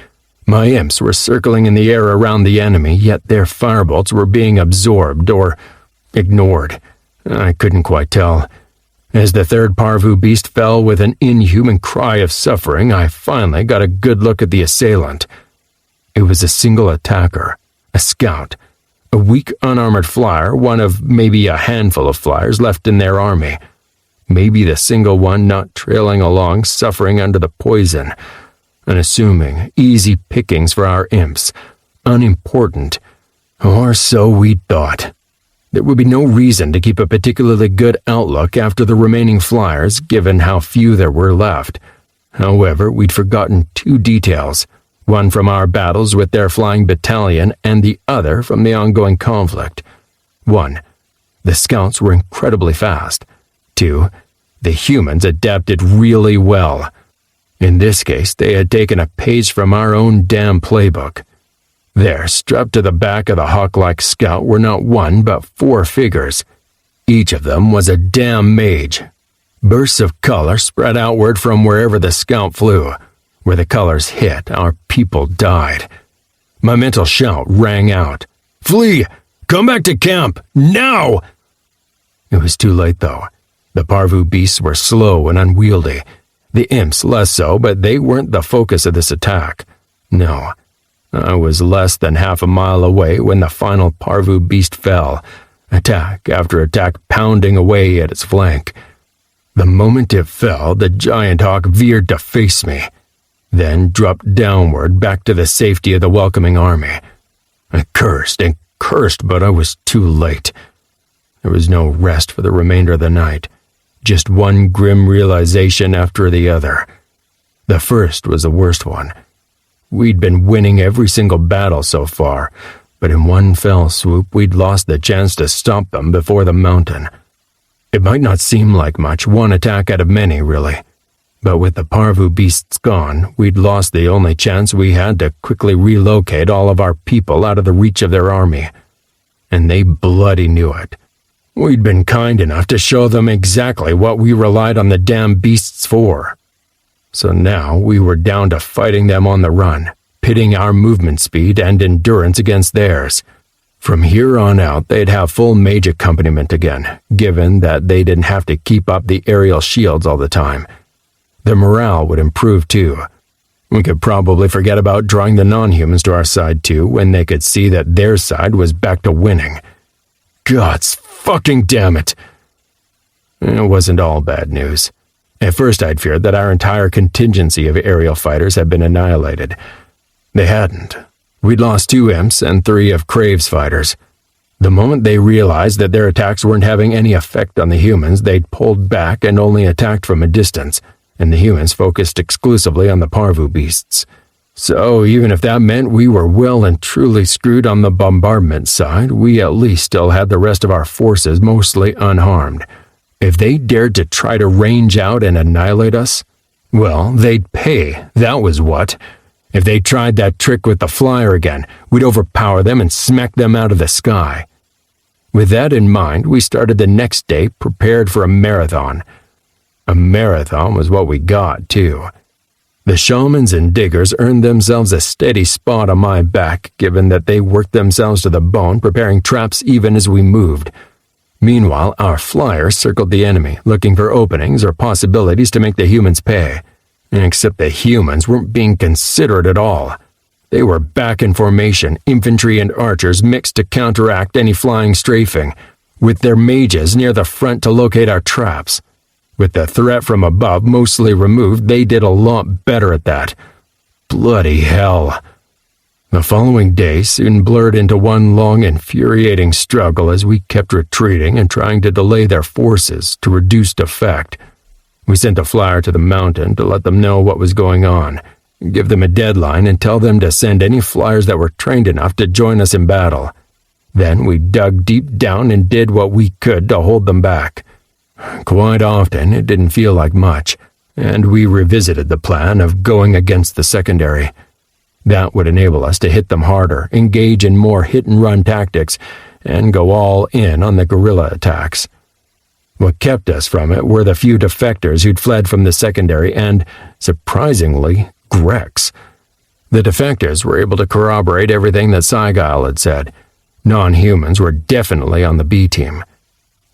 My imps were circling in the air around the enemy, yet their firebolts were being absorbed or ignored. I couldn't quite tell. As the third parvu beast fell with an inhuman cry of suffering, I finally got a good look at the assailant. It was a single attacker, a scout, a weak unarmored flyer, one of maybe a handful of flyers left in their army. Maybe the single one not trailing along, suffering under the poison. Unassuming, easy pickings for our imps. Unimportant. Or so we thought. There would be no reason to keep a particularly good outlook after the remaining flyers, given how few there were left. However, we'd forgotten two details, one from our battles with their flying battalion and the other from the ongoing conflict. 1. The scouts were incredibly fast. 2. The humans adapted really well. In this case, they had taken a page from our own damn playbook. There, strapped to the back of the hawk-like scout were not one but 4 figures. Each of them was a damn mage. Bursts of color spread outward from wherever the scout flew. Where the colors hit, our people died. My mental shout rang out. "Flee! Come back to camp! Now!" It was too late, though. The parvu beasts were slow and unwieldy. The imps less so, but they weren't the focus of this attack. No. I was less than half a mile away when the final parvu beast fell, attack after attack pounding away at its flank. The moment it fell, the giant hawk veered to face me, then dropped downward back to the safety of the welcoming army. I cursed and cursed, but I was too late. There was no rest for the remainder of the night, just one grim realization after the other. The first was the worst one. We'd been winning every single battle so far, but in one fell swoop we'd lost the chance to stop them before the mountain. It might not seem like much, one attack out of many, really. But with the parvu beasts gone, we'd lost the only chance we had to quickly relocate all of our people out of the reach of their army. And they bloody knew it. We'd been kind enough to show them exactly what we relied on the damn beasts for. So now we were down to fighting them on the run, pitting our movement speed and endurance against theirs. From here on out, they'd have full mage accompaniment again, given that they didn't have to keep up the aerial shields all the time. Their morale would improve too. We could probably forget about drawing the non-humans to our side too when they could see that their side was back to winning. God's fucking damn it! It wasn't all bad news. At first I'd feared that our entire contingency of aerial fighters had been annihilated. They hadn't. We'd lost 2 imps and 3 of Crave's fighters. The moment they realized that their attacks weren't having any effect on the humans, they'd pulled back and only attacked from a distance, and the humans focused exclusively on the parvu beasts. So even if that meant we were well and truly screwed on the bombardment side, we at least still had the rest of our forces mostly unharmed. If they dared to try to range out and annihilate us, well, they'd pay, that was what. If they tried that trick with the flyer again, we'd overpower them and smack them out of the sky. With that in mind, we started the next day prepared for a marathon. A marathon was what we got, too. The shamans and diggers earned themselves a steady spot on my back, given that they worked themselves to the bone preparing traps even as we moved. Meanwhile, our flyers circled the enemy, looking for openings or possibilities to make the humans pay. Except the humans weren't being considered at all. They were back in formation, infantry and archers mixed to counteract any flying strafing, with their mages near the front to locate our traps. With the threat from above mostly removed, they did a lot better at that. Bloody hell. The following day soon blurred into one long, infuriating struggle as we kept retreating and trying to delay their forces to reduced effect. We sent a flyer to the mountain to let them know what was going on, give them a deadline, and tell them to send any flyers that were trained enough to join us in battle. Then we dug deep down and did what we could to hold them back. Quite often, it didn't feel like much, and we revisited the plan of going against the secondary. That would enable us to hit them harder, engage in more hit-and-run tactics, and go all in on the guerrilla attacks. What kept us from it were the few defectors who'd fled from the secondary and, surprisingly, Grex. The defectors were able to corroborate everything that Sygile had said. Non-humans were definitely on the B team.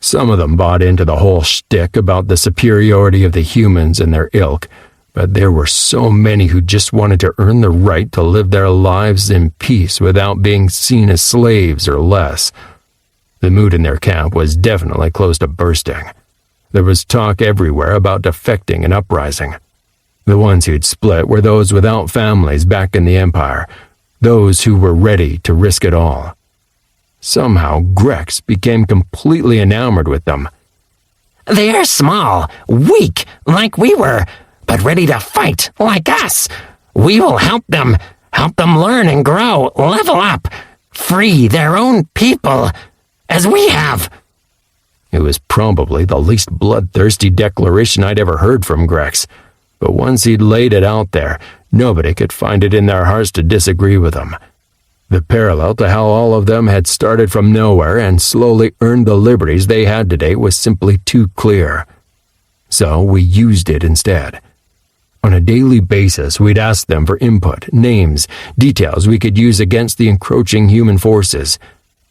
Some of them bought into the whole shtick about the superiority of the humans and their ilk, but there were so many who just wanted to earn the right to live their lives in peace without being seen as slaves or less. The mood in their camp was definitely close to bursting. There was talk everywhere about defecting and uprising. The ones who'd split were those without families back in the Empire, those who were ready to risk it all. Somehow, Grex became completely enamored with them. They are small, weak, like we were, but ready to fight, like us. We will help them learn and grow, level up, free their own people, as we have. It was probably the least bloodthirsty declaration I'd ever heard from Grex, but once he'd laid it out there, nobody could find it in their hearts to disagree with him. The parallel to how all of them had started from nowhere and slowly earned the liberties they had today was simply too clear. So we used it instead. On a daily basis, we'd ask them for input, names, details we could use against the encroaching human forces.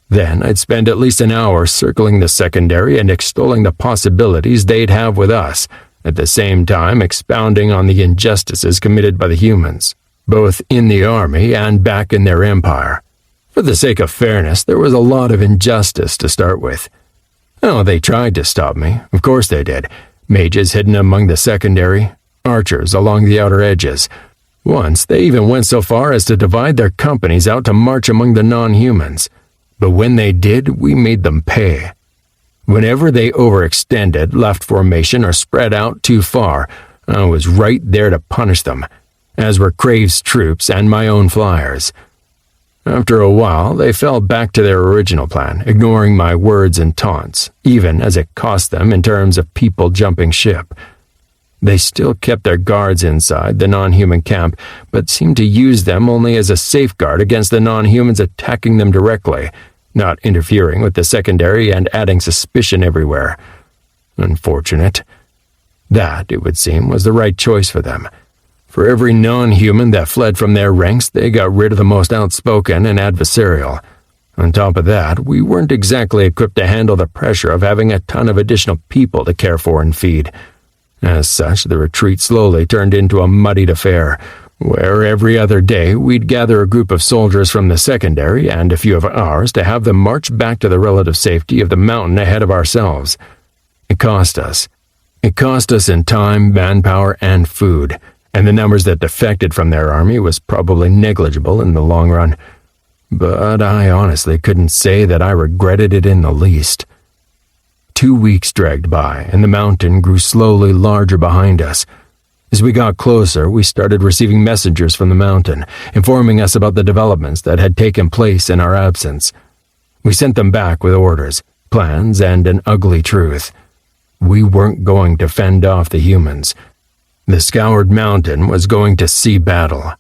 Then I'd spend at least an hour circling the secondary and extolling the possibilities they'd have with us, at the same time expounding on the injustices committed by the humans, both in the army and back in their empire. For the sake of fairness, there was a lot of injustice to start with. Oh, they tried to stop me. Of course they did. Mages hidden among the secondary, archers along the outer edges. Once, they even went so far as to divide their companies out to march among the non-humans. But when they did, we made them pay. Whenever they overextended, left formation, or spread out too far, I was right there to punish them, as were Crave's troops and my own flyers. After a while, they fell back to their original plan, ignoring my words and taunts, even as it cost them in terms of people jumping ship. They still kept their guards inside the non-human camp, but seemed to use them only as a safeguard against the non-humans attacking them directly, not interfering with the secondary and adding suspicion everywhere. Unfortunate. That, it would seem, was the right choice for them. For every non-human that fled from their ranks, they got rid of the most outspoken and adversarial. On top of that, we weren't exactly equipped to handle the pressure of having a ton of additional people to care for and feed. As such, the retreat slowly turned into a muddied affair, where every other day we'd gather a group of soldiers from the secondary and a few of ours to have them march back to the relative safety of the mountain ahead of ourselves. It cost us. It cost us in time, manpower, and food, and the numbers that defected from their army was probably negligible in the long run. But I honestly couldn't say that I regretted it in the least. 2 weeks dragged by, and the mountain grew slowly larger behind us. As we got closer, we started receiving messengers from the mountain, informing us about the developments that had taken place in our absence. We sent them back with orders, plans, and an ugly truth. We weren't going to fend off the humans. The Scoured Mountain was going to see battle.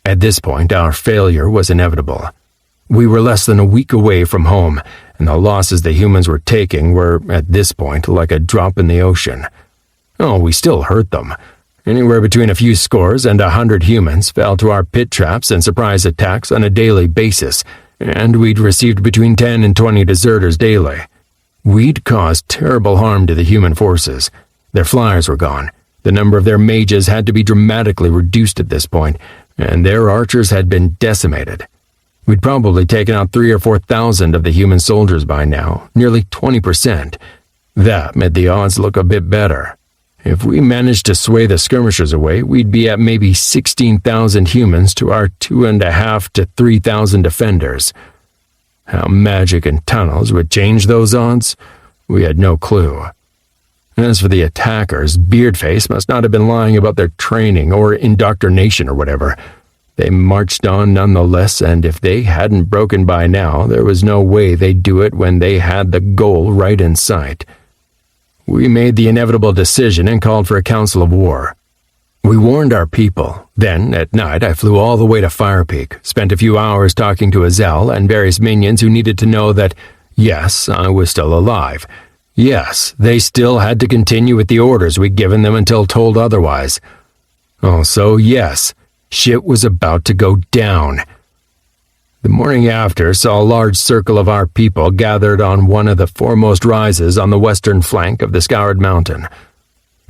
At this point, our failure was inevitable. We were less than a week away from home, and the losses the humans were taking were, at this point, like a drop in the ocean. Oh, we still hurt them. Anywhere between a few scores and 100 humans fell to our pit traps and surprise attacks on a daily basis, and we'd received between 10 and 20 deserters daily. We'd caused terrible harm to the human forces. Their flyers were gone. The number of their mages had to be dramatically reduced at this point, and their archers had been decimated. We'd probably taken out 3,000 or 4,000 of the human soldiers by now, nearly 20%. That made the odds look a bit better. If we managed to sway the skirmishers away, we'd be at maybe 16,000 humans to our 2,500 to 3,000 defenders. How magic and tunnels would change those odds, we had no clue. As for the attackers, Beardface must not have been lying about their training or indoctrination or whatever. They marched on nonetheless, and if they hadn't broken by now, there was no way they'd do it when they had the goal right in sight. We made the inevitable decision and called for a council of war. We warned our people. Then, at night, I flew all the way to Fire Peak, spent a few hours talking to Azel and various minions who needed to know that, yes, I was still alive. Yes, they still had to continue with the orders we'd given them until told otherwise. Also, yes, shit was about to go down. The morning after saw a large circle of our people gathered on one of the foremost rises on the western flank of the Scoured Mountain.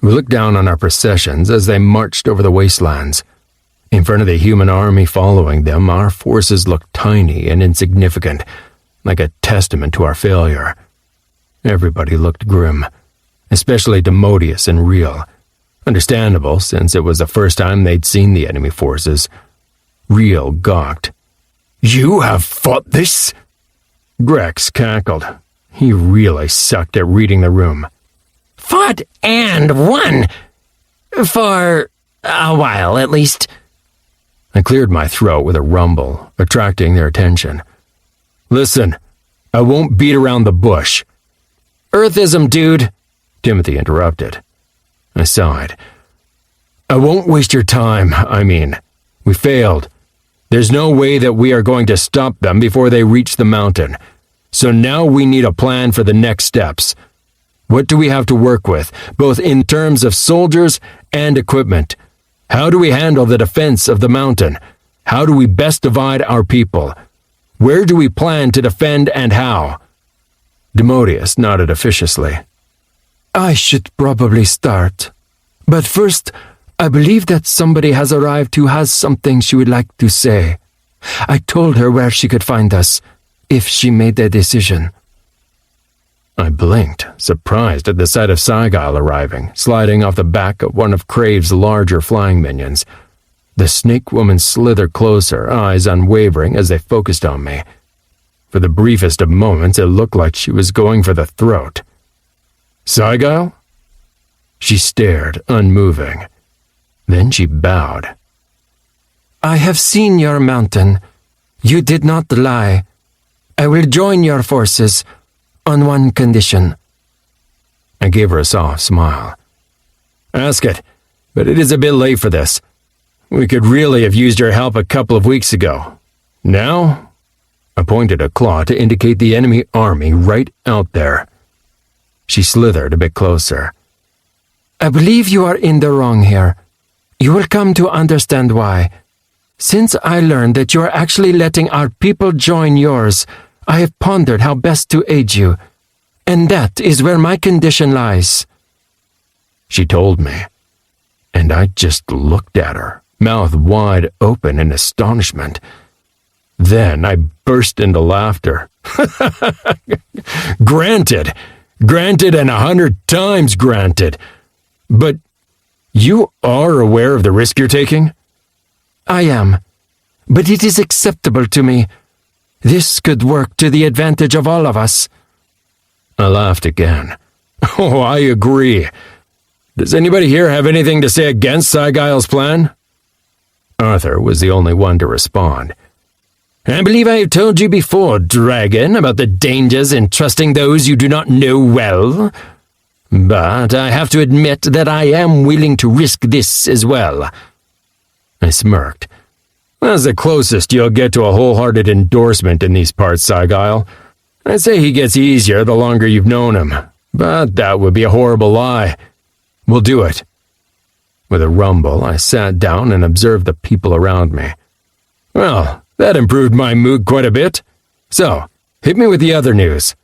We looked down on our processions as they marched over the wastelands. In front of the human army following them, our forces looked tiny and insignificant, like a testament to our failure. Everybody looked grim, especially Demodius and Real. Understandable, since it was the first time they'd seen the enemy forces. Real gawked. You have fought this? Grex cackled. He really sucked at reading the room. Fought and won. For a while, at least. I cleared my throat with a rumble, attracting their attention. Listen, I won't beat around the bush. Earthism, dude, Timothy interrupted. I sighed. I won't waste your time, we failed. There's no way that we are going to stop them before they reach the mountain. So now we need a plan for the next steps. What do we have to work with, both in terms of soldiers and equipment? How do we handle the defense of the mountain? How do we best divide our people? Where do we plan to defend and how? Demodius nodded officiously. I should probably start. But first, I believe that somebody has arrived who has something she would like to say. I told her where she could find us, if she made a decision. I blinked, surprised at the sight of Sigyle arriving, sliding off the back of one of Crave's larger flying minions. The snake woman slithered closer, eyes unwavering as they focused on me. For the briefest of moments, it looked like she was going for the throat. Sigyle? She stared, unmoving. Then she bowed. I have seen your mountain. You did not lie. I will join your forces on one condition. I gave her a soft smile. Ask it, but it is a bit late for this. We could really have used your help a couple of weeks ago. Now? I pointed a claw to indicate the enemy army right out there. She slithered a bit closer. I believe you are in the wrong here. You will come to understand why. Since I learned that you are actually letting our people join yours, I have pondered how best to aid you, and that is where my condition lies. She told me, and I just looked at her, mouth wide open in astonishment. Then I burst into laughter. Granted, and 100 times granted. But you are aware of the risk you're taking? I am, but it is acceptable to me. This could work to the advantage of all of us. I laughed again. Oh, I agree. Does anybody here have anything to say against Sigyle's plan? Arthur was the only one to respond. I believe I have told you before, Dragon, about the dangers in trusting those you do not know well. But I have to admit that I am willing to risk this as well. I smirked. That's the closest you'll get to a wholehearted endorsement in these parts, Sigyle. I'd say he gets easier the longer you've known him, but that would be a horrible lie. We'll do it. With a rumble, I sat down and observed the people around me. Well, that improved my mood quite a bit. So, hit me with the other news.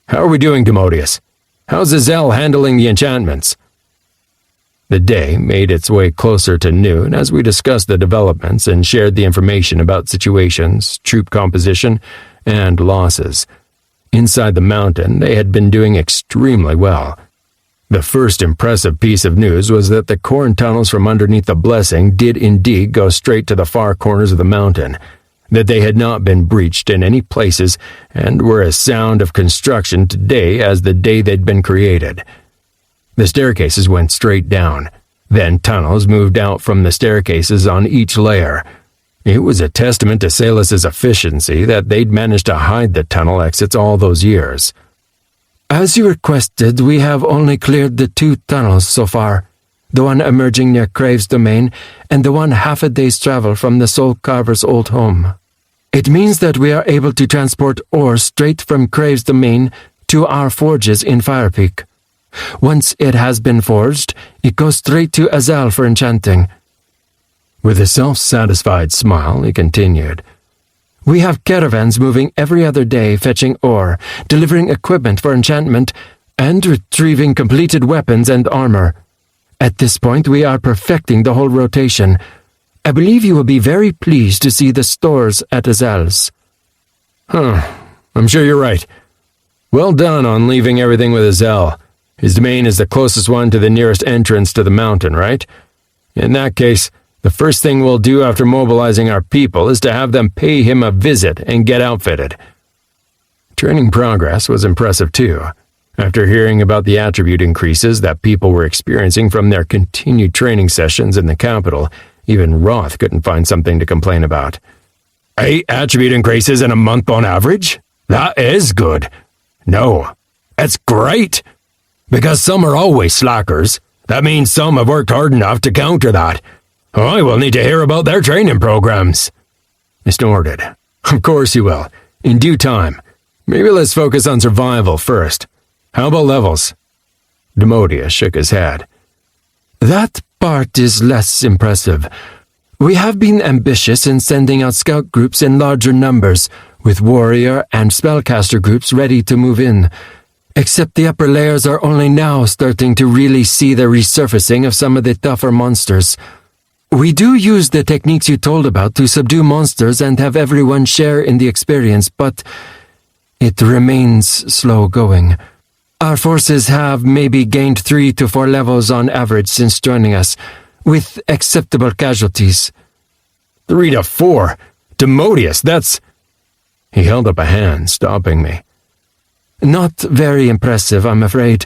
How are we doing, Demodius? How's Azel handling the enchantments? The day made its way closer to noon as we discussed the developments and shared the information about situations, troop composition, and losses. Inside the mountain, they had been doing extremely well. The first impressive piece of news was that the corn tunnels from underneath the Blessing did indeed go straight to the far corners of the mountain, that they had not been breached in any places and were as sound of construction today as the day they'd been created. The staircases went straight down. Then tunnels moved out from the staircases on each layer. It was a testament to Salus's efficiency that they'd managed to hide the tunnel exits all those years. As you requested, we have only cleared the 2 tunnels so far. the one emerging near Crave's domain, and the one half a day's travel from the Soul Carver's old home. It means that we are able to transport ore straight from Crave's domain to our forges in Firepeak. Once it has been forged, it goes straight to Azel for enchanting. With a self-satisfied smile, he continued, We have caravans moving every other day fetching ore, delivering equipment for enchantment, and retrieving completed weapons and armor. At this point, we are perfecting the whole rotation. I believe you will be very pleased to see the stores at Azel's. I'm sure you're right. Well done on leaving everything with Azel. His domain is the closest one to the nearest entrance to the mountain, right? In that case, the first thing we'll do after mobilizing our people is to have them pay him a visit and get outfitted. Training progress was impressive too. After hearing about the attribute increases that people were experiencing from their continued training sessions in the capital, even Roth couldn't find something to complain about. 8 attribute increases in a month on average? That is good. No, it's great. Because some are always slackers. That means some have worked hard enough to counter that. I will need to hear about their training programs. I snorted. Of course you will. In due time. Maybe let's focus on survival first. How about levels? Demodius shook his head. That part is less impressive. We have been ambitious in sending out scout groups in larger numbers, with warrior and spellcaster groups ready to move in. Except the upper layers are only now starting to really see the resurfacing of some of the tougher monsters. We do use the techniques you told about to subdue monsters and have everyone share in the experience, but it remains slow going. Our forces have maybe gained 3 to 4 levels on average since joining us, with acceptable casualties. 3 to 4? Demodius, that's... He held up a hand, stopping me. Not very impressive, I'm afraid.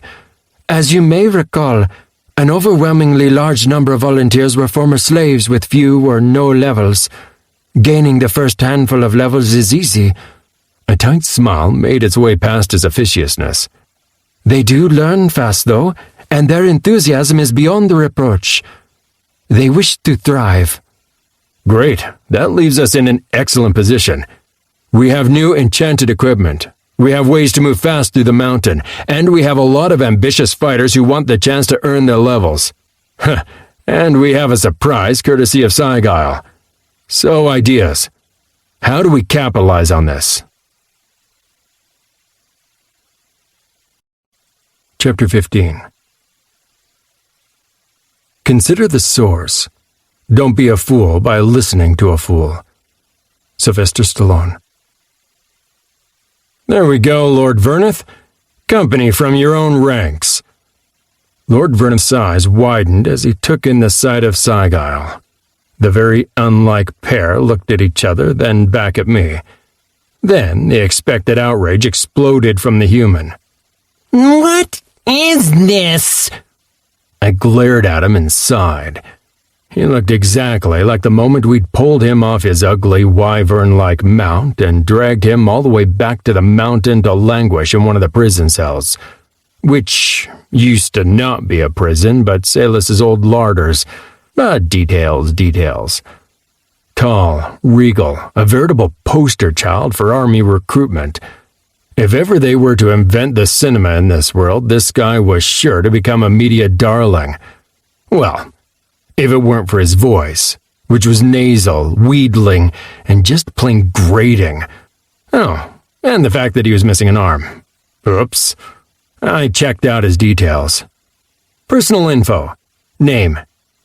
As you may recall, an overwhelmingly large number of volunteers were former slaves with few or no levels. Gaining the first handful of levels is easy. A tight smile made its way past his officiousness. They do learn fast, though, and their enthusiasm is beyond the reproach. They wish to thrive. Great. That leaves us in an excellent position. We have new enchanted equipment. We have ways to move fast through the mountain, and we have a lot of ambitious fighters who want the chance to earn their levels. And we have a surprise courtesy of Cygile. So, ideas. How do we capitalize on this? Chapter 15. Consider the source. Don't be a fool by listening to a fool. Sylvester Stallone. There we go, Lord Verneth. Company from your own ranks. Lord Verneth's eyes widened as he took in the sight of Cygile. The very unlike pair looked at each other, then back at me. Then the expected outrage exploded from the human. What is this? I glared at him and sighed. He looked exactly like the moment we'd pulled him off his ugly wyvern-like mount and dragged him all the way back to the mountain to languish in one of the prison cells, which used to not be a prison, but Salus's old larders. Details. Tall, regal, a veritable poster child for army recruitment. If ever they were to invent the cinema in this world, this guy was sure to become a media darling. Well, if it weren't for his voice, which was nasal, wheedling, and just plain grating. Oh, and the fact that he was missing an arm. Oops. I checked out his details. Personal info. Name: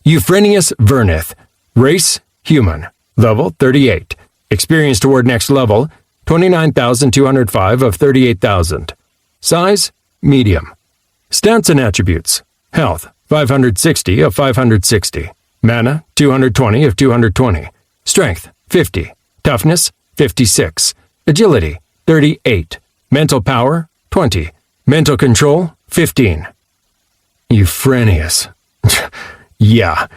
Euphrenius Verneth. Race: human. Level: 38. Experience toward next level: 29,205 of 38,000. Size: medium. Stats and attributes: health: 560 of 560. Mana: 220 of 220. Strength: 50. Toughness: 56. Agility: 38. Mental power: 20. Mental control: 15. Euphrenius. Yeah.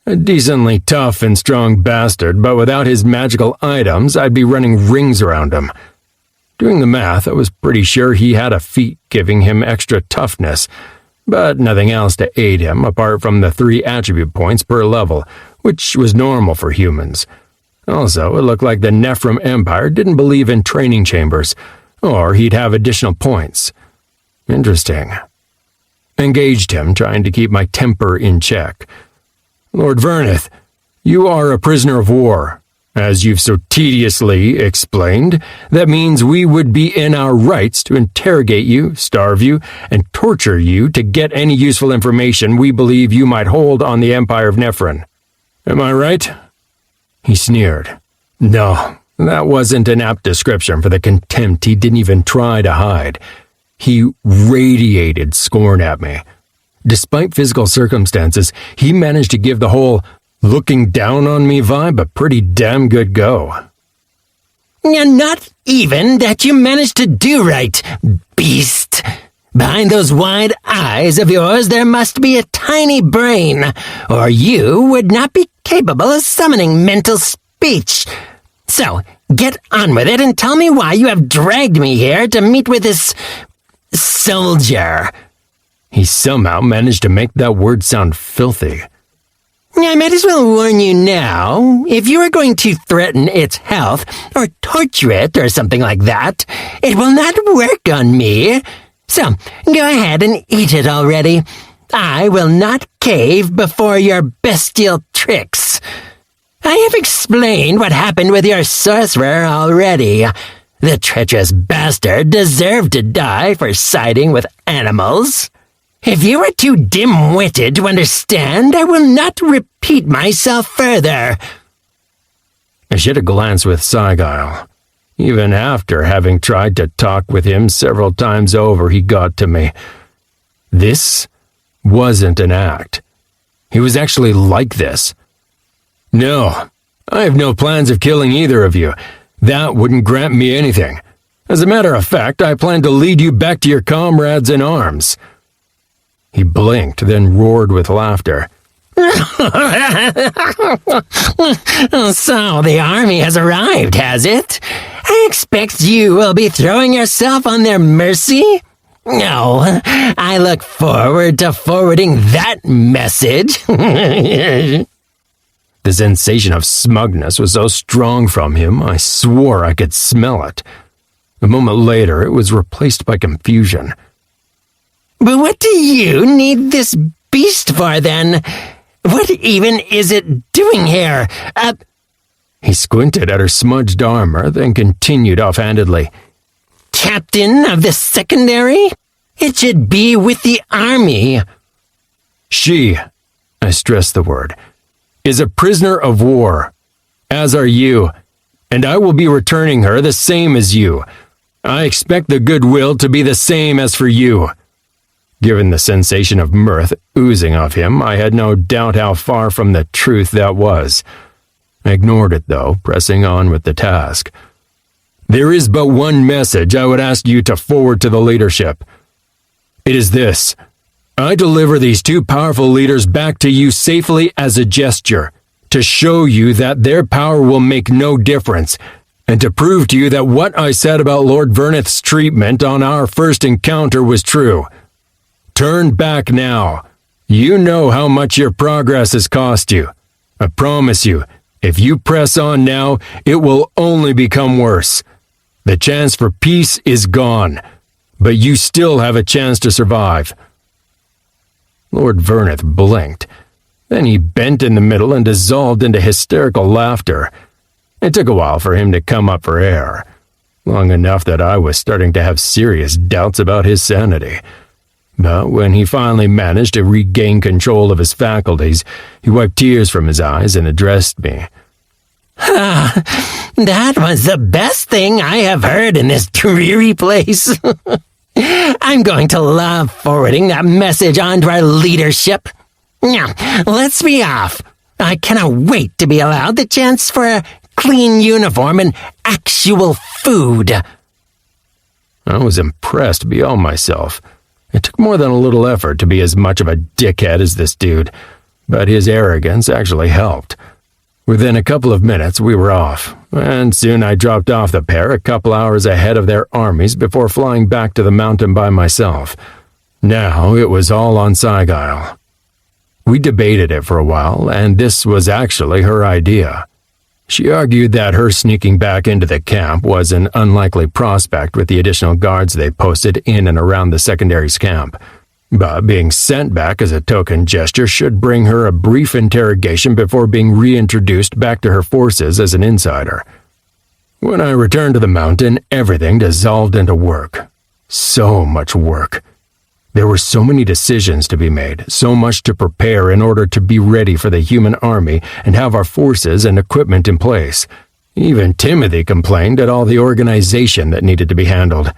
A decently tough and strong bastard, but without his magical items, I'd be running rings around him. Doing the math, I was pretty sure he had a feat giving him extra toughness, but nothing else to aid him apart from the 3 attribute points per level, which was normal for humans. Also, it looked like the Nefren Empire didn't believe in training chambers, or he'd have additional points. Interesting. Engaged him, trying to keep my temper in check. Lord Verneth, you are a prisoner of war. As you've so tediously explained, that means we would be in our rights to interrogate you, starve you, and torture you to get any useful information we believe you might hold on the Empire of Nefren. Am I right? He sneered. No, that wasn't an apt description for the contempt he didn't even try to hide. He radiated scorn at me. Despite physical circumstances, he managed to give the whole looking down on me vibe a pretty damn good go. Not even that you managed to do right, beast. Behind those wide eyes of yours there must be a tiny brain, or you would not be capable of summoning mental speech. So, get on with it and tell me why you have dragged me here to meet with this soldier. He somehow managed to make that word sound filthy. I might as well warn you now, if you are going to threaten its health, or torture it, or something like that, it will not work on me. So, go ahead and eat it already. I will not cave before your bestial tricks. I have explained what happened with your sorcerer already. The treacherous bastard deserved to die for siding with animals. If you are too dim-witted to understand, I will not repeat myself further. I should have glanced with Sigile. Even after having tried to talk with him several times over, he got to me. This wasn't an act. He was actually like this. No, I have no plans of killing either of you. That wouldn't grant me anything. As a matter of fact, I plan to lead you back to your comrades in arms. He blinked, then roared with laughter. So the army has arrived, has it? I expect you will be throwing yourself on their mercy? No, I look forward to forwarding that message. The sensation of smugness was so strong from him, I swore I could smell it. A moment later, it was replaced by confusion. But what do you need this beast for, then? What even is it doing here? He squinted at her smudged armor, then continued offhandedly. Captain of the secondary? It should be with the army. She, I stressed the word, is a prisoner of war, as are you, and I will be returning her the same as you. I expect the goodwill to be the same as for you. Given the sensation of mirth oozing off him, I had no doubt how far from the truth that was. I ignored it, though, pressing on with the task. There is but one message I would ask you to forward to the leadership. It is this. I deliver these 2 powerful leaders back to you safely as a gesture, to show you that their power will make no difference, and to prove to you that what I said about Lord Verneth's treatment on our first encounter was true. Turn back now. You know how much your progress has cost you. I promise you, if you press on now, it will only become worse. The chance for peace is gone, but you still have a chance to survive. Lord Verneth blinked. Then he bent in the middle and dissolved into hysterical laughter. It took a while for him to come up for air, long enough that I was starting to have serious doubts about his sanity. But when he finally managed to regain control of his faculties, he wiped tears from his eyes and addressed me. That was the best thing I have heard in this dreary place. I'm going to love forwarding that message on to our leadership. Now, let's be off. I cannot wait to be allowed the chance for a clean uniform and actual food. I was impressed beyond myself. It took more than a little effort to be as much of a dickhead as this dude, but his arrogance actually helped. Within a couple of minutes, we were off, and soon I dropped off the pair a couple hours ahead of their armies before flying back to the mountain by myself. Now it was all on Sigyle. We debated it for a while, and this was actually her idea. She argued that her sneaking back into the camp was an unlikely prospect with the additional guards they posted in and around the secondary's camp, but being sent back as a token gesture should bring her a brief interrogation before being reintroduced back to her forces as an insider. When I returned to the mountain, everything dissolved into work. So much work. There were so many decisions to be made, so much to prepare in order to be ready for the human army and have our forces and equipment in place. Even Timothy complained at all the organization that needed to be handled.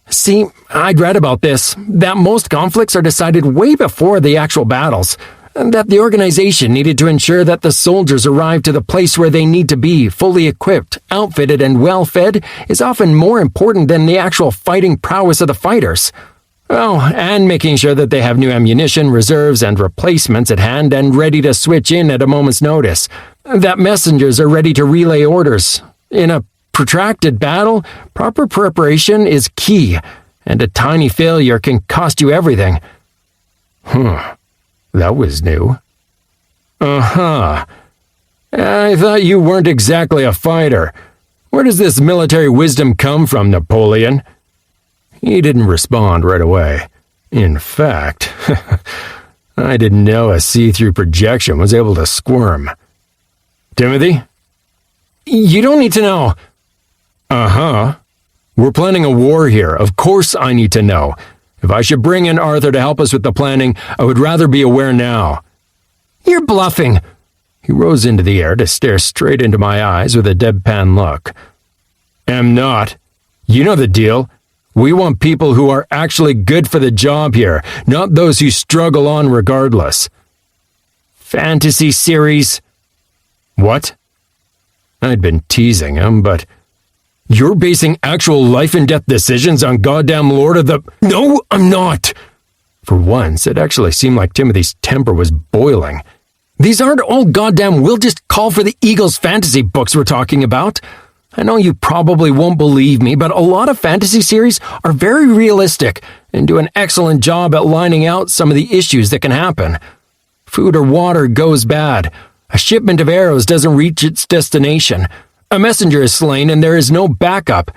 See, I'd read about this, that most conflicts are decided way before the actual battles, and that the organization needed to ensure that the soldiers arrive to the place where they need to be, fully equipped, outfitted, and well-fed, is often more important than the actual fighting prowess of the fighters. Oh, and making sure that they have new ammunition, reserves, and replacements at hand and ready to switch in at a moment's notice. That messengers are ready to relay orders. In a protracted battle, proper preparation is key, and a tiny failure can cost you everything. That was new. I thought you weren't exactly a fighter. Where does this military wisdom come from, Napoleon? He didn't respond right away. In fact, I didn't know a see-through projection was able to squirm. Timothy? You don't need to know. We're planning a war here. Of course I need to know. If I should bring in Arthur to help us with the planning, I would rather be aware now. You're bluffing. He rose into the air to stare straight into my eyes with a deadpan look. Am not. You know the deal. We want people who are actually good for the job here, not those who struggle on regardless. Fantasy series. What? I'd been teasing him, but... You're basing actual life-and-death decisions on goddamn Lord of the... No, I'm not! For once, it actually seemed like Timothy's temper was boiling. These aren't all goddamn we'll just call for the Eagles fantasy books we're talking about. I know you probably won't believe me, but a lot of fantasy series are very realistic and do an excellent job at lining out some of the issues that can happen. Food or water goes bad. A shipment of arrows doesn't reach its destination. A messenger is slain and there is no backup.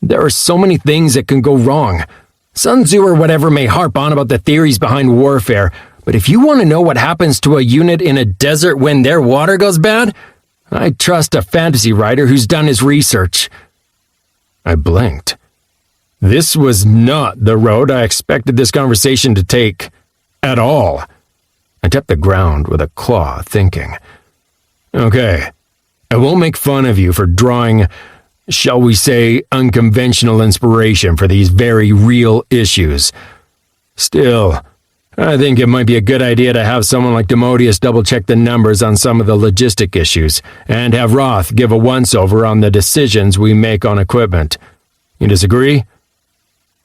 There are so many things that can go wrong. Sun Tzu or whatever may harp on about the theories behind warfare, but if you want to know what happens to a unit in a desert when their water goes bad, I trust a fantasy writer who's done his research. I blinked. This was not the road I expected this conversation to take. At all. I tapped the ground with a claw, thinking. Okay, I won't make fun of you for drawing, shall we say, unconventional inspiration for these very real issues. Still, I think it might be a good idea to have someone like Demodius double-check the numbers on some of the logistic issues, and have Roth give a once-over on the decisions we make on equipment. You disagree?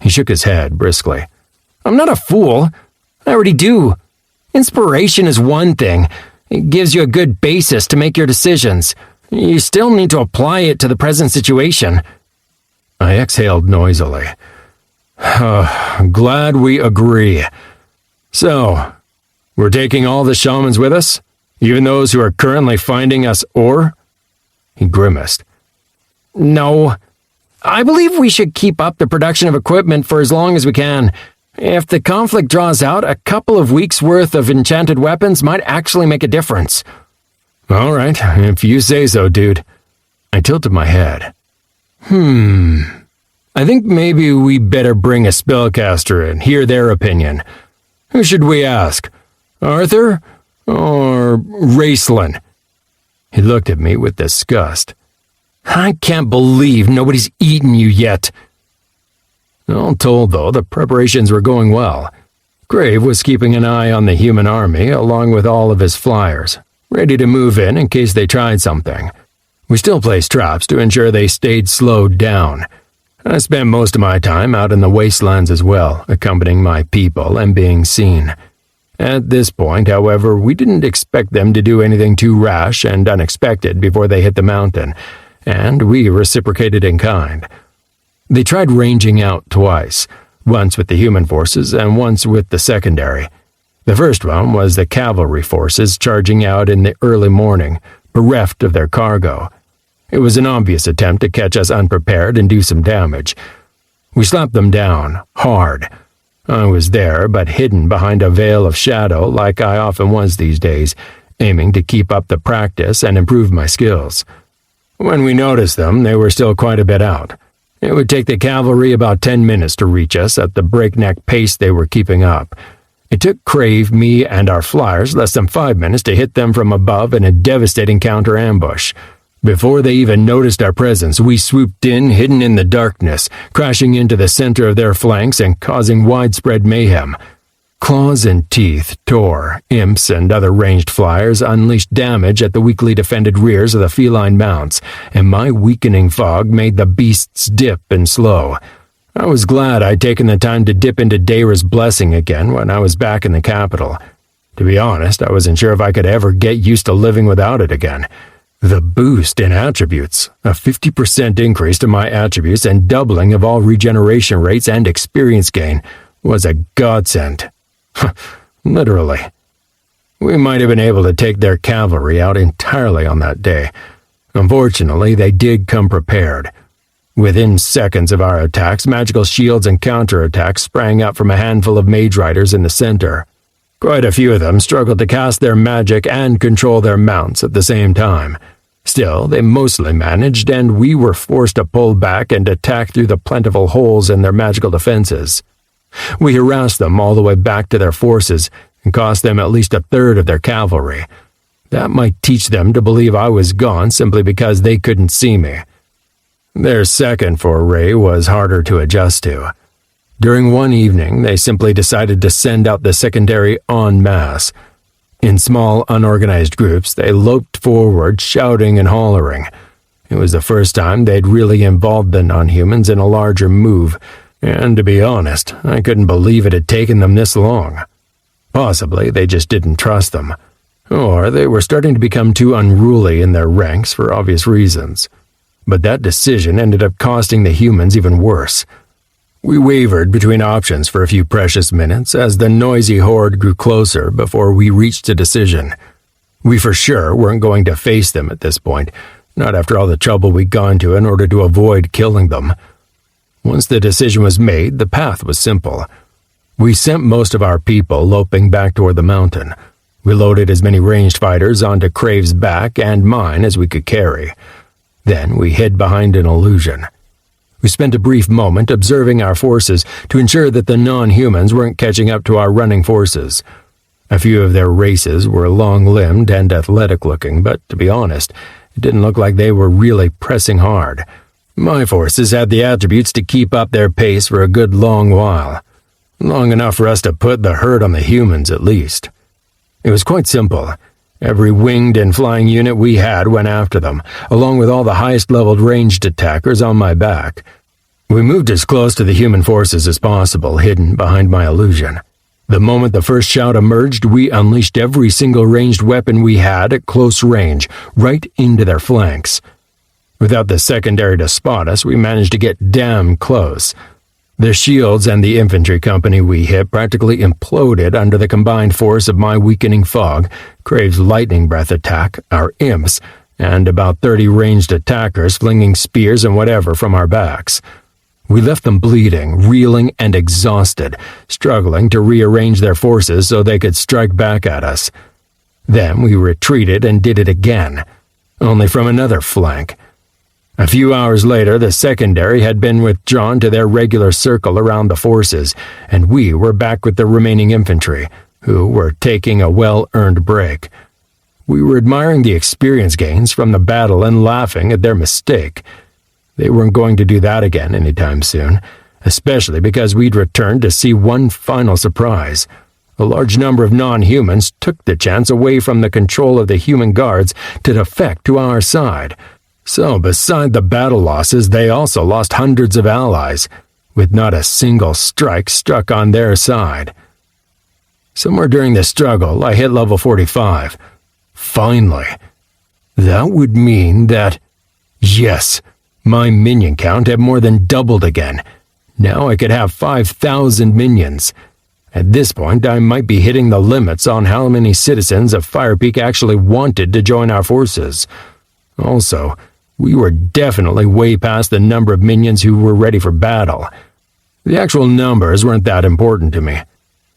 He shook his head briskly. I'm not a fool. I already do. Inspiration is one thing. It gives you a good basis to make your decisions. You still need to apply it to the present situation. I exhaled noisily. Glad we agree. So, we're taking all the shamans with us? Even those who are currently finding us ore? He grimaced. No. I believe we should keep up the production of equipment for as long as we can. If the conflict draws out, a couple of weeks' worth of enchanted weapons might actually make a difference. All right, if you say so, dude. I tilted my head. I think maybe we better bring a spellcaster and hear their opinion. Who should we ask? Arthur or Raceland? He looked at me with disgust. I can't believe nobody's eaten you yet. All told, though, the preparations were going well. Grave was keeping an eye on the human army, along with all of his flyers, ready to move in case they tried something. We still placed traps to ensure they stayed slowed down. I spent most of my time out in the wastelands as well, accompanying my people and being seen. At this point, however, we didn't expect them to do anything too rash and unexpected before they hit the mountain, and we reciprocated in kind. They tried ranging out twice, once with the human forces and once with the secondary. The first one was the cavalry forces charging out in the early morning, bereft of their cargo. It was an obvious attempt to catch us unprepared and do some damage. We slapped them down, hard. I was there, but hidden behind a veil of shadow like I often was these days, aiming to keep up the practice and improve my skills. When we noticed them, they were still quite a bit out. It would take the cavalry about 10 minutes to reach us at the breakneck pace they were keeping up. It took Crave, me, and our flyers less than 5 minutes to hit them from above in a devastating counter-ambush. Before they even noticed our presence, we swooped in, hidden in the darkness, crashing into the center of their flanks and causing widespread mayhem. Claws and teeth tore, imps and other ranged flyers unleashed damage at the weakly defended rears of the feline mounts, and my weakening fog made the beasts dip and slow. I was glad I'd taken the time to dip into Deyra's blessing again when I was back in the capital. To be honest, I wasn't sure if I could ever get used to living without it again. The boost in attributes, a 50% increase to my attributes and doubling of all regeneration rates and experience gain, was a godsend. Literally. We might have been able to take their cavalry out entirely on that day. Unfortunately, they did come prepared. Within seconds of our attacks, magical shields and counterattacks sprang up from a handful of mage riders in the center. Quite a few of them struggled to cast their magic and control their mounts at the same time. Still, they mostly managed, and we were forced to pull back and attack through the plentiful holes in their magical defenses. We harassed them all the way back to their forces and cost them at least a third of their cavalry. That might teach them to believe I was gone simply because they couldn't see me. Their second foray was harder to adjust to. During one evening, they simply decided to send out the secondary en masse. In small, unorganized groups, they loped forward, shouting and hollering. It was the first time they'd really involved the non-humans in a larger move, and to be honest, I couldn't believe it had taken them this long. Possibly they just didn't trust them, or they were starting to become too unruly in their ranks for obvious reasons. But that decision ended up costing the humans even worse. We wavered between options for a few precious minutes as the noisy horde grew closer before we reached a decision. We for sure weren't going to face them at this point, not after all the trouble we'd gone to in order to avoid killing them. Once the decision was made, the path was simple. We sent most of our people loping back toward the mountain. We loaded as many ranged fighters onto Crave's back and mine as we could carry. Then we hid behind an illusion. We spent a brief moment observing our forces to ensure that the non-humans weren't catching up to our running forces. A few of their races were long-limbed and athletic-looking, but to be honest, it didn't look like they were really pressing hard. My forces had the attributes to keep up their pace for a good long while. Long enough for us to put the hurt on the humans, at least. It was quite simple. Every winged and flying unit we had went after them, along with all the highest-leveled ranged attackers on my back. We moved as close to the human forces as possible, hidden behind my illusion. The moment the first shout emerged, we unleashed every single ranged weapon we had at close range, right into their flanks. Without the secondary to spot us, we managed to get damn close. The shields and the infantry company we hit practically imploded under the combined force of my weakening fog, Crave's lightning breath attack, our imps, and about 30 ranged attackers flinging spears and whatever from our backs. We left them bleeding, reeling, and exhausted, struggling to rearrange their forces so they could strike back at us. Then we retreated and did it again, only from another flank. A few hours later, the secondary had been withdrawn to their regular circle around the forces, and we were back with the remaining infantry, who were taking a well-earned break. We were admiring the experience gains from the battle and laughing at their mistake. They weren't going to do that again anytime soon, especially because we'd returned to see one final surprise. A large number of non-humans took the chance away from the control of the human guards to defect to our side. So, beside the battle losses, they also lost hundreds of allies, with not a single strike struck on their side. Somewhere during the struggle, I hit level 45. Finally. That would mean that, yes, my minion count had more than doubled again. Now I could have 5,000 minions. At this point, I might be hitting the limits on how many citizens of Fire Peak actually wanted to join our forces. Also, we were definitely way past the number of minions who were ready for battle. The actual numbers weren't that important to me.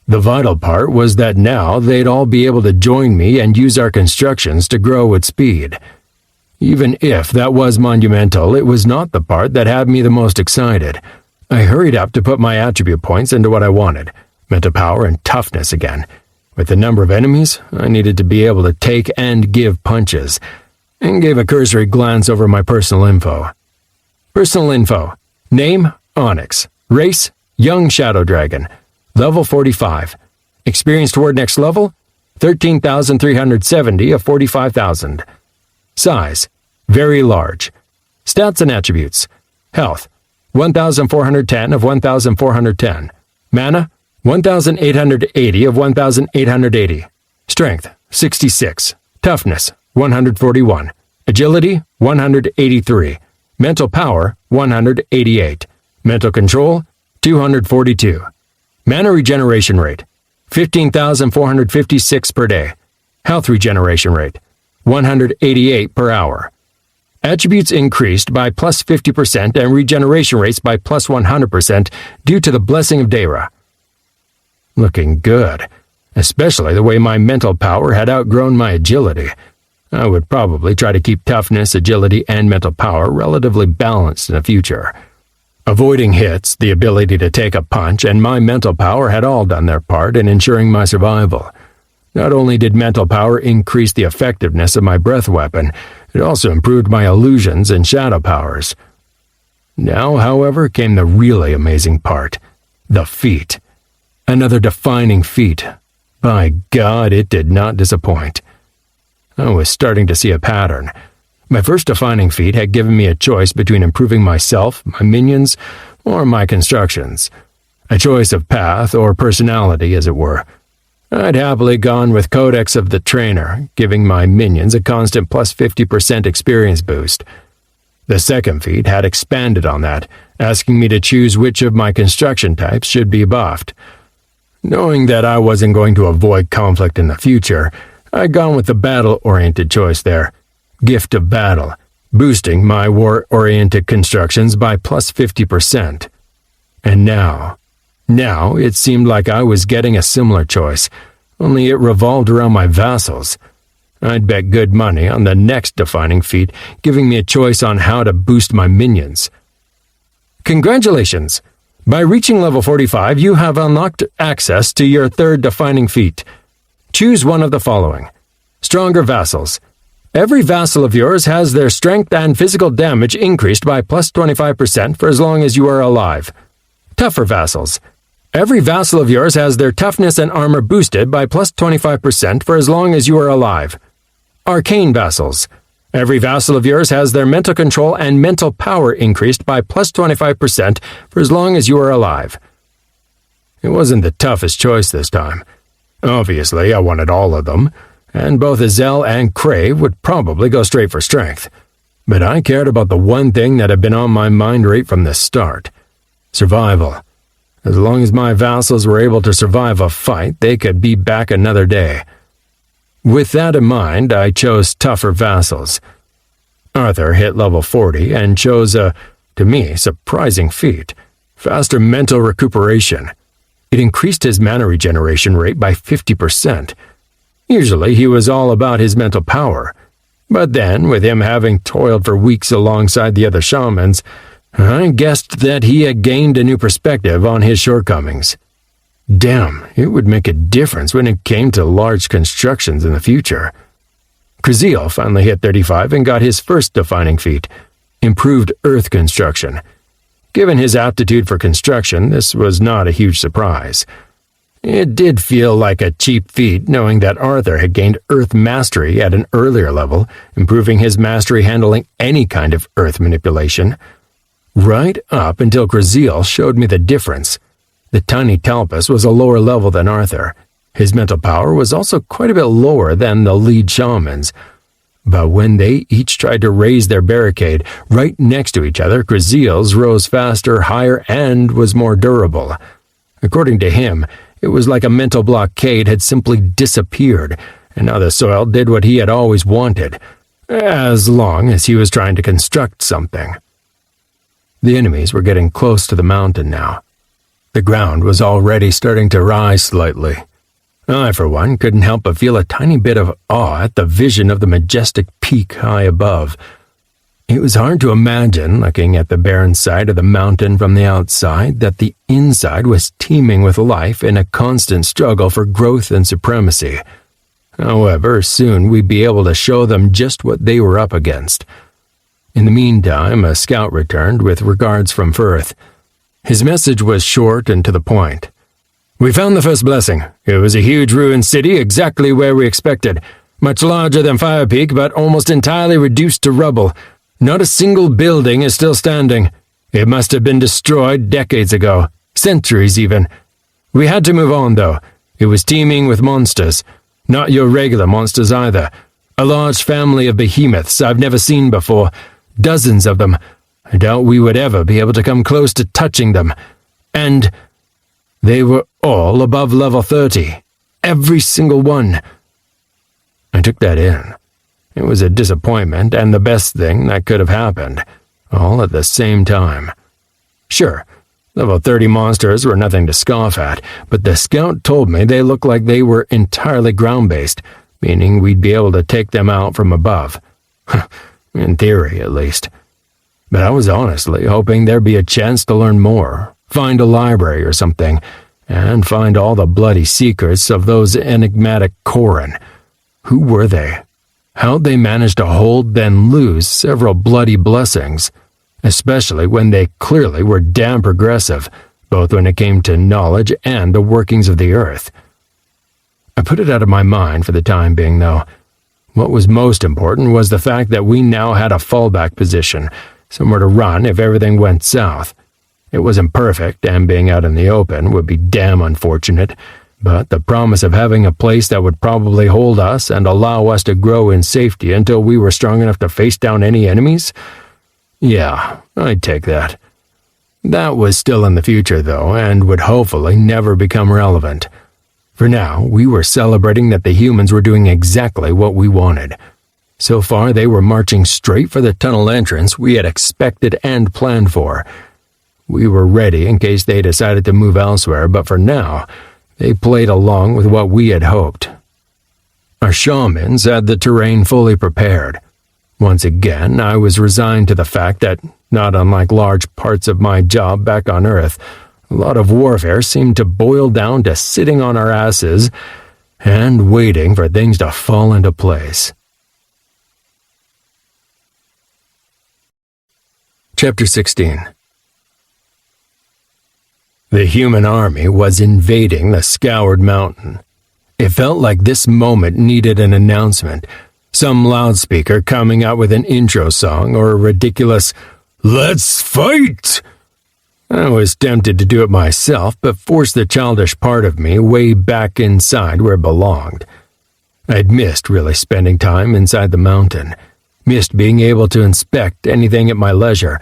The vital part was that now they'd all be able to join me and use our constructions to grow at speed. Even if that was monumental, it was not the part that had me the most excited. I hurried up to put my attribute points into what I wanted, mental power and toughness again. With the number of enemies, I needed to be able to take and give punches, and gave a cursory glance over my personal info. Personal info: name, Onyx. Race, young shadow dragon. Level 45. Experience toward next level, 13,370 of 45,000. Size, very large. Stats and attributes: health, 1,410 of 1,410. Mana, 1,880 of 1,880. Strength, 66. Toughness, 141. Agility, 183. Mental power, 188. Mental control, 242. Mana regeneration rate, 15,456 per day. Health regeneration rate, 188 per hour. Attributes increased by plus 50% and regeneration rates by plus 100% due to the blessing of Deyra. Looking good, especially the way my mental power had outgrown my agility. I would probably try to keep toughness, agility, and mental power relatively balanced in the future. Avoiding hits, the ability to take a punch, and my mental power had all done their part in ensuring my survival. Not only did mental power increase the effectiveness of my breath weapon, it also improved my illusions and shadow powers. Now, however, came the really amazing part: the feat. Another defining feat. By God, it did not disappoint. I was starting to see a pattern. My first defining feat had given me a choice between improving myself, my minions, or my constructions. A choice of path or personality, as it were. I'd happily gone with Codex of the Trainer, giving my minions a constant plus 50% experience boost. The second feat had expanded on that, asking me to choose which of my construction types should be buffed. Knowing that I wasn't going to avoid conflict in the future, I'd gone with the battle-oriented choice there. Gift of Battle, boosting my war-oriented constructions by plus 50%. And now it seemed like I was getting a similar choice, only it revolved around my vassals. I'd bet good money on the next defining feat, giving me a choice on how to boost my minions. Congratulations! By reaching level 45, you have unlocked access to your third defining feat. Choose one of the following. Stronger Vassals. Every vassal of yours has their strength and physical damage increased by plus 25% for as long as you are alive. Tougher Vassals. Every vassal of yours has their toughness and armor boosted by plus 25% for as long as you are alive. Arcane Vassals. Every vassal of yours has their mental control and mental power increased by plus 25% for as long as you are alive. It wasn't the toughest choice this time. Obviously, I wanted all of them, and both Azel and Crave would probably go straight for strength. But I cared about the one thing that had been on my mind right from the start. Survival. As long as my vassals were able to survive a fight, they could be back another day. With that in mind, I chose tougher vassals. Arthur hit level 40 and chose a, to me, surprising feat: faster mental recuperation. It increased his mana regeneration rate by 50%. Usually he was all about his mental power, but then, with him having toiled for weeks alongside the other shamans, I guessed that he had gained a new perspective on his shortcomings. Damn, it would make a difference when it came to large constructions in the future. Kraziel finally hit 35 and got his first defining feat: improved earth construction. Given his aptitude for construction, this was not a huge surprise. It did feel like a cheap feat knowing that Arthur had gained earth mastery at an earlier level, improving his mastery handling any kind of earth manipulation. Right up until Kraziel showed me the difference. The tiny Talpus was a lower level than Arthur. His mental power was also quite a bit lower than the lead shamans. But when they each tried to raise their barricade right next to each other, Kraziel's rose faster, higher, and was more durable. According to him, it was like a mental blockade had simply disappeared, and now the soil did what he had always wanted, as long as he was trying to construct something. The enemies were getting close to the mountain now. The ground was already starting to rise slightly. I, for one, couldn't help but feel a tiny bit of awe at the vision of the majestic peak high above. It was hard to imagine, looking at the barren side of the mountain from the outside, that the inside was teeming with life in a constant struggle for growth and supremacy. However, soon we'd be able to show them just what they were up against. In the meantime, a scout returned with regards from Firth. His message was short and to the point. "We found the first blessing. It was a huge ruined city, exactly where we expected. Much larger than Fire Peak, but almost entirely reduced to rubble. Not a single building is still standing. It must have been destroyed decades ago, centuries even. We had to move on, though. It was teeming with monsters. Not your regular monsters either. A large family of behemoths I've never seen before. Dozens of them. I doubt we would ever be able to come close to touching them. And they were all above level 30. Every single one." I took that in. It was a disappointment and the best thing that could have happened, all at the same time. Sure, level 30 monsters were nothing to scoff at, but the scout told me they looked like they were entirely ground-based, meaning we'd be able to take them out from above. In theory, at least. But I was honestly hoping there'd be a chance to learn more, find a library or something, and find all the bloody secrets of those enigmatic Koran. Who were they? How'd they manage to hold, then lose several bloody blessings? Especially when they clearly were damn progressive, both when it came to knowledge and the workings of the earth. I put it out of my mind for the time being, though. What was most important was the fact that we now had a fallback position, somewhere to run if everything went south. It wasn't perfect, and being out in the open would be damn unfortunate, but the promise of having a place that would probably hold us and allow us to grow in safety until we were strong enough to face down any enemies? Yeah, I'd take that. That was still in the future, though, and would hopefully never become relevant. For now, we were celebrating that the humans were doing exactly what we wanted. So far, they were marching straight for the tunnel entrance we had expected and planned for. We were ready in case they decided to move elsewhere, but for now, they played along with what we had hoped. Our shamans had the terrain fully prepared. Once again, I was resigned to the fact that, not unlike large parts of my job back on Earth, a lot of warfare seemed to boil down to sitting on our asses and waiting for things to fall into place. Chapter 16. The human army was invading the Scoured Mountain. It felt like this moment needed an announcement, some loudspeaker coming out with an intro song or a ridiculous, "Let's fight!" I was tempted to do it myself, but forced the childish part of me way back inside where it belonged. I'd missed really spending time inside the mountain, missed being able to inspect anything at my leisure,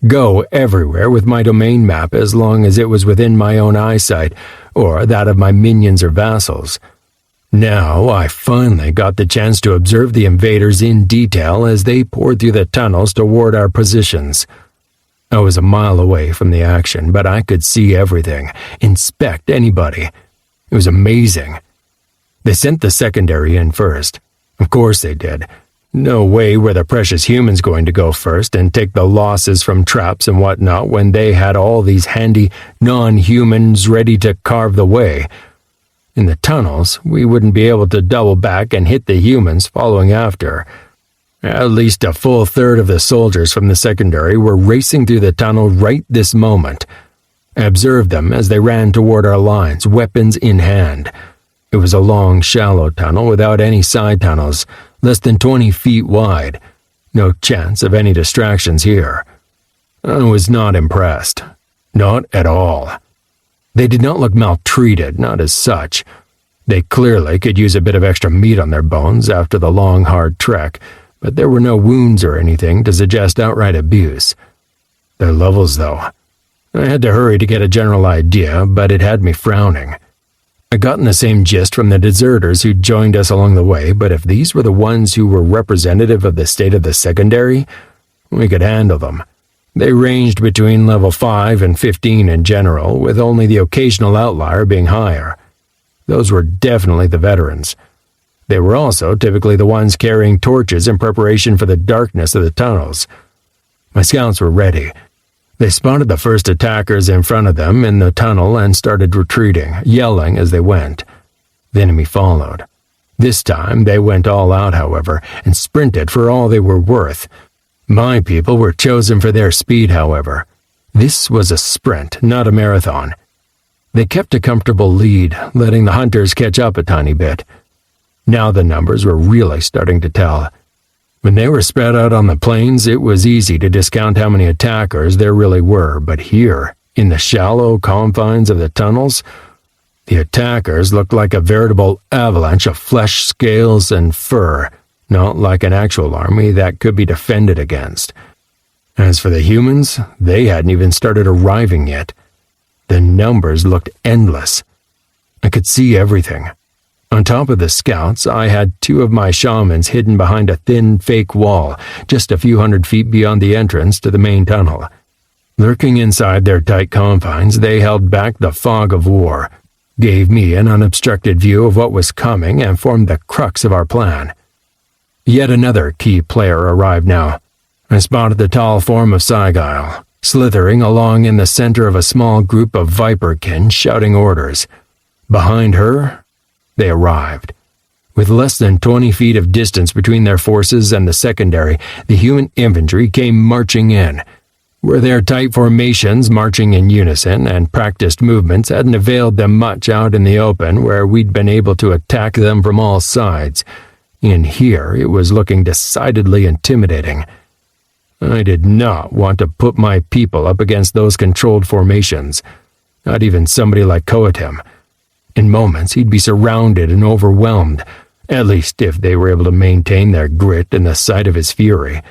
go everywhere with my domain map as long as it was within my own eyesight or that of my minions or vassals. Now I finally got the chance to observe the invaders in detail as they poured through the tunnels toward our positions. I was a mile away from the action, but I could see everything, inspect anybody. It was amazing. They sent the secondary in first. Of course they did. No way were the precious humans going to go first and take the losses from traps and whatnot when they had all these handy non-humans ready to carve the way. In the tunnels, we wouldn't be able to double back and hit the humans following after. At least a full third of the soldiers from the secondary were racing through the tunnel right this moment. I observed them as they ran toward our lines, weapons in hand. It was a long, shallow tunnel without any side tunnels, less than 20 feet wide. No chance of any distractions here. I was not impressed. Not at all. They did not look maltreated, not as such. They clearly could use a bit of extra meat on their bones after the long, hard trek, but there were no wounds or anything to suggest outright abuse. Their levels, though. I had to hurry to get a general idea, but it had me frowning. I'd gotten the same gist from the deserters who'd joined us along the way, but if these were the ones who were representative of the state of the secondary, we could handle them. They ranged between level 5 and 15 in general, with only the occasional outlier being higher. Those were definitely the veterans. They were also typically the ones carrying torches in preparation for the darkness of the tunnels. My scouts were ready. They spotted the first attackers in front of them in the tunnel and started retreating, yelling as they went. The enemy followed. This time they went all out, however, and sprinted for all they were worth. My people were chosen for their speed, however. This was a sprint, not a marathon. They kept a comfortable lead, letting the hunters catch up a tiny bit. Now the numbers were really starting to tell. When they were spread out on the plains, it was easy to discount how many attackers there really were, but here, in the shallow confines of the tunnels, the attackers looked like a veritable avalanche of flesh, scales, and fur, not like an actual army that could be defended against. As for the humans, they hadn't even started arriving yet. The numbers looked endless. I could see everything. On top of the scouts, I had 2 of my shamans hidden behind a thin, fake wall, just a few hundred feet beyond the entrance to the main tunnel. Lurking inside their tight confines, they held back the fog of war, gave me an unobstructed view of what was coming, and formed the crux of our plan. Yet another key player arrived now. I spotted the tall form of Sigile, slithering along in the center of a small group of viperkin shouting orders. Behind her, they arrived. With less than 20 feet of distance between their forces and the secondary, the human infantry came marching in. Where their tight formations, marching in unison, and practiced movements hadn't availed them much out in the open where we'd been able to attack them from all sides, in here it was looking decidedly intimidating. I did not want to put my people up against those controlled formations, not even somebody like Coatim. In moments, he'd be surrounded and overwhelmed, at least if they were able to maintain their grit in the sight of his fury.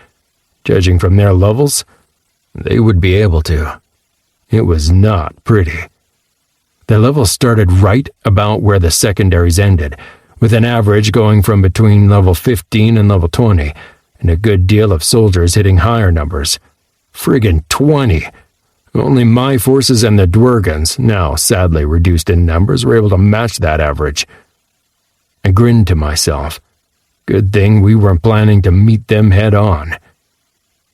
Judging from their levels, they would be able to. It was not pretty. Their levels started right about where the secondaries ended, with an average going from between level 15 and level 20, and a good deal of soldiers hitting higher numbers. Friggin' 20! Only my forces and the Dwergans, now sadly reduced in numbers, were able to match that average. I grinned to myself. Good thing we weren't planning to meet them head on.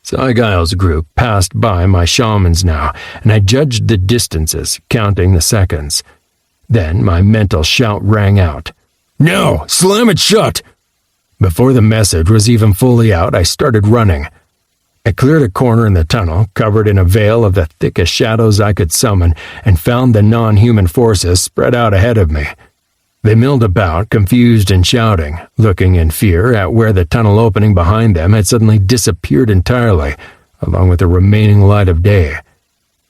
Sigile's group passed by my shamans now, and I judged the distances, counting the seconds. Then my mental shout rang out. "Now, slam it shut!" Before the message was even fully out, I started running. I cleared a corner in the tunnel, covered in a veil of the thickest shadows I could summon, and found the non-human forces spread out ahead of me. They milled about, confused and shouting, looking in fear at where the tunnel opening behind them had suddenly disappeared entirely, along with the remaining light of day.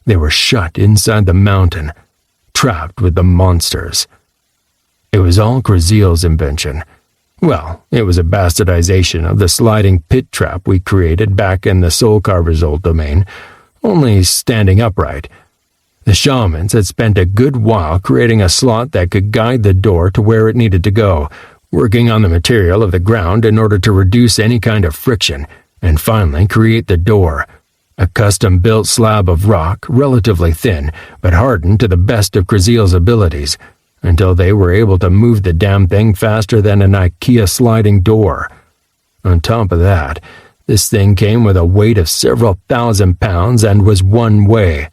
They were shut inside the mountain, trapped with the monsters. It was all Kraziel's invention. Well, it was a bastardization of the sliding pit trap we created back in the Soul Carver's old domain, only standing upright. The shamans had spent a good while creating a slot that could guide the door to where it needed to go, working on the material of the ground in order to reduce any kind of friction, and finally create the door, a custom-built slab of rock, relatively thin, but hardened to the best of Kraziel's abilities, until they were able to move the damn thing faster than an IKEA sliding door. On top of that, this thing came with a weight of several thousand pounds and was one way.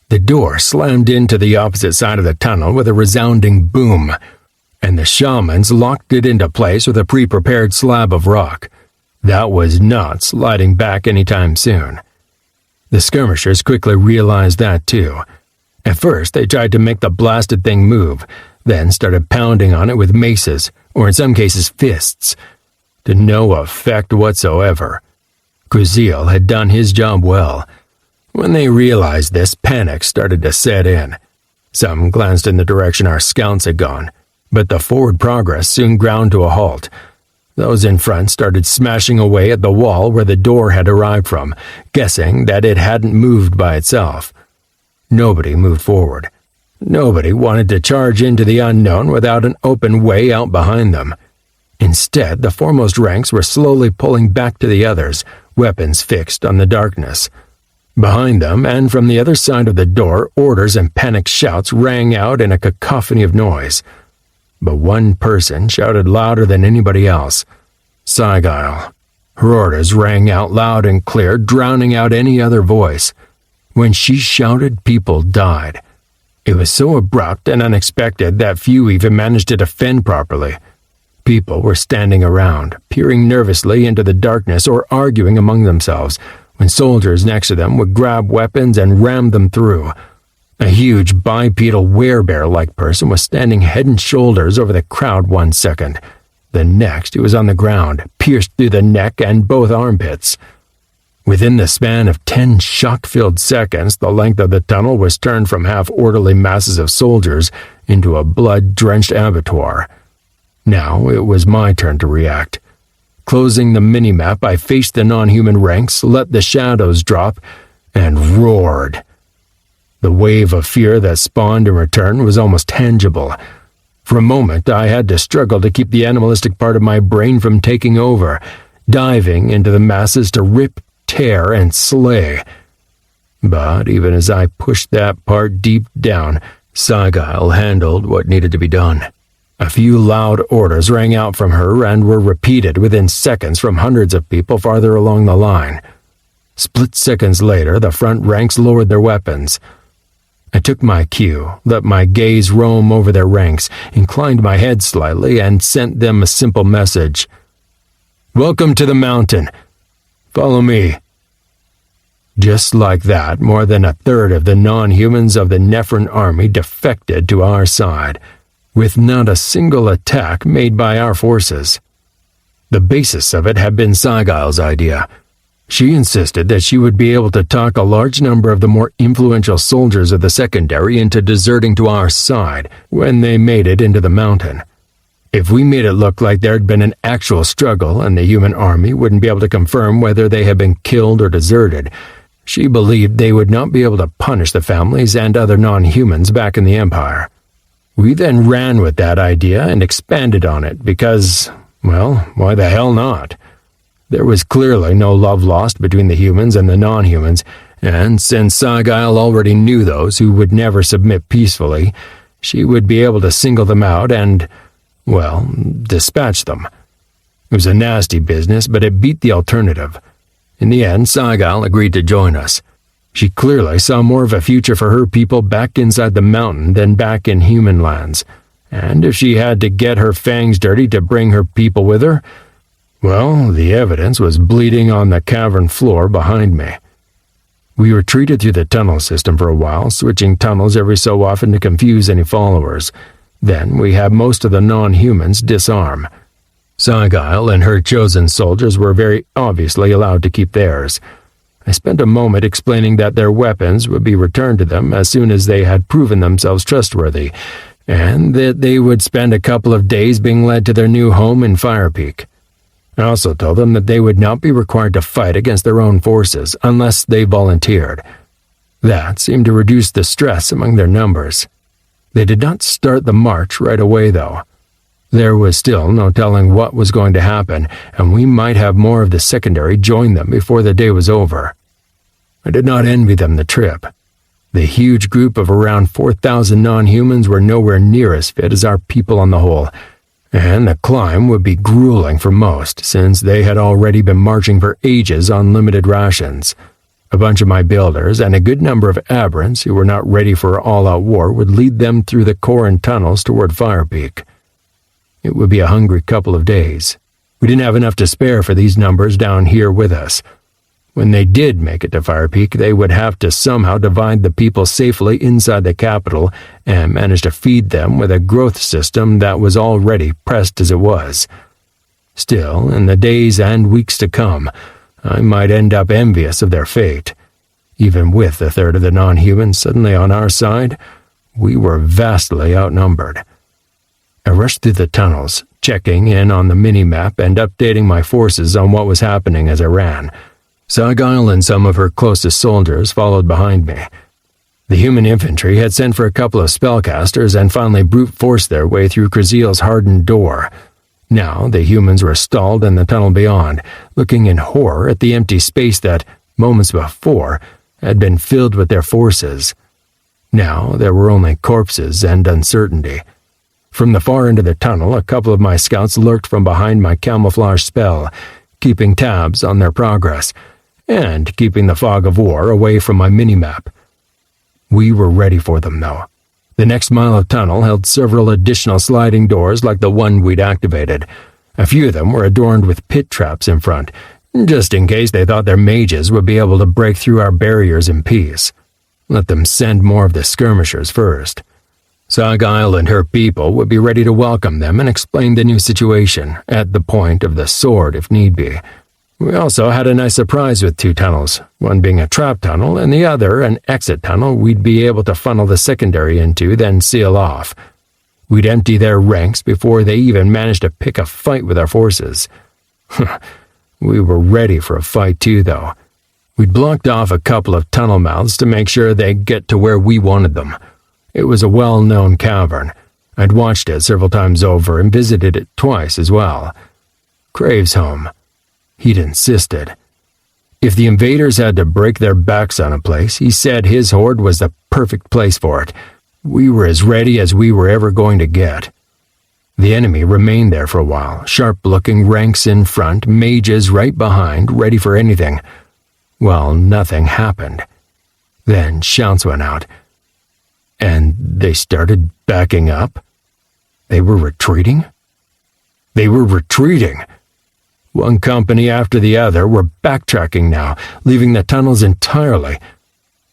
The door slammed into the opposite side of the tunnel with a resounding boom, and the shamans locked it into place with a pre-prepared slab of rock. That was not sliding back anytime soon. The skirmishers quickly realized that too. At first, they tried to make the blasted thing move, then started pounding on it with maces, or in some cases fists, to no effect whatsoever. Kraziel had done his job well. When they realized this, panic started to set in. Some glanced in the direction our scouts had gone, but the forward progress soon ground to a halt. Those in front started smashing away at the wall where the door had arrived from, guessing that it hadn't moved by itself. Nobody moved forward. Nobody wanted to charge into the unknown without an open way out behind them. Instead, the foremost ranks were slowly pulling back to the others, weapons fixed on the darkness. Behind them, and from the other side of the door, orders and panicked shouts rang out in a cacophony of noise. But one person shouted louder than anybody else. Sigyle. Her orders rang out loud and clear, drowning out any other voice. When she shouted, people died. It was so abrupt and unexpected that few even managed to defend properly. People were standing around, peering nervously into the darkness or arguing among themselves, when soldiers next to them would grab weapons and ram them through. A huge bipedal werebear-like person was standing head and shoulders over the crowd 1 second. The next, he was on the ground, pierced through the neck and both armpits. Within the span of 10 shock-filled seconds, the length of the tunnel was turned from half-orderly masses of soldiers into a blood-drenched abattoir. Now it was my turn to react. Closing the minimap, I faced the non-human ranks, let the shadows drop, and roared. The wave of fear that spawned in return was almost tangible. For a moment, I had to struggle to keep the animalistic part of my brain from taking over, diving into the masses to rip, tear, and slay. But even as I pushed that part deep down, Sigyle handled what needed to be done. A few loud orders rang out from her and were repeated within seconds from hundreds of people farther along the line. Split seconds later, the front ranks lowered their weapons. I took my cue, let my gaze roam over their ranks, inclined my head slightly, and sent them a simple message. "Welcome to the mountain. Follow me." Just like that, more than a third of the non-humans of the Nefren army defected to our side, with not a single attack made by our forces. The basis of it had been Sigyle's idea. She insisted that she would be able to talk a large number of the more influential soldiers of the secondary into deserting to our side when they made it into the mountain. If we made it look like there had been an actual struggle and the human army wouldn't be able to confirm whether they had been killed or deserted, she believed they would not be able to punish the families and other non-humans back in the Empire. We then ran with that idea and expanded on it because, well, why the hell not? There was clearly no love lost between the humans and the non-humans, and since Sigyle already knew those who would never submit peacefully, she would be able to single them out and, well, dispatch them. It was a nasty business, but it beat the alternative. In the end, Sigyle agreed to join us. She clearly saw more of a future for her people back inside the mountain than back in human lands, and if she had to get her fangs dirty to bring her people with her, well, the evidence was bleeding on the cavern floor behind me. We retreated through the tunnel system for a while, switching tunnels every so often to confuse any followers. Then we had most of the non-humans disarm. Sigyle and her chosen soldiers were very obviously allowed to keep theirs. I spent a moment explaining that their weapons would be returned to them as soon as they had proven themselves trustworthy, and that they would spend a couple of days being led to their new home in Fire Peak. I also told them that they would not be required to fight against their own forces unless they volunteered. That seemed to reduce the stress among their numbers. They did not start the march right away, though. There was still no telling what was going to happen, and we might have more of the secondary join them before the day was over. I did not envy them the trip. The huge group of around 4,000 non-humans were nowhere near as fit as our people on the whole, and the climb would be grueling for most, since they had already been marching for ages on limited rations. A bunch of my builders and a good number of aberrants who were not ready for all-out war would lead them through the core and tunnels toward Fire Peak. It would be a hungry couple of days. We didn't have enough to spare for these numbers down here with us. When they did make it to Fire Peak, they would have to somehow divide the people safely inside the capital and manage to feed them with a growth system that was already pressed as it was. Still, in the days and weeks to come, I might end up envious of their fate. Even with a third of the non-humans suddenly on our side, we were vastly outnumbered. I rushed through the tunnels, checking in on the mini-map and updating my forces on what was happening as I ran. Sagile and some of her closest soldiers followed behind me. The human infantry had sent for a couple of spellcasters and finally brute forced their way through Kraziel's hardened door. Now the humans were stalled in the tunnel beyond, looking in horror at the empty space that, moments before, had been filled with their forces. Now there were only corpses and uncertainty. From the far end of the tunnel, a couple of my scouts lurked from behind my camouflage spell, keeping tabs on their progress, and keeping the fog of war away from my minimap. We were ready for them, though. The next mile of tunnel held several additional sliding doors like the one we'd activated. A few of them were adorned with pit traps in front, just in case they thought their mages would be able to break through our barriers in peace. Let them send more of the skirmishers first. Sagile and her people would be ready to welcome them and explain the new situation, at the point of the sword if need be. We also had a nice surprise with 2 tunnels, one being a trap tunnel and the other an exit tunnel we'd be able to funnel the secondary into, then seal off. We'd empty their ranks before they even managed to pick a fight with our forces. We were ready for a fight too, though. We'd blocked off a couple of tunnel mouths to make sure they'd get to where we wanted them. It was a well-known cavern. I'd watched it several times over and visited it twice as well. Crave's home. He'd insisted. If the invaders had to break their backs on a place, he said his horde was the perfect place for it. We were as ready as we were ever going to get. The enemy remained there for a while, sharp-looking ranks in front, mages right behind, ready for anything. Well, nothing happened. Then shouts went out. And they started backing up? They were retreating? They were retreating! One company after the other were backtracking now, leaving the tunnels entirely.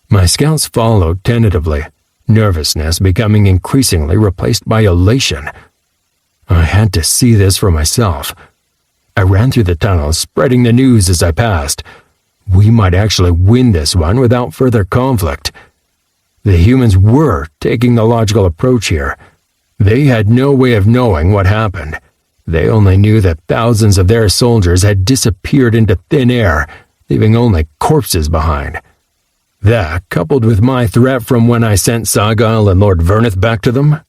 My scouts followed tentatively, nervousness becoming increasingly replaced by elation. I had to see this for myself. I ran through the tunnels, spreading the news as I passed. We might actually win this one without further conflict. The humans were taking the logical approach here. They had no way of knowing what happened. They only knew that thousands of their soldiers had disappeared into thin air, leaving only corpses behind. That, coupled with my threat from when I sent Sagile and Lord Verneth back to them,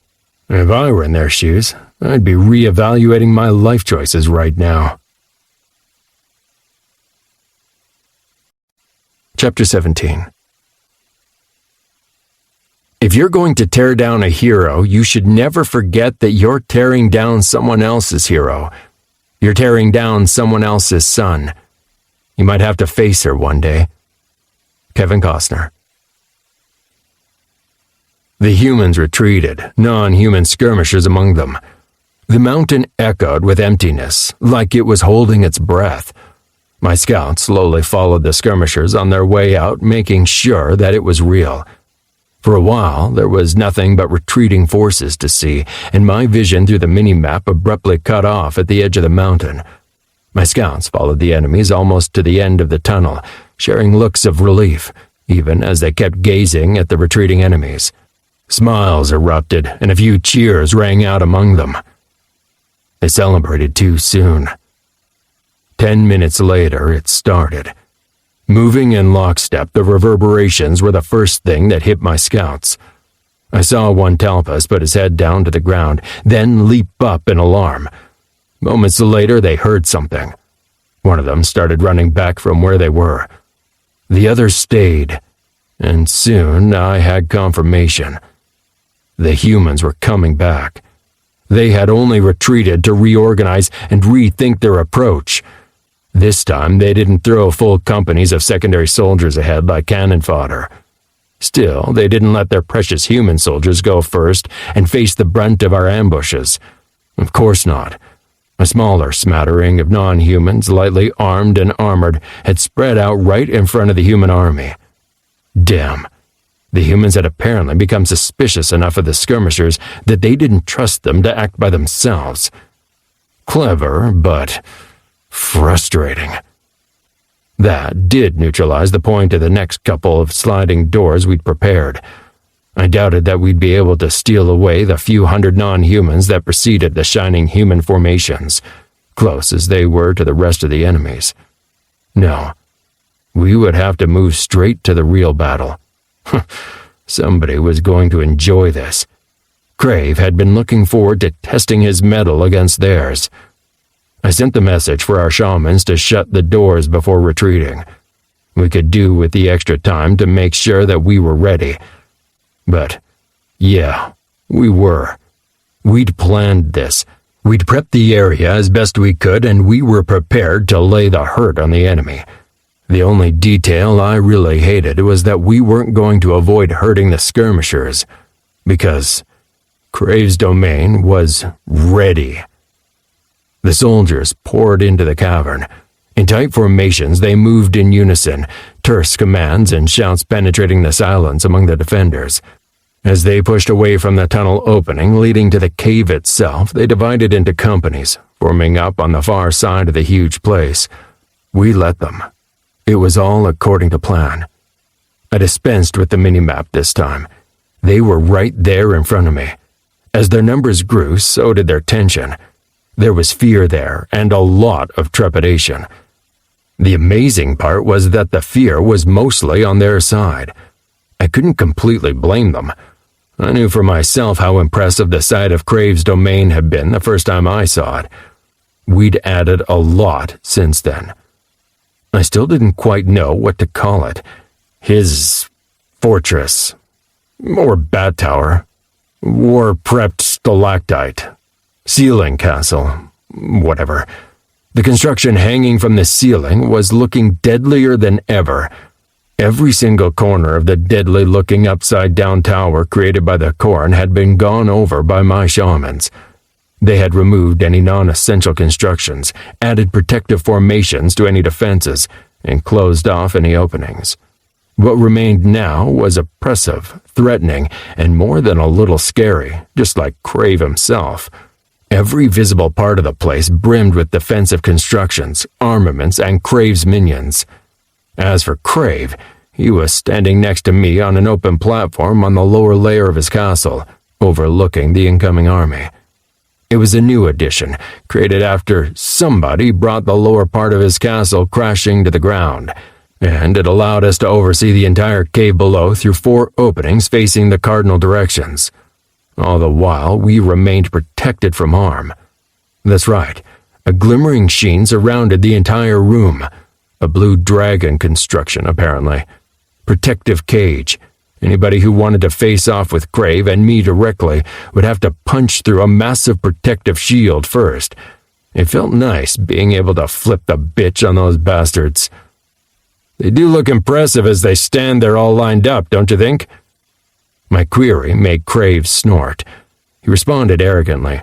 if I were in their shoes, I'd be reevaluating my life choices right now. Chapter 17. If you're going to tear down a hero, you should never forget that you're tearing down someone else's hero. You're tearing down someone else's son. You might have to face her one day. Kevin Costner. The humans retreated, non-human skirmishers among them. The mountain echoed with emptiness, like it was holding its breath. My scouts slowly followed the skirmishers on their way out, making sure that it was real. For a while, there was nothing but retreating forces to see, and my vision through the mini-map abruptly cut off at the edge of the mountain. My scouts followed the enemies almost to the end of the tunnel, sharing looks of relief, even as they kept gazing at the retreating enemies. Smiles erupted, and a few cheers rang out among them. They celebrated too soon. 10 minutes later, it started. Moving in lockstep, the reverberations were the first thing that hit my scouts. I saw one Talpas put his head down to the ground, then leap up in alarm. Moments later, they heard something. One of them started running back from where they were. The others stayed, and soon I had confirmation. The humans were coming back. They had only retreated to reorganize and rethink their approach. This time, they didn't throw full companies of secondary soldiers ahead like cannon fodder. Still, they didn't let their precious human soldiers go first and face the brunt of our ambushes. Of course not. A smaller smattering of non-humans, lightly armed and armored, had spread out right in front of the human army. Damn. The humans had apparently become suspicious enough of the skirmishers that they didn't trust them to act by themselves. Clever, but frustrating. That did neutralize the point of the next couple of sliding doors we'd prepared. I doubted that we'd be able to steal away the few hundred non-humans that preceded the shining human formations, close as they were to the rest of the enemies. No, we would have to move straight to the real battle. Somebody was going to enjoy this. Crave had been looking forward to testing his mettle against theirs. I sent the message for our shamans to shut the doors before retreating. We could do with the extra time to make sure that we were ready. But, yeah, we were. We'd planned this. We'd prepped the area as best we could, and we were prepared to lay the hurt on the enemy. The only detail I really hated was that we weren't going to avoid hurting the skirmishers, because Crave's domain was ready. The soldiers poured into the cavern. In tight formations, they moved in unison, terse commands and shouts penetrating the silence among the defenders. As they pushed away from the tunnel opening leading to the cave itself, they divided into companies, forming up on the far side of the huge place. We let them. It was all according to plan. I dispensed with the minimap this time. They were right there in front of me. As their numbers grew, so did their tension. There was fear there, and a lot of trepidation. The amazing part was that the fear was mostly on their side. I couldn't completely blame them. I knew for myself how impressive the sight of Crave's domain had been the first time I saw it. We'd added a lot since then. I still didn't quite know what to call it. His fortress. Or bat tower. War-prepped stalactite. Ceiling castle. Whatever. The construction hanging from the ceiling was looking deadlier than ever. Every single corner of the deadly-looking upside-down tower created by the Corn had been gone over by my shamans. They had removed any non-essential constructions, added protective formations to any defenses, and closed off any openings. What remained now was oppressive, threatening, and more than a little scary, just like Crave himself. Every visible part of the place brimmed with defensive constructions, armaments, and Crave's minions. As for Crave, he was standing next to me on an open platform on the lower layer of his castle, overlooking the incoming army. It was a new addition, created after somebody brought the lower part of his castle crashing to the ground, and it allowed us to oversee the entire cave below through 4 openings facing the cardinal directions. All the while, we remained protected from harm. That's right, a glimmering sheen surrounded the entire room. A blue dragon construction, apparently. Protective cage. Anybody who wanted to face off with Crave and me directly would have to punch through a massive protective shield first. It felt nice being able to flip the bitch on those bastards. They do look impressive as they stand there all lined up, don't you think? My query made Crave snort. He responded arrogantly.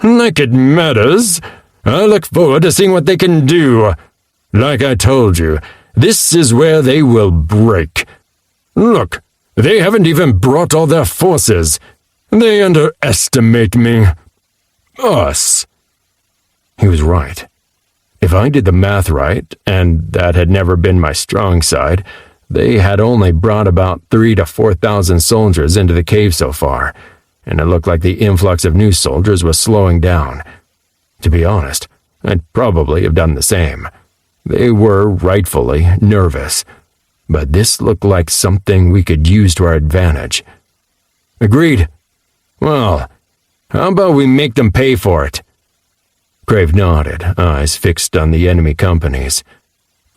Like it matters. I look forward to seeing what they can do. Like I told you, this is where they will break. Look, they haven't even brought all their forces. They underestimate me. Us. He was right. If I did the math right, and that had never been my strong side, they had only brought about 3,000 to 4,000 soldiers into the cave so far, and it looked like the influx of new soldiers was slowing down. To be honest, I'd probably have done the same. They were rightfully nervous, but this looked like something we could use to our advantage. Agreed. Well, how about we make them pay for it? Crave nodded, eyes fixed on the enemy companies.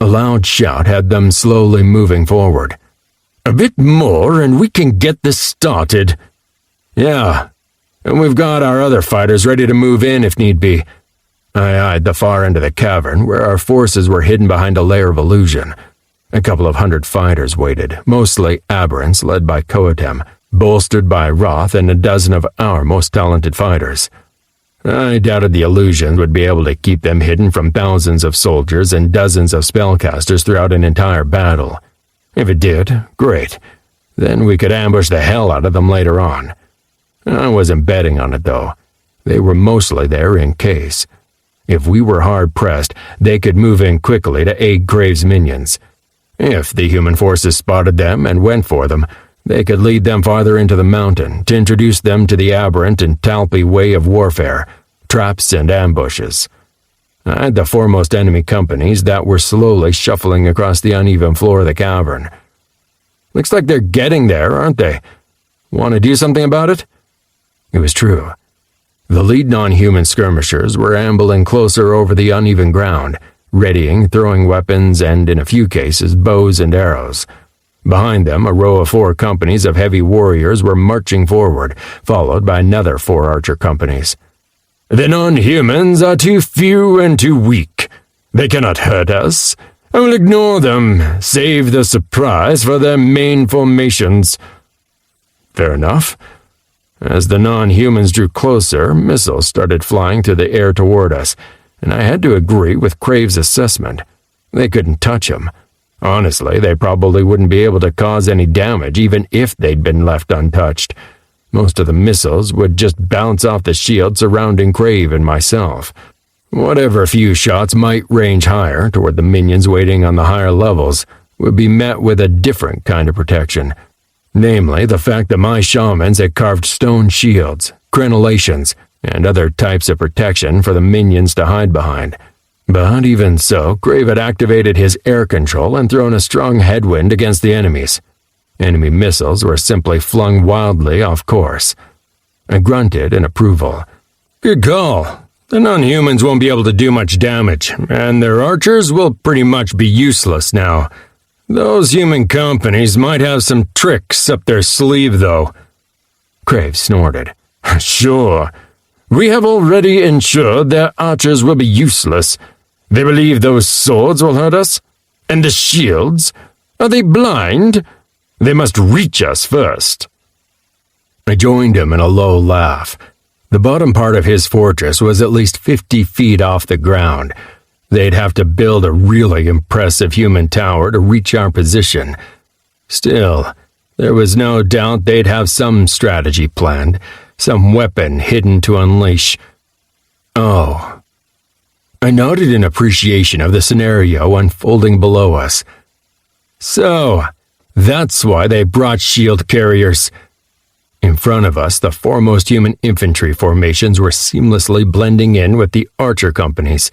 A loud shout had them slowly moving forward. A bit more and we can get this started. Yeah, and we've got our other fighters ready to move in if need be. I eyed the far end of the cavern, where our forces were hidden behind a layer of illusion. A couple of hundred fighters waited, mostly aberrants led by Coatem, bolstered by Roth and a dozen of our most talented fighters. I doubted the illusion would be able to keep them hidden from thousands of soldiers and dozens of spellcasters throughout an entire battle. If it did, great. Then we could ambush the hell out of them later on. I wasn't betting on it, though. They were mostly there in case. If we were hard-pressed, they could move in quickly to aid Crave's minions. If the human forces spotted them and went for them, They could lead them farther into the mountain to introduce them to the aberrant and talpy way of warfare, traps and ambushes. I had the foremost enemy companies that were slowly shuffling across the uneven floor of the cavern. Looks like they're getting there, aren't they? Want to do something about it? It was true. The lead non-human skirmishers were ambling closer over the uneven ground, readying throwing weapons and, in a few cases, bows and arrows. Behind them, a row of 4 companies of heavy warriors were marching forward, followed by another 4 archer companies. The non-humans are too few and too weak. They cannot hurt us. I will ignore them, save the surprise for their main formations. Fair enough. As the non-humans drew closer, missiles started flying through the air toward us, and I had to agree with Crave's assessment. They couldn't touch him. Honestly, they probably wouldn't be able to cause any damage even if they'd been left untouched. Most of the missiles would just bounce off the shield surrounding Crave and myself. Whatever few shots might range higher toward the minions waiting on the higher levels would be met with a different kind of protection. Namely, the fact that my shamans had carved stone shields, crenellations, and other types of protection for the minions to hide behind. But even so, Crave had activated his air control and thrown a strong headwind against the enemies. Enemy missiles were simply flung wildly off course. I grunted in approval. Good call. The non-humans won't be able to do much damage, and their archers will pretty much be useless now. Those human companies might have some tricks up their sleeve, though. Crave snorted. Sure. We have already ensured their archers will be useless. They believe those swords will hurt us? And the shields? Are they blind? They must reach us first. I joined him in a low laugh. The bottom part of his fortress was at least 50 feet off the ground. They'd have to build a really impressive human tower to reach our position. Still, there was no doubt they'd have some strategy planned, some weapon hidden to unleash. Oh. I nodded in appreciation of the scenario unfolding below us. So, that's why they brought shield carriers. In front of us, the foremost human infantry formations were seamlessly blending in with the archer companies.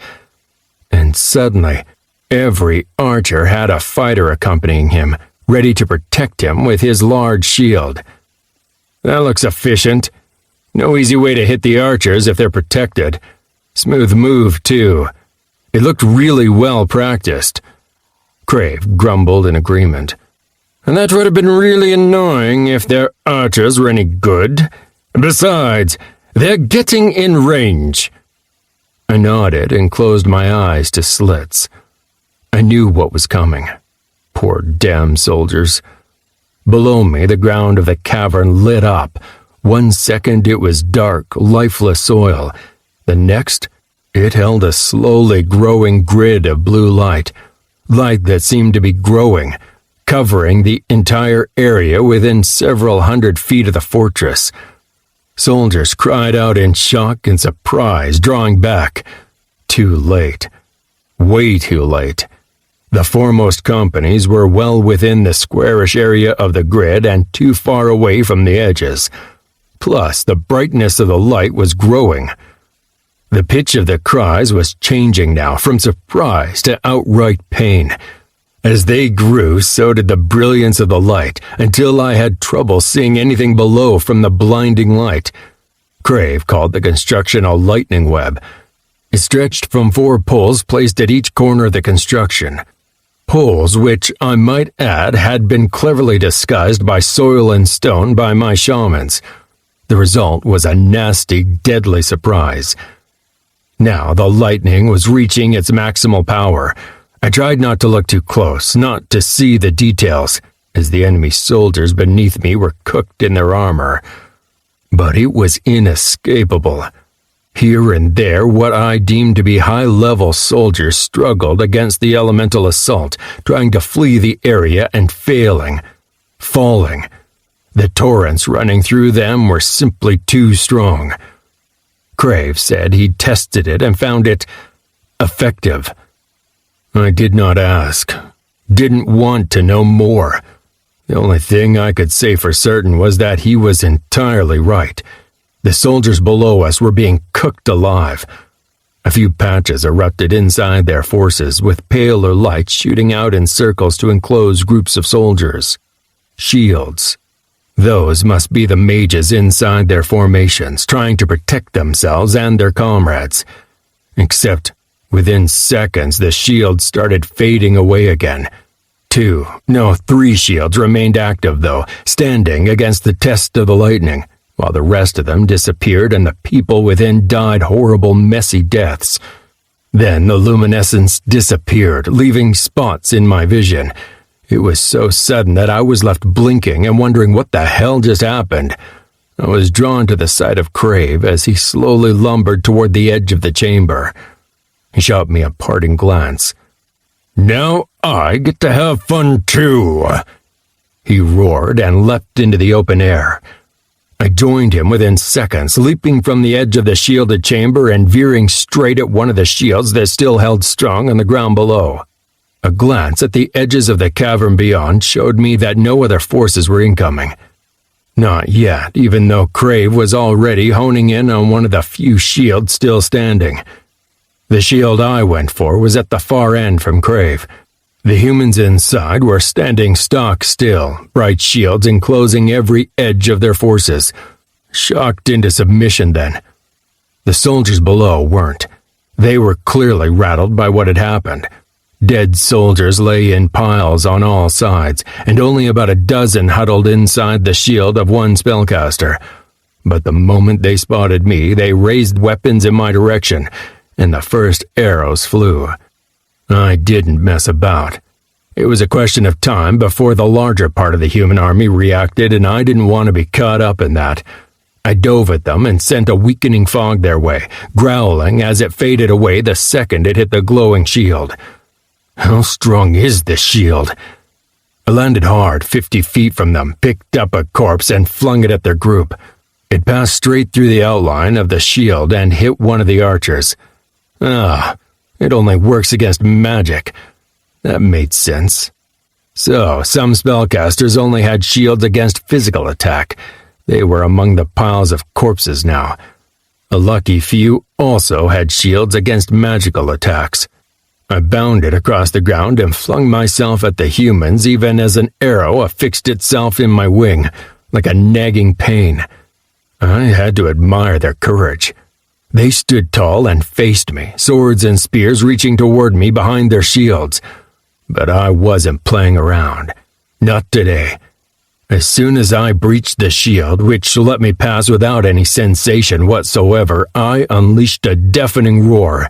And suddenly, every archer had a fighter accompanying him, ready to protect him with his large shield. That looks efficient. No easy way to hit the archers if they're protected. Smooth move, too. It looked really well practiced. Crave grumbled in agreement. And that would have been really annoying if their archers were any good. Besides, they're getting in range. I nodded and closed my eyes to slits. I knew what was coming. Poor damn soldiers. Below me, the ground of the cavern lit up. 1 second it was dark, lifeless soil. The next, it held a slowly growing grid of blue light. Light that seemed to be growing, covering the entire area within several hundred feet of the fortress. Soldiers cried out in shock and surprise, drawing back. Too late. Way too late. The foremost companies were well within the squarish area of the grid and too far away from the edges. Plus, the brightness of the light was growing. The pitch of the cries was changing now from surprise to outright pain. As they grew, so did the brilliance of the light, until I had trouble seeing anything below from the blinding light. Crave called the construction a lightning web. It stretched from 4 poles placed at each corner of the construction. Poles which, I might add, had been cleverly disguised by soil and stone by my shamans. The result was a nasty, deadly surprise. Now the lightning was reaching its maximal power. I tried not to look too close, not to see the details, as the enemy soldiers beneath me were cooked in their armor. But it was inescapable. Here and there, what I deemed to be high-level soldiers struggled against the elemental assault, trying to flee the area and failing, falling. The torrents running through them were simply too strong. Crave said he'd tested it and found it effective. I did not ask, didn't want to know more. The only thing I could say for certain was that he was entirely right. The soldiers below us were being cooked alive. A few patches erupted inside their forces, with paler light shooting out in circles to enclose groups of soldiers. Shields. Those must be the mages inside their formations, trying to protect themselves and their comrades. Except, within seconds, the shields started fading away again. 3 shields remained active, though, standing against the test of the lightning, while the rest of them disappeared and the people within died horrible, messy deaths. Then the luminescence disappeared, leaving spots in my vision. It was so sudden that I was left blinking and wondering what the hell just happened. I was drawn to the sight of Crave as he slowly lumbered toward the edge of the chamber. He shot me a parting glance. "Now I get to have fun too," he roared and leapt into the open air. I joined him within seconds, leaping from the edge of the shielded chamber and veering straight at one of the shields that still held strong on the ground below. A glance at the edges of the cavern beyond showed me that no other forces were incoming. Not yet, even though Crave was already honing in on one of the few shields still standing. The shield I went for was at the far end from Crave. The humans inside were standing stock still, bright shields enclosing every edge of their forces. Shocked into submission then. The soldiers below weren't. They were clearly rattled by what had happened. Dead soldiers lay in piles on all sides, and only about a dozen huddled inside the shield of one spellcaster. But the moment they spotted me, they raised weapons in my direction, and the first arrows flew. I didn't mess about. It was a question of time before the larger part of the human army reacted, and I didn't want to be caught up in that. I dove at them and sent a weakening fog their way, growling as it faded away the second it hit the glowing shield. How strong is this shield? I landed hard 50 feet from them, picked up a corpse, and flung it at their group. It passed straight through the outline of the shield and hit one of the archers. It only works against magic. That made sense. So, some spellcasters only had shields against physical attack. They were among the piles of corpses now. A lucky few also had shields against magical attacks. I bounded across the ground and flung myself at the humans even as an arrow affixed itself in my wing, like a nagging pain. I had to admire their courage. They stood tall and faced me, swords and spears reaching toward me behind their shields. But I wasn't playing around. Not today. As soon as I breached the shield, which let me pass without any sensation whatsoever, I unleashed a deafening roar,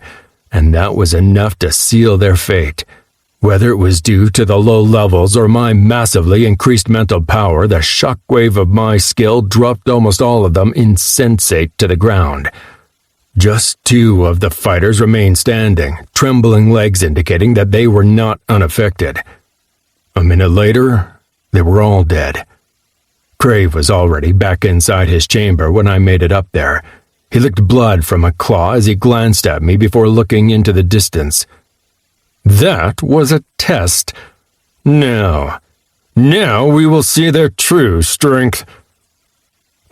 and that was enough to seal their fate. Whether it was due to the low levels or my massively increased mental power, the shockwave of my skill dropped almost all of them insensate to the ground. Just 2 of the fighters remained standing, trembling legs indicating that they were not unaffected. A minute later, they were all dead. Crave was already back inside his chamber when I made it up there. He licked blood from a claw as he glanced at me before looking into the distance. That was a test. Now we will see their true strength.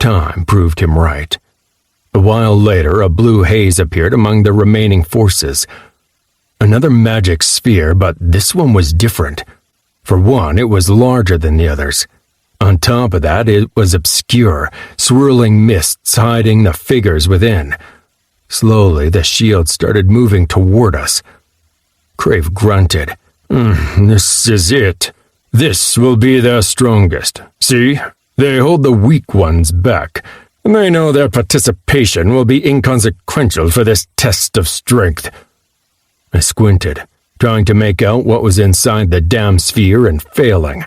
Time proved him right. A while later, a blue haze appeared among the remaining forces. Another magic sphere, but this one was different. For one, it was larger than the others. On top of that, it was obscure, swirling mists hiding the figures within. Slowly, the shield started moving toward us. Crave grunted. This is it. This will be their strongest. See? They hold the weak ones back. And they know their participation will be inconsequential for this test of strength. I squinted, trying to make out what was inside the damn sphere and failing.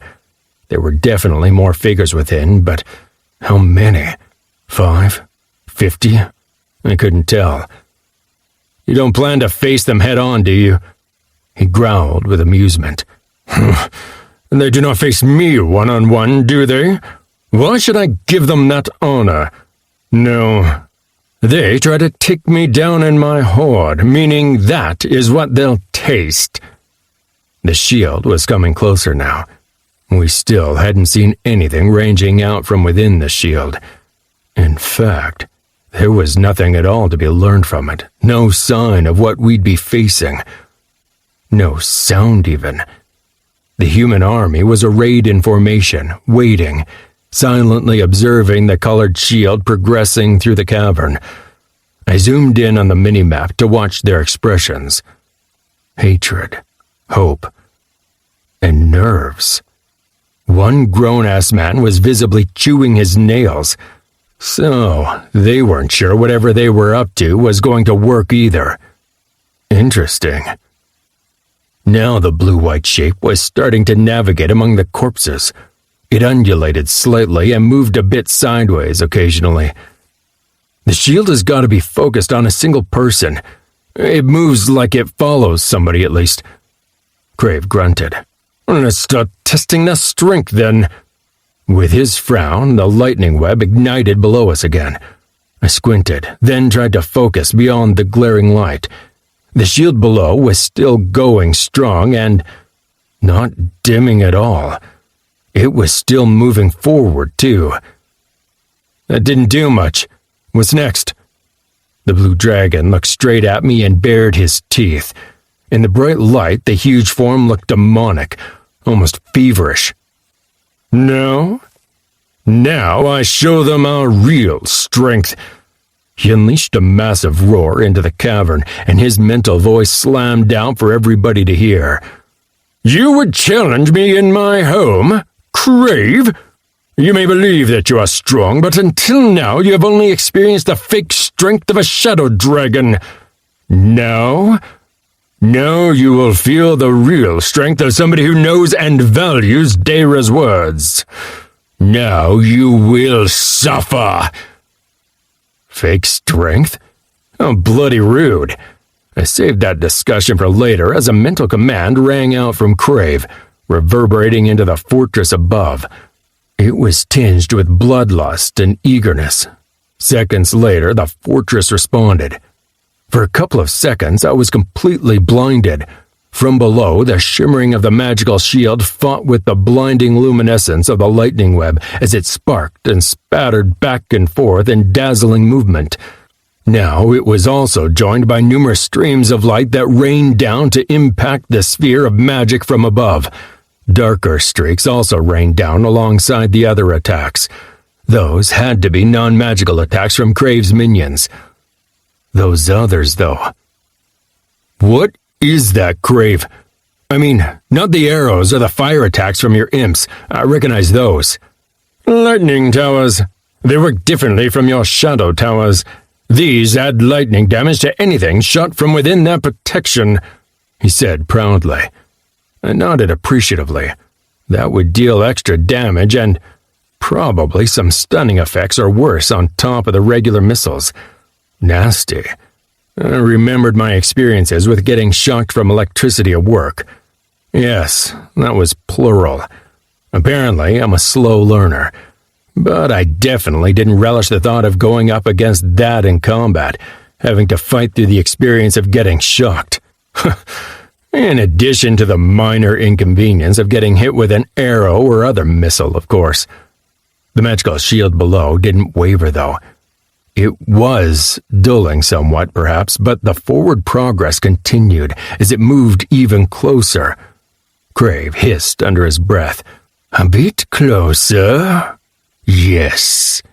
There were definitely more figures within, but how many? 5? 50? I couldn't tell. You don't plan to face them head on, do you? He growled with amusement. And they do not face me one-on-one, do they? Why should I give them that honor? No. They try to take me down in my horde, meaning that is what they'll taste. The shield was coming closer now. We still hadn't seen anything ranging out from within the shield. In fact, there was nothing at all to be learned from it, no sign of what we'd be facing. No sound even. The human army was arrayed in formation, waiting, silently observing the colored shield progressing through the cavern. I zoomed in on the minimap to watch their expressions. Hatred, hope, and nerves. One grown-ass man was visibly chewing his nails. So, they weren't sure whatever they were up to was going to work either. Interesting. Now the blue-white shape was starting to navigate among the corpses. It undulated slightly and moved a bit sideways occasionally. The shield has got to be focused on a single person. It moves like it follows somebody at least. Crave grunted. Let's start testing the strength then. With his frown, the lightning web ignited below us again. I squinted, then tried to focus beyond the glaring light. The shield below was still going strong and not dimming at all. It was still moving forward, too. That didn't do much. What's next? The blue dragon looked straight at me and bared his teeth. In the bright light, the huge form looked demonic, almost feverish. No? Now I show them our real strength. He unleashed a massive roar into the cavern, and his mental voice slammed out for everybody to hear. You would challenge me in my home, Crave? You may believe that you are strong, but until now you have only experienced the fake strength of a shadow dragon. Now you will feel the real strength of somebody who knows and values Deyra's words. Now you will suffer. Fake strength? How bloody rude. I saved that discussion for later as a mental command rang out from Crave, reverberating into the fortress above. It was tinged with bloodlust and eagerness. Seconds later, the fortress responded. For a couple of seconds, I was completely blinded. From below, the shimmering of the magical shield fought with the blinding luminescence of the lightning web as it sparked and spattered back and forth in dazzling movement. Now it was also joined by numerous streams of light that rained down to impact the sphere of magic from above. Darker streaks also rained down alongside the other attacks. Those had to be non-magical attacks from Crave's minions. Those others, though. What is that, Crave? I mean, not the arrows or the fire attacks from your imps. I recognize those. Lightning towers. They work differently from your shadow towers. These add lightning damage to anything shot from within their protection, he said proudly. I nodded appreciatively. That would deal extra damage and probably some stunning effects or worse on top of the regular missiles. Nasty. I remembered my experiences with getting shocked from electricity at work. Yes, that was plural. Apparently, I'm a slow learner. But I definitely didn't relish the thought of going up against that in combat, having to fight through the experience of getting shocked. In addition to the minor inconvenience of getting hit with an arrow or other missile, of course. The magical shield below didn't waver, though. It was dulling somewhat, perhaps, but the forward progress continued as it moved even closer. Crave hissed under his breath. A bit closer? Yes.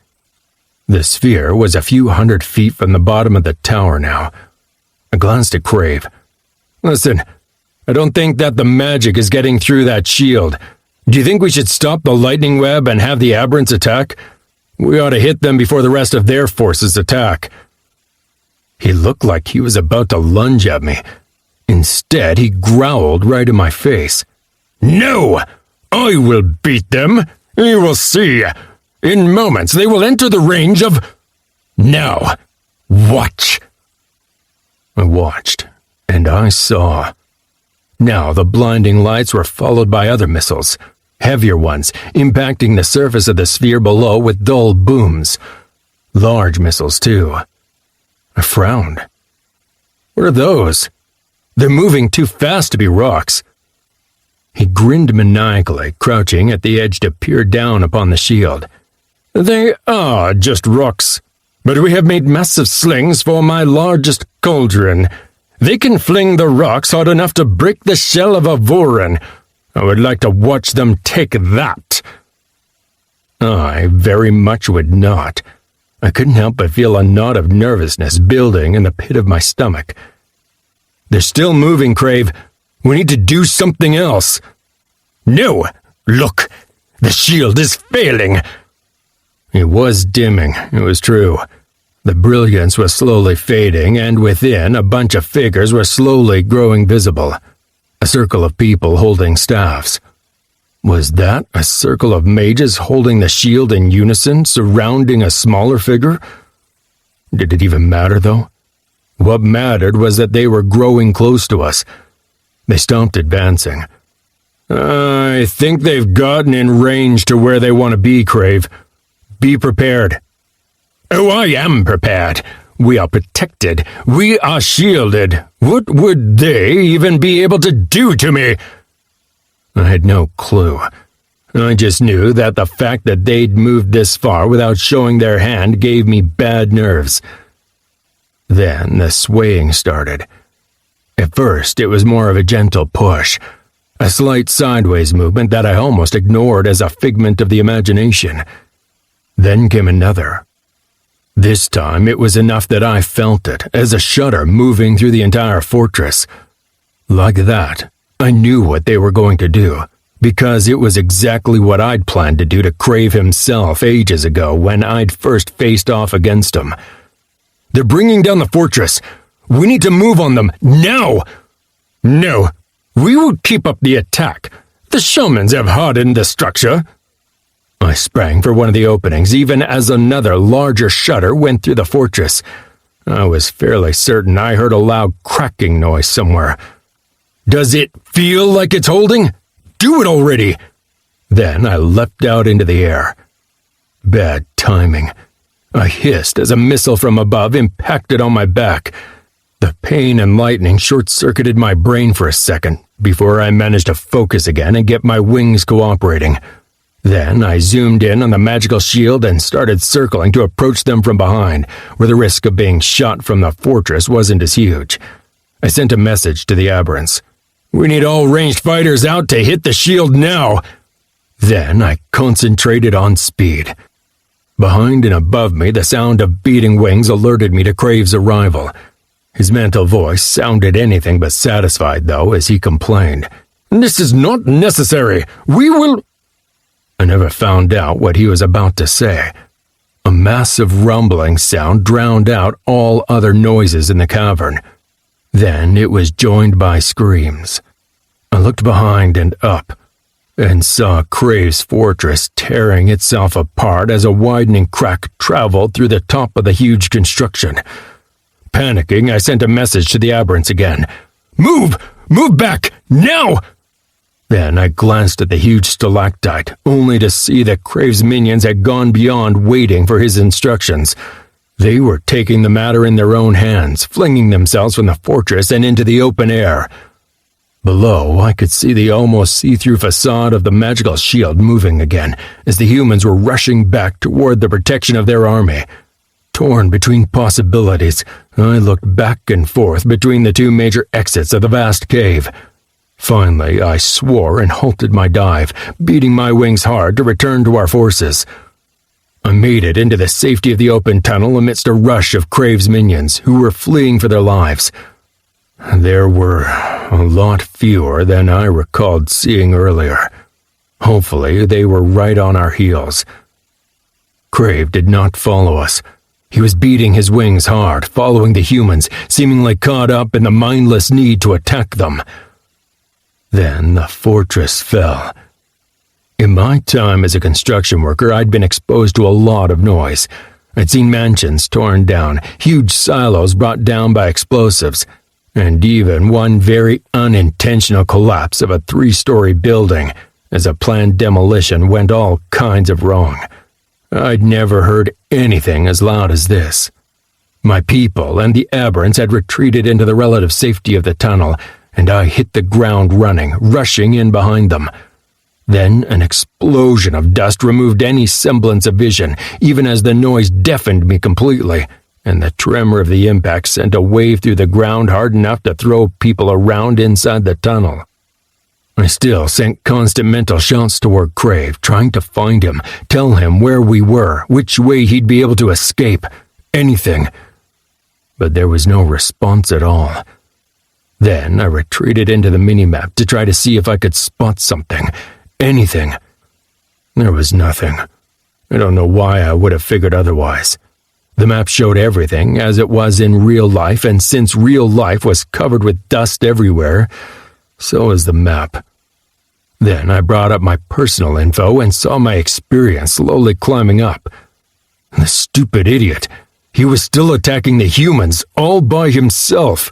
The sphere was a few hundred feet from the bottom of the tower now. I glanced at Crave. Listen, I don't think that the magic is getting through that shield. Do you think we should stop the lightning web and have the aberrants attack? We ought to hit them before the rest of their forces attack. He looked like he was about to lunge at me. Instead, he growled right in my face. No! I will beat them! You will see! In moments, they will enter the range of... Now, watch! I watched, and I saw. Now the blinding lights were followed by other missiles. Heavier ones, impacting the surface of the sphere below with dull booms. Large missiles, too. I frowned. What are those? They're moving too fast to be rocks. He grinned maniacally, crouching at the edge to peer down upon the shield. "They are just rocks, but we have made massive slings for my largest cauldron. They can fling the rocks hard enough to break the shell of a voran. I would like to watch them take that." I very much would not. I couldn't help but feel a knot of nervousness building in the pit of my stomach. "They're still moving, Crave. We need to do something else." "No! Look! The shield is failing!" It was dimming, it was true. The brilliance was slowly fading, and within, a bunch of figures were slowly growing visible. A circle of people holding staffs. Was that a circle of mages holding the shield in unison, surrounding a smaller figure? Did it even matter, though? What mattered was that they were growing close to us. They stopped advancing. "I think they've gotten in range to where they want to be, Crave. Be prepared." "Oh, I am prepared. We are protected. We are shielded. What would they even be able to do to me?" I had no clue. I just knew that the fact that they'd moved this far without showing their hand gave me bad nerves. Then the swaying started. At first, it was more of a gentle push, a slight sideways movement that I almost ignored as a figment of the imagination. Then came another. This time, it was enough that I felt it, as a shudder moving through the entire fortress. Like that, I knew what they were going to do, because it was exactly what I'd planned to do to Crave himself ages ago when I'd first faced off against him. "They're bringing down the fortress. We need to move on them, now!" "No, we will keep up the attack. The shamans have hardened the structure." I sprang for one of the openings, even as another larger shudder went through the fortress. I was fairly certain I heard a loud cracking noise somewhere. "Does it feel like it's holding? Do it already!" Then I leapt out into the air. Bad timing. I hissed as a missile from above impacted on my back. The pain and lightning short-circuited my brain for a second before I managed to focus again and get my wings cooperating. Then I zoomed in on the magical shield and started circling to approach them from behind, where the risk of being shot from the fortress wasn't as huge. I sent a message to the aberrants. "We need all ranged fighters out to hit the shield now." Then I concentrated on speed. Behind and above me, the sound of beating wings alerted me to Crave's arrival. His mental voice sounded anything but satisfied, though, as he complained. "This is not necessary. We will—" I never found out what he was about to say. A massive rumbling sound drowned out all other noises in the cavern. Then it was joined by screams. I looked behind and up, and saw Crave's fortress tearing itself apart as a widening crack traveled through the top of the huge construction. Panicking, I sent a message to the aberrants again. "Move! Move back! Now!" Then I glanced at the huge stalactite, only to see that Crave's minions had gone beyond waiting for his instructions. They were taking the matter in their own hands, flinging themselves from the fortress and into the open air. Below, I could see the almost see-through facade of the magical shield moving again, as the humans were rushing back toward the protection of their army. Torn between possibilities, I looked back and forth between the two major exits of the vast cave. Finally, I swore and halted my dive, beating my wings hard to return to our forces. I made it into the safety of the open tunnel amidst a rush of Crave's minions who were fleeing for their lives. There were a lot fewer than I recalled seeing earlier. Hopefully, they were right on our heels. Crave did not follow us. He was beating his wings hard, following the humans, seemingly caught up in the mindless need to attack them. Then the fortress fell. In my time as a construction worker, I'd been exposed to a lot of noise. I'd seen mansions torn down, huge silos brought down by explosives, and even one very unintentional collapse of a 3-story building as a planned demolition went all kinds of wrong. I'd never heard anything as loud as this. My people and the aberrants had retreated into the relative safety of the tunnel, and I hit the ground running, rushing in behind them. Then an explosion of dust removed any semblance of vision, even as the noise deafened me completely, and the tremor of the impact sent a wave through the ground hard enough to throw people around inside the tunnel. I still sent constant mental shots toward Crave, trying to find him, tell him where we were, which way he'd be able to escape, anything. But there was no response at all. Then I retreated into the minimap to try to see if I could spot something, anything. There was nothing. I don't know why I would have figured otherwise. The map showed everything as it was in real life, and since real life was covered with dust everywhere, so was the map. Then I brought up my personal info and saw my experience slowly climbing up. The stupid idiot. He was still attacking the humans, all by himself.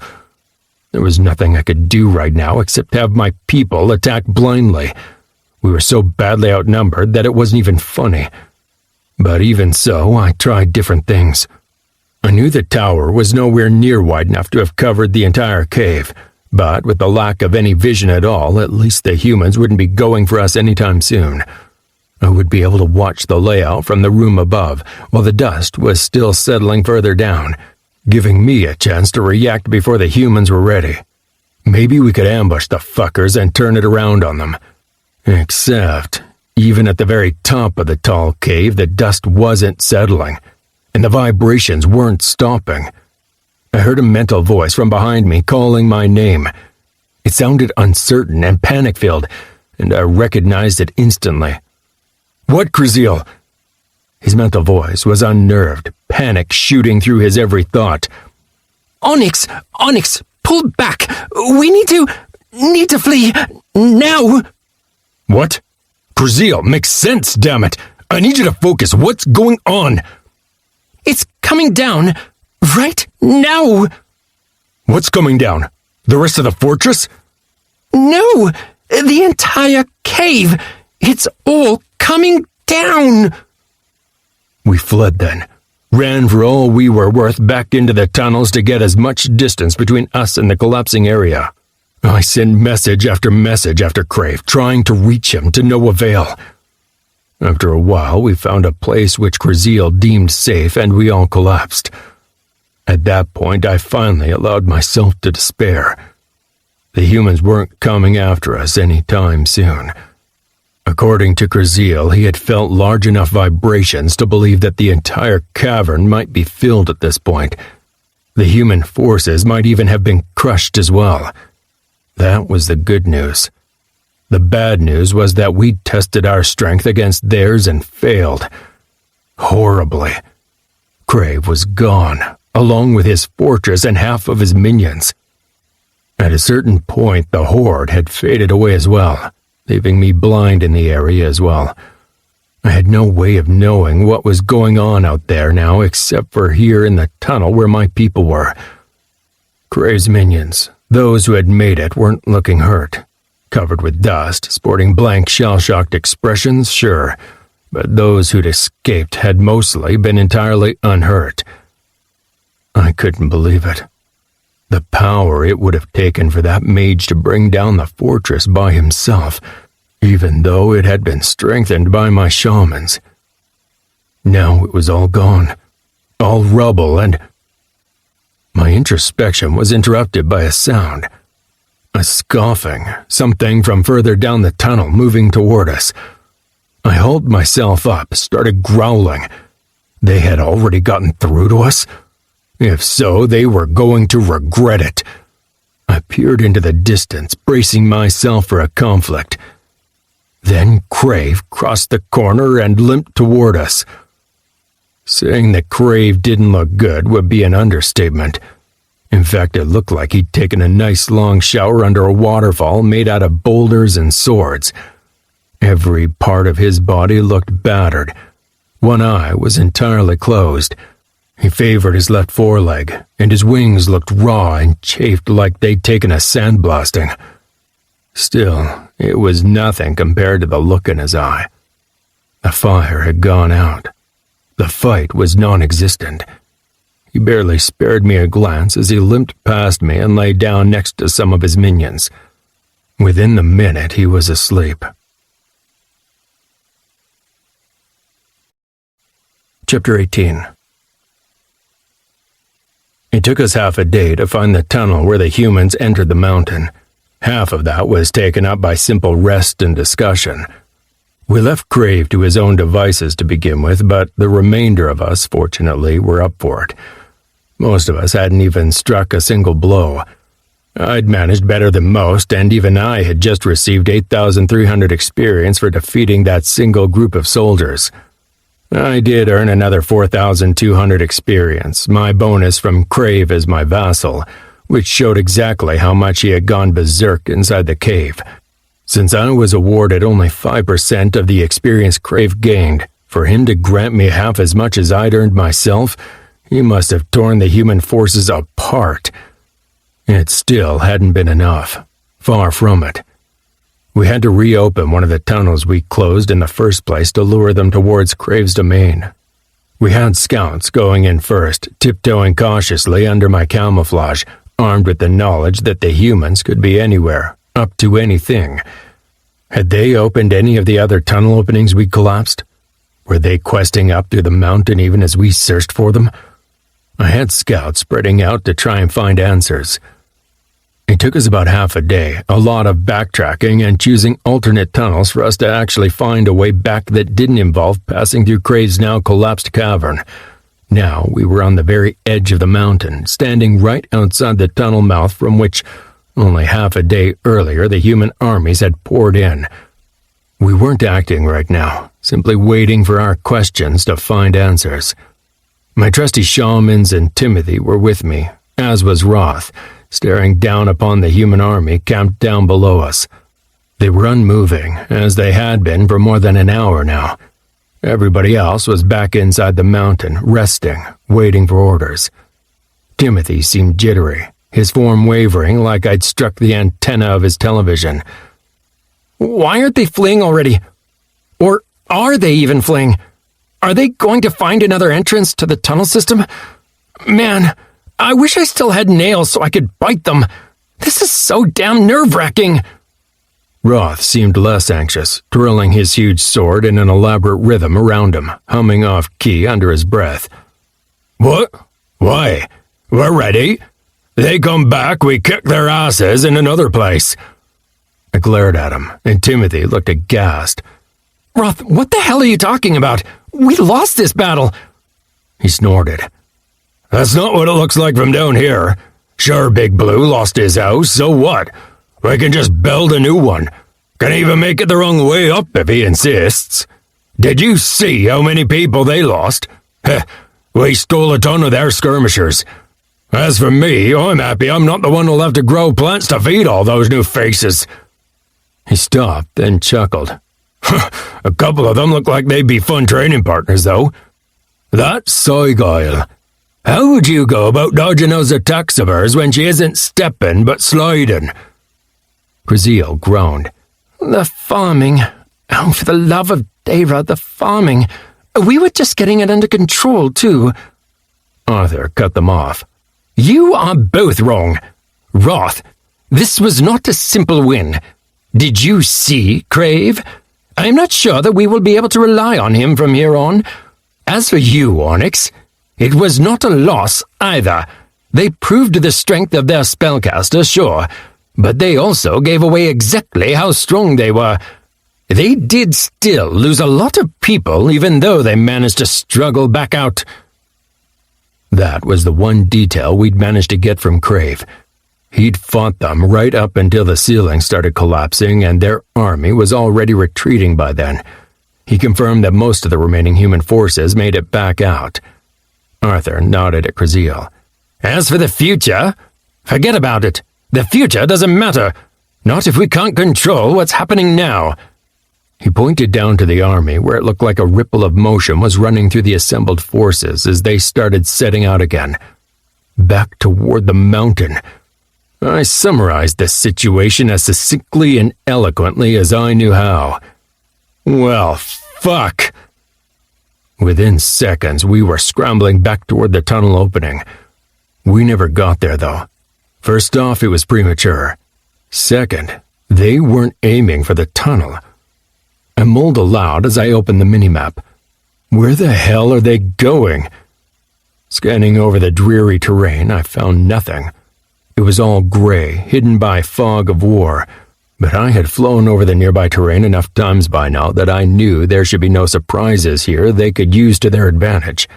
There was nothing I could do right now except have my people attack blindly. We were so badly outnumbered that it wasn't even funny. But even so, I tried different things. I knew the tower was nowhere near wide enough to have covered the entire cave, but with the lack of any vision at all, at least the humans wouldn't be going for us anytime soon. I would be able to watch the layout from the room above, while the dust was still settling further down, giving me a chance to react before the humans were ready. Maybe we could ambush the fuckers and turn it around on them. Except, even at the very top of the tall cave, the dust wasn't settling, and the vibrations weren't stopping. I heard a mental voice from behind me calling my name. It sounded uncertain and panic-filled, and I recognized it instantly. "What, Krasil?" His mental voice was unnerved, panic shooting through his every thought. Onyx, pull back. We need to flee, now. What? Krasil, makes sense, damn it. I need you to focus. What's going on? It's coming down, right now. What's coming down? The rest of the fortress? No, the entire cave. It's all coming down. We fled then, ran for all we were worth back into the tunnels to get as much distance between us and the collapsing area. I sent message after Crave, trying to reach him to no avail. After a while, we found a place which Krasil deemed safe, and we all collapsed. At that point, I finally allowed myself to despair. The humans weren't coming after us any time soon. According to Krasil, he had felt large enough vibrations to believe that the entire cavern might be filled at this point. The human forces might even have been crushed as well. That was the good news. The bad news was that we'd tested our strength against theirs and failed. Horribly. Crave was gone, along with his fortress and half of his minions. At a certain point, the horde had faded away as well, leaving me blind in the area as well. I had no way of knowing what was going on out there now except for here in the tunnel where my people were. Crave's minions, those who had made it, weren't looking hurt. Covered with dust, sporting blank shell-shocked expressions, sure, but those who'd escaped had mostly been entirely unhurt. I couldn't believe it. The power it would have taken for that mage to bring down the fortress by himself, even though it had been strengthened by my shamans. Now it was all gone, all rubble, and my introspection was interrupted by a sound. A scoffing, something from further down the tunnel moving toward us. I hauled myself up, started growling. They had already gotten through to us? If so, they were going to regret it. I peered into the distance, bracing myself for a conflict. Then Crave crossed the corner and limped toward us. Saying that Crave didn't look good would be an understatement. In fact, it looked like he'd taken a nice long shower under a waterfall made out of boulders and swords. Every part of his body looked battered. One eye was entirely closed. He favored his left foreleg, and his wings looked raw and chafed like they'd taken a sandblasting. Still, it was nothing compared to the look in his eye. The fire had gone out. The fight was non-existent. He barely spared me a glance as he limped past me and lay down next to some of his minions. Within the minute, he was asleep. Chapter 18. It took us half a day to find the tunnel where the humans entered the mountain. Half of that was taken up by simple rest and discussion. We left Crave to his own devices to begin with, but the remainder of us, fortunately, were up for it. Most of us hadn't even struck a single blow. I'd managed better than most, and even I had just received 8,300 experience for defeating that single group of soldiers. I did earn another 4,200 experience, my bonus from Crave as my vassal, which showed exactly how much he had gone berserk inside the cave. Since I was awarded only 5% of the experience Crave gained, for him to grant me half as much as I'd earned myself, he must have torn the human forces apart. It still hadn't been enough. Far from it. We had to reopen one of the tunnels we closed in the first place to lure them towards Crave's domain. We had scouts going in first, tiptoeing cautiously under my camouflage, armed with the knowledge that the humans could be anywhere, up to anything. Had they opened any of the other tunnel openings we collapsed? Were they questing up through the mountain even as we searched for them? I had scouts spreading out to try and find answers. It took us about half a day, a lot of backtracking and choosing alternate tunnels for us to actually find a way back that didn't involve passing through Crave's now collapsed cavern. Now we were on the very edge of the mountain, standing right outside the tunnel mouth from which, only half a day earlier, the human armies had poured in. We weren't acting right now, simply waiting for our questions to find answers. My trusty shamans and Timothy were with me, as was Roth, staring down upon the human army camped down below us. They were unmoving, as they had been for more than an hour now. Everybody else was back inside the mountain, resting, waiting for orders. Timothy seemed jittery, his form wavering like I'd struck the antenna of his television. Why aren't they fleeing already? Or are they even fleeing? Are they going to find another entrance to the tunnel system? Man, I wish I still had nails so I could bite them. This is so damn nerve-wracking. Roth seemed less anxious, twirling his huge sword in an elaborate rhythm around him, humming off key under his breath. What? Why? We're ready. They come back, we kick their asses in another place. I glared at him, and Timothy looked aghast. Roth, what the hell are you talking about? We lost this battle. He snorted. That's not what it looks like from down here. Sure, Big Blue lost his house, so what? We can just build a new one. Can even make it the wrong way up if he insists. Did you see how many people they lost? Heh, we stole a ton of their skirmishers. As for me, I'm happy I'm not the one who'll have to grow plants to feed all those new faces. He stopped, then chuckled. A couple of them look like they'd be fun training partners, though. That's Soigile. How would you go about dodging those attacks of hers when she isn't stepping but sliding? Brazil groaned. The farming. Oh, for the love of Deyra, the farming. We were just getting it under control, too. Arthur cut them off. You are both wrong. Roth, this was not a simple win. Did you see Crave? I am not sure that we will be able to rely on him from here on. As for you, Onyx, it was not a loss either. They proved the strength of their spellcaster, sure, but they also gave away exactly how strong they were. They did still lose a lot of people, even though they managed to struggle back out. That was the one detail we'd managed to get from Crave. He'd fought them right up until the ceiling started collapsing and their army was already retreating by then. He confirmed that most of the remaining human forces made it back out. Arthur nodded at Kraziel. As for the future, forget about it. The future doesn't matter. Not if we can't control what's happening now. He pointed down to the army where it looked like a ripple of motion was running through the assembled forces as they started setting out again. Back toward the mountain. I summarized the situation as succinctly and eloquently as I knew how. Well, fuck. Within seconds, we were scrambling back toward the tunnel opening. We never got there, though. First off, it was premature. Second, they weren't aiming for the tunnel. I mulled aloud as I opened the minimap. Where the hell are they going? Scanning over the dreary terrain, I found nothing. It was all gray, hidden by fog of war, but I had flown over the nearby terrain enough times by now that I knew there should be no surprises here they could use to their advantage.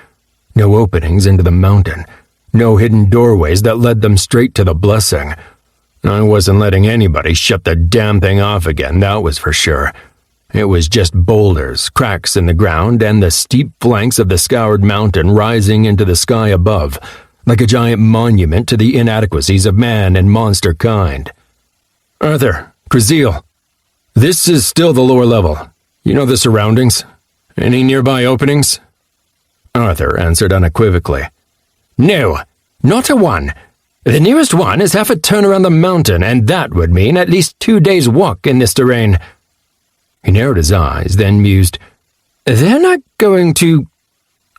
No openings into the mountain, no hidden doorways that led them straight to the blessing. I wasn't letting anybody shut the damn thing off again, that was for sure. It was just boulders, cracks in the ground, and the steep flanks of the Scoured Mountain rising into the sky above, like a giant monument to the inadequacies of man and monster kind. Arthur, Krasil, this is still the lower level. You know the surroundings? Any nearby openings? Arthur answered unequivocally. No, not a one. The nearest one is half a turn around the mountain, and that would mean at least 2 days' walk in this terrain. He narrowed his eyes, then mused, They're not going to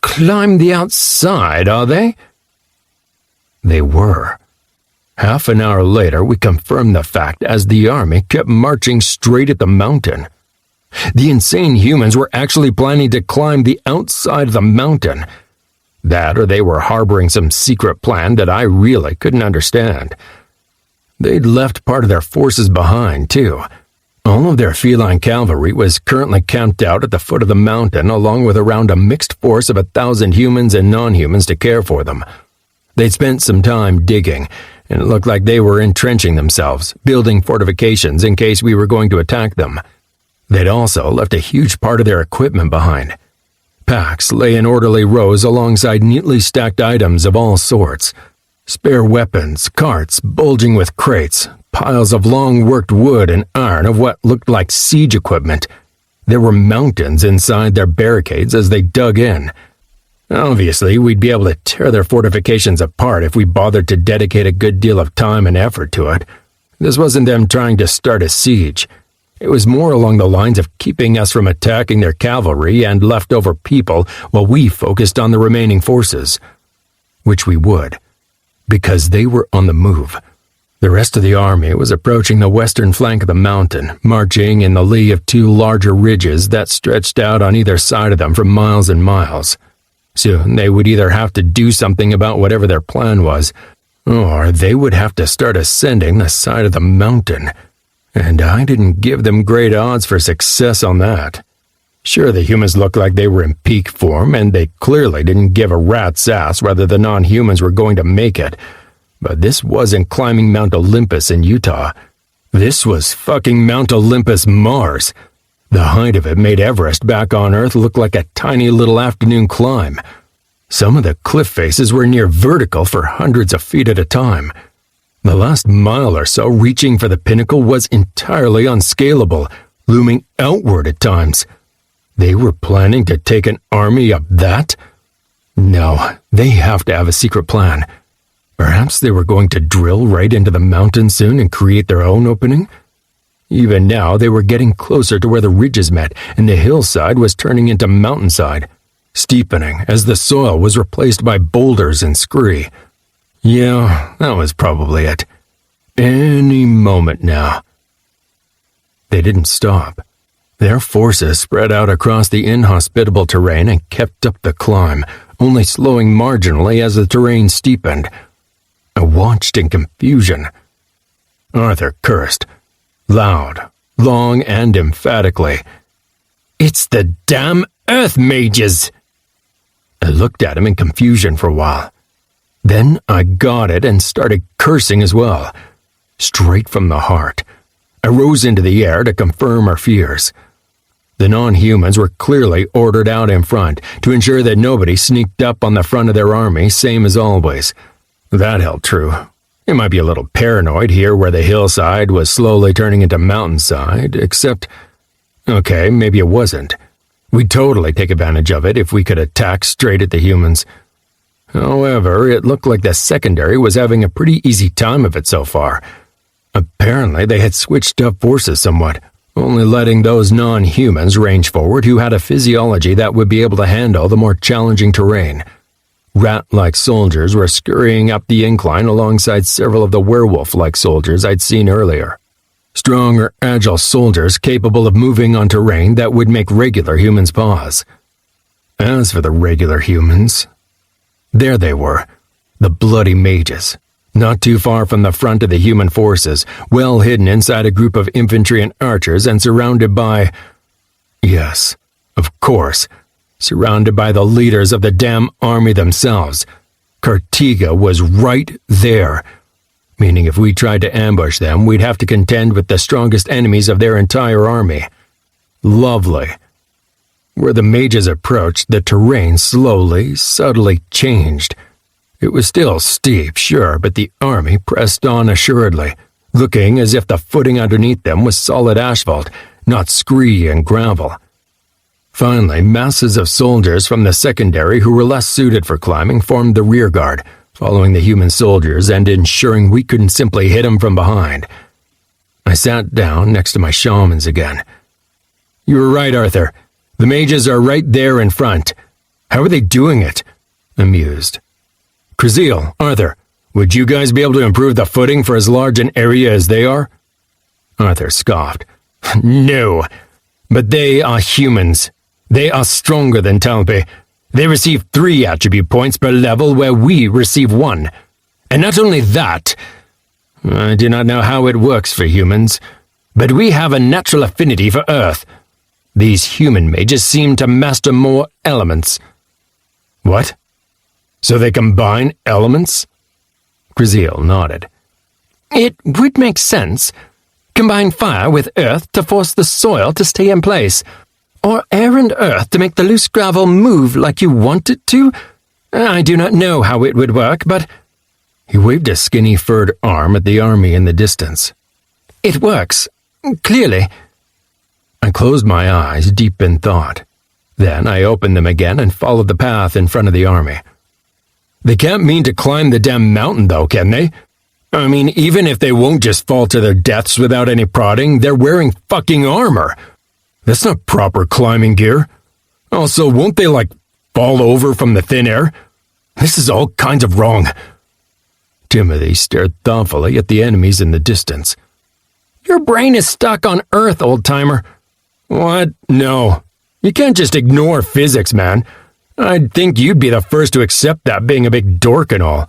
climb the outside, are they? They were. Half an hour later, we confirmed the fact as the army kept marching straight at the mountain. The insane humans were actually planning to climb the outside of the mountain. That or they were harboring some secret plan that I really couldn't understand. They'd left part of their forces behind, too. All of their feline cavalry was currently camped out at the foot of the mountain, along with around a mixed force of 1,000 humans and non-humans to care for them. They'd spent some time digging, and it looked like they were entrenching themselves, building fortifications in case we were going to attack them. They'd also left a huge part of their equipment behind. Packs lay in orderly rows alongside neatly stacked items of all sorts. Spare weapons, carts bulging with crates, piles of long-worked wood and iron of what looked like siege equipment. There were mountains inside their barricades as they dug in. Obviously, we'd be able to tear their fortifications apart if we bothered to dedicate a good deal of time and effort to it. This wasn't them trying to start a siege. It was more along the lines of keeping us from attacking their cavalry and leftover people while we focused on the remaining forces. Which we would, because they were on the move. The rest of the army was approaching the western flank of the mountain, marching in the lee of 2 larger ridges that stretched out on either side of them for miles and miles. Soon they would either have to do something about whatever their plan was, or they would have to start ascending the side of the mountain. And I didn't give them great odds for success on that. Sure, the humans looked like they were in peak form, and they clearly didn't give a rat's ass whether the non-humans were going to make it. But this wasn't climbing Mount Olympus in Utah. This was fucking Mount Olympus, Mars. The height of it made Everest back on Earth look like a tiny little afternoon climb. Some of the cliff faces were near vertical for hundreds of feet at a time. The last mile or so reaching for the pinnacle was entirely unscalable, looming outward at times. They were planning to take an army up that? No, they have to have a secret plan. Perhaps they were going to drill right into the mountain soon and create their own opening? Even now, they were getting closer to where the ridges met, and the hillside was turning into mountainside, steepening as the soil was replaced by boulders and scree. Yeah, that was probably it. Any moment now. They didn't stop. Their forces spread out across the inhospitable terrain and kept up the climb, only slowing marginally as the terrain steepened. I watched in confusion. Arthur cursed. Loud, long, and emphatically. It's the damn Earth Mages! I looked at him in confusion for a while. Then I got it and started cursing as well. Straight from the heart. I rose into the air to confirm our fears. The non-humans were clearly ordered out in front to ensure that nobody sneaked up on the front of their army, same as always. That held true. It might be a little paranoid here where the hillside was slowly turning into mountainside, except... Okay, maybe it wasn't. We'd totally take advantage of it if we could attack straight at the humans. However, it looked like the secondary was having a pretty easy time of it so far. Apparently, they had switched up forces somewhat, only letting those non-humans range forward who had a physiology that would be able to handle the more challenging terrain. Rat-like soldiers were scurrying up the incline alongside several of the werewolf-like soldiers I'd seen earlier. Stronger, agile soldiers capable of moving on terrain that would make regular humans pause. As for the regular humans, there they were, the bloody mages, not too far from the front of the human forces, well hidden inside a group of infantry and archers and surrounded by... Yes, of course, surrounded by the leaders of the damn army themselves. Cartiga was right there, meaning if we tried to ambush them, we'd have to contend with the strongest enemies of their entire army. Lovely. Where the mages approached, the terrain slowly, subtly changed. It was still steep, sure, but the army pressed on assuredly, looking as if the footing underneath them was solid asphalt, not scree and gravel. Finally, masses of soldiers from the secondary who were less suited for climbing formed the rear guard, following the human soldiers and ensuring we couldn't simply hit them from behind. I sat down next to my shamans again. You were right, Arthur. The mages are right there in front. How are they doing it? Amused. Krasil, Arthur, would you guys be able to improve the footing for as large an area as they are? Arthur scoffed. No, but they are humans. They are stronger than Talpi. They receive 3 attribute points per level where we receive 1. And not only that, I do not know how it works for humans, but we have a natural affinity for Earth. These human mages seem to master more elements. What? So they combine elements? Krasil nodded. It would make sense. Combine fire with earth to force the soil to stay in place, or air and earth to make the loose gravel move like you want it to. I do not know how it would work, but... He waved a skinny furred arm at the army in the distance. It works. Clearly. I closed my eyes, deep in thought. Then I opened them again and followed the path in front of the army. They can't mean to climb the damn mountain, though, can they? I mean, even if they won't just fall to their deaths without any prodding, they're wearing fucking armor. That's not proper climbing gear. Also, won't they, fall over from the thin air? This is all kinds of wrong. Timothy stared thoughtfully at the enemies in the distance. Your brain is stuck on Earth, old-timer. What? No. You can't just ignore physics, man. I'd think you'd be the first to accept that, being a big dork and all.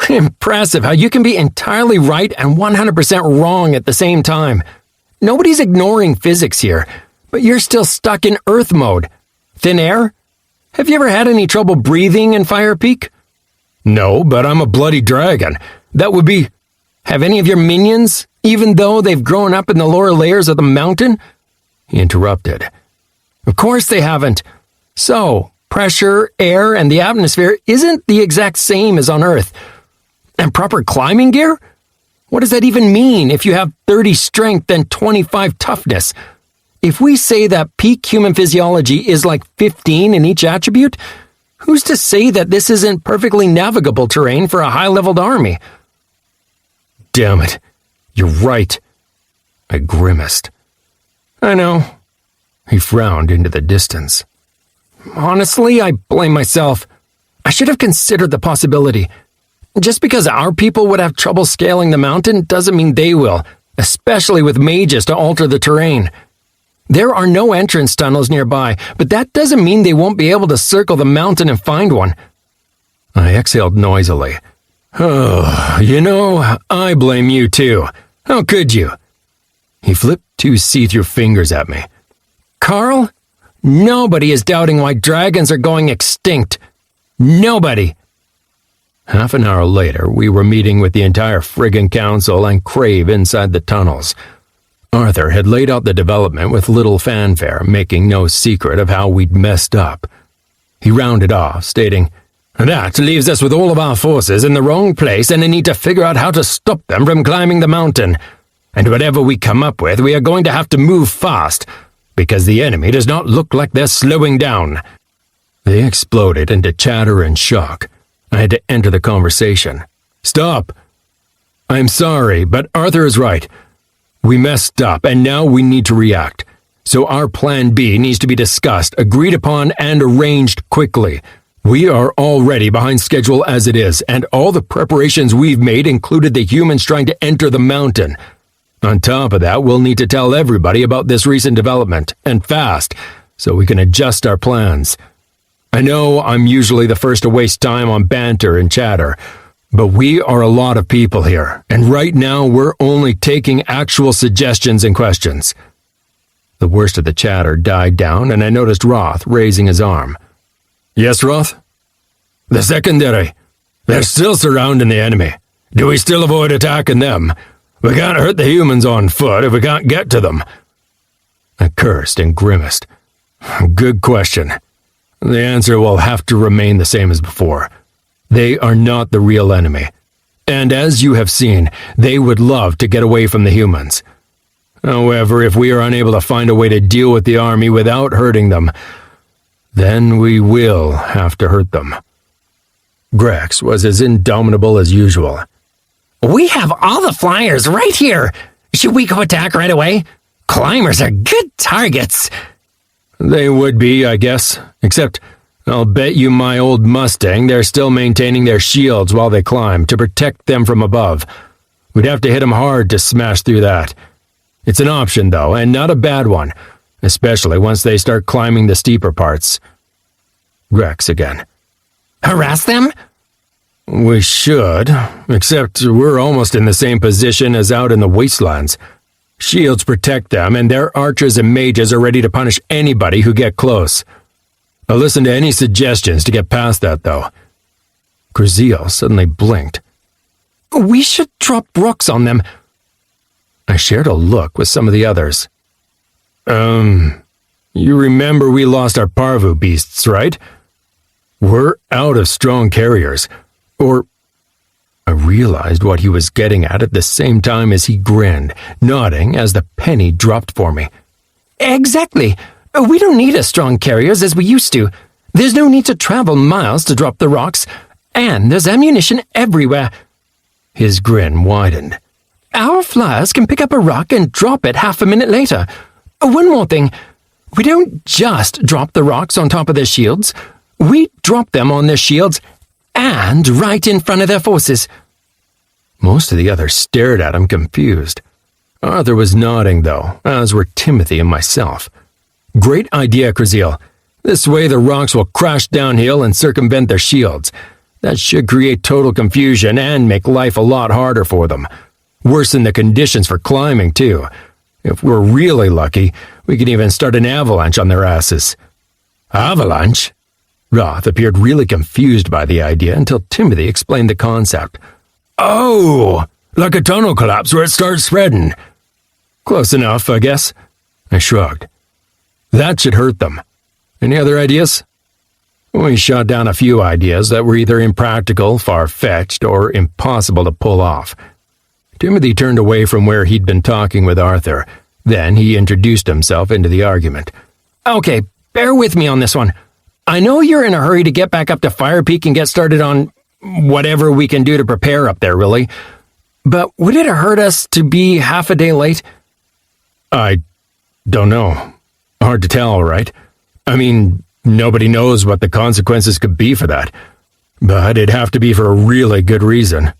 Impressive how you can be entirely right and 100% wrong at the same time. Nobody's ignoring physics here, but you're still stuck in Earth mode. Thin air? Have you ever had any trouble breathing in Fire Peak? No, but I'm a bloody dragon. That would be... Have any of your minions, even though they've grown up in the lower layers of the mountain? He interrupted. Of course they haven't. So, pressure, air, and the atmosphere isn't the exact same as on Earth. And proper climbing gear? What does that even mean if you have 30 strength and 25 toughness? If we say that peak human physiology is like 15 in each attribute, who's to say that this isn't perfectly navigable terrain for a high-leveled army? Damn it. You're right. I grimaced. I know. He frowned into the distance. Honestly, I blame myself. I should have considered the possibility. Just because our people would have trouble scaling the mountain doesn't mean they will, especially with mages to alter the terrain. There are no entrance tunnels nearby, but that doesn't mean they won't be able to circle the mountain and find one. I exhaled noisily. Oh, I blame you too. How could you? He flipped 2 see-through fingers at me. Carl, nobody is doubting why dragons are going extinct. Nobody. Half an hour later, we were meeting with the entire friggin' council and Crave inside the tunnels. Arthur had laid out the development with little fanfare, making no secret of how we'd messed up. He rounded off, stating, That leaves us with all of our forces in the wrong place and I need to figure out how to stop them from climbing the mountain. And whatever we come up with, we are going to have to move fast, because the enemy does not look like they're slowing down. They exploded into chatter and shock. I had to enter the conversation. Stop! I'm sorry, but Arthur is right. We messed up, and now we need to react. So our plan B needs to be discussed, agreed upon, and arranged quickly. We are already behind schedule as it is, and all the preparations we've made included the humans trying to enter the mountain. On top of that, we'll need to tell everybody about this recent development, and fast, so we can adjust our plans. I know I'm usually the first to waste time on banter and chatter, but we are a lot of people here, and right now we're only taking actual suggestions and questions. The worst of the chatter died down, and I noticed Roth raising his arm. Yes, Roth? The secondary. They're still surrounding the enemy. Do we still avoid attacking them? We can't hurt the humans on foot if we can't get to them. I cursed and grimaced. Good question. The answer will have to remain the same as before. They are not the real enemy. And as you have seen, they would love to get away from the humans. However, if we are unable to find a way to deal with the army without hurting them, then we will have to hurt them. Grex was as indomitable as usual. We have all the flyers right here. Should we go attack right away? Climbers are good targets. They would be, I guess, except I'll bet you my old Mustang they're still maintaining their shields while they climb to protect them from above. We'd have to hit them hard to smash through that. It's an option, though, and not a bad one, especially once they start climbing the steeper parts. Grex again. Harass them? We should, except we're almost in the same position as out in the wastelands. Shields protect them, and their archers and mages are ready to punish anybody who get close. I'll listen to any suggestions to get past that, though. Cruzeal suddenly blinked. We should drop rocks on them. I shared a look with some of the others. You remember we lost our parvu beasts, right? We're out of strong carriers. Or... I realized what he was getting at the same time as he grinned, nodding as the penny dropped for me. Exactly. We don't need as strong carriers as we used to. There's no need to travel miles to drop the rocks, and there's ammunition everywhere. His grin widened. Our flyers can pick up a rock and drop it half a minute later. One more thing. We don't just drop the rocks on top of their shields. We drop them on their shields and right in front of their forces. Most of the others stared at him confused. Arthur was nodding, though, as were Timothy and myself. Great idea, Cruzeal. This way the rocks will crash downhill and circumvent their shields. That should create total confusion and make life a lot harder for them. Worsen the conditions for climbing, too. If we're really lucky, we can even start an avalanche on their asses. Avalanche? Roth appeared really confused by the idea until Timothy explained the concept. Oh, like a tunnel collapse where it starts spreading. Close enough, I guess. I shrugged. That should hurt them. Any other ideas? We shot down a few ideas that were either impractical, far-fetched, or impossible to pull off. Timothy turned away from where he'd been talking with Arthur. Then he introduced himself into the argument. Okay, bear with me on this one. I know you're in a hurry to get back up to Fire Peak and get started on whatever we can do to prepare up there, really. But would it hurt us to be half a day late? I don't know. Hard to tell, right? I mean, nobody knows what the consequences could be for that. But it'd have to be for a really good reason.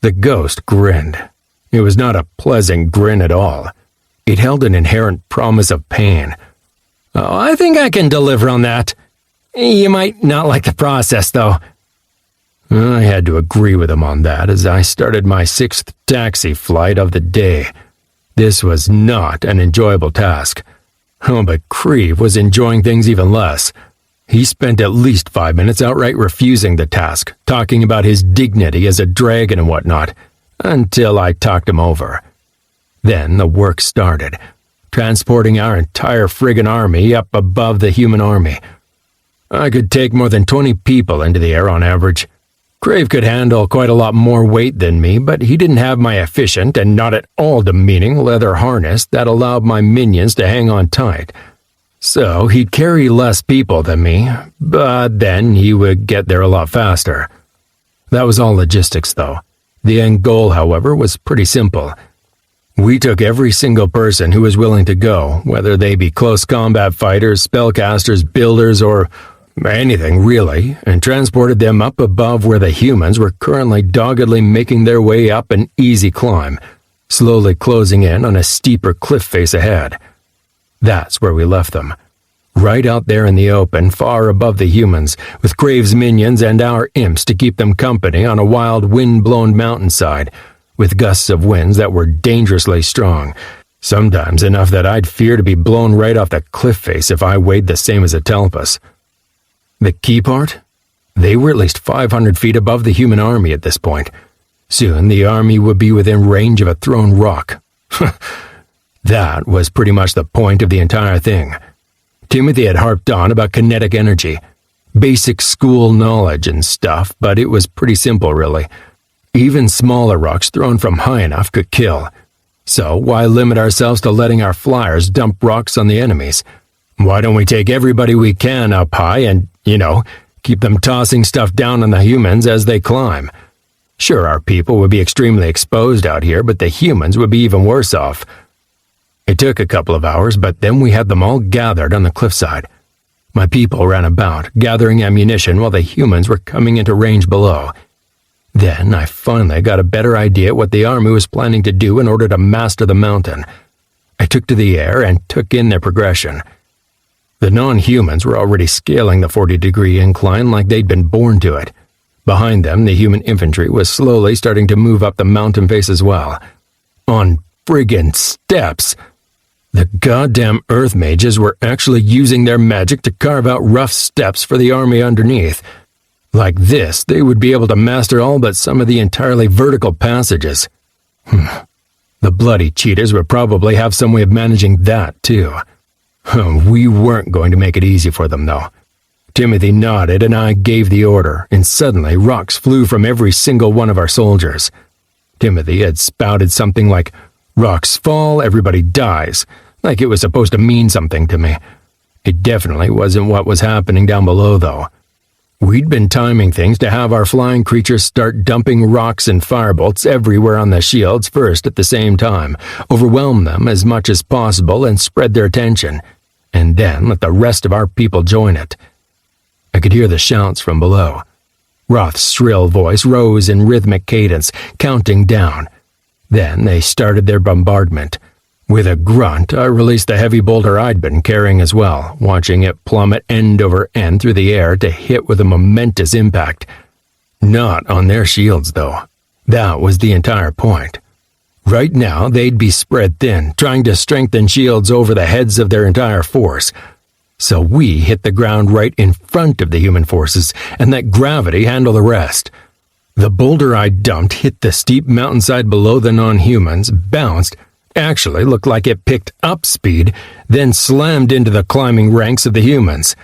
The ghost grinned. It was not a pleasant grin at all. It held an inherent promise of pain. Oh, I think I can deliver on that. You might not like the process, though. I had to agree with him on that as I started my 6th taxi flight of the day. This was not an enjoyable task. Oh, but Creve was enjoying things even less. He spent at least 5 minutes outright refusing the task, talking about his dignity as a dragon and whatnot, until I talked him over. Then the work started, transporting our entire friggin' army up above the human army. I could take more than 20 people into the air on average. Crave could handle quite a lot more weight than me, but he didn't have my efficient and not at all demeaning leather harness that allowed my minions to hang on tight. So he'd carry less people than me, but then he would get there a lot faster. That was all logistics, though. The end goal, however, was pretty simple. We took every single person who was willing to go, whether they be close combat fighters, spellcasters, builders, or anything really, and transported them up above where the humans were currently doggedly making their way up an easy climb, slowly closing in on a steeper cliff face ahead. That's where we left them, right out there in the open, far above the humans, with Graves' minions and our imps to keep them company on a wild, wind-blown mountainside, with gusts of winds that were dangerously strong, sometimes enough that I'd fear to be blown right off the cliff face if I weighed the same as a Telpus. The key part? They were at least 500 feet above the human army at this point. Soon the army would be within range of a thrown rock. That was pretty much the point of the entire thing. Timothy had harped on about kinetic energy, basic school knowledge and stuff, but it was pretty simple really. Even smaller rocks thrown from high enough could kill. So why limit ourselves to letting our flyers dump rocks on the enemies? Why don't we take everybody we can up high and, keep them tossing stuff down on the humans as they climb? Sure, our people would be extremely exposed out here, but the humans would be even worse off. It took a couple of hours, but then we had them all gathered on the cliffside. My people ran about, gathering ammunition while the humans were coming into range below. Then I finally got a better idea what the army was planning to do in order to master the mountain. I took to the air and took in their progression. The non-humans were already scaling the 40-degree incline like they'd been born to it. Behind them, the human infantry was slowly starting to move up the mountain face as well. On friggin' steps! The goddamn earth mages were actually using their magic to carve out rough steps for the army underneath. Like this, they would be able to master all but some of the entirely vertical passages. The bloody cheaters would probably have some way of managing that, too. We weren't going to make it easy for them, though. Timothy nodded and I gave the order, and suddenly rocks flew from every single one of our soldiers. Timothy had spouted something like, "Rocks fall, everybody dies," like it was supposed to mean something to me. It definitely wasn't what was happening down below, though. We'd been timing things to have our flying creatures start dumping rocks and firebolts everywhere on the shields first at the same time, overwhelm them as much as possible and spread their attention, and then let the rest of our people join it. I could hear the shouts from below. Roth's shrill voice rose in rhythmic cadence, counting down. Then they started their bombardment. With a grunt, I released the heavy boulder I'd been carrying as well, watching it plummet end over end through the air to hit with a momentous impact. Not on their shields, though. That was the entire point. Right now, they'd be spread thin, trying to strengthen shields over the heads of their entire force. So we hit the ground right in front of the human forces, and let gravity handle the rest. The boulder I dumped hit the steep mountainside below the non-humans, bounced, actually looked like it picked up speed, then slammed into the climbing ranks of the humans.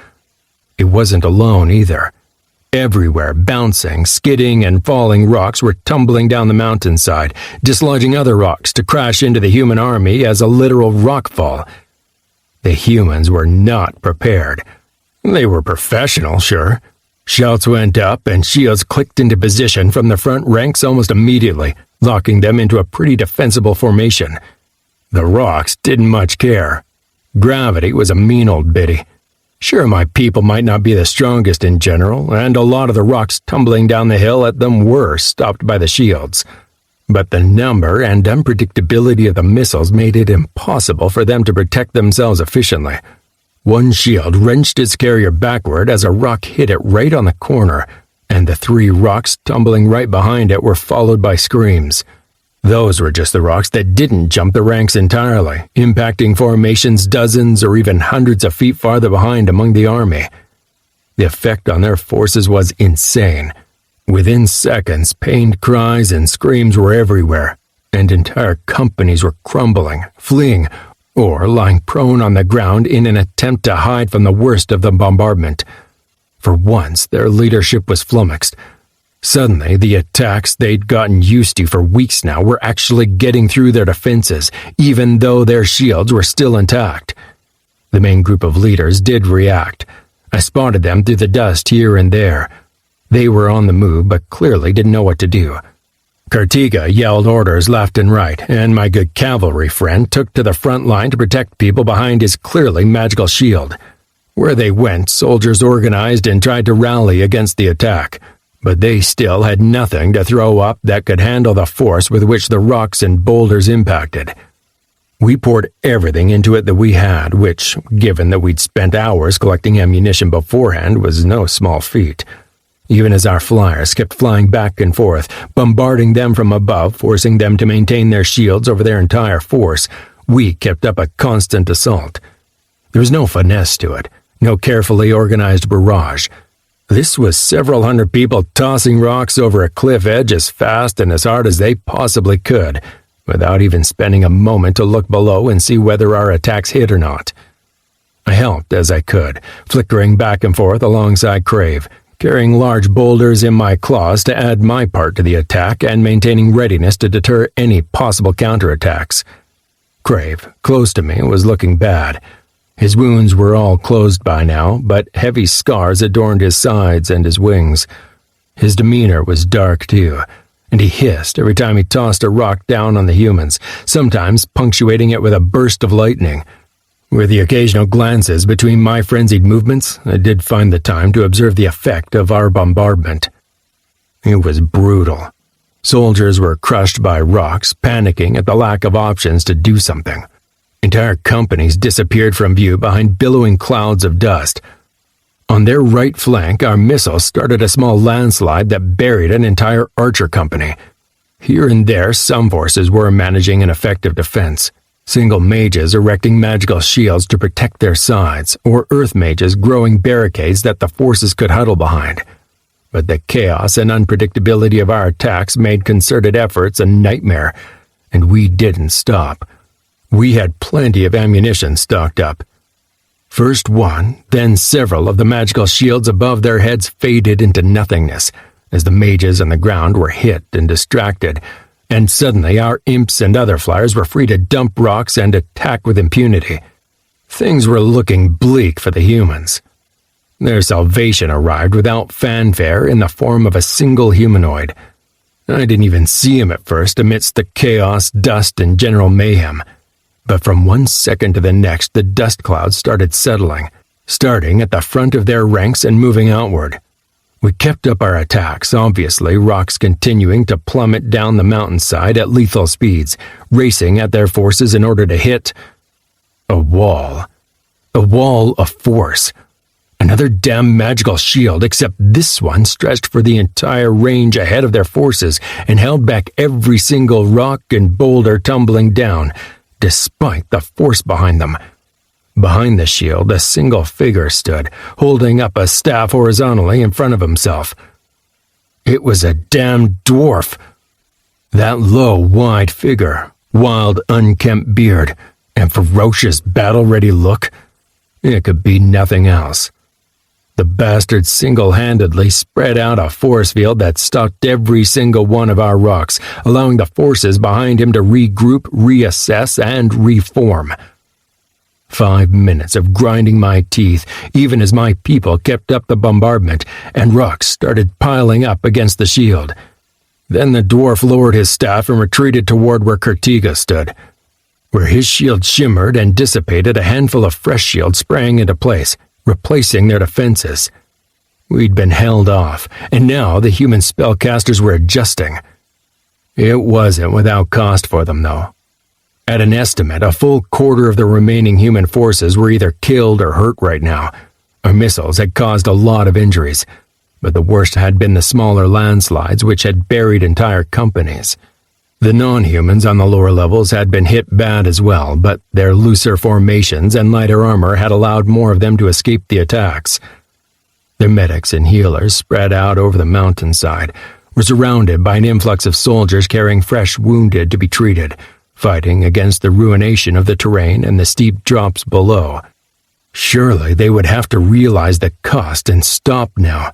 It wasn't alone either. Everywhere, bouncing, skidding, and falling rocks were tumbling down the mountainside, dislodging other rocks to crash into the human army as a literal rockfall. The humans were not prepared. They were professional, sure. Shouts went up and shields clicked into position from the front ranks almost immediately, locking them into a pretty defensible formation. The rocks didn't much care. Gravity was a mean old biddy. Sure, my people might not be the strongest in general, and a lot of the rocks tumbling down the hill at them were stopped by the shields. But the number and unpredictability of the missiles made it impossible for them to protect themselves efficiently. One shield wrenched its carrier backward as a rock hit it right on the corner, and the 3 rocks tumbling right behind it were followed by screams. Those were just the rocks that didn't jump the ranks entirely, impacting formations dozens or even hundreds of feet farther behind among the army. The effect on their forces was insane. Within seconds, pained cries and screams were everywhere, and entire companies were crumbling, fleeing, or lying prone on the ground in an attempt to hide from the worst of the bombardment. For once, their leadership was flummoxed. Suddenly, the attacks they'd gotten used to for weeks now were actually getting through their defenses, even though their shields were still intact. The main group of leaders did react. I spotted them through the dust here and there. They were on the move, but clearly didn't know what to do. Cartiga yelled orders left and right, and my good cavalry friend took to the front line to protect people behind his clearly magical shield. Where they went, soldiers organized and tried to rally against the attack, but they still had nothing to throw up that could handle the force with which the rocks and boulders impacted. We poured everything into it that we had, which, given that we'd spent hours collecting ammunition beforehand, was no small feat. Even as our flyers kept flying back and forth, bombarding them from above, forcing them to maintain their shields over their entire force, we kept up a constant assault. There was no finesse to it, no carefully organized barrage. This was several hundred people tossing rocks over a cliff edge as fast and as hard as they possibly could, without even spending a moment to look below and see whether our attacks hit or not. I helped as I could, flickering back and forth alongside Crave, carrying large boulders in my claws to add my part to the attack and maintaining readiness to deter any possible counterattacks. Crave, close to me, was looking bad. His wounds were all closed by now, but heavy scars adorned his sides and his wings. His demeanor was dark too, and he hissed every time he tossed a rock down on the humans, sometimes punctuating it with a burst of lightning. With the occasional glances between my frenzied movements, I did find the time to observe the effect of our bombardment. It was brutal. Soldiers were crushed by rocks, panicking at the lack of options to do something. Entire companies disappeared from view behind billowing clouds of dust. On their right flank, our missiles started a small landslide that buried an entire archer company. Here and there, some forces were managing an effective defense. Single mages erecting magical shields to protect their sides, or earth mages growing barricades that the forces could huddle behind. But the chaos and unpredictability of our attacks made concerted efforts a nightmare, and we didn't stop. We had plenty of ammunition stocked up. First one, then several of the magical shields above their heads faded into nothingness, as the mages on the ground were hit and distracted, and suddenly our imps and other flyers were free to dump rocks and attack with impunity. Things were looking bleak for the humans. Their salvation arrived without fanfare in the form of a single humanoid. I didn't even see him at first amidst the chaos, dust, and general mayhem. But from one second to the next, the dust clouds started settling, starting at the front of their ranks and moving outward. We kept up our attacks, obviously, rocks continuing to plummet down the mountainside at lethal speeds, racing at their forces in order to hit a wall. A wall of force. Another damn magical shield, except this one stretched for the entire range ahead of their forces and held back every single rock and boulder tumbling down, despite the force behind them. Behind the shield, a single figure stood, holding up a staff horizontally in front of himself. It was a damn dwarf. That low, wide figure, wild, unkempt beard, and ferocious, battle-ready look, it could be nothing else. The bastard single-handedly spread out a force field that stopped every single one of our rocks, allowing the forces behind him to regroup, reassess, and reform. 5 minutes of grinding my teeth, even as my people kept up the bombardment, and rocks started piling up against the shield. Then the dwarf lowered his staff and retreated toward where Cartiga stood. Where his shield shimmered and dissipated, a handful of fresh shields sprang into place, replacing their defenses. We'd been held off, and now the human spellcasters were adjusting. It wasn't without cost for them, though. At an estimate, a full quarter of the remaining human forces were either killed or hurt right now. Our missiles had caused a lot of injuries, but the worst had been the smaller landslides which had buried entire companies. The non-humans on the lower levels had been hit bad as well, but their looser formations and lighter armor had allowed more of them to escape the attacks. Their medics and healers, spread out over the mountainside, were surrounded by an influx of soldiers carrying fresh wounded to be treated, fighting against the ruination of the terrain and the steep drops below. Surely they would have to realize the cost and stop now,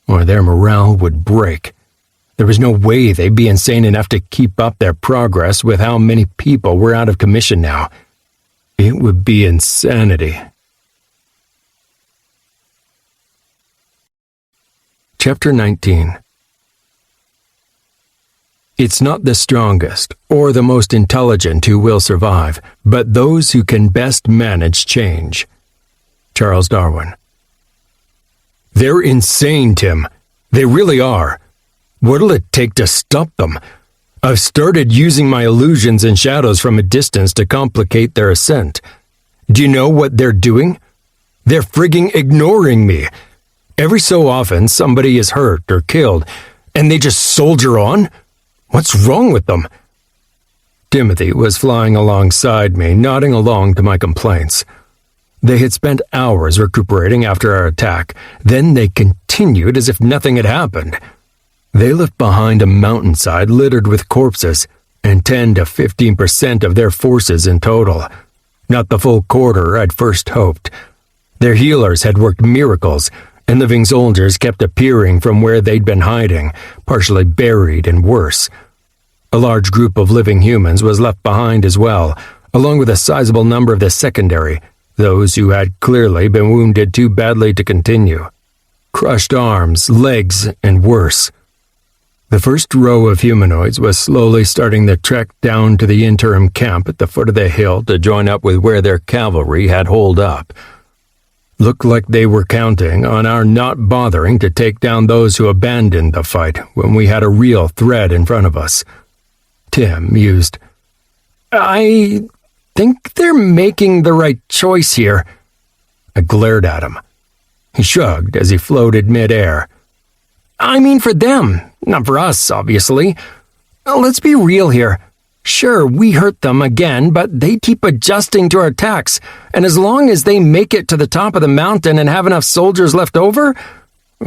or their morale would break. There was no way they'd be insane enough to keep up their progress with how many people were out of commission now. It would be insanity. Chapter 19. It's not the strongest or the most intelligent who will survive, but those who can best manage change. Charles Darwin. They're insane, Tim. They really are. What'll it take to stop them? I've started using my illusions and shadows from a distance to complicate their ascent. Do you know what they're doing? They're frigging ignoring me. Every so often, somebody is hurt or killed, and they just soldier on? What's wrong with them? Timothy was flying alongside me, nodding along to my complaints. They had spent hours recuperating after our attack. Then they continued as if nothing had happened. They left behind a mountainside littered with corpses, and 10 to 15% of their forces in total. Not the full quarter I'd first hoped. Their healers had worked miracles, and living soldiers kept appearing from where they'd been hiding, partially buried and worse. A large group of living humans was left behind as well, along with a sizable number of the secondary, those who had clearly been wounded too badly to continue. Crushed arms, legs, and worse. The first row of humanoids was slowly starting the trek down to the interim camp at the foot of the hill to join up with where their cavalry had holed up. Looked like they were counting on our not bothering to take down those who abandoned the fight when we had a real threat in front of us. Tim mused. I think they're making the right choice here. I glared at him. He shrugged as he floated mid-air. I mean for them, not for us, obviously. Let's be real here. Sure, we hurt them again, but they keep adjusting to our attacks, and as long as they make it to the top of the mountain and have enough soldiers left over,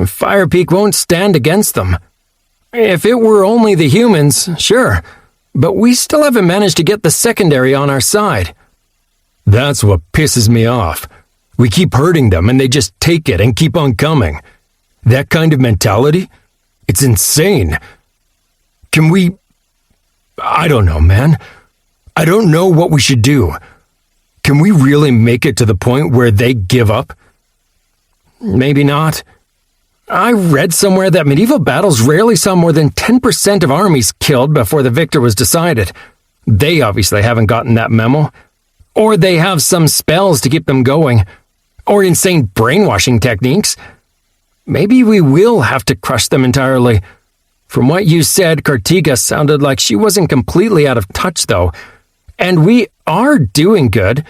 Fire Peak won't stand against them. If it were only the humans, sure, but we still haven't managed to get the secondary on our side. That's what pisses me off. We keep hurting them and they just take it and keep on coming. That kind of mentality? It's insane. Can we... I don't know, man. I don't know what we should do. Can we really make it to the point where they give up? Maybe not. I read somewhere that medieval battles rarely saw more than 10% of armies killed before the victor was decided. They obviously haven't gotten that memo. Or they have some spells to keep them going. Or insane brainwashing techniques. Maybe we will have to crush them entirely. From what you said, Cartiga sounded like she wasn't completely out of touch, though. And we are doing good.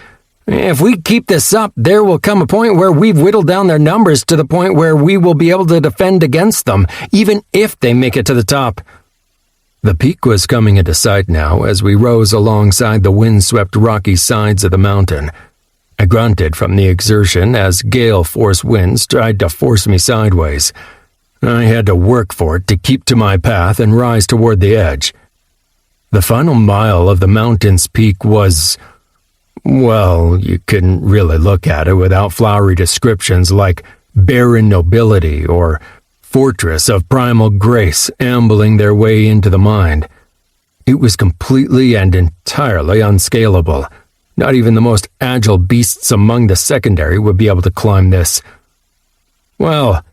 If we keep this up, there will come a point where we've whittled down their numbers to the point where we will be able to defend against them, even if they make it to the top. The peak was coming into sight now as we rose alongside the wind-swept rocky sides of the mountain. I grunted from the exertion as gale-force winds tried to force me sideways. I had to work for it to keep to my path and rise toward the edge. The final mile of the mountain's peak was... well, you couldn't really look at it without flowery descriptions like barren nobility or fortress of primal grace ambling their way into the mind. It was completely and entirely unscalable. Not even the most agile beasts among the secondary would be able to climb this. Well,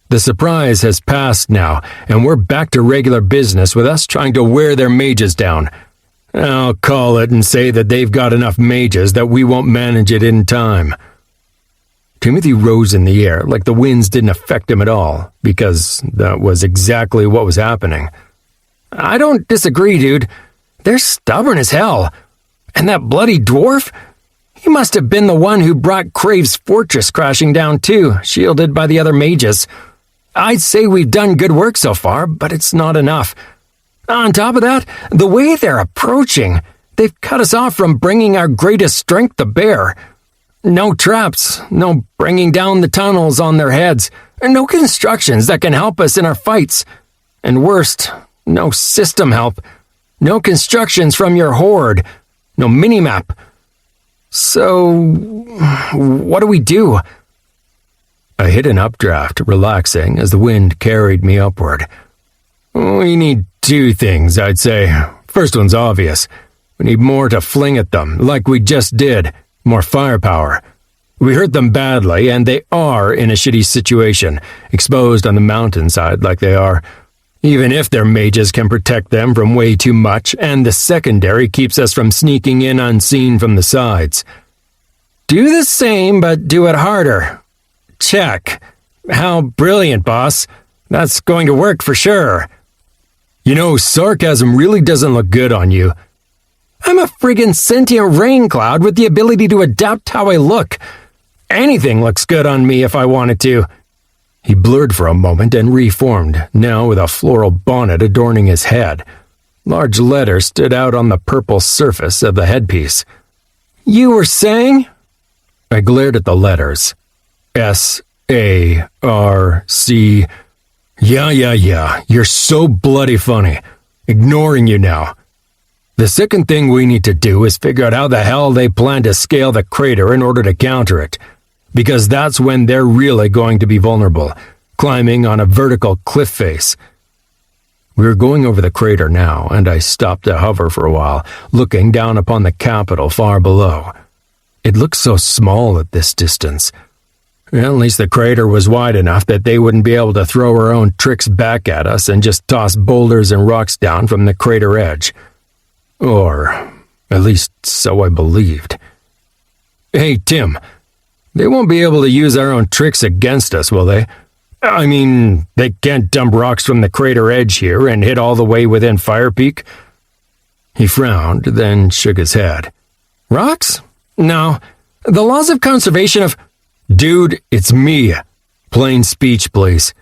the surprise has passed now, and we're back to regular business with us trying to wear their mages down. I'll call it and say that they've got enough mages that we won't manage it in time. Timothy rose in the air like the winds didn't affect him at all, because that was exactly what was happening. I don't disagree, dude. They're stubborn as hell. And that bloody dwarf? He must have been the one who brought Crave's fortress crashing down too, shielded by the other mages. I'd say we've done good work so far, but it's not enough. On top of that, the way they're approaching, they've cut us off from bringing our greatest strength to bear. No traps, no bringing down the tunnels on their heads, and no constructions that can help us in our fights. And worst, no system help. No constructions from your horde. No minimap. So, what do we do? I hit an updraft, relaxing as the wind carried me upward. We need two things, I'd say. First one's obvious. We need more to fling at them, like we just did. More firepower. We hurt them badly, and they are in a shitty situation, exposed on the mountainside like they are. even if their mages can protect them from way too much, and the secondary keeps us from sneaking in unseen from the sides. Do the same, but do it harder. Check. How brilliant, boss. That's going to work for sure. You know, sarcasm really doesn't look good on you. I'm a friggin' sentient rain cloud with the ability to adapt how I look. Anything looks good on me if I wanted to. He blurred for a moment and reformed, now with a floral bonnet adorning his head. Large letters stood out on the purple surface of the headpiece. You were saying? I glared at the letters. S-A-R-C. Yeah, you're so bloody funny. Ignoring you now. The second thing we need to do is figure out how the hell they plan to scale the crater in order to counter it. Because that's when they're really going to be vulnerable, climbing on a vertical cliff face. We were going over the crater now, and I stopped to hover for a while, looking down upon the capital far below. It looked so small at this distance. At least the crater was wide enough that they wouldn't be able to throw our own tricks back at us and just toss boulders and rocks down from the crater edge. Or, at least so I believed. Hey, Tim. They won't be able to use our own tricks against us, will they? I mean, they can't dump rocks from the crater edge here and hit all the way within Fire Peak? He frowned, then shook his head. Rocks? No. The laws of conservation of... Dude, it's me. Plain speech, please.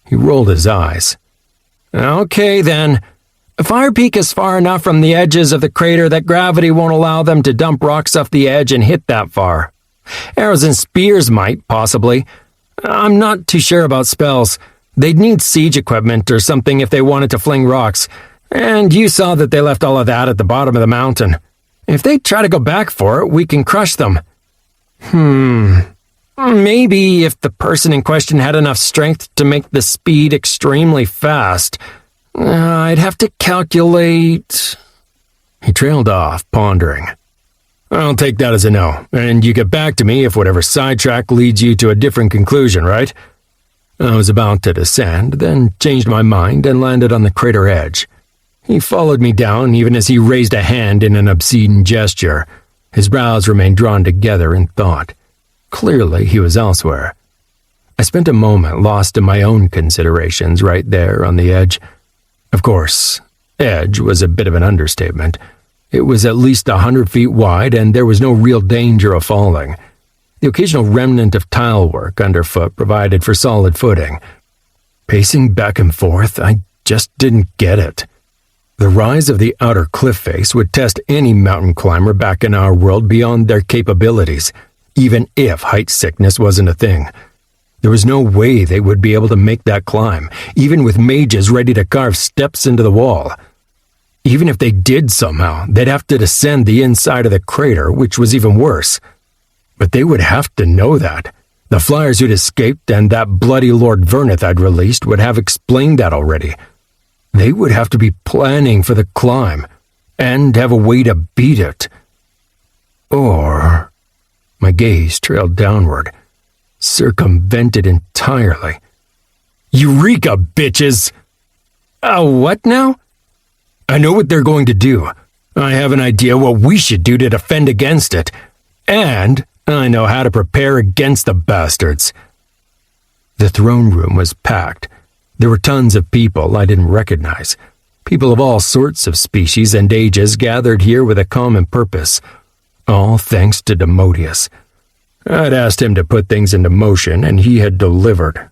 He rolled his eyes. Okay, then. Fire Peak is far enough from the edges of the crater that gravity won't allow them to dump rocks off the edge and hit that far. Arrows and spears might, possibly. I'm not too sure about spells. They'd need siege equipment or something if they wanted to fling rocks. And you saw that they left all of that at the bottom of the mountain. If they try to go back for it, we can crush them. Maybe if the person in question had enough strength to make the speed extremely fast. I'd have to calculate... He trailed off, pondering. I'll take that as a no, and you get back to me if whatever sidetrack leads you to a different conclusion, right? I was about to descend, then changed my mind and landed on the crater edge. He followed me down even as he raised a hand in an obscene gesture. His brows remained drawn together in thought. Clearly, he was elsewhere. I spent a moment lost in my own considerations right there on the edge. Of course, edge was a bit of an understatement. It was at least 100 feet wide, and there was no real danger of falling. The occasional remnant of tile work underfoot provided for solid footing. Pacing back and forth, I just didn't get it. The rise of the outer cliff face would test any mountain climber back in our world beyond their capabilities, even if height sickness wasn't a thing. There was no way they would be able to make that climb, even with mages ready to carve steps into the wall. Even if they did somehow, they'd have to descend the inside of the crater, which was even worse. But they would have to know that. The flyers who'd escaped and that bloody Lord Verneth I'd released would have explained that already. They would have to be planning for the climb, and have a way to beat it. Or... My gaze trailed downward, circumvented entirely. Eureka, bitches! What now? I know what they're going to do. I have an idea what we should do to defend against it. And I know how to prepare against the bastards. The throne room was packed. There were tons of people I didn't recognize. People of all sorts of species and ages gathered here with a common purpose. All thanks to Demodius. I'd asked him to put things into motion, and he had delivered.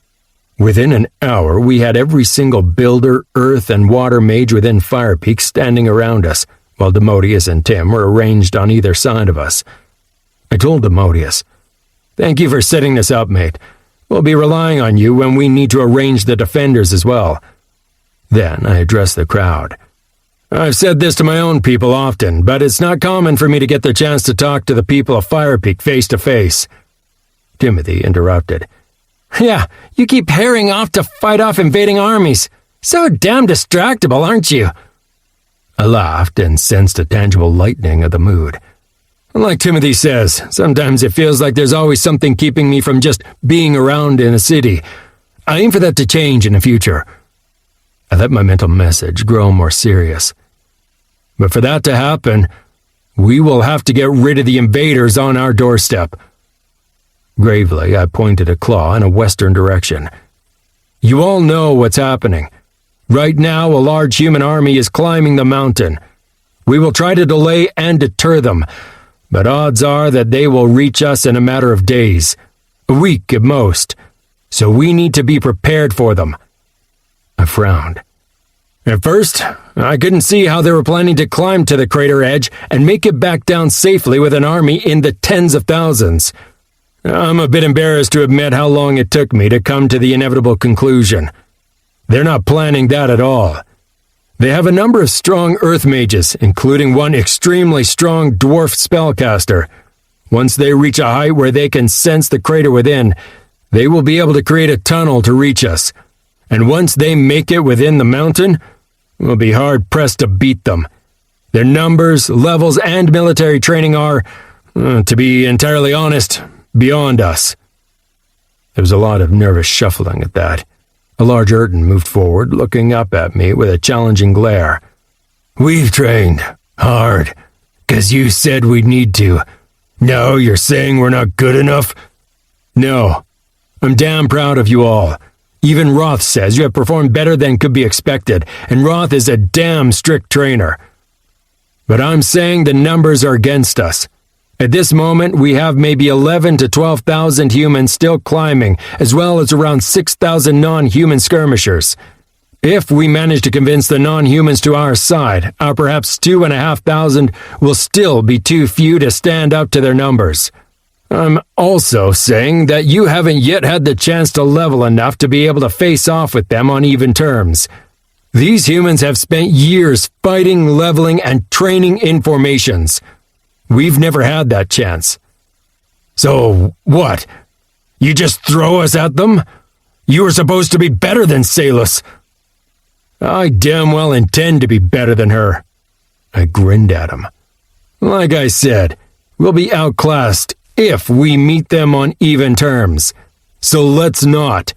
Within an hour, we had every single builder, earth, and water mage within Fire Peak standing around us, while Demodius and Tim were arranged on either side of us. I told Demodius, "Thank you for setting this up, mate. We'll be relying on you when we need to arrange the defenders as well." Then I addressed the crowd. "I've said this to my own people often, but it's not common for me to get the chance to talk to the people of Fire Peak face to face." Timothy interrupted. "Yeah, you keep herring off to fight off invading armies. So damn distractible, aren't you?" I laughed and sensed a tangible lightening of the mood. "Like Timothy says, sometimes it feels like there's always something keeping me from just being around in a city. I aim for that to change in the future." I let my mental message grow more serious. But for that to happen, we will have to get rid of the invaders on our doorstep. Gravely, I pointed a claw in a western direction. You all know what's happening. Right now, a large human army is climbing the mountain. We will try to delay and deter them, but odds are that they will reach us in a matter of days, a week at most, so we need to be prepared for them. I frowned. At first, I couldn't see how they were planning to climb to the crater edge and make it back down safely with an army in the tens of thousands. I'm a bit embarrassed to admit how long it took me to come to the inevitable conclusion. They're not planning that at all. They have a number of strong earth mages, including one extremely strong dwarf spellcaster. Once they reach a height where they can sense the crater within, they will be able to create a tunnel to reach us. And once they make it within the mountain, we'll be hard-pressed to beat them. Their numbers, levels, and military training are, to be entirely honest, beyond us. There was a lot of nervous shuffling at that. A large Urton moved forward, looking up at me with a challenging glare. We've trained hard, 'cause you said we'd need to. Now you're saying we're not good enough? No. I'm damn proud of you all. Even Roth says you have performed better than could be expected, and Roth is a damn strict trainer. But I'm saying the numbers are against us. At this moment, we have maybe 11 to 12,000 humans still climbing, as well as around 6,000 non-human skirmishers. If we manage to convince the non-humans to our side, our perhaps 2,500 will still be too few to stand up to their numbers. I'm also saying that you haven't yet had the chance to level enough to be able to face off with them on even terms. These humans have spent years fighting, leveling, and training in formations. We've never had that chance. So, what? You just throw us at them? You were supposed to be better than Salus. I damn well intend to be better than her. I grinned at him. Like I said, we'll be outclassed if we meet them on even terms. So let's not.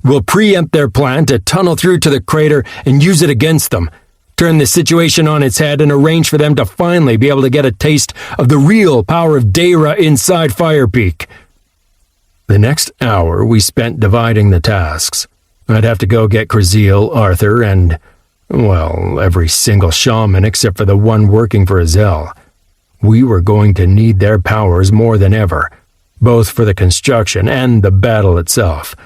We'll preempt their plan to tunnel through to the crater and use it against them. Turn the situation on its head and arrange for them to finally be able to get a taste of the real power of Deyra inside Fire Peak. The next hour we spent dividing the tasks. I'd have to go get Krasil, Arthur, and, well, every single shaman except for the one working for Azel. We were going to need their powers more than ever, both for the construction and the battle itself.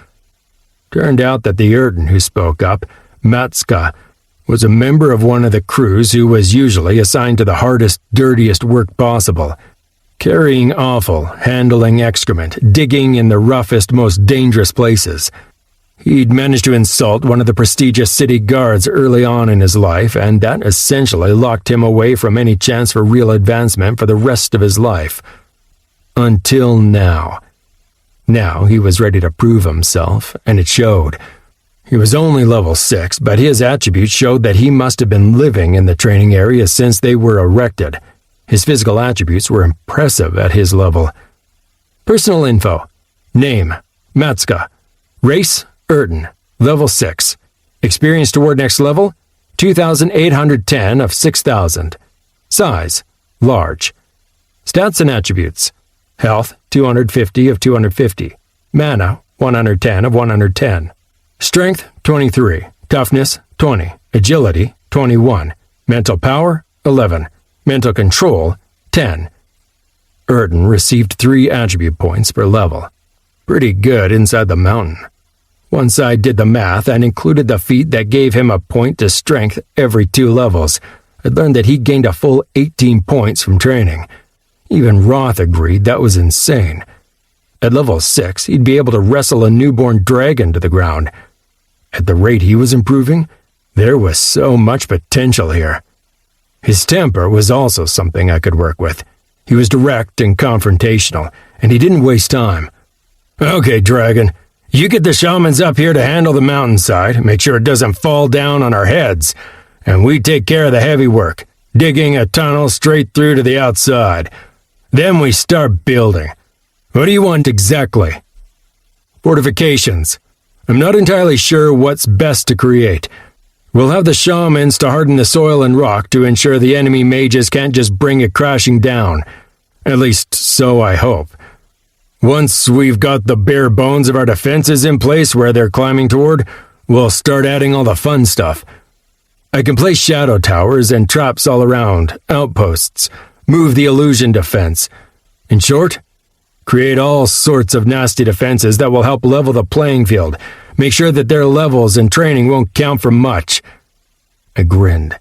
Turned out that the Urton who spoke up, Matska, was a member of one of the crews who was usually assigned to the hardest, dirtiest work possible. Carrying offal, handling excrement, digging in the roughest, most dangerous places. He'd managed to insult one of the prestigious city guards early on in his life, and that essentially locked him away from any chance for real advancement for the rest of his life. Until now. Now he was ready to prove himself, and it showed. He was only level 6, but his attributes showed that he must have been living in the training area since they were erected. His physical attributes were impressive at his level. Personal info. Name, Matska. Race, Urton. Level 6. Experience toward next level, 2,810 of 6,000. Size, large. Stats and attributes. Health, 250 of 250. Mana, 110 of 110. Strength, 23. Toughness, 20. Agility, 21. Mental power, 11. Mental control, 10. Urton received 3 attribute points per level. Pretty good inside the mountain. Once I did the math and included the feat that gave him a point to strength every 2 levels, I learned that he gained a full 18 points from training. Even Roth agreed that was insane. At level 6, he'd be able to wrestle a newborn dragon to the ground. At the rate he was improving, there was so much potential here. His temper was also something I could work with. He was direct and confrontational, and he didn't waste time. Okay, Dragon, you get the shamans up here to handle the mountainside, make sure it doesn't fall down on our heads, and we take care of the heavy work, digging a tunnel straight through to the outside. Then we start building. What do you want exactly? Fortifications. I'm not entirely sure what's best to create. We'll have the shamans to harden the soil and rock to ensure the enemy mages can't just bring it crashing down. At least, so I hope. Once we've got the bare bones of our defenses in place where they're climbing toward, we'll start adding all the fun stuff. I can place shadow towers and traps all around, outposts, move the illusion defense. In short, create all sorts of nasty defenses that will help level the playing field, make sure that their levels and training won't count for much. I grinned.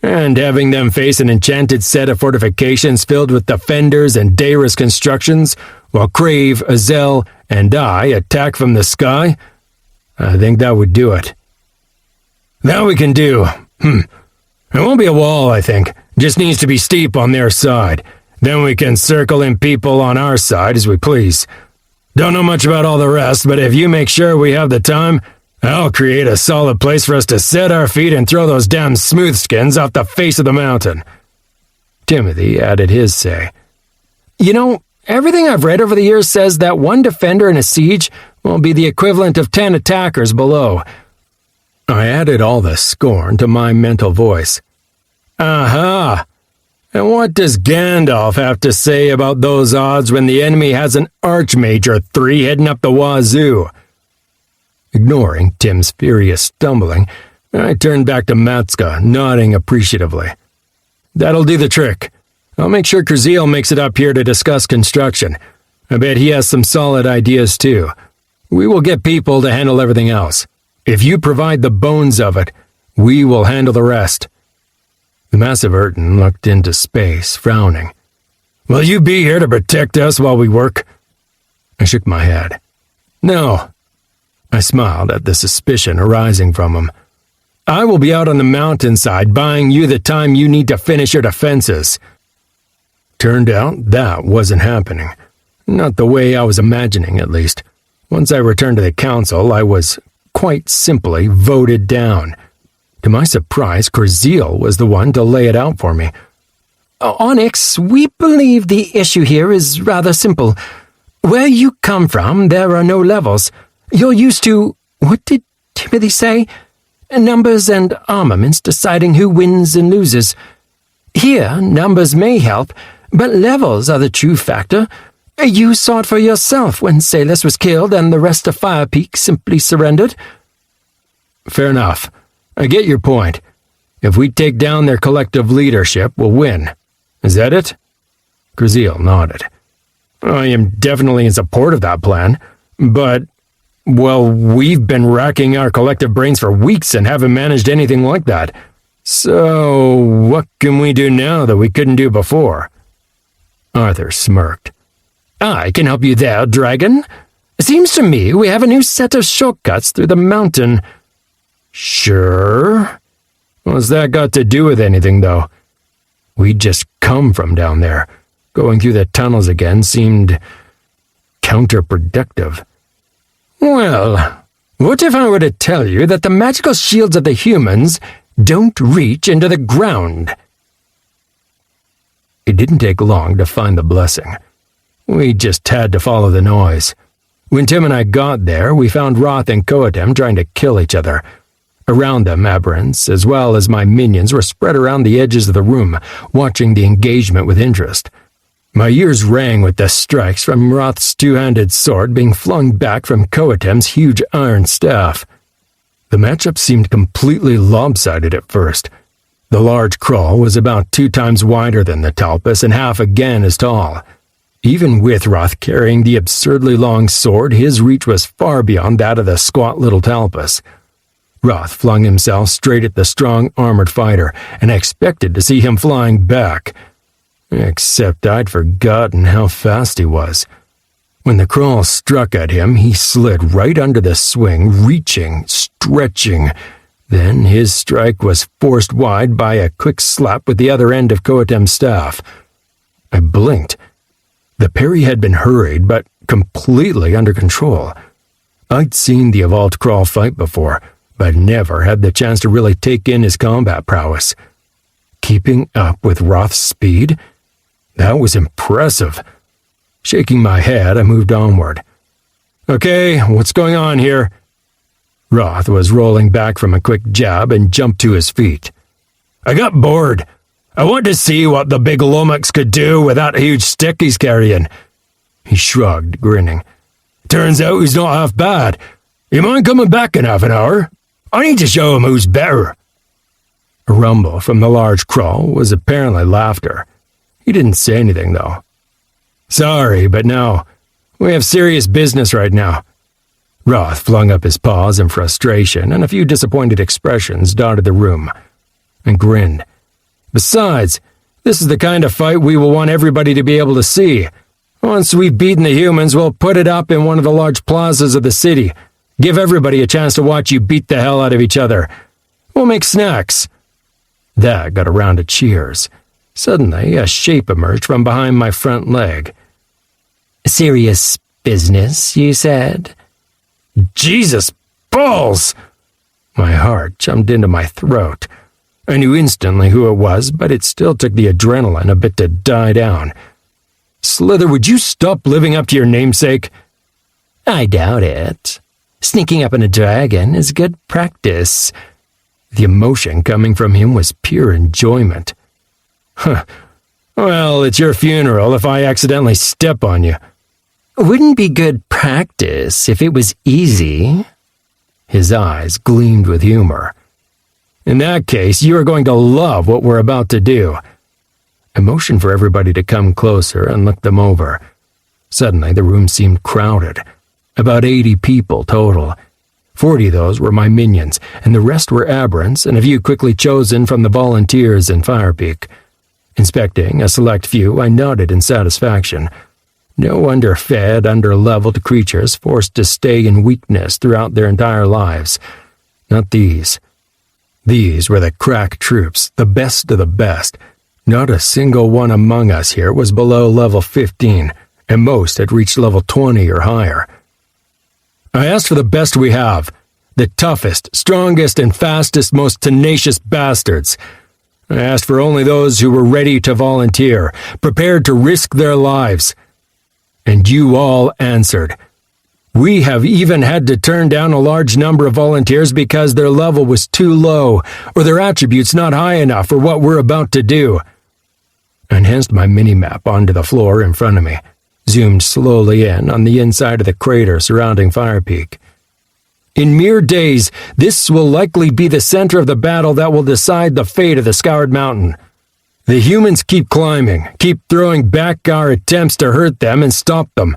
And having them face an enchanted set of fortifications filled with defenders and Deyra's constructions, while Crave, Azel, and I attack from the sky, I think that would do it. That we can do. It won't be a wall, I think. Just needs to be steep on their side. Then we can circle in people on our side as we please. Don't know much about all the rest, but if you make sure we have the time, I'll create a solid place for us to set our feet and throw those damn smoothskins off the face of the mountain. Timothy added his say. You know, everything I've read over the years says that one defender in a siege will be the equivalent of 10 attackers below. I added all the scorn to my mental voice. Aha! And what does Gandalf have to say about those odds when the enemy has an archmage or 3 heading up the wazoo? Ignoring Tim's furious stumbling, I turned back to Matska, nodding appreciatively. That'll do the trick. I'll make sure Kurziel makes it up here to discuss construction. I bet he has some solid ideas too. We will get people to handle everything else. If you provide the bones of it, we will handle the rest. The massive Urton looked into space, frowning. Will you be here to protect us while we work? I shook my head. No. I smiled at the suspicion arising from him. I will be out on the mountainside buying you the time you need to finish your defenses. Turned out that wasn't happening. Not the way I was imagining, at least. Once I returned to the council, I was, quite simply, voted down. To my surprise, Kurziel was the one to lay it out for me. Onyx, we believe the issue here is rather simple. Where you come from, there are no levels. You're used to, what did Timothy say? Numbers and armaments deciding who wins and loses. Here, numbers may help, but levels are the true factor. You saw it for yourself when Salus was killed and the rest of Fire Peak simply surrendered. Fair enough. I get your point. If we take down their collective leadership, we'll win. Is that it? Kurziel nodded. I am definitely in support of that plan, but, well, we've been racking our collective brains for weeks and haven't managed anything like that. So, what can we do now that we couldn't do before? Arthur smirked. I can help you there, Dragon. It seems to me we have a new set of shortcuts through the mountain. Sure. What's that got to do with anything, though? We'd just come from down there. Going through the tunnels again seemed counterproductive. Well, what if I were to tell you that the magical shields of the humans don't reach into the ground? It didn't take long to find the blessing. We just had to follow the noise. When Tim and I got there, we found Roth and Coatem trying to kill each other. Around them, aberrants, as well as my minions, were spread around the edges of the room, watching the engagement with interest. My ears rang with the strikes from Roth's two-handed sword being flung back from Coatem's huge iron staff. The matchup seemed completely lopsided at first. The large crawl was about 2 times wider than the Talpus and half again as tall. Even with Roth carrying the absurdly long sword, his reach was far beyond that of the squat little Talpus. Roth flung himself straight at the strong armored fighter, and I expected to see him flying back. Except I'd forgotten how fast he was. When the crawl struck at him, he slid right under the swing, reaching, stretching. Then his strike was forced wide by a quick slap with the other end of Coatem's staff. I blinked. The parry had been hurried, but completely under control. I'd seen the evolved crawl fight before, but never had the chance to really take in his combat prowess. Keeping up with Roth's speed? That was impressive. Shaking my head, I moved onward. Okay, what's going on here? Roth was rolling back from a quick jab and jumped to his feet. I got bored. I wanted to see what the big lummox could do with that huge stick he's carrying. He shrugged, grinning. Turns out he's not half bad. You mind coming back in half an hour? I need to show him who's better. A rumble from the large crawl was apparently laughter. He didn't say anything, though. Sorry, but no. We have serious business right now. Roth flung up his paws in frustration, and a few disappointed expressions dotted the room, and grinned. Besides, this is the kind of fight we will want everybody to be able to see. Once we've beaten the humans, we'll put it up in one of the large plazas of the city. Give everybody a chance to watch you beat the hell out of each other. We'll make snacks. That got a round of cheers. Suddenly, a shape emerged from behind my front leg. Serious business, you said? Jesus balls! My heart jumped into my throat. I knew instantly who it was, but it still took the adrenaline a bit to die down. Slither, would you stop living up to your namesake? I doubt it. Sneaking up on a dragon is good practice. The emotion coming from him was pure enjoyment. Huh. Well, it's your funeral if I accidentally step on you. Wouldn't be good practice if it was easy. His eyes gleamed with humor. In that case, you are going to love what we're about to do. I motioned for everybody to come closer and look them over. Suddenly, the room seemed crowded. About 80 people total. 40 of those were my minions, and the rest were aberrants and a few quickly chosen from the volunteers in Firepeak. Inspecting a select few, I nodded in satisfaction. No underfed, under-leveled creatures forced to stay in weakness throughout their entire lives. Not these. These were the crack troops, the best of the best. Not a single one among us here was below level 15, and most had reached level 20 or higher. I asked for the best we have, the toughest, strongest, and fastest, most tenacious bastards. I asked for only those who were ready to volunteer, prepared to risk their lives. And you all answered. We have even had to turn down a large number of volunteers because their level was too low, or their attributes not high enough for what we're about to do. I enhanced my mini-map onto the floor in front of me, zoomed slowly in on the inside of the crater surrounding Firepeak. In mere days, this will likely be the center of the battle that will decide the fate of the Scoured Mountain. The humans keep climbing, keep throwing back our attempts to hurt them and stop them.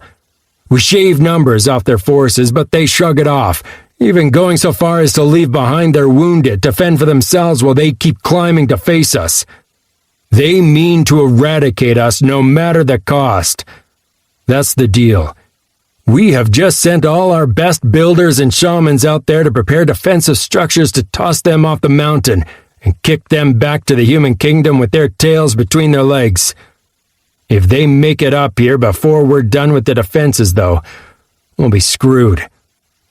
We shave numbers off their forces, but they shrug it off, even going so far as to leave behind their wounded to fend for themselves while they keep climbing to face us. They mean to eradicate us no matter the cost. That's the deal. We have just sent all our best builders and shamans out there to prepare defensive structures to toss them off the mountain and kick them back to the human kingdom with their tails between their legs. If they make it up here before we're done with the defenses, though, we'll be screwed.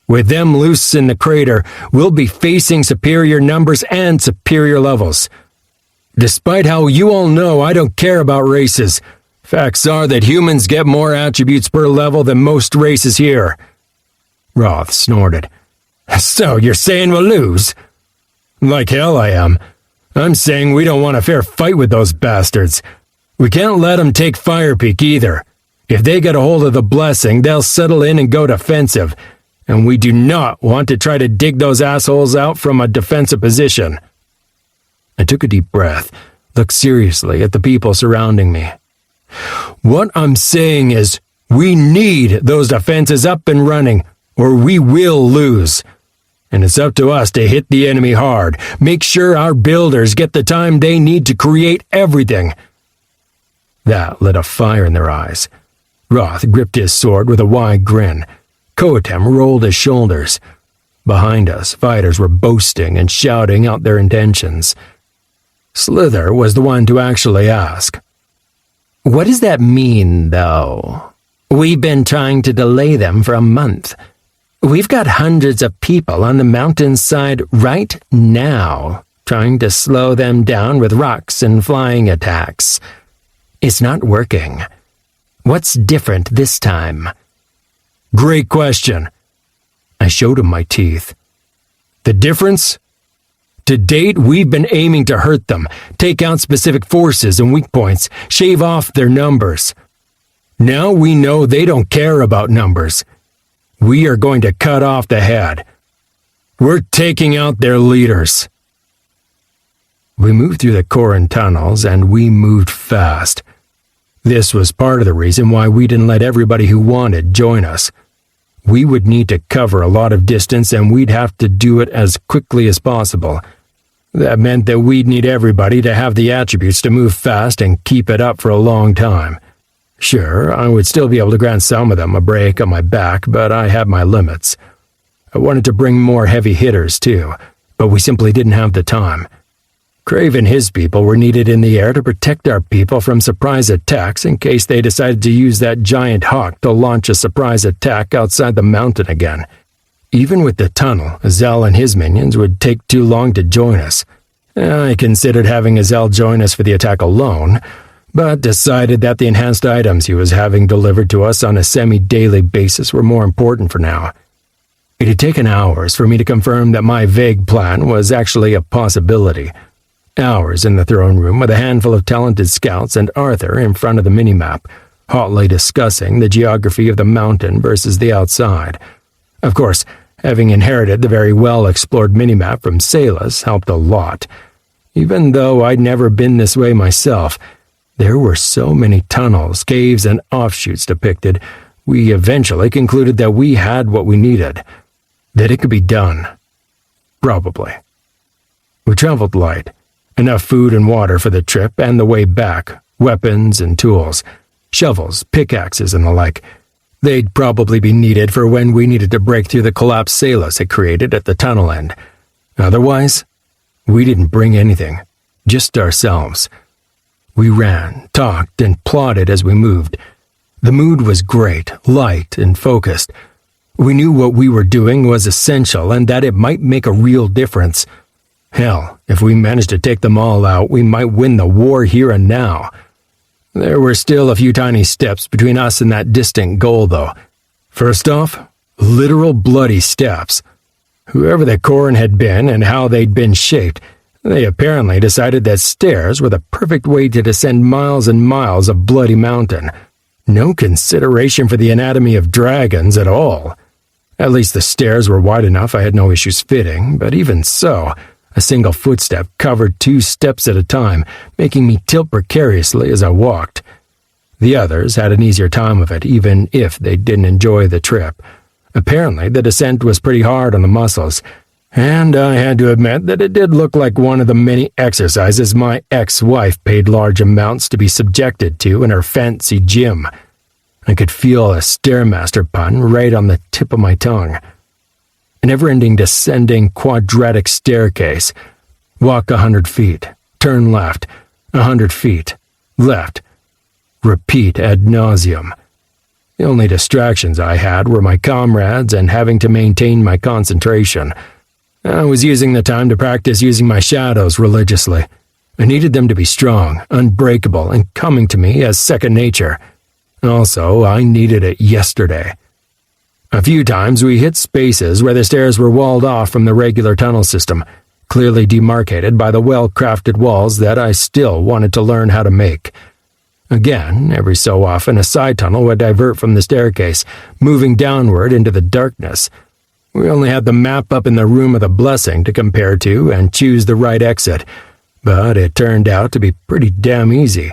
With them loose in the crater, we'll be facing superior numbers and superior levels. Despite how you all know I don't care about races, facts are that humans get more attributes per level than most races here. Roth snorted. So you're saying we'll lose? Like hell I am. I'm saying we don't want a fair fight with those bastards. We can't let them take Firepeak either. If they get a hold of the blessing, they'll settle in and go defensive, and we do not want to try to dig those assholes out from a defensive position. I took a deep breath, looked seriously at the people surrounding me. What I'm saying is, we need those defenses up and running, or we will lose. And it's up to us to hit the enemy hard, make sure our builders get the time they need to create everything. That lit a fire in their eyes. Roth gripped his sword with a wide grin. Koatem rolled his shoulders. Behind us, fighters were boasting and shouting out their intentions. Slither was the one to actually ask. What does that mean, though? We've been trying to delay them for a month. We've got hundreds of people on the mountainside right now, trying to slow them down with rocks and flying attacks. It's not working. What's different this time? Great question. I showed him my teeth. The difference? To date, we've been aiming to hurt them, take out specific forces and weak points, shave off their numbers. Now we know they don't care about numbers. We are going to cut off the head. We're taking out their leaders. We moved through the Koran tunnels, and we moved fast. This was part of the reason why we didn't let everybody who wanted join us. We would need to cover a lot of distance, and we'd have to do it as quickly as possible. That meant that we'd need everybody to have the attributes to move fast and keep it up for a long time. Sure, I would still be able to grant some of them a break on my back, but I had my limits. I wanted to bring more heavy hitters, too, but we simply didn't have the time. Crave and his people were needed in the air to protect our people from surprise attacks in case they decided to use that giant hawk to launch a surprise attack outside the mountain again. Even with the tunnel, Azel and his minions would take too long to join us. I considered having Azel join us for the attack alone, but decided that the enhanced items he was having delivered to us on a semi-daily basis were more important for now. It had taken hours for me to confirm that my vague plan was actually a possibility. Hours in the throne room with a handful of talented scouts and Arthur in front of the minimap, hotly discussing the geography of the mountain versus the outside. Of course, having inherited the very well-explored minimap from Salas helped a lot. Even though I'd never been this way myself, there were so many tunnels, caves, and offshoots depicted, we eventually concluded that we had what we needed. That it could be done. Probably. We traveled light. Enough food and water for the trip and the way back, weapons and tools, shovels, pickaxes, and the like. They'd probably be needed for when we needed to break through the collapse Salas had created at the tunnel end. Otherwise, we didn't bring anything, just ourselves. We ran, talked, and plotted as we moved. The mood was great, light, and focused. We knew what we were doing was essential and that it might make a real difference. Hell, if we managed to take them all out, we might win the war here and now. There were still a few tiny steps between us and that distant goal, though. First off, literal bloody steps. Whoever the Koran had been and how they'd been shaped, they apparently decided that stairs were the perfect way to descend miles and miles of bloody mountain. No consideration for the anatomy of dragons at all. At least the stairs were wide enough I had no issues fitting, but even so, a single footstep covered 2 steps at a time, making me tilt precariously as I walked. The others had an easier time of it, even if they didn't enjoy the trip. Apparently, the descent was pretty hard on the muscles, and I had to admit that it did look like one of the many exercises my ex-wife paid large amounts to be subjected to in her fancy gym. I could feel a Stairmaster pun right on the tip of my tongue. A never-ending descending quadratic staircase. Walk 100 feet, turn left, 100 feet, left. Repeat ad nauseum. The only distractions I had were my comrades and having to maintain my concentration. I was using the time to practice using my shadows religiously. I needed them to be strong, unbreakable, and coming to me as second nature. Also, I needed it yesterday. A few times we hit spaces where the stairs were walled off from the regular tunnel system, clearly demarcated by the well-crafted walls that I still wanted to learn how to make. Again, every so often a side tunnel would divert from the staircase, moving downward into the darkness. We only had the map up in the Room of the Blessing to compare to and choose the right exit, but it turned out to be pretty damn easy.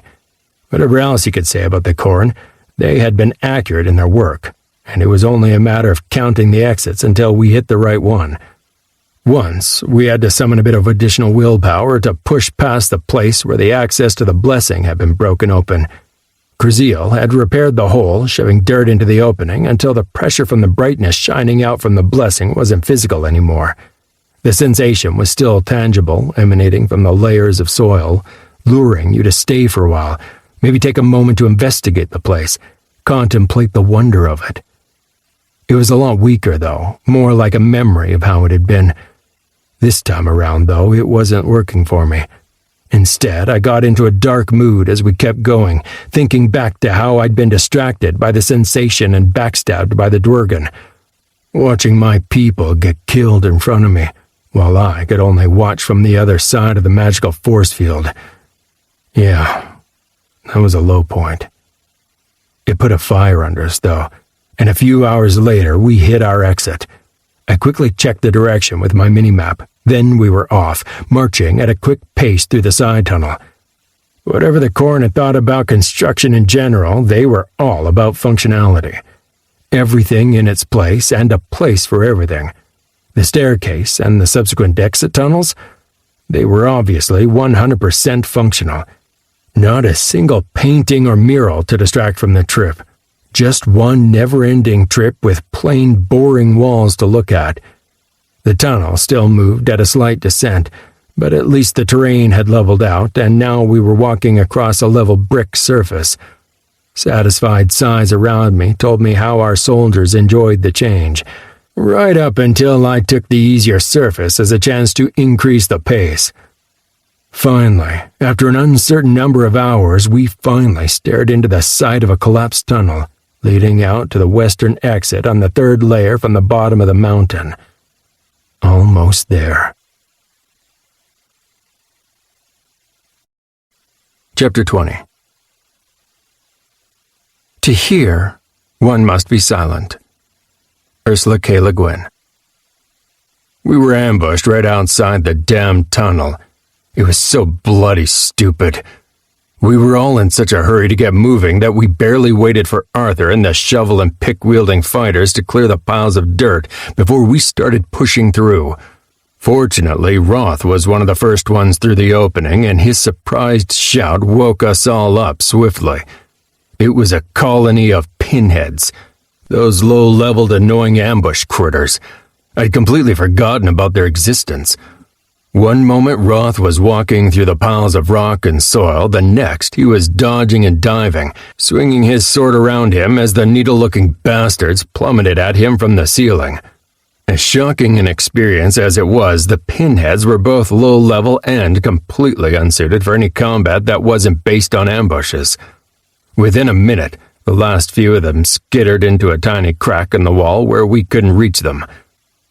Whatever else you could say about the Koran, they had been accurate in their work, and it was only a matter of counting the exits until we hit the right one. Once, we had to summon a bit of additional willpower to push past the place where the access to the blessing had been broken open. Kraziel had repaired the hole, shoving dirt into the opening until the pressure from the brightness shining out from the blessing wasn't physical anymore. The sensation was still tangible, emanating from the layers of soil, luring you to stay for a while, maybe take a moment to investigate the place, contemplate the wonder of it. It was a lot weaker, though, more like a memory of how it had been. This time around, though, it wasn't working for me. Instead, I got into a dark mood as we kept going, thinking back to how I'd been distracted by the sensation and backstabbed by the Dwergen. Watching my people get killed in front of me, while I could only watch from the other side of the magical force field. Yeah, that was a low point. It put a fire under us, though, and a few hours later we hit our exit. I quickly checked the direction with my minimap. Then we were off, marching at a quick pace through the side tunnel. Whatever the Corps had thought about construction in general, they were all about functionality. Everything in its place and a place for everything. The staircase and the subsequent exit tunnels, they were obviously 100% functional. Not a single painting or mural to distract from the trip. Just one never-ending trip with plain, boring walls to look at. The tunnel still moved at a slight descent, but at least the terrain had leveled out, and now we were walking across a level brick surface. Satisfied sighs around me told me how our soldiers enjoyed the change, right up until I took the easier surface as a chance to increase the pace. Finally, after an uncertain number of hours, we finally stared into the side of a collapsed tunnel, leading out to the western exit on the third layer from the bottom of the mountain. Almost there. Chapter 20. To hear, one must be silent. Ursula K. Le Guin. We were ambushed right outside the damn tunnel. It was so bloody stupid. We were all in such a hurry to get moving that we barely waited for Arthur and the shovel and pick-wielding fighters to clear the piles of dirt before we started pushing through. Fortunately, Roth was one of the first ones through the opening, and his surprised shout woke us all up swiftly. It was a colony of pinheads, those low-leveled, annoying ambush critters. I'd completely forgotten about their existence. One moment Roth was walking through the piles of rock and soil, the next he was dodging and diving, swinging his sword around him as the needle-looking bastards plummeted at him from the ceiling. As shocking an experience as it was, the pinheads were both low-level and completely unsuited for any combat that wasn't based on ambushes. Within a minute, the last few of them skittered into a tiny crack in the wall where we couldn't reach them.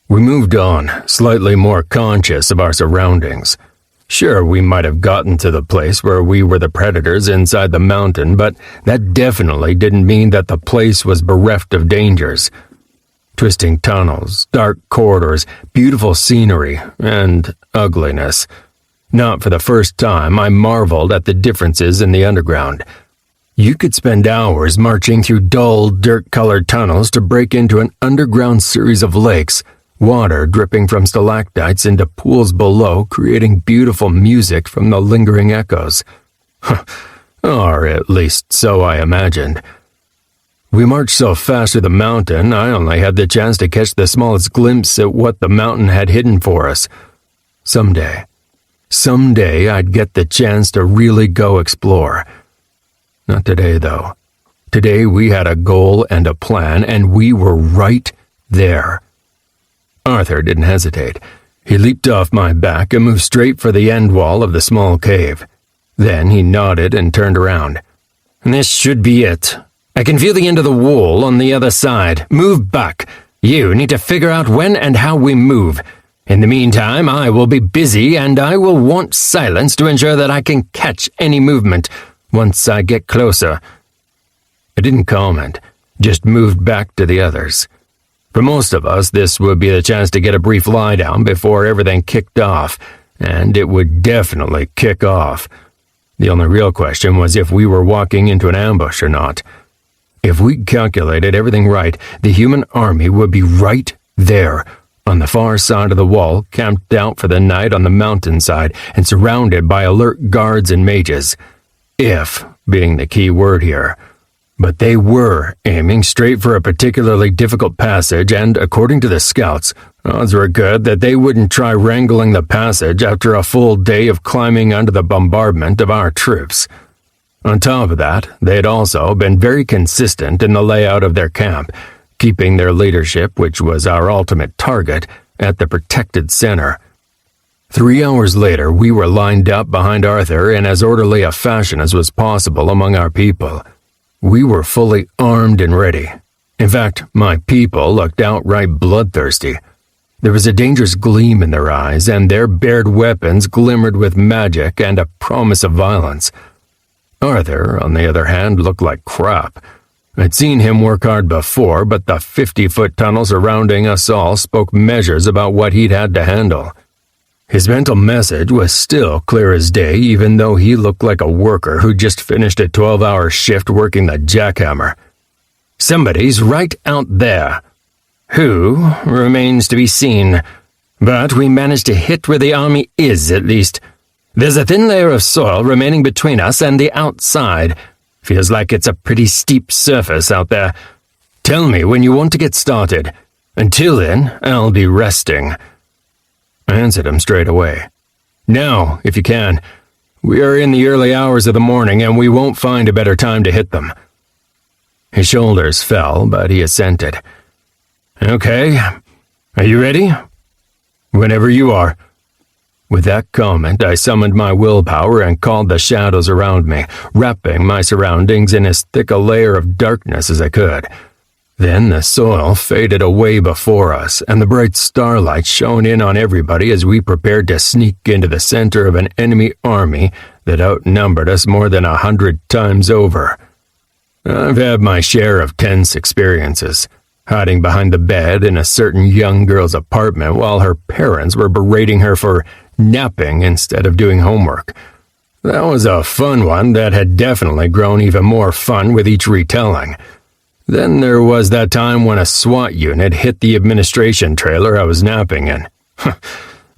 We moved on, slightly more conscious of our surroundings. Sure, we might have gotten to the place where we were the predators inside the mountain, but that definitely didn't mean that the place was bereft of dangers. Twisting tunnels, dark corridors, beautiful scenery, and ugliness. Not for the first time, I marveled at the differences in the underground. You could spend hours marching through dull, dirt-colored tunnels to break into an underground series of lakes, water dripping from stalactites into pools below, creating beautiful music from the lingering echoes. Or at least so I imagined. We marched so fast through the mountain, I only had the chance to catch the smallest glimpse at what the mountain had hidden for us. Someday I'd get the chance to really go explore. Not today, though. Today we had a goal and a plan, and we were right there. Arthur didn't hesitate. He leaped off my back and moved straight for the end wall of the small cave. Then he nodded and turned around. This should be it. I can feel the end of the wall on the other side. Move back. You need to figure out when and how we move. In the meantime, I will be busy, and I will want silence to ensure that I can catch any movement once I get closer. I didn't comment, just moved back to the others. For most of us, this would be the chance to get a brief lie-down before everything kicked off, and it would definitely kick off. The only real question was if we were walking into an ambush or not. If we calculated everything right, the human army would be right there, on the far side of the wall, camped out for the night on the mountainside and surrounded by alert guards and mages. If being the key word here. But they were aiming straight for a particularly difficult passage, and according to the scouts, odds were good that they wouldn't try wrangling the passage after a full day of climbing under the bombardment of our troops. On top of that, they'd also been very consistent in the layout of their camp, keeping their leadership, which was our ultimate target, at the protected center. 3 hours later, we were lined up behind Arthur in as orderly a fashion as was possible among our people. We were fully armed and ready. In fact, my people looked outright bloodthirsty. There was a dangerous gleam in their eyes, and their bared weapons glimmered with magic and a promise of violence. Arthur, on the other hand, looked like crap. I'd seen him work hard before, but the 50-foot tunnel surrounding us all spoke measures about what he'd had to handle. His mental message was still clear as day, even though he looked like a worker who just finished a 12-hour shift working the jackhammer. Somebody's right out there. Who remains to be seen, but we managed to hit where the army is, at least. There's a thin layer of soil remaining between us and the outside. Feels like it's a pretty steep surface out there. Tell me when you want to get started. Until then, I'll be resting. I answered him straight away. Now, if you can. We are in the early hours of the morning, and we won't find a better time to hit them. His shoulders fell, but he assented. Okay. Are you ready? Whenever you are. With that comment, I summoned my willpower and called the shadows around me, wrapping my surroundings in as thick a layer of darkness as I could. Then the soil faded away before us, and the bright starlight shone in on everybody as we prepared to sneak into the center of an enemy army that outnumbered us more than 100 times over. I've had my share of tense experiences, hiding behind the bed in a certain young girl's apartment while her parents were berating her for napping instead of doing homework. That was a fun one that had definitely grown even more fun with each retelling. Then there was that time when a SWAT unit hit the administration trailer I was napping in.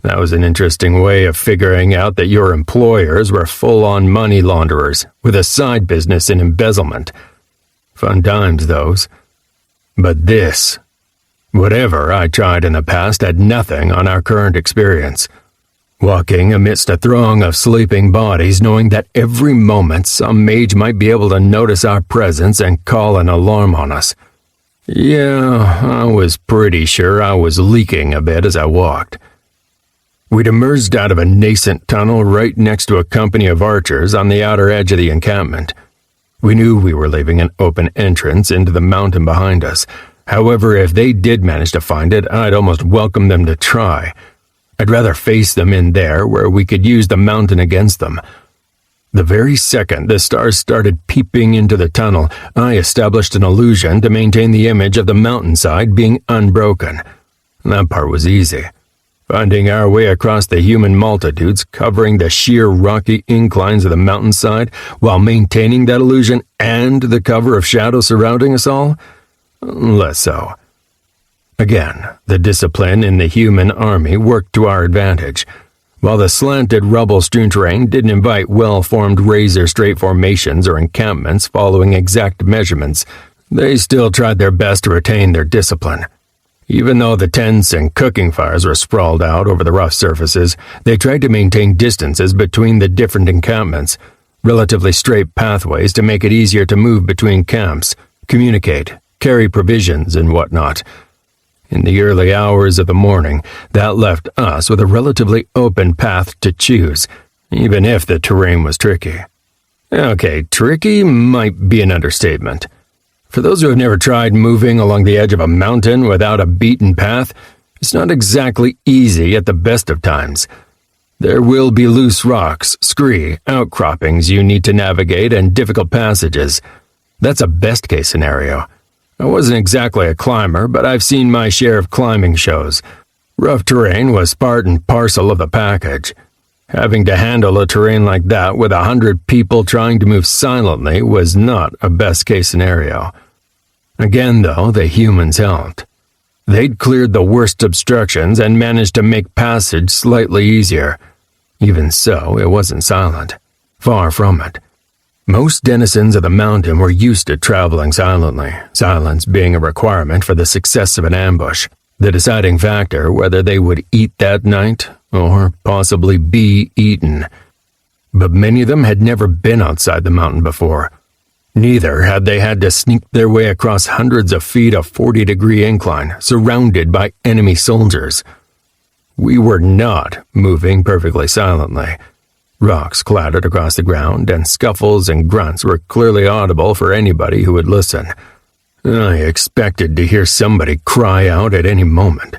That was an interesting way of figuring out that your employers were full-on money launderers with a side business in embezzlement. Fun times, those. But this, whatever I tried in the past, had nothing on our current experience. Walking amidst a throng of sleeping bodies, knowing that every moment some mage might be able to notice our presence and call an alarm on us. Yeah, I was pretty sure I was leaking a bit as I walked. We'd emerged out of a nascent tunnel right next to a company of archers on the outer edge of the encampment. We knew we were leaving an open entrance into the mountain behind us. However, if they did manage to find it, I'd almost welcome them to try. I'd rather face them in there where we could use the mountain against them. The very second the stars started peeping into the tunnel, I established an illusion to maintain the image of the mountainside being unbroken. That part was easy. Finding our way across the human multitudes, covering the sheer rocky inclines of the mountainside, while maintaining that illusion and the cover of shadow surrounding us all? Less so. Again, the discipline in the human army worked to our advantage. While the slanted rubble-strewn terrain didn't invite well-formed razor-straight formations or encampments following exact measurements, they still tried their best to retain their discipline. Even though the tents and cooking fires were sprawled out over the rough surfaces, they tried to maintain distances between the different encampments, relatively straight pathways to make it easier to move between camps, communicate, carry provisions, and whatnot. In the early hours of the morning, that left us with a relatively open path to choose, even if the terrain was tricky. Okay, tricky might be an understatement. For those who have never tried moving along the edge of a mountain without a beaten path, it's not exactly easy at the best of times. There will be loose rocks, scree, outcroppings you need to navigate, and difficult passages. That's a best-case scenario. I wasn't exactly a climber, but I've seen my share of climbing shows. Rough terrain was part and parcel of the package. Having to handle a terrain like that with 100 people trying to move silently was not a best-case scenario. Again, though, the humans helped. They'd cleared the worst obstructions and managed to make passage slightly easier. Even so, it wasn't silent. Far from it. Most denizens of the mountain were used to traveling silently, silence being a requirement for the success of an ambush, the deciding factor whether they would eat that night or possibly be eaten. But many of them had never been outside the mountain before. Neither had they had to sneak their way across hundreds of feet of 40-degree incline, surrounded by enemy soldiers. We were not moving perfectly silently. Rocks clattered across the ground, and scuffles and grunts were clearly audible for anybody who would listen. I expected to hear somebody cry out at any moment.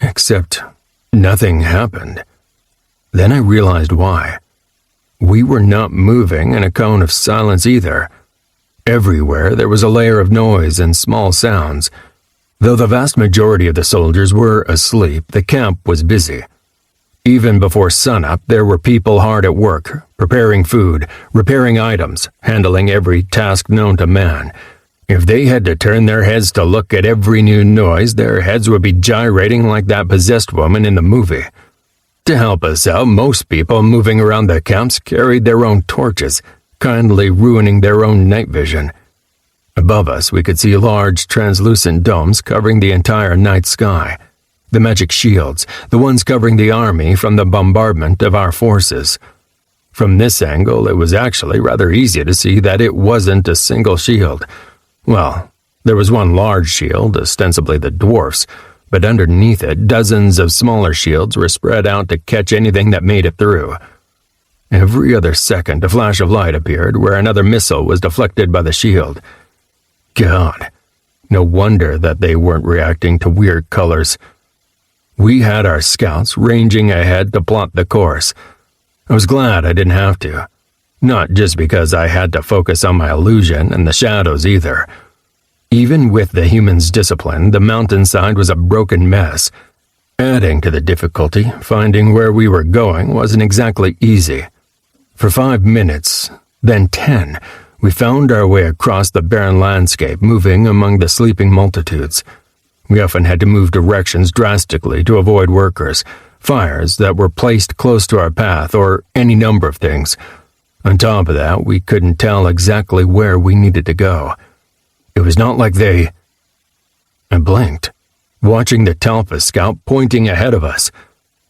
Except nothing happened. Then I realized why. We were not moving in a cone of silence either. Everywhere there was a layer of noise and small sounds. Though the vast majority of the soldiers were asleep, the camp was busy. Even before sunup, there were people hard at work, preparing food, repairing items, handling every task known to man. If they had to turn their heads to look at every new noise, their heads would be gyrating like that possessed woman in the movie. To help us out, most people moving around the camps carried their own torches, kindly ruining their own night vision. Above us, we could see large, translucent domes covering the entire night sky. The magic shields, the ones covering the army from the bombardment of our forces. From this angle, it was actually rather easy to see that it wasn't a single shield. Well, there was one large shield, ostensibly the dwarfs, but underneath it, dozens of smaller shields were spread out to catch anything that made it through. Every other second, a flash of light appeared where another missile was deflected by the shield. God, no wonder that they weren't reacting to weird colors. We had our scouts ranging ahead to plot the course. I was glad I didn't have to. Not just because I had to focus on my illusion and the shadows either. Even with the humans' discipline, the mountainside was a broken mess. Adding to the difficulty, finding where we were going wasn't exactly easy. For 5 minutes, then 10, we found our way across the barren landscape, moving among the sleeping multitudes. We often had to move directions drastically to avoid workers, fires that were placed close to our path, or any number of things. On top of that, we couldn't tell exactly where we needed to go. It was not like they... I blinked, watching the Talpa scout pointing ahead of us.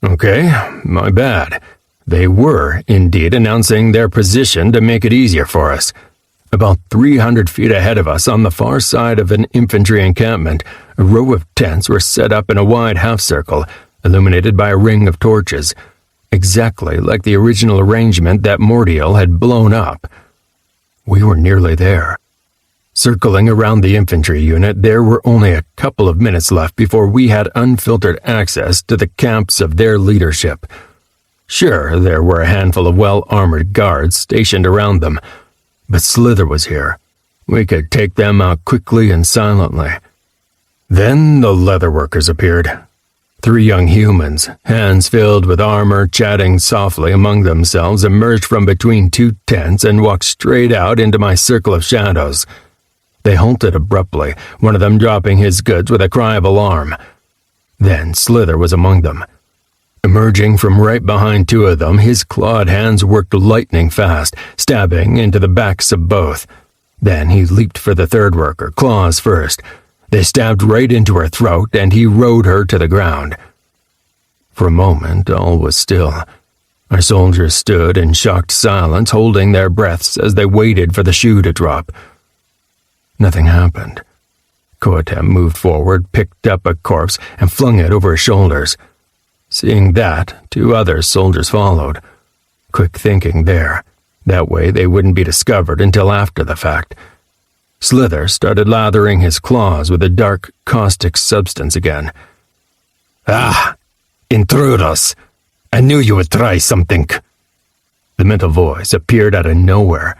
Okay, my bad. They were, indeed, announcing their position to make it easier for us. About 300 feet ahead of us, on the far side of an infantry encampment, a row of tents were set up in a wide half-circle, illuminated by a ring of torches, exactly like the original arrangement that Mordial had blown up. We were nearly there. Circling around the infantry unit, there were only a couple of minutes left before we had unfiltered access to the camps of their leadership. Sure, there were a handful of well-armored guards stationed around them, but Slither was here. We could take them out quickly and silently. Then the leatherworkers appeared. 3 young humans, hands filled with armor, chatting softly among themselves, emerged from between 2 tents and walked straight out into my circle of shadows. They halted abruptly, one of them dropping his goods with a cry of alarm. Then Slither was among them. Emerging from right behind 2 of them, his clawed hands worked lightning fast, stabbing into the backs of both. Then he leaped for the 3rd worker, claws first. They stabbed right into her throat, and he rode her to the ground. For a moment, all was still. Our soldiers stood in shocked silence, holding their breaths as they waited for the shoe to drop. Nothing happened. Koatem moved forward, picked up a corpse, and flung it over his shoulders. Seeing that, 2 other soldiers followed. Quick thinking there. That way they wouldn't be discovered until after the fact. Slither started lathering his claws with a dark, caustic substance again. Ah, intruders. I knew you would try something. The mental voice appeared out of nowhere.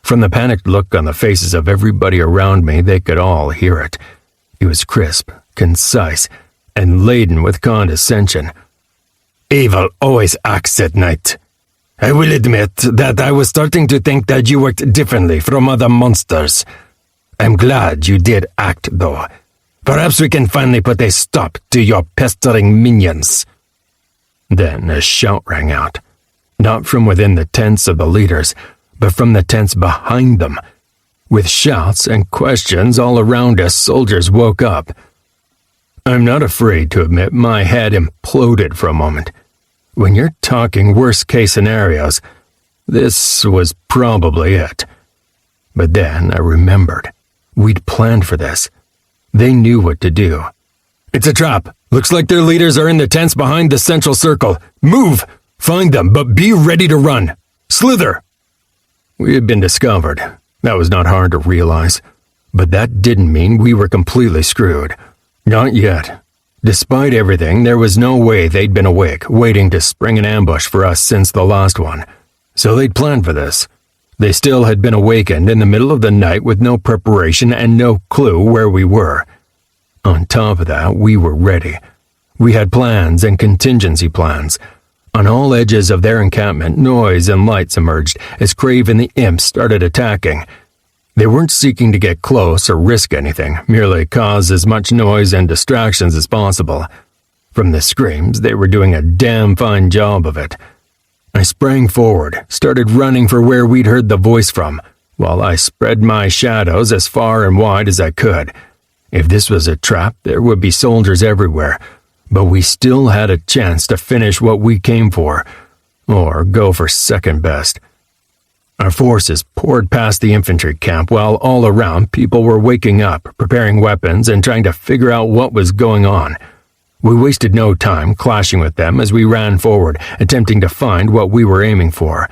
From the panicked look on the faces of everybody around me, they could all hear it. It was crisp, concise, and laden with condescension. Evil always acts at night. I will admit that I was starting to think that you worked differently from other monsters. I'm glad you did act, though. Perhaps we can finally put a stop to your pestering minions. Then a shout rang out, not from within the tents of the leaders, but from the tents behind them. With shouts and questions all around us, soldiers woke up. I'm not afraid to admit my head imploded for a moment. When you're talking worst-case scenarios, this was probably it. But then I remembered. We'd planned for this. They knew what to do. It's a trap. Looks like their leaders are in the tents behind the central circle. Move! Find them, but be ready to run. Slither! We had been discovered. That was not hard to realize. But that didn't mean we were completely screwed. Not yet. Despite everything, there was no way they'd been awake, waiting to spring an ambush for us since the last one. So they'd planned for this. They still had been awakened in the middle of the night with no preparation and no clue where we were. On top of that, we were ready. We had plans and contingency plans. On all edges of their encampment, noise and lights emerged as Crave and the imps started attacking. They weren't seeking to get close or risk anything, merely cause as much noise and distractions as possible. From the screams, they were doing a damn fine job of it. I sprang forward, started running for where we'd heard the voice from, while I spread my shadows as far and wide as I could. If this was a trap, there would be soldiers everywhere, but we still had a chance to finish what we came for, or go for second best. Our forces poured past the infantry camp while all around people were waking up, preparing weapons, and trying to figure out what was going on. We wasted no time clashing with them as we ran forward, attempting to find what we were aiming for.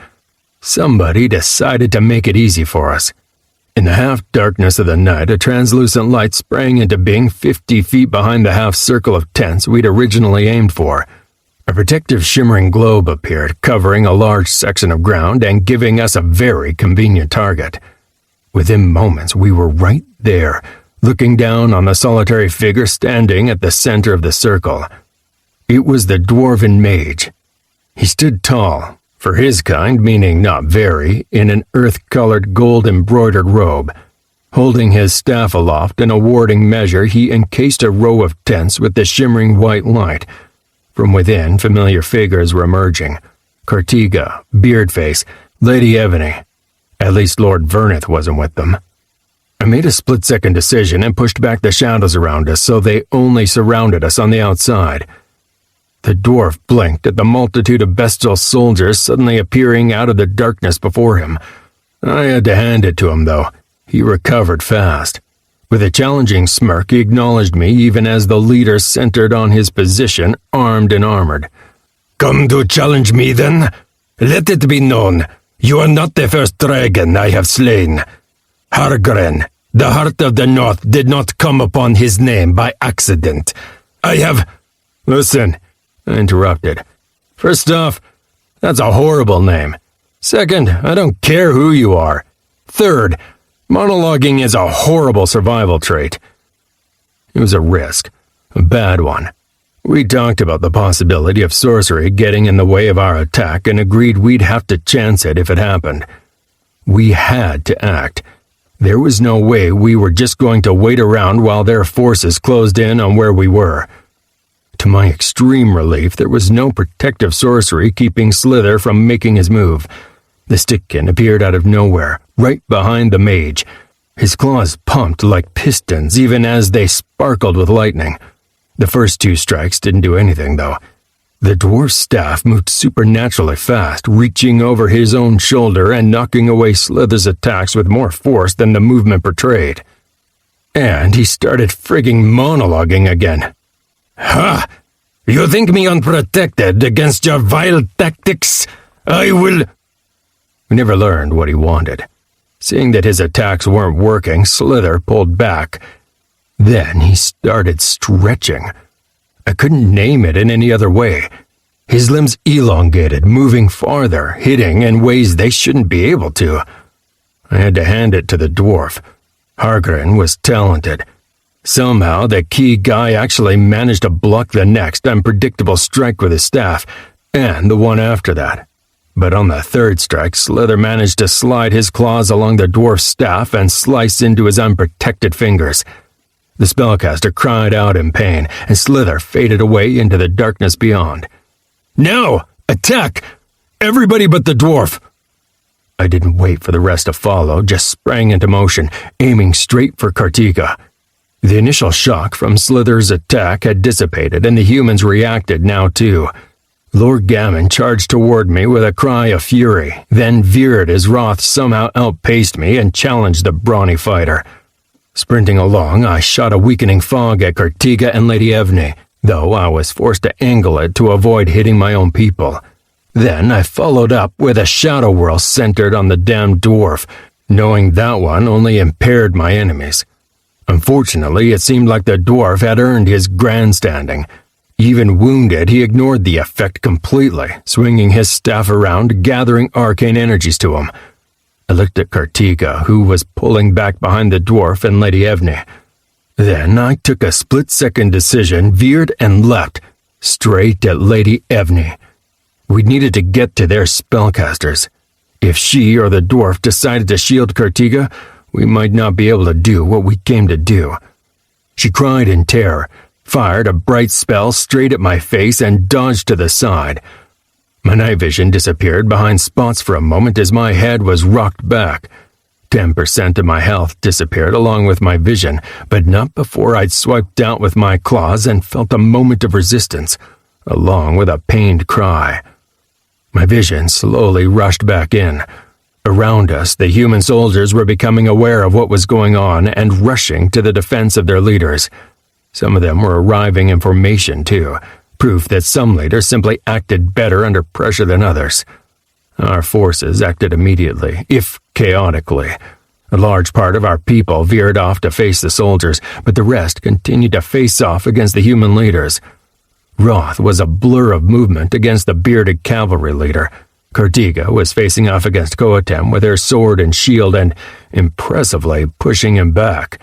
Somebody decided to make it easy for us. In the half-darkness of the night, a translucent light sprang into being 50 feet behind the half-circle of tents we'd originally aimed for. A protective shimmering globe appeared, covering a large section of ground and giving us a very convenient target. Within moments, we were right there, looking down on the solitary figure standing at the center of the circle. It was the dwarven mage. He stood tall, for his kind meaning not very, in an earth-colored gold-embroidered robe. Holding his staff aloft in a warding measure, he encased a row of tents with the shimmering white light. From within, familiar figures were emerging. Cartiga, Beardface, Lady Ebony. At least Lord Verneth wasn't with them. I made a split-second decision and pushed back the shadows around us so they only surrounded us on the outside. The dwarf blinked at the multitude of bestial soldiers suddenly appearing out of the darkness before him. I had to hand it to him, though. He recovered fast. With a challenging smirk, he acknowledged me even as the leader centered on his position, armed and armored. Come to challenge me, then? Let it be known, you are not the first dragon I have slain. Hargren, the Heart of the North, did not come upon his name by accident. I have— Listen, I interrupted. First off, that's a horrible name. Second, I don't care who you are. Third, monologuing is a horrible survival trait. It was a risk, a bad one. We talked about the possibility of sorcery getting in the way of our attack and agreed we'd have to chance it if it happened. We had to act. There was no way we were just going to wait around while their forces closed in on where we were. To my extreme relief, there was no protective sorcery keeping Slither from making his move. The stickkin appeared out of nowhere, right behind the mage. His claws pumped like pistons even as they sparkled with lightning. The first two strikes didn't do anything, though. The dwarf's staff moved supernaturally fast, reaching over his own shoulder and knocking away Slither's attacks with more force than the movement portrayed. And he started frigging monologuing again. Ha! You think me unprotected against your vile tactics? I will— We never learned what he wanted. Seeing that his attacks weren't working, Slither pulled back. Then he started stretching. I couldn't name it in any other way. His limbs elongated, moving farther, hitting in ways they shouldn't be able to. I had to hand it to the dwarf. Hargren was talented. Somehow, the key guy actually managed to block the next unpredictable strike with his staff, and the one after that. But on the third strike, Slither managed to slide his claws along the dwarf's staff and slice into his unprotected fingers. The spellcaster cried out in pain, and Slither faded away into the darkness beyond. Now! Attack! Everybody but the dwarf! I didn't wait for the rest to follow, just sprang into motion, aiming straight for Cartiga. The initial shock from Slither's attack had dissipated, and the humans reacted now too. Lord Gammon charged toward me with a cry of fury, then veered as Roth somehow outpaced me and challenged the brawny fighter. Sprinting along, I shot a weakening fog at Cartiga and Lady Evne, though I was forced to angle it to avoid hitting my own people. Then I followed up with a shadow whirl centered on the damned dwarf, knowing that one only impaired my enemies. Unfortunately, it seemed like the dwarf had earned his grandstanding. Even wounded, he ignored the effect completely, swinging his staff around, gathering arcane energies to him. I looked at Kartika, who was pulling back behind the dwarf and Lady Evne. Then I took a split-second decision, veered and leapt, straight at Lady Evne. We needed to get to their spellcasters. If she or the dwarf decided to shield Kartika, we might not be able to do what we came to do. She cried in terror, fired a bright spell straight at my face, and dodged to the side. My night vision disappeared behind spots for a moment as my head was rocked back. 10% of my health disappeared along with my vision, but not before I'd swiped out with my claws and felt a moment of resistance, along with a pained cry. My vision slowly rushed back in. Around us, the human soldiers were becoming aware of what was going on and rushing to the defense of their leaders. Some of them were arriving in formation, too, proof that some leaders simply acted better under pressure than others. Our forces acted immediately, if chaotically. A large part of our people veered off to face the soldiers, but the rest continued to face off against the human leaders. Roth was a blur of movement against the bearded cavalry leader. Kartika was facing off against Koatem with her sword and shield and, impressively, pushing him back.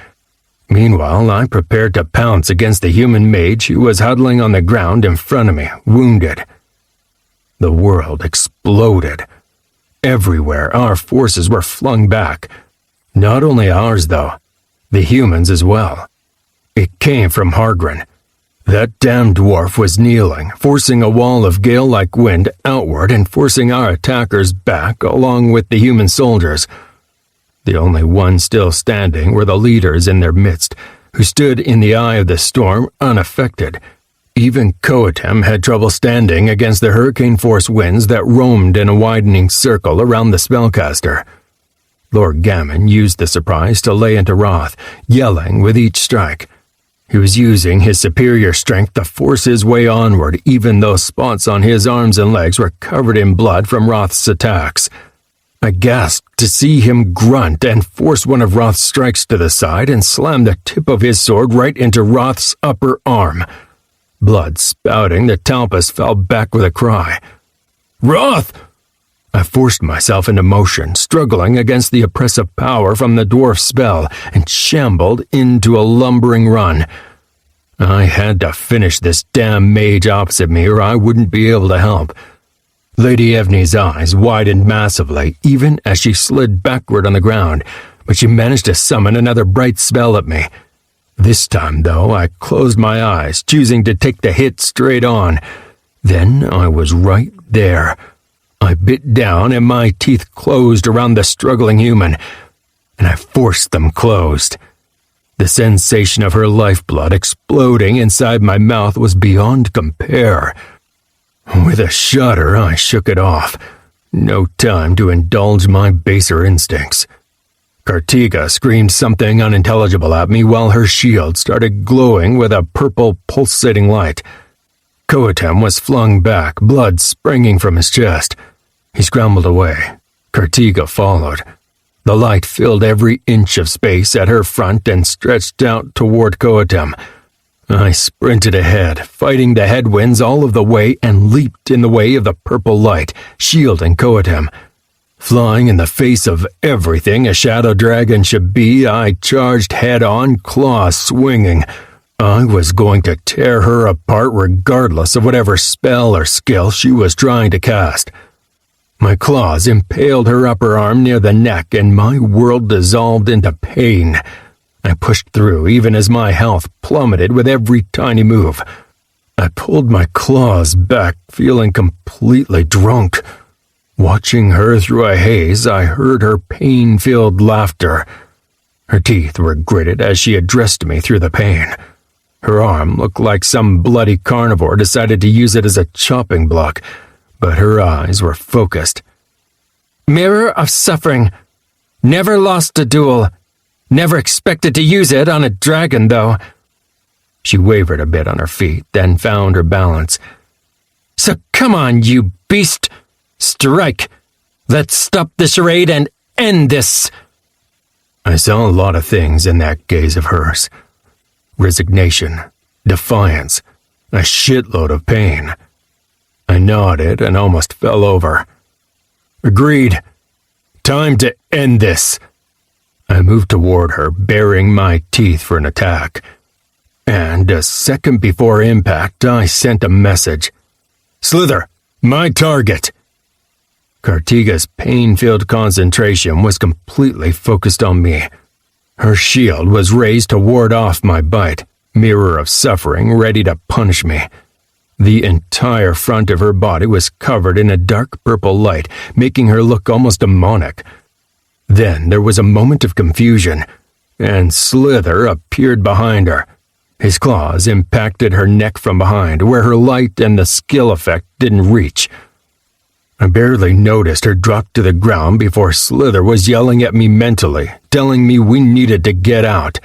Meanwhile, I prepared to pounce against the human mage who was huddling on the ground in front of me, wounded. The world exploded. Everywhere, our forces were flung back. Not only ours, though. The humans as well. It came from Hargren. That damn dwarf was kneeling, forcing a wall of gale-like wind outward and forcing our attackers back along with the human soldiers. The only ones still standing were the leaders in their midst, who stood in the eye of the storm unaffected. Even Koatem had trouble standing against the hurricane-force winds that roamed in a widening circle around the spellcaster. Lord Gammon used the surprise to lay into Roth, yelling with each strike. He was using his superior strength to force his way onward, even though spots on his arms and legs were covered in blood from Roth's attacks. I gasped to see him grunt and force one of Roth's strikes to the side and slam the tip of his sword right into Roth's upper arm. Blood spouting, the Talpas fell back with a cry. "Roth!" I forced myself into motion, struggling against the oppressive power from the dwarf's spell, and shambled into a lumbering run. I had to finish this damn mage opposite me or I wouldn't be able to help. Lady Evne's eyes widened massively, even as she slid backward on the ground, but she managed to summon another bright spell at me. This time, though, I closed my eyes, choosing to take the hit straight on. Then I was right there. I bit down and my teeth closed around the struggling human, and I forced them closed. The sensation of her lifeblood exploding inside my mouth was beyond compare. With a shudder, I shook it off. No time to indulge my baser instincts. Kartika screamed something unintelligible at me while her shield started glowing with a purple pulsating light. Koatem was flung back, blood springing from his chest. He scrambled away. Kartika followed. The light filled every inch of space at her front and stretched out toward Koatem. I sprinted ahead, fighting the headwinds all of the way, and leaped in the way of the purple light, shielding Koatem. Flying in the face of everything a shadow dragon should be, I charged head-on, claws swinging. I was going to tear her apart regardless of whatever spell or skill she was trying to cast. My claws impaled her upper arm near the neck, and my world dissolved into pain. I pushed through even as my health plummeted with every tiny move. I pulled my claws back, feeling completely drunk. Watching her through a haze, I heard her pain-filled laughter. Her teeth were gritted as she addressed me through the pain. Her arm looked like some bloody carnivore decided to use it as a chopping block, but her eyes were focused. Mirror of suffering. Never lost a duel. Never expected to use it on a dragon, though. She wavered a bit on her feet, then found her balance. So come on, you beast. Strike. Let's stop the charade and end this. I saw a lot of things in that gaze of hers. Resignation, defiance, a shitload of pain. I nodded and almost fell over. Agreed. Time to end this. I moved toward her, baring my teeth for an attack. And a second before impact, I sent a message. Slither, my target. Cartiga's pain-filled concentration was completely focused on me. Her shield was raised to ward off my bite, mirror of suffering ready to punish me. The entire front of her body was covered in a dark purple light, making her look almost demonic. Then there was a moment of confusion, and Slither appeared behind her. His claws impacted her neck from behind, where her light and the skill effect didn't reach. I barely noticed her drop to the ground before Slither was yelling at me mentally, telling me we needed to get out.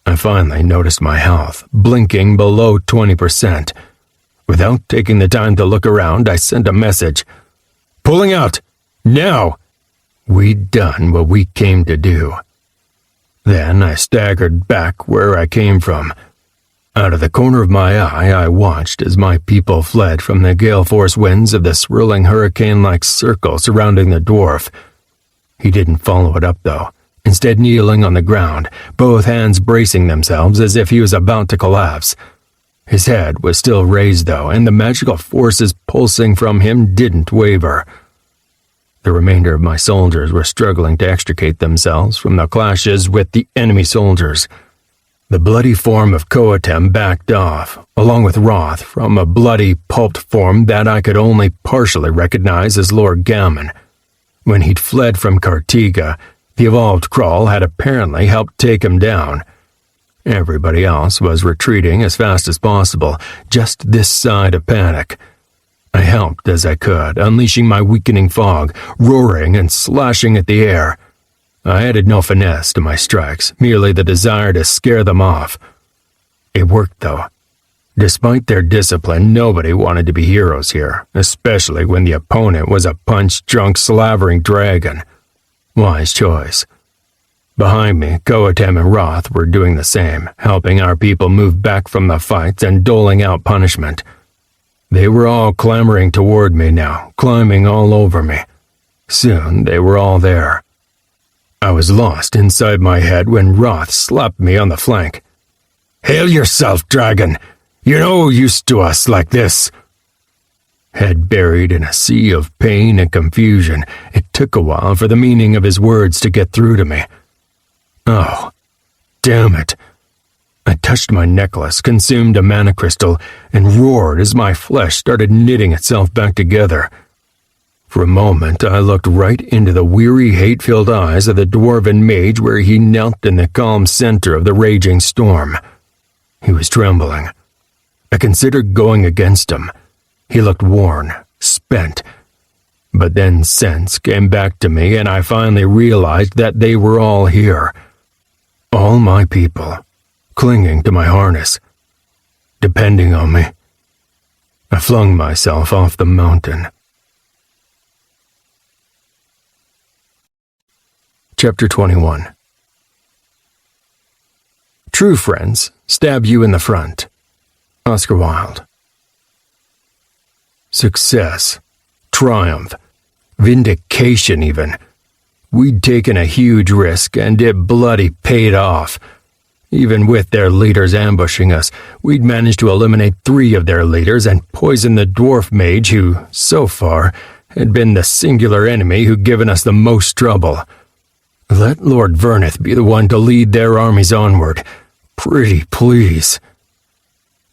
I finally noticed my health, blinking below 20%. Without taking the time to look around, I sent a message. Pulling out! Now! We'd done what we came to do. Then I staggered back where I came from. Out of the corner of my eye, I watched as my people fled from the gale force winds of the swirling hurricane-like circle surrounding the dwarf. He didn't follow it up, though, instead kneeling on the ground, both hands bracing themselves as if he was about to collapse. His head was still raised, though, and the magical forces pulsing from him didn't waver. The remainder of my soldiers were struggling to extricate themselves from the clashes with the enemy soldiers. The bloody form of Coatem backed off, along with Roth, from a bloody, pulped form that I could only partially recognize as Lord Gammon. When he'd fled from Cartiga, the evolved Crawl had apparently helped take him down. Everybody else was retreating as fast as possible, just this side of panic. I helped as I could, unleashing my weakening fog, roaring and slashing at the air. I added no finesse to my strikes, merely the desire to scare them off. It worked, though. Despite their discipline, nobody wanted to be heroes here, especially when the opponent was a punch-drunk, slavering dragon. Wise choice. Behind me, Coatem and Roth were doing the same, helping our people move back from the fights and doling out punishment. They were all clamoring toward me now, climbing all over me. Soon they were all there. I was lost inside my head when Roth slapped me on the flank. Hail yourself, dragon! You're no use to us like this! Head buried in a sea of pain and confusion, it took a while for the meaning of his words to get through to me. Oh, damn it. I touched my necklace, consumed a mana crystal, and roared as my flesh started knitting itself back together. For a moment, I looked right into the weary, hate-filled eyes of the dwarven mage where he knelt in the calm center of the raging storm. He was trembling. I considered going against him. He looked worn, spent. But then sense came back to me, and I finally realized that they were all here. All my people, clinging to my harness, depending on me. I flung myself off the mountain. Chapter 21. True friends stab you in the front. Oscar Wilde. Success, triumph, vindication even. We'd taken a huge risk and it bloody paid off. Even with their leaders ambushing us, we'd managed to eliminate 3 of their leaders and poison the dwarf mage who, so far, had been the singular enemy who'd given us the most trouble. Let Lord Verneth be the one to lead their armies onward. Pretty please.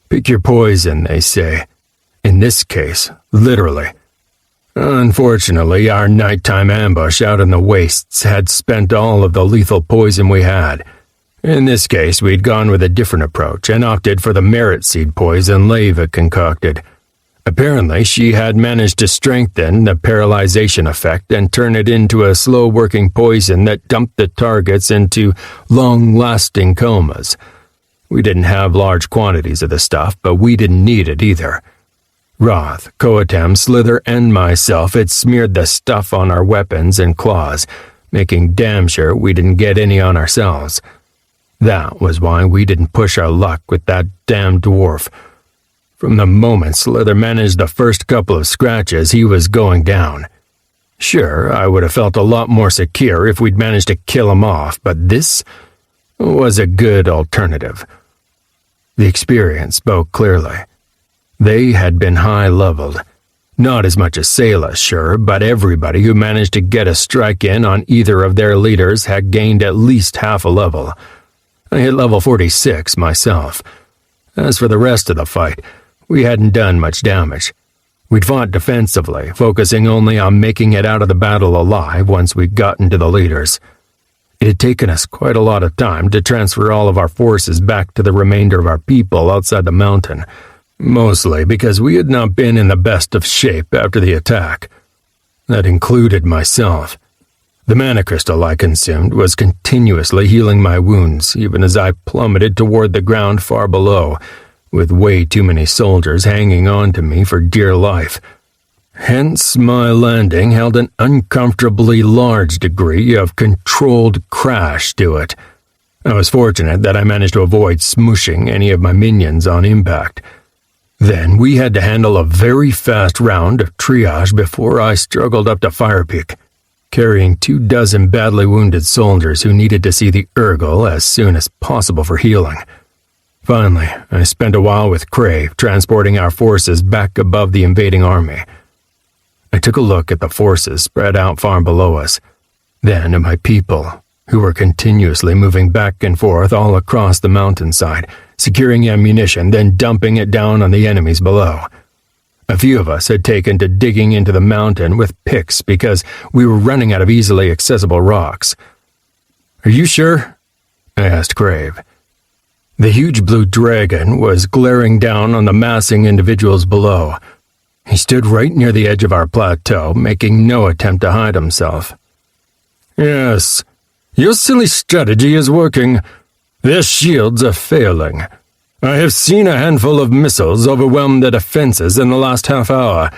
Pick your poison, they say. In this case, literally. Unfortunately, our nighttime ambush out in the wastes had spent all of the lethal poison we had. In this case, we'd gone with a different approach and opted for the merit seed poison Leva concocted. Apparently, she had managed to strengthen the paralyzation effect and turn it into a slow-working poison that dumped the targets into long-lasting comas. We didn't have large quantities of the stuff, but we didn't need it either. Roth, Coatem, Slither, and myself had smeared the stuff on our weapons and claws, making damn sure we didn't get any on ourselves. That was why we didn't push our luck with that damn dwarf. From the moment Slither managed the first couple of scratches, he was going down. Sure, I would have felt a lot more secure if we'd managed to kill him off, but this was a good alternative. The experience spoke clearly. They had been high-leveled. Not as much as Sayla, sure, but everybody who managed to get a strike in on either of their leaders had gained at least half a level. I hit level 46 myself. As for the rest of the fight, we hadn't done much damage. We'd fought defensively, focusing only on making it out of the battle alive once we'd gotten to the leaders. It had taken us quite a lot of time to transfer all of our forces back to the remainder of our people outside the mountain, mostly because we had not been in the best of shape after the attack. That included myself. The mana crystal I consumed was continuously healing my wounds, even as I plummeted toward the ground far below, with way too many soldiers hanging on to me for dear life. Hence, my landing held an uncomfortably large degree of controlled crash to it. I was fortunate that I managed to avoid smooshing any of my minions on impact. Then we had to handle a very fast round of triage before I struggled up to Fire Peak, carrying 24 badly wounded soldiers who needed to see the Urgle as soon as possible for healing. Finally, I spent a while with Crave transporting our forces back above the invading army. I took a look at the forces spread out far below us, then at my people, who were continuously moving back and forth all across the mountainside, securing ammunition, then dumping it down on the enemies below. A few of us had taken to digging into the mountain with picks because we were running out of easily accessible rocks. "Are you sure?" I asked Crave. The huge blue dragon was glaring down on the massing individuals below. He stood right near the edge of our plateau, making no attempt to hide himself. "Yes, your silly strategy is working. Their shields are failing. I have seen a handful of missiles overwhelm their defenses in the last half hour.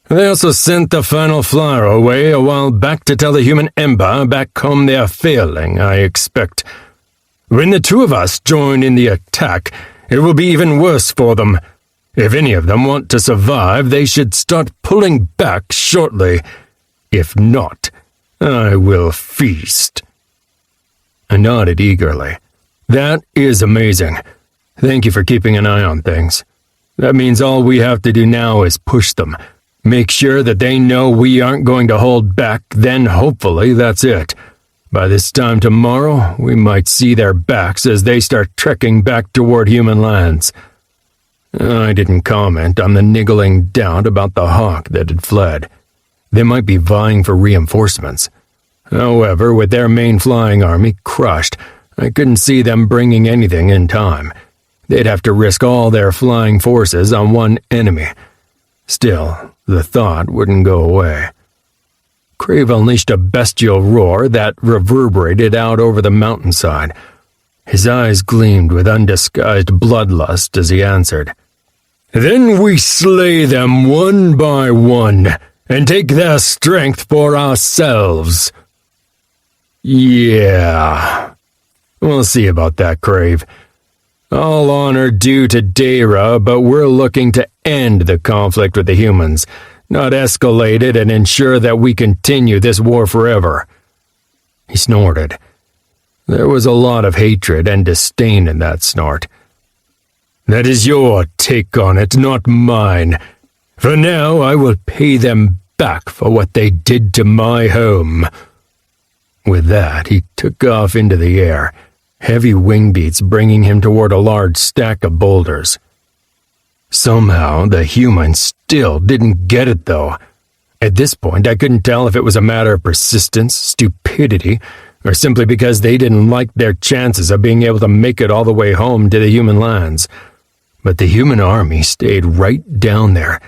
They also sent the final flyer away a while back to tell the human empire back home they are failing, I expect. When the two of us join in the attack, it will be even worse for them. If any of them want to survive, they should start pulling back shortly. If not, I will feast." I nodded eagerly. "That is amazing. Thank you for keeping an eye on things. That means all we have to do now is push them. Make sure that they know we aren't going to hold back, then hopefully that's it. By this time tomorrow, we might see their backs as they start trekking back toward human lands." I didn't comment on the niggling doubt about the hawk that had fled. They might be vying for reinforcements. However, with their main flying army crushed, I couldn't see them bringing anything in time. They'd have to risk all their flying forces on one enemy. Still, the thought wouldn't go away. Crave unleashed a bestial roar that reverberated out over the mountainside. His eyes gleamed with undisguised bloodlust as he answered. "Then we slay them one by one, and take their strength for ourselves." "Yeah. We'll see about that, Crave. All honor due to Deyra, but we're looking to end the conflict with the humans, not escalate it and ensure that we continue this war forever." He snorted. There was a lot of hatred and disdain in that snort. "That is your take on it, not mine. For now, I will pay them back for what they did to my home." With that, he took off into the air, heavy wing beats bringing him toward a large stack of boulders. Somehow, the humans still didn't get it, though. At this point, I couldn't tell if it was a matter of persistence, stupidity, or simply because they didn't like their chances of being able to make it all the way home to the human lands. But the human army stayed right down there,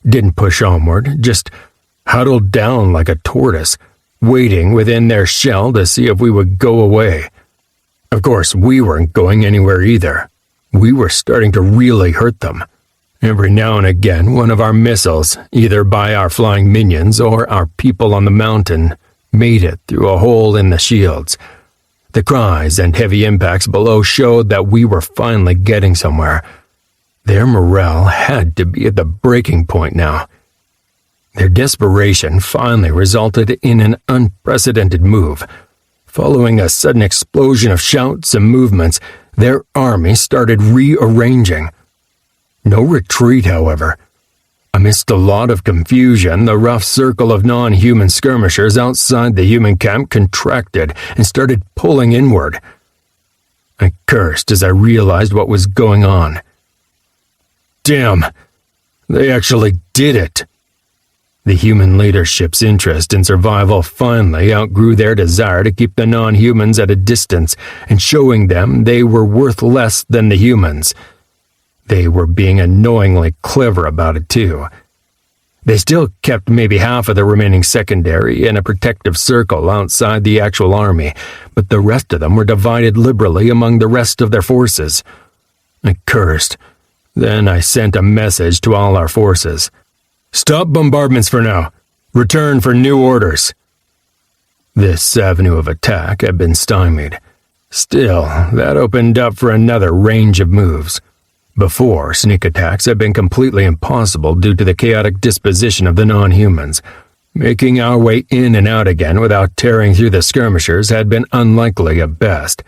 didn't push onward, just huddled down like a tortoise, waiting within their shell to see if we would go away. Of course, we weren't going anywhere either. We were starting to really hurt them. Every now and again, one of our missiles, either by our flying minions or our people on the mountain, made it through a hole in the shields. The cries and heavy impacts below showed that we were finally getting somewhere. Their morale had to be at the breaking point now. Their desperation finally resulted in an unprecedented move. Following a sudden explosion of shouts and movements, their army started rearranging. No retreat, however. Amidst a lot of confusion, the rough circle of non-human skirmishers outside the human camp contracted and started pulling inward. I cursed as I realized what was going on. Damn, they actually did it. The human leadership's interest in survival finally outgrew their desire to keep the non-humans at a distance and showing them they were worth less than the humans. They were being annoyingly clever about it too. They still kept maybe half of the remaining secondary in a protective circle outside the actual army, but the rest of them were divided liberally among the rest of their forces. I cursed. Then I sent a message to all our forces. Stop bombardments for now. Return for new orders. This avenue of attack had been stymied. Still, that opened up for another range of moves. Before, sneak attacks had been completely impossible due to the chaotic disposition of the non-humans. Making our way in and out again without tearing through the skirmishers had been unlikely at best.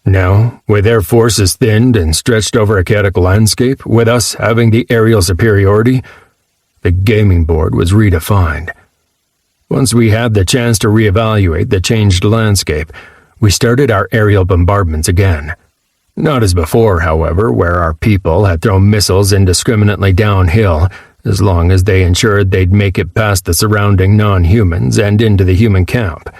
Now, with their forces thinned and stretched over a chaotic landscape, with us having the aerial superiority, the gaming board was redefined. Once we had the chance to reevaluate the changed landscape, we started our aerial bombardments again. Not as before, however, where our people had thrown missiles indiscriminately downhill, as long as they ensured they'd make it past the surrounding non-humans and into the human camp.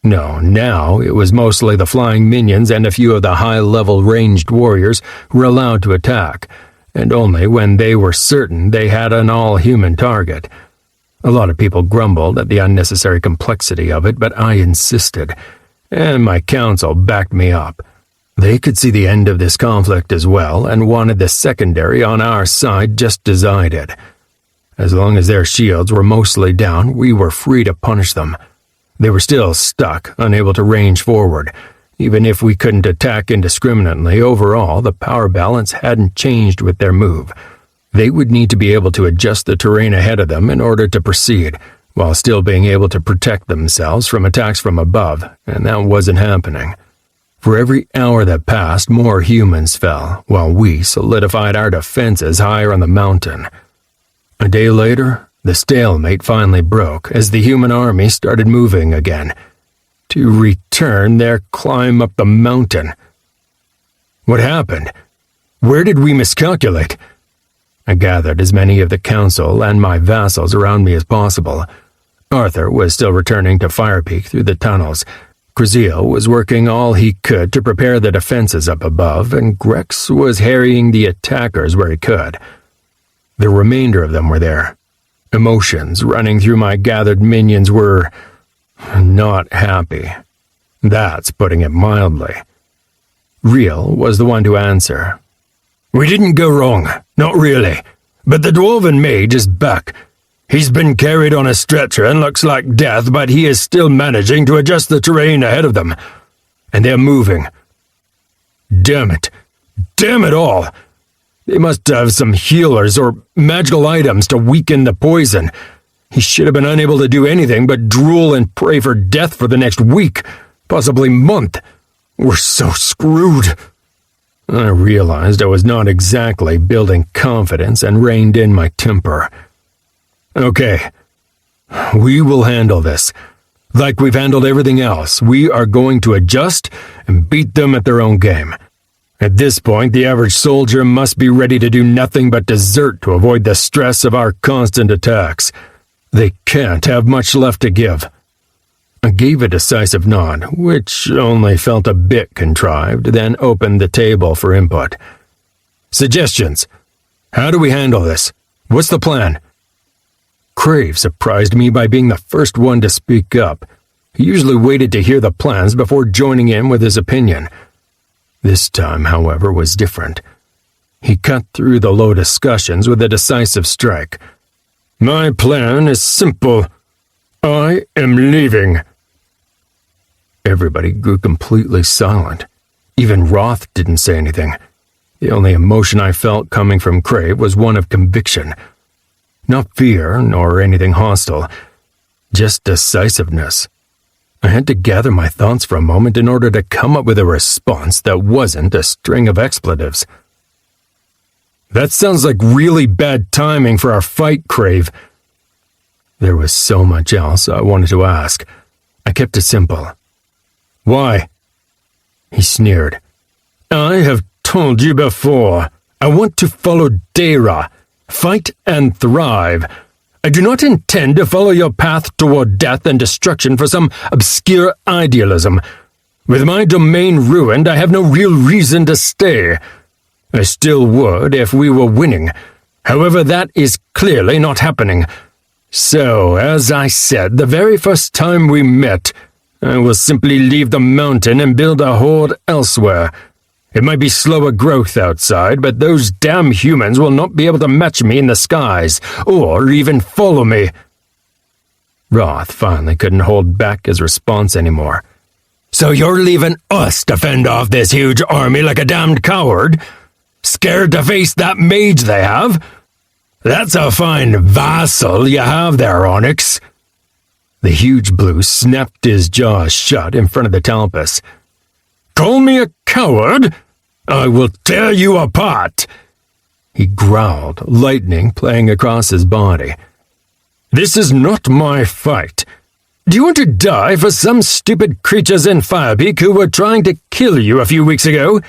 No, now it was mostly the flying minions and a few of the high-level ranged warriors who were allowed to attack, and only when they were certain they had an all-human target. A lot of people grumbled at the unnecessary complexity of it, but I insisted, and my council backed me up. They could see the end of this conflict as well, and wanted the secondary on our side just as I did. As long as their shields were mostly down, we were free to punish them. They were still stuck, unable to range forward. Even if we couldn't attack indiscriminately, overall, the power balance hadn't changed with their move. They would need to be able to adjust the terrain ahead of them in order to proceed, while still being able to protect themselves from attacks from above, and that wasn't happening. For every hour that passed, more humans fell, while we solidified our defenses higher on the mountain. A day later, the stalemate finally broke as the human army started moving again, to return their climb up the mountain. What happened? Where did we miscalculate? I gathered as many of the council and my vassals around me as possible. Arthur was still returning to Firepeak through the tunnels. Kraziel was working all he could to prepare the defenses up above, and Grex was harrying the attackers where he could. The remainder of them were there. Emotions running through my gathered minions were not happy. That's putting it mildly. Riel was the one to answer. We didn't go wrong, not really, but the dwarven mage is back. He's been carried on a stretcher and looks like death, but he is still managing to adjust the terrain ahead of them. And they're moving. Damn it. Damn it all. They must have some healers or magical items to weaken the poison. He should have been unable to do anything but drool and pray for death for the next week, possibly month. We're so screwed. I realized I was not exactly building confidence and reined in my temper. Okay, we will handle this. Like we've handled everything else, we are going to adjust and beat them at their own game. At this point, the average soldier must be ready to do nothing but desert to avoid the stress of our constant attacks. They can't have much left to give. I gave a decisive nod, which only felt a bit contrived, then opened the table for input. Suggestions. How do we handle this? What's the plan? Crave surprised me by being the first one to speak up. He usually waited to hear the plans before joining in with his opinion. This time, however, was different. He cut through the low discussions with a decisive strike. My plan is simple. I am leaving. Everybody grew completely silent. Even Roth didn't say anything. The only emotion I felt coming from Crave was one of conviction. Not fear, nor anything hostile, just decisiveness. I had to gather my thoughts for a moment in order to come up with a response that wasn't a string of expletives. That sounds like really bad timing for our fight, Crave. There was so much else I wanted to ask. I kept it simple. Why? He sneered. I have told you before. I want to follow Deyra. Fight and thrive. I do not intend to follow your path toward death and destruction for some obscure idealism. With my domain ruined, I have no real reason to stay. I still would if we were winning. However, that is clearly not happening. So, as I said the very first time we met, I will simply leave the mountain and build a horde elsewhere. It might be slower growth outside, but those damn humans will not be able to match me in the skies, or even follow me. Roth finally couldn't hold back his response anymore. So you're leaving us to fend off this huge army like a damned coward? Scared to face that mage they have? That's a fine vassal you have there, Onyx. The huge blue snapped his jaws shut in front of the Talpus. Call me a coward? I will tear you apart. He growled, lightning playing across his body. This is not my fight. Do you want to die for some stupid creatures in Firepeak who were trying to kill you a few weeks ago?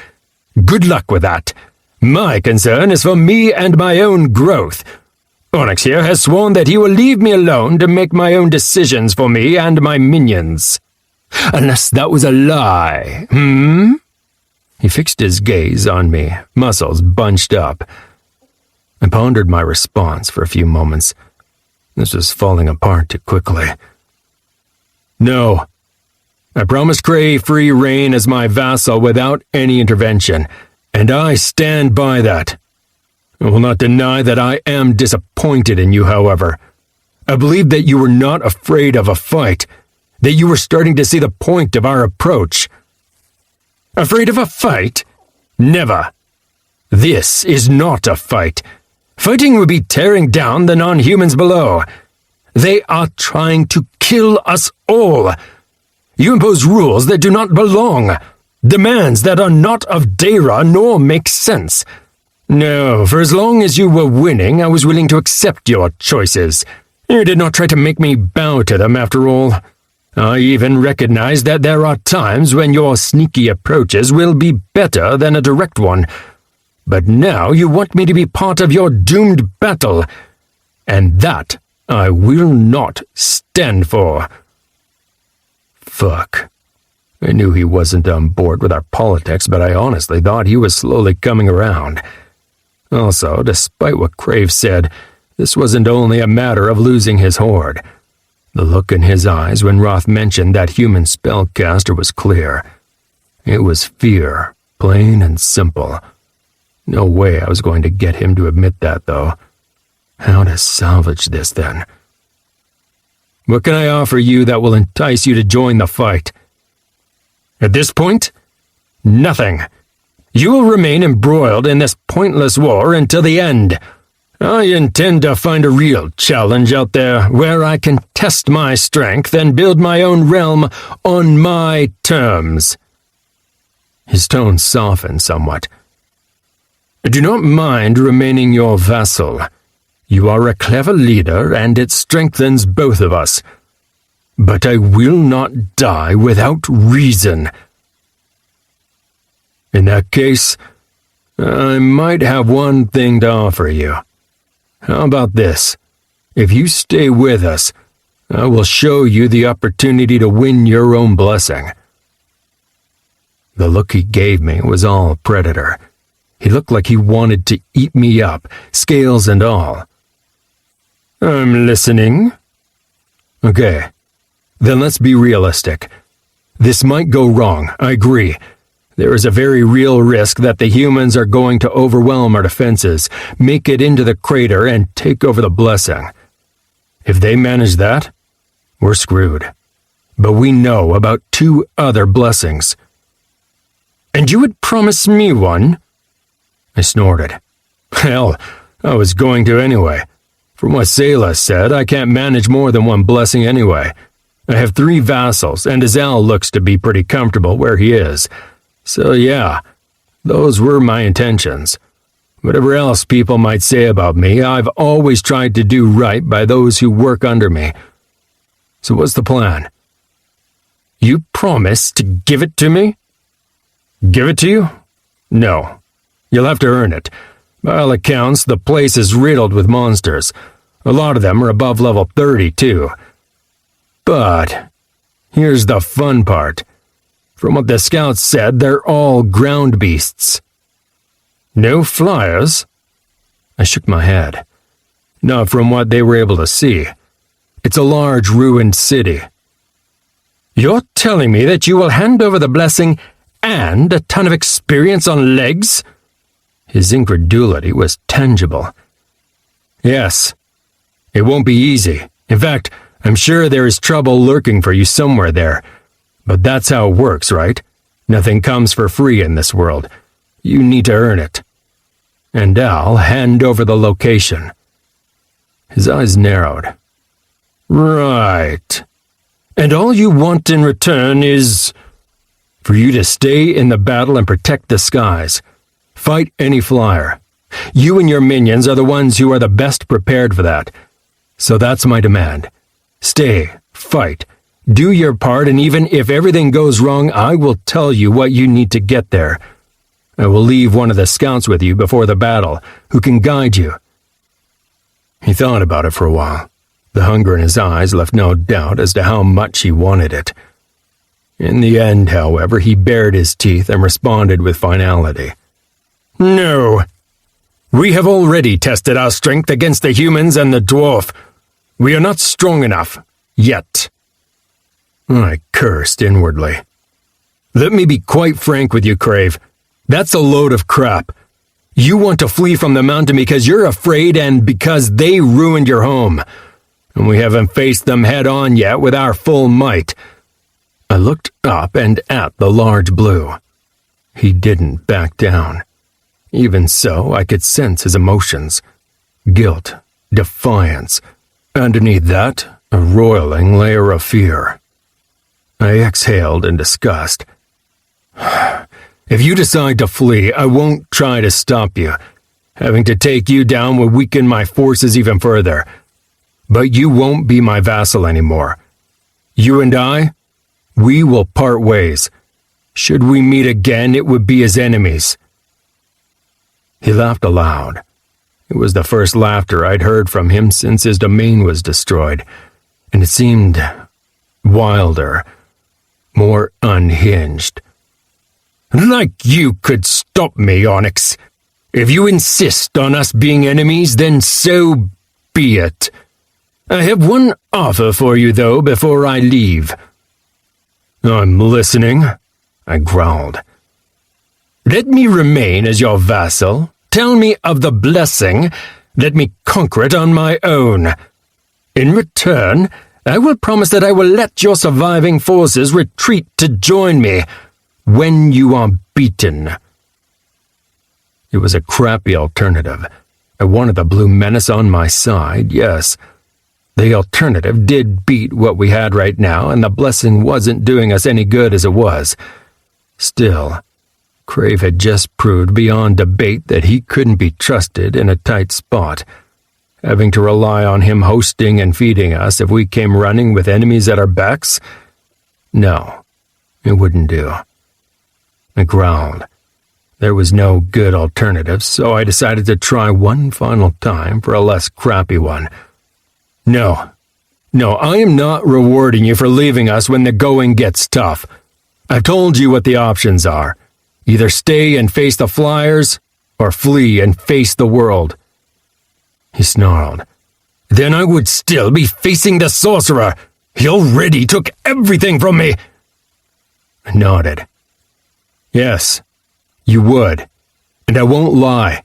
Good luck with that. My concern is for me and my own growth. Onyx here has sworn that he will leave me alone to make my own decisions for me and my minions. Unless that was a lie, He fixed his gaze on me, muscles bunched up. I pondered my response for a few moments. This was falling apart too quickly. No. I promised Crave free reign as my vassal without any intervention, and I stand by that. I will not deny that I am disappointed in you, however. I believe that you were not afraid of a fight, that you were starting to see the point of our approach. Afraid of a fight? Never. This is not a fight. Fighting would be tearing down the non-humans below. They are trying to kill us all. You impose rules that do not belong, demands that are not of Deyra nor make sense. No, for as long as you were winning, I was willing to accept your choices. You did not try to make me bow to them, after all. I even recognize that there are times when your sneaky approaches will be better than a direct one. But now you want me to be part of your doomed battle, and that I will not stand for. Fuck. I knew he wasn't on board with our politics, but I honestly thought he was slowly coming around. Also, despite what Crave said, this wasn't only a matter of losing his horde. The look in his eyes when Roth mentioned that human spellcaster was clear. It was fear, plain and simple. No way I was going to get him to admit that, though. How to salvage this, then? What can I offer you that will entice you to join the fight? At this point, nothing. You will remain embroiled in this pointless war until the end. I intend to find a real challenge out there where I can test my strength and build my own realm on my terms. His tone softened somewhat. I do not mind remaining your vassal. You are a clever leader, and it strengthens both of us. But I will not die without reason. In that case, I might have one thing to offer you. How about this? If you stay with us, I will show you the opportunity to win your own blessing. The look he gave me was all predator. He looked like he wanted to eat me up, scales and all. I'm listening. Okay, then let's be realistic. This might go wrong, I agree. There is a very real risk that the humans are going to overwhelm our defenses, make it into the crater, and take over the blessing. If they manage that, we're screwed. but we know about 2 other blessings. And you would promise me one? I snorted. Hell, I was going to anyway. From what Selah said, I can't manage more than 1 blessing anyway. I have 3 vassals, and Azal looks to be pretty comfortable where he is. So yeah, those were my intentions. Whatever else people might say about me, I've always tried to do right by those who work under me. So what's the plan? You promise to give it to me? Give it to you? No. You'll have to earn it. By all accounts, the place is riddled with monsters. A lot of them are above level 30, too. But here's the fun part. From what the scouts said, they're all ground beasts. No flyers? I shook my head. Not from what they were able to see. It's a large ruined city. You're telling me that you will hand over the blessing and a ton of experience on legs? His incredulity was tangible. Yes. It won't be easy. In fact, I'm sure there is trouble lurking for you somewhere there. But that's how it works, right? Nothing comes for free in this world. You need to earn it. And I'll hand over the location. His eyes narrowed. Right. And all you want in return is for you to stay in the battle and protect the skies. Fight any flyer. You and your minions are the ones who are the best prepared for that. So that's my demand. Stay, fight, do your part, and even if everything goes wrong, I will tell you what you need to get there. I will leave one of the scouts with you before the battle, who can guide you. He thought about it for a while. The hunger in his eyes left no doubt as to how much he wanted it. In the end, however, he bared his teeth and responded with finality. No. We have already tested our strength against the humans and the dwarf. We are not strong enough. Yet. I cursed inwardly. Let me be quite frank with you, Crave. That's a load of crap. You want to flee from the mountain because you're afraid and because they ruined your home. And we haven't faced them head on yet with our full might. I looked up and at the large blue. He didn't back down. Even so, I could sense his emotions. Guilt, defiance. Underneath that, a roiling layer of fear. I exhaled in disgust. If you decide to flee, I won't try to stop you. Having to take you down will weaken my forces even further. But you won't be my vassal anymore. You and I, we will part ways. Should we meet again, it would be as enemies. He laughed aloud. It was the first laughter I'd heard from him since his domain was destroyed, and it seemed wilder, more unhinged. Like you could stop me, Onyx. If you insist on us being enemies, then so be it. I have one offer for you, though, before I leave. I'm listening, I growled. Let me remain as your vassal. Tell me of the blessing. Let me conquer it on my own. In return, I will promise that I will let your surviving forces retreat to join me when you are beaten. It was a crappy alternative. I wanted the Blue Menace on my side, yes. The alternative did beat what we had right now, and the blessing wasn't doing us any good as it was. Still, Crave had just proved beyond debate that he couldn't be trusted in a tight spot. Having to rely on him hosting and feeding us if we came running with enemies at our backs? No, it wouldn't do. I growled. There was no good alternative, so I decided to try one final time for a less crappy one. No, I am not rewarding you for leaving us when the going gets tough. I've told you what the options are. Either stay and face the flyers, or flee and face the world. He snarled. Then I would still be facing the sorcerer. He already took everything from me. I nodded. Yes, you would. And I won't lie.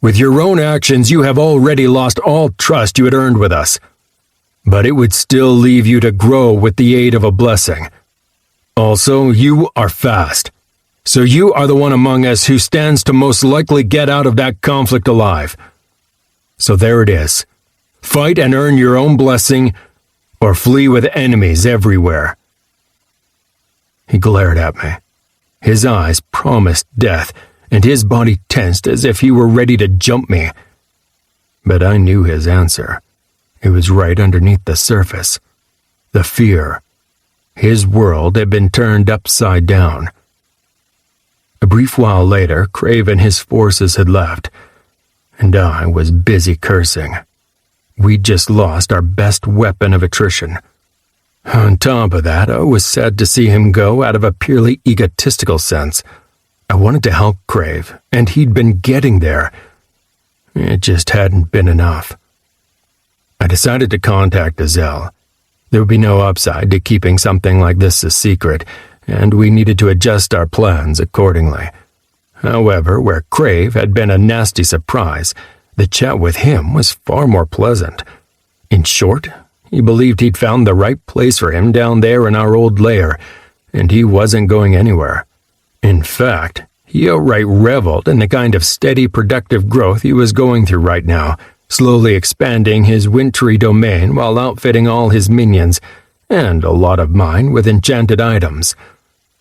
With your own actions, you have already lost all trust you had earned with us. but it would still leave you to grow with the aid of a blessing. Also, you are fast, so you are the one among us who stands to most likely get out of that conflict alive. So there it is. Fight and earn your own blessing, or flee with enemies everywhere." He glared at me. His eyes promised death, and his body tensed as if he were ready to jump me. But I knew his answer. It was right underneath the surface. The fear. His world had been turned upside down. A brief while later, Crave and his forces had left, and I was busy cursing. We'd just lost our best weapon of attrition. On top of that, I was sad to see him go out of a purely egotistical sense. I wanted to help Crave, and he'd been getting there. It just hadn't been enough. I decided to contact Azel. There would be no upside to keeping something like this a secret, and we needed to adjust our plans accordingly. However, where Crave had been a nasty surprise, the chat with him was far more pleasant. In short, he believed he'd found the right place for him down there in our old lair, and he wasn't going anywhere. In fact, he outright reveled in the kind of steady, productive growth he was going through right now, slowly expanding his wintry domain while outfitting all his minions, and a lot of mine, with enchanted items.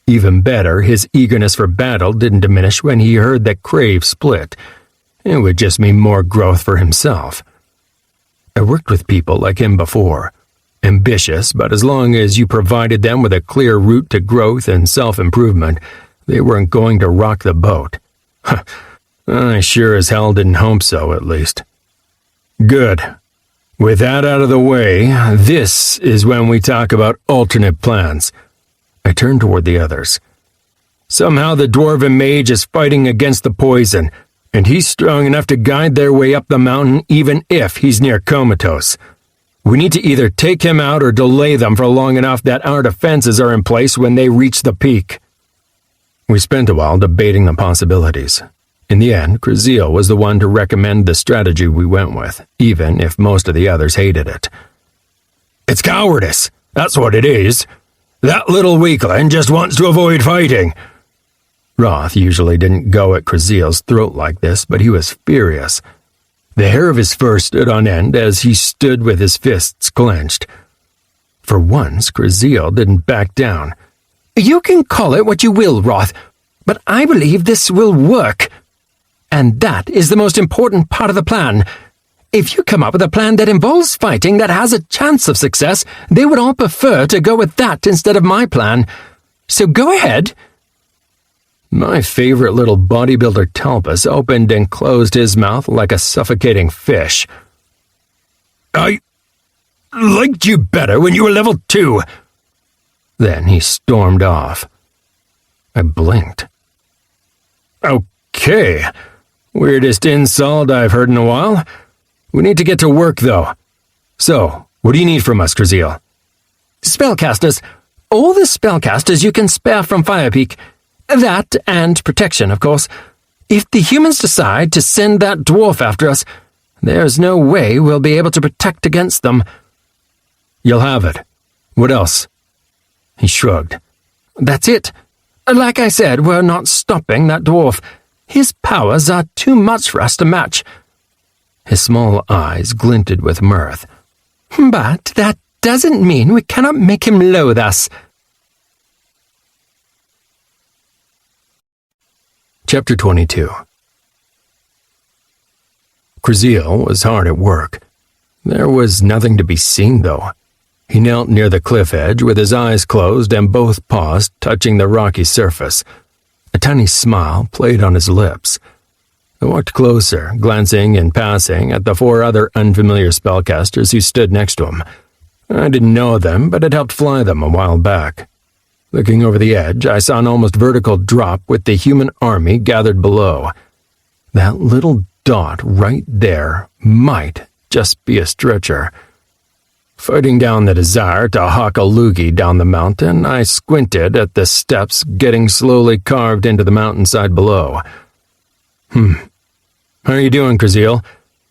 Even better, his eagerness for battle didn't diminish when he heard that Crave split. It would just mean more growth for himself. I worked with people like him before. Ambitious, but as long as you provided them with a clear route to growth and self-improvement, they weren't going to rock the boat. I sure as hell didn't hope so, at least. Good. With that out of the way, this is when we talk about alternate plans. I turned toward the others. Somehow the dwarven mage is fighting against the poison, and he's strong enough to guide their way up the mountain even if he's near comatose. We need to either take him out or delay them for long enough that our defenses are in place when they reach the peak. We spent a while debating the possibilities. In the end, Kraziel was the one to recommend the strategy we went with, even if most of the others hated it. "It's cowardice, that's what it is. That little weakling just wants to avoid fighting." Roth usually didn't go at Kraziel's throat like this, but he was furious. The hair of his fur stood on end as he stood with his fists clenched. For once, Kraziel didn't back down. "You can call it what you will, Roth, but I believe this will work. And that is the most important part of the plan. If you come up with a plan that involves fighting that has a chance of success, they would all prefer to go with that instead of my plan. So go ahead." My favorite little bodybuilder Talpus opened and closed his mouth like a suffocating fish. "I liked you better when you were level 2. Then he stormed off. I blinked. Okay, weirdest insult I've heard in a while. We need to get to work, though. So, what do you need from us, Kraziel? "Spellcasters. All the spellcasters you can spare from Firepeak. That and protection, of course. If the humans decide to send that dwarf after us, there's no way we'll be able to protect against them." "You'll have it. What else?" He shrugged. "That's it. Like I said, we're not stopping that dwarf. His powers are too much for us to match." His small eyes glinted with mirth. "But that doesn't mean we cannot make him loathe us." Chapter 22. Kraziel was hard at work. There was nothing to be seen, though. He knelt near the cliff edge with his eyes closed and both paws touching the rocky surface. A tiny smile played on his lips. I walked closer, glancing and passing at the 4 other unfamiliar spellcasters who stood next to him. I didn't know them, but had helped fly them a while back. Looking over the edge, I saw an almost vertical drop with the human army gathered below. That little dot right there might just be a stretcher. Fighting down the desire to hawk a loogie down the mountain, I squinted at the steps getting slowly carved into the mountainside below. How are you doing, Kraziel?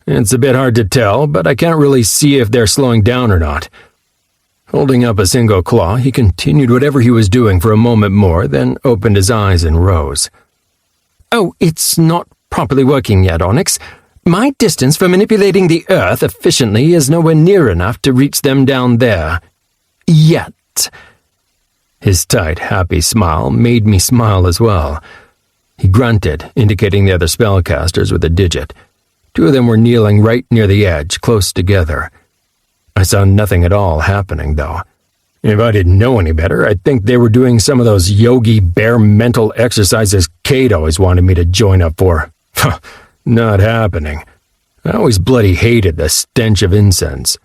It's a bit hard to tell, but I can't really see if they're slowing down or not. Holding up a single claw, he continued whatever he was doing for a moment more, then opened his eyes and rose. Oh, it's not properly working yet, Onyx. My distance for manipulating the Earth efficiently is nowhere near enough to reach them down there. Yet. His tight, happy smile made me smile as well. He grunted, indicating the other spellcasters with a digit. 2 of them were kneeling right near the edge, close together. I saw nothing at all happening, though. If I didn't know any better, I'd think they were doing some of those yogi bare mental exercises Kate always wanted me to join up for. Not happening. I always bloody hated the stench of incense.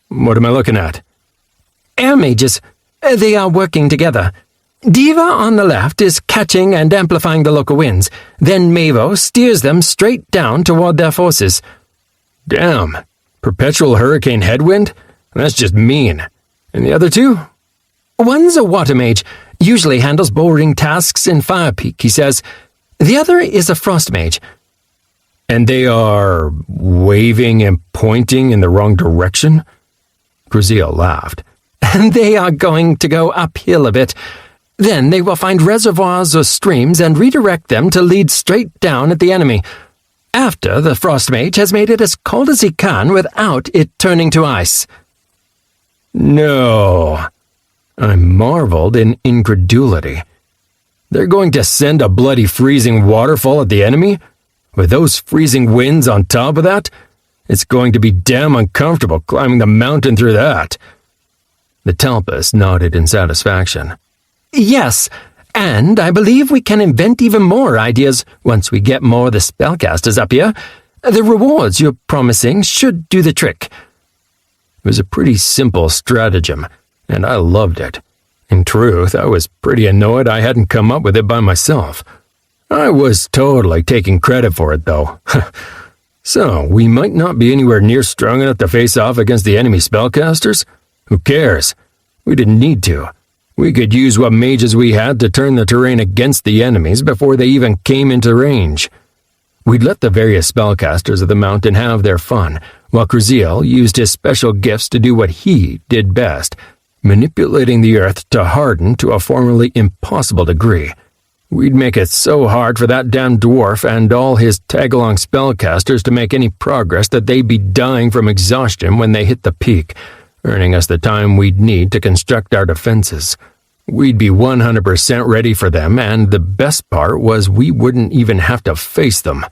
What am I looking at? Air mages. They are working together. Deyra on the left is catching and amplifying the local winds. Then Mavo steers them straight down toward their forces. Damn. Perpetual hurricane headwind? That's just mean. And the other 2? One's a water mage, usually handles bouldering tasks in Fire Peak, he says. The other is a frost mage. And they are waving and pointing in the wrong direction? Gruziel laughed. And they are going to go uphill a bit. Then they will find reservoirs or streams and redirect them to lead straight down at the enemy. After the frost mage has made it as cold as he can without it turning to ice. No. I marveled in incredulity. They're going to send a bloody freezing waterfall at the enemy? With those freezing winds on top of that? It's going to be damn uncomfortable climbing the mountain through that. The Telpus nodded in satisfaction. Yes, and I believe we can invent even more ideas once we get more of the spellcasters up here. The rewards you're promising should do the trick. It was a pretty simple stratagem, and I loved it. In truth, I was pretty annoyed I hadn't come up with it by myself. I was totally taking credit for it, though. So, we might not be anywhere near strong enough to face off against the enemy spellcasters? Who cares? We didn't need to. We could use what mages we had to turn the terrain against the enemies before they even came into range. We'd let the various spellcasters of the mountain have their fun, while Gruziel used his special gifts to do what he did best, manipulating the earth to harden to a formerly impossible degree. We'd make it so hard for that damn dwarf and all his tag-along spellcasters to make any progress that they'd be dying from exhaustion when they hit the peak, earning us the time we'd need to construct our defenses. We'd be 100% ready for them, and the best part was we wouldn't even have to face them.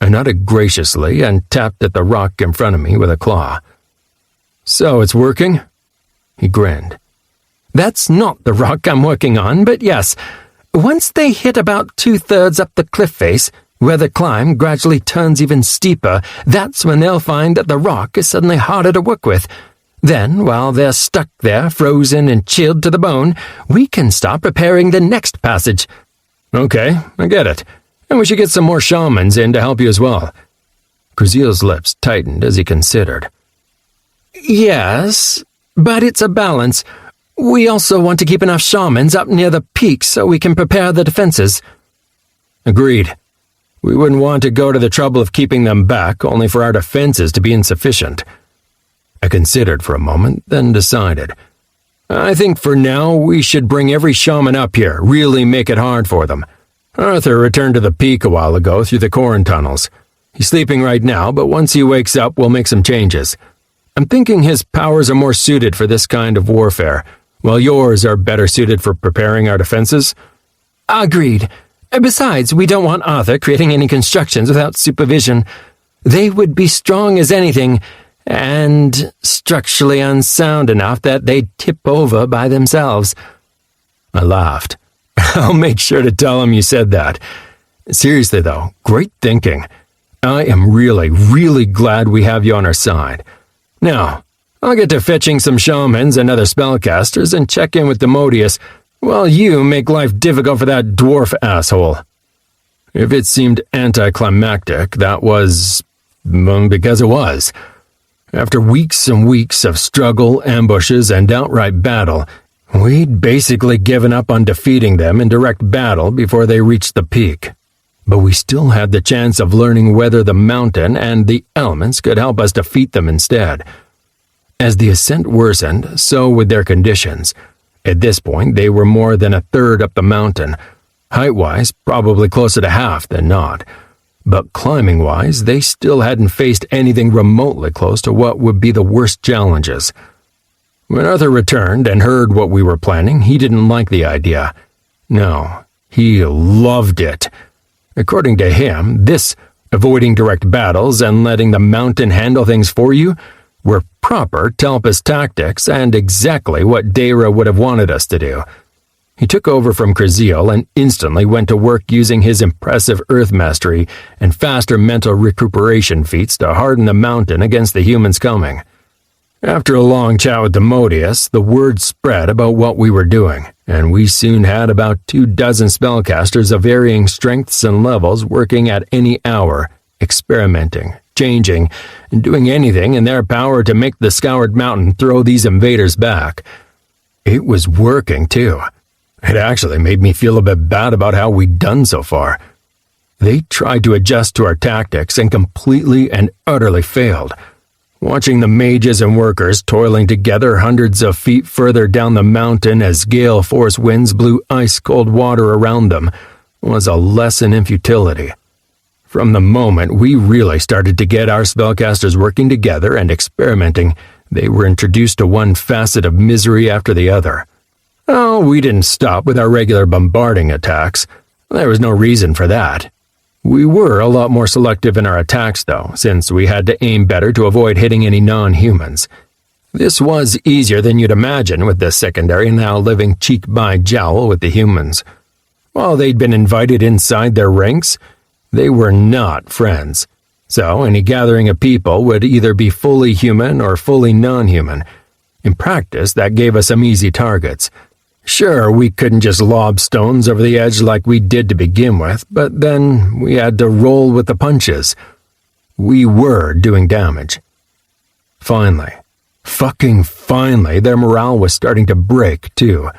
I nodded graciously and tapped at the rock in front of me with a claw. So it's working? He grinned. That's not the rock I'm working on, but yes. Once they hit about 2/3 up the cliff face, where the climb gradually turns even steeper, that's when they'll find that the rock is suddenly harder to work with. Then, while they're stuck there, frozen and chilled to the bone, we can start preparing the next passage. Okay, I get it. And we should get some more shamans in to help you as well. Gruziel's lips tightened as he considered. Yes, but it's a balance. We also want to keep enough shamans up near the peak so we can prepare the defenses. Agreed. We wouldn't want to go to the trouble of keeping them back only for our defenses to be insufficient. I considered for a moment, then decided. I think for now we should bring every shaman up here, really make it hard for them. Arthur returned to the peak a while ago through the Corn tunnels. He's sleeping right now, but once he wakes up, we'll make some changes. I'm thinking his powers are more suited for this kind of warfare, while yours are better suited for preparing our defenses. Agreed. Besides, we don't want Arthur creating any constructions without supervision. They would be strong as anything, and structurally unsound enough that they'd tip over by themselves. I laughed. I'll make sure to tell him you said that. Seriously, though, great thinking. I am really, really glad we have you on our side. Now, I'll get to fetching some shamans and other spellcasters and check in with Demodius while you make life difficult for that dwarf asshole. If it seemed anticlimactic, that was because it was. After weeks and weeks of struggle, ambushes, and outright battle, we'd basically given up on defeating them in direct battle before they reached the peak. but we still had the chance of learning whether the mountain and the elements could help us defeat them instead. As the ascent worsened, so would their conditions. At this point, they were more than a third up the mountain. Height-wise, probably closer to half than not. But climbing-wise, they still hadn't faced anything remotely close to what would be the worst challenges. When Arthur returned and heard what we were planning, he didn't like the idea. No, he loved it. According to him, this, avoiding direct battles and letting the mountain handle things for you, were proper Telpus tactics and exactly what Deyra would have wanted us to do. He took over from Kraziel and instantly went to work using his impressive earth mastery and faster mental recuperation feats to harden the mountain against the humans coming. After a long chat with Demodius, the word spread about what we were doing, and we soon had about 24 spellcasters of varying strengths and levels working at any hour, experimenting, changing, and doing anything in their power to make the Scoured Mountain throw these invaders back. It was working, too. It actually made me feel a bit bad about how we'd done so far. They tried to adjust to our tactics and completely and utterly failed. Watching the mages and workers toiling together hundreds of feet further down the mountain as gale force winds blew ice-cold water around them was a lesson in futility. From the moment we really started to get our spellcasters working together and experimenting, they were introduced to one facet of misery after the other. Oh, we didn't stop with our regular bombarding attacks. There was no reason for that. We were a lot more selective in our attacks, though, since we had to aim better to avoid hitting any non-humans. This was easier than you'd imagine with the secondary now living cheek by jowl with the humans. While they'd been invited inside their ranks, they were not friends. So any gathering of people would either be fully human or fully non-human. In practice, that gave us some easy targets. Sure, we couldn't just lob stones over the edge like we did to begin with, but then we had to roll with the punches. We were doing damage. Finally, fucking finally, their morale was starting to break, too.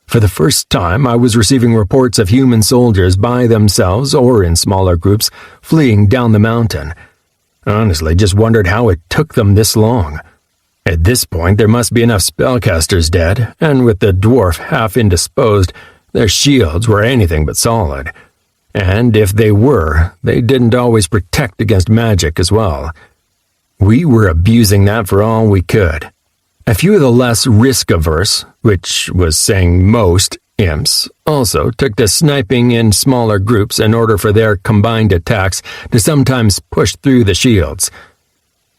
For the first time, I was receiving reports of human soldiers by themselves or in smaller groups fleeing down the mountain. Honestly, just wondered how it took them this long. At this point, there must be enough spellcasters dead, and with the dwarf half indisposed, their shields were anything but solid. And if they were, they didn't always protect against magic as well. We were abusing that for all we could. A few of the less risk-averse, which was saying most, imps, also took to sniping in smaller groups in order for their combined attacks to sometimes push through the shields.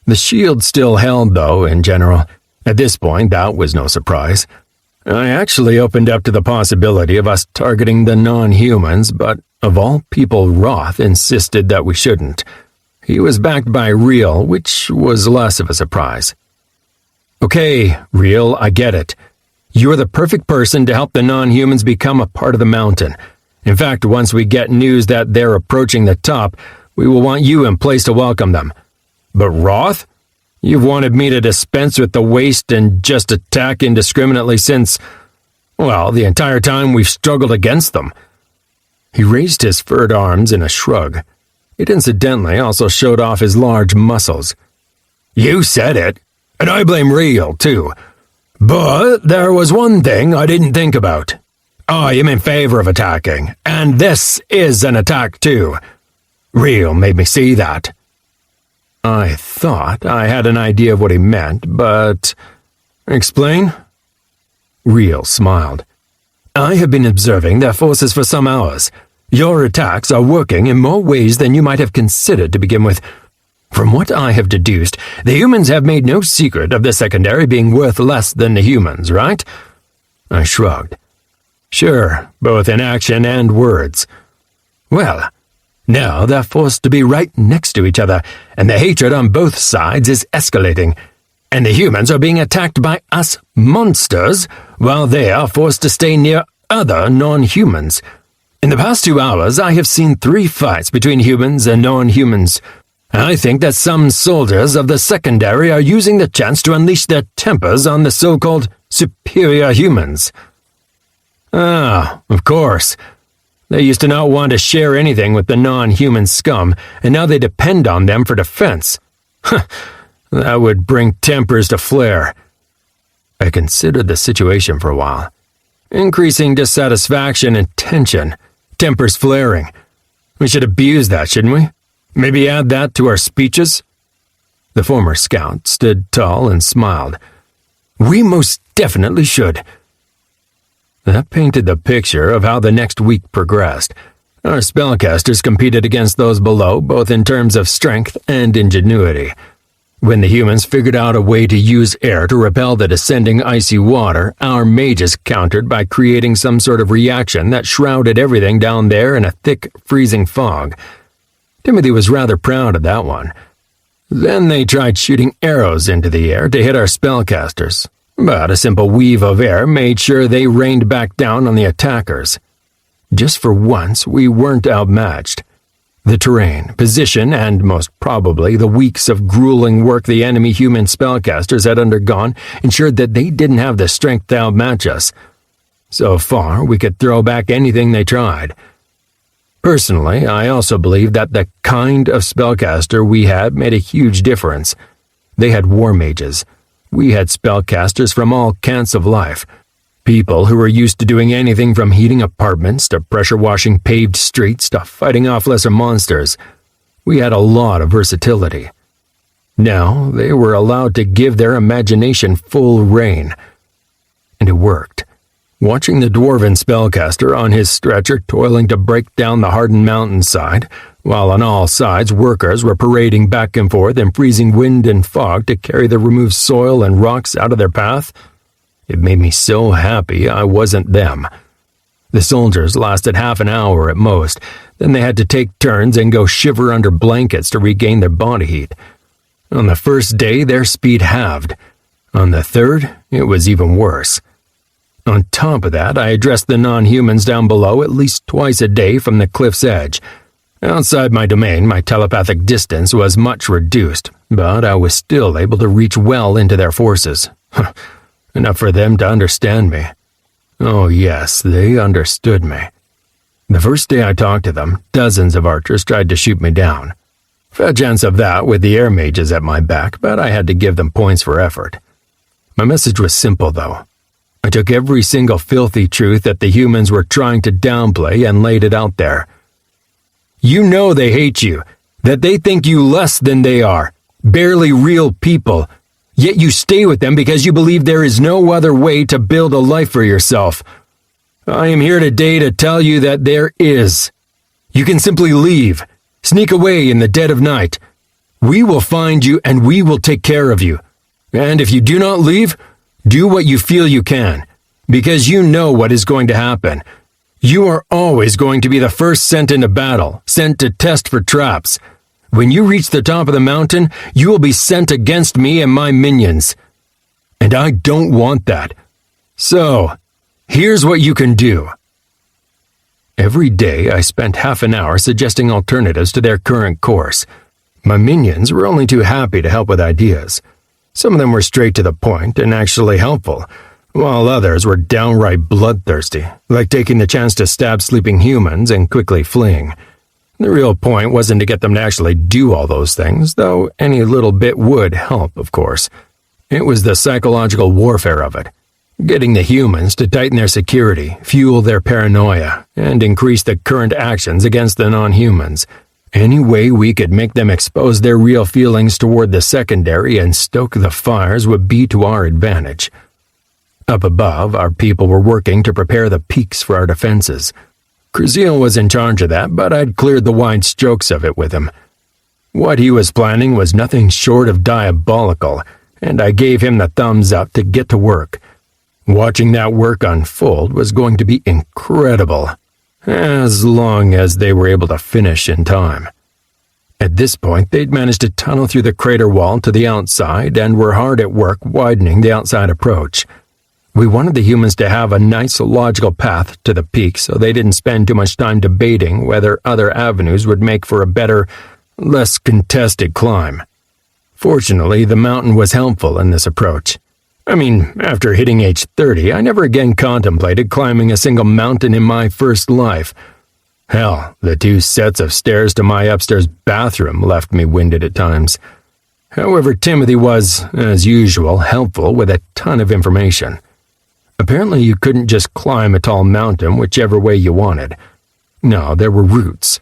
The shield still held, though, in general. At this point, that was no surprise. I actually opened up to the possibility of us targeting the non-humans, but of all people, Roth insisted that we shouldn't. He was backed by Real, which was less of a surprise. Okay, Real, I get it. You're the perfect person to help the non-humans become a part of the mountain. In fact, once we get news that they're approaching the top, we will want you in place to welcome them. But Roth? You've wanted me to dispense with the waste and just attack indiscriminately since, well, the entire time we've struggled against them. He raised his furred arms in a shrug. It incidentally also showed off his large muscles. You said it, and I blame Real, too. But there was one thing I didn't think about. I am in favor of attacking, and this is an attack, too. Real made me see that. I thought I had an idea of what he meant, but... Explain? Real smiled. I have been observing their forces for some hours. Your attacks are working in more ways than you might have considered to begin with. From what I have deduced, the humans have made no secret of the secondary being worth less than the humans, right? I shrugged. Sure, both in action and words. Well... Now they're forced to be right next to each other, and the hatred on both sides is escalating. And the humans are being attacked by us monsters, while they are forced to stay near other non-humans. In the past 2 hours, I have seen 3 fights between humans and non-humans. I think that some soldiers of the secondary are using the chance to unleash their tempers on the so-called superior humans. Ah, of course. They used to not want to share anything with the non-human scum, and now they depend on them for defense. That would bring tempers to flare. I considered the situation for a while. Increasing dissatisfaction and tension, tempers flaring. We should abuse that, shouldn't we? Maybe add that to our speeches? The former scout stood tall and smiled. We most definitely should. That painted the picture of how the next week progressed. Our spellcasters competed against those below, both in terms of strength and ingenuity. When the humans figured out a way to use air to repel the descending icy water, our mages countered by creating some sort of reaction that shrouded everything down there in a thick, freezing fog. Timothy was rather proud of that one. Then they tried shooting arrows into the air to hit our spellcasters, but a simple weave of air made sure they rained back down on the attackers. Just for once, we weren't outmatched. The terrain, position, and most probably the weeks of grueling work the enemy human spellcasters had undergone ensured that they didn't have the strength to outmatch us. So far, we could throw back anything they tried. Personally, I also believe that the kind of spellcaster we had made a huge difference. They had war mages. We had spellcasters from all cants of life. People who were used to doing anything from heating apartments to pressure-washing paved streets to fighting off lesser monsters. We had a lot of versatility. Now they were allowed to give their imagination full rein. And it worked. Watching the dwarven spellcaster on his stretcher toiling to break down the hardened mountainside, while on all sides workers were parading back and forth in freezing wind and fog to carry the removed soil and rocks out of their path, it made me so happy I wasn't them. The soldiers lasted half an hour at most, then they had to take turns and go shiver under blankets to regain their body heat. On the first day, their speed halved. On the third, it was even worse. On top of that, I addressed the non-humans down below at least twice a day from the cliff's edge. Outside my domain, my telepathic distance was much reduced, but I was still able to reach well into their forces. Enough for them to understand me. Oh yes, they understood me. The first day I talked to them, dozens of archers tried to shoot me down. Fair chance of that with the air mages at my back, but I had to give them points for effort. My message was simple, though. I took every single filthy truth that the humans were trying to downplay and laid it out there. You know they hate you, that they think you less than they are, barely real people, yet you stay with them because you believe there is no other way to build a life for yourself. I am here today to tell you that there is. You can simply leave, sneak away in the dead of night. We will find you and we will take care of you. And if you do not leave, do what you feel you can, because you know what is going to happen. You are always going to be the first sent into battle, sent to test for traps. When you reach the top of the mountain, you will be sent against me and my minions. And I don't want that. So, here's what you can do. Every day I spent half an hour suggesting alternatives to their current course. My minions were only too happy to help with ideas. Some of them were straight to the point and actually helpful, while others were downright bloodthirsty, like taking the chance to stab sleeping humans and quickly fleeing. The real point wasn't to get them to actually do all those things, though any little bit would help, of course. It was the psychological warfare of it, getting the humans to tighten their security, fuel their paranoia, and increase the current actions against the non-humans. Any way we could make them expose their real feelings toward the secondary and stoke the fires would be to our advantage. Up above, our people were working to prepare the peaks for our defenses. Cruziel was in charge of that, but I'd cleared the wide strokes of it with him. What he was planning was nothing short of diabolical, and I gave him the thumbs up to get to work. Watching that work unfold was going to be incredible, as long as they were able to finish in time. At this point, they'd managed to tunnel through the crater wall to the outside and were hard at work widening the outside approach. We wanted the humans to have a nice logical path to the peak so they didn't spend too much time debating whether other avenues would make for a better, less contested climb. Fortunately, the mountain was helpful in this approach. I mean, after hitting age 30, I never again contemplated climbing a single mountain in my first life. Hell, the 2 sets of stairs to my upstairs bathroom left me winded at times. However, Timothy was, as usual, helpful with a ton of information. Apparently you couldn't just climb a tall mountain whichever way you wanted. No, there were routes.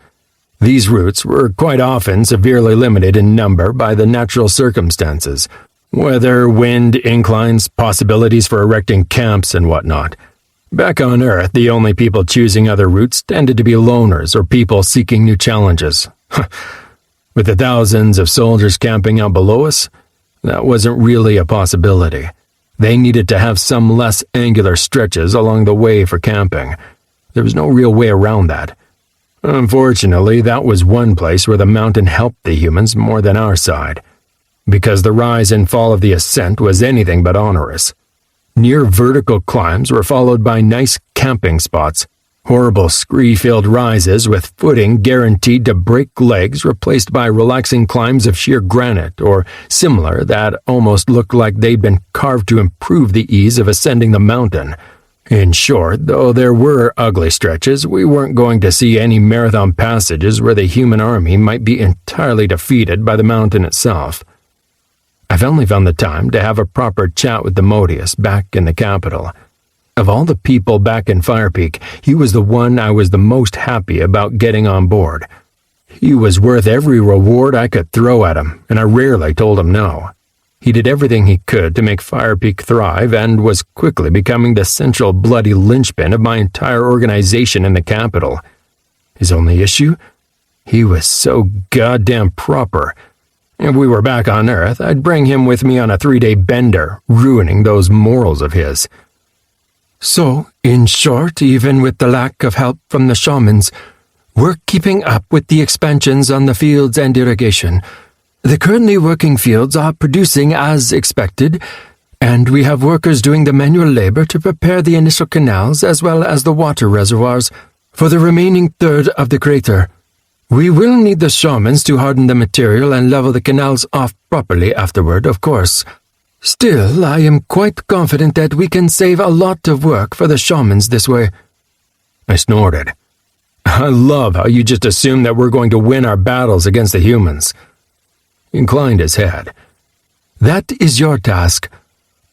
These routes were quite often severely limited in number by the natural circumstances, weather, wind, inclines, possibilities for erecting camps and whatnot. Back on Earth, the only people choosing other routes tended to be loners or people seeking new challenges. With the thousands of soldiers camping out below us, that wasn't really a possibility. They needed to have some less angular stretches along the way for camping. There was no real way around that. Unfortunately, that was one place where the mountain helped the humans more than our side, because the rise and fall of the ascent was anything but onerous. Near vertical climbs were followed by nice camping spots, horrible scree-filled rises with footing guaranteed to break legs replaced by relaxing climbs of sheer granite or similar that almost looked like they'd been carved to improve the ease of ascending the mountain. In short, though there were ugly stretches, we weren't going to see any marathon passages where the human army might be entirely defeated by the mountain itself. I finally found the time to have a proper chat with Demodius back in the capital. Of all the people back in Firepeak, he was the one I was the most happy about getting on board. He was worth every reward I could throw at him, and I rarely told him no. He did everything he could to make Firepeak thrive and was quickly becoming the central bloody linchpin of my entire organization in the capital. His only issue? He was so goddamn proper. If we were back on Earth, I'd bring him with me on a 3-day bender, ruining those morals of his. So, in short, even with the lack of help from the shamans, we're keeping up with the expansions on the fields and irrigation. The currently working fields are producing as expected, and we have workers doing the manual labor to prepare the initial canals as well as the water reservoirs for the remaining third of the crater. We will need the shamans to harden the material and level the canals off properly afterward, of course. Still, I am quite confident that we can save a lot of work for the shamans this way. I snorted. I love how you just assume that we're going to win our battles against the humans. He inclined his head. That is your task.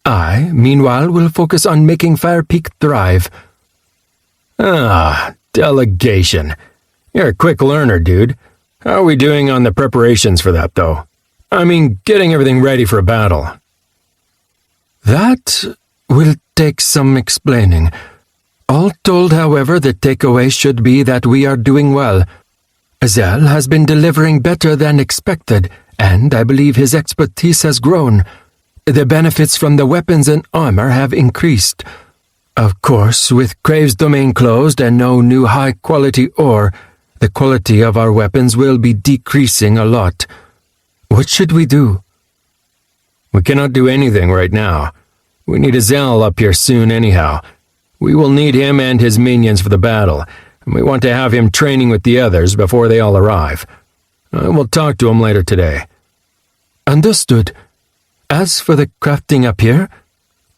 I, meanwhile, will focus on making Firepeak thrive. Delegation. You're a quick learner, dude. How are we doing on the preparations for that, though? I mean, getting everything ready for a battle. That will take some explaining. All told, however, the takeaway should be that we are doing well. Azel has been delivering better than expected, and I believe his expertise has grown. The benefits from the weapons and armor have increased. Of course, with Crave's domain closed and no new high-quality ore, the quality of our weapons will be decreasing a lot. What should we do? We cannot do anything right now. We need Azel up here soon anyhow. We will need him and his minions for the battle, and we want to have him training with the others before they all arrive. I will talk to him later today. Understood. As for the crafting up here,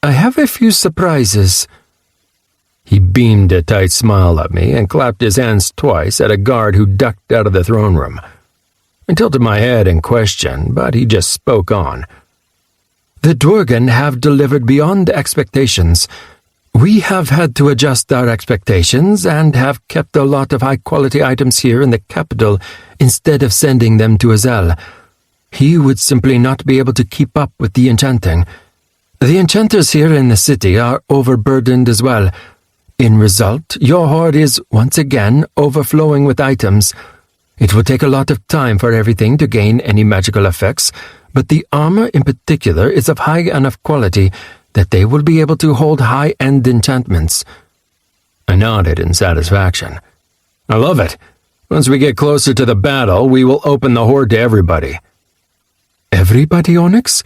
I have a few surprises. He beamed a tight smile at me and clapped his hands twice at a guard who ducked out of the throne room. I tilted my head in question, but he just spoke on. The Dworgen have delivered beyond expectations. We have had to adjust our expectations and have kept a lot of high-quality items here in the capital instead of sending them to Azel. He would simply not be able to keep up with the enchanting. The enchanters here in the city are overburdened as well. In result, your hoard is, once again, overflowing with items. It will take a lot of time for everything to gain any magical effects, but the armor in particular is of high enough quality that they will be able to hold high-end enchantments. I nodded in satisfaction. I love it. Once we get closer to the battle, we will open the hoard to everybody. Everybody, Onyx?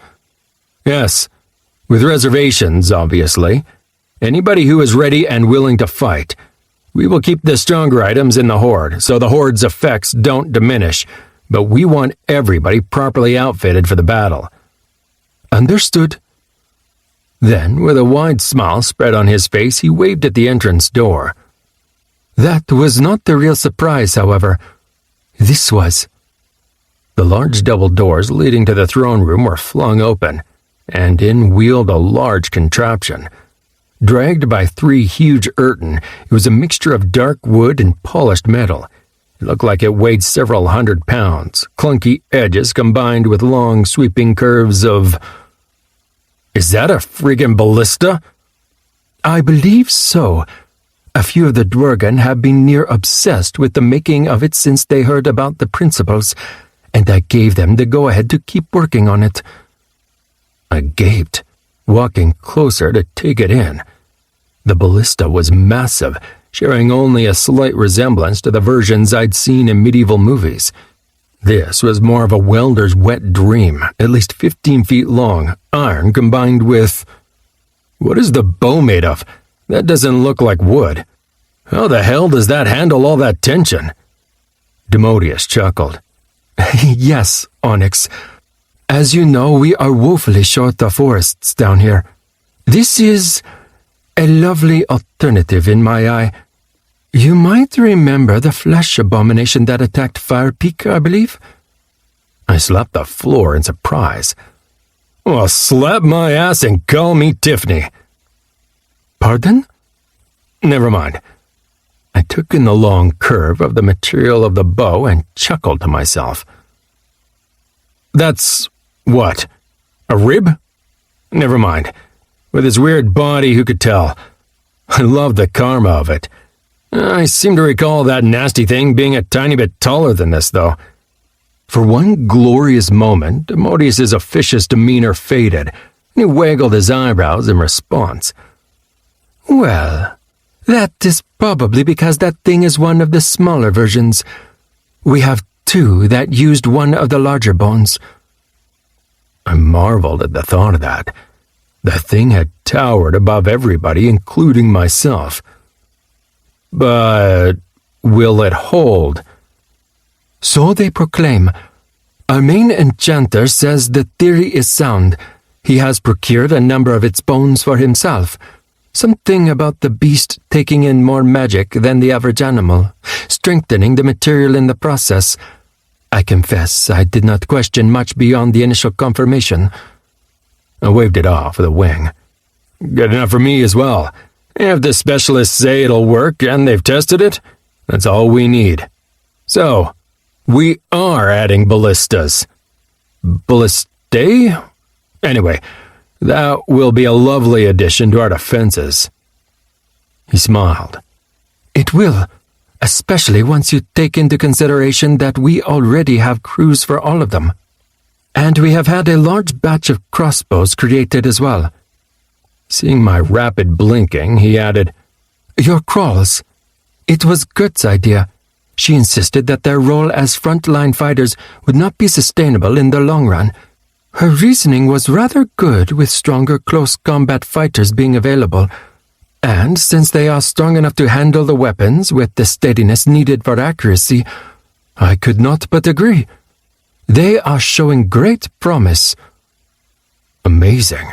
Yes, with reservations, obviously. Anybody who is ready and willing to fight. We will keep the stronger items in the hoard, so the hoard's effects don't diminish, but we want everybody properly outfitted for the battle. Understood. Then, with a wide smile spread on his face, he waved at the entrance door. That was not the real surprise, however. This was. The large double doors leading to the throne room were flung open, and in wheeled a large contraption. Dragged by 3 huge urton, it was a mixture of dark wood and polished metal. It looked like it weighed several 100 pounds, clunky edges combined with long sweeping curves of... Is that a friggin' ballista? I believe so. A few of the Dwergen have been near obsessed with the making of it since they heard about the principles, and I gave them the go-ahead to keep working on it. I gaped, walking closer to take it in. The ballista was massive, sharing only a slight resemblance to the versions I'd seen in medieval movies. This was more of a welder's wet dream, at least 15 feet long, iron combined with... What is the bow made of? That doesn't look like wood. How the hell does that handle all that tension? Demodius chuckled. Yes, Onyx. As you know, we are woefully short of forests down here. This is a lovely alternative in my eye. You might remember the flesh abomination that attacked Fire Peak, I believe? I slapped the floor in surprise. Well, slap my ass and call me Tiffany. Pardon? Never mind. I took in the long curve of the material of the bow and chuckled to myself. That's what? A rib? Never mind. With his weird body, who could tell? I love the karma of it. I seem to recall that nasty thing being a tiny bit taller than this, though. For one glorious moment, Demodius's officious demeanor faded, and he waggled his eyebrows in response. Well, that is probably because that thing is one of the smaller versions. We have 2 that used one of the larger bones. I marveled at the thought of that. The thing had towered above everybody, including myself. But will it hold? So they proclaim. Our main enchanter says the theory is sound. He has procured a number of its bones for himself. Something about the beast taking in more magic than the average animal, strengthening the material in the process. I confess I did not question much beyond the initial confirmation. I waved it off with a wing. Good enough for me as well. If the specialists say it'll work and they've tested it, that's all we need. So, we are adding ballistas. Ballistae? Anyway, that will be a lovely addition to our defenses. He smiled. It will, especially once you take into consideration that we already have crews for all of them. And we have had a large batch of crossbows created as well. Seeing my rapid blinking, he added, Your crawls. It was Gert's idea. She insisted that their role as frontline fighters would not be sustainable in the long run. Her reasoning was rather good with stronger close combat fighters being available, and since they are strong enough to handle the weapons with the steadiness needed for accuracy, I could not but agree. They are showing great promise. Amazing.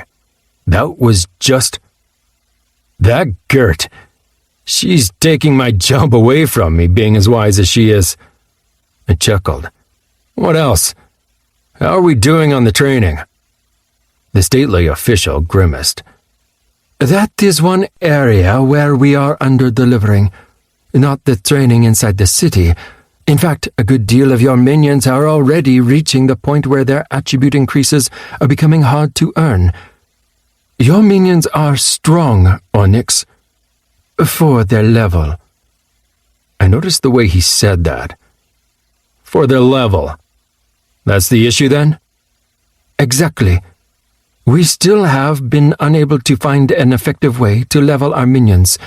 That was just... That Gert. She's taking my job away from me, being as wise as she is. I chuckled. What else? How are we doing on the training? The stately official grimaced. That is one area where we are under-delivering. Not the training inside the city. In fact, a good deal of your minions are already reaching the point where their attribute increases are becoming hard to earn. Your minions are strong, Onyx. For their level. I noticed the way he said that. For their level. That's the issue then? Exactly. We still have been unable to find an effective way to level our minions.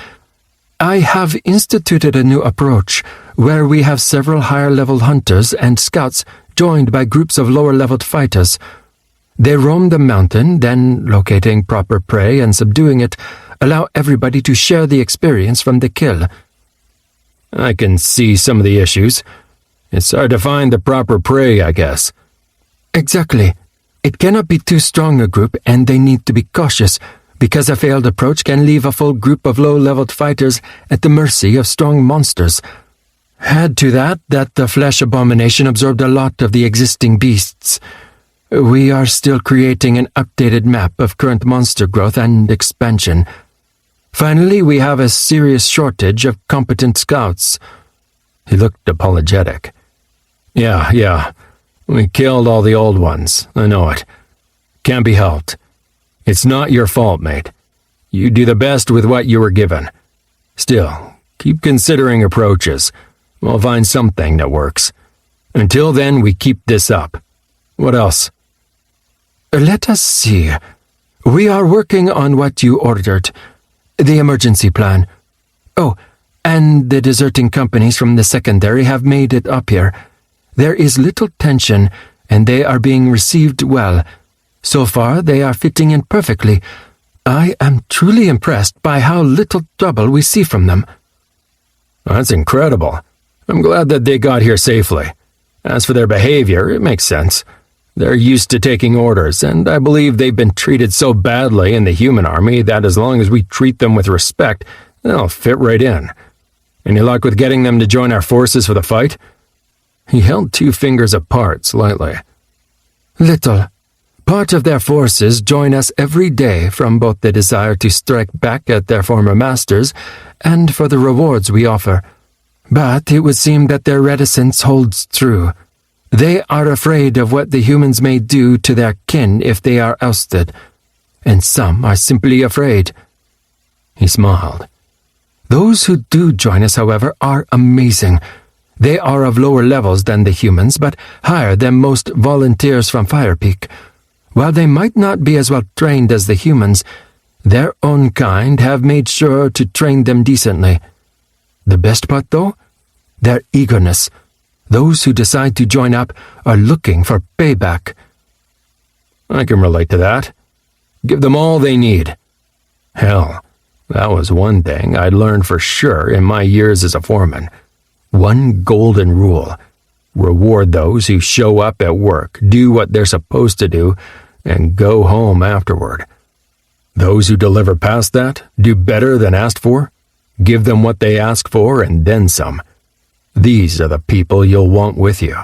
I have instituted a new approach where we have several higher-level hunters and scouts joined by groups of lower-leveled fighters. They roam the mountain, then, locating proper prey and subduing it, allow everybody to share the experience from the kill. I can see some of the issues. It's hard to find the proper prey, I guess. Exactly. It cannot be too strong a group, and they need to be cautious, because a failed approach can leave a full group of low-leveled fighters at the mercy of strong monsters. Add to that the flesh abomination absorbed a lot of the existing beasts. We are still creating an updated map of current monster growth and expansion. Finally, we have a serious shortage of competent scouts." He looked apologetic. Yeah. We killed all the old ones. I know it. Can't be helped. It's not your fault, mate. You do the best with what you were given. Still, keep considering approaches. We'll find something that works. Until then, we keep this up. What else? Let us see. We are working on what you ordered. The emergency plan. Oh, and the deserting companies from the secondary have made it up here. There is little tension, and they are being received well. So far, they are fitting in perfectly. I am truly impressed by how little trouble we see from them. That's incredible. I'm glad that they got here safely. As for their behavior, it makes sense. They're used to taking orders, and I believe they've been treated so badly in the human army that as long as we treat them with respect, they'll fit right in. Any luck with getting them to join our forces for the fight? He held 2 fingers apart slightly. Little. Part of their forces join us every day from both the desire to strike back at their former masters and for the rewards we offer. But it would seem that their reticence holds true. They are afraid of what the humans may do to their kin if they are ousted, and some are simply afraid. He smiled. Those who do join us, however, are amazing. They are of lower levels than the humans, but higher than most volunteers from Fire Peak. While they might not be as well trained as the humans, their own kind have made sure to train them decently. The best part, though? Their eagerness. Those who decide to join up are looking for payback. I can relate to that. Give them all they need. Hell, that was one thing I'd learned for sure in my years as a foreman. One golden rule. Reward those who show up at work, do what they're supposed to do, and go home afterward. Those who deliver past that, do better than asked for, give them what they ask for and then some. These are the people you'll want with you.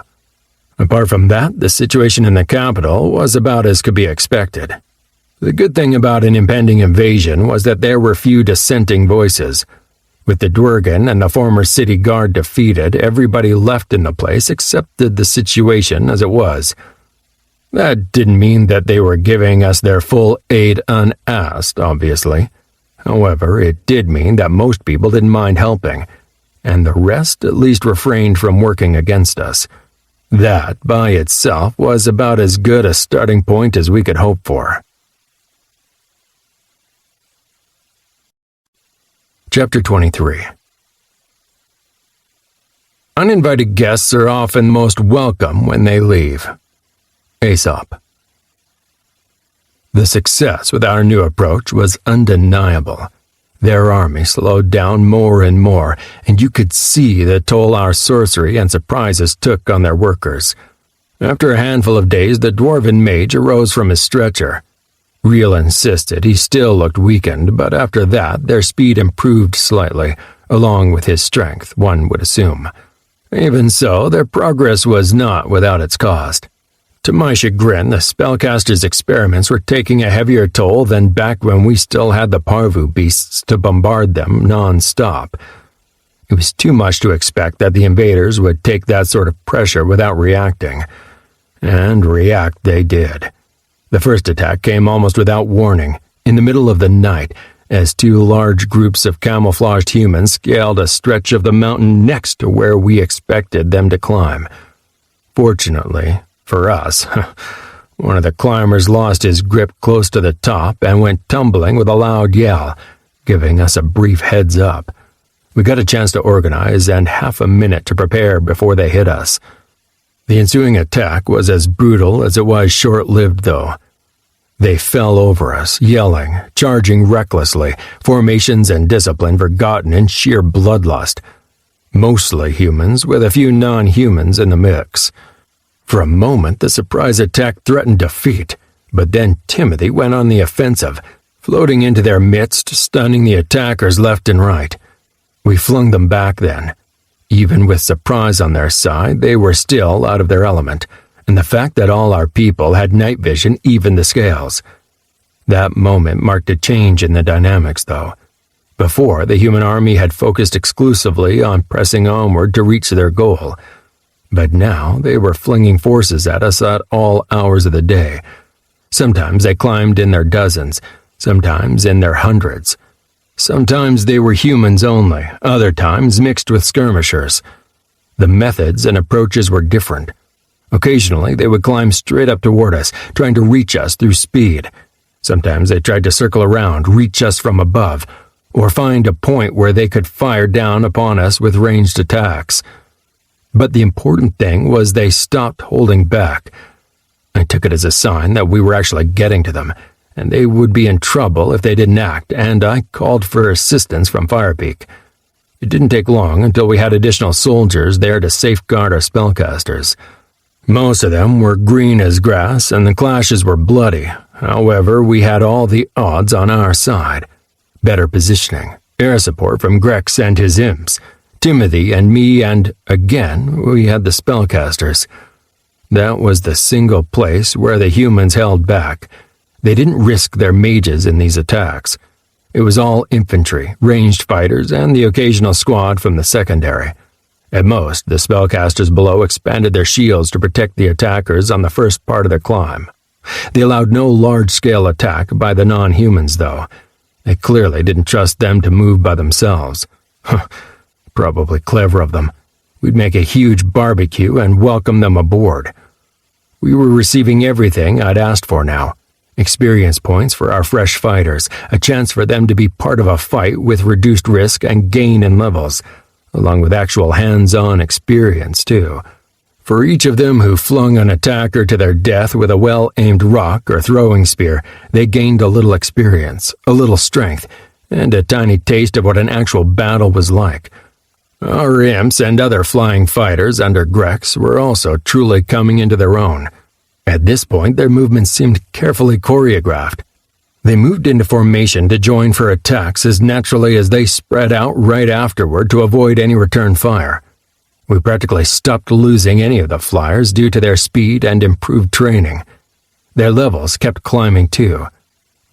Apart from that, the situation in the capital was about as could be expected. The good thing about an impending invasion was that there were few dissenting voices. With the Dwergen and the former city guard defeated, everybody left in the place accepted the situation as it was. That didn't mean that they were giving us their full aid unasked, obviously. However, it did mean that most people didn't mind helping, and the rest at least refrained from working against us. That, by itself, was about as good a starting point as we could hope for. Chapter 23. Uninvited guests are often most welcome when they leave. Aesop. The success with our new approach was undeniable. Their army slowed down more and more, and you could see the toll our sorcery and surprises took on their workers. After a handful of days, the dwarven mage arose from his stretcher. Riel insisted he still looked weakened, but after that their speed improved slightly, along with his strength, one would assume. Even so, their progress was not without its cost. To my chagrin, the spellcaster's experiments were taking a heavier toll than back when we still had the parvu beasts to bombard them non-stop. It was too much to expect that the invaders would take that sort of pressure without reacting. And react they did. The first attack came almost without warning, in the middle of the night, as 2 large groups of camouflaged humans scaled a stretch of the mountain next to where we expected them to climb. Fortunately, for us, one of the climbers lost his grip close to the top and went tumbling with a loud yell, giving us a brief heads up. We got a chance to organize and half a minute to prepare before they hit us. The ensuing attack was as brutal as it was short-lived, though. They fell over us, yelling, charging recklessly, formations and discipline forgotten in sheer bloodlust. Mostly humans, with a few non-humans in the mix. For a moment, the surprise attack threatened defeat, but then Timothy went on the offensive, floating into their midst, stunning the attackers left and right. We flung them back then. Even with surprise on their side, they were still out of their element, and the fact that all our people had night vision evened the scales. That moment marked a change in the dynamics, though. Before, the human army had focused exclusively on pressing onward to reach their goal, but now they were flinging forces at us at all hours of the day. Sometimes they climbed in their dozens, sometimes in their hundreds. Sometimes they were humans only, other times mixed with skirmishers. The methods and approaches were different. Occasionally, they would climb straight up toward us, trying to reach us through speed. Sometimes they tried to circle around, reach us from above, or find a point where they could fire down upon us with ranged attacks. But the important thing was they stopped holding back. I took it as a sign that we were actually getting to them, and they would be in trouble if they didn't act, and I called for assistance from Firepeak. It didn't take long until we had additional soldiers there to safeguard our spellcasters. Most of them were green as grass, and the clashes were bloody. However, we had all the odds on our side. Better positioning, air support from Grex and his imps, Timothy and me, and, again, we had the spellcasters. That was the single place where the humans held back. They didn't risk their mages in these attacks. It was all infantry, ranged fighters, and the occasional squad from the secondary. At most, the spellcasters below expanded their shields to protect the attackers on the first part of their climb. They allowed no large-scale attack by the non-humans, though. They clearly didn't trust them to move by themselves. Probably clever of them. We'd make a huge barbecue and welcome them aboard. We were receiving everything I'd asked for now. Experience points for our fresh fighters, a chance for them to be part of a fight with reduced risk and gain in levels, along with actual hands-on experience, too. For each of them who flung an attacker to their death with a well-aimed rock or throwing spear, they gained a little experience, a little strength, and a tiny taste of what an actual battle was like. Our imps and other flying fighters under Grex were also truly coming into their own. At this point, their movements seemed carefully choreographed. They moved into formation to join for attacks as naturally as they spread out right afterward to avoid any return fire. We practically stopped losing any of the flyers due to their speed and improved training. Their levels kept climbing too.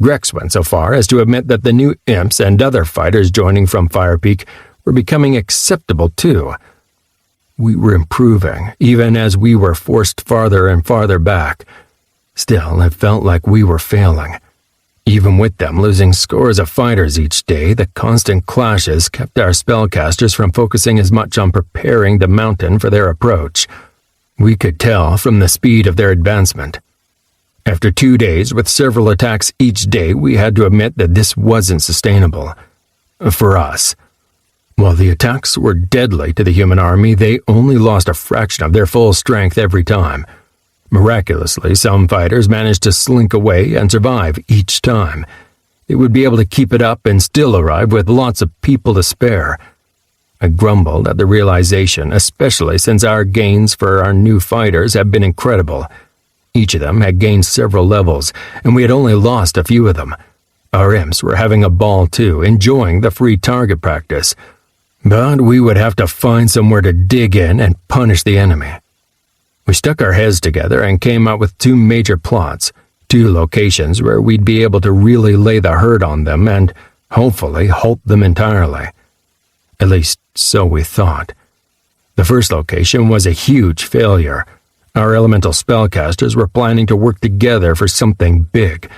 Grex went so far as to admit that the new imps and other fighters joining from Firepeak were becoming acceptable too. We were improving, even as we were forced farther and farther back. Still, it felt like we were failing. Even with them losing scores of fighters each day, the constant clashes kept our spellcasters from focusing as much on preparing the mountain for their approach. We could tell from the speed of their advancement. After 2 days with several attacks each day, we had to admit that this wasn't sustainable. For us. While the attacks were deadly to the human army, they only lost a fraction of their full strength every time. Miraculously, some fighters managed to slink away and survive each time. They would be able to keep it up and still arrive with lots of people to spare. I grumbled at the realization, especially since our gains for our new fighters had been incredible. Each of them had gained several levels, and we had only lost a few of them. Our imps were having a ball too, enjoying the free target practice. But we would have to find somewhere to dig in and punish the enemy. We stuck our heads together and came up with 2 major plots, 2 locations where we'd be able to really lay the hurt on them and, hopefully, halt them entirely. At least, so we thought. The first location was a huge failure. Our elemental spellcasters were planning to work together for something big.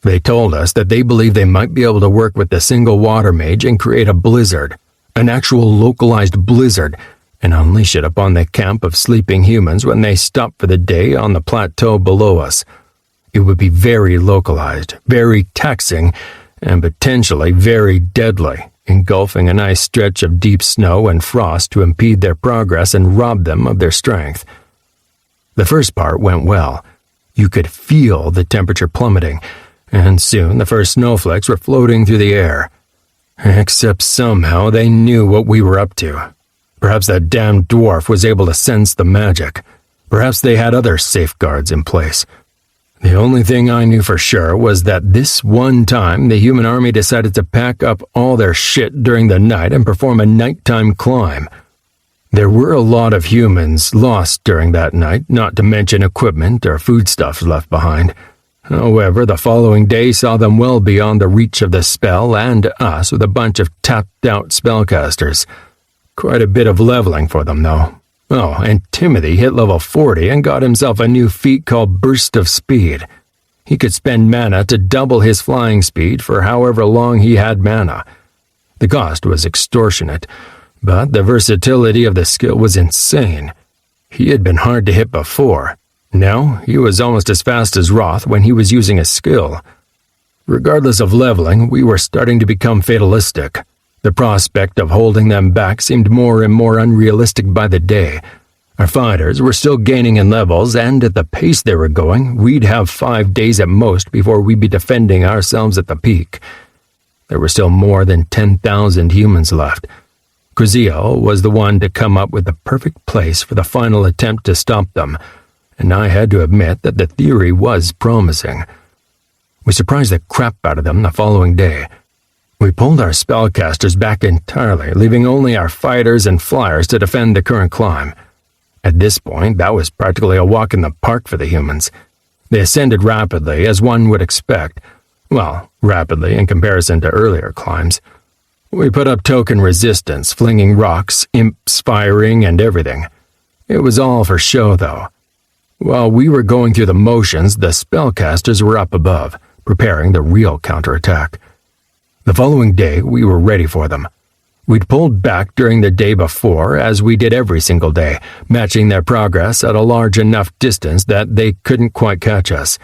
They told us that they believed they might be able to work with the single water mage and create a blizzard, an actual localized blizzard, and unleash it upon the camp of sleeping humans when they stopped for the day on the plateau below us. It would be very localized, very taxing, and potentially very deadly, engulfing a nice stretch of deep snow and frost to impede their progress and rob them of their strength. The first part went well. You could feel the temperature plummeting, and soon the first snowflakes were floating through the air. Except somehow they knew what we were up to. Perhaps that damned dwarf was able to sense the magic. Perhaps they had other safeguards in place. The only thing I knew for sure was that this one time the human army decided to pack up all their shit during the night and perform a nighttime climb. There were a lot of humans lost during that night, not to mention equipment or foodstuffs left behind. However, the following day saw them well beyond the reach of the spell and us with a bunch of tapped-out spellcasters. Quite a bit of leveling for them, though. Oh, and Timothy hit level 40 and got himself a new feat called Burst of Speed. He could spend mana to double his flying speed for however long he had mana. The cost was extortionate, but the versatility of the skill was insane. He had been hard to hit before. Now, he was almost as fast as Roth when he was using his skill. Regardless of leveling, we were starting to become fatalistic. The prospect of holding them back seemed more and more unrealistic by the day. Our fighters were still gaining in levels, and at the pace they were going, we'd have 5 days at most before we'd be defending ourselves at the peak. There were still more than 10,000 humans left. Crizio was the one to come up with the perfect place for the final attempt to stop them, and I had to admit that the theory was promising. We surprised the crap out of them the following day. We pulled our spellcasters back entirely, leaving only our fighters and flyers to defend the current climb. At this point, that was practically a walk in the park for the humans. They ascended rapidly, as one would expect. Well, rapidly in comparison to earlier climbs. We put up token resistance, flinging rocks, imps firing, and everything. It was all for show, though. While we were going through the motions, the spellcasters were up above, preparing the real counterattack. The following day, we were ready for them. We'd pulled back during the day before, as we did every single day, matching their progress at a large enough distance that they couldn't quite catch us.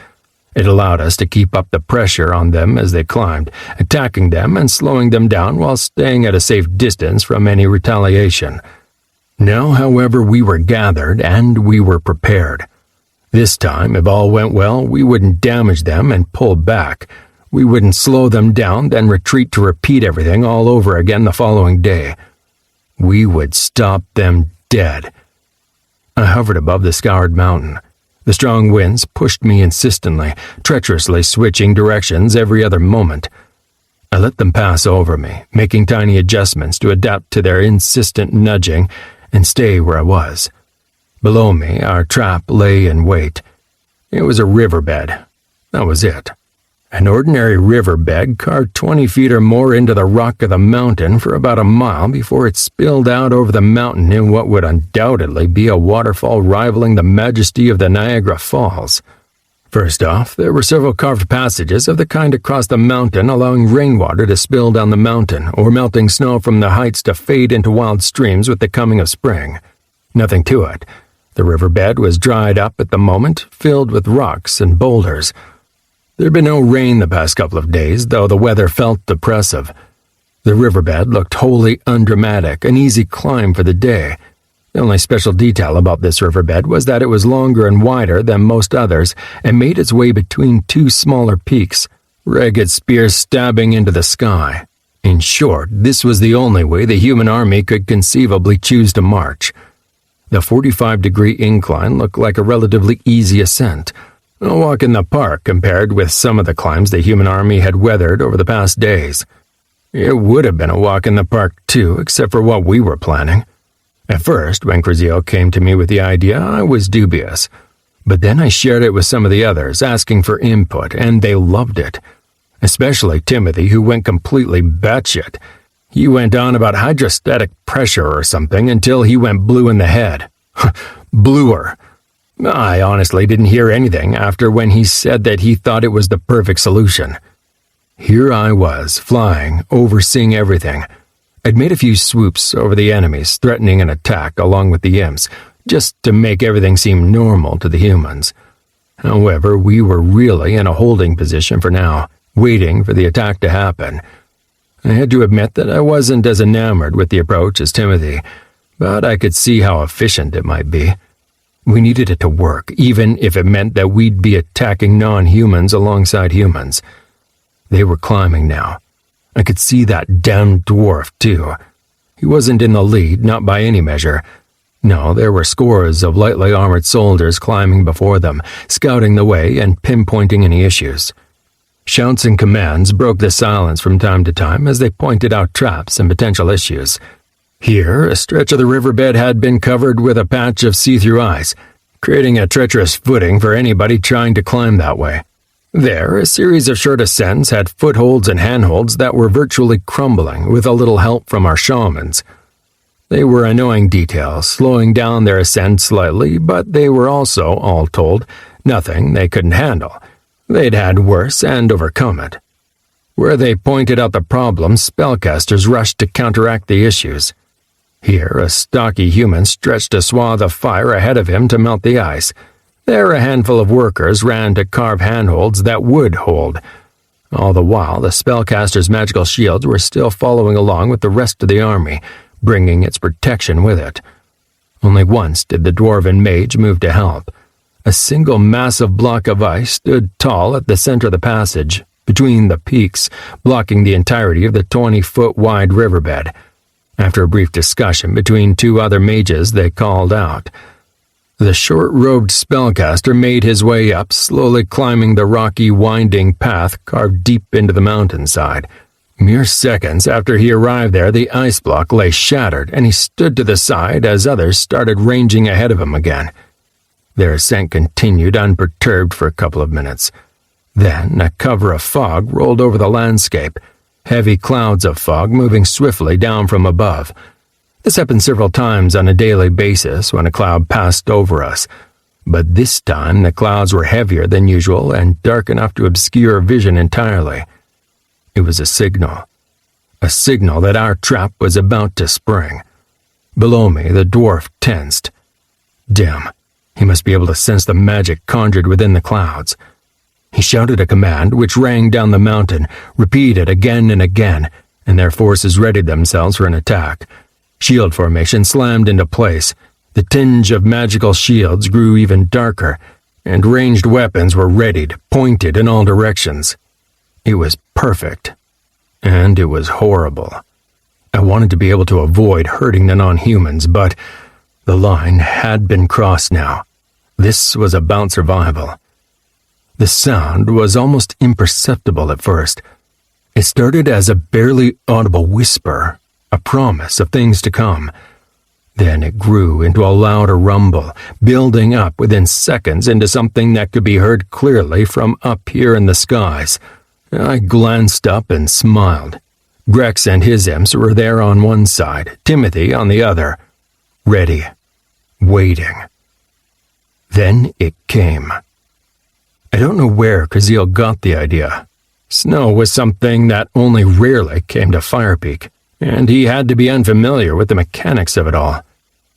It allowed us to keep up the pressure on them as they climbed, attacking them and slowing them down while staying at a safe distance from any retaliation. Now, however, we were gathered and we were prepared. This time, if all went well, we wouldn't damage them and pull back. We wouldn't slow them down, then retreat to repeat everything all over again the following day. We would stop them dead. I hovered above the Scoured Mountain. The strong winds pushed me insistently, treacherously switching directions every other moment. I let them pass over me, making tiny adjustments to adapt to their insistent nudging and stay where I was. Below me, our trap lay in wait. It was a riverbed. That was it. An ordinary riverbed carved 20 feet or more into the rock of the mountain for about a mile before it spilled out over the mountain in what would undoubtedly be a waterfall rivaling the majesty of the Niagara Falls. First off, there were several carved passages of the kind across the mountain allowing rainwater to spill down the mountain or melting snow from the heights to fade into wild streams with the coming of spring. Nothing to it. The riverbed was dried up at the moment, filled with rocks and boulders. There'd been no rain the past couple of days, though the weather felt oppressive. The riverbed looked wholly undramatic, an easy climb for the day. The only special detail about this riverbed was that it was longer and wider than most others and made its way between two smaller peaks, ragged spears stabbing into the sky. In short, this was the only way the human army could conceivably choose to march. The 45-degree incline looked like a relatively easy ascent, a walk in the park compared with some of the climbs the human army had weathered over the past days. It would have been a walk in the park too, except for what we were planning. At first, when Crizio came to me with the idea, I was dubious. But then I shared it with some of the others, asking for input, and they loved it. Especially Timothy, who went completely batshit. He went on about hydrostatic pressure or something until he went blue in the head. Bluer. I honestly didn't hear anything after when he said that he thought it was the perfect solution. Here I was, flying, overseeing everything. I'd made a few swoops over the enemies, threatening an attack along with the imps, just to make everything seem normal to the humans. However, we were really in a holding position for now, waiting for the attack to happen. I had to admit that I wasn't as enamored with the approach as Timothy, but I could see how efficient it might be. We needed it to work, even if it meant that we'd be attacking non-humans alongside humans. They were climbing now. I could see that damned dwarf, too. He wasn't in the lead, not by any measure. No, there were scores of lightly armored soldiers climbing before them, scouting the way and pinpointing any issues. Shouts and commands broke the silence from time to time as they pointed out traps and potential issues. Here, a stretch of the riverbed had been covered with a patch of see-through ice, creating a treacherous footing for anybody trying to climb that way. There, a series of short ascents had footholds and handholds that were virtually crumbling with a little help from our shamans. They were annoying details, slowing down their ascent slightly, but they were also, all told, nothing they couldn't handle. They'd had worse and overcome it. Where they pointed out the problems, spellcasters rushed to counteract the issues. Here, a stocky human stretched a swath of fire ahead of him to melt the ice. There, a handful of workers ran to carve handholds that would hold. All the while, the spellcaster's magical shields were still following along with the rest of the army, bringing its protection with it. Only once did the dwarven mage move to help. A single massive block of ice stood tall at the center of the passage, between the peaks, blocking the entirety of the 20-foot-wide riverbed. After a brief discussion between two other mages, they called out. The short-robed spellcaster made his way up, slowly climbing the rocky, winding path carved deep into the mountainside. Mere seconds after he arrived there, the ice block lay shattered, and he stood to the side as others started ranging ahead of him again. Their ascent continued unperturbed for a couple of minutes. Then a cover of fog rolled over the landscape, heavy clouds of fog moving swiftly down from above. This happened several times on a daily basis when a cloud passed over us, but this time the clouds were heavier than usual and dark enough to obscure vision entirely. It was a signal that our trap was about to spring. Below me, the dwarf tensed. Damn, he must be able to sense the magic conjured within the clouds. He shouted a command which rang down the mountain, repeated again and again, and their forces readied themselves for an attack. Shield formation slammed into place. The tinge of magical shields grew even darker, and ranged weapons were readied, pointed in all directions. It was perfect, and it was horrible. I wanted to be able to avoid hurting the non-humans, but the line had been crossed now. This was about survival. The sound was almost imperceptible at first. It started as a barely audible whisper, a promise of things to come. Then it grew into a louder rumble, building up within seconds into something that could be heard clearly from up here in the skies. I glanced up and smiled. Grex and his imps were there on one side, Timothy on the other, ready, waiting. Then it came. I don't know where Kazeel got the idea. Snow was something that only rarely came to Firepeak, and he had to be unfamiliar with the mechanics of it all.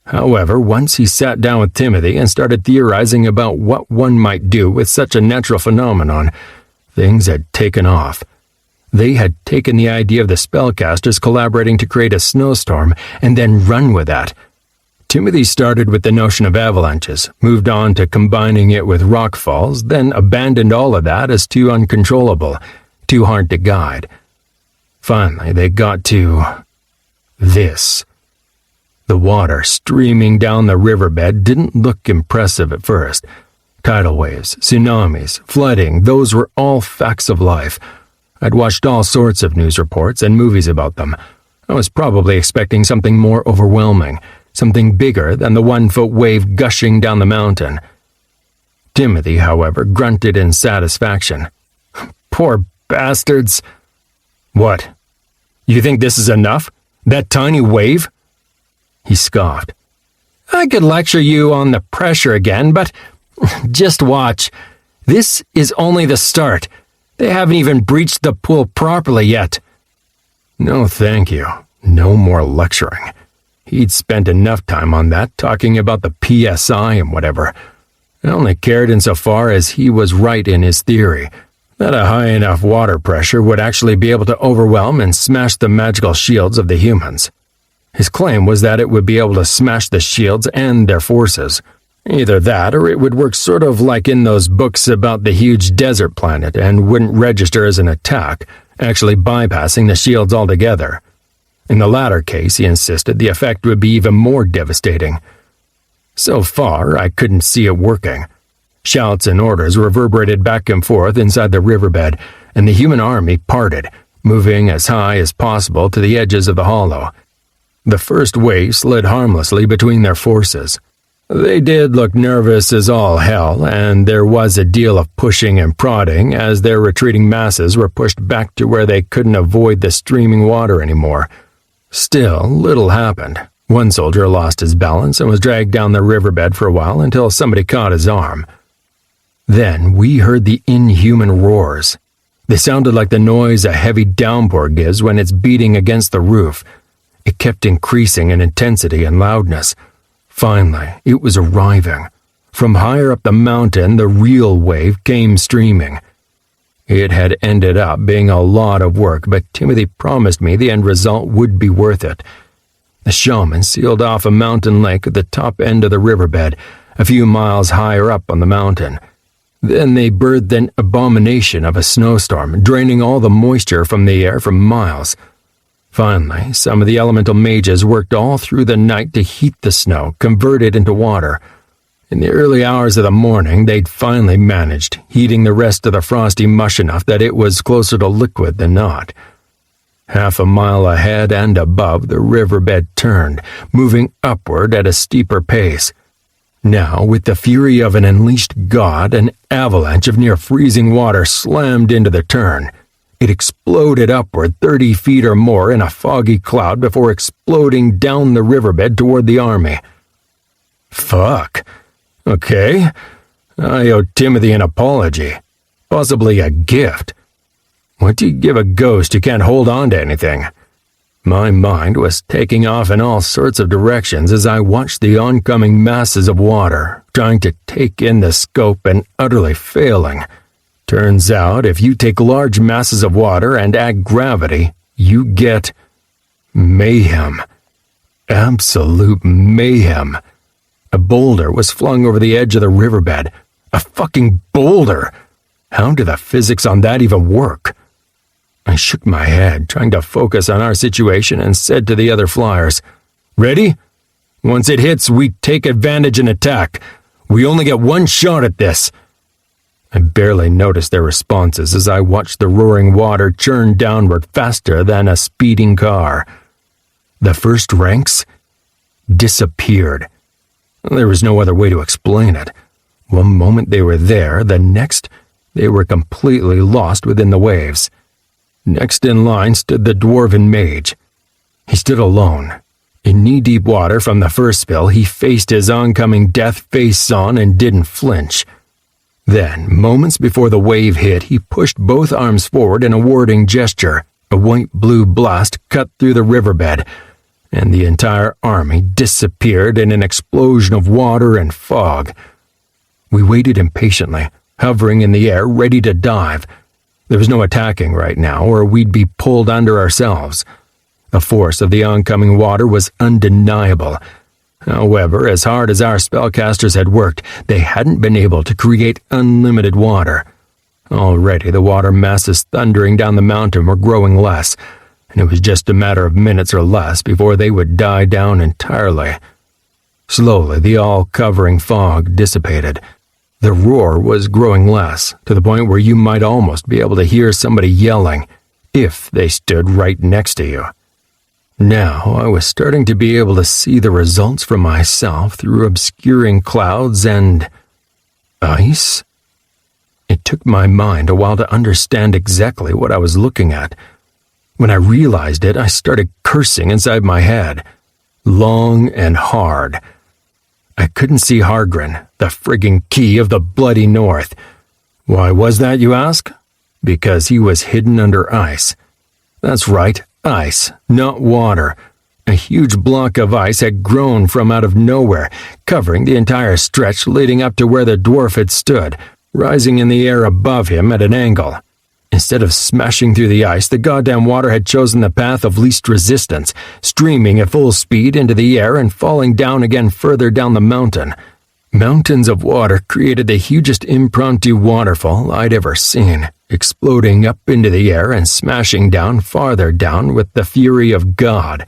However, once he sat down with Timothy and started theorizing about what one might do with such a natural phenomenon, things had taken off. They had taken the idea of the spellcasters collaborating to create a snowstorm and then run with that. Timothy started with the notion of avalanches, moved on to combining it with rockfalls, then abandoned all of that as too uncontrollable, too hard to guide. Finally, they got to this. The water streaming down the riverbed didn't look impressive at first. Tidal waves, tsunamis, flooding, those were all facts of life. I'd watched all sorts of news reports and movies about them. I was probably expecting something more overwhelming, something bigger than the 1-foot wave gushing down the mountain. Timothy, however, grunted in satisfaction. Poor bastards. What? You think this is enough? That tiny wave? He scoffed. I could lecture you on the pressure again, but just watch. This is only the start. They haven't even breached the pool properly yet. No, thank you. No more lecturing. He'd spent enough time on that, talking about the PSI and whatever. I only cared insofar as he was right in his theory, that a high enough water pressure would actually be able to overwhelm and smash the magical shields of the humans. His claim was that it would be able to smash the shields and their forces. Either that, or it would work sort of like in those books about the huge desert planet and wouldn't register as an attack, actually bypassing the shields altogether. In the latter case, he insisted, the effect would be even more devastating. So far, I couldn't see it working. Shouts and orders reverberated back and forth inside the riverbed, and the human army parted, moving as high as possible to the edges of the hollow. The first wave slid harmlessly between their forces. They did look nervous as all hell, and there was a deal of pushing and prodding as their retreating masses were pushed back to where they couldn't avoid the streaming water anymore. Still, little happened. One soldier lost his balance and was dragged down the riverbed for a while until somebody caught his arm. Then we heard the inhuman roars. They sounded like the noise a heavy downpour gives when it's beating against the roof. It kept increasing in intensity and loudness. Finally, it was arriving. From higher up the mountain, the real wave came streaming. It had ended up being a lot of work, but Timothy promised me the end result would be worth it. The shaman sealed off a mountain lake at the top end of the riverbed, a few miles higher up on the mountain. Then they birthed an abomination of a snowstorm, draining all the moisture from the air for miles. Finally, some of the elemental mages worked all through the night to heat the snow, convert it into water. In the early hours of the morning, they'd finally managed, heating the rest of the frosty mush enough that it was closer to liquid than not. Half a mile ahead and above, the riverbed turned, moving upward at a steeper pace. Now, with the fury of an unleashed god, an avalanche of near-freezing water slammed into the turn. It exploded upward 30 feet or more in a foggy cloud before exploding down the riverbed toward the army. Fuck. Okay. I owe Timothy an apology. Possibly a gift. What do you give a ghost who can't hold on to anything? My mind was taking off in all sorts of directions as I watched the oncoming masses of water, trying to take in the scope and utterly failing. Turns out, if you take large masses of water and add gravity, you get mayhem. Absolute mayhem. A boulder was flung over the edge of the riverbed. A fucking boulder! How do the physics on that even work? I shook my head, trying to focus on our situation, and said to the other flyers, "Ready? Once it hits, we take advantage and attack. We only get one shot at this." I barely noticed their responses as I watched the roaring water churn downward faster than a speeding car. The first ranks disappeared. There was no other way to explain it. One moment they were there, the next they were completely lost within the waves. Next in line stood the dwarven mage. He stood alone. In knee-deep water from the first spill, he faced his oncoming death face on and didn't flinch. Then, moments before the wave hit, he pushed both arms forward in a warding gesture. A white-blue blast cut through the riverbed, and the entire army disappeared in an explosion of water and fog. We waited impatiently, hovering in the air, ready to dive. There was no attacking right now, or we'd be pulled under ourselves. The force of the oncoming water was undeniable. However, as hard as our spellcasters had worked, they hadn't been able to create unlimited water. Already the water masses thundering down the mountain were growing less, and it was just a matter of minutes or less before they would die down entirely. Slowly, the all-covering fog dissipated. The roar was growing less, to the point where you might almost be able to hear somebody yelling, if they stood right next to you. Now I was starting to be able to see the results for myself through obscuring clouds and ice. It took my mind a while to understand exactly what I was looking at. When I realized it, I started cursing inside my head, long and hard. I couldn't see Hargren, the frigging key of the bloody north. Why was that, you ask? Because he was hidden under ice. That's right, ice, not water. A huge block of ice had grown from out of nowhere, covering the entire stretch leading up to where the dwarf had stood, rising in the air above him at an angle. Instead of smashing through the ice, the goddamn water had chosen the path of least resistance, streaming at full speed into the air and falling down again further down the mountain. Mountains of water created the hugest impromptu waterfall I'd ever seen, exploding up into the air and smashing down farther down with the fury of God.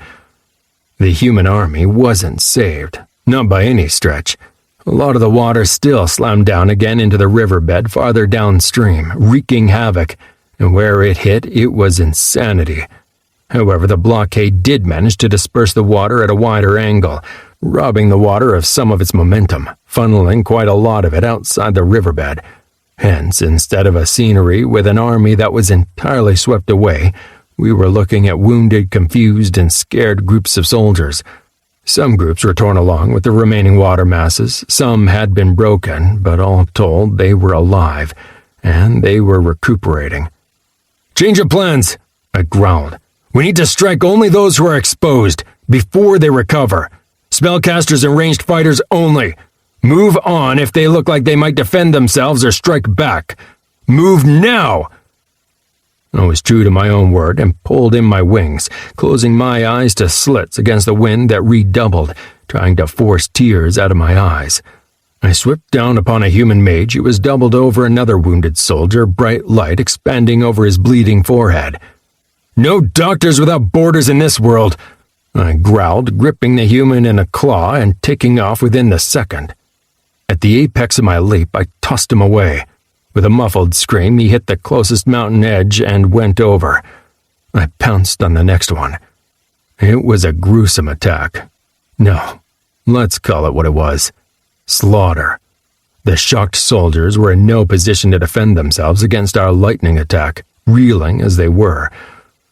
The human army wasn't saved. Not by any stretch. A lot of the water still slammed down again into the riverbed farther downstream, wreaking havoc, and where it hit, it was insanity. However, the blockade did manage to disperse the water at a wider angle, robbing the water of some of its momentum, funneling quite a lot of it outside the riverbed. Hence, instead of a scenery with an army that was entirely swept away, we were looking at wounded, confused, and scared groups of soldiers. Some groups were torn along with the remaining water masses, some had been broken, but all told, they were alive, and they were recuperating. "Change of plans," I growled. "We need to strike only those who are exposed, before they recover. Spellcasters and ranged fighters only. Move on if they look like they might defend themselves or strike back. Move now!" I was true to my own word and pulled in my wings, closing my eyes to slits against the wind that redoubled, trying to force tears out of my eyes. I swept down upon a human mage who was doubled over another wounded soldier, bright light expanding over his bleeding forehead. "No doctors without borders in this world," I growled, gripping the human in a claw and taking off within the second. At the apex of my leap, I tossed him away. With a muffled scream, he hit the closest mountain edge and went over. I pounced on the next one. It was a gruesome attack. No, let's call it what it was. Slaughter. The shocked soldiers were in no position to defend themselves against our lightning attack, reeling as they were.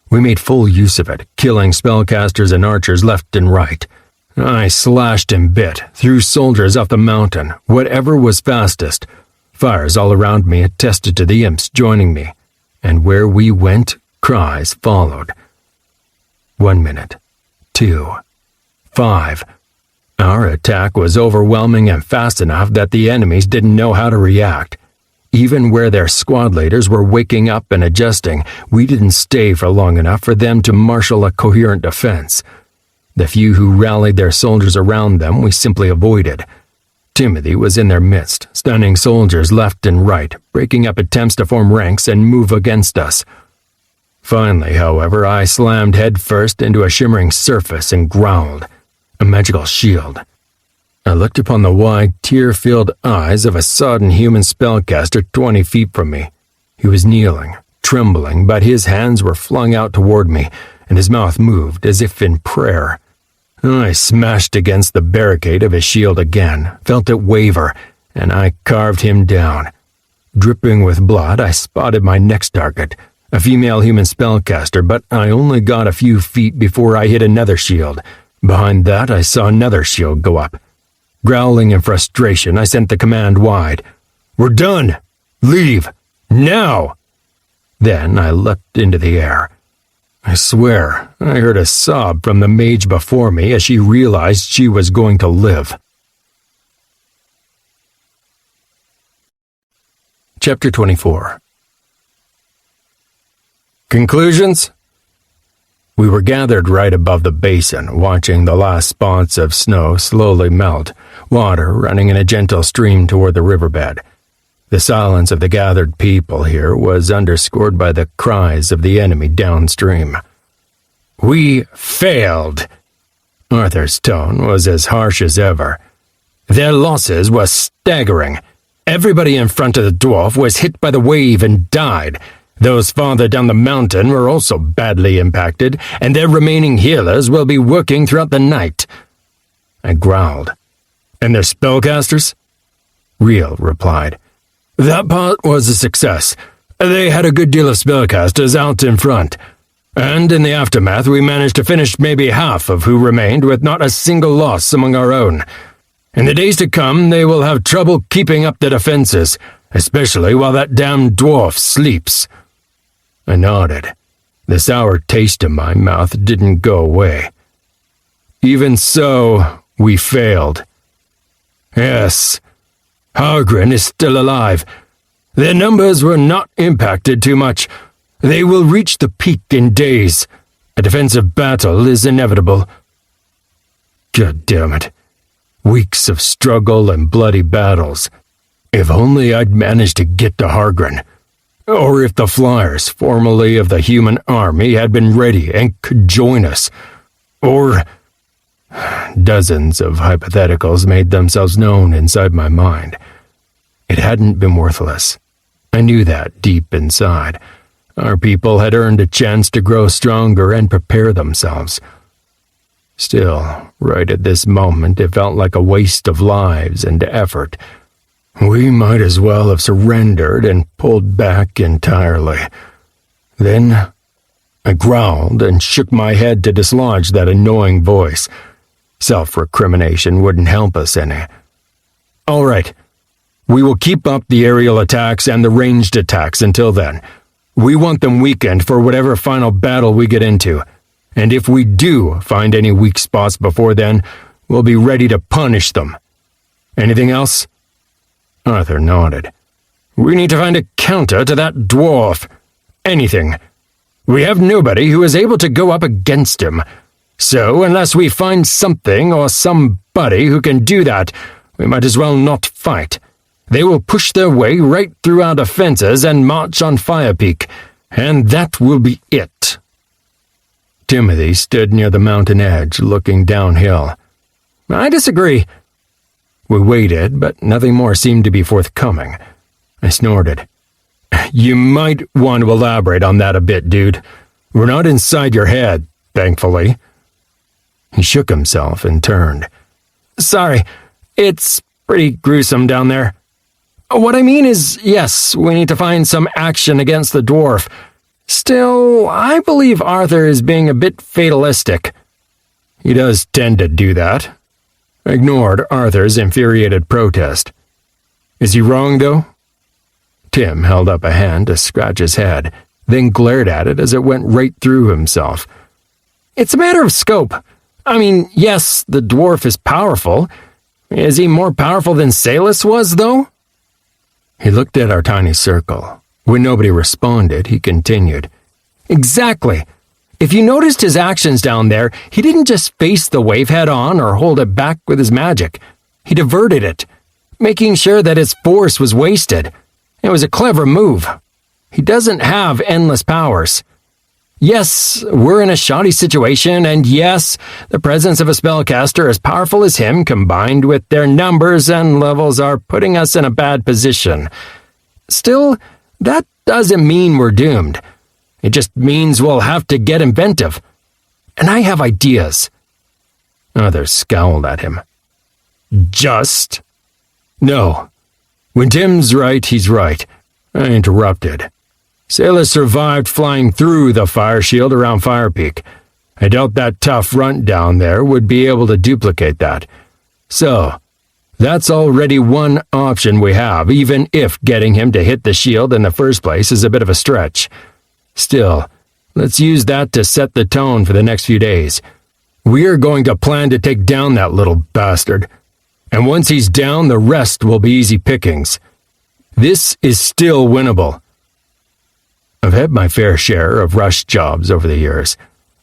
We made full use of it, killing spellcasters and archers left and right. I slashed and bit, threw soldiers off the mountain, whatever was fastest. Fires all around me attested to the imps joining me, and where we went, cries followed. 1 minute. 2. 5. Our attack was overwhelming and fast enough that the enemies didn't know how to react. Even where their squad leaders were waking up and adjusting, we didn't stay for long enough for them to marshal a coherent defense. The few who rallied their soldiers around them we simply avoided. Timothy was in their midst, stunning soldiers left and right, breaking up attempts to form ranks and move against us. Finally, however, I slammed headfirst into a shimmering surface and growled. A magical shield. I looked upon the wide, tear-filled eyes of a sodden human spellcaster 20 feet from me. He was kneeling, trembling, but his hands were flung out toward me, and his mouth moved as if in prayer. I smashed against the barricade of his shield again, felt it waver, and I carved him down. Dripping with blood, I spotted my next target, a female human spellcaster, but I only got a few feet before I hit another shield. Behind that, I saw another shield go up. Growling in frustration, I sent the command wide. "We're done! Leave! Now!" Then I leapt into the air. I swear, I heard a sob from the mage before me as she realized she was going to live. Chapter 24. Conclusions? We were gathered right above the basin, watching the last spots of snow slowly melt, water running in a gentle stream toward the riverbed. The silence of the gathered people here was underscored by the cries of the enemy downstream. "We failed!" Arthur's tone was as harsh as ever. Their losses were staggering. Everybody in front of the dwarf was hit by the wave and died. Those farther down the mountain were also badly impacted, and their remaining healers will be working throughout the night. I growled. "And their spellcasters?" Riel replied. "That part was a success. They had a good deal of spellcasters out in front. And in the aftermath, we managed to finish maybe half of who remained with not a single loss among our own. In the days to come, they will have trouble keeping up the defenses, especially while that damned dwarf sleeps." I nodded. The sour taste in my mouth didn't go away. "Even so, we failed." "Yes. Hargren is still alive. Their numbers were not impacted too much. They will reach the peak in days. A defensive battle is inevitable." God damn it. Weeks of struggle and bloody battles. If only I'd managed to get to Hargren. Or if the flyers, formerly of the human army, had been ready and could join us. Or... Dozens of hypotheticals made themselves known inside my mind. It hadn't been worthless. I knew that deep inside. Our people had earned a chance to grow stronger and prepare themselves. Still, right at this moment, it felt like a waste of lives and effort. We might as well have surrendered and pulled back entirely. Then, I growled and shook my head to dislodge that annoying voice. Self-recrimination wouldn't help us any. All right. We will keep up the aerial attacks and the ranged attacks until then. We want them weakened for whatever final battle we get into. And if we do find any weak spots before then, we'll be ready to punish them. Anything else? Arthur nodded. We need to find a counter to that dwarf. Anything. We have nobody who is able to go up against him. So, unless we find something or somebody who can do that, we might as well not fight. They will push their way right through our defenses and march on Fire Peak, and that will be it. Timothy stood near the mountain edge, looking downhill. I disagree. We waited, but nothing more seemed to be forthcoming. I snorted. You might want to elaborate on that a bit, dude. We're not inside your head, thankfully. He shook himself and turned. Sorry, it's pretty gruesome down there. What I mean is, yes, we need to find some action against the dwarf. Still, I believe Arthur is being a bit fatalistic. He does tend to do that. I ignored Arthur's infuriated protest. Is he wrong, though? Tim held up a hand to scratch his head, then glared at it as it went right through himself. It's a matter of scope. I mean, yes, the dwarf is powerful. Is he more powerful than Salus was, though? He looked at our tiny circle. When nobody responded, he continued. Exactly. If you noticed his actions down there, he didn't just face the wave head-on or hold it back with his magic. He diverted it, making sure that its force was wasted. It was a clever move. He doesn't have endless powers. Yes, we're in a shoddy situation, and yes, the presence of a spellcaster as powerful as him, combined with their numbers and levels, are putting us in a bad position. Still, that doesn't mean we're doomed. It just means we'll have to get inventive. And I have ideas. Others scowled at him. Just? No. When Tim's right, he's right. I interrupted. Salus survived flying through the fire shield around Fire Peak. I doubt that tough runt down there would be able to duplicate that. So, that's already one option we have, even if getting him to hit the shield in the first place is a bit of a stretch. Still, let's use that to set the tone for the next few days. We're going to plan to take down that little bastard. And once he's down, the rest will be easy pickings. This is still winnable. I've had my fair share of rush jobs over the years.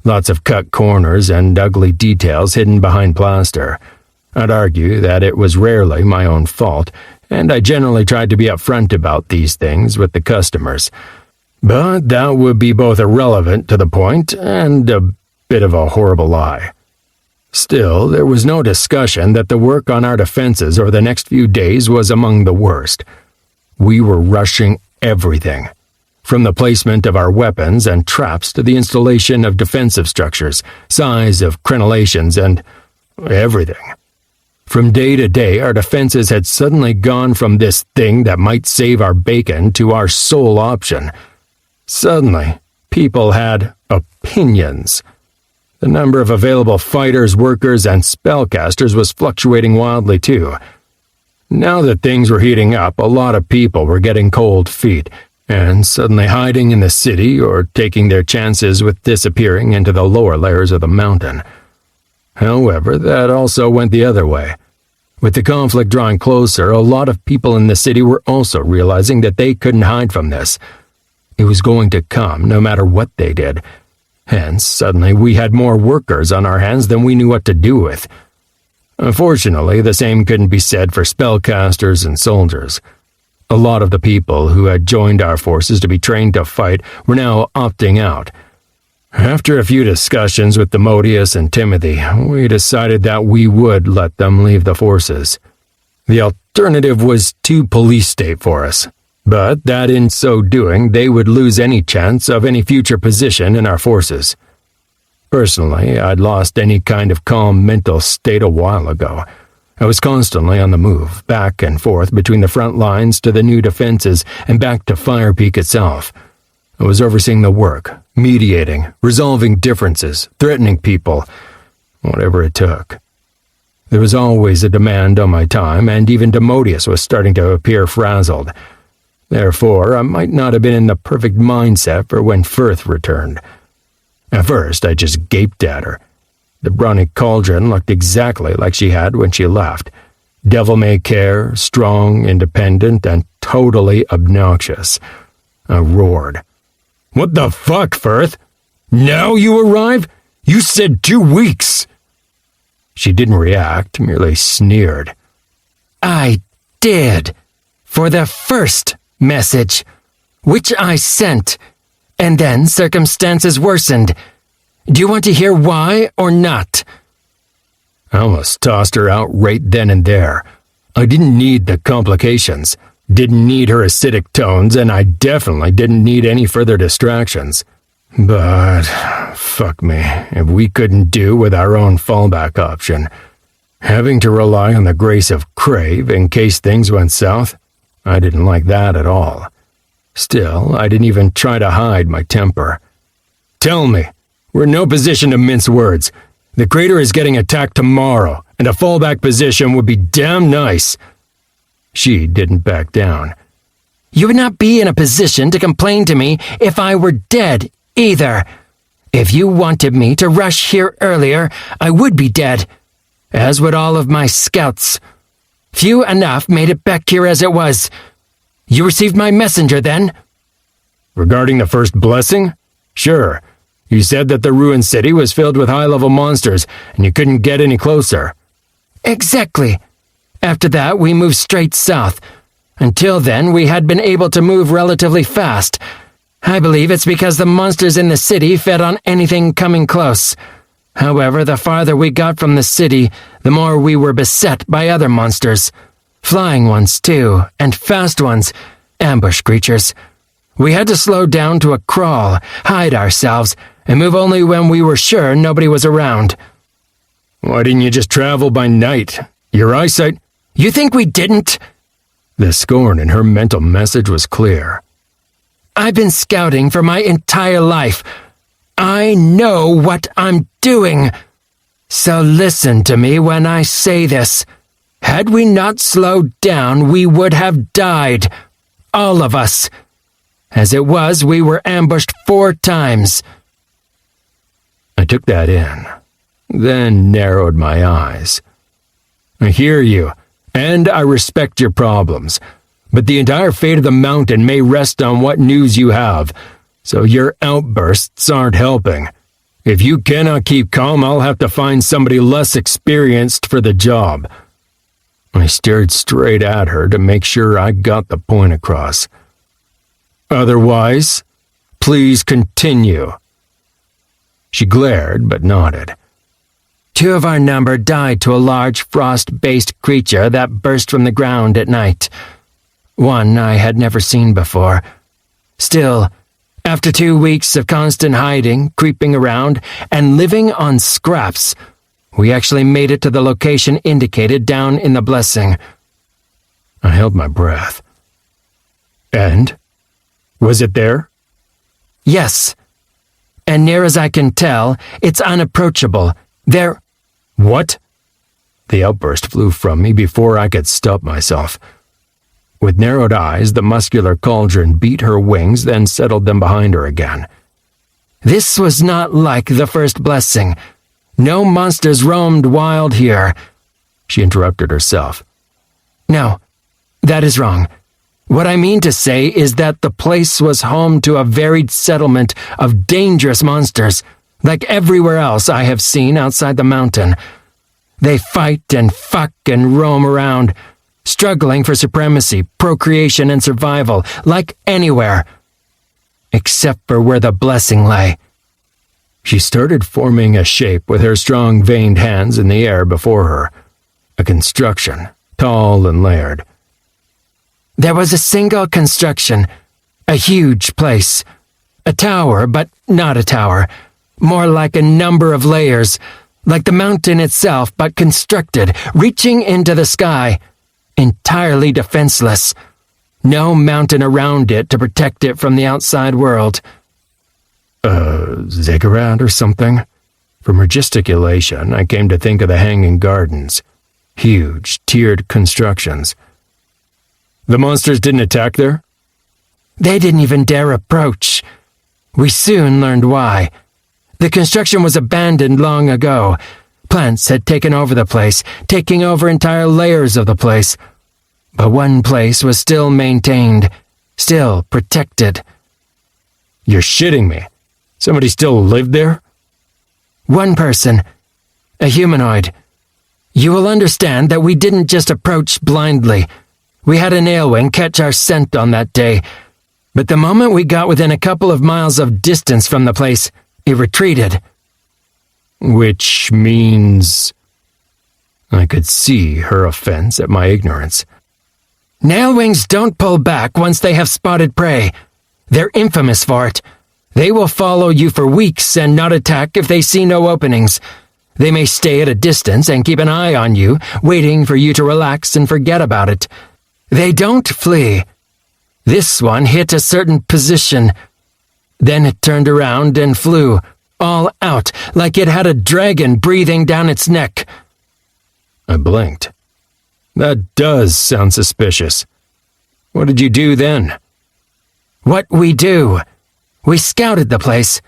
Lots of cut corners and ugly details hidden behind plaster. I'd argue that it was rarely my own fault, and I generally tried to be upfront about these things with the customers. But that would be both irrelevant to the point and a bit of a horrible lie. Still, there was no discussion that the work on our defenses over the next few days was among the worst. We were rushing everything, from the placement of our weapons and traps to the installation of defensive structures, size of crenellations, and everything. From day to day, our defenses had suddenly gone from this thing that might save our bacon to our sole option. Suddenly, people had opinions. The number of available fighters, workers, and spellcasters was fluctuating wildly too. Now that things were heating up, a lot of people were getting cold feet, and suddenly hiding in the city or taking their chances with disappearing into the lower layers of the mountain. However, that also went the other way. With the conflict drawing closer, a lot of people in the city were also realizing that they couldn't hide from this. It was going to come no matter what they did. Hence, suddenly we had more workers on our hands than we knew what to do with. Unfortunately, the same couldn't be said for spellcasters and soldiers. A lot of the people who had joined our forces to be trained to fight were now opting out. After a few discussions with Demodius and Timothy, we decided that we would let them leave the forces. The alternative was too police state for us, but that in so doing they would lose any chance of any future position in our forces. Personally, I'd lost any kind of calm mental state a while ago. I was constantly on the move, back and forth between the front lines to the new defenses and back to Fire Peak itself. I was overseeing the work, mediating, resolving differences, threatening people, whatever it took. There was always a demand on my time, and even Demodius was starting to appear frazzled. Therefore, I might not have been in the perfect mindset for when Firth returned. At first, I just gaped at her. The brawny cauldron looked exactly like she had when she left. Devil-may-care, strong, independent, and totally obnoxious. I roared. "What the fuck, Firth? Now you arrive? You said 2 weeks!" She didn't react, merely sneered. I did. For the first message, which I sent, and then circumstances worsened. Do you want to hear why or not? I almost tossed her out right then and there. I didn't need the complications, didn't need her acidic tones, and I definitely didn't need any further distractions. But, fuck me, if we couldn't do with our own fallback option. Having to rely on the grace of Crave in case things went south, I didn't like that at all. Still, I didn't even try to hide my temper. "Tell me, we're in no position to mince words. The crater is getting attacked tomorrow, and a fallback position would be damn nice." She didn't back down. You would not be in a position to complain to me if I were dead, either. If you wanted me to rush here earlier, I would be dead, as would all of my scouts. Few enough made it back here as it was. You received my messenger, then? Regarding the first blessing? Sure. You said that the ruined city was filled with high-level monsters, and you couldn't get any closer. Exactly. After that, we moved straight south. Until then, we had been able to move relatively fast. I believe it's because the monsters in the city fed on anything coming close. However, the farther we got from the city, the more we were beset by other monsters. Flying ones, too, and fast ones, ambush creatures. We had to slow down to a crawl, hide ourselves, and move only when we were sure nobody was around. Why didn't you just travel by night? Your eyesight... You think we didn't? The scorn in her mental message was clear. I've been scouting for my entire life. I know what I'm doing. So listen to me when I say this. Had we not slowed down, we would have died. All of us. As it was, we were ambushed 4 times. I took that in, then narrowed my eyes. I hear you, and I respect your problems, but the entire fate of the mountain may rest on what news you have, so your outbursts aren't helping. If you cannot keep calm, I'll have to find somebody less experienced for the job. I stared straight at her to make sure I got the point across. Otherwise, please continue. She glared but nodded. 2 of our number died to a large frost-based creature that burst from the ground at night. One I had never seen before. Still, after 2 weeks of constant hiding, creeping around, and living on scraps, we actually made it to the location indicated down in the blessing. I held my breath. And? Was it there? Yes. And near as I can tell, it's unapproachable. There... What? The outburst flew from me before I could stop myself. With narrowed eyes, the muscular cauldron beat her wings, then settled them behind her again. This was not like the first blessing. No monsters roamed wild here. She interrupted herself. No, that is wrong. What I mean to say is that the place was home to a varied settlement of dangerous monsters, like everywhere else I have seen outside the mountain. They fight and fuck and roam around, struggling for supremacy, procreation, and survival, like anywhere. Except for where the blessing lay. She started forming a shape with her strong veined hands in the air before her. A construction, tall and layered. There was a single construction, a huge place. A tower, but not a tower. More like a number of layers, like the mountain itself, but constructed, reaching into the sky. Entirely defenseless. No mountain around it to protect it from the outside world. Ziggurat or something? From her gesticulation, I came to think of the Hanging Gardens. Huge, tiered constructions. The monsters didn't attack there? They didn't even dare approach. We soon learned why. The construction was abandoned long ago. Plants had taken over the place, taking over entire layers of the place. But one place was still maintained, still protected. You're shitting me. Somebody still lived there? One person. A humanoid. You will understand that we didn't just approach blindly. We had an Ailwing catch our scent on that day. But the moment we got within a couple of miles of distance from the place, it retreated. Which means... I could see her offense at my ignorance. Nailwings don't pull back once they have spotted prey. They're infamous for it. They will follow you for weeks and not attack if they see no openings. They may stay at a distance and keep an eye on you, waiting for you to relax and forget about it. They don't flee. This one hit a certain position. Then it turned around and flew, all out, like it had a dragon breathing down its neck. I blinked. That does sound suspicious. What did you do then? What we do. We scouted the place.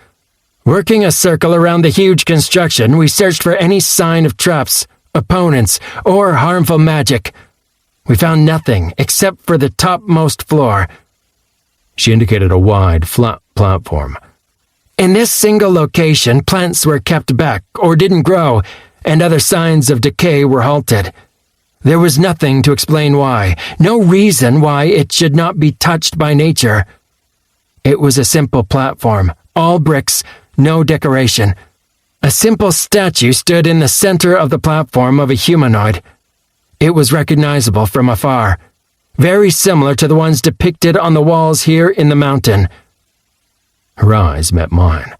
Working a circle around the huge construction, we searched for any sign of traps, opponents, or harmful magic. We found nothing except for the topmost floor. She indicated a wide, flat platform. In this single location, plants were kept back or didn't grow, and other signs of decay were halted. There was nothing to explain why, no reason why it should not be touched by nature. It was a simple platform, all bricks, no decoration. A simple statue stood in the center of the platform of a humanoid. It was recognizable from afar, very similar to the ones depicted on the walls here in the mountain. Her eyes met mine.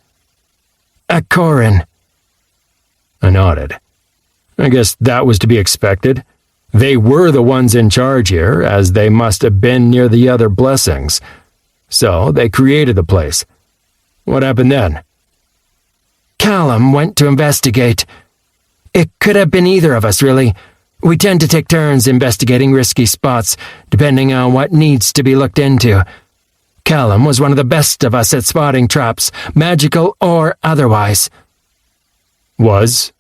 A Korin. I nodded. I guess that was to be expected. They were the ones in charge here, as they must have been near the other blessings. So they created the place. What happened then? Callum went to investigate. It could have been either of us, really. We tend to take turns investigating risky spots, depending on what needs to be looked into. Callum was one of the best of us at spotting traps, magical or otherwise. Was?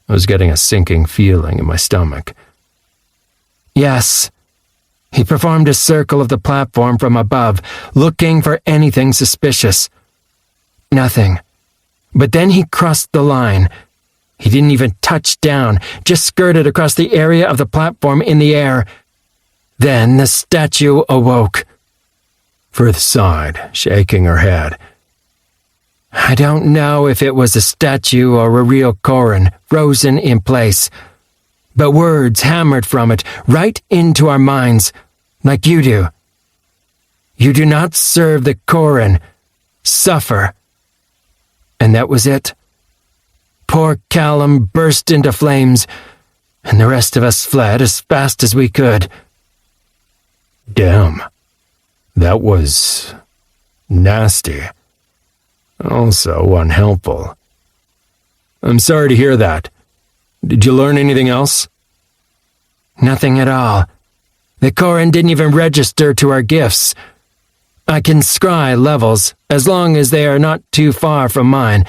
I was getting a sinking feeling in my stomach. Yes. He performed a circle of the platform from above, looking for anything suspicious. Nothing. But then he crossed the line. He didn't even touch down, just skirted across the area of the platform in the air. Then the statue awoke. Frith sighed, shaking her head. I don't know if it was a statue or a real Korin, frozen in place. But words hammered from it right into our minds, like you do. You do not serve the Korin. Suffer. And that was it. Poor Callum burst into flames, and the rest of us fled as fast as we could. Damn. That was... nasty. Also unhelpful. I'm sorry to hear that. Did you learn anything else? Nothing at all. The Korin didn't even register to our gifts. I can scry levels, as long as they are not too far from mine,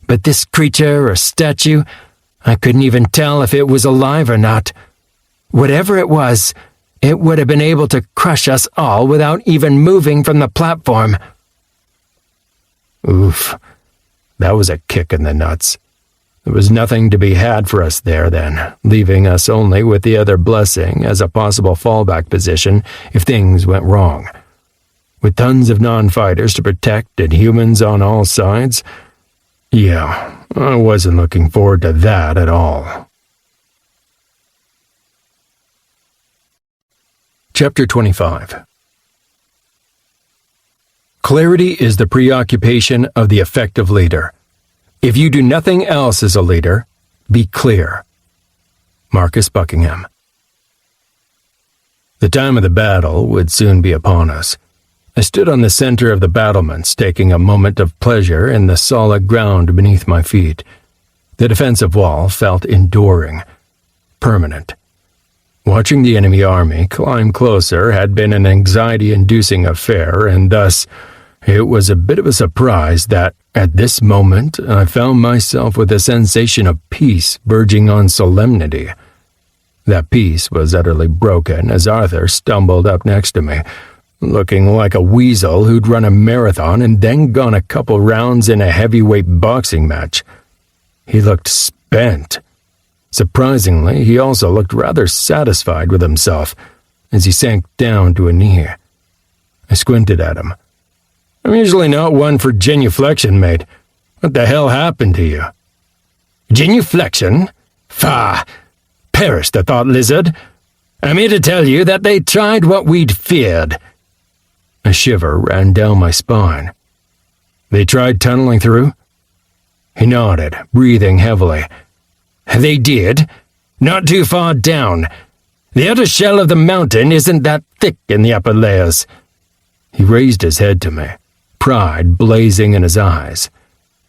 but this creature or statue, I couldn't even tell if it was alive or not. Whatever it was, it would have been able to crush us all without even moving from the platform. Oof. That was a kick in the nuts. There was nothing to be had for us there then, leaving us only with the other blessing as a possible fallback position if things went wrong. With tons of non-fighters to protect and humans on all sides, Yeah, I wasn't looking forward to that at all. Chapter 25. Clarity is the preoccupation of the effective leader. If you do nothing else as a leader, be clear. Marcus Buckingham. The time of the battle would soon be upon us. I stood on the center of the battlements, taking a moment of pleasure in the solid ground beneath my feet. The defensive wall felt enduring, permanent. Watching the enemy army climb closer had been an anxiety-inducing affair, and thus it was a bit of a surprise that, at this moment, I found myself with a sensation of peace verging on solemnity. That peace was utterly broken as Arthur stumbled up next to me, looking like a weasel who'd run a marathon and then gone a couple rounds in a heavyweight boxing match. He looked spent. Surprisingly, he also looked rather satisfied with himself as he sank down to a knee. I squinted at him. "I'm usually not one for genuflection, mate. What the hell happened to you?" "Genuflection? Faugh! Perish the thought, lizard. I'm here to tell you that they tried what we'd feared." A shiver ran down my spine. "They tried tunneling through?" He nodded, breathing heavily. "They did. Not too far down. The outer shell of the mountain isn't that thick in the upper layers." He raised his head to me, pride blazing in his eyes.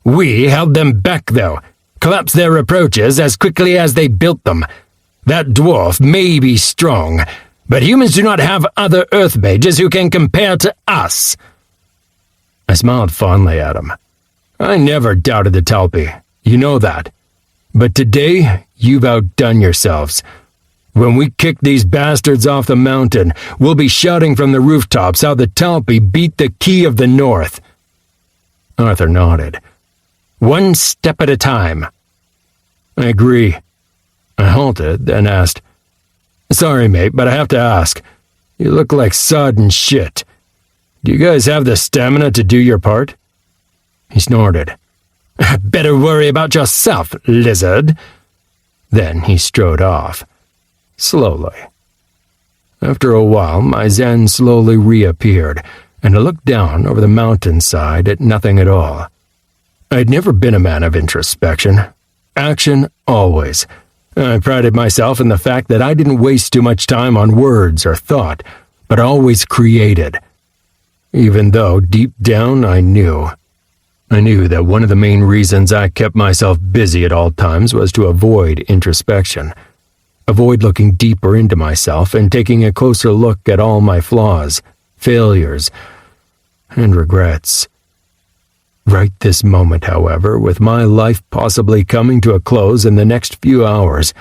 "We held them back, though. Collapsed their approaches as quickly as they built them. That dwarf may be strong, but humans do not have other earth mages who can compare to us." I smiled fondly at him. "I never doubted the Talpi. You know that. But today, you've outdone yourselves. When we kick these bastards off the mountain, we'll be shouting from the rooftops how the Talpi beat the Key of the North." Arthur nodded. "One step at a time." "I agree." I halted, then asked, "Sorry, mate, but I have to ask. You look like sodden shit. Do you guys have the stamina to do your part?" He snorted. "Better worry about yourself, lizard." Then he strode off, slowly. After a while, my zen slowly reappeared, and I looked down over the mountainside at nothing at all. I'd never been a man of introspection. Action, always. I prided myself in the fact that I didn't waste too much time on words or thought, but always created. Even though, deep down, I knew that one of the main reasons I kept myself busy at all times was to avoid introspection. Avoid looking deeper into myself and taking a closer look at all my flaws, failures, and regrets. Right this moment, however, with my life possibly coming to a close in the next few hours,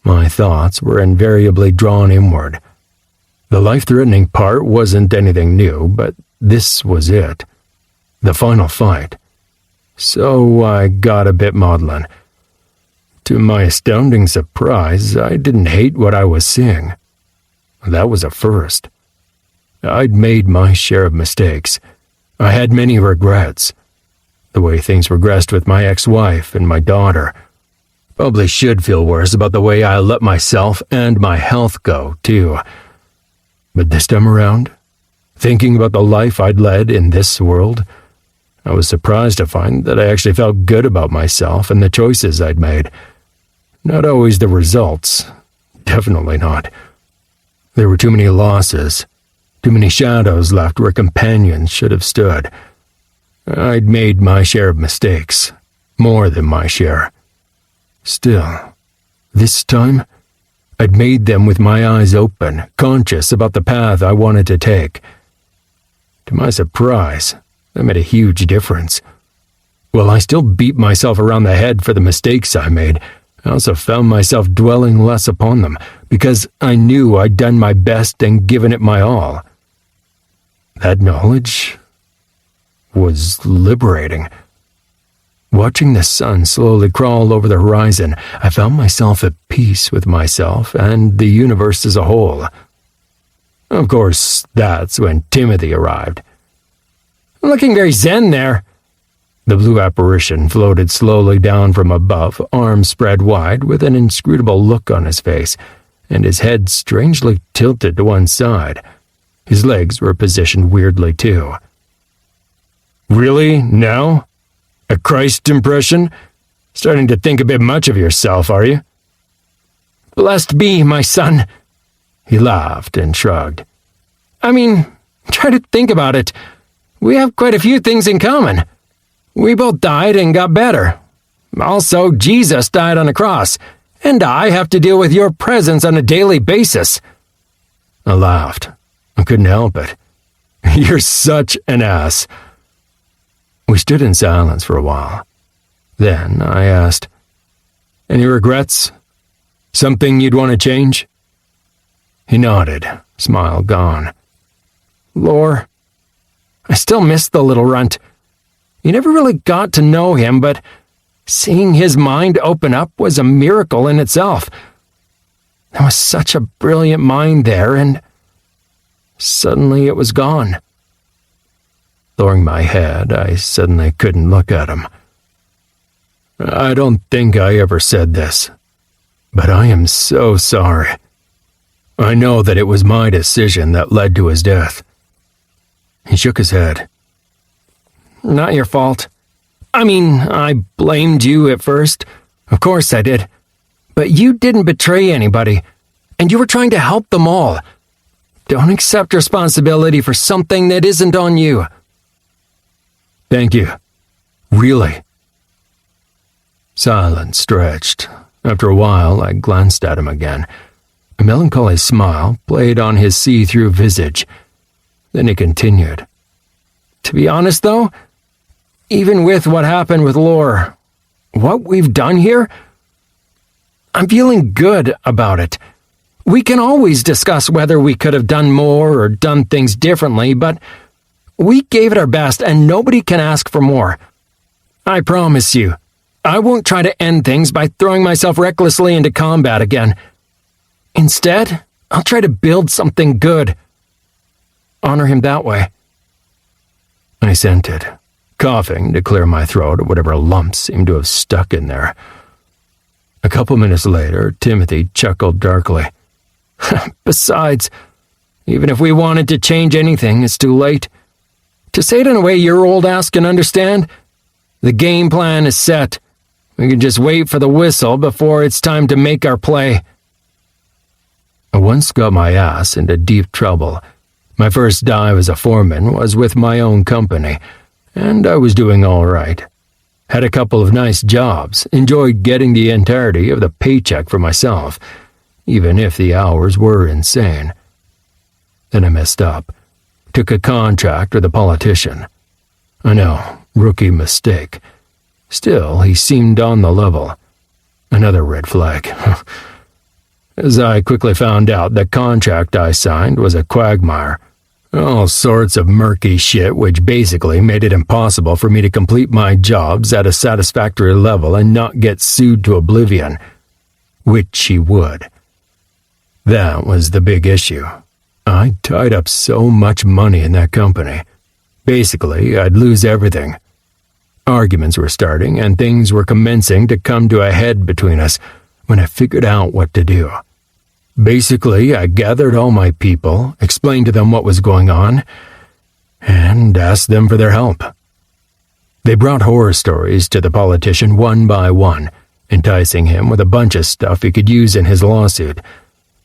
my thoughts were invariably drawn inward. The life-threatening part wasn't anything new, but this was it. The final fight. So I got a bit maudlin. To my astounding surprise, I didn't hate what I was seeing. That was a first. I'd made my share of mistakes. I had many regrets. The way things progressed with my ex-wife and my daughter. Probably should feel worse about the way I let myself and my health go, too. But this time around, thinking about the life I'd led in this world, I was surprised to find that I actually felt good about myself and the choices I'd made. Not always the results. Definitely not. There were too many losses. Too many shadows left where companions should have stood. I'd made my share of mistakes. More than my share. Still, this time, I'd made them with my eyes open, conscious about the path I wanted to take. To my surprise, that made a huge difference. While I still beat myself around the head for the mistakes I made, I also found myself dwelling less upon them, because I knew I'd done my best and given it my all. That knowledge was liberating. Watching the sun slowly crawl over the horizon, I found myself at peace with myself and the universe as a whole. Of course, that's when Timothy arrived. "Looking very zen there." The blue apparition floated slowly down from above, arms spread wide, with an inscrutable look on his face, and his head strangely tilted to one side. His legs were positioned weirdly, too. Really? Now? A Christ impression? Starting to think a bit much of yourself, are you? Blessed be, my son. He laughed and shrugged. I mean, try to think about it. We have quite a few things in common. We both died and got better. Also, Jesus died on a cross, and I have to deal with your presence on a daily basis. I laughed. I couldn't help it. You're such an ass. We stood in silence for a while. Then I asked, Any regrets? Something you'd want to change? He nodded, smile gone. Lore, I still miss the little runt. You never really got to know him, but seeing his mind open up was a miracle in itself. There was such a brilliant mind there, and suddenly it was gone. Lowering my head, I suddenly couldn't look at him. I don't think I ever said this, but I am so sorry. I know that it was my decision that led to his death. He shook his head. Not your fault. I mean, I blamed you at first. Of course I did. But you didn't betray anybody, and you were trying to help them all. Don't accept responsibility for something that isn't on you. Thank you. Really? Silence stretched. After a while, I glanced at him again. A melancholy smile played on his see-through visage. Then he continued. To be honest, though, even with what happened with Lore, what we've done here, I'm feeling good about it. We can always discuss whether we could have done more or done things differently, but we gave it our best and nobody can ask for more. I promise you, I won't try to end things by throwing myself recklessly into combat again. Instead, I'll try to build something good. Honor him that way. I assented, coughing to clear my throat of whatever lumps seemed to have stuck in there. A couple minutes later, Timothy chuckled darkly. Besides, even if we wanted to change anything, it's too late. To say it in a way your old ass can understand, the game plan is set. We can just wait for the whistle before it's time to make our play. I once got my ass into deep trouble. My first dive as a foreman was with my own company, and I was doing all right. Had a couple of nice jobs, enjoyed getting the entirety of the paycheck for myself, even if the hours were insane. Then I messed up. Took a contract with a politician. I know, rookie mistake. Still, he seemed on the level. Another red flag. As I quickly found out, the contract I signed was a quagmire. All sorts of murky shit which basically made it impossible for me to complete my jobs at a satisfactory level and not get sued to oblivion. Which he would. That was the big issue. I tied up so much money in that company. Basically, I'd lose everything. Arguments were starting and things were commencing to come to a head between us when I figured out what to do. Basically, I gathered all my people, explained to them what was going on, and asked them for their help. They brought horror stories to the politician one by one, enticing him with a bunch of stuff he could use in his lawsuit.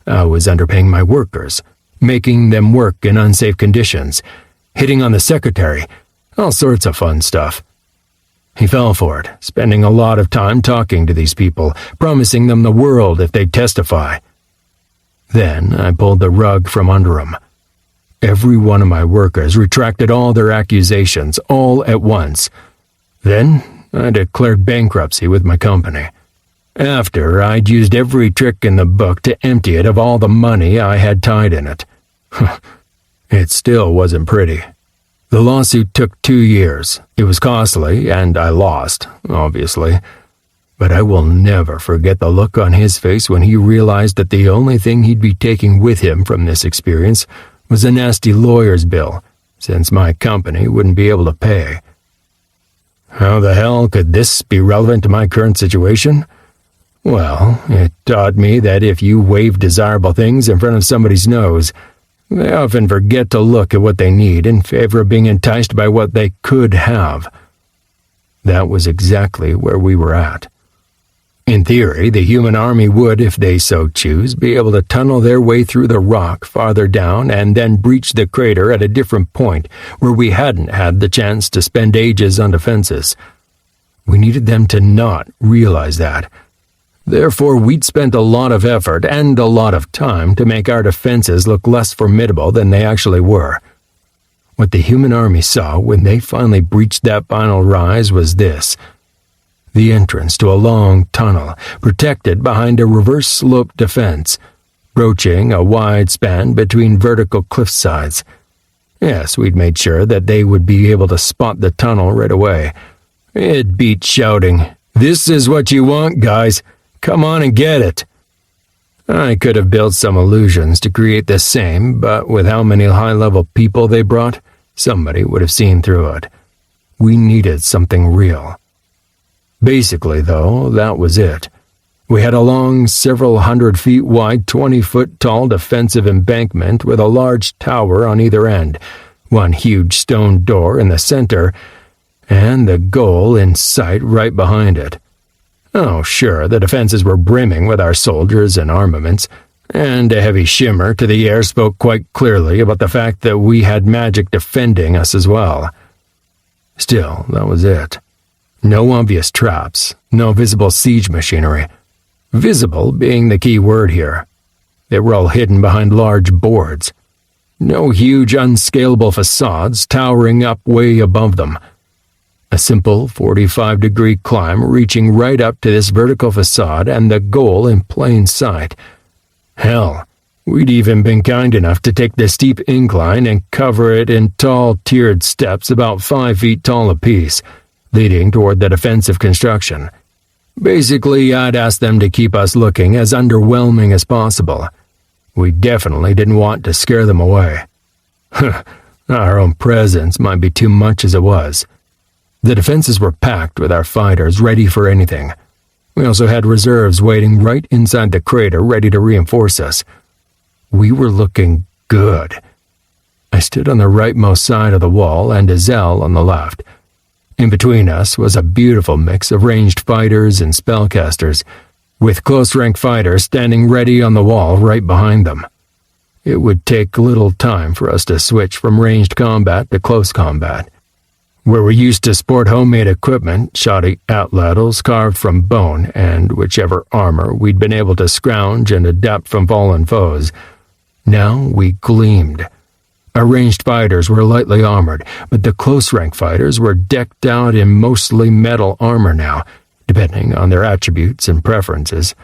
I was underpaying my workers, making them work in unsafe conditions, hitting on the secretary, all sorts of fun stuff. He fell for it, spending a lot of time talking to these people, promising them the world if they'd testify. Then I pulled the rug from under him. Every one of my workers retracted all their accusations, all at once. Then I declared bankruptcy with my company. After, I'd used every trick in the book to empty it of all the money I had tied in it. It still wasn't pretty. The lawsuit took 2 years. It was costly, and I lost, obviously. But I will never forget the look on his face when he realized that the only thing he'd be taking with him from this experience was a nasty lawyer's bill, since my company wouldn't be able to pay. How the hell could this be relevant to my current situation? Well, it taught me that if you wave desirable things in front of somebody's nose, they often forget to look at what they need in favor of being enticed by what they could have. That was exactly where we were at. In theory, the human army would, if they so choose, be able to tunnel their way through the rock farther down and then breach the crater at a different point where we hadn't had the chance to spend ages on defenses. We needed them to not realize that. Therefore, we'd spent a lot of effort and a lot of time to make our defenses look less formidable than they actually were. What the human army saw when they finally breached that final rise was this: the entrance to a long tunnel protected behind a reverse-sloped defense, broaching a wide span between vertical cliff sides. Yes, we'd made sure that they would be able to spot the tunnel right away. It beat shouting, "This is what you want, guys. Come on and get it." I could have built some illusions to create the same, but with how many high-level people they brought, somebody would have seen through it. We needed something real. Basically, though, that was it. We had a long, several hundred feet wide, 20-foot-tall defensive embankment with a large tower on either end, one huge stone door in the center, and the goal in sight right behind it. Oh, sure, the defenses were brimming with our soldiers and armaments, and a heavy shimmer to the air spoke quite clearly about the fact that we had magic defending us as well. Still, that was it. No obvious traps, no visible siege machinery. Visible being the key word here. They were all hidden behind large boards. No huge, unscalable facades towering up way above them. A simple 45-degree climb reaching right up to this vertical facade and the goal in plain sight. Hell, we'd even been kind enough to take the steep incline and cover it in tall, tiered steps about 5 feet tall apiece, leading toward the defensive construction. Basically, I'd asked them to keep us looking as underwhelming as possible. We definitely didn't want to scare them away. Our own presence might be too much as it was. The defenses were packed with our fighters ready for anything. We also had reserves waiting right inside the crater ready to reinforce us. We were looking good. I stood on the rightmost side of the wall and Azel on the left. In between us was a beautiful mix of ranged fighters and spellcasters, with close-rank fighters standing ready on the wall right behind them. It would take little time for us to switch from ranged combat to close combat. Where we used to sport homemade equipment, shoddy outladdles carved from bone, and whichever armor we'd been able to scrounge and adapt from fallen foes, now we gleamed. Our ranged fighters were lightly armored, but the close-rank fighters were decked out in mostly metal armor now, depending on their attributes and preferences.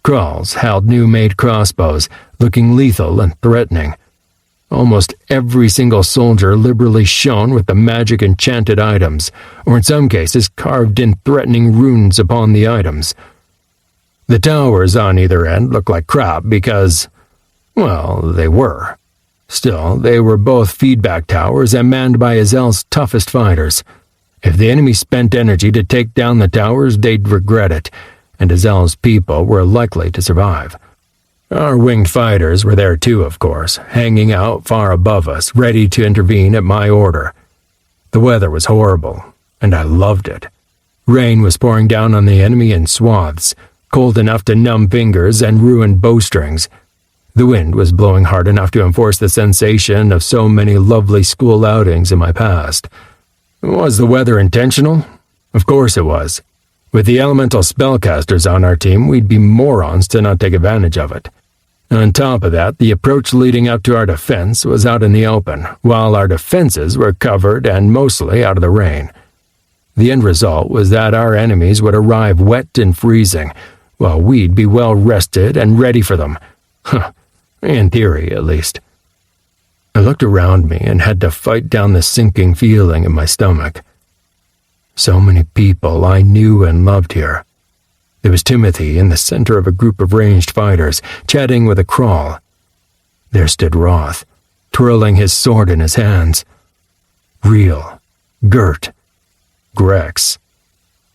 Kralls held new-made crossbows, looking lethal and threatening. Almost every single soldier liberally shone with the magic enchanted items, or in some cases carved in threatening runes upon the items. The towers on either end looked like crap because, well, they were. Still, they were both feedback towers and manned by Azel's toughest fighters. If the enemy spent energy to take down the towers, they'd regret it, and Azel's people were likely to survive. Our winged fighters were there too, of course, hanging out far above us, ready to intervene at my order. The weather was horrible, and I loved it. Rain was pouring down on the enemy in swaths, cold enough to numb fingers and ruin bowstrings. The wind was blowing hard enough to enforce the sensation of so many lovely school outings in my past. Was the weather intentional? Of course it was. With the elemental spellcasters on our team, we'd be morons to not take advantage of it. On top of that, the approach leading up to our defense was out in the open, while our defenses were covered and mostly out of the rain. The end result was that our enemies would arrive wet and freezing, while we'd be well rested and ready for them. In theory, at least. I looked around me and had to fight down the sinking feeling in my stomach. So many people I knew and loved here. There was Timothy in the center of a group of ranged fighters, chatting with a Krall. There stood Roth, twirling his sword in his hands. Real, girt. Grex.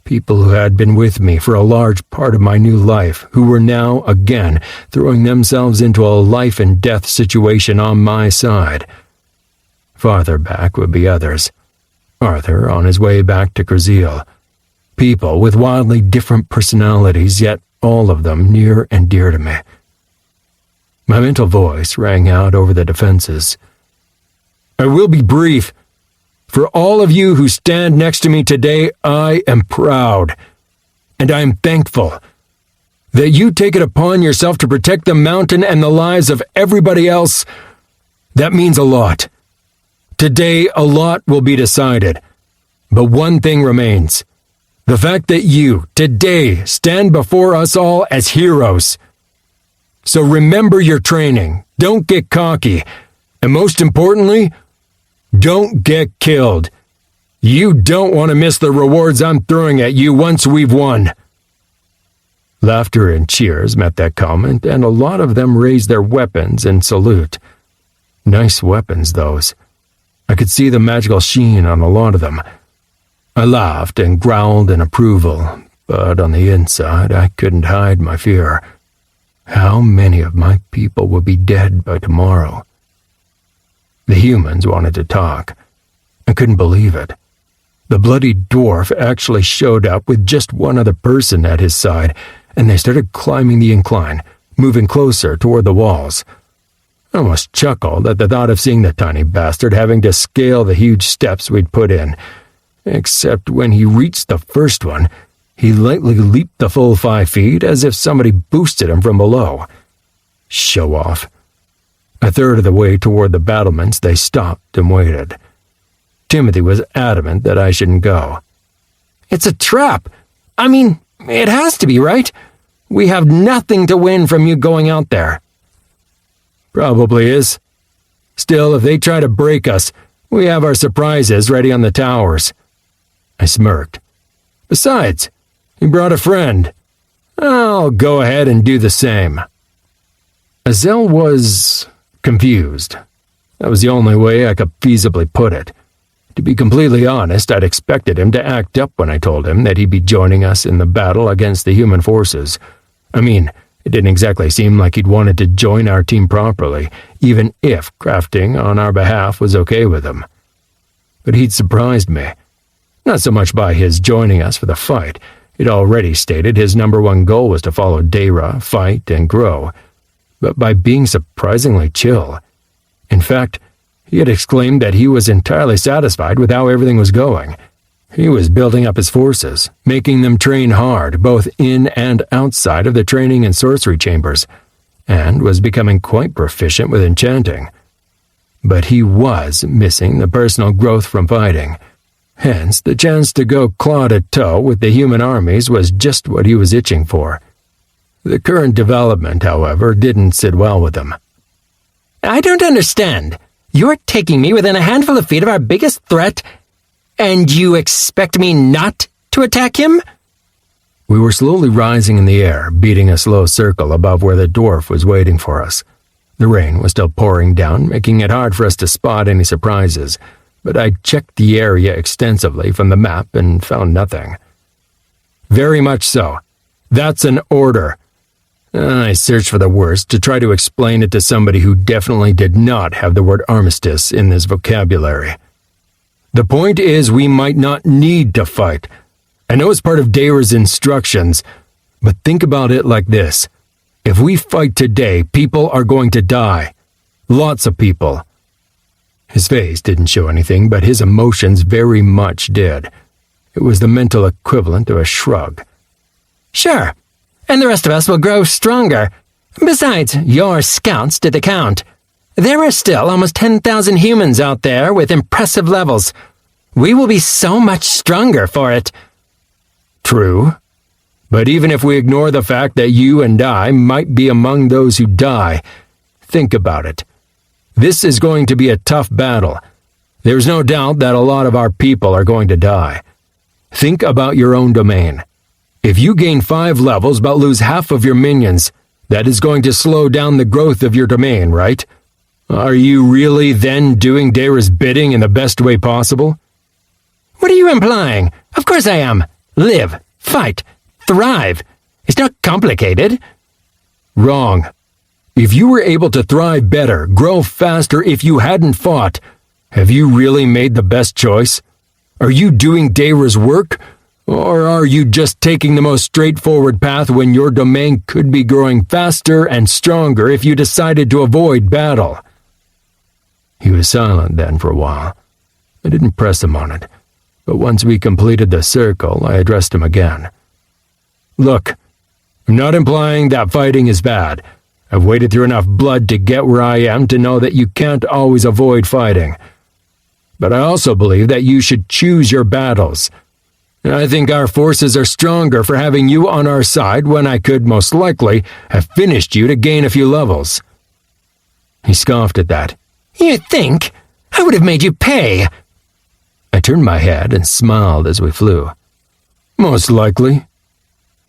People who had been with me for a large part of my new life, who were now, again, throwing themselves into a life-and-death situation on my side. Farther back would be others. Arthur on his way back to Krasil. People with wildly different personalities, yet all of them near and dear to me. My mental voice rang out over the defenses. I will be brief. For all of you who stand next to me today, I am proud, and I am thankful that you take it upon yourself to protect the mountain and the lives of everybody else. That means a lot. Today, a lot will be decided, but one thing remains. The fact that you, today, stand before us all as heroes. So remember your training, don't get cocky, and most importantly, don't get killed. You don't want to miss the rewards I'm throwing at you once we've won. Laughter and cheers met that comment, and a lot of them raised their weapons in salute. Nice weapons, those. I could see the magical sheen on a lot of them. I laughed and growled in approval, but on the inside I couldn't hide my fear. How many of my people would be dead by tomorrow? The humans wanted to talk. I couldn't believe it. The bloody dwarf actually showed up with just one other person at his side, and they started climbing the incline, moving closer toward the walls. I almost chuckled at the thought of seeing the tiny bastard having to scale the huge steps we'd put in. Except when he reached the first one, he lightly leaped the full 5 feet as if somebody boosted him from below. Show off. A third of the way toward the battlements, they stopped and waited. Timothy was adamant that I shouldn't go. It's a trap. I mean, it has to be, right? We have nothing to win from you going out there. Probably is. Still, if they try to break us, we have our surprises ready on the towers. I smirked. Besides, he brought a friend. I'll go ahead and do the same. Azel was confused. That was the only way I could feasibly put it. To be completely honest, I'd expected him to act up when I told him that he'd be joining us in the battle against the human forces. I mean, it didn't exactly seem like he'd wanted to join our team properly, even if crafting on our behalf was okay with him. But he'd surprised me. Not so much by his joining us for the fight. He'd already stated his #1 goal was to follow Deyra, fight, and grow, but by being surprisingly chill. In fact, he had exclaimed that he was entirely satisfied with how everything was going. He was building up his forces, making them train hard, both in and outside of the training and sorcery chambers, and was becoming quite proficient with enchanting. But he was missing the personal growth from fighting. Hence, the chance to go claw-to-toe with the human armies was just what he was itching for. The current development, however, didn't sit well with him. I don't understand. You're taking me within a handful of feet of our biggest threat, and you expect me not to attack him? We were slowly rising in the air, beating a slow circle above where the dwarf was waiting for us. The rain was still pouring down, making it hard for us to spot any surprises, but I checked the area extensively from the map and found nothing. Very much so. That's an order. I searched for the worst to try to explain it to somebody who definitely did not have the word armistice in his vocabulary. The point is we might not need to fight. I know it's part of Deyra's instructions, but think about it like this. If we fight today, people are going to die. Lots of people. His face didn't show anything, but his emotions very much did. It was the mental equivalent of a shrug. Sure, and the rest of us will grow stronger. Besides, your scouts did the count. There are still almost 10,000 humans out there with impressive levels. We will be so much stronger for it. True. But even if we ignore the fact that you and I might be among those who die, think about it. This is going to be a tough battle. There's no doubt that a lot of our people are going to die. Think about your own domain. If you gain 5 levels but lose half of your minions, that is going to slow down the growth of your domain, right? Are you really then doing Deyra's bidding in the best way possible? What are you implying? Of course I am. Live, fight, thrive. It's not complicated. Wrong. If you were able to thrive better, grow faster if you hadn't fought, have you really made the best choice? Are you doing Deyra's work? Or are you just taking the most straightforward path when your domain could be growing faster and stronger if you decided to avoid battle? He was silent then for a while. I didn't press him on it, but once we completed the circle, I addressed him again. Look, I'm not implying that fighting is bad. I've waded through enough blood to get where I am to know that you can't always avoid fighting. But I also believe that you should choose your battles. I think our forces are stronger for having you on our side when I could most likely have finished you to gain a few levels. He scoffed at that. You think? I would have made you pay. I turned my head and smiled as we flew. Most likely.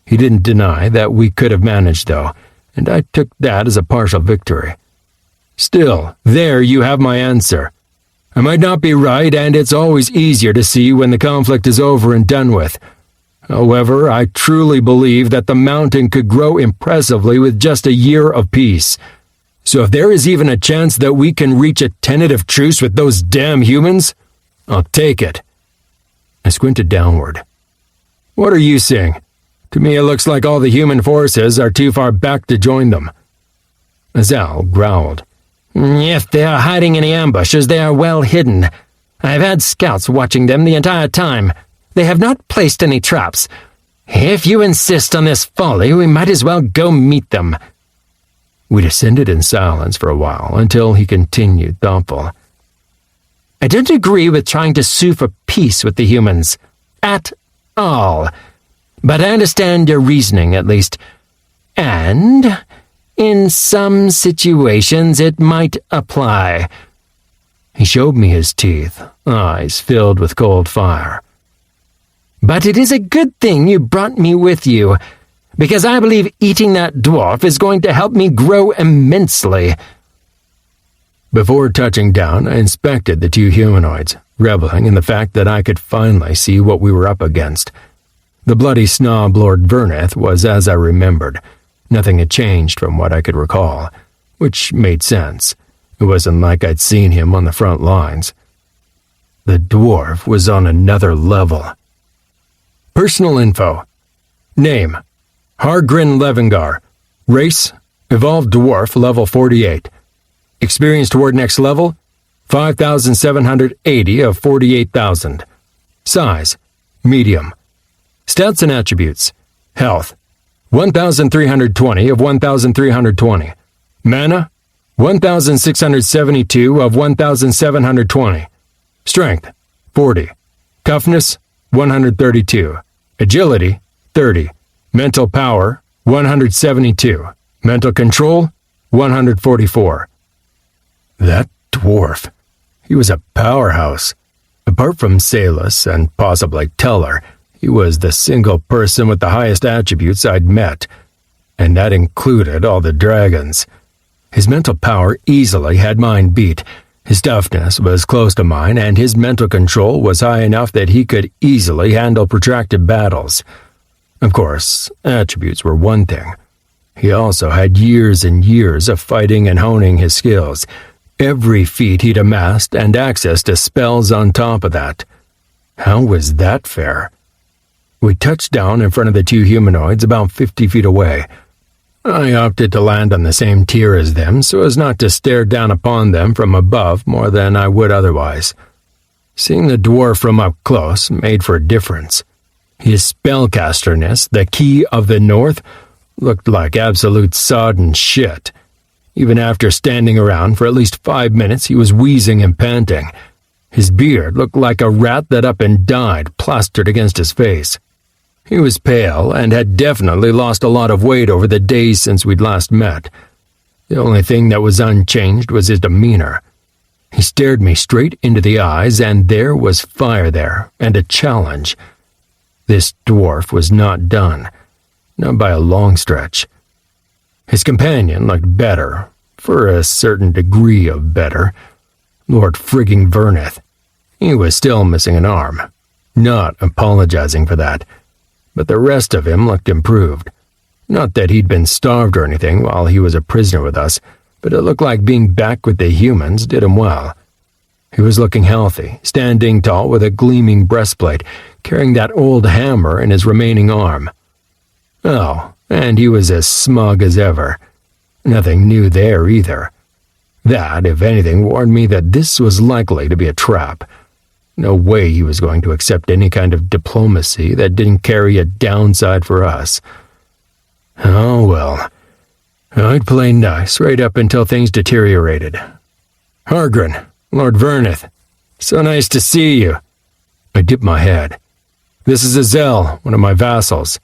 He didn't deny that we could have managed, though, and I took that as a partial victory. Still, there you have my answer. I might not be right, and it's always easier to see when the conflict is over and done with. However, I truly believe that the mountain could grow impressively with just a year of peace. So if there is even a chance that we can reach a tentative truce with those damn humans, I'll take it. I squinted downward. What are you seeing? To me, it looks like all the human forces are too far back to join them. Azal growled. If they are hiding in the ambushes, they are well hidden. I have had scouts watching them the entire time. They have not placed any traps. If you insist on this folly, we might as well go meet them. We descended in silence for a while until he continued thoughtful. I don't agree with trying to sue for peace with the humans. At all. But I understand your reasoning, at least. And in some situations, it might apply. He showed me his teeth, eyes filled with cold fire. But it is a good thing you brought me with you, because I believe eating that dwarf is going to help me grow immensely. Before touching down, I inspected the two humanoids, reveling in the fact that I could finally see what we were up against. The bloody snob Lord Verneth was as I remembered. Nothing had changed from what I could recall, which made sense. It wasn't like I'd seen him on the front lines. The dwarf was on another level. Personal info. Name: Hargrin Levengar. Race: Evolved Dwarf, level 48. Experience toward next level: 5,780 of 48,000. Size: medium. Stats and attributes: Health: 1,320 of 1,320. Mana: 1,672 of 1,720. Strength: 40. Toughness: 132. Agility: 30. Mental power: 172. Mental control: 144. That dwarf. He was a powerhouse. Apart from Salus and possibly Teller, he was the single person with the highest attributes I'd met, and that included all the dragons. His mental power easily had mine beat. His toughness was close to mine, and his mental control was high enough that he could easily handle protracted battles. Of course, attributes were one thing. He also had years and years of fighting and honing his skills, every feat he'd amassed, and access to spells on top of that. How was that fair? We touched down in front of the two humanoids about 50 feet away. I opted to land on the same tier as them so as not to stare down upon them from above more than I would otherwise. Seeing the dwarf from up close made for a difference. His spellcasterness, the key of the north, looked like absolute sodden shit. Even after standing around for at least 5 minutes, he was wheezing and panting. His beard looked like a rat that up and died, plastered against his face. He was pale and had definitely lost a lot of weight over the days since we'd last met. The only thing that was unchanged was his demeanor. He stared me straight into the eyes, and there was fire there, and a challenge. This dwarf was not done, not by a long stretch. His companion looked better, for a certain degree of better. Lord frigging Verneth. He was still missing an arm. not apologizing for that, but the rest of him looked improved. Not that he'd been starved or anything while he was a prisoner with us, but it looked like being back with the humans did him well. He was looking healthy, standing tall with a gleaming breastplate, carrying that old hammer in his remaining arm. Oh, and he was as smug as ever. Nothing new there either. That, if anything, warned me that this was likely to be a trap. No way he was going to accept any kind of diplomacy that didn't carry a downside for us. Oh well, I'd play nice right up until things deteriorated. Hargren, Lord Verneth, so nice to see you. I dipped my head. This is Azel, one of my vassals.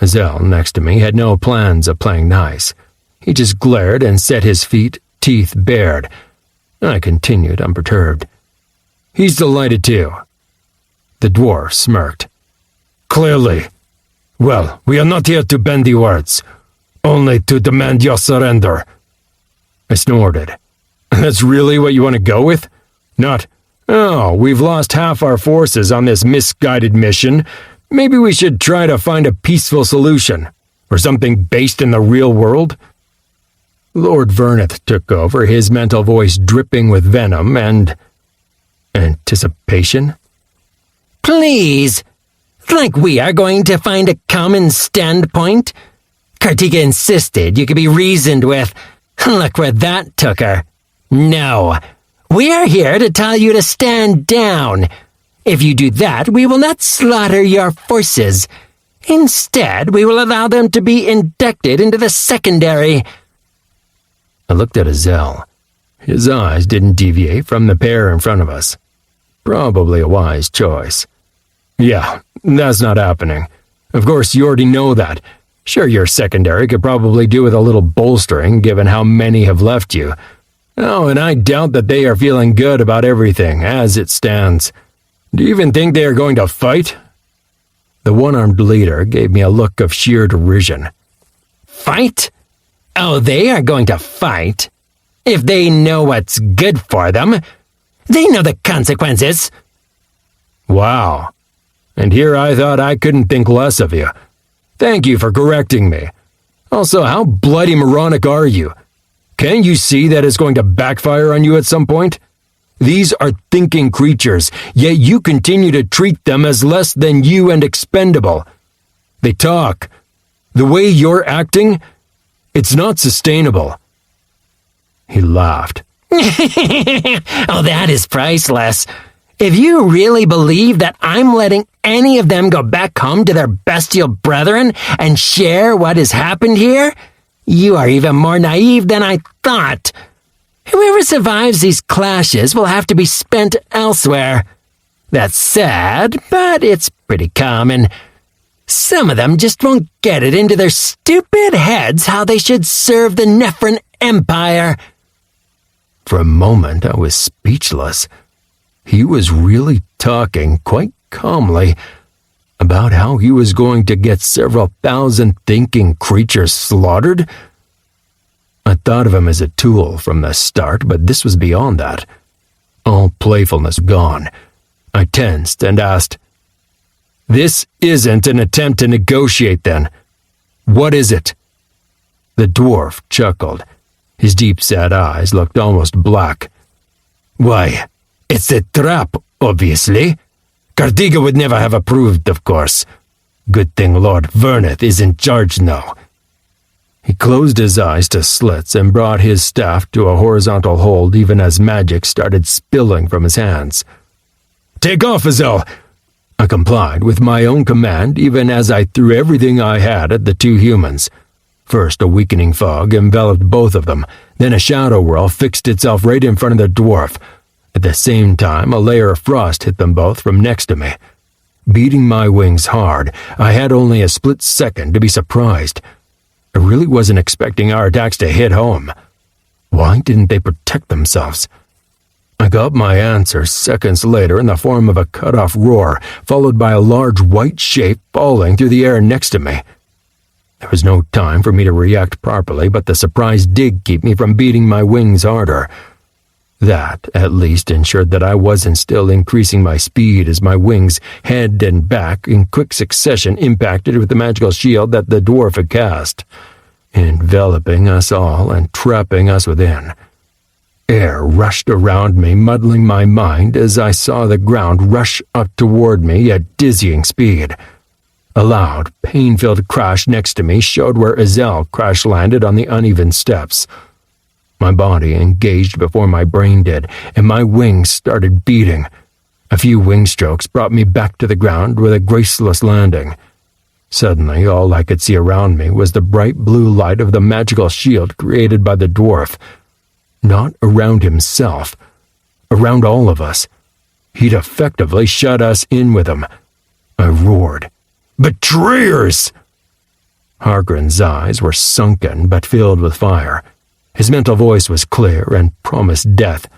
Azel, next to me, had no plans of playing nice. He just glared and set his teeth bared. I continued unperturbed. He's delighted too. The dwarf smirked. Clearly. Well, we are not here to bandy words, only to demand your surrender. I snorted. That's really what you want to go with? Not, oh, we've lost half our forces on this misguided mission. Maybe we should try to find a peaceful solution, or something based in the real world? Lord Verneth took over, his mental voice dripping with venom and anticipation. Please! Like we are going to find a common standpoint? Kartika insisted you could be reasoned with. Look where that took her. No. We are here to tell you to stand down. If you do that, we will not slaughter your forces. Instead, we will allow them to be inducted into the secondary. I looked at Azel. His eyes didn't deviate from the pair in front of us. Probably a wise choice. Yeah, that's not happening. Of course, you already know that. Sure, your secondary could probably do with a little bolstering, given how many have left you. Oh, and I doubt that they are feeling good about everything, as it stands. Do you even think they are going to fight? The one-armed leader gave me a look of sheer derision. Fight? Oh, they are going to fight. If they know what's good for them. They know the consequences. Wow. And here I thought I couldn't think less of you. Thank you for correcting me. Also, how bloody moronic are you? Can't you see that it's going to backfire on you at some point? These are thinking creatures, yet you continue to treat them as less than you and expendable. They talk. The way you're acting, it's not sustainable. He laughed. Oh, that is priceless. If you really believe that I'm letting any of them go back home to their bestial brethren and share what has happened here, you are even more naive than I thought. Whoever survives these clashes will have to be spent elsewhere. That's sad, but it's pretty common. Some of them just won't get it into their stupid heads how they should serve the Nefren Empire. For a moment, I was speechless. He was really talking quite calmly about how he was going to get several thousand thinking creatures slaughtered. I thought of him as a tool from the start, but this was beyond that. All playfulness gone. I tensed and asked, "This isn't an attempt to negotiate, then. What is it?" The dwarf chuckled. His deep-set eyes looked almost black. "Why, it's a trap, obviously. Kartika would never have approved, of course. Good thing Lord Verneth is in charge now." He closed his eyes to slits and brought his staff to a horizontal hold even as magic started spilling from his hands. "Take off, Azel!" I complied with my own command even as I threw everything I had at the two humans. First, a weakening fog enveloped both of them, then a shadow whirl fixed itself right in front of the dwarf. At the same time, a layer of frost hit them both from next to me. Beating my wings hard, I had only a split second to be surprised. I really wasn't expecting our attacks to hit home. Why didn't they protect themselves? I got my answer seconds later in the form of a cut-off roar, followed by a large white shape falling through the air next to me. There was no time for me to react properly, but the surprise did keep me from beating my wings harder. That, at least, ensured that I wasn't still increasing my speed as my wings, head and back, in quick succession impacted with the magical shield that the dwarf had cast, enveloping us all and trapping us within. Air rushed around me, muddling my mind as I saw the ground rush up toward me at dizzying speed. A loud, pain-filled crash next to me showed where Azel crash-landed on the uneven steps. My body engaged before my brain did, and my wings started beating. A few wing strokes brought me back to the ground with a graceless landing. Suddenly, all I could see around me was the bright blue light of the magical shield created by the dwarf. Not around himself. Around all of us. He'd effectively shut us in with him. I roared. "Betrayers!" Hargren's eyes were sunken but filled with fire. His mental voice was clear and promised death.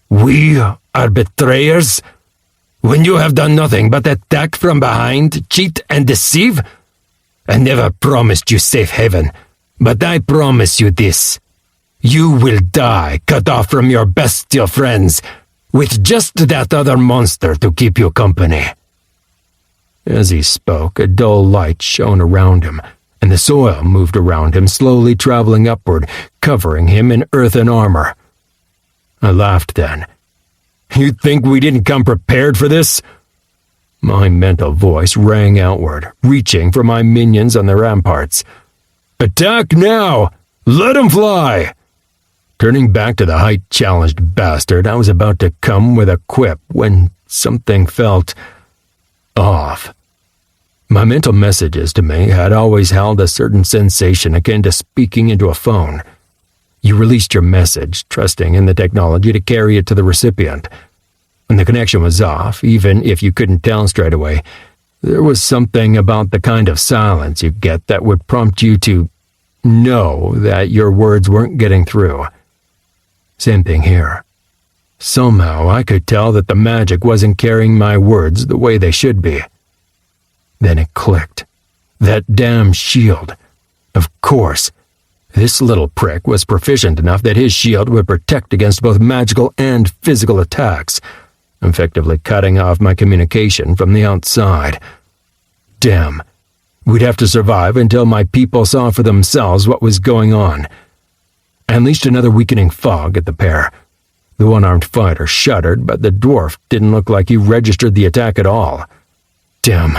"We are betrayers? When you have done nothing but attack from behind, cheat and deceive? I never promised you safe haven, but I promise you this. You will die cut off from your bestial friends, with just that other monster to keep you company." As he spoke, a dull light shone around him, and the soil moved around him, slowly traveling upward, covering him in earthen armor. I laughed then. "You think we didn't come prepared for this?" My mental voice rang outward, reaching for my minions on the ramparts. "Attack now! Let 'em fly!" Turning back to the height-challenged bastard, I was about to come with a quip when something felt off. My mental messages to me had always held a certain sensation akin to speaking into a phone. You released your message, trusting in the technology to carry it to the recipient. When the connection was off, even if you couldn't tell straight away, there was something about the kind of silence you get that would prompt you to know that your words weren't getting through. Same thing here. Somehow I could tell that the magic wasn't carrying my words the way they should be. Then it clicked. That damn shield. Of course. This little prick was proficient enough that his shield would protect against both magical and physical attacks, effectively cutting off my communication from the outside. Damn. We'd have to survive until my people saw for themselves what was going on. I unleashed another weakening fog at the pair. The one-armed fighter shuddered, but the dwarf didn't look like he registered the attack at all. Damn.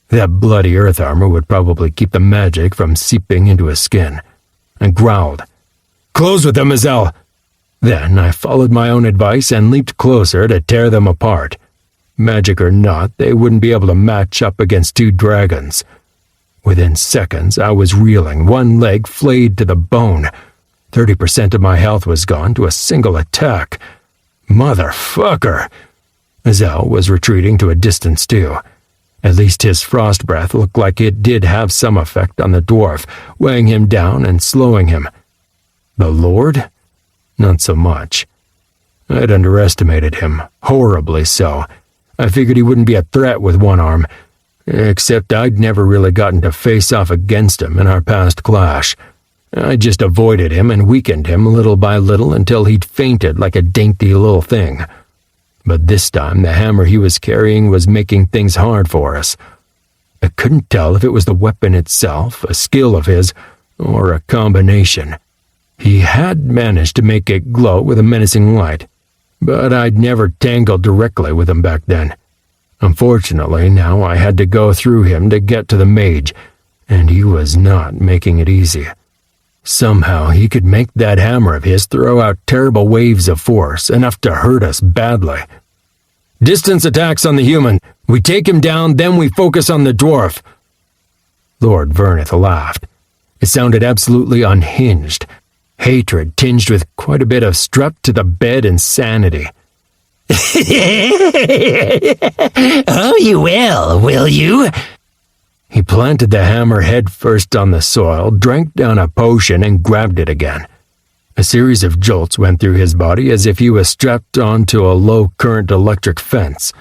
That bloody earth armor would probably keep the magic from seeping into his skin. I growled. "Close with them, Azel!" Then I followed my own advice and leaped closer to tear them apart. Magic or not, they wouldn't be able to match up against two dragons. Within seconds, I was reeling, one leg flayed to the bone. 30% of my health was gone to a single attack. Motherfucker! Azel was retreating to a distance too. At least his frost breath looked like it did have some effect on the dwarf, weighing him down and slowing him. The Lord? Not so much. I'd underestimated him, horribly so. I figured he wouldn't be a threat with one arm, except I'd never really gotten to face off against him in our past clash. I just avoided him and weakened him little by little until he'd fainted like a dainty little thing. But this time the hammer he was carrying was making things hard for us. I couldn't tell if it was the weapon itself, a skill of his, or a combination. He had managed to make it glow with a menacing light, but I'd never tangled directly with him back then. Unfortunately, now I had to go through him to get to the mage, and he was not making it easy. Somehow he could make that hammer of his throw out terrible waves of force, enough to hurt us badly. "Distance attacks on the human. We take him down, then we focus on the dwarf." Lord Verneth laughed. It sounded absolutely unhinged. Hatred tinged with quite a bit of strapped-to-the-bed insanity. "Oh, you will you?" He planted the hammer head first on the soil, drank down a potion, and grabbed it again. A series of jolts went through his body as if he was strapped onto a low-current electric fence.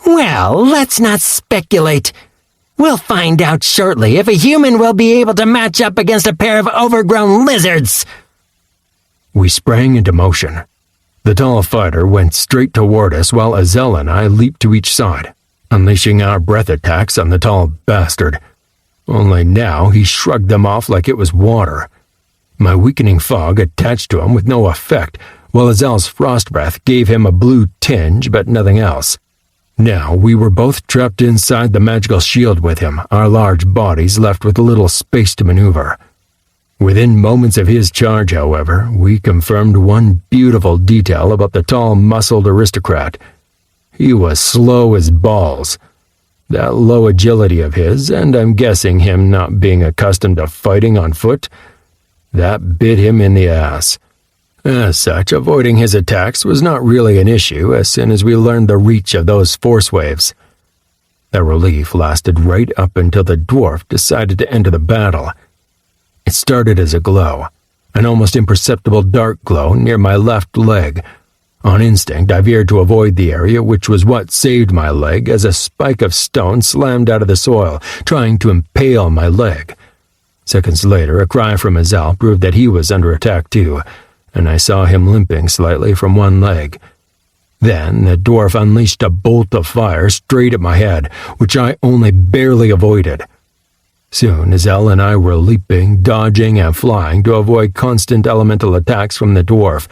"Well, let's not speculate. We'll find out shortly if a human will be able to match up against a pair of overgrown lizards." We sprang into motion. The tall fighter went straight toward us while Azel and I leaped to each side, unleashing our breath attacks on the tall bastard. Only now he shrugged them off like it was water. My weakening fog attached to him with no effect, while Azel's frost breath gave him a blue tinge but nothing else. Now we were both trapped inside the magical shield with him, our large bodies left with little space to maneuver. Within moments of his charge, however, we confirmed one beautiful detail about the tall, muscled aristocrat. He was slow as balls. That low agility of his, and I'm guessing him not being accustomed to fighting on foot, that bit him in the ass. As such, avoiding his attacks was not really an issue as soon as we learned the reach of those force waves. The relief lasted right up until the dwarf decided to enter the battle. It started as a glow, an almost imperceptible dark glow near my left leg. On instinct, I veered to avoid the area, which was what saved my leg as a spike of stone slammed out of the soil, trying to impale my leg. Seconds later, a cry from Azel proved that he was under attack too, and I saw him limping slightly from one leg. Then the dwarf unleashed a bolt of fire straight at my head, which I only barely avoided. Soon, Azel and I were leaping, dodging, and flying to avoid constant elemental attacks from the dwarf.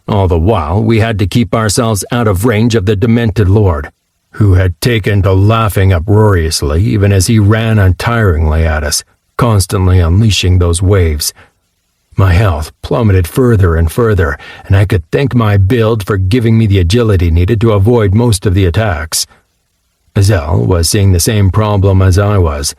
All the while, we had to keep ourselves out of range of the demented lord, who had taken to laughing uproariously even as he ran untiringly at us, constantly unleashing those waves. My health plummeted further and further, and I could thank my build for giving me the agility needed to avoid most of the attacks. Azel was seeing the same problem as I was.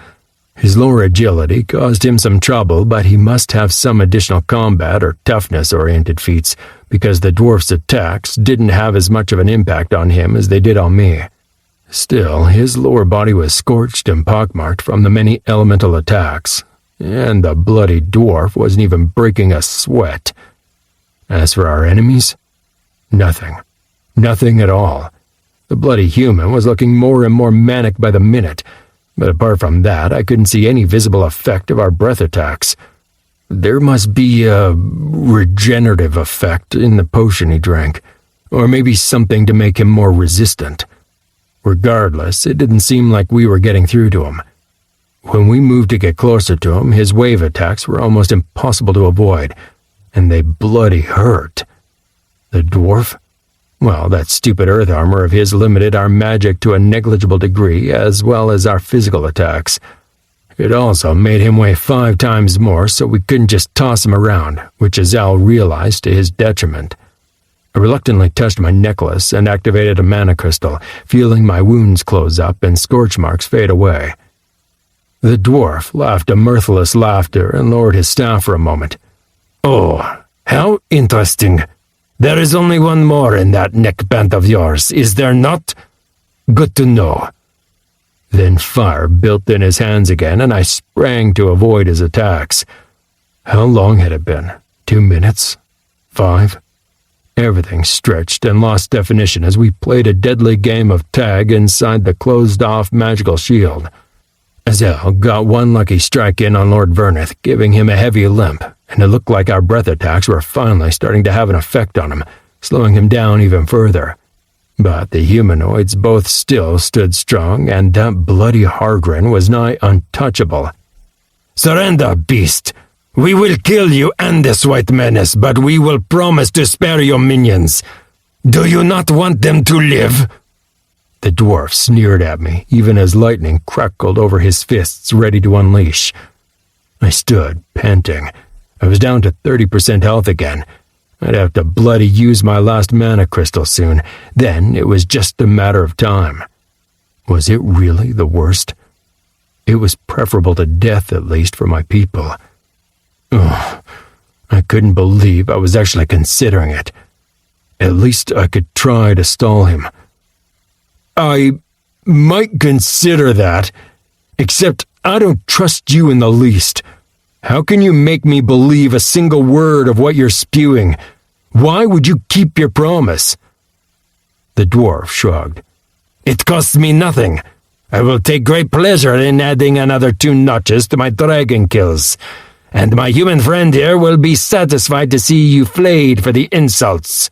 His lower agility caused him some trouble, but he must have some additional combat or toughness-oriented feats, because the dwarf's attacks didn't have as much of an impact on him as they did on me. Still, his lower body was scorched and pockmarked from the many elemental attacks, and the bloody dwarf wasn't even breaking a sweat. As for our enemies, nothing. Nothing at all. The bloody human was looking more and more manic by the minute, but apart from that, I couldn't see any visible effect of our breath attacks. There must be a regenerative effect in the potion he drank, or maybe something to make him more resistant. Regardless, it didn't seem like we were getting through to him. When we moved to get closer to him, his wave attacks were almost impossible to avoid, and they bloody hurt. The dwarf? Well, that stupid earth armor of his limited our magic to a negligible degree, as well as our physical attacks. It also made him weigh 5 times more, so we couldn't just toss him around, which Azel realized to his detriment. I reluctantly touched my necklace and activated a mana crystal, feeling my wounds close up and scorch marks fade away. The dwarf laughed a mirthless laughter and lowered his staff for a moment. "Oh, how interesting. There is only one more in that neckband of yours, is there not? Good to know." Then fire built in his hands again, and I sprang to avoid his attacks. How long had it been? 2 minutes? 5? Everything stretched and lost definition as we played a deadly game of tag inside the closed-off magical shield. Azel got one lucky strike in on Lord Verneth, giving him a heavy limp, and it looked like our breath attacks were finally starting to have an effect on him, slowing him down even further. But the humanoids both still stood strong, and that bloody Hargren was nigh untouchable. "Surrender, beast! We will kill you and this white menace, but we will promise to spare your minions. Do you not want them to live?" The dwarf sneered at me, even as lightning crackled over his fists ready to unleash. I stood, panting. I was down to 30% health again. I'd have to bloody use my last mana crystal soon. Then it was just a matter of time. Was it really the worst? It was preferable to death, at least, for my people. Ugh, I couldn't believe I was actually considering it. At least I could try to stall him. "I might consider that, except I don't trust you in the least. How can you make me believe a single word of what you're spewing? Why would you keep your promise?" The dwarf shrugged. "It costs me nothing. I will take great pleasure in adding another 2 notches to my dragon kills, and my human friend here will be satisfied to see you flayed for the insults.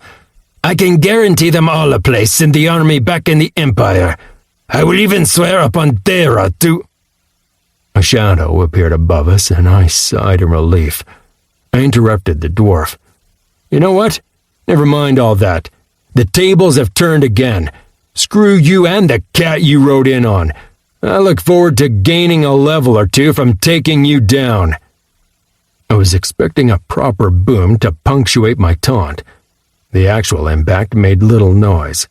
I can guarantee them all a place in the army back in the Empire. I will even swear upon Deyra to—" A shadow appeared above us, and I sighed in relief. I interrupted the dwarf. "You know what? Never mind all that. The tables have turned again. Screw you and the cat you rode in on. I look forward to gaining a level or two from taking you down." I was expecting a proper boom to punctuate my taunt. The actual impact made little noise.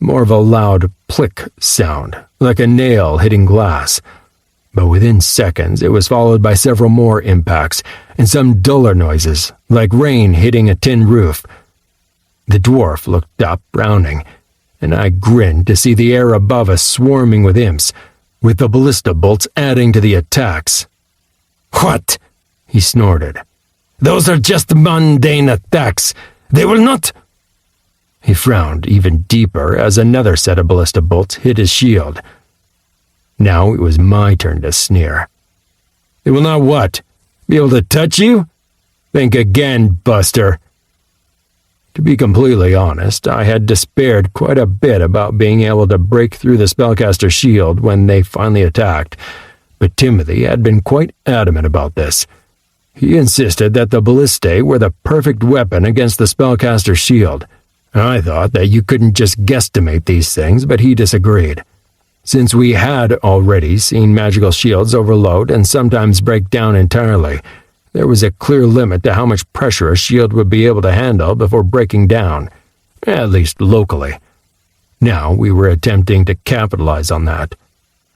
More of a loud plick sound, like a nail hitting glass. But within seconds, it was followed by several more impacts, and some duller noises, like rain hitting a tin roof. The dwarf looked up, frowning, and I grinned to see the air above us swarming with imps, with the ballista bolts adding to the attacks. "What?" he snorted. "Those are just mundane attacks. They will not—" He frowned even deeper as another set of ballista bolts hit his shield. Now it was my turn to sneer. "They will not what? Be able to touch you? Think again, Buster." To be completely honest, I had despaired quite a bit about being able to break through the spellcaster's shield when they finally attacked, but Timothy had been quite adamant about this. He insisted that the ballistae were the perfect weapon against the spellcaster's shield. I thought that you couldn't just guesstimate these things, but he disagreed. Since we had already seen magical shields overload and sometimes break down entirely, there was a clear limit to how much pressure a shield would be able to handle before breaking down, at least locally. Now we were attempting to capitalize on that.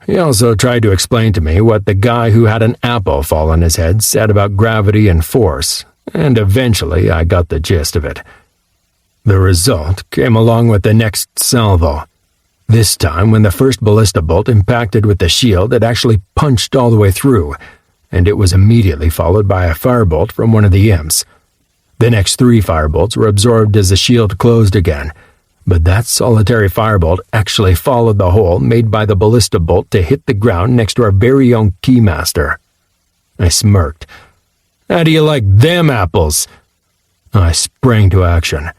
He also tried to explain to me what the guy who had an apple fall on his head said about gravity and force, and eventually I got the gist of it. The result came along with the next salvo. This time, when the first ballista bolt impacted with the shield, it actually punched all the way through, and it was immediately followed by a firebolt from one of the imps. The next 3 firebolts were absorbed as the shield closed again, but that solitary firebolt actually followed the hole made by the ballista bolt to hit the ground next to our very own keymaster. I smirked. "How do you like them apples?" I sprang to action.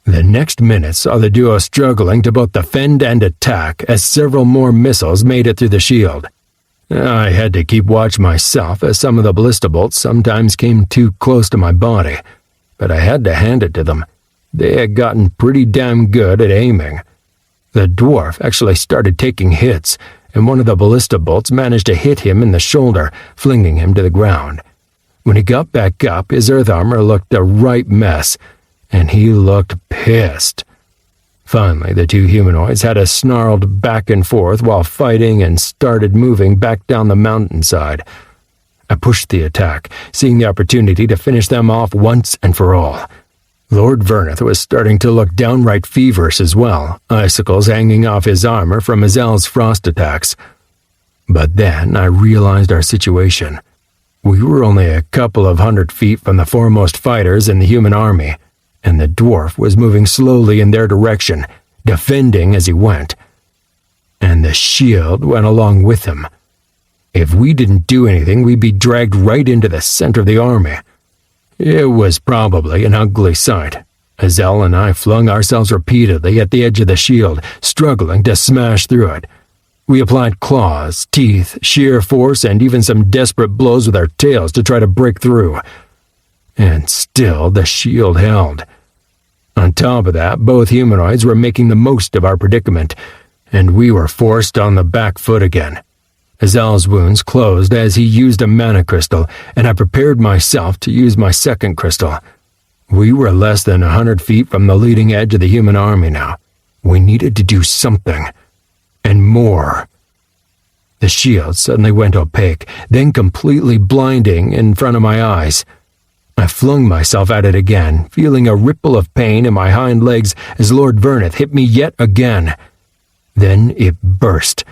The next minute saw the duo struggling to both defend and attack as several more missiles made it through the shield. I had to keep watch myself as some of the ballista bolts sometimes came too close to my body, but I had to hand it to them. They had gotten pretty damn good at aiming. The dwarf actually started taking hits, and one of the ballista bolts managed to hit him in the shoulder, flinging him to the ground. When he got back up, his earth armor looked a right mess, and he looked pissed. Finally, the 2 humanoids had us snarled back and forth while fighting and started moving back down the mountainside. I pushed the attack, seeing the opportunity to finish them off once and for all. Lord Verneth was starting to look downright feverish as well, icicles hanging off his armor from Azel's frost attacks. But then I realized our situation. We were only a couple of 100 feet from the foremost fighters in the human army, and the dwarf was moving slowly in their direction, defending as he went. And the shield went along with him. If we didn't do anything, we'd be dragged right into the center of the army. It was probably an ugly sight. Azel and I flung ourselves repeatedly at the edge of the shield, struggling to smash through it. We applied claws, teeth, sheer force, and even some desperate blows with our tails to try to break through. And still the shield held. On top of that, both humanoids were making the most of our predicament, and we were forced on the back foot again. Azel's wounds closed as he used a mana crystal, and I prepared myself to use my second crystal. We were less than 100 feet from the leading edge of the human army now. We needed to do something. And more. The shield suddenly went opaque, then completely blinding in front of my eyes. I flung myself at it again, feeling a ripple of pain in my hind legs as Lord Verneth hit me yet again. Then it burst.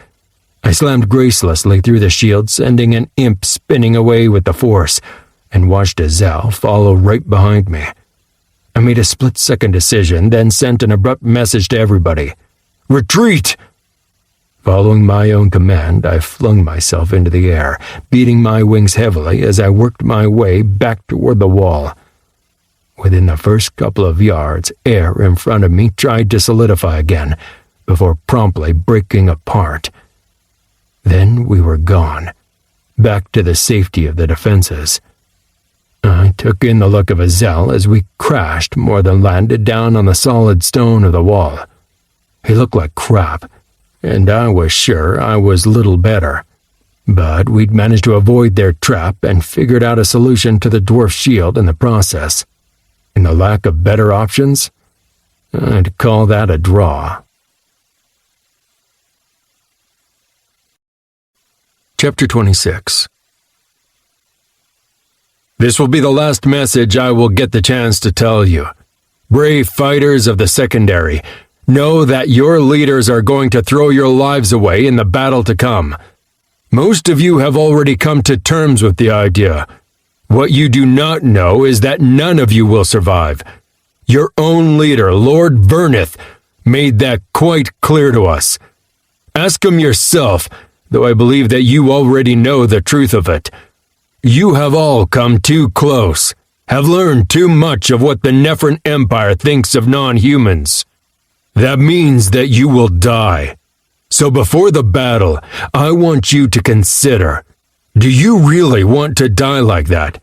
I slammed gracelessly through the shield, sending an imp spinning away with the force, and watched Azel follow right behind me. I made a split-second decision, then sent an abrupt message to everybody. "Retreat!" Following my own command, I flung myself into the air, beating my wings heavily as I worked my way back toward the wall. Within the first couple of yards, air in front of me tried to solidify again, before promptly breaking apart. Then we were gone, back to the safety of the defenses. I took in the look of Azel as we crashed more than landed down on the solid stone of the wall. He looked like crap, and I was sure I was little better. But we'd managed to avoid their trap and figured out a solution to the dwarf shield in the process. In the lack of better options, I'd call that a draw. Chapter 26. This will be the last message I will get the chance to tell you. Brave fighters of the Secondary, know that your leaders are going to throw your lives away in the battle to come. Most of you have already come to terms with the idea. What you do not know is that none of you will survive. Your own leader, Lord Verneth, made that quite clear to us. Ask him yourself, though I believe that you already know the truth of it. You have all come too close, have learned too much of what the Nefren Empire thinks of non-humans. That means that you will die. So before the battle, I want you to consider, do you really want to die like that?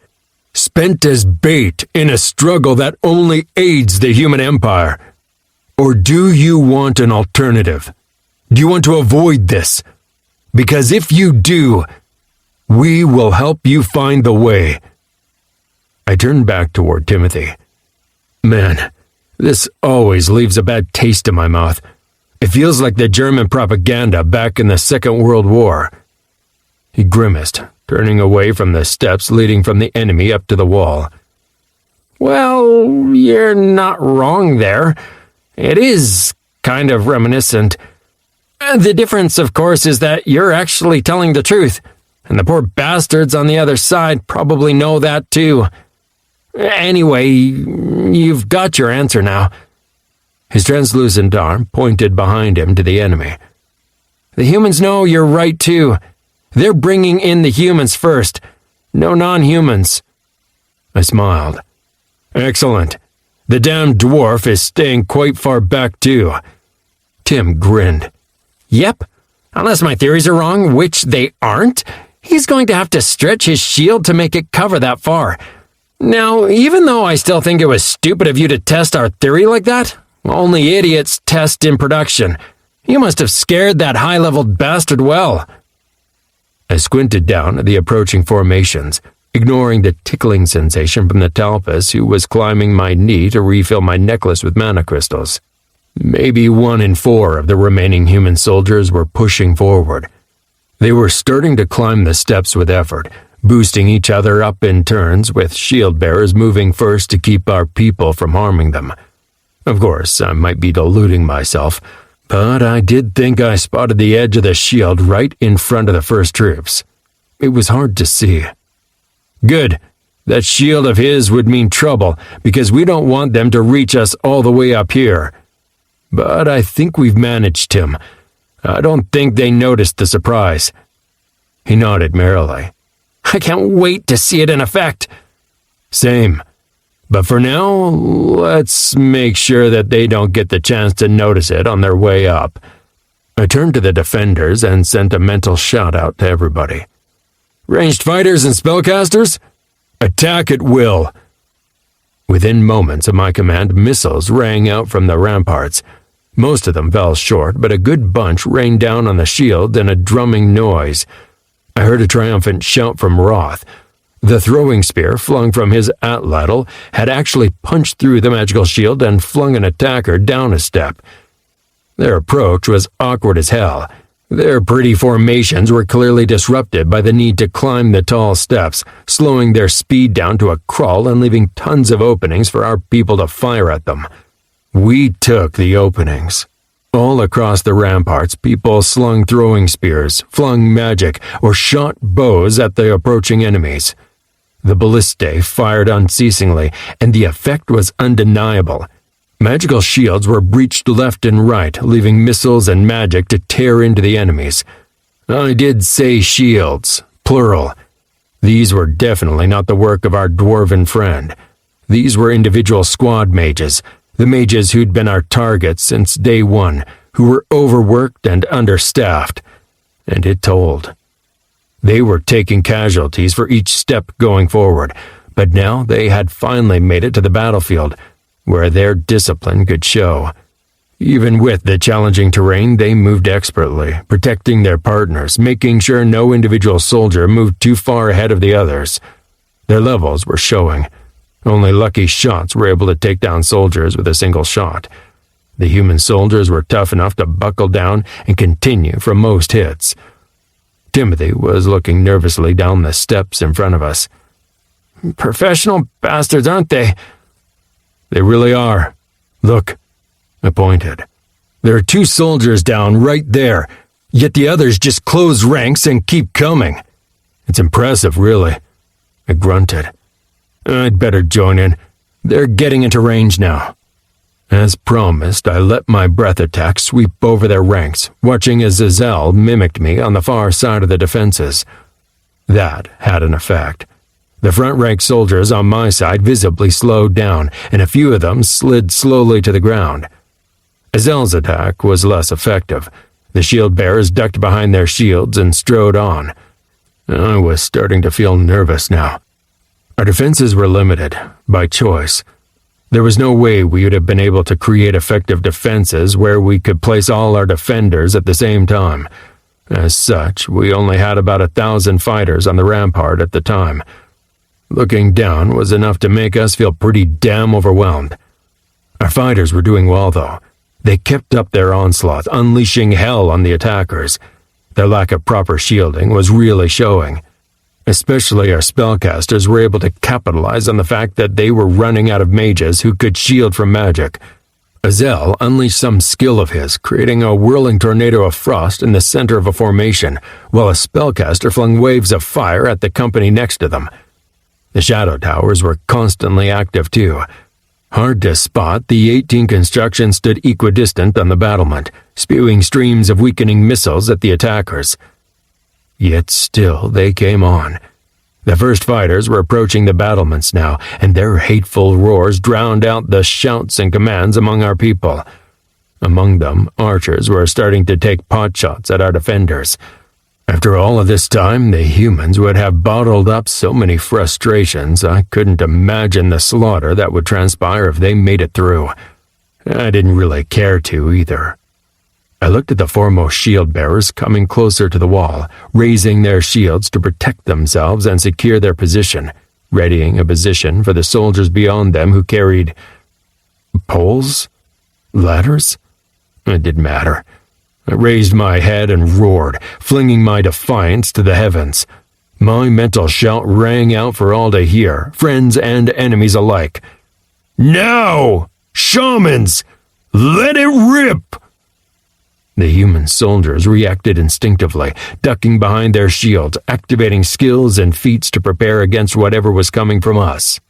Spent as bait in a struggle that only aids the human empire? Or do you want an alternative? Do you want to avoid this? Because if you do, we will help you find the way. I turned back toward Timothy. Man, this always leaves a bad taste in my mouth. It feels like the German propaganda back in the Second World War. He grimaced, turning away from the steps leading from the enemy up to the wall. Well, you're not wrong there. It is kind of reminiscent. The difference, of course, is that you're actually telling the truth, and the poor bastards on the other side probably know that too. Anyway, you've got your answer now. His translucent arm pointed behind him to the enemy. The humans know you're right too. They're bringing in the humans first, no non-humans. I smiled. Excellent. The damned dwarf is staying quite far back too. Tim grinned. Yep, unless my theories are wrong, which they aren't, he's going to have to stretch his shield to make it cover that far. Now, even though I still think it was stupid of you to test our theory like that, only idiots test in production. You must have scared that high-leveled bastard well. I squinted down at the approaching formations, ignoring the tickling sensation from the Talpus who was climbing my knee to refill my necklace with mana crystals. Maybe 1 in 4 of the remaining human soldiers were pushing forward. They were starting to climb the steps with effort, boosting each other up in turns, with shield bearers moving first to keep our people from harming them. Of course, I might be deluding myself, but I did think I spotted the edge of the shield right in front of the first troops. It was hard to see. Good. That shield of his would mean trouble, because we don't want them to reach us all the way up here. But I think we've managed him. I don't think they noticed the surprise. He nodded merrily. I can't wait to see it in effect. Same. But for now, let's make sure that they don't get the chance to notice it on their way up. I turned to the defenders and sent a mental shout-out to everybody. Ranged fighters and spellcasters, attack at will. Within moments of my command, missiles rang out from the ramparts. Most of them fell short, but a good bunch rained down on the shield in a drumming noise. I heard a triumphant shout from Roth. The throwing spear flung from his atlatl had actually punched through the magical shield and flung an attacker down a step. Their approach was awkward as hell. Their pretty formations were clearly disrupted by the need to climb the tall steps, slowing their speed down to a crawl and leaving tons of openings for our people to fire at them. We took the openings. All across the ramparts, people slung throwing spears, flung magic, or shot bows at the approaching enemies. The ballistae fired unceasingly, and the effect was undeniable. Magical shields were breached left and right, leaving missiles and magic to tear into the enemies. I did say shields, plural. These were definitely not the work of our dwarven friend. These were individual squad mages, the mages who'd been our targets since day one, who were overworked and understaffed. And it told. They were taking casualties for each step going forward, but now they had finally made it to the battlefield, where their discipline could show. Even with the challenging terrain, they moved expertly, protecting their partners, making sure no individual soldier moved too far ahead of the others. Their levels were showing. Only lucky shots were able to take down soldiers with a single shot. The human soldiers were tough enough to buckle down and continue for most hits. Timothy was looking nervously down the steps in front of us. Professional bastards, aren't they? They really are. Look, I pointed. There are 2 soldiers down right there, yet the others just close ranks and keep coming. It's impressive, really. I grunted. I'd better join in. They're getting into range now. As promised, I let my breath attack sweep over their ranks, watching as Azel mimicked me on the far side of the defenses. That had an effect. The front-rank soldiers on my side visibly slowed down, and a few of them slid slowly to the ground. Azel's attack was less effective. The shield-bearers ducked behind their shields and strode on. I was starting to feel nervous now. Our defenses were limited, by choice. There was no way we would have been able to create effective defenses where we could place all our defenders at the same time. As such, we only had about 1,000 fighters on the rampart at the time. Looking down was enough to make us feel pretty damn overwhelmed. Our fighters were doing well, though. They kept up their onslaught, unleashing hell on the attackers. Their lack of proper shielding was really showing. Especially our spellcasters were able to capitalize on the fact that they were running out of mages who could shield from magic. Azel unleashed some skill of his, creating a whirling tornado of frost in the center of a formation, while a spellcaster flung waves of fire at the company next to them. The shadow towers were constantly active too. Hard to spot, the 18 constructions stood equidistant on the battlement, spewing streams of weakening missiles at the attackers. Yet still they came on. The first fighters were approaching the battlements now, and their hateful roars drowned out the shouts and commands among our people. Among them, archers were starting to take potshots at our defenders. After all of this time, the humans would have bottled up so many frustrations, I couldn't imagine the slaughter that would transpire if they made it through. I didn't really care to either. I looked at the foremost shield-bearers coming closer to the wall, raising their shields to protect themselves and secure their position, readying a position for the soldiers beyond them who carried poles? Ladders? It didn't matter. I raised my head and roared, flinging my defiance to the heavens. My mental shout rang out for all to hear, friends and enemies alike. Now! Shamans! Let it rip! The human soldiers reacted instinctively, ducking behind their shields, activating skills and feats to prepare against whatever was coming from us.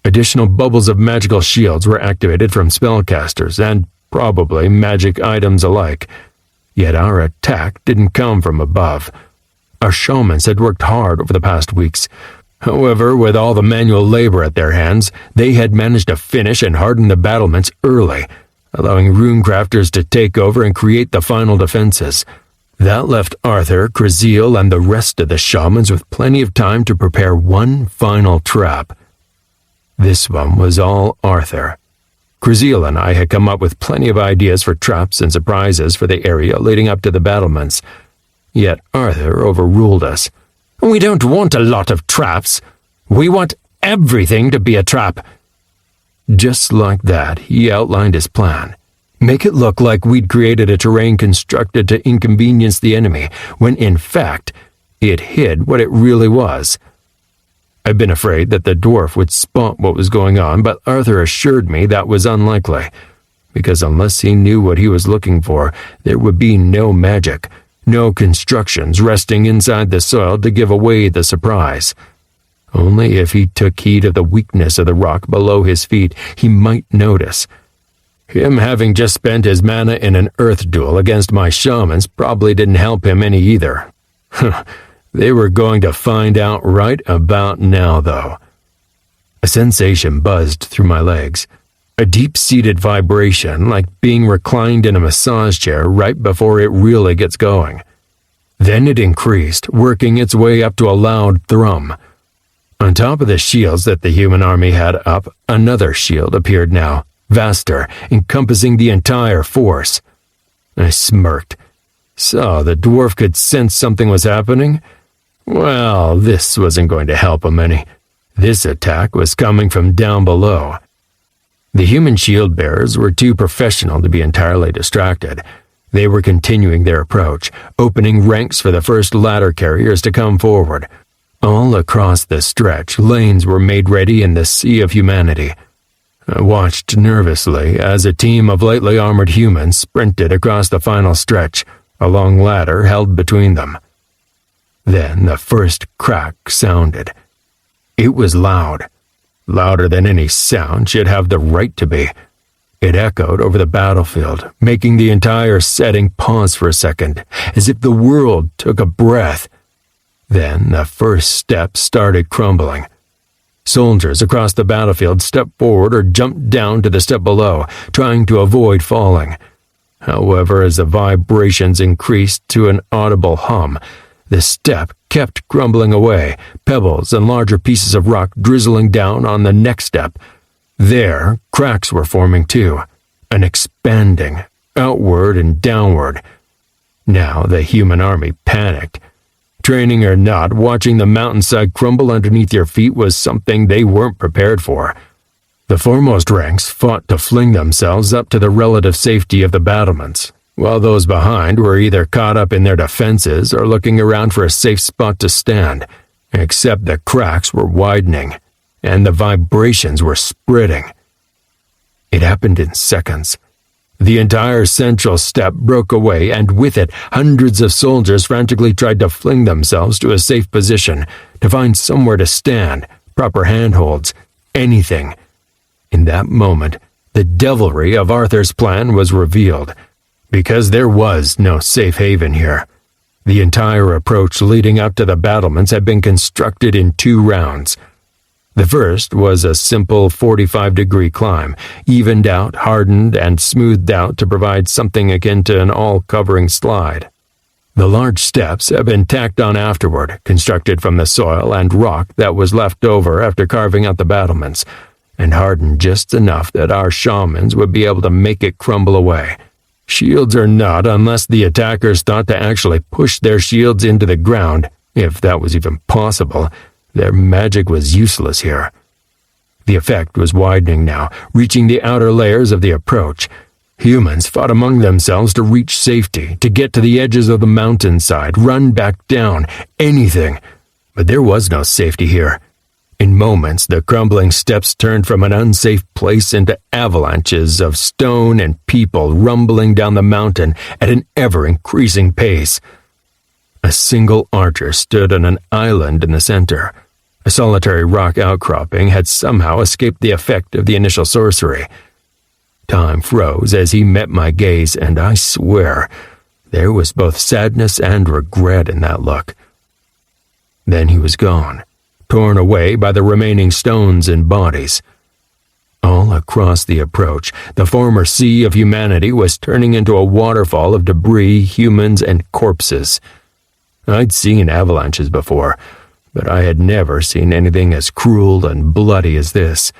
Additional bubbles of magical shields were activated from spellcasters and probably magic items alike. Yet our attack didn't come from above. Our shamans had worked hard over the past weeks. However, with all the manual labor at their hands, they had managed to finish and harden the battlements early, allowing runecrafters to take over and create the final defenses. That left Arthur, Kraziel, and the rest of the shamans with plenty of time to prepare one final trap. This one was all Arthur. Kraziel and I had come up with plenty of ideas for traps and surprises for the area leading up to the battlements. Yet Arthur overruled us. We don't want a lot of traps. We want everything to be a trap. Just like that, he outlined his plan. Make it look like we'd created a terrain constructed to inconvenience the enemy, when in fact, it hid what it really was. I'd been afraid that the dwarf would spot what was going on, but Arthur assured me that was unlikely, because unless he knew what he was looking for, there would be no magic, no constructions resting inside the soil to give away the surprise. Only if he took heed of the weakness of the rock below his feet, he might notice. Him having just spent his mana in an earth duel against my shamans probably didn't help him any either. They were going to find out right about now, though. A sensation buzzed through my legs, a deep-seated vibration like being reclined in a massage chair right before it really gets going. Then it increased, working its way up to a loud thrum. On top of the shields that the human army had up, another shield appeared now, vaster, encompassing the entire force. I smirked. So the dwarf could sense something was happening? Well, this wasn't going to help him any. This attack was coming from down below. The human shield bearers were too professional to be entirely distracted. They were continuing their approach, opening ranks for the first ladder carriers to come forward. All across the stretch, lanes were made ready in the sea of humanity. I watched nervously as a team of lightly armored humans sprinted across the final stretch, a long ladder held between them. Then the first crack sounded. It was loud, louder than any sound should have the right to be. It echoed over the battlefield, making the entire setting pause for a second, as if the world took a breath. Then the first step started crumbling. Soldiers across the battlefield stepped forward or jumped down to the step below, trying to avoid falling. However, as the vibrations increased to an audible hum, the step kept crumbling away, pebbles and larger pieces of rock drizzling down on the next step. There, cracks were forming too, and expanding, outward and downward. Now the human army panicked. Training or not, watching the mountainside crumble underneath your feet was something they weren't prepared for. The foremost ranks fought to fling themselves up to the relative safety of the battlements, while those behind were either caught up in their defenses or looking around for a safe spot to stand, except the cracks were widening, and the vibrations were spreading. It happened in seconds. The entire central step broke away, and with it, hundreds of soldiers frantically tried to fling themselves to a safe position, to find somewhere to stand, proper handholds, anything. In that moment, the devilry of Arthur's plan was revealed, because there was no safe haven here. The entire approach leading up to the battlements had been constructed in 2 rounds. The first was a simple 45-degree climb, evened out, hardened, and smoothed out to provide something akin to an all-covering slide. The large steps had been tacked on afterward, constructed from the soil and rock that was left over after carving out the battlements, and hardened just enough that our shamans would be able to make it crumble away. Shields or not, unless the attackers thought to actually push their shields into the ground, if that was even possible, their magic was useless here. The effect was widening now, reaching the outer layers of the approach. Humans fought among themselves to reach safety, to get to the edges of the mountainside, run back down, anything. But there was no safety here. In moments, the crumbling steps turned from an unsafe place into avalanches of stone and people rumbling down the mountain at an ever-increasing pace. A single archer stood on an island in the center. A solitary rock outcropping had somehow escaped the effect of the initial sorcery. Time froze as he met my gaze, and I swear, there was both sadness and regret in that look. Then he was gone, torn away by the remaining stones and bodies. All across the approach, the former sea of humanity was turning into a waterfall of debris, humans, and corpses. I'd seen avalanches before, but I had never seen anything as cruel and bloody as this.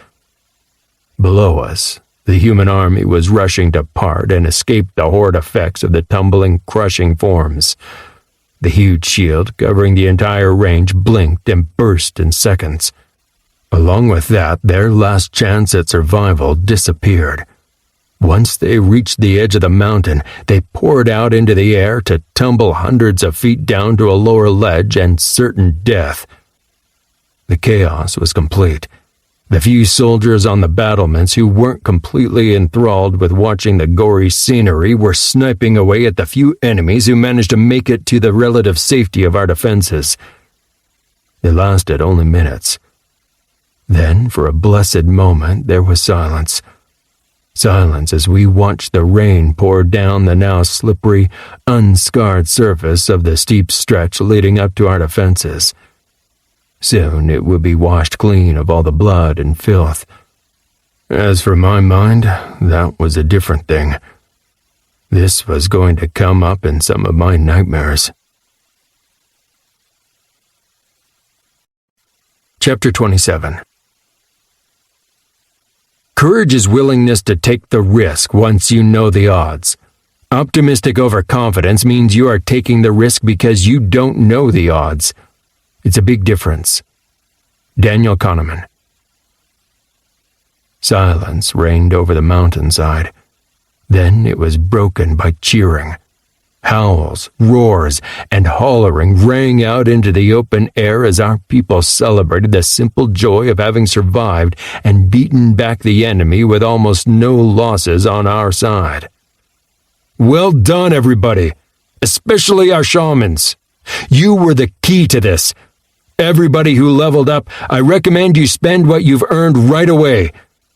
Below us, the human army was rushing to part and escape the horde effects of the tumbling, crushing forms. The huge shield covering the entire range blinked and burst in seconds. Along with that, their last chance at survival disappeared. Once they reached the edge of the mountain, they poured out into the air to tumble hundreds of feet down to a lower ledge and certain death. The chaos was complete. The few soldiers on the battlements who weren't completely enthralled with watching the gory scenery were sniping away at the few enemies who managed to make it to the relative safety of our defenses. It lasted only minutes. Then, for a blessed moment, there was silence. Silence as we watched the rain pour down the now slippery, unscarred surface of the steep stretch leading up to our defenses. Soon it would be washed clean of all the blood and filth. As for my mind, that was a different thing. This was going to come up in some of my nightmares. Chapter 27. Courage is willingness to take the risk once you know the odds. Optimistic overconfidence means you are taking the risk because you don't know the odds. It's a big difference. Daniel Kahneman. Silence reigned over the mountainside. Then it was broken by cheering. Howls, roars, and hollering rang out into the open air as our people celebrated the simple joy of having survived and beaten back the enemy with almost no losses on our side. Well done, everybody, especially our shamans. You were the key to this. Everybody who leveled up, I recommend you spend what you've earned right away.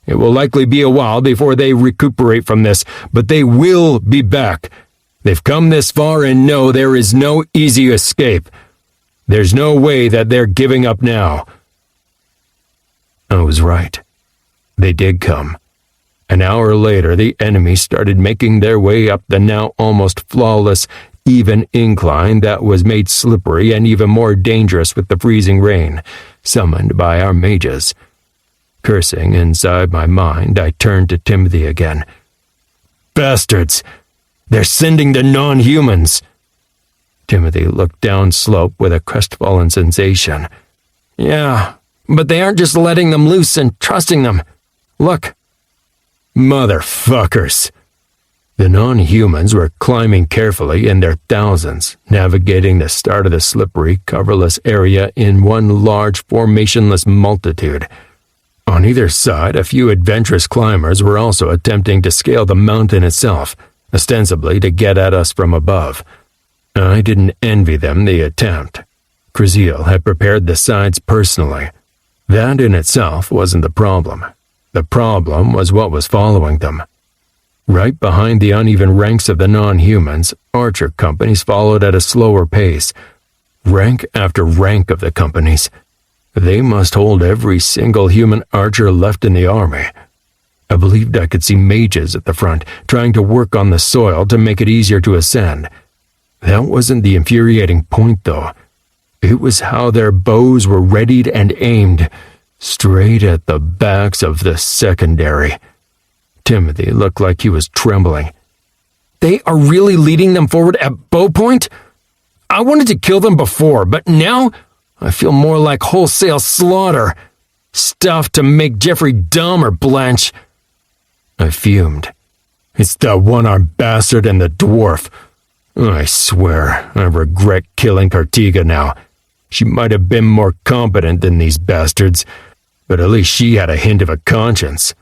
It will likely be a while before they recuperate from this, but they will be back. They've come this far and know there is no easy escape. There's no way that they're giving up now. I was right. They did come. An hour later, the enemy started making their way up the now almost flawless, even incline that was made slippery and even more dangerous with the freezing rain, summoned by our mages. Cursing inside my mind, I turned to Timothy again. Bastards! They're sending the non-humans! Timothy looked downslope with a crestfallen sensation. Yeah, but they aren't just letting them loose and trusting them. Look. Motherfuckers! The non-humans were climbing carefully in their thousands, navigating the start of the slippery, coverless area in one large, formationless multitude. On either side, a few adventurous climbers were also attempting to scale the mountain itself, ostensibly to get at us from above. I didn't envy them the attempt. Kraziel had prepared the sides personally. That in itself wasn't the problem. The problem was what was following them. Right behind the uneven ranks of the non-humans, archer companies followed at a slower pace. Rank after rank of the companies. They must hold every single human archer left in the army. I believed I could see mages at the front, trying to work on the soil to make it easier to ascend. That wasn't the infuriating point, though. It was how their bows were readied and aimed, straight at the backs of the secondary. Timothy looked like he was trembling. They are really leading them forward at bow point? I wanted to kill them before, but now I feel more like wholesale slaughter. Stuff to make Jeffrey Dahmer blanch. I fumed. It's the one-armed bastard and the dwarf. I swear, I regret killing Cartiga now. She might have been more competent than these bastards, but at least she had a hint of a conscience.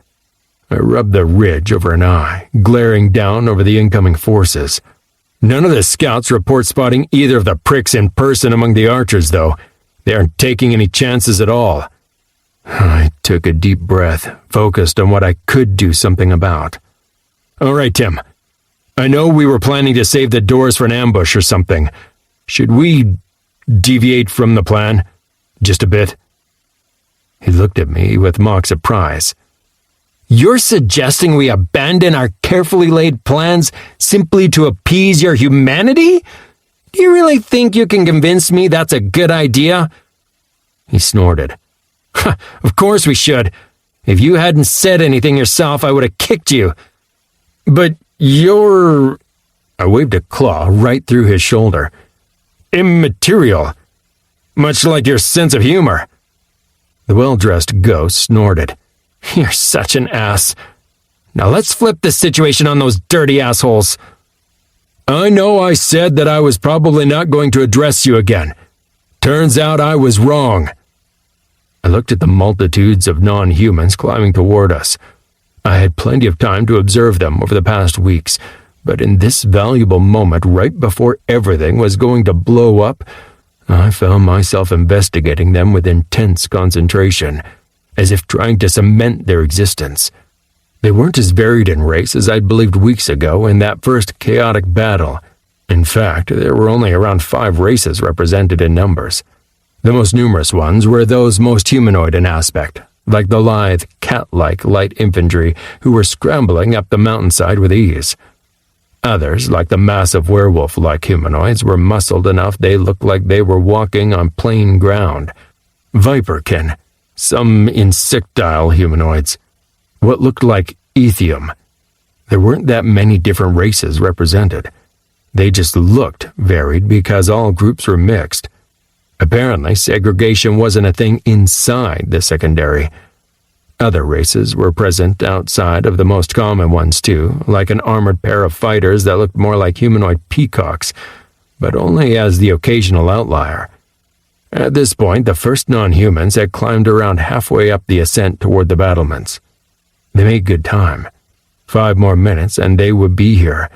I rubbed the ridge over an eye, glaring down over the incoming forces. None of the scouts report spotting either of the pricks in person among the archers, though. They aren't taking any chances at all. I took a deep breath, focused on what I could do something about. All right, Tim. I know we were planning to save the doors for an ambush or something. Should we deviate from the plan? Just a bit? He looked at me with mock surprise. You're suggesting we abandon our carefully laid plans simply to appease your humanity? Do you really think you can convince me that's a good idea? He snorted. Of course we should. If you hadn't said anything yourself, I would have kicked you. But you're... I waved a claw right through his shoulder. Immaterial. Much like your sense of humor. The well-dressed ghost snorted. You're such an ass. Now let's flip the situation on those dirty assholes. I know I said that I was probably not going to address you again. Turns out I was wrong. I looked at the multitudes of non-humans climbing toward us. I had plenty of time to observe them over the past weeks, but in this valuable moment right before everything was going to blow up, I found myself investigating them with intense concentration, as if trying to cement their existence. They weren't as varied in race as I'd believed weeks ago in that first chaotic battle. In fact, there were only around 5 races represented in numbers. The most numerous ones were those most humanoid in aspect, like the lithe, cat-like light infantry who were scrambling up the mountainside with ease. Others, like the massive werewolf-like humanoids, were muscled enough they looked like they were walking on plain ground. Viperkin, some insectile humanoids, what looked like ethium. There weren't that many different races represented. They just looked varied because all groups were mixed. Apparently, segregation wasn't a thing inside the secondary. Other races were present outside of the most common ones too, like an armored pair of fighters that looked more like humanoid peacocks, but only as the occasional outlier. At this point, the first non-humans had climbed around halfway up the ascent toward the battlements. They made good time. 5 more minutes and they would be here.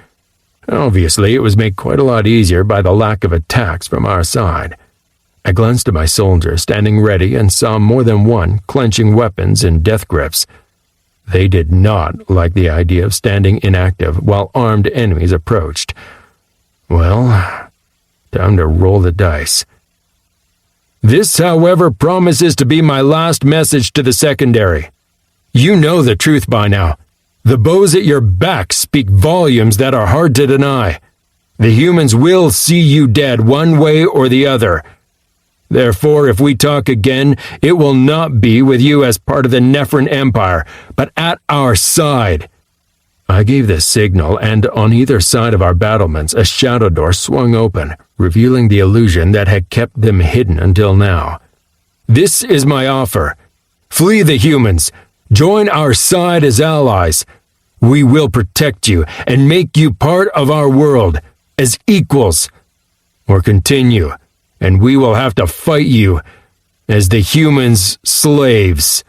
Obviously, it was made quite a lot easier by the lack of attacks from our side. I glanced at my soldiers standing ready and saw more than one clenching weapons in death grips. They did not like the idea of standing inactive while armed enemies approached. Well, time to roll the dice. This, however, promises to be my last message to the secondary. You know the truth by now. The bows at your back speak volumes that are hard to deny. The humans will see you dead one way or the other. Therefore, if we talk again, it will not be with you as part of the Nefren Empire, but at our side. I gave the signal, and on either side of our battlements, a shadow door swung open, revealing the illusion that had kept them hidden until now. This is my offer. Flee the humans. Join our side as allies. We will protect you and make you part of our world, as equals. Or continue, and we will have to fight you as the humans' slaves.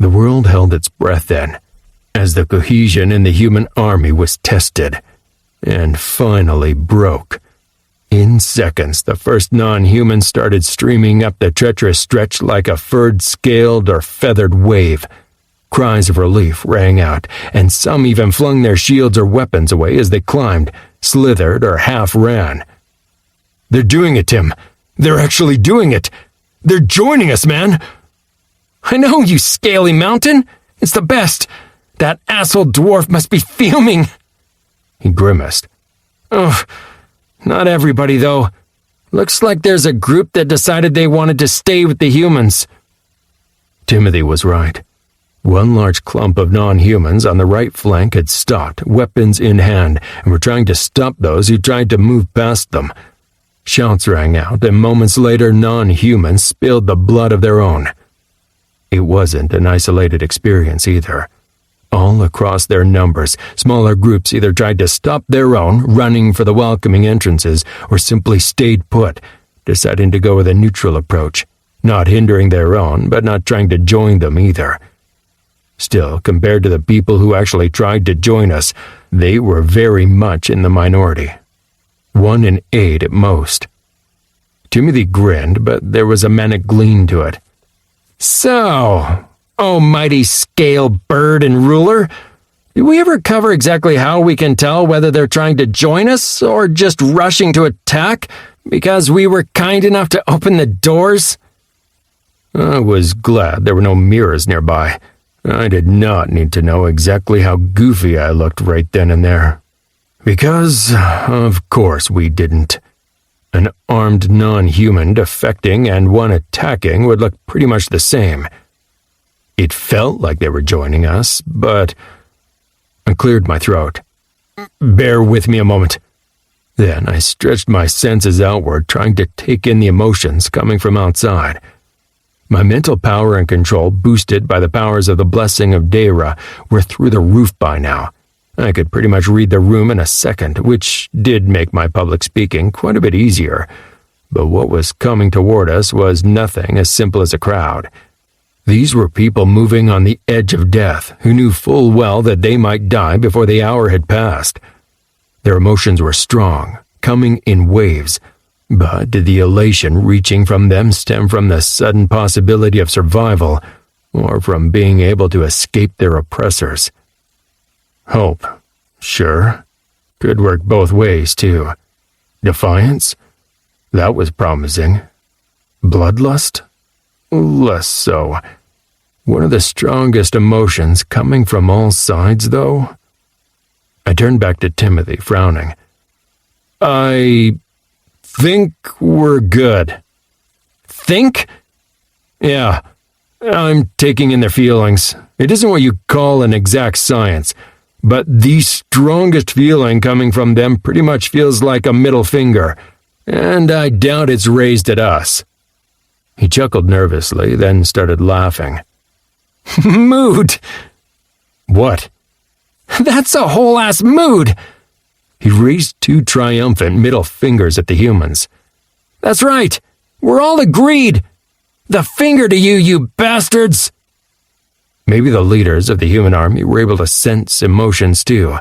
The world held its breath then, as the cohesion in the human army was tested, and finally broke. In seconds, the first non-humans started streaming up the treacherous stretch like a furred, scaled, or feathered wave. Cries of relief rang out, and some even flung their shields or weapons away as they climbed, slithered, or half ran. They're doing it, Tim. They're actually doing it. They're joining us, man. I know, you scaly mountain. It's the best. That asshole dwarf must be fuming. He grimaced. Oh, not everybody, though. Looks like there's a group that decided they wanted to stay with the humans. Timothy was right. One large clump of non-humans on the right flank had stopped, weapons in hand, and were trying to stop those who tried to move past them. Shouts rang out, and moments later non-humans spilled the blood of their own. It wasn't an isolated experience either. All across their numbers, smaller groups either tried to stop their own, running for the welcoming entrances, or simply stayed put, deciding to go with a neutral approach, not hindering their own, but not trying to join them either. Still, compared to the people who actually tried to join us, they were very much in the minority. 1 in 8 at most. Timothy grinned, but there was a manic gleam to it. So, almighty scale bird and ruler, do we ever cover exactly how we can tell whether they're trying to join us or just rushing to attack because we were kind enough to open the doors? I was glad there were no mirrors nearby. I did not need to know exactly how goofy I looked right then and there. Because, of course, we didn't. An armed non-human defecting and one attacking would look pretty much the same. It felt like they were joining us, but I cleared my throat. Bear with me a moment. Then I stretched my senses outward, trying to take in the emotions coming from outside. My mental power and control, boosted by the powers of the blessing of Deyra, were through the roof by now. I could pretty much read the room in a second, which did make my public speaking quite a bit easier. But what was coming toward us was nothing as simple as a crowd. These were people moving on the edge of death, who knew full well that they might die before the hour had passed. Their emotions were strong, coming in waves, but did the elation reaching from them stem from the sudden possibility of survival, or from being able to escape their oppressors? Hope, sure. Could work both ways, too. Defiance? That was promising. Bloodlust? Less so. One of the strongest emotions coming from all sides, though. I turned back to Timothy, frowning. I think we're good. Think? Yeah, I'm taking in their feelings. It isn't what you call an exact science, but the strongest feeling coming from them pretty much feels like a middle finger, and I doubt it's raised at us. He chuckled nervously, then started laughing. Mood! What? That's a whole-ass mood! He raised 2 triumphant middle fingers at the humans. That's right! We're all agreed! The finger to you, you bastards! Maybe the leaders of the human army were able to sense emotions too.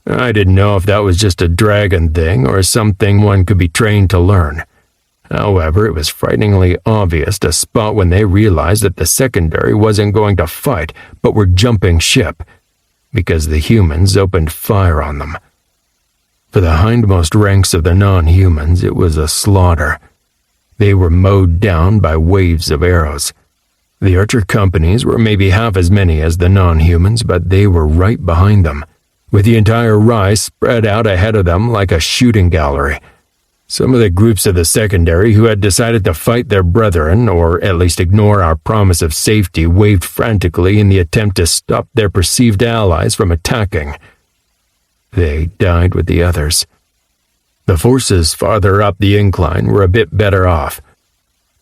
I didn't know if that was just a dragon thing or something one could be trained to learn. However, it was frighteningly obvious to spot when they realized that the secondary wasn't going to fight, but were jumping ship, because the humans opened fire on them. For the hindmost ranks of the non-humans, it was a slaughter. They were mowed down by waves of arrows. The archer companies were maybe half as many as the non-humans, but they were right behind them, with the entire rise spread out ahead of them like a shooting gallery. Some of the groups of the secondary who had decided to fight their brethren, or at least ignore our promise of safety, waved frantically in the attempt to stop their perceived allies from attacking. They died with the others. The forces farther up the incline were a bit better off.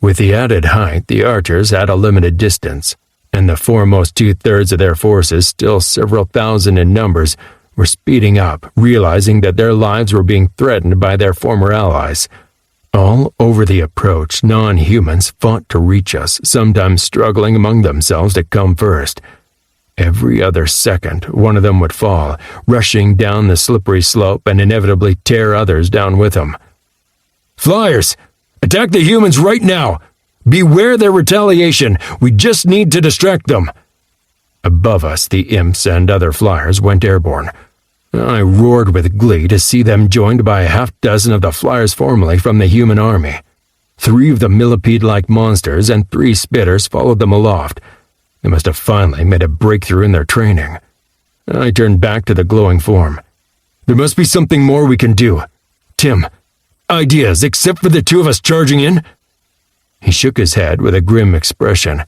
With the added height, the archers had a limited distance, and the foremost 2/3 of their forces, still several thousand in numbers, were speeding up, realizing that their lives were being threatened by their former allies. All over the approach, non-humans fought to reach us, sometimes struggling among themselves to come first. Every other second, one of them would fall, rushing down the slippery slope and inevitably tear others down with them. Flyers! Attack the humans right now! Beware their retaliation! We just need to distract them! Above us, the imps and other flyers went airborne. I roared with glee to see them joined by a half-dozen of the flyers formerly from the human army. 3 of the millipede-like monsters and 3 spitters followed them aloft. They must have finally made a breakthrough in their training. I turned back to the glowing form. There must be something more we can do. Tim, ideas except for the 2 of us charging in? He shook his head with a grim expression.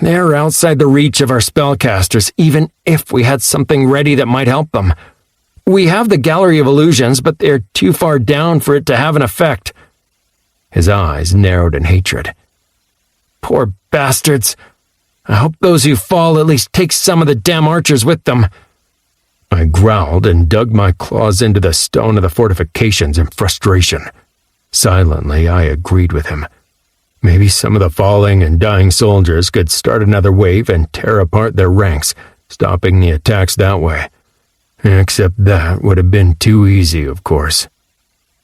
They're outside the reach of our spellcasters, even if we had something ready that might help them. We have the Gallery of Illusions, but they're too far down for it to have an effect. His eyes narrowed in hatred. Poor bastards. I hope those who fall at least take some of the damn archers with them. I growled and dug my claws into the stone of the fortifications in frustration. Silently, I agreed with him. Maybe some of the falling and dying soldiers could start another wave and tear apart their ranks, stopping the attacks that way. Except that would have been too easy, of course.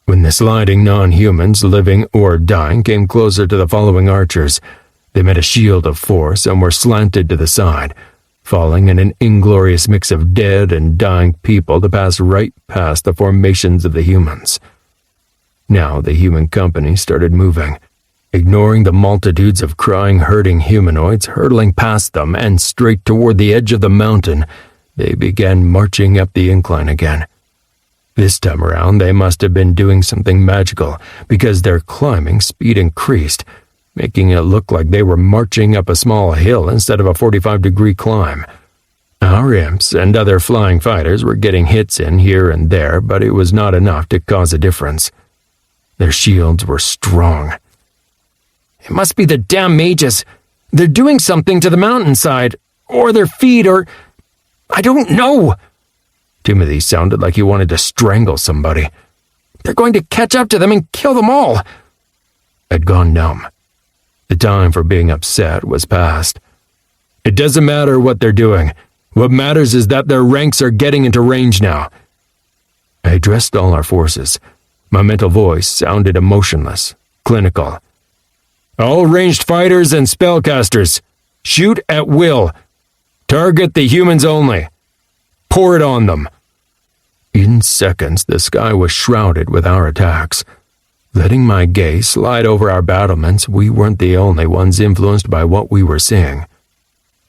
When the sliding non-humans, living or dying, came closer to the following archers, they met a shield of force and were slanted to the side, falling in an inglorious mix of dead and dying people to pass right past the formations of the humans. Now the human company started moving, ignoring the multitudes of crying, hurting humanoids hurtling past them, and straight toward the edge of the mountain, they began marching up the incline again. This time around, they must have been doing something magical, because their climbing speed increased, making it look like they were marching up a small hill instead of a 45-degree climb. Our imps and other flying fighters were getting hits in here and there, but it was not enough to cause a difference. Their shields were strong. It must be the damn mages. They're doing something to the mountainside, or their feet, or... I don't know. Timothy sounded like he wanted to strangle somebody. They're going to catch up to them and kill them all. I'd gone numb. The time for being upset was past. It doesn't matter what they're doing. What matters is that their ranks are getting into range now. I addressed all our forces. My mental voice sounded emotionless, clinical. All ranged fighters and spellcasters, shoot at will. Target the humans only. Pour it on them. In seconds, the sky was shrouded with our attacks. Letting my gaze slide over our battlements, we weren't the only ones influenced by what we were seeing.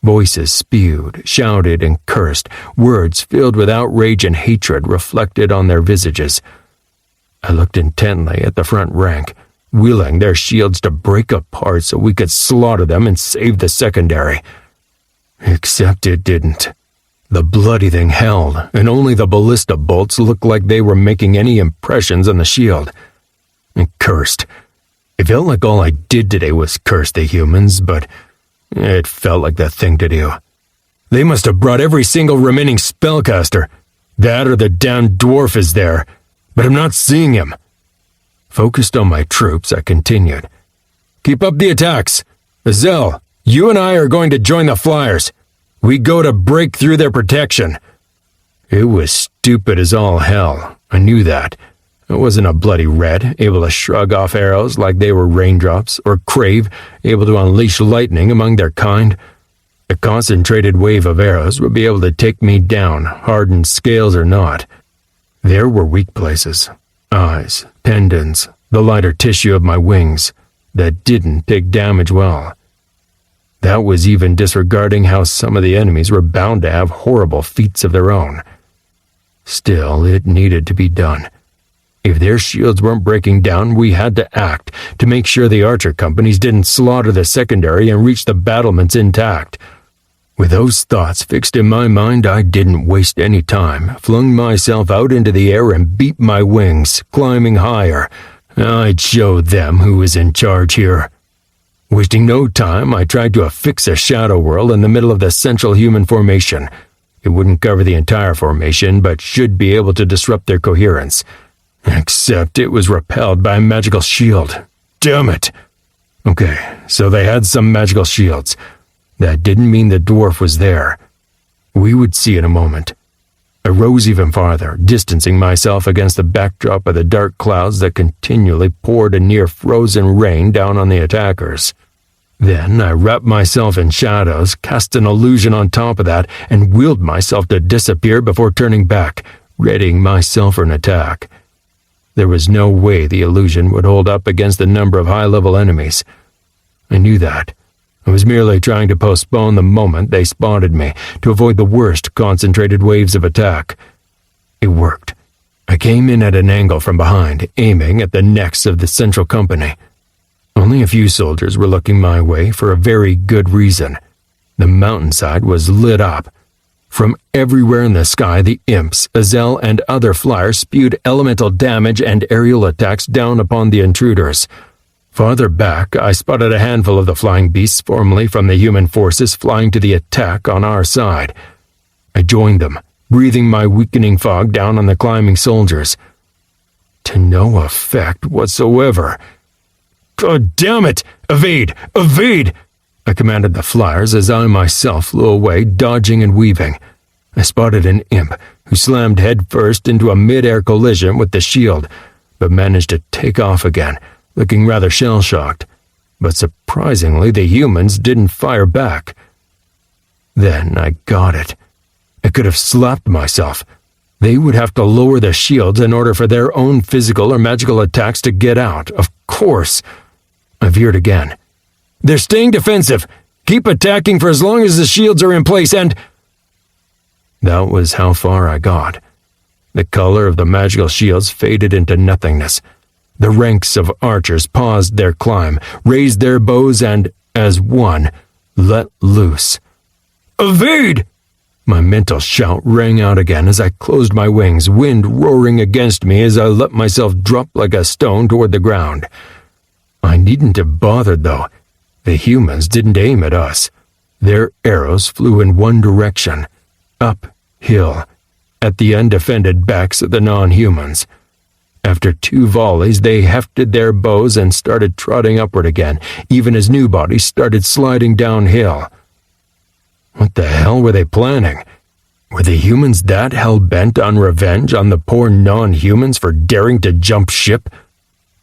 Voices spewed, shouted, and cursed, words filled with outrage and hatred reflected on their visages. I looked intently at the front rank, willing their shields to break apart so we could slaughter them and save the secondary. Except it didn't. The bloody thing held, and only the ballista bolts looked like they were making any impressions on the shield. It cursed. It felt like all I did today was curse the humans, but it felt like the thing to do. They must have brought every single remaining spellcaster. That or the damned dwarf is there, but I'm not seeing him. Focused on my troops, I continued. Keep up the attacks. Zell, you and I are going to join the flyers. We go to break through their protection. It was stupid as all hell. I knew that. I wasn't a bloody red, able to shrug off arrows like they were raindrops, or Crave, able to unleash lightning among their kind. A concentrated wave of arrows would be able to take me down, hardened scales or not. There were weak places. Eyes, tendons, the lighter tissue of my wings, that didn't take damage well. That was even disregarding how some of the enemies were bound to have horrible feats of their own. Still, it needed to be done. If their shields weren't breaking down, we had to act to make sure the archer companies didn't slaughter the secondary and reach the battlements intact. With those thoughts fixed in my mind, I didn't waste any time, flung myself out into the air and beat my wings, climbing higher. I'd show them who was in charge here. Wasting no time, I tried to affix a shadow whirl in the middle of the central human formation. It wouldn't cover the entire formation, but should be able to disrupt their coherence. Except it was repelled by a magical shield. Damn it! Okay, so they had some magical shields. That didn't mean the dwarf was there. We would see in a moment. I rose even farther, distancing myself against the backdrop of the dark clouds that continually poured a near-frozen rain down on the attackers. Then I wrapped myself in shadows, cast an illusion on top of that, and willed myself to disappear before turning back, readying myself for an attack. There was no way the illusion would hold up against the number of high-level enemies. I knew that. I was merely trying to postpone the moment they spotted me, to avoid the worst concentrated waves of attack. It worked. I came in at an angle from behind, aiming at the necks of the central company. Only a few soldiers were looking my way for a very good reason. The mountainside was lit up. From everywhere in the sky, the imps, Azel, and other flyers spewed elemental damage and aerial attacks down upon the intruders. Farther back, I spotted a handful of the flying beasts formerly from the human forces flying to the attack on our side. I joined them, breathing my weakening fog down on the climbing soldiers. To no effect whatsoever. God damn it! Evade! Evade! I commanded the flyers as I myself flew away, dodging and weaving. I spotted an imp who slammed headfirst into a mid-air collision with the shield, but managed to take off again, looking rather shell-shocked. But surprisingly, the humans didn't fire back. Then I got it. I could have slapped myself. They would have to lower the shields in order for their own physical or magical attacks to get out, of course. I veered again. They're staying defensive. Keep attacking for as long as the shields are in place and... That was how far I got. The color of the magical shields faded into nothingness. The ranks of archers paused their climb, raised their bows and, as one, let loose. Evade! My mental shout rang out again as I closed my wings, wind roaring against me as I let myself drop like a stone toward the ground. I needn't have bothered, though. The humans didn't aim at us. Their arrows flew in one direction, uphill, at the undefended backs of the non-humans. After 2 volleys, they hefted their bows and started trotting upward again, even as new bodies started sliding downhill. What the hell were they planning? Were the humans that hell-bent on revenge on the poor non-humans for daring to jump ship?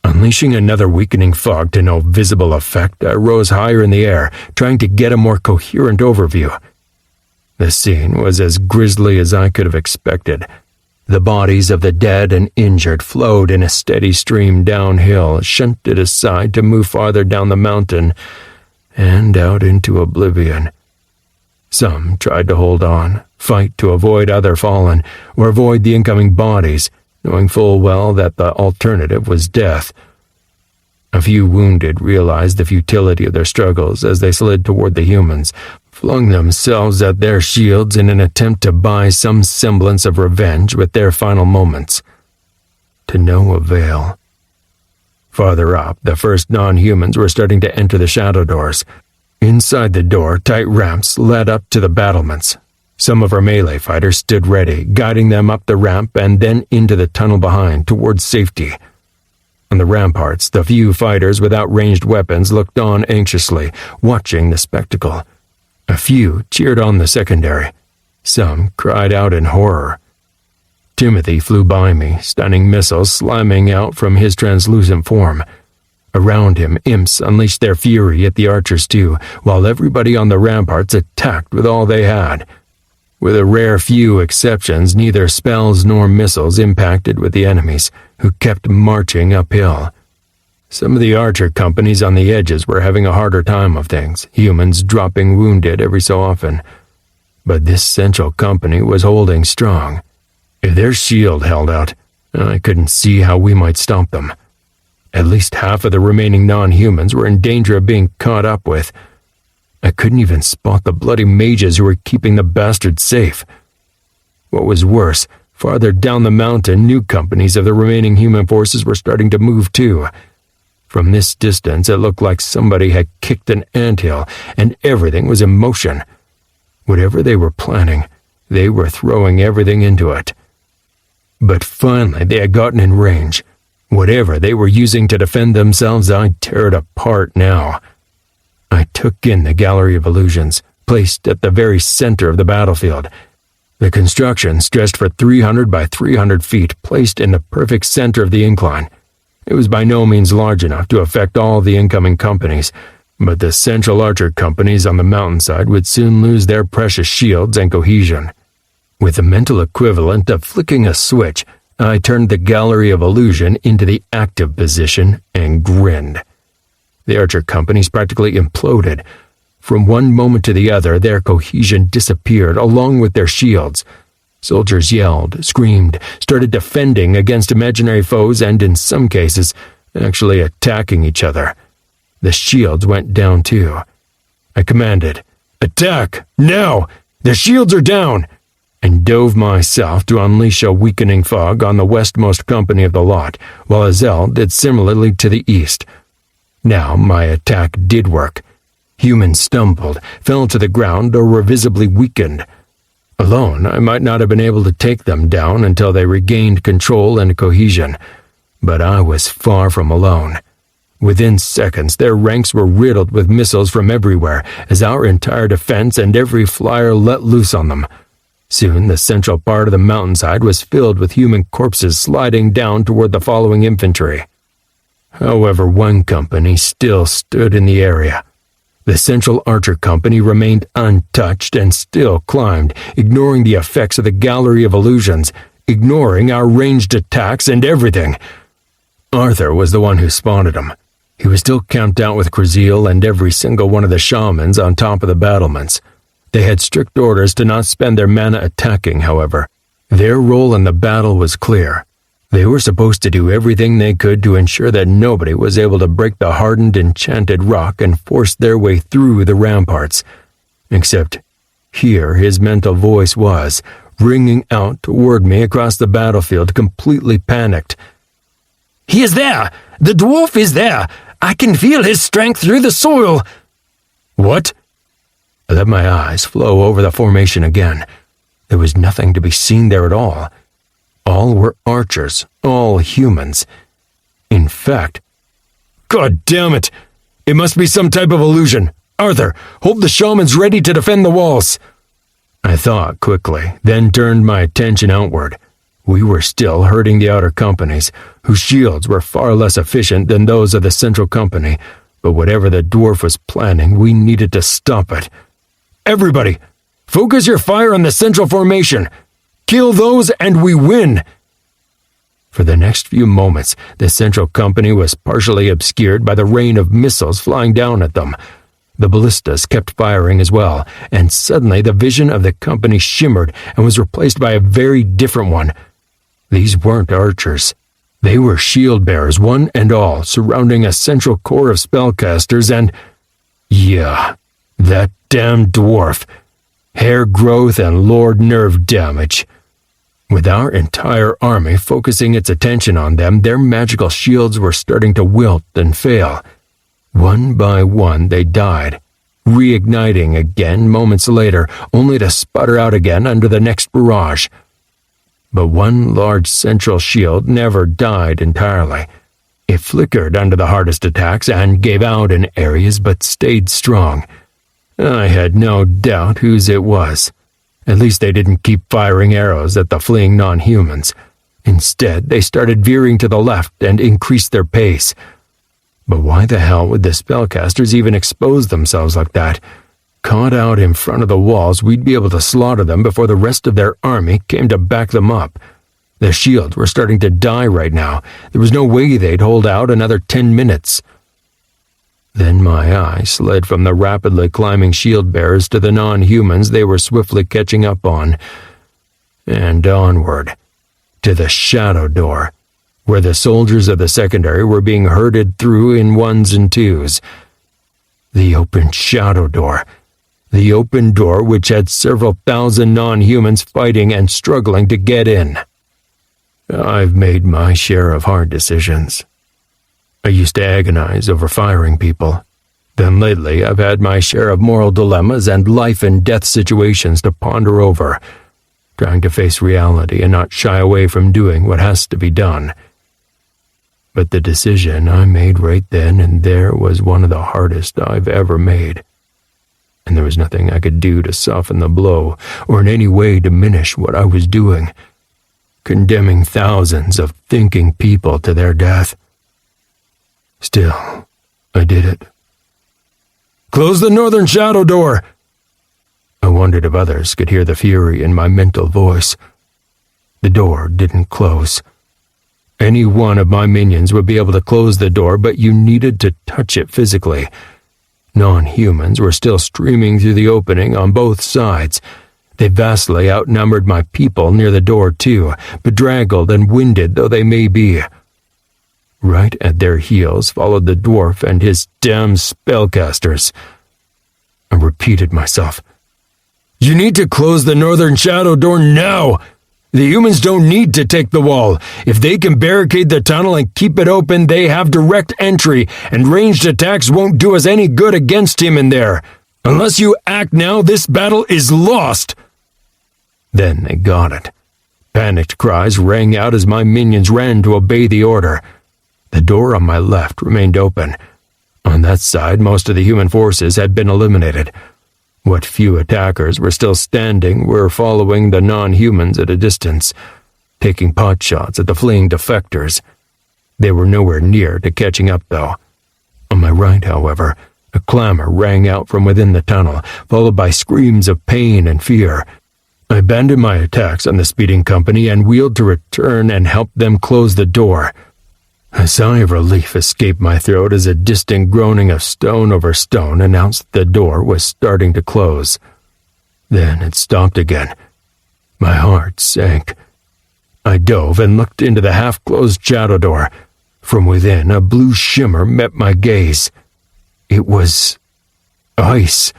Unleashing another weakening fog to no visible effect, I rose higher in the air, trying to get a more coherent overview. The scene was as grisly as I could have expected. The bodies of the dead and injured flowed in a steady stream downhill, shunted aside to move farther down the mountain and out into oblivion. Some tried to hold on, fight to avoid other fallen, or avoid the incoming bodies, knowing full well that the alternative was death. A few wounded realized the futility of their struggles as they slid toward the humans, flung themselves at their shields in an attempt to buy some semblance of revenge with their final moments. To no avail. Farther up, the first non-humans were starting to enter the shadow doors. Inside the door, tight ramps led up to the battlements. Some of our melee fighters stood ready, guiding them up the ramp and then into the tunnel behind, towards safety. On the ramparts, the few fighters without ranged weapons looked on anxiously, watching the spectacle. A few cheered on the secondary. Some cried out in horror. Timothy flew by me, stunning missiles slamming out from his translucent form. Around him, imps unleashed their fury at the archers too, while everybody on the ramparts attacked with all they had. With a rare few exceptions, neither spells nor missiles impacted with the enemies, who kept marching uphill. Some of the archer companies on the edges were having a harder time of things, humans dropping wounded every so often. But this central company was holding strong. If their shield held out, I couldn't see how we might stop them. At least half of the remaining non-humans were in danger of being caught up with. I couldn't even spot the bloody mages who were keeping the bastards safe. What was worse, farther down the mountain, new companies of the remaining human forces were starting to move too. From this distance, it looked like somebody had kicked an anthill, and everything was in motion. Whatever they were planning, they were throwing everything into it. But finally, they had gotten in range. Whatever they were using to defend themselves, I'd tear it apart now. I took in the Gallery of Illusions, placed at the very center of the battlefield. The construction stretched for 300 by 300 feet, placed in the perfect center of the incline. It was by no means large enough to affect all the incoming companies, but the central archer companies on the mountainside would soon lose their precious shields and cohesion. With the mental equivalent of flicking a switch, I turned the Gallery of Illusion into the active position and grinned. The archer companies practically imploded. From one moment to the other, their cohesion disappeared along with their shields. Soldiers yelled, screamed, started defending against imaginary foes and, in some cases, actually attacking each other. The shields went down too. I commanded, "Attack! Now! The shields are down!" and dove myself to unleash a weakening fog on the westmost company of the lot, while Azel did similarly to the east. Now my attack did work. Humans stumbled, fell to the ground, or were visibly weakened. Alone, I might not have been able to take them down until they regained control and cohesion, but I was far from alone. Within seconds, their ranks were riddled with missiles from everywhere, as our entire defense and every flyer let loose on them. Soon, the central part of the mountainside was filled with human corpses sliding down toward the following infantry. However, one company still stood in the area. The central archer company remained untouched and still climbed, ignoring the effects of the Gallery of Illusions, ignoring our ranged attacks and everything. Arthur was the one who spotted him. He was still camped out with Krasil and every single one of the shamans on top of the battlements. They had strict orders to not spend their mana attacking, however. Their role in the battle was clear. They were supposed to do everything they could to ensure that nobody was able to break the hardened, enchanted rock and force their way through the ramparts. Except here his mental voice was, ringing out toward me across the battlefield, completely panicked. "He is there! The dwarf is there! I can feel his strength through the soil!" What? I let my eyes flow over the formation again. There was nothing to be seen there at all. All were archers, all humans. In fact, God damn it! It must be some type of illusion. Arthur, hold the shamans ready to defend the walls. I thought quickly, then turned my attention outward. We were still hurting the outer companies, whose shields were far less efficient than those of the central company, but whatever the dwarf was planning, we needed to stop it. Everybody, focus your fire on the central formation. Kill those and we win! For the next few moments, the central company was partially obscured by the rain of missiles flying down at them. The ballistas kept firing as well, and suddenly the vision of the company shimmered and was replaced by a very different one. These weren't archers. They were shield bearers, one and all, surrounding a central core of spellcasters and... yeah, that damn dwarf. Hair growth and lord nerve damage. With our entire army focusing its attention on them, their magical shields were starting to wilt and fail. One by one they died, reigniting again moments later, only to sputter out again under the next barrage. But one large central shield never died entirely. It flickered under the hardest attacks and gave out in areas but stayed strong. I had no doubt whose it was. At least they didn't keep firing arrows at the fleeing non-humans. Instead, they started veering to the left and increased their pace. But why the hell would the spellcasters even expose themselves like that? Caught out in front of the walls, we'd be able to slaughter them before the rest of their army came to back them up. Their shields were starting to die right now. There was no way they'd hold out another 10 minutes. Then my eye slid from the rapidly climbing shield bearers to the non-humans they were swiftly catching up on, and onward, to the shadow door, where the soldiers of the secondary were being herded through in ones and twos. The open shadow door. The open door which had several thousand non-humans fighting and struggling to get in. I've made my share of hard decisions. I used to agonize over firing people. Then lately I've had my share of moral dilemmas and life and death situations to ponder over, trying to face reality and not shy away from doing what has to be done. But the decision I made right then and there was one of the hardest I've ever made. And there was nothing I could do to soften the blow or in any way diminish what I was doing, condemning thousands of thinking people to their death. Still, I did it. Close the northern shadow door! I wondered if others could hear the fury in my mental voice. The door didn't close. Any one of my minions would be able to close the door, but you needed to touch it physically. Non-humans were still streaming through the opening on both sides. They vastly outnumbered my people near the door too, bedraggled and winded though they may be. Right at their heels followed the dwarf and his damn spellcasters. I repeated myself. You need to close the northern shadow door now! The humans don't need to take the wall. If they can barricade the tunnel and keep it open, they have direct entry, and ranged attacks won't do us any good against him in there. Unless you act now, this battle is lost! Then they got it. Panicked cries rang out as my minions ran to obey the order. The door on my left remained open. On that side, most of the human forces had been eliminated. What few attackers were still standing were following the non-humans at a distance, taking potshots at the fleeing defectors. They were nowhere near to catching up, though. On my right, however, a clamor rang out from within the tunnel, followed by screams of pain and fear. I abandoned my attacks on the speeding company and wheeled to return and help them close the door. A sigh of relief escaped my throat as a distant groaning of stone over stone announced the door was starting to close. Then it stopped again. My heart sank. I dove and looked into the half-closed shadow door. From within, a blue shimmer met my gaze. It was ice.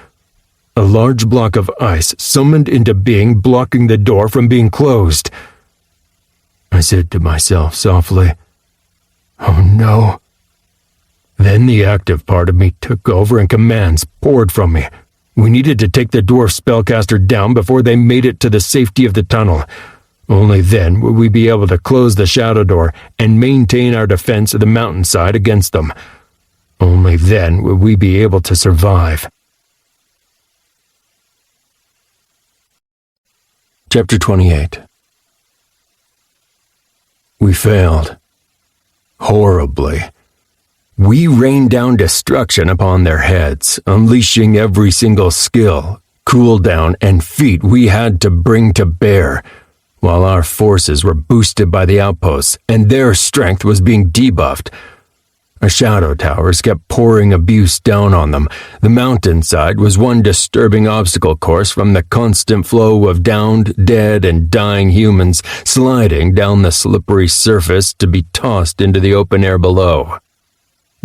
A large block of ice summoned into being, blocking the door from being closed. I said to myself softly, "Oh no." Then the active part of me took over and commands poured from me. We needed to take the dwarf spellcaster down before they made it to the safety of the tunnel. Only then would we be able to close the shadow door and maintain our defense of the mountainside against them. Only then would we be able to survive. Chapter 28. We failed. Horribly. We rained down destruction upon their heads, unleashing every single skill, cooldown, and feat we had to bring to bear. while our forces were boosted by the outposts and their strength was being debuffed. Our shadow towers kept pouring abuse down on them. The mountainside was one disturbing obstacle course from the constant flow of downed, dead, and dying humans sliding down the slippery surface to be tossed into the open air below.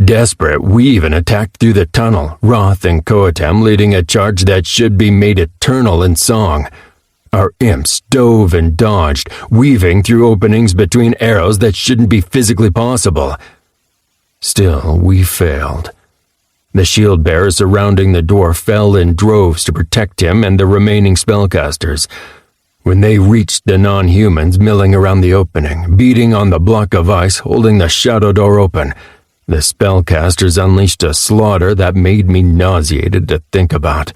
Desperate, we even attacked through the tunnel, Roth and Coatem leading a charge that should be made eternal in song. Our imps dove and dodged, weaving through openings between arrows that shouldn't be physically possible. Still, we failed. The shield bearers surrounding the dwarf fell in droves to protect him and the remaining spellcasters. When they reached the non-humans milling around the opening, beating on the block of ice holding the shadow door open, the spellcasters unleashed a slaughter that made me nauseated to think about.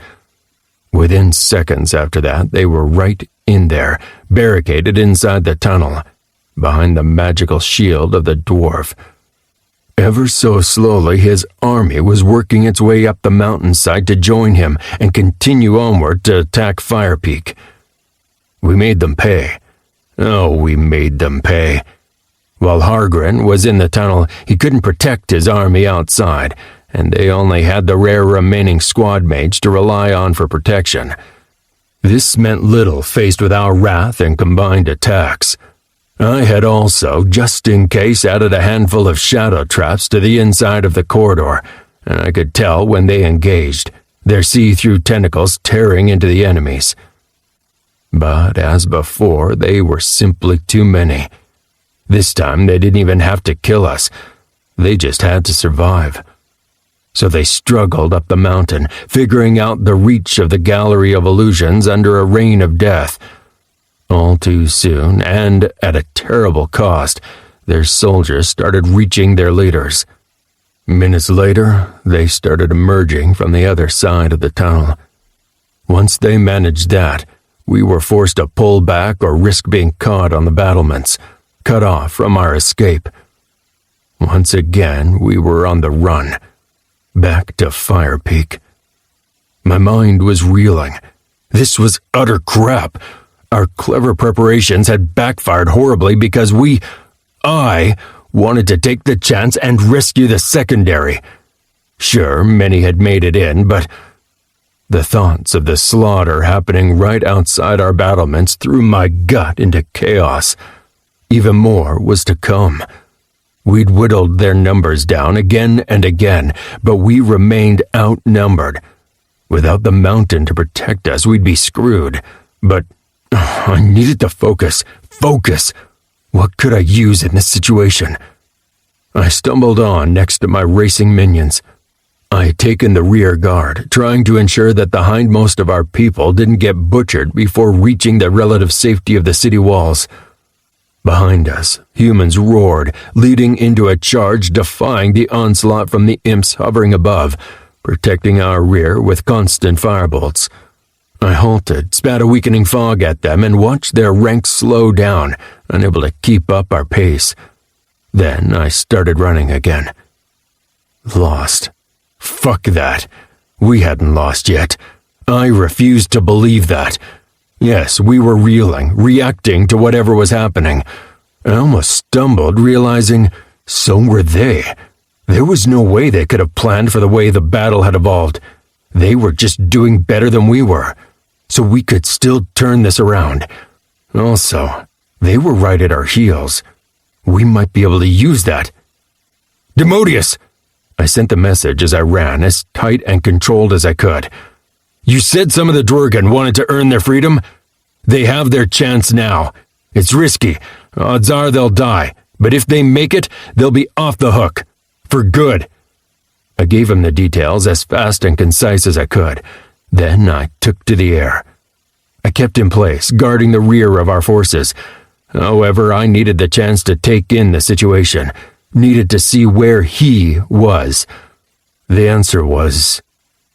Within seconds after that, they were right in there, barricaded inside the tunnel, behind the magical shield of the dwarf. Ever so slowly, his army was working its way up the mountainside to join him and continue onward to attack Fire Peak. We made them pay. Oh, we made them pay. While Hargren was in the tunnel, he couldn't protect his army outside, and they only had the rare remaining squad mates to rely on for protection. This meant little faced with our wrath and combined attacks. I had also, just in case, added a handful of shadow traps to the inside of the corridor, and I could tell when they engaged, their see-through tentacles tearing into the enemies. But as before, they were simply too many. This time they didn't even have to kill us, they just had to survive. So they struggled up the mountain, figuring out the reach of the Gallery of Illusions under a rain of death. All too soon, and at a terrible cost, their soldiers started reaching their leaders. Minutes later, they started emerging from the other side of the tunnel. Once they managed that, we were forced to pull back or risk being caught on the battlements, cut off from our escape. Once again, we were on the run, back to Fire Peak. My mind was reeling. This was utter crap. Our clever preparations had backfired horribly because I wanted to take the chance and rescue the secondary. Sure, many had made it in, but the thoughts of the slaughter happening right outside our battlements threw my gut into chaos. Even more was to come. We'd whittled their numbers down again and again, but we remained outnumbered. Without the mountain to protect us, we'd be screwed. But I needed to focus. Focus! What could I use in this situation? I stumbled on next to my racing minions. I had taken the rear guard, trying to ensure that the hindmost of our people didn't get butchered before reaching the relative safety of the city walls. Behind us, humans roared, leading into a charge defying the onslaught from the imps hovering above, protecting our rear with constant firebolts. I halted, spat a weakening fog at them, and watched their ranks slow down, unable to keep up our pace. Then I started running again. Lost. Fuck that. We hadn't lost yet. I refused to believe that. Yes, we were reeling, reacting to whatever was happening. I almost stumbled, realizing so were they. There was no way they could have planned for the way the battle had evolved. They were just doing better than we were. So we could still turn this around. Also, they were right at our heels. We might be able to use that. Demodius! I sent the message as I ran, as tight and controlled as I could. You said some of the Dwergen wanted to earn their freedom? They have their chance now. It's risky. Odds are they'll die. But if they make it, they'll be off the hook. For good. I gave him the details as fast and concise as I could. Then I took to the air. I kept in place, guarding the rear of our forces. However, I needed the chance to take in the situation, needed to see where he was. The answer was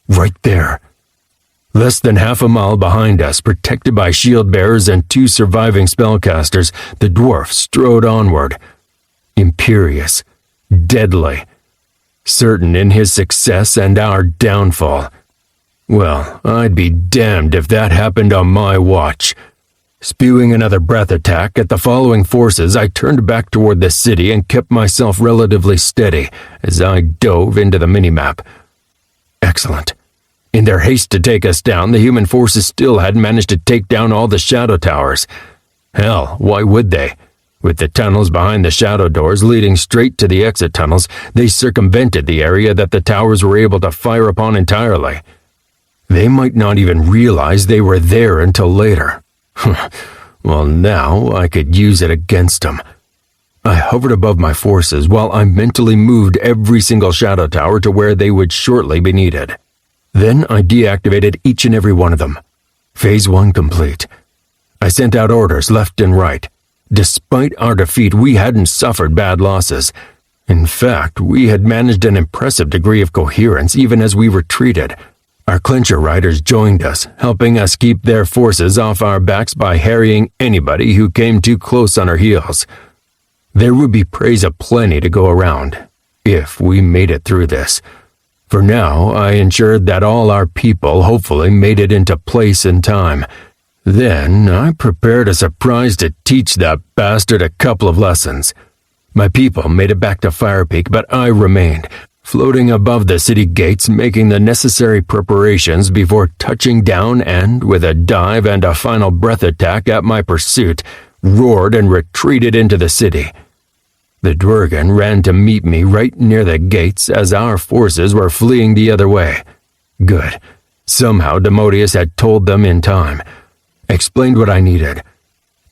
right there. Less than half a mile behind us, protected by shield bearers and 2 surviving spellcasters, the dwarf strode onward. Imperious, deadly, certain in his success and our downfall. Well, I'd be damned if that happened on my watch. Spewing another breath attack at the following forces, I turned back toward the city and kept myself relatively steady as I dove into the minimap. Excellent. In their haste to take us down, the human forces still hadn't managed to take down all the shadow towers. Hell, why would they? With the tunnels behind the shadow doors leading straight to the exit tunnels, they circumvented the area that the towers were able to fire upon entirely. They might not even realize they were there until later. Well, now I could use it against them. I hovered above my forces while I mentally moved every single shadow tower to where they would shortly be needed. Then I deactivated each and every one of them. Phase 1 complete. I sent out orders left and right. Despite our defeat, we hadn't suffered bad losses. In fact, we had managed an impressive degree of coherence even as we retreated. Our clincher riders joined us, helping us keep their forces off our backs by harrying anybody who came too close on our heels. There would be praise aplenty to go around, if we made it through this. For now, I ensured that all our people hopefully made it into place in time. Then, I prepared a surprise to teach that bastard a couple of lessons. My people made it back to Fire Peak, but I remained, floating above the city gates, making the necessary preparations before touching down and, with a dive and a final breath attack at my pursuit, roared and retreated into the city. The Dwergen ran to meet me right near the gates as our forces were fleeing the other way. Good. Somehow Demodius had told them in time. Explained what I needed.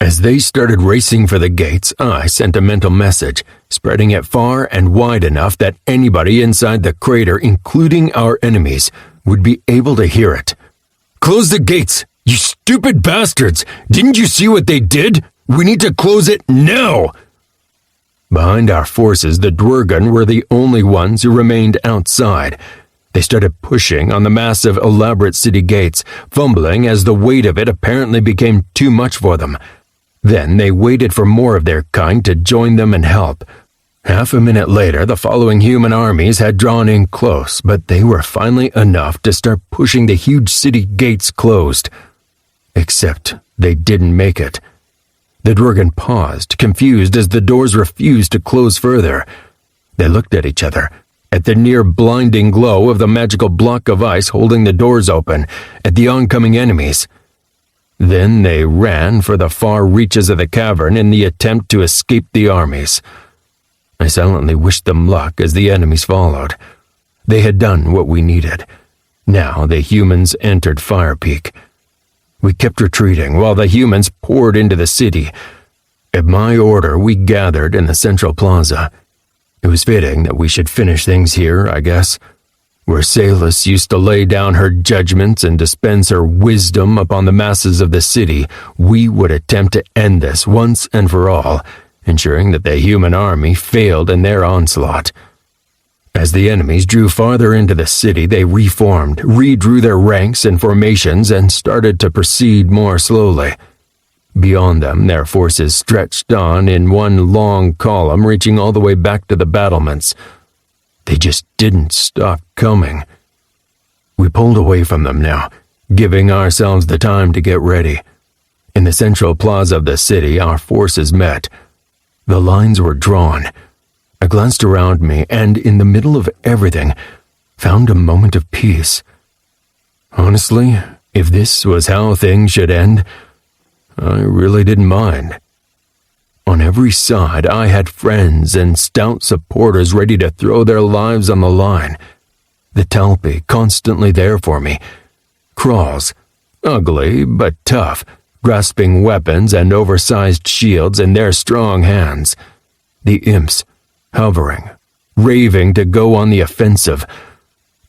As they started racing for the gates, I sent a mental message, spreading it far and wide enough that anybody inside the crater, including our enemies, would be able to hear it. "Close the gates! You stupid bastards! Didn't you see what they did? We need to close it now!" Behind our forces, the Dwergen were the only ones who remained outside. They started pushing on the massive, elaborate city gates, fumbling as the weight of it apparently became too much for them. Then they waited for more of their kind to join them and help. Half a minute later, the following human armies had drawn in close, but they were finally enough to start pushing the huge city gates closed. Except they didn't make it. The Dwergen paused, confused as the doors refused to close further. They looked at each other, at the near-blinding glow of the magical block of ice holding the doors open, at the oncoming enemies. Then they ran for the far reaches of the cavern in the attempt to escape the armies. I silently wished them luck as the enemies followed. They had done what we needed. Now the humans entered Fire Peak. We kept retreating while the humans poured into the city. At my order, we gathered in the central plaza. It was fitting that we should finish things here, I guess. Where Salus used to lay down her judgments and dispense her wisdom upon the masses of the city, we would attempt to end this once and for all, ensuring that the human army failed in their onslaught. As the enemies drew farther into the city, they reformed, redrew their ranks and formations, and started to proceed more slowly. Beyond them, their forces stretched on in one long column, reaching all the way back to the battlements. They just didn't stop coming. We pulled away from them now, giving ourselves the time to get ready. In the central plaza of the city, our forces met. The lines were drawn. I glanced around me and, in the middle of everything, found a moment of peace. Honestly, if this was how things should end, I really didn't mind. On every side, I had friends and stout supporters ready to throw their lives on the line. The Talpi constantly there for me. Crawls, ugly but tough, grasping weapons and oversized shields in their strong hands. The Imps, hovering, raving to go on the offensive.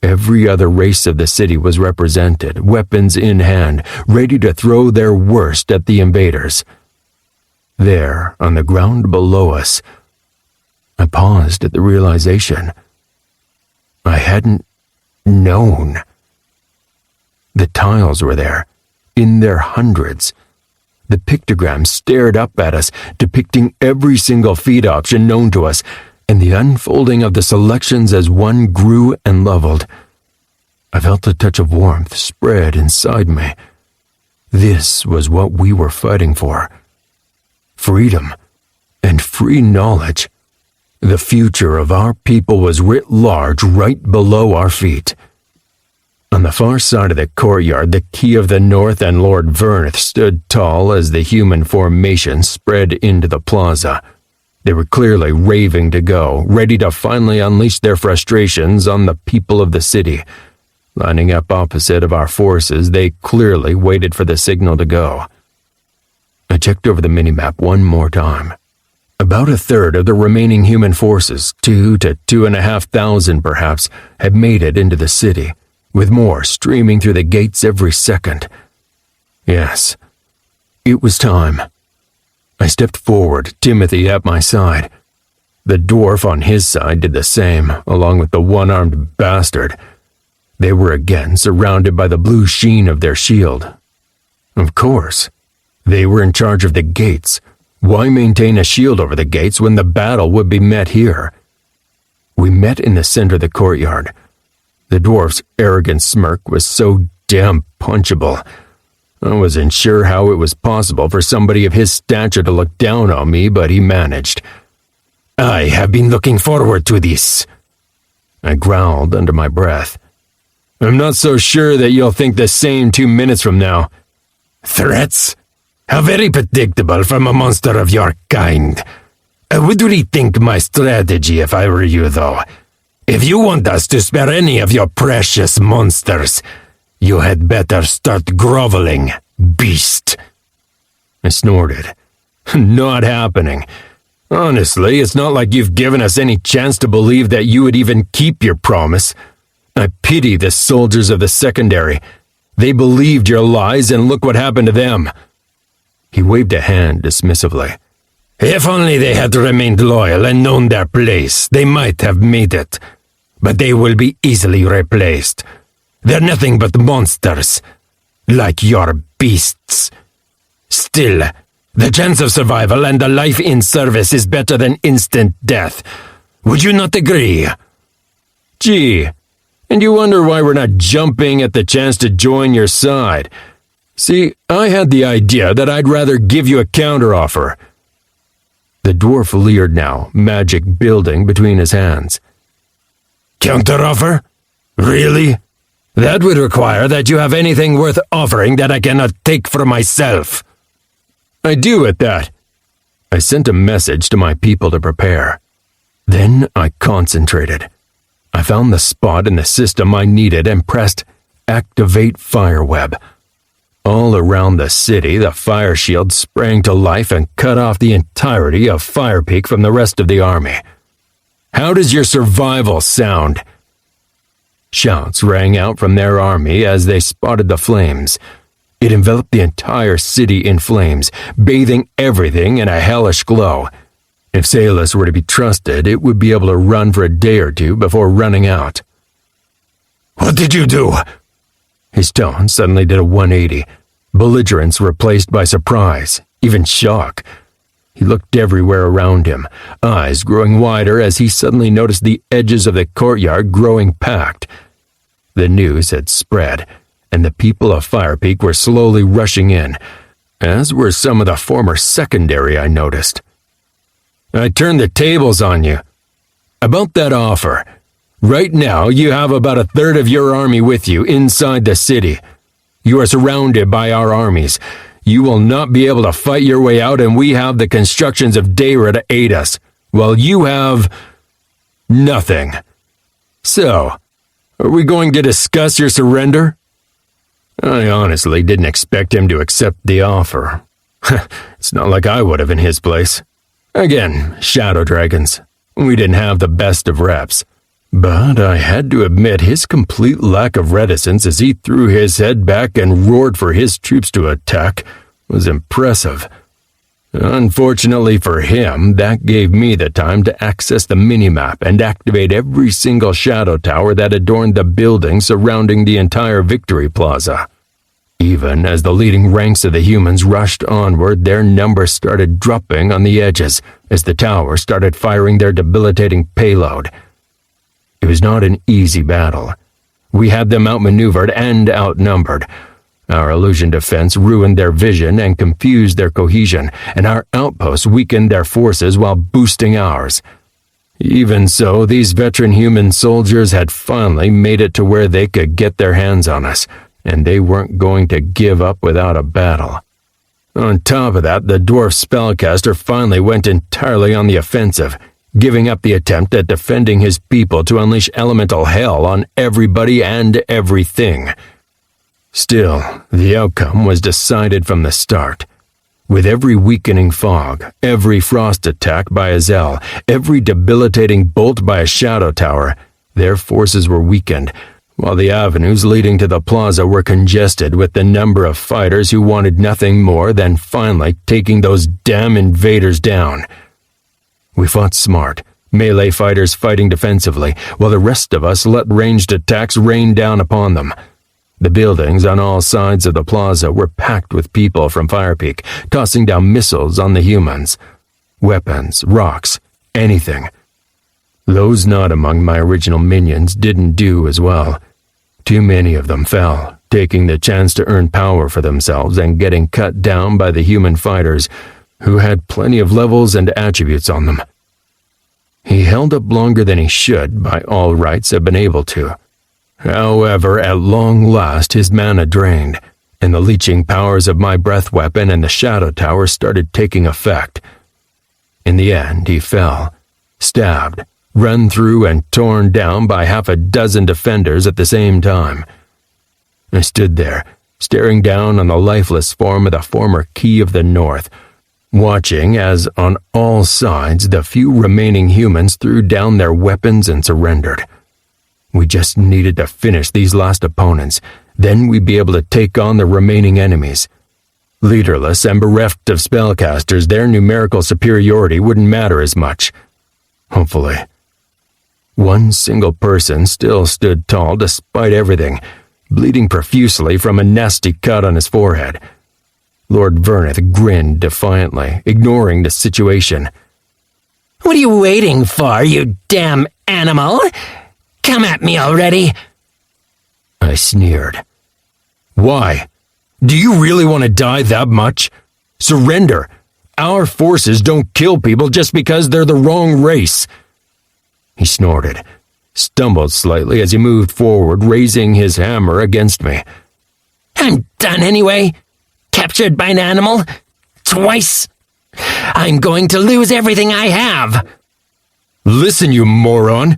Every other race of the city was represented, weapons in hand, ready to throw their worst at the invaders. There, on the ground below us, I paused at the realization. I hadn't known. The tiles were there, in their hundreds. The pictograms stared up at us, depicting every single feed option known to us, and the unfolding of the selections as one grew and leveled. I felt a touch of warmth spread inside me. This was what we were fighting for. Freedom and free knowledge. The future of our people was writ large right below our feet. On the far side of the courtyard, the Key of the North and Lord Verneth stood tall as the human formation spread into the plaza. They were clearly raving to go, ready to finally unleash their frustrations on the people of the city. Lining up opposite of our forces, they clearly waited for the signal to go. I checked over the minimap one more time. About a third of the remaining human forces, 2,000 to 2,500 perhaps, had made it into the city, with more streaming through the gates every second. Yes, it was time. I stepped forward, Timothy at my side. The dwarf on his side did the same, along with the one-armed bastard. They were again surrounded by the blue sheen of their shield. Of course, they were in charge of the gates. Why maintain a shield over the gates when the battle would be met here? We met in the center of the courtyard. The dwarf's arrogant smirk was so damn punchable. I wasn't sure how it was possible for somebody of his stature to look down on me, but he managed. I have been looking forward to this, I growled under my breath. I'm not so sure that you'll think the same 2 minutes from now. Threats? How very predictable from a monster of your kind. I would rethink my strategy if I were you, though. If you want us to spare any of your precious monsters, you had better start groveling, beast. I snorted. Not happening. Honestly, it's not like you've given us any chance to believe that you would even keep your promise. I pity the soldiers of the secondary. They believed your lies, and look what happened to them. He waved a hand dismissively. If only they had remained loyal and known their place, they might have made it. But they will be easily replaced. They're nothing but monsters, like your beasts. Still, the chance of survival and a life in service is better than instant death. Would you not agree? Gee, and you wonder why we're not jumping at the chance to join your side. See, I had the idea that I'd rather give you a counteroffer. The dwarf leered now, magic building between his hands. Counteroffer? Really? That would require that you have anything worth offering that I cannot take for myself. I do at that. I sent a message to my people to prepare. Then I concentrated. I found the spot in the system I needed and pressed Activate Fireweb. All around the city, the fire shield sprang to life and cut off the entirety of Firepeak from the rest of the army. How does your survival sound? Shouts rang out from their army as they spotted the flames. It enveloped the entire city in flames, bathing everything in a hellish glow. If Salus were to be trusted, it would be able to run for a day or two before running out. What did you do? His tone suddenly did a 180. Belligerence replaced by surprise, even shock. He looked everywhere around him, eyes growing wider as he suddenly noticed the edges of the courtyard growing packed. The news had spread, and the people of Firepeak were slowly rushing in, as were some of the former secondary I noticed. I turned the tables on you. About that offer. Right now, you have about a third of your army with you inside the city. You are surrounded by our armies. You will not be able to fight your way out, and we have the constructions of Deyra to aid us, while you have nothing. So, are we going to discuss your surrender? I honestly didn't expect him to accept the offer. It's not like I would have in his place. Again, shadow dragons. We didn't have the best of reps. But I had to admit his complete lack of reticence as he threw his head back and roared for his troops to attack was impressive. Unfortunately for him, that gave me the time to access the minimap and activate every single shadow tower that adorned the building surrounding the entire Victory Plaza. Even as the leading ranks of the humans rushed onward, their numbers started dropping on the edges as the towers started firing their debilitating payload. It was not an easy battle. We had them outmaneuvered and outnumbered. Our illusion defense ruined their vision and confused their cohesion, and our outposts weakened their forces while boosting ours. Even so, these veteran human soldiers had finally made it to where they could get their hands on us, and they weren't going to give up without a battle. On top of that, the dwarf spellcaster finally went entirely on the offensive, giving up the attempt at defending his people to unleash elemental hell on everybody and everything. Still, the outcome was decided from the start. With every weakening fog, every frost attack by a Zell, every debilitating bolt by a shadow tower, their forces were weakened, while the avenues leading to the plaza were congested with the number of fighters who wanted nothing more than finally taking those damn invaders down. We fought smart, melee fighters fighting defensively, while the rest of us let ranged attacks rain down upon them. The buildings on all sides of the plaza were packed with people from Firepeak, tossing down missiles on the humans. Weapons, rocks, anything. Those not among my original minions didn't do as well. Too many of them fell, taking the chance to earn power for themselves and getting cut down by the human fighters, who had plenty of levels and attributes on them. He held up longer than he should, by all rights have been able to. However, at long last his mana drained, and the leeching powers of my breath weapon and the shadow tower started taking effect. In the end, he fell, stabbed, run through and torn down by half a dozen defenders at the same time. I stood there, staring down on the lifeless form of the former Key of the North, watching as on all sides the few remaining humans threw down their weapons and surrendered. We just needed to finish these last opponents, then we'd be able to take on the remaining enemies. Leaderless and bereft of spellcasters, their numerical superiority wouldn't matter as much. Hopefully. One single person still stood tall despite everything, bleeding profusely from a nasty cut on his forehead. Lord Verneth grinned defiantly, ignoring the situation. What are you waiting for, you damn animal? Come at me already! I sneered. Why? Do you really want to die that much? Surrender! Our forces don't kill people just because they're the wrong race. He snorted, stumbled slightly as he moved forward, raising his hammer against me. I'm done anyway. Captured by an animal? Twice? I'm going to lose everything I have. Listen, you moron.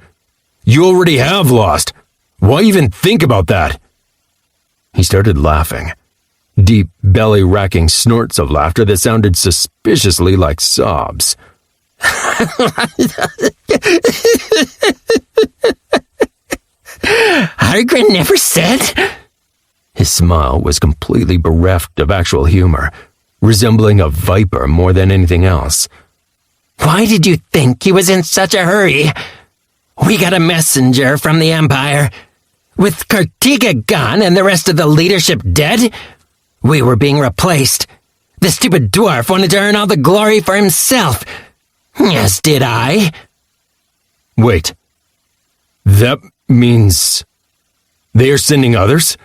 You already have lost. Why even think about that? He started laughing. Deep, belly-racking snorts of laughter that sounded suspiciously like sobs. Hargren never said... His smile was completely bereft of actual humor, resembling a viper more than anything else. Why did you think he was in such a hurry? We got a messenger from the Empire. With Cartiga gone and the rest of the leadership dead, we were being replaced. The stupid dwarf wanted to earn all the glory for himself. As did I. Wait. That means... they are sending others?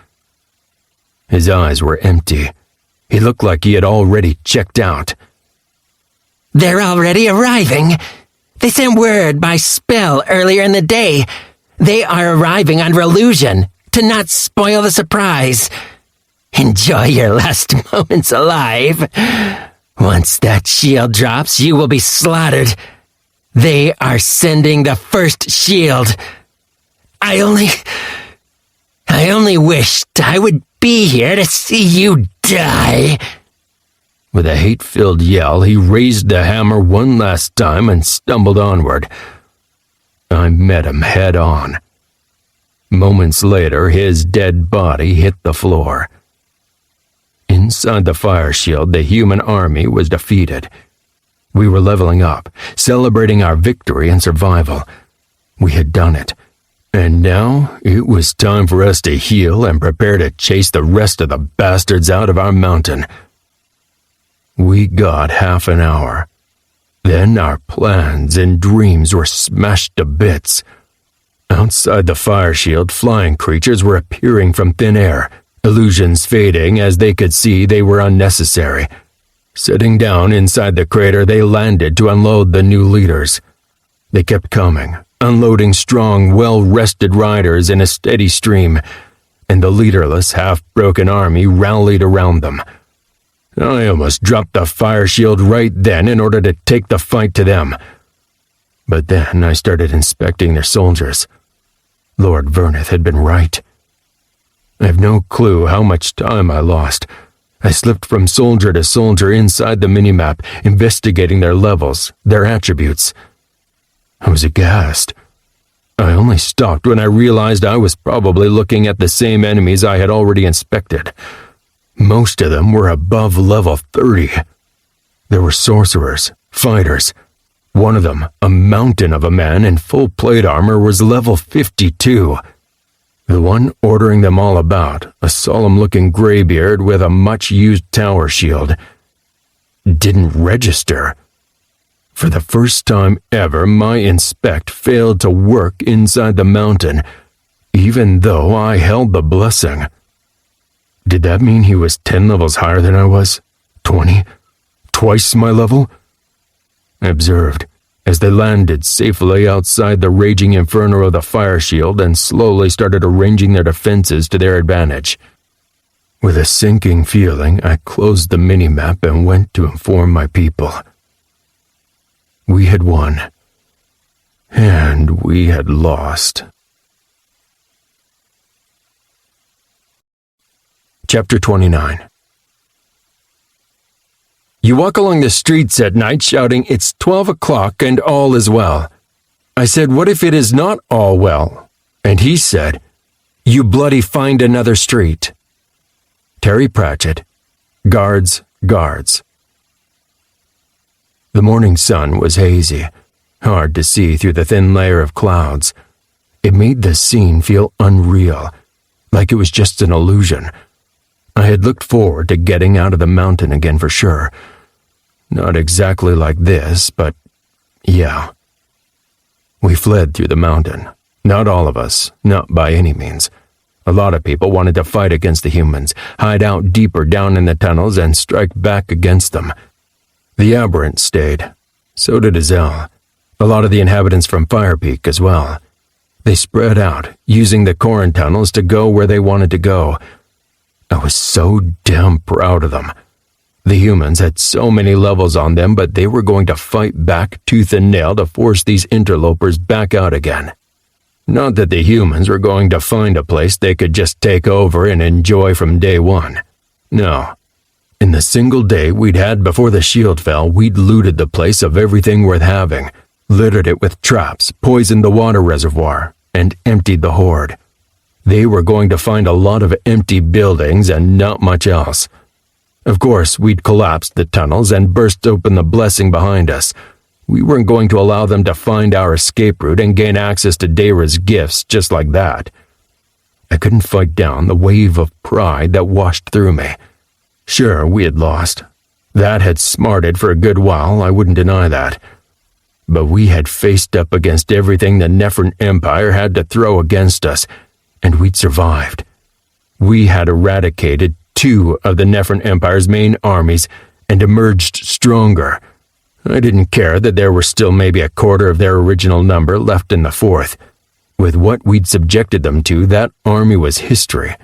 His eyes were empty. He looked like he had already checked out. They're already arriving. They sent word by spell earlier in the day. They are arriving under illusion to not spoil the surprise. Enjoy your last moments alive. Once that shield drops, you will be slaughtered. They are sending the first shield. I only wished I would be here to see you die. With a hate-filled yell, he raised the hammer one last time and stumbled onward. I met him head-on. Moments later, his dead body hit the floor. Inside the fire shield, the human army was defeated. We were leveling up, celebrating our victory and survival. We had done it. And now, it was time for us to heal and prepare to chase the rest of the bastards out of our mountain. We got half an hour. Then our plans and dreams were smashed to bits. Outside the fire shield, flying creatures were appearing from thin air, illusions fading as they could see they were unnecessary. Sitting down inside the crater, they landed to unload the new leaders. They kept coming, unloading strong, well-rested riders in a steady stream, and the leaderless, half-broken army rallied around them. I almost dropped the fire shield right then in order to take the fight to them. But then I started inspecting their soldiers. Lord Verneth had been right. I have no clue how much time I lost. I slipped from soldier to soldier inside the minimap, investigating their levels, their attributes. I was aghast. I only stopped when I realized I was probably looking at the same enemies I had already inspected. Most of them were above level 30. There were sorcerers, fighters. One of them, a mountain of a man in full plate armor, was level 52. The one ordering them all about, a solemn-looking graybeard with a much-used tower shield, didn't register. For the first time ever, my inspect failed to work inside the mountain, even though I held the blessing. Did that mean he was 10 levels higher than I was? 20? Twice my level? I observed as they landed safely outside the raging inferno of the fire shield and slowly started arranging their defenses to their advantage. With a sinking feeling, I closed the minimap and went to inform my people. We had won, and we had lost. Chapter 29. You walk along the streets at night shouting, "It's 12 o'clock and all is well." I said, "What if it is not all well?" And he said, "You bloody find another street." Terry Pratchett, Guards, Guards. The morning sun was hazy, hard to see through the thin layer of clouds. It made the scene feel unreal, like it was just an illusion. I had looked forward to getting out of the mountain again for sure. Not exactly like this, but yeah. We fled through the mountain. Not all of us, not by any means. A lot of people wanted to fight against the humans, hide out deeper down in the tunnels, and strike back against them. The Aberrant stayed. So did Azel. A lot of the inhabitants from Firepeak as well. They spread out, using the Corrin tunnels to go where they wanted to go. I was so damn proud of them. The humans had so many levels on them, but they were going to fight back tooth and nail to force these interlopers back out again. Not that the humans were going to find a place they could just take over and enjoy from day one. No. In the single day we'd had before the shield fell, we'd looted the place of everything worth having, littered it with traps, poisoned the water reservoir, and emptied the hoard. They were going to find a lot of empty buildings and not much else. Of course, we'd collapsed the tunnels and burst open the blessing behind us. We weren't going to allow them to find our escape route and gain access to Deyra's gifts just like that. I couldn't fight down the wave of pride that washed through me. Sure, we had lost. That had smarted for a good while, I wouldn't deny that. But we had faced up against everything the Nefren Empire had to throw against us, and we'd survived. We had eradicated 2 of the Nefren Empire's main armies and emerged stronger. I didn't care that there were still maybe a quarter of their original number left in the 4th. With what we'd subjected them to, that army was history.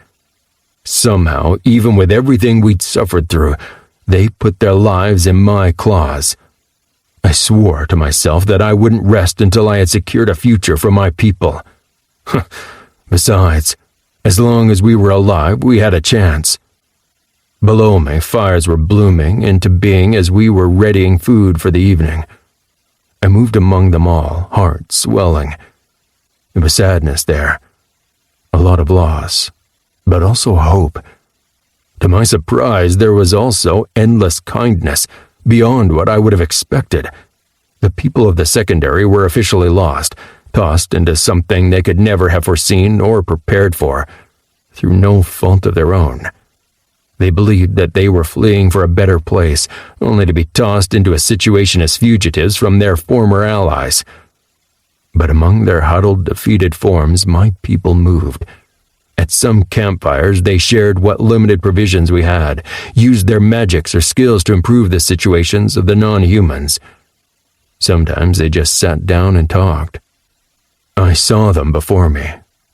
Somehow, even with everything we'd suffered through, they put their lives in my claws. I swore to myself that I wouldn't rest until I had secured a future for my people. Besides, as long as we were alive, we had a chance. Below me, fires were blooming into being as we were readying food for the evening. I moved among them all, heart swelling. There was sadness there, a lot of loss, but also hope. To my surprise, there was also endless kindness, beyond what I would have expected. The people of the secondary were officially lost, tossed into something they could never have foreseen or prepared for, through no fault of their own. They believed that they were fleeing for a better place, only to be tossed into a situation as fugitives from their former allies. But among their huddled, defeated forms, my people moved. At some campfires, they shared what limited provisions we had, used their magics or skills to improve the situations of the non-humans. Sometimes they just sat down and talked. I saw them before me,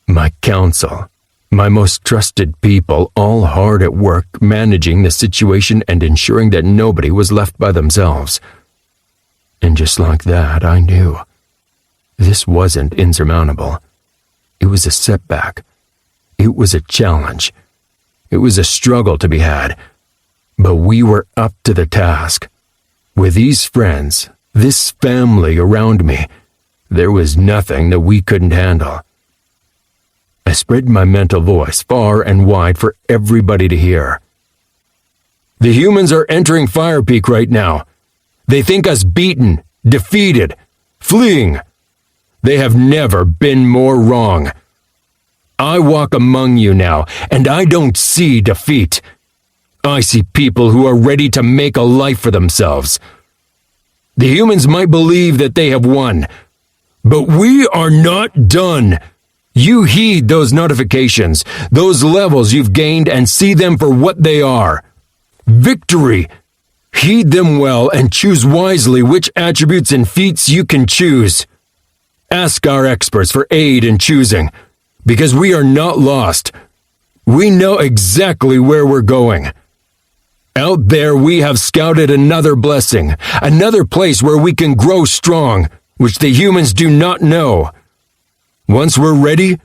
my council, my most trusted people, all hard at work managing the situation and ensuring that nobody was left by themselves. And just like that, I knew. This wasn't insurmountable. It was a setback. It was a challenge. It was a struggle to be had. But we were up to the task. With these friends, this family around me, there was nothing that we couldn't handle. I spread my mental voice far and wide for everybody to hear. The humans are entering Fire Peak right now. They think us beaten, defeated, fleeing. They have never been more wrong. I walk among you now, and I don't see defeat. I see people who are ready to make a life for themselves. The humans might believe that they have won, but we are not done. You heed those notifications, those levels you've gained, and see them for what they are. Victory! Heed them well and choose wisely which attributes and feats you can choose. Ask our experts for aid in choosing, because we are not lost. We know exactly where we're going. Out there we have scouted another blessing, another place where we can grow strong, which the humans do not know. Once we're ready,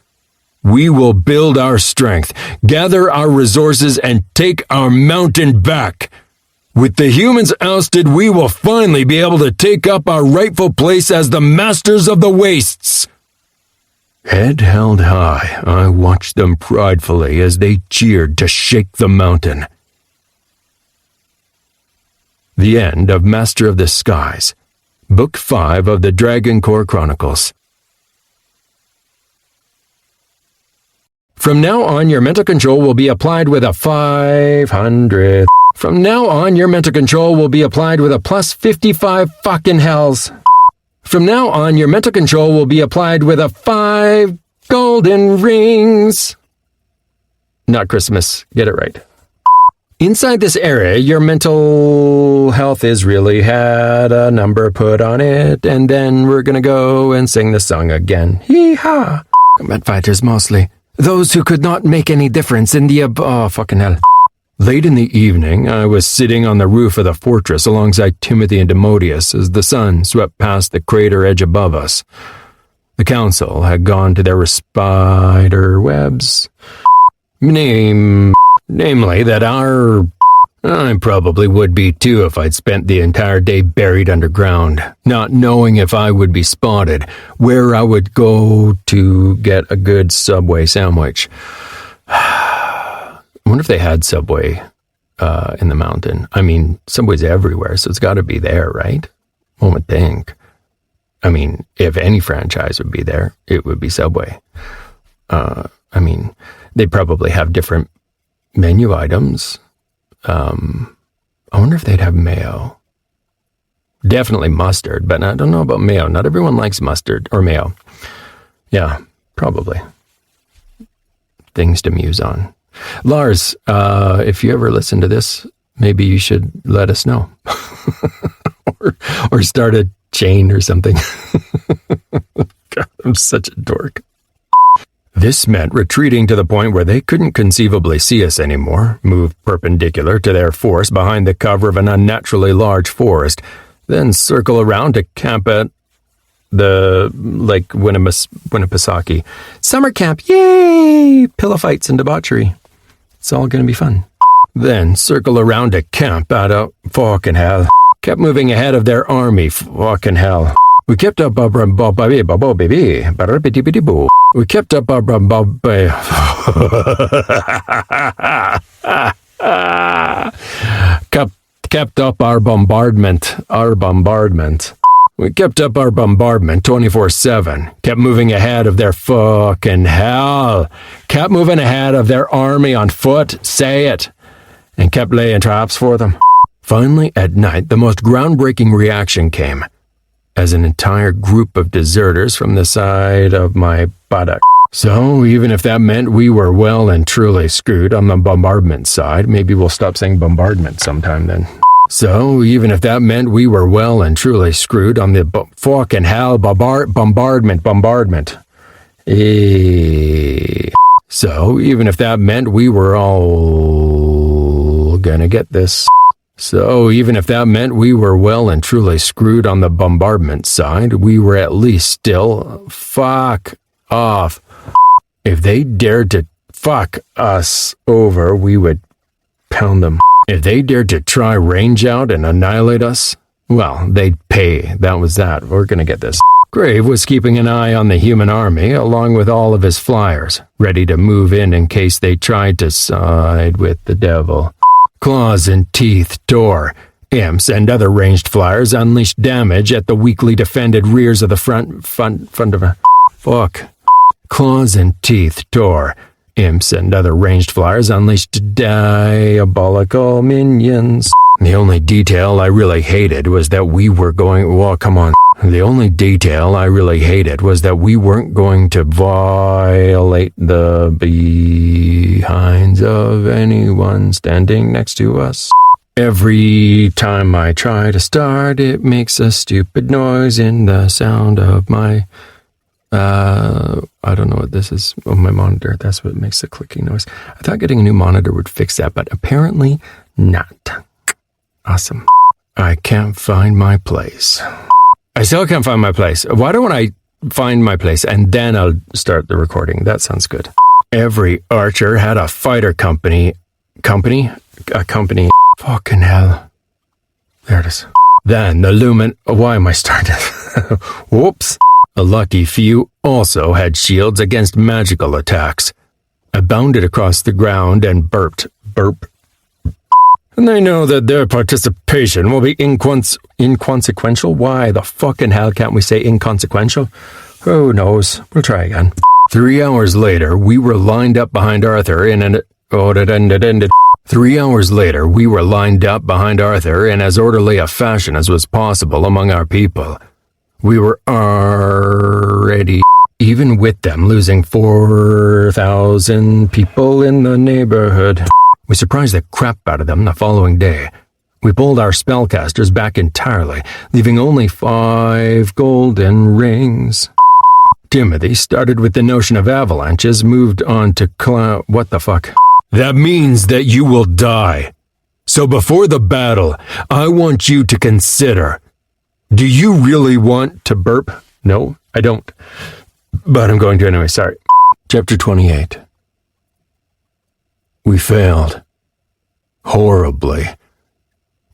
we will build our strength, gather our resources, and take our mountain back. With the humans ousted, we will finally be able to take up our rightful place as the masters of the wastes. Head held high, I watched them pridefully as they cheered to shake the mountain. The end of Master of the Skies, Book 5 of the Dragon Core Chronicles. From now on, your mental control will be applied with a 500. From now on, your mental control will be applied with a plus 55 fucking hells. From now on, your mental control will be applied with a 5 golden rings. Not Christmas. Get it right. Inside this area, your mental health is really had a number put on it, and then we're gonna go and sing the song again. Hee-haw. Combat fighters mostly. Those who could not make any difference in the oh, fucking hell. Late in the evening, I was sitting on the roof of the fortress alongside Timothy and Demodius as the sun swept past the crater edge above us. The council had gone to their spider webs. Namely that I probably would be too if I'd spent the entire day buried underground, not knowing if I would be spotted, where I would go to get a good Subway sandwich. I wonder if they had Subway in the mountain. I mean, Subway's everywhere, so it's got to be there, right? One would think. I mean, if any franchise would be there, it would be Subway. I mean, they probably have different menu items. I wonder if they'd have mayo. Definitely mustard, but I don't know about mayo. Not everyone likes mustard or mayo. Yeah, probably. Things to muse on. Lars, if you ever listen to this, maybe you should let us know. or start a chain or something. God, I'm such a dork. This meant retreating to the point where they couldn't conceivably see us anymore, move perpendicular to their force behind the cover of an unnaturally large forest, then circle around to camp at the Lake Winnipesaukee. Summer camp, yay! Pillow fights and debauchery. It's all gonna be fun. Then circle around to camp at a fucking hell. Kept moving ahead of their army, fucking hell. We kept up our We kept up our kept up our bombardment. We kept up our bombardment 24/7. Kept moving ahead of their fucking hell. Kept moving ahead of their army on foot. Say it. And kept laying traps for them. Finally, at night, the most groundbreaking reaction came. As an entire group of deserters from the side of my buttock So, even if that meant we were well and truly screwed on the bombardment side, maybe we'll stop saying bombardment sometime then. So, even if that meant we were well and truly screwed on the fucking hell bombardment. So, even if that meant we were all gonna get this. So, even if that meant we were well and truly screwed on the bombardment side, we were at least still fuck off. If they dared to fuck us over, we would pound them. If they dared to try range out and annihilate us, well, they'd pay. That was that. We're gonna get this. Grave was keeping an eye on the human army, along with all of his flyers, ready to move in case they tried to side with the devil. Claws and teeth tore. Imps and other ranged flyers unleashed damage at the weakly defended rears of the front of a... Fuck. Claws and teeth tore. Imps and other ranged flyers unleashed diabolical minions. The only detail I really hated was that we were going... Well, come on. The only detail I really hated was that we weren't going to violate the behinds of anyone standing next to us. Every time I try to start, it makes a stupid noise in the sound of my... I don't know what this is. Oh, my monitor. That's what makes the clicking noise. I thought getting a new monitor would fix that, but apparently not. Awesome. I can't find my place. I still can't find my place. Why don't I find my place and then I'll start the recording? That sounds good. Every archer had a fighter company. A company. Fucking hell. There it is. Then the Why am I starting? Whoops. A lucky few also had shields against magical attacks. I bounded across the ground and burped. And they know that their participation will be inconsequential. Why the fucking hell can't we say inconsequential? Who knows? We'll try again. 3 hours later, we were lined up behind Arthur in an... 3 hours later, we were lined up behind Arthur in as orderly a fashion as was possible among our people. We were already, even with them losing 4,000 people in the neighborhood. We surprised the crap out of them the following day. We pulled our spellcasters back entirely, leaving only 5 golden rings. Timothy started with the notion of avalanches, moved on to what the fuck? That means that you will die. So before the battle, I want you to consider... Do you really want to burp? No, I don't. But I'm going to anyway, sorry. Chapter 28. We failed. Horribly.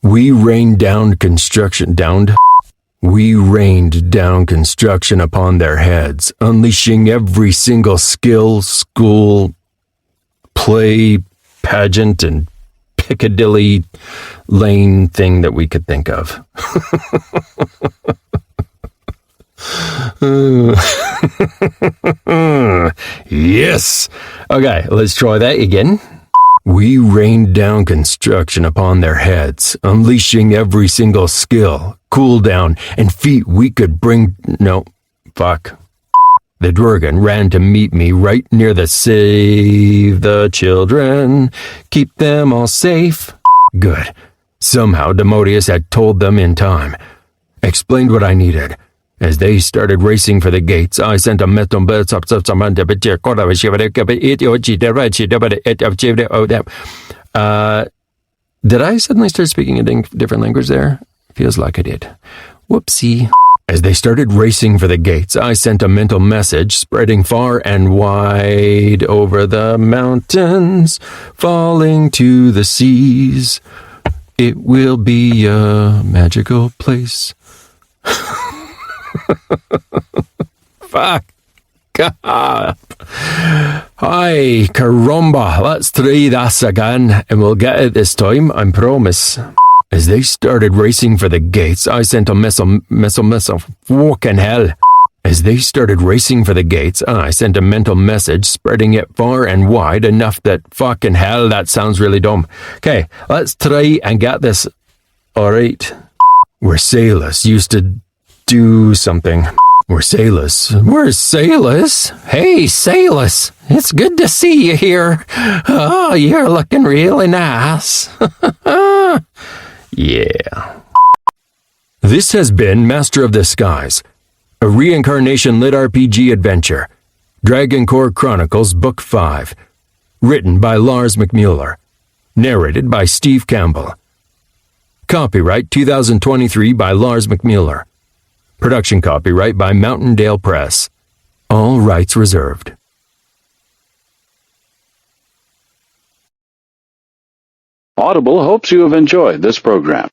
We rained down construction upon their heads, unleashing every single skill, school, play, pageant, and Piccadilly Lane thing that we could think of. Yes! Okay, let's try that again. We rained down construction upon their heads, unleashing every single skill, cooldown, and feat we could bring... No, fuck. The Dwergen ran to meet me right near the Save the Children, keep them all safe. Good. Somehow Demodius had told them in time. Explained what I needed. As they started racing for the gates, I sent a metal... Did I suddenly start speaking a different language there? Feels like I did. Whoopsie. As they started racing for the gates, I sent a mental message spreading far and wide over the mountains, falling to the seas. It will be a magical place. Fuck. God. Hi, caramba. Let's try this again, and we'll get it this time, I promise. As they started racing for the gates, I sent a missile, fucking hell. As they started racing for the gates, I sent a mental message spreading it far and wide enough that fucking hell, that sounds really dumb. Okay, let's try and get this. Alright. Where Salus used to do something. Where's Salus? Where's Salus? Hey, Salus. It's good to see you here. Oh, you're looking really nice. Yeah. This has been Master of the Skies, a Reincarnation LitRPG adventure, Dragon Core Chronicles Book 5, written by Lars McMuller, narrated by Steve Campbell. Copyright 2023 by Lars McMuller. Production copyright by Mountaindale Press. All rights reserved. Audible hopes you have enjoyed this program.